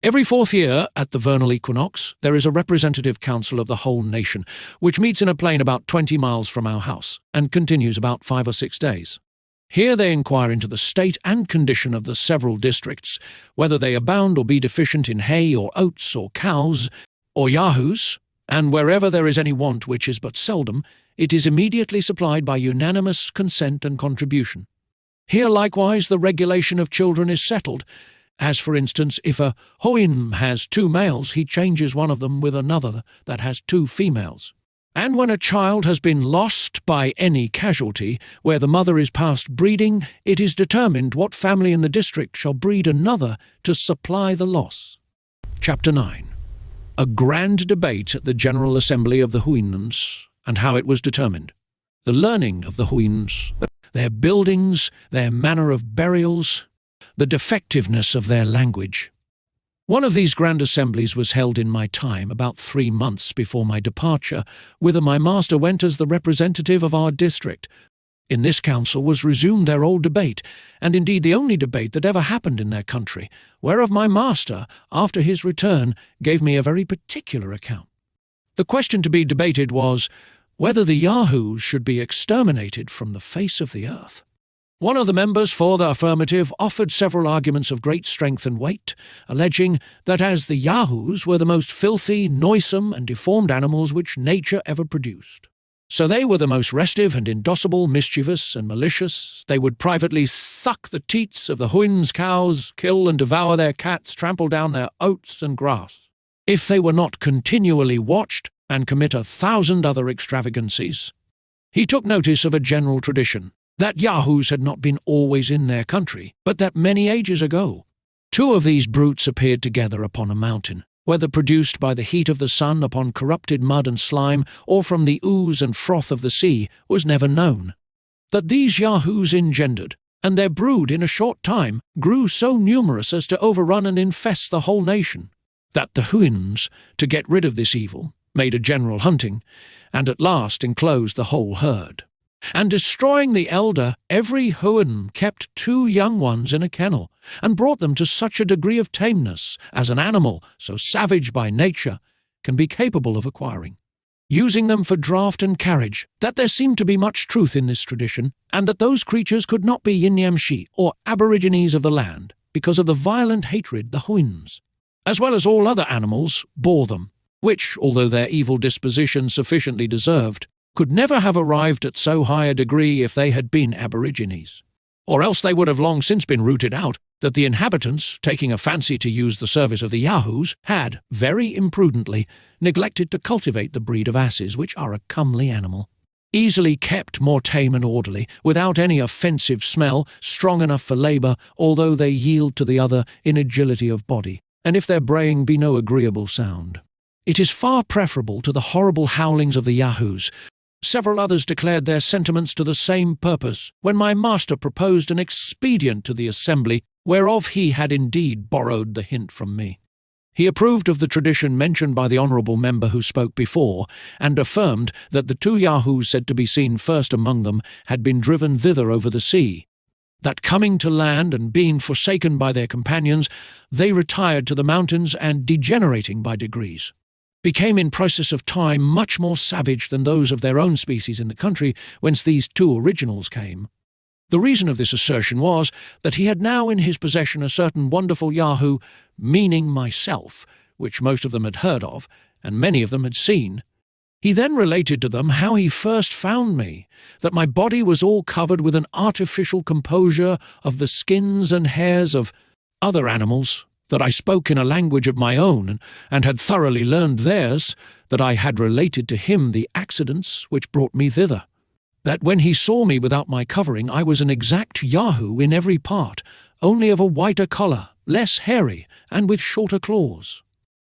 Every 4th year, at the vernal equinox, there is a representative council of the whole nation, which meets in a plain about 20 miles from our house, and continues about 5 or 6 days. Here they inquire into the state and condition of the several districts, whether they abound or be deficient in hay or oats or cows or yahoos, and wherever there is any want, which is but seldom, it is immediately supplied by unanimous consent and contribution. Here likewise the regulation of children is settled, as for instance, if a Houyhnhnm has 2 males, he changes one of them with another that has 2 females. And when a child has been lost by any casualty, where the mother is past breeding, it is determined what family in the district shall breed another to supply the loss. Chapter 9. A grand debate at the General Assembly of the Houyhnhnms, and how it was determined. The learning of the Houyhnhnms, their buildings, their manner of burials, the defectiveness of their language. One of these grand assemblies was held in my time, about 3 months before my departure, whither my master went as the representative of our district. In this council was resumed their old debate, and indeed the only debate that ever happened in their country, whereof my master, after his return, gave me a very particular account. The question to be debated was, whether the yahoos should be exterminated from the face of the earth. One of the members for the affirmative offered several arguments of great strength and weight, alleging that as the yahoos were the most filthy, noisome, and deformed animals which nature ever produced, so they were the most restive and indocible, mischievous and malicious. They would privately suck the teats of the Houyhnhnms' cows, kill and devour their cats, trample down their oats and grass, if they were not continually watched, and commit 1,000 other extravagancies. He took notice of a general tradition, that yahoos had not been always in their country, but that many ages ago 2 of these brutes appeared together upon a mountain, whether produced by the heat of the sun upon corrupted mud and slime, or from the ooze and froth of the sea, was never known. That these yahoos engendered, and their brood in a short time grew so numerous as to overrun and infest the whole nation. That the Houyhnhnms, to get rid of this evil, made a general hunting, and at last enclosed the whole herd. And destroying the elder, every Houyhnhnm kept 2 young ones in a kennel, and brought them to such a degree of tameness as an animal, so savage by nature, can be capable of acquiring, using them for draught and carriage, that there seemed to be much truth in this tradition, and that those creatures could not be Houyhnhnms or aborigines of the land, because of the violent hatred the Houyhnhnms, as well as all other animals, bore them. which, although their evil disposition sufficiently deserved, could never have arrived at so high a degree if they had been aborigines. Or else they would have long since been rooted out, that the inhabitants, taking a fancy to use the service of the Yahoos, had, very imprudently, neglected to cultivate the breed of asses, which are a comely animal, easily kept, more tame and orderly, without any offensive smell, strong enough for labour, although they yield to the other in agility of body, and if their braying be no agreeable sound. It is far preferable to the horrible howlings of the Yahoos. Several others declared their sentiments to the same purpose, when my master proposed an expedient to the assembly, whereof he had indeed borrowed the hint from me. He approved of the tradition mentioned by the honourable member who spoke before, and affirmed that the 2 Yahoos said to be seen first among them had been driven thither over the sea, that coming to land and being forsaken by their companions, they retired to the mountains and, degenerating by degrees, became in process of time much more savage than those of their own species in the country whence these 2 originals came. The reason of this assertion was that he had now in his possession a certain wonderful Yahoo, meaning myself, which most of them had heard of, and many of them had seen. He then related to them how he first found me, that my body was all covered with an artificial composure of the skins and hairs of other animals, that I spoke in a language of my own, and had thoroughly learned theirs, that I had related to him the accidents which brought me thither, that when he saw me without my covering I was an exact Yahoo in every part, only of a whiter colour, less hairy, and with shorter claws.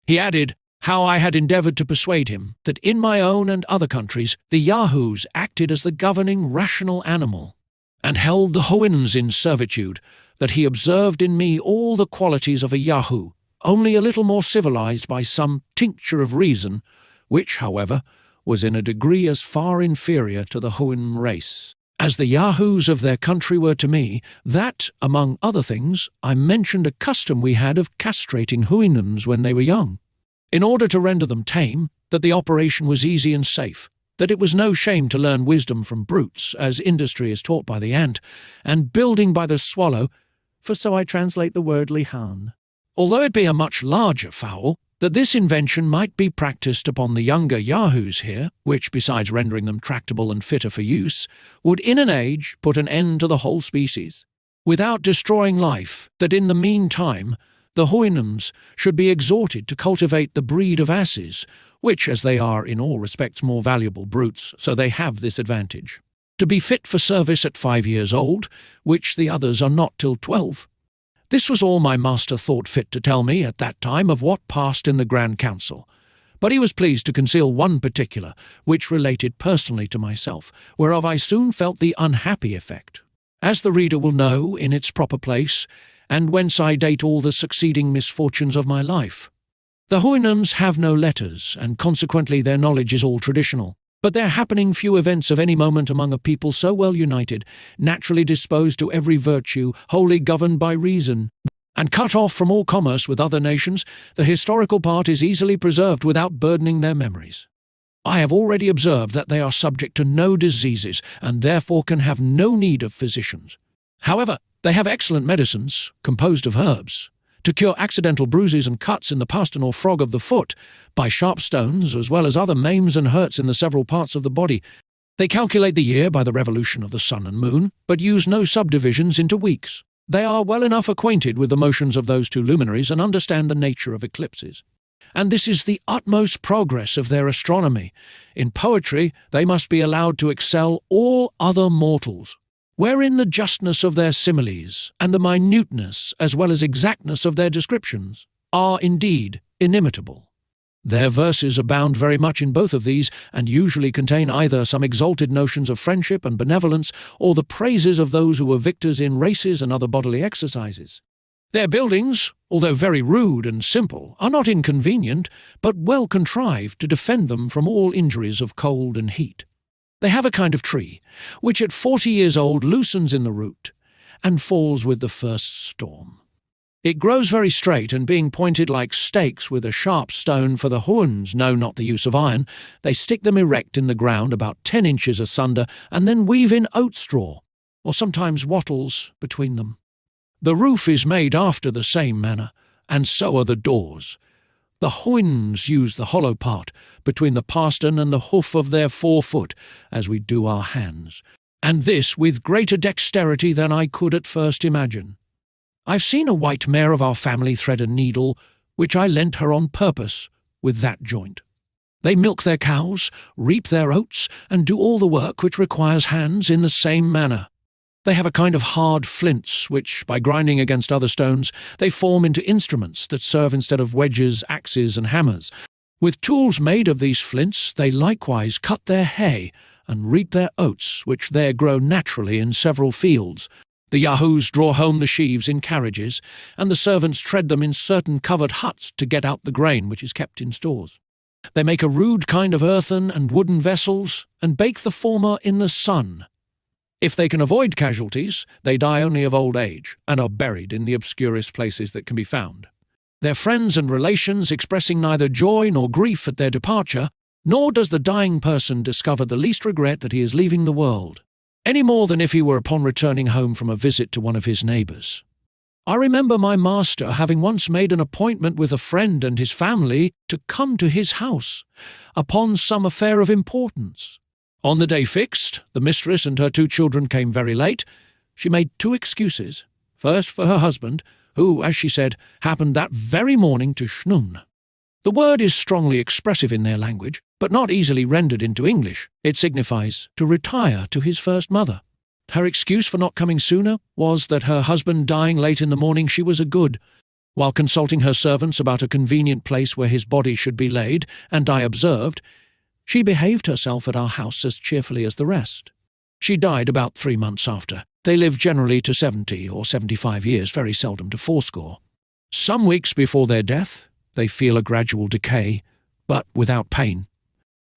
He added how I had endeavoured to persuade him that in my own and other countries the Yahoos acted as the governing rational animal, and held the Houyhnhnms in servitude, that he observed in me all the qualities of a Yahoo, only a little more civilized by some tincture of reason, which, however, was in a degree as far inferior to the Houyhnhnm race, as the Yahoos of their country were to me, that, among other things, I mentioned a custom we had of castrating Houyhnhnms when they were young, in order to render them tame, that the operation was easy and safe, that it was no shame to learn wisdom from brutes, as industry is taught by the ant, and building by the swallow, for so I translate the word lihan, although it be a much larger fowl, that this invention might be practised upon the younger Yahoos here, which, besides rendering them tractable and fitter for use, would in an age put an end to the whole species, without destroying life, that in the meantime the Houyhnhnms should be exhorted to cultivate the breed of asses, which, as they are in all respects more valuable brutes, so they have this advantage, to be fit for service at 5 years old, which the others are not till 12. This was all my master thought fit to tell me at that time of what passed in the Grand Council, but he was pleased to conceal one particular, which related personally to myself, whereof I soon felt the unhappy effect, as the reader will know in its proper place, and whence I date all the succeeding misfortunes of my life. The Houyhnhnms have no letters, and consequently their knowledge is all traditional, but there happening few events of any moment among a people so well united, naturally disposed to every virtue, wholly governed by reason, and cut off from all commerce with other nations, the historical part is easily preserved without burdening their memories. I have already observed that they are subject to no diseases, and therefore can have no need of physicians. However, they have excellent medicines, composed of herbs, to cure accidental bruises and cuts in the pastern or frog of the foot, by sharp stones, as well as other maims and hurts in the several parts of the body. They calculate the year by the revolution of the sun and moon, but use no subdivisions into weeks. They are well enough acquainted with the motions of those 2 luminaries, and understand the nature of eclipses. And this is the utmost progress of their astronomy. In poetry they must be allowed to excel all other mortals, wherein the justness of their similes, and the minuteness as well as exactness of their descriptions, are indeed inimitable. Their verses abound very much in both of these, and usually contain either some exalted notions of friendship and benevolence, or the praises of those who were victors in races and other bodily exercises. Their buildings, although very rude and simple, are not inconvenient, but well contrived to defend them from all injuries of cold and heat. They have a kind of tree, which at 40 years old loosens in the root, and falls with the first storm. It grows very straight, and being pointed like stakes with a sharp stone, for the Houyhnhnms know not the use of iron, they stick them erect in the ground about 10 inches asunder, and then weave in oat straw, or sometimes wattles, between them. The roof is made after the same manner, and so are the doors. The Houyhnhnms use the hollow part between the pastern and the hoof of their forefoot, as we do our hands, and this with greater dexterity than I could at first imagine. I've seen a white mare of our family thread a needle, which I lent her on purpose, with that joint. They milk their cows, reap their oats, and do all the work which requires hands in the same manner. They have a kind of hard flints, which, by grinding against other stones, they form into instruments that serve instead of wedges, axes, and hammers. With tools made of these flints, they likewise cut their hay and reap their oats, which there grow naturally in several fields. The Yahoos draw home the sheaves in carriages, and the servants tread them in certain covered huts to get out the grain which is kept in stores. They make a rude kind of earthen and wooden vessels, and bake the former in the sun. If they can avoid casualties, they die only of old age, and are buried in the obscurest places that can be found. Their friends and relations expressing neither joy nor grief at their departure, nor does the dying person discover the least regret that he is leaving the world, any more than if he were upon returning home from a visit to one of his neighbours. I remember my master having once made an appointment with a friend and his family to come to his house, upon some affair of importance. On the day fixed, the mistress and her 2 children came very late. She made 2 excuses, first for her husband, who, as she said, happened that very morning to schnoon. The word is strongly expressive in their language, but not easily rendered into English. It signifies to retire to his first mother. Her excuse for not coming sooner was that her husband dying late in the morning she was a good. While consulting her servants about a convenient place where his body should be laid, and I observed, she behaved herself at our house as cheerfully as the rest. She died about 3 months after. They live generally to 70 or 75 years, very seldom to 80. Some weeks before their death, they feel a gradual decay, but without pain.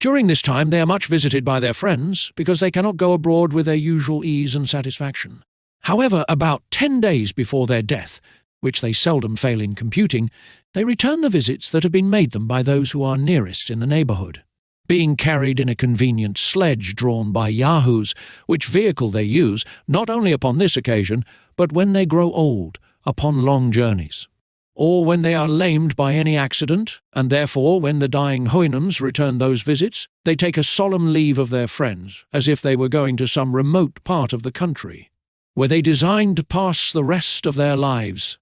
During this time they are much visited by their friends, because they cannot go abroad with their usual ease and satisfaction. However, about 10 days before their death, which they seldom fail in computing, they return the visits that have been made them by those who are nearest in the neighbourhood, being carried in a convenient sledge drawn by Yahoos, which vehicle they use, not only upon this occasion, but when they grow old, upon long journeys, or when they are lamed by any accident, and therefore when the dying Houyhnhnms return those visits, they take a solemn leave of their friends, as if they were going to some remote part of the country, where they design to pass the rest of their lives.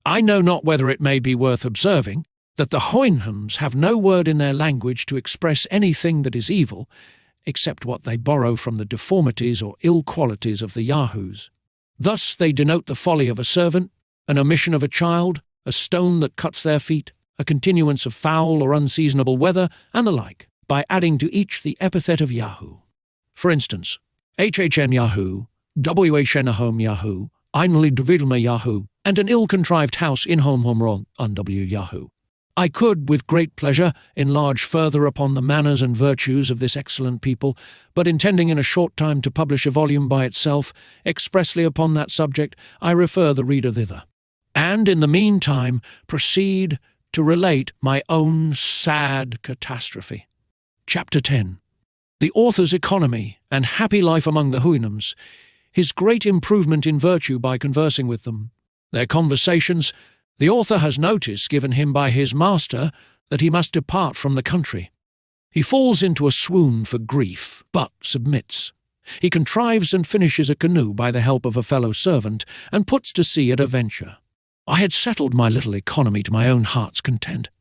I know not whether it may be worth observing that the Houyhnhnms have no word in their language to express anything that is evil, except what they borrow from the deformities or ill qualities of the Yahoos. Thus they denote the folly of a servant, an omission of a child, a stone that cuts their feet, a continuance of foul or unseasonable weather, and the like, by adding to each the epithet of Yahoo. For instance, HHN Yahoo, WHN Yahoo, Houyhnhnmland Yahoo, and an ill-contrived house in Houyhnhnmland W Yahoo. I could, with great pleasure, enlarge further upon the manners and virtues of this excellent people, but intending in a short time to publish a volume by itself, expressly upon that subject, I refer the reader thither, and in the meantime proceed to relate my own sad catastrophe. Chapter 10. The author's economy and happy life among the Houyhnhnms, his great improvement in virtue by conversing with them, their conversations. The author has notice given him by his master that he must depart from the country. He falls into a swoon for grief, but submits. He contrives and finishes a canoe by the help of a fellow servant, and puts to sea at a venture. I had settled my little economy to my own heart's content.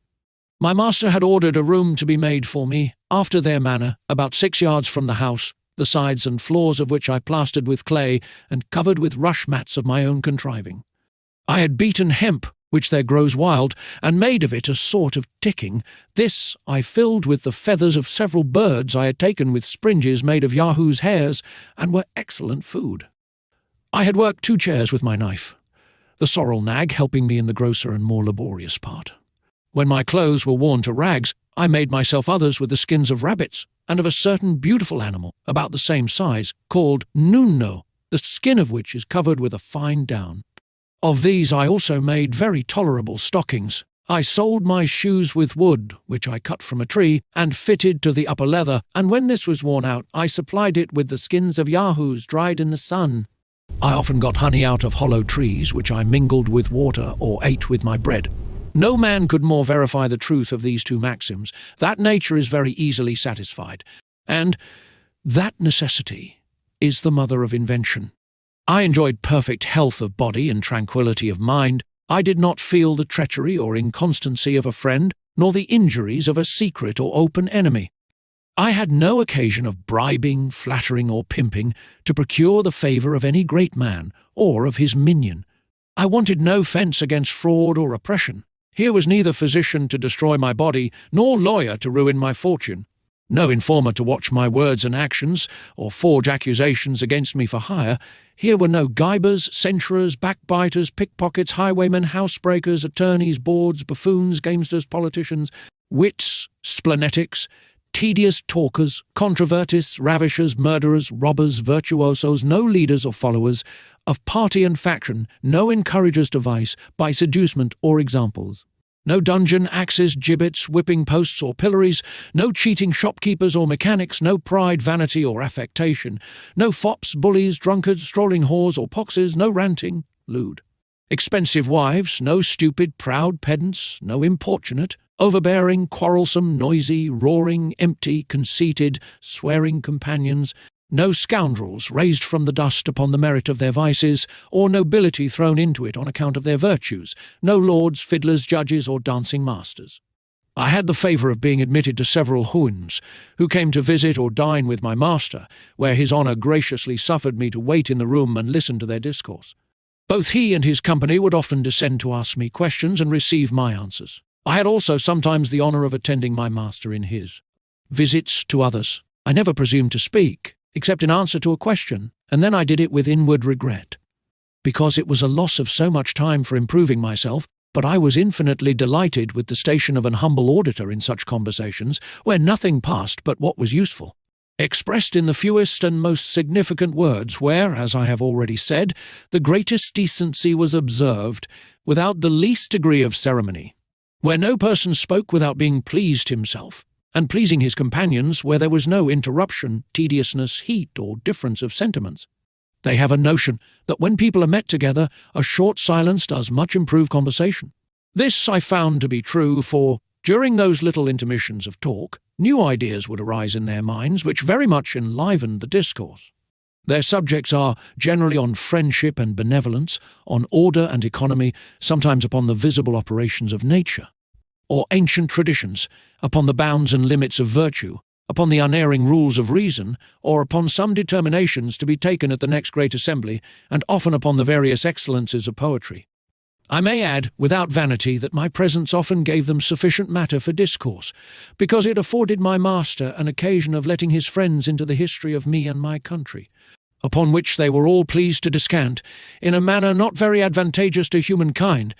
My master had ordered a room to be made for me, after their manner, about 6 yards from the house, the sides and floors of which I plastered with clay and covered with rush mats of my own contriving. I had beaten hemp, which there grows wild, and made of it a sort of ticking. This I filled with the feathers of several birds I had taken with springes made of Yahoo's hairs, and were excellent food. I had worked 2 chairs with my knife, the sorrel nag helping me in the grosser and more laborious part. When my clothes were worn to rags, I made myself others with the skins of rabbits, and of a certain beautiful animal, about the same size, called Nuno, the skin of which is covered with a fine down. Of these I also made very tolerable stockings. I soled my shoes with wood, which I cut from a tree, and fitted to the upper leather, and when this was worn out, I supplied it with the skins of Yahoos dried in the sun. I often got honey out of hollow trees, which I mingled with water or ate with my bread. No man could more verify the truth of these two maxims, that nature is very easily satisfied, and that necessity is the mother of invention. I enjoyed perfect health of body and tranquillity of mind. I did not feel the treachery or inconstancy of a friend, nor the injuries of a secret or open enemy. I had no occasion of bribing, flattering, or pimping to procure the favour of any great man or of his minion. I wanted no fence against fraud or oppression. Here was neither physician to destroy my body, nor lawyer to ruin my fortune. No informer to watch my words and actions, or forge accusations against me for hire. Here were no gibers, censurers, backbiters, pickpockets, highwaymen, housebreakers, attorneys, bawds, buffoons, gamesters, politicians, wits, splenetics, tedious talkers, controvertists, ravishers, murderers, robbers, virtuosos, no leaders or followers of party and faction, no encouragers to vice by seducement or examples. No dungeon, axes, gibbets, whipping posts or pillories, no cheating shopkeepers or mechanics, no pride, vanity or affectation, no fops, bullies, drunkards, strolling whores or poxes, no ranting, lewd. Expensive wives, no stupid, proud pedants, no importunate, overbearing, quarrelsome, noisy, roaring, empty, conceited, swearing companions, no scoundrels raised from the dust upon the merit of their vices, or nobility thrown into it on account of their virtues, no lords, fiddlers, judges, or dancing masters. I had the favour of being admitted to several Houyhnhnms, who came to visit or dine with my master, where his honour graciously suffered me to wait in the room and listen to their discourse. Both he and his company would often descend to ask me questions and receive my answers. I had also sometimes the honour of attending my master in his visits to others. I never presumed to speak, except in answer to a question, and then I did it with inward regret, because it was a loss of so much time for improving myself, but I was infinitely delighted with the station of an humble auditor in such conversations, where nothing passed but what was useful, expressed in the fewest and most significant words, where, as I have already said, the greatest decency was observed, without the least degree of ceremony, where no person spoke without being pleased himself, and pleasing his companions, where there was no interruption, tediousness, heat, or difference of sentiments. They have a notion that when people are met together, a short silence does much improve conversation. This I found to be true, for, during those little intermissions of talk, new ideas would arise in their minds which very much enlivened the discourse. Their subjects are generally on friendship and benevolence, on order and economy, sometimes upon the visible operations of nature, or ancient traditions, upon the bounds and limits of virtue, upon the unerring rules of reason, or upon some determinations to be taken at the next great assembly, and often upon the various excellences of poetry. I may add, without vanity, that my presence often gave them sufficient matter for discourse, because it afforded my master an occasion of letting his friends into the history of me and my country, upon which they were all pleased to descant, in a manner not very advantageous to humankind,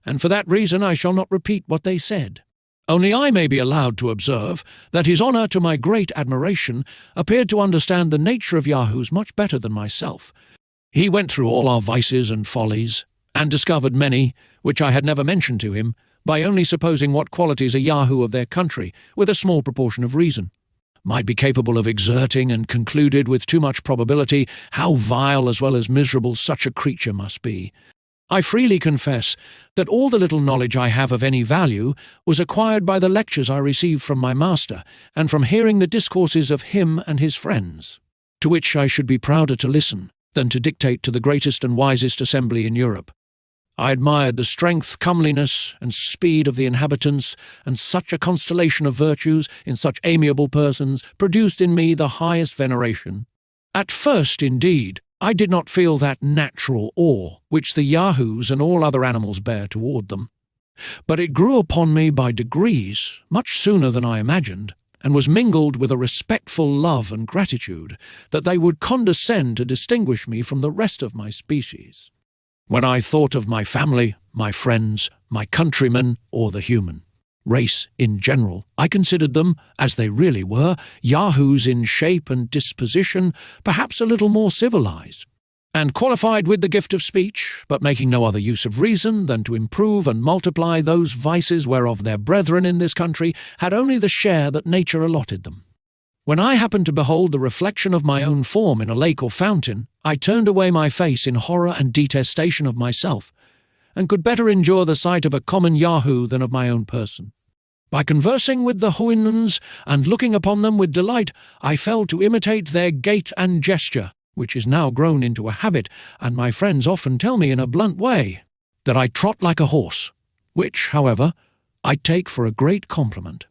and for that reason I shall not repeat what they said. Only I may be allowed to observe that his honour, to my great admiration, appeared to understand the nature of Yahoos much better than myself. He went through all our vices and follies, and discovered many, which I had never mentioned to him, by only supposing what qualities a Yahoo of their country, with a small proportion of reason, might be capable of exerting, and concluded with too much probability how vile as well as miserable such a creature must be. I freely confess that all the little knowledge I have of any value was acquired by the lectures I received from my master, and from hearing the discourses of him and his friends, to which I should be prouder to listen than to dictate to the greatest and wisest assembly in Europe. I admired the strength, comeliness, and speed of the inhabitants, and such a constellation of virtues in such amiable persons produced in me the highest veneration. At first, indeed, I did not feel that natural awe which the Yahoos and all other animals bear toward them, but it grew upon me by degrees, much sooner than I imagined, and was mingled with a respectful love and gratitude that they would condescend to distinguish me from the rest of my species. When I thought of my family, my friends, my countrymen, or the human race in general, I considered them, as they really were, Yahoos in shape and disposition, perhaps a little more civilized, and qualified with the gift of speech, but making no other use of reason than to improve and multiply those vices whereof their brethren in this country had only the share that nature allotted them. When I happened to behold the reflection of my own form in a lake or fountain, I turned away my face in horror and detestation of myself, and could better endure the sight of a common Yahoo than of my own person. By conversing with the Houyhnhnms and looking upon them with delight, I fell to imitate their gait and gesture, which is now grown into a habit, and my friends often tell me in a blunt way that I trot like a horse, which, however, I take for a great compliment.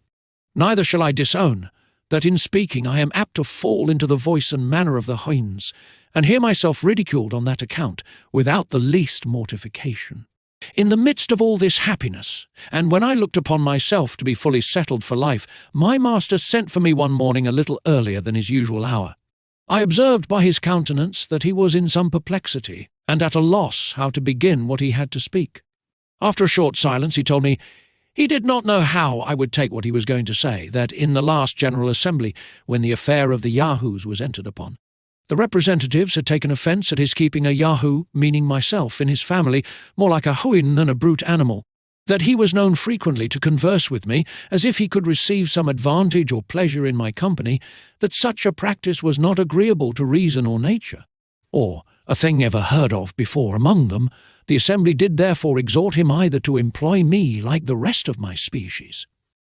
Neither shall I disown that in speaking I am apt to fall into the voice and manner of the Houyhnhnms, and hear myself ridiculed on that account, without the least mortification. In the midst of all this happiness, and when I looked upon myself to be fully settled for life, my master sent for me one morning a little earlier than his usual hour. I observed by his countenance that he was in some perplexity, and at a loss how to begin what he had to speak. After a short silence he told me he did not know how I would take what he was going to say, that in the last General Assembly, when the affair of the Yahoos was entered upon, the representatives had taken offence at his keeping a Yahoo, meaning myself, in his family, more like a Houyhnhnm than a brute animal, that he was known frequently to converse with me as if he could receive some advantage or pleasure in my company, that such a practice was not agreeable to reason or nature, or a thing ever heard of before among them. The assembly did therefore exhort him either to employ me like the rest of my species,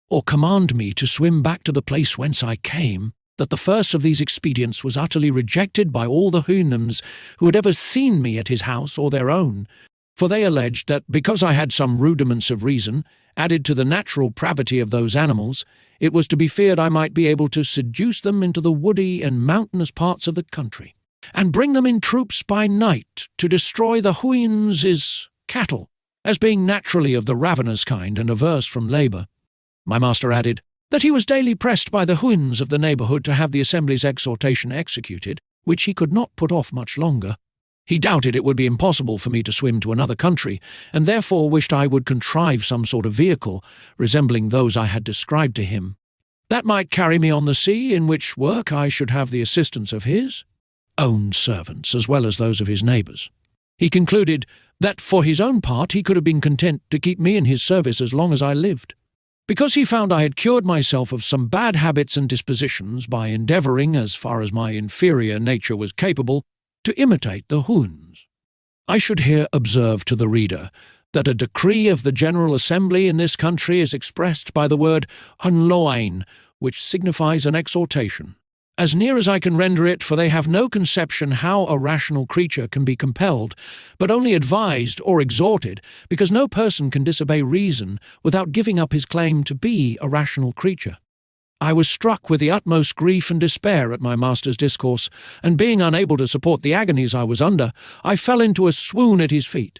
or command me to swim back to the place whence I came, that the first of these expedients was utterly rejected by all the Houyhnhnms who had ever seen me at his house or their own, for they alleged that because I had some rudiments of reason, added to the natural pravity of those animals, it was to be feared I might be able to seduce them into the woody and mountainous parts of the country, and bring them in troops by night to destroy the Houyhnhnms' cattle, as being naturally of the ravenous kind and averse from labour. My master added that he was daily pressed by the Houyhnhnms of the neighbourhood to have the Assembly's exhortation executed, which he could not put off much longer. He doubted it would be impossible for me to swim to another country, and therefore wished I would contrive some sort of vehicle, resembling those I had described to him, that might carry me on the sea, in which work I should have the assistance of his own servants as well as those of his neighbours. He concluded that for his own part he could have been content to keep me in his service as long as I lived, because he found I had cured myself of some bad habits and dispositions by endeavouring, as far as my inferior nature was capable, to imitate the Houyhnhnms. I should here observe to the reader that a decree of the General Assembly in this country is expressed by the word Houyhnhnmland, which signifies an exhortation, as near as I can render it, for they have no conception how a rational creature can be compelled, but only advised or exhorted, because no person can disobey reason without giving up his claim to be a rational creature. I was struck with the utmost grief and despair at my master's discourse, and being unable to support the agonies I was under, I fell into a swoon at his feet.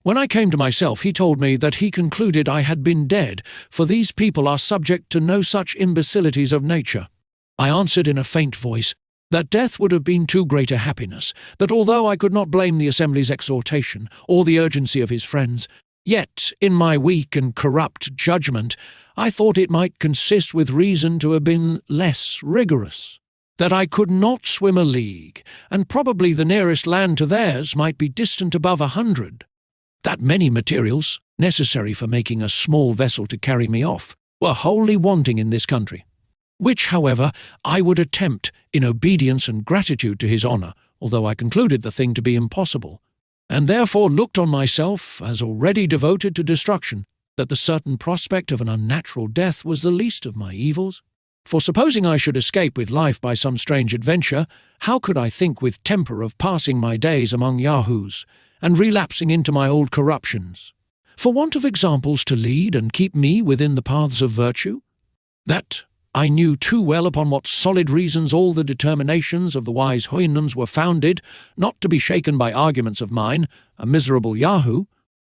When I came to myself, he told me that he concluded I had been dead, for these people are subject to no such imbecilities of nature. I answered in a faint voice that death would have been too great a happiness, that although I could not blame the Assembly's exhortation or the urgency of his friends, yet, in my weak and corrupt judgment, I thought it might consist with reason to have been less rigorous, that I could not swim a league, and probably the nearest land to theirs might be distant above 100, that many materials, necessary for making a small vessel to carry me off, were wholly wanting in this country, which, however, I would attempt in obedience and gratitude to his honour, although I concluded the thing to be impossible, and therefore looked on myself as already devoted to destruction, that the certain prospect of an unnatural death was the least of my evils. For supposing I should escape with life by some strange adventure, how could I think with temper of passing my days among Yahoos, and relapsing into my old corruptions, for want of examples to lead and keep me within the paths of virtue? That I knew too well upon what solid reasons all the determinations of the wise Houyhnhnms were founded, not to be shaken by arguments of mine, a miserable Yahoo,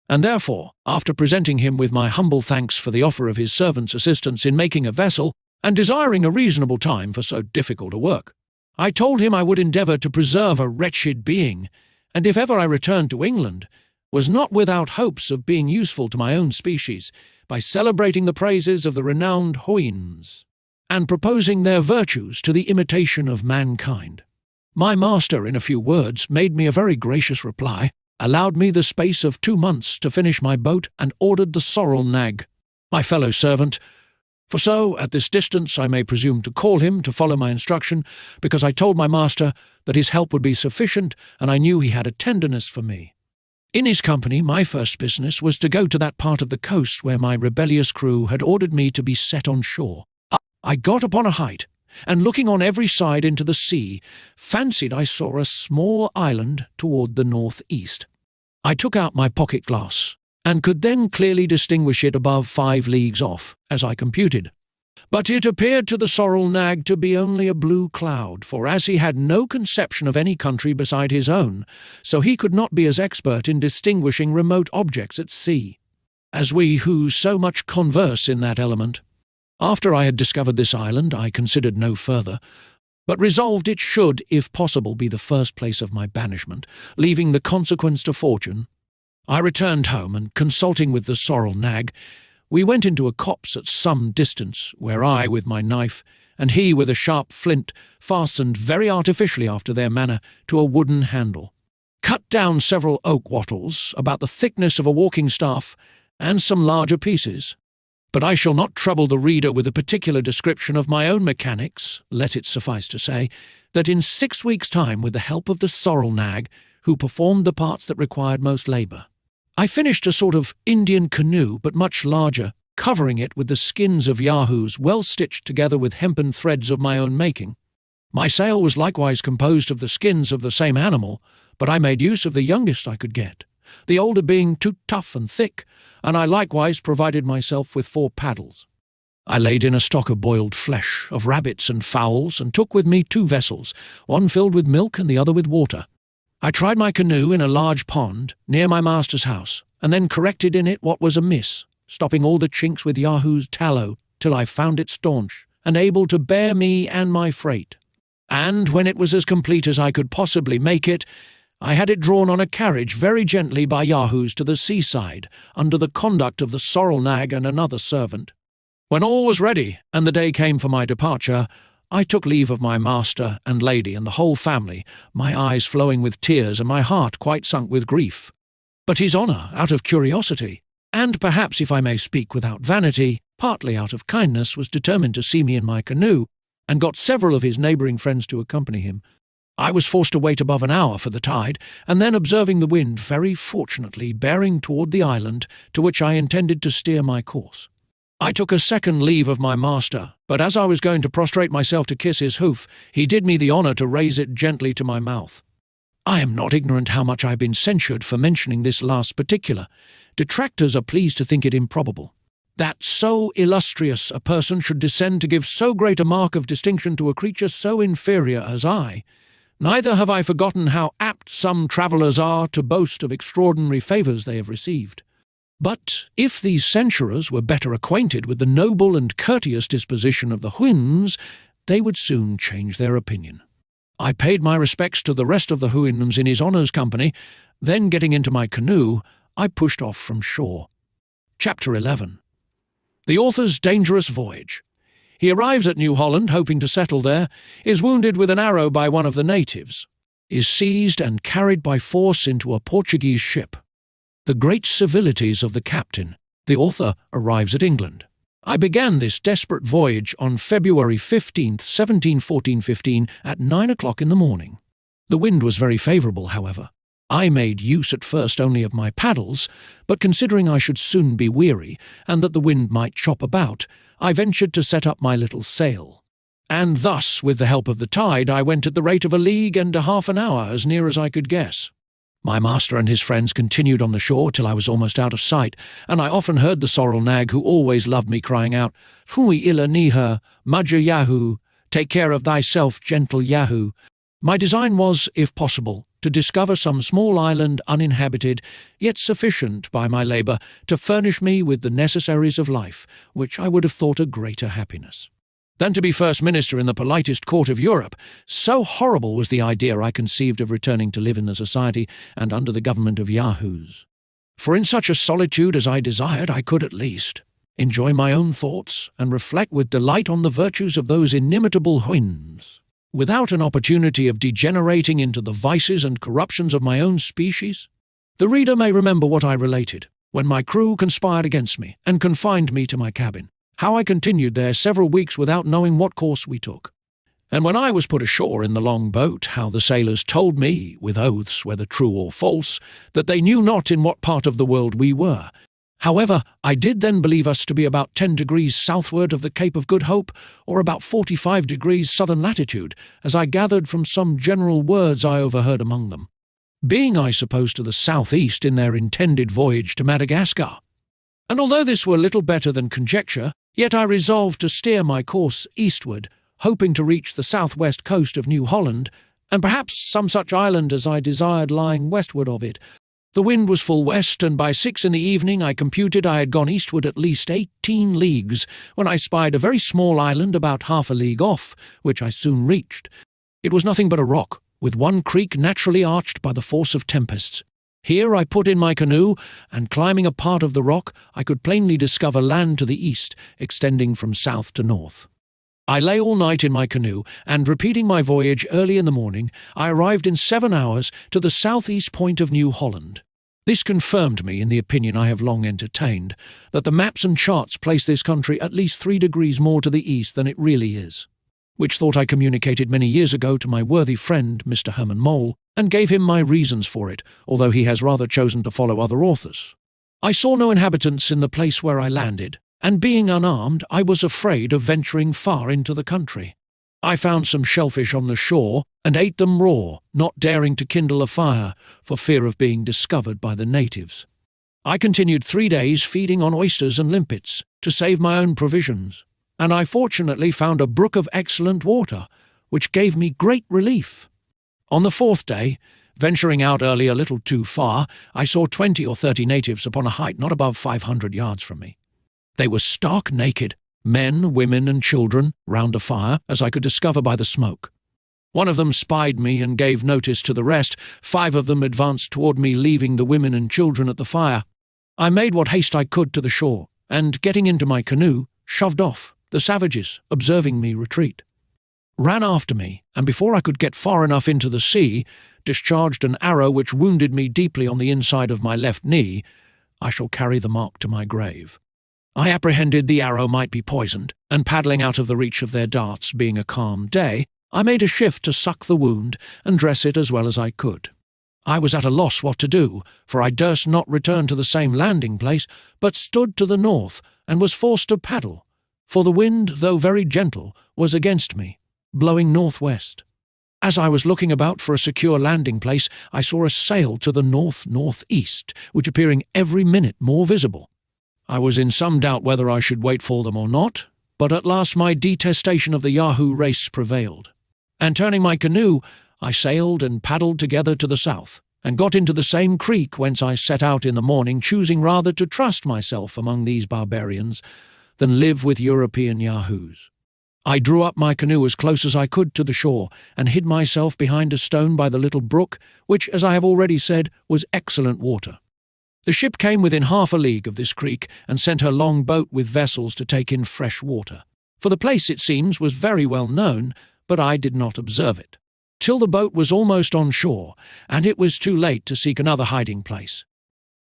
and therefore, after presenting him with my humble thanks for the offer of his servant's assistance in making a vessel, and desiring a reasonable time for so difficult a work, I told him I would endeavour to preserve a wretched being, and if ever I returned to England, was not without hopes of being useful to my own species by celebrating the praises of the renowned Houyhnhnms, and proposing their virtues to the imitation of mankind. My master, in a few words, made me a very gracious reply, allowed me the space of 2 months to finish my boat, and ordered the Luggnagg, my fellow servant, for so, at this distance, I may presume to call him to follow my instruction, because I told my master that his help would be sufficient, and I knew he had a tenderness for me. In his company, my first business was to go to that part of the coast where my rebellious crew had ordered me to be set on shore. I got upon a height, and looking on every side into the sea, fancied I saw a small island toward the northeast. I took out my pocket glass, and could then clearly distinguish it above 5 leagues off, as I computed. But it appeared to the sorrel nag to be only a blue cloud, for as he had no conception of any country beside his own, so he could not be as expert in distinguishing remote objects at sea, as we who so much converse in that element. After I had discovered this island, I considered no further, but resolved it should, if possible, be the first place of my banishment, leaving the consequence to fortune. I returned home, and consulting with the sorrel nag, we went into a copse at some distance, where I, with my knife, and he with a sharp flint, fastened very artificially after their manner to a wooden handle, cut down several oak wattles, about the thickness of a walking staff, and some larger pieces. But I shall not trouble the reader with a particular description of my own mechanics. Let it suffice to say that in 6 weeks' time, with the help of the sorrel nag, who performed the parts that required most labour, I finished a sort of Indian canoe, but much larger, covering it with the skins of yahoos well stitched together with hempen threads of my own making. My sail was likewise composed of the skins of the same animal, but I made use of the youngest I could get, the older being too tough and thick, and I likewise provided myself with 4 paddles. I laid in a stock of boiled flesh, of rabbits and fowls, and took with me 2 vessels, one filled with milk and the other with water. I tried my canoe in a large pond near my master's house, and then corrected in it what was amiss, stopping all the chinks with Yahoo's tallow, till I found it staunch, and able to bear me and my freight. And when it was as complete as I could possibly make it, I had it drawn on a carriage very gently by Yahoos to the seaside, under the conduct of the sorrel nag and another servant. When all was ready, and the day came for my departure, I took leave of my master and lady and the whole family, my eyes flowing with tears and my heart quite sunk with grief. But his honour, out of curiosity, and perhaps, if I may speak without vanity, partly out of kindness, was determined to see me in my canoe, and got several of his neighbouring friends to accompany him. I was forced to wait above an hour for the tide, and then observing the wind very fortunately bearing toward the island to which I intended to steer my course, I took a second leave of my master, but as I was going to prostrate myself to kiss his hoof, he did me the honour to raise it gently to my mouth. I am not ignorant how much I have been censured for mentioning this last particular. Detractors are pleased to think it improbable that so illustrious a person should descend to give so great a mark of distinction to a creature so inferior as I. Neither have I forgotten how apt some travellers are to boast of extraordinary favours they have received. But if these censurers were better acquainted with the noble and courteous disposition of the Houyhnhnms, they would soon change their opinion. I paid my respects to the rest of the Houyhnhnms in his honour's company, then getting into my canoe, I pushed off from shore. Chapter 11. The author's dangerous voyage. He arrives at New Holland, hoping to settle there, is wounded with an arrow by one of the natives, is seized and carried by force into a Portuguese ship. The great civilities of the captain. The author arrives at England. I began this desperate voyage on February 15th, 1714-15, at 9 o'clock in the morning. The wind was very favourable, however. I made use at first only of my paddles, but considering I should soon be weary, and that the wind might chop about, I ventured to set up my little sail. And thus, with the help of the tide, I went at the rate of 1.5 leagues an hour, as near as I could guess. My master and his friends continued on the shore till I was almost out of sight, and I often heard the sorrel nag, who always loved me, crying out, "Hui illa niha, Major Yahoo, take care of thyself, gentle Yahoo." My design was, if possible, to discover some small island uninhabited, yet sufficient by my labour to furnish me with the necessaries of life, which I would have thought a greater happiness than to be First Minister in the politest court of Europe. So horrible was the idea I conceived of returning to live in the society and under the government of Yahoos. For in such a solitude as I desired, I could at least enjoy my own thoughts and reflect with delight on the virtues of those inimitable Houyhnhnms, without an opportunity of degenerating into the vices and corruptions of my own species. The reader may remember what I related, when my crew conspired against me and confined me to my cabin, how I continued there several weeks without knowing what course we took, And when I was put ashore in the long boat, how the sailors told me, with oaths whether true or false, that they knew not in what part of the world we were. However, I did then believe us to be about 10 degrees southward of the Cape of Good Hope, or about 45 degrees southern latitude, as I gathered from some general words I overheard among them, being, I suppose, to the southeast in their intended voyage to Madagascar. And although this were little better than conjecture, yet I resolved to steer my course eastward, hoping to reach the southwest coast of New Holland, and perhaps some such island as I desired lying westward of it. The wind was full west, and by 6 in the evening I computed I had gone eastward at least 18 leagues, when I spied a very small island about half a league off, which I soon reached. It was nothing but a rock, with one creek naturally arched by the force of tempests. Here I put in my canoe, and climbing a part of the rock, I could plainly discover land to the east, extending from south to north. I lay all night in my canoe, and repeating my voyage early in the morning, I arrived in 7 hours to the southeast point of New Holland. This confirmed me in the opinion I have long entertained, that the maps and charts place this country at least 3 degrees more to the east than it really is, which thought I communicated many years ago to my worthy friend Mr. Herman Mole, and gave him my reasons for it, although he has rather chosen to follow other authors. I saw no inhabitants in the place where I landed, and being unarmed, I was afraid of venturing far into the country. I found some shellfish on the shore, and ate them raw, not daring to kindle a fire, for fear of being discovered by the natives. I continued 3 days feeding on oysters and limpets, to save my own provisions, and I fortunately found a brook of excellent water, which gave me great relief. On the 4th day, venturing out early a little too far, I saw 20 or 30 natives upon a height not above 500 yards from me. They were stark naked, men, women, and children, round a fire, as I could discover by the smoke. One of them spied me and gave notice to the rest. 5 of them advanced toward me, leaving the women and children at the fire. I made what haste I could to the shore, and, getting into my canoe, shoved off, the savages, observing me retreat, ran after me, and before I could get far enough into the sea, discharged an arrow which wounded me deeply on the inside of my left knee. I shall carry the mark to my grave. I apprehended the arrow might be poisoned, and paddling out of the reach of their darts, being a calm day, I made a shift to suck the wound and dress it as well as I could. I was at a loss what to do, for I durst not return to the same landing place, but stood to the north, and was forced to paddle, for the wind, though very gentle, was against me, blowing northwest. As I was looking about for a secure landing place, I saw a sail to the north-northeast, which appearing every minute more visible. I was in some doubt whether I should wait for them or not, but at last my detestation of the Yahoo race prevailed, and turning my canoe, I sailed and paddled together to the south, and got into the same creek whence I set out in the morning, choosing rather to trust myself among these barbarians than live with European Yahoos. I drew up my canoe as close as I could to the shore, and hid myself behind a stone by the little brook, which, as I have already said, was excellent water. The ship came within half a league of this creek, and sent her long boat with vessels to take in fresh water. For the place, it seems, was very well known, but I did not observe it, till the boat was almost on shore, and it was too late to seek another hiding place.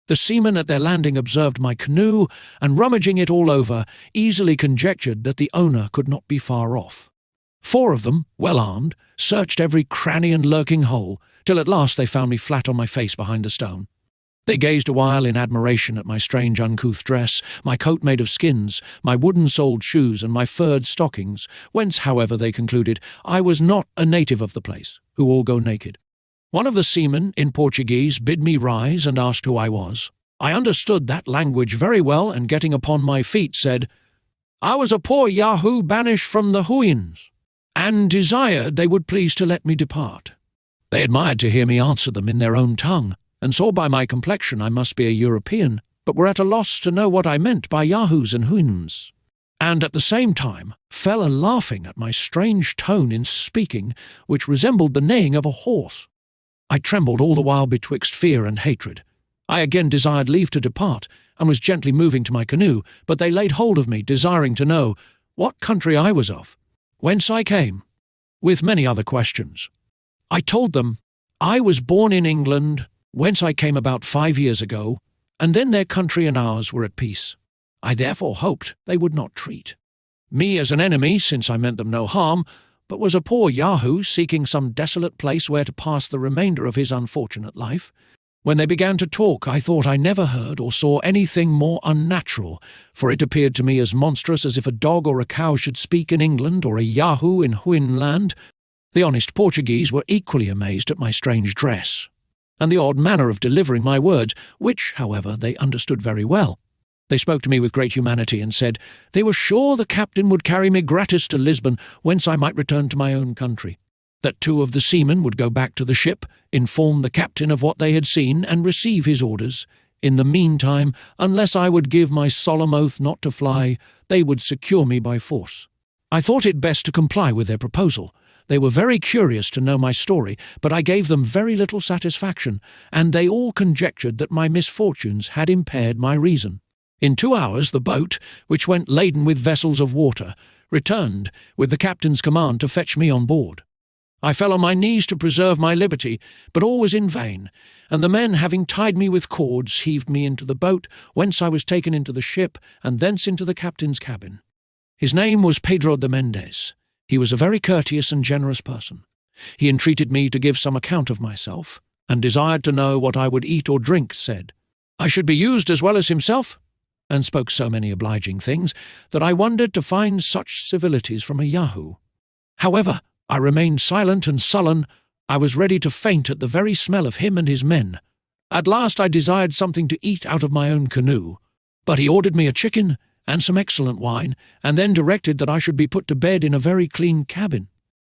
The seamen at their landing observed my canoe, and rummaging it all over, easily conjectured that the owner could not be far off. 4 of them, well armed, searched every cranny and lurking hole, till at last they found me flat on my face behind the stone. They gazed a while in admiration at my strange uncouth dress, my coat made of skins, my wooden-soled shoes, and my furred stockings, whence, however, they concluded, I was not a native of the place, who all go naked. One of the seamen, in Portuguese, bid me rise and asked who I was. I understood that language very well, and getting upon my feet, said, I was a poor Yahoo banished from the Houyhnhnms, and desired they would please to let me depart. They admired to hear me answer them in their own tongue, and saw by my complexion I must be a European, but were at a loss to know what I meant by Yahoos and Houyhnhnms, and at the same time fell a-laughing at my strange tone in speaking, which resembled the neighing of a horse. I trembled all the while betwixt fear and hatred. I again desired leave to depart, and was gently moving to my canoe, but they laid hold of me, desiring to know what country I was of, whence I came, with many other questions. I told them I was born in England, whence I came about 5 years ago, and then their country and ours were at peace. I therefore hoped they would not treat me as an enemy, since I meant them no harm, but was a poor Yahoo seeking some desolate place where to pass the remainder of his unfortunate life. When they began to talk, I thought I never heard or saw anything more unnatural, for it appeared to me as monstrous as if a dog or a cow should speak in England or a Yahoo in Houyhnhnmland. The honest Portuguese were equally amazed at my strange dress, and the odd manner of delivering my words, which, however, they understood very well. They spoke to me with great humanity and said they were sure the captain would carry me gratis to Lisbon, whence I might return to my own country. That 2 of the seamen would go back to the ship, inform the captain of what they had seen, and receive his orders. In the meantime, unless I would give my solemn oath not to fly, they would secure me by force. I thought it best to comply with their proposal. They were very curious to know my story, but I gave them very little satisfaction, and they all conjectured that my misfortunes had impaired my reason. In 2 hours the boat, which went laden with vessels of water, returned with the captain's command to fetch me on board. I fell on my knees to preserve my liberty, but all was in vain, and the men, having tied me with cords, heaved me into the boat, whence I was taken into the ship, and thence into the captain's cabin. His name was Pedro de Mendez. He was a very courteous and generous person. He entreated me to give some account of myself, and desired to know what I would eat or drink, said I should be used as well as himself, and spoke so many obliging things that I wondered to find such civilities from a Yahoo. However, I remained silent and sullen. I was ready to faint at the very smell of him and his men. At last I desired something to eat out of my own canoe, but he ordered me a chicken and some excellent wine, and then directed that I should be put to bed in a very clean cabin.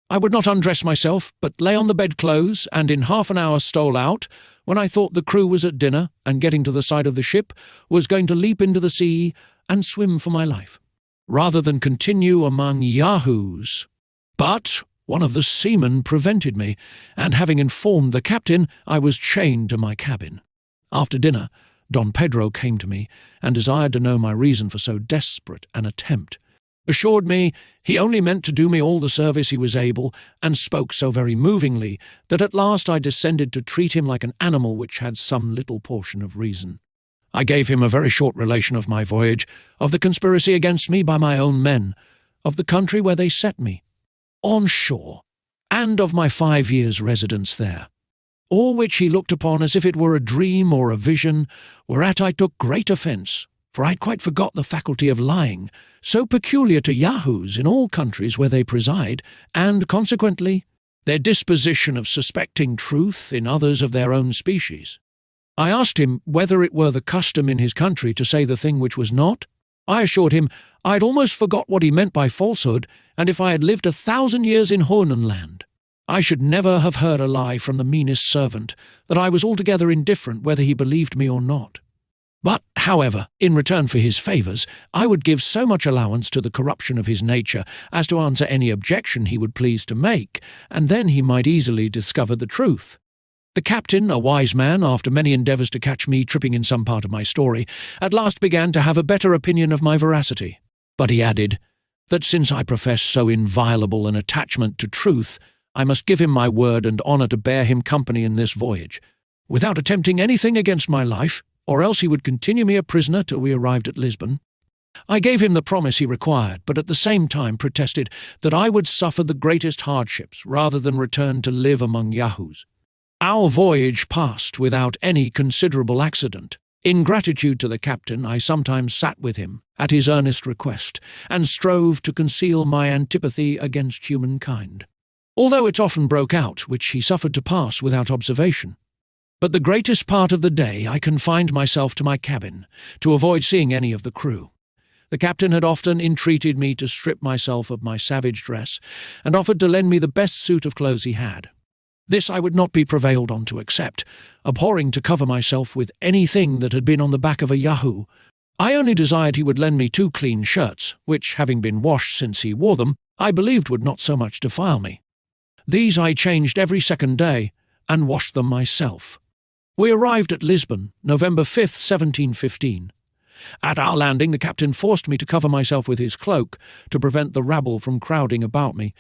I would not undress myself, but lay on the bedclothes, and in half an hour stole out, when I thought the crew was at dinner, and getting to the side of the ship, was going to leap into the sea and swim for my life, rather than continue among Yahoos. But one of the seamen prevented me, and having informed the captain, I was chained to my cabin. After dinner, Don Pedro came to me, and desired to know my reason for so desperate an attempt, assured me he only meant to do me all the service he was able, and spoke so very movingly that at last I descended to treat him like an animal which had some little portion of reason. I gave him a very short relation of my voyage, of the conspiracy against me by my own men, of the country where they set me, on shore, and of my 5 years' residence there, all which he looked upon as if it were a dream or a vision, whereat I took great offence, for I had quite forgot the faculty of lying, so peculiar to Yahoos in all countries where they preside, and, consequently, their disposition of suspecting truth in others of their own species. I asked him whether it were the custom in his country to say the thing which was not. I assured him I had almost forgot what he meant by falsehood, and if I had lived 1,000 years in Houyhnhnmland, I should never have heard a lie from the meanest servant, that I was altogether indifferent whether he believed me or not. But, however, in return for his favours, I would give so much allowance to the corruption of his nature as to answer any objection he would please to make, and then he might easily discover the truth. The captain, a wise man, after many endeavours to catch me tripping in some part of my story, at last began to have a better opinion of my veracity. But he added that since I profess so inviolable an attachment to truth, I must give him my word and honour to bear him company in this voyage, without attempting anything against my life, or else he would continue me a prisoner till we arrived at Lisbon. I gave him the promise he required, but at the same time protested that I would suffer the greatest hardships rather than return to live among Yahoos. Our voyage passed without any considerable accident. In gratitude to the captain, I sometimes sat with him, at his earnest request, and strove to conceal my antipathy against humankind, although it often broke out, which he suffered to pass without observation. But the greatest part of the day I confined myself to my cabin, to avoid seeing any of the crew. The captain had often entreated me to strip myself of my savage dress, and offered to lend me the best suit of clothes he had. This I would not be prevailed on to accept, abhorring to cover myself with anything that had been on the back of a Yahoo. I only desired he would lend me 2 clean shirts, which, having been washed since he wore them, I believed would not so much defile me. These I changed every second day, and washed them myself. We arrived at Lisbon, November 5th, 1715. At our landing the captain forced me to cover myself with his cloak, to prevent the rabble from crowding about me.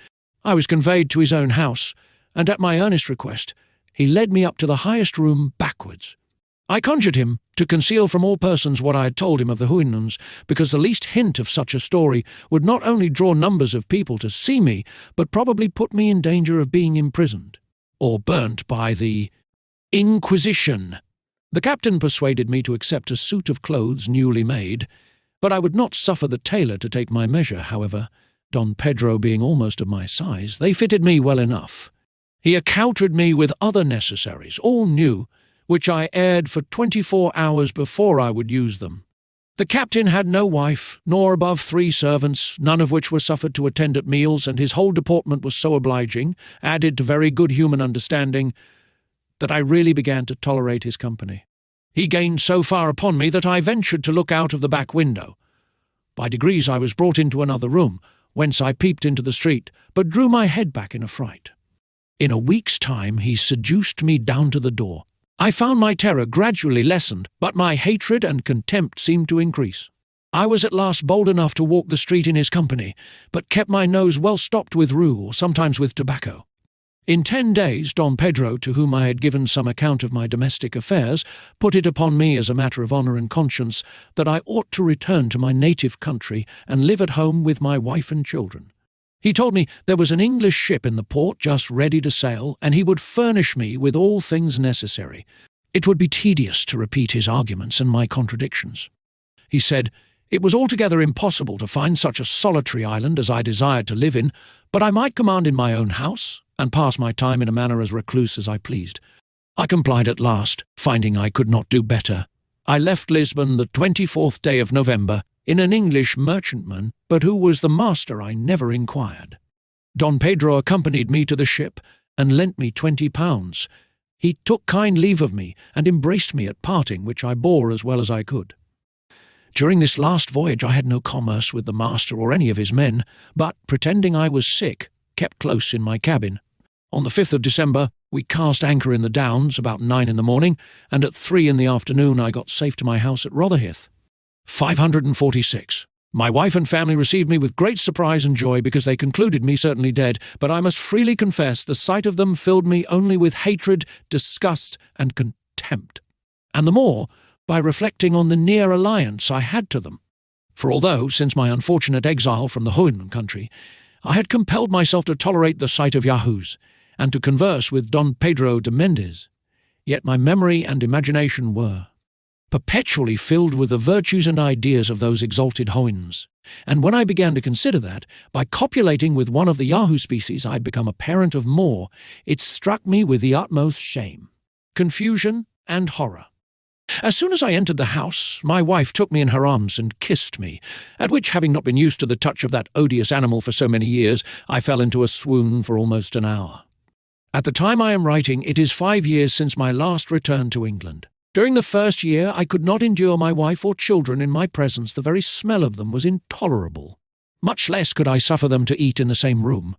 I was conveyed to his own house, and at my earnest request, he led me up to the highest room backwards. I conjured him to conceal from all persons what I had told him of the Houyhnhnms, because the least hint of such a story would not only draw numbers of people to see me, but probably put me in danger of being imprisoned, or burnt by the Inquisition. The captain persuaded me to accept a suit of clothes newly made, but I would not suffer the tailor to take my measure, however. Don Pedro being almost of my size, they fitted me well enough. He accoutred me with other necessaries, all new, which I aired for 24 hours before I would use them. The captain had no wife, nor above 3 servants, none of which were suffered to attend at meals, and his whole deportment was so obliging, added to very good human understanding, that I really began to tolerate his company. He gained so far upon me that I ventured to look out of the back window. By degrees I was brought into another room, whence I peeped into the street, but drew my head back in a fright. In a week's time he seduced me down to the door. I found my terror gradually lessened, but my hatred and contempt seemed to increase. I was at last bold enough to walk the street in his company, but kept my nose well stopped with rue or sometimes with tobacco. In 10 days, Don Pedro, to whom I had given some account of my domestic affairs, put it upon me as a matter of honour and conscience that I ought to return to my native country and live at home with my wife and children. He told me there was an English ship in the port just ready to sail, and he would furnish me with all things necessary. It would be tedious to repeat his arguments and my contradictions. He said it was altogether impossible to find such a solitary island as I desired to live in, but I might command in my own house, and pass my time in a manner as recluse as I pleased. I complied at last, finding I could not do better. I left Lisbon the 24th day of November, in an English merchantman, but who was the master I never inquired. Don Pedro accompanied me to the ship, and lent me £20. He took kind leave of me, and embraced me at parting, which I bore as well as I could. During this last voyage I had no commerce with the master or any of his men, but, pretending I was sick, kept close in my cabin. On the 5th of December, we cast anchor in the Downs about 9 in the morning, and at 3 in the afternoon I got safe to my house at Rotherhithe. 546. My wife and family received me with great surprise and joy because they concluded me certainly dead, but I must freely confess the sight of them filled me only with hatred, disgust, and contempt, and the more by reflecting on the near alliance I had to them. For although, since my unfortunate exile from the Houyhnhnm country, I had compelled myself to tolerate the sight of Yahoos, and to converse with Don Pedro de Mendez, yet my memory and imagination were perpetually filled with the virtues and ideas of those exalted Houyhnhnms, and when I began to consider that, by copulating with one of the Yahoo species I had become a parent of more, it struck me with the utmost shame, confusion, and horror. As soon as I entered the house, my wife took me in her arms and kissed me, at which, having not been used to the touch of that odious animal for so many years, I fell into a swoon for almost an hour. At the time I am writing, it is 5 years since my last return to England. During the first year, I could not endure my wife or children in my presence. The very smell of them was intolerable. Much less could I suffer them to eat in the same room.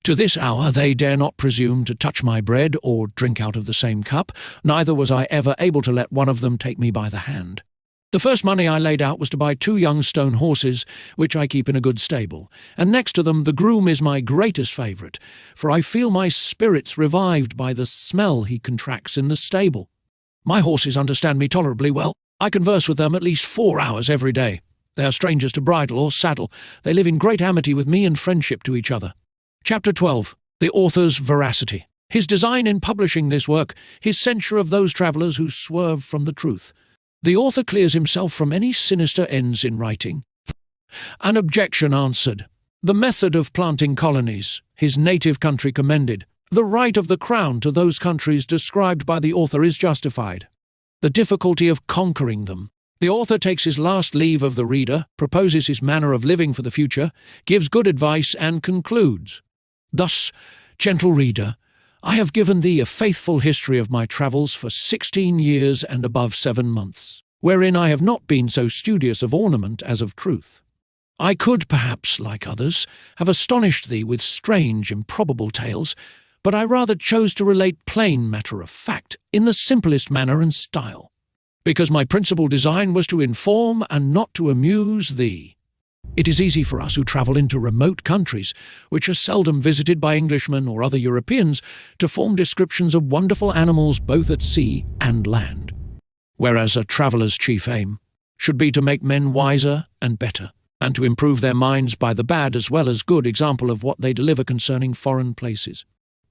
To this hour they dare not presume to touch my bread or drink out of the same cup, neither was I ever able to let one of them take me by the hand. The first money I laid out was to buy 2 young stone horses, which I keep in a good stable, and next to them the groom is my greatest favourite, for I feel my spirits revived by the smell he contracts in the stable. My horses understand me tolerably well. I converse with them at least 4 hours every day. They are strangers to bridle or saddle. They live in great amity with me and friendship to each other. Chapter 12. The author's veracity. His design in publishing this work, his censure of those travellers who swerve from the truth. The author clears himself from any sinister ends in writing. An objection answered. The method of planting colonies, his native country commended. The right of the crown to those countries described by the author is justified. The difficulty of conquering them. The author takes his last leave of the reader, proposes his manner of living for the future, gives good advice, and concludes. Thus, gentle reader, I have given thee a faithful history of my travels for 16 years and above 7 months, wherein I have not been so studious of ornament as of truth. I could, perhaps, like others, have astonished thee with strange, improbable tales, but I rather chose to relate plain matter of fact in the simplest manner and style, because my principal design was to inform and not to amuse thee. It is easy for us who travel into remote countries, which are seldom visited by Englishmen or other Europeans, to form descriptions of wonderful animals both at sea and land. whereas a traveller's chief aim should be to make men wiser and better, and to improve their minds by the bad as well as good example of what they deliver concerning foreign places.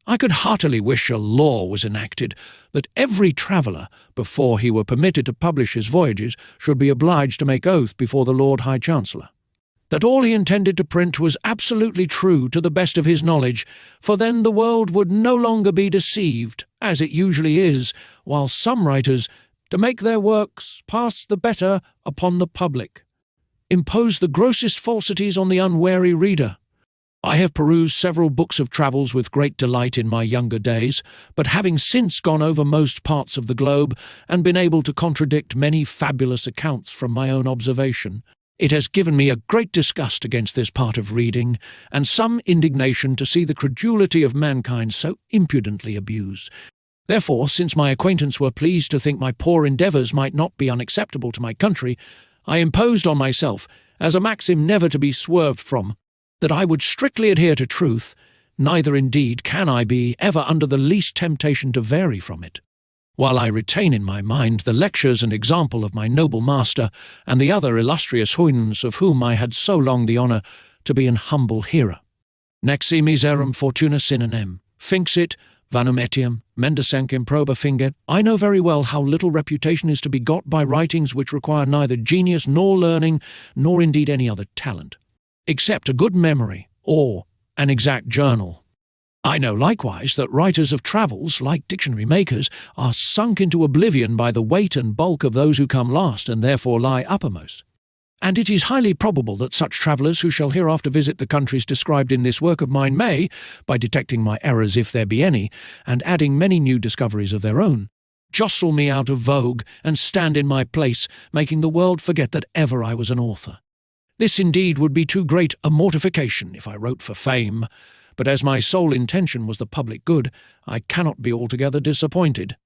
I could heartily wish a law was enacted that every traveller, before he were permitted to publish his voyages, should be obliged to make oath before the Lord High Chancellor that all he intended to print was absolutely true to the best of his knowledge, for then the world would no longer be deceived, as it usually is, while some writers, to make their works pass the better upon the public, impose the grossest falsities on the unwary reader. I have perused several books of travels with great delight in my younger days, but having since gone over most parts of the globe and been able to contradict many fabulous accounts from my own observation, it has given me a great disgust against this part of reading, and some indignation to see the credulity of mankind so impudently abused. Therefore, since my acquaintance were pleased to think my poor endeavours might not be unacceptable to my country, I imposed on myself, as a maxim never to be swerved from, that I would strictly adhere to truth, neither indeed can I be ever under the least temptation to vary from it, while I retain in my mind the lectures and example of my noble master and the other illustrious Houyhnhnms of whom I had so long the honour to be an humble hearer. Nexi miserum fortuna sinem, finxit, vanum etiam, mendescent improba finget. I know very well how little reputation is to be got by writings which require neither genius nor learning, nor indeed any other talent, except a good memory or an exact journal. I know likewise that writers of travels, like dictionary makers, are sunk into oblivion by the weight and bulk of those who come last and therefore lie uppermost. And it is highly probable that such travellers who shall hereafter visit the countries described in this work of mine may, by detecting my errors if there be any, and adding many new discoveries of their own, jostle me out of vogue and stand in my place, making the world forget that ever I was an author. This indeed would be too great a mortification if I wrote for fame, but as my sole intention was the public good, I cannot be altogether disappointed.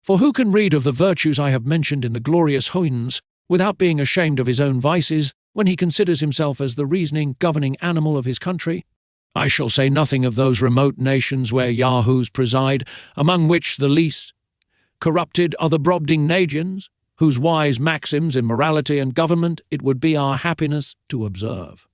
For who can read of the virtues I have mentioned in the glorious Houyhnhnms without being ashamed of his own vices when he considers himself as the reasoning, governing animal of his country? I shall say nothing of those remote nations where Yahoos preside, among which the least corrupted are the Brobdingnagians, whose wise maxims in morality and government it would be our happiness to observe.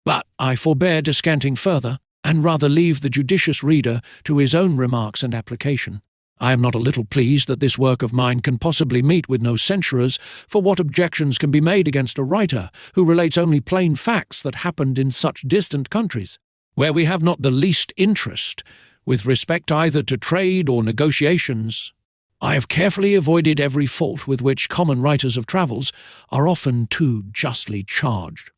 But I forbear descanting further, and rather leave the judicious reader to his own remarks and application. I am not a little pleased that this work of mine can possibly meet with no censurers, for what objections can be made against a writer who relates only plain facts that happened in such distant countries, where we have not the least interest, with respect either to trade or negotiations? I have carefully avoided every fault with which common writers of travels are often too justly charged.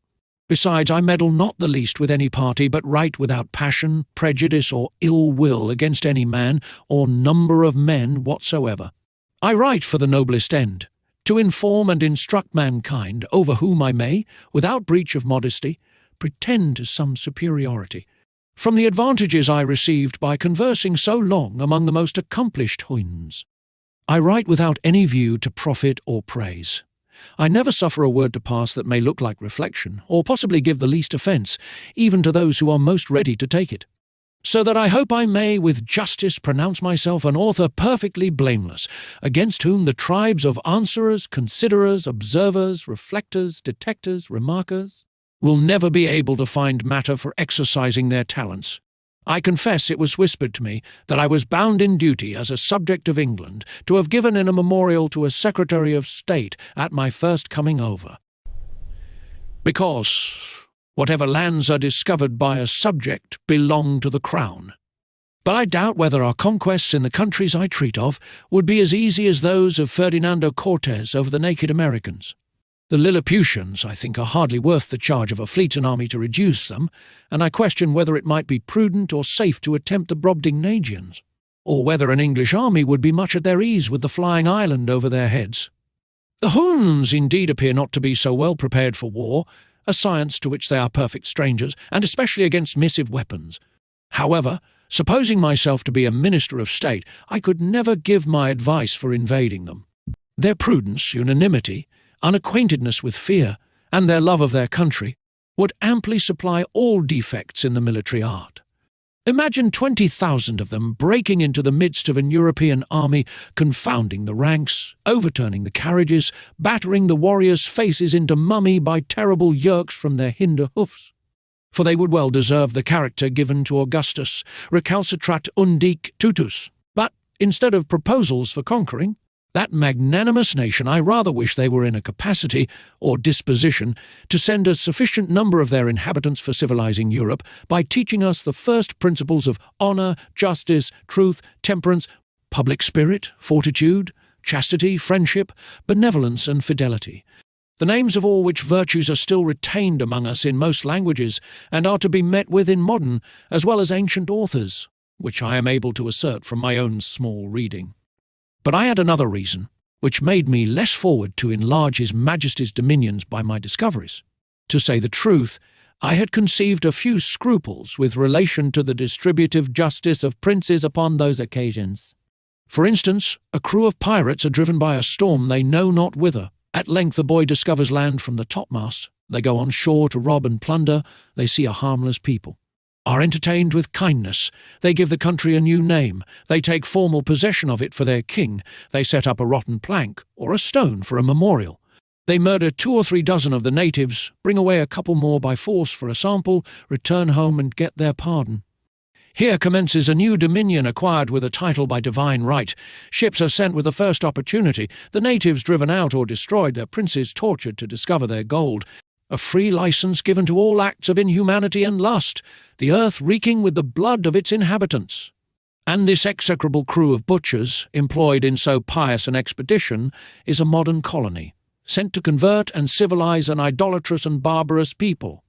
Besides, I meddle not the least with any party, but write without passion, prejudice, or ill will against any man or number of men whatsoever. I write for the noblest end, to inform and instruct mankind, over whom I may, without breach of modesty, pretend to some superiority, from the advantages I received by conversing so long among the most accomplished Houyhnhnms. I write without any view to profit or praise. I never suffer a word to pass that may look like reflection, or possibly give the least offence, even to those who are most ready to take it. So that I hope I may with justice pronounce myself an author perfectly blameless, against whom the tribes of answerers, considerers, observers, reflectors, detectors, remarkers, will never be able to find matter for exercising their talents. I confess it was whispered to me that I was bound in duty as a subject of England to have given in a memorial to a Secretary of State at my first coming over, because whatever lands are discovered by a subject belong to the Crown. But I doubt whether our conquests in the countries I treat of would be as easy as those of Ferdinando Cortes over the naked Americans. The Lilliputians, I think, are hardly worth the charge of a fleet and army to reduce them, and I question whether it might be prudent or safe to attempt the Brobdingnagians, or whether an English army would be much at their ease with the flying island over their heads. The Houyhnhnms indeed appear not to be so well prepared for war, a science to which they are perfect strangers, and especially against missive weapons. However, supposing myself to be a minister of state, I could never give my advice for invading them. Their prudence, unanimity, unacquaintedness with fear, and their love of their country, would amply supply all defects in the military art. Imagine 20,000 of them breaking into the midst of an European army, confounding the ranks, overturning the carriages, battering the warriors' faces into mummy by terrible yerks from their hinder hoofs. For they would well deserve the character given to Augustus, recalcitrat undique tutus. But instead of proposals for conquering, that magnanimous nation, I rather wish they were in a capacity, or disposition, to send a sufficient number of their inhabitants for civilizing Europe by teaching us the first principles of honour, justice, truth, temperance, public spirit, fortitude, chastity, friendship, benevolence, and fidelity, the names of all which virtues are still retained among us in most languages, and are to be met with in modern as well as ancient authors, which I am able to assert from my own small reading. But I had another reason, which made me less forward to enlarge His Majesty's dominions by my discoveries. To say the truth, I had conceived a few scruples with relation to the distributive justice of princes upon those occasions. For instance, a crew of pirates are driven by a storm they know not whither. At length a boy discovers land from the topmast. They go on shore to rob and plunder. They see a harmless people, are entertained with kindness. They give the country a new name. They take formal possession of it for their king. They set up a rotten plank or a stone for a memorial. They murder 2 or 3 dozen of the natives, bring away a couple more by force for a sample, return home and get their pardon. Here commences a new dominion acquired with a title by divine right. Ships are sent with the first opportunity, the natives driven out or destroyed, their princes tortured to discover their gold. A free license given to all acts of inhumanity and lust, the earth reeking with the blood of its inhabitants. And this execrable crew of butchers, employed in so pious an expedition, is a modern colony, sent to convert and civilize an idolatrous and barbarous people.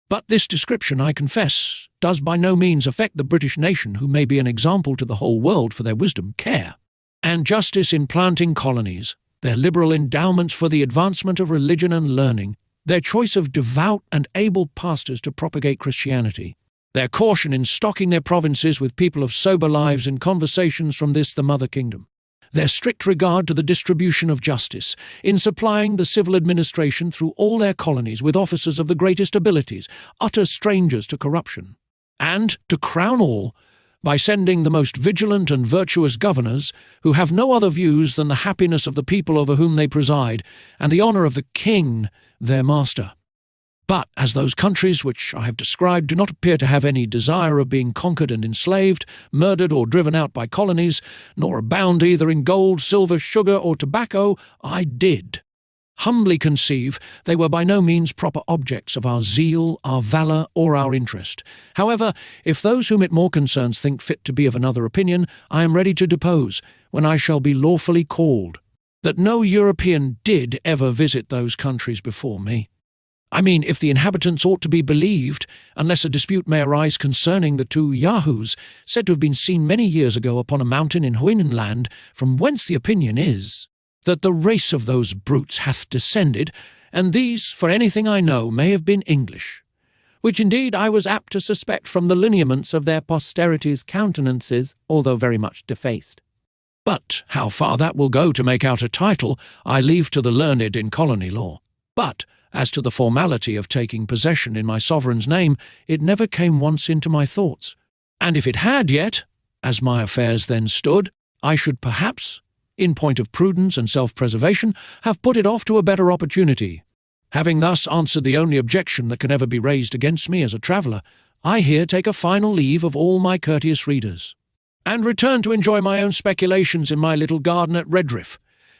But this description, I confess, does by no means affect the British nation, who may be an example to the whole world for their wisdom, care, and justice in planting colonies, their liberal endowments for the advancement of religion and learning, their choice of devout and able pastors to propagate Christianity, their caution in stocking their provinces with people of sober lives in conversations from this the mother kingdom, their strict regard to the distribution of justice, in supplying the civil administration through all their colonies with officers of the greatest abilities, utter strangers to corruption, and, to crown all, by sending the most vigilant and virtuous governors, who have no other views than the happiness of the people over whom they preside, and the honour of the king, their master. But as those countries which I have described do not appear to have any desire of being conquered and enslaved, murdered or driven out by colonies, nor abound either in gold, silver, sugar, or tobacco, I did humbly conceive they were by no means proper objects of our zeal, our valour, or our interest. However, if those whom it more concerns think fit to be of another opinion, I am ready to depose, when I shall be lawfully called, that no European did ever visit those countries before me. I mean, if the inhabitants ought to be believed, unless a dispute may arise concerning the 2 Yahoos, said to have been seen many years ago upon a mountain in Houyhnhnmland, from whence the opinion is that the race of those brutes hath descended, and these, for anything I know, may have been English, which indeed I was apt to suspect from the lineaments of their posterity's countenances, although very much defaced. But how far that will go to make out a title, I leave to the learned in colony law. But as to the formality of taking possession in my sovereign's name, it never came once into my thoughts. And if it had yet, as my affairs then stood, I should perhaps, in point of prudence and self-preservation, have put it off to a better opportunity. Having thus answered the only objection that can ever be raised against me as a traveller, I here take a final leave of all my courteous readers, and return to enjoy my own speculations in my little garden at Redriff,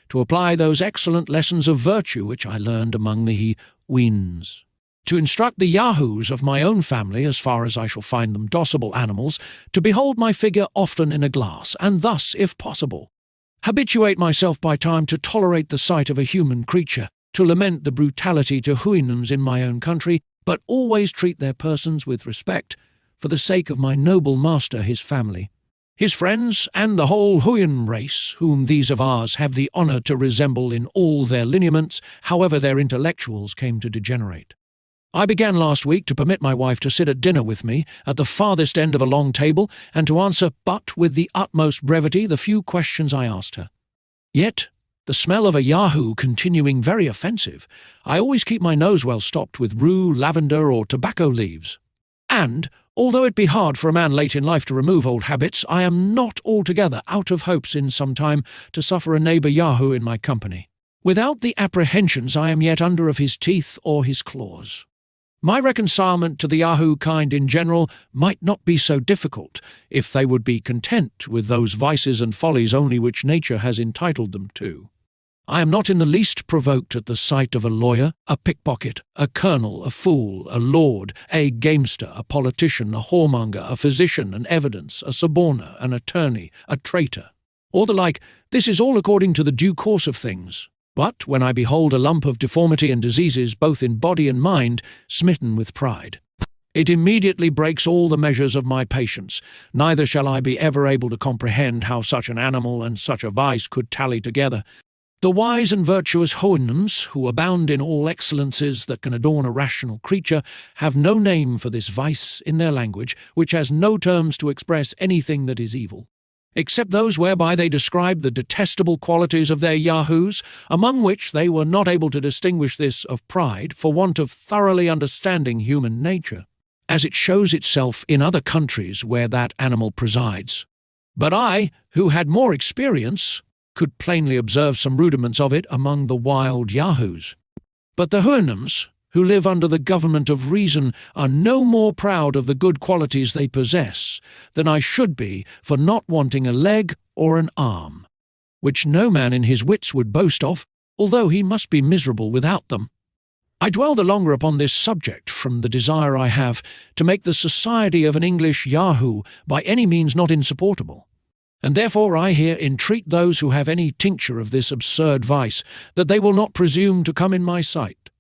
to apply those excellent lessons of virtue which I learned among the Houyhnhnms, to instruct the Yahoos of my own family, as far as I shall find them docible animals, to behold my figure often in a glass, and thus, if possible, habituate myself by time to tolerate the sight of a human creature, to lament the brutality to Houyhnhnms in my own country, but always treat their persons with respect, for the sake of my noble master his family, his friends, and the whole Houyhnhnm race, whom these of ours have the honour to resemble in all their lineaments, however their intellectuals came to degenerate. I began last week to permit my wife to sit at dinner with me at the farthest end of a long table, and to answer, but with the utmost brevity, the few questions I asked her. Yet, the smell of a Yahoo continuing very offensive, I always keep my nose well stopped with rue, lavender, or tobacco leaves. And, Although it be hard for a man late in life to remove old habits, I am not altogether out of hopes in some time to suffer a neighbour Yahoo in my company, without the apprehensions I am yet under of his teeth or his claws. My reconcilement to the Yahoo kind in general might not be so difficult, if they would be content with those vices and follies only which nature has entitled them to. I am not in the least provoked at the sight of a lawyer, a pickpocket, a colonel, a fool, a lord, a gamester, a politician, a whoremonger, a physician, an evidence, a suborner, an attorney, a traitor, or the like. This is all according to the due course of things. But when I behold a lump of deformity and diseases both in body and mind, smitten with pride, it immediately breaks all the measures of my patience. Neither shall I be ever able to comprehend how such an animal and such a vice could tally together. The wise and virtuous Houyhnhnms, who abound in all excellences that can adorn a rational creature, have no name for this vice in their language, which has no terms to express anything that is evil, except those whereby they describe the detestable qualities of their Yahoos, among which they were not able to distinguish this of pride for want of thoroughly understanding human nature, as it shows itself in other countries where that animal presides. But I, who had more experience, could plainly observe some rudiments of it among the wild Yahoos. But the Houyhnhnms, who live under the government of reason, are no more proud of the good qualities they possess than I should be for not wanting a leg or an arm, which no man in his wits would boast of, although he must be miserable without them. I dwell the longer upon this subject from the desire I have to make the society of an English Yahoo by any means not insupportable. And therefore I here entreat those who have any tincture of this absurd vice, that they will not presume to come in my sight.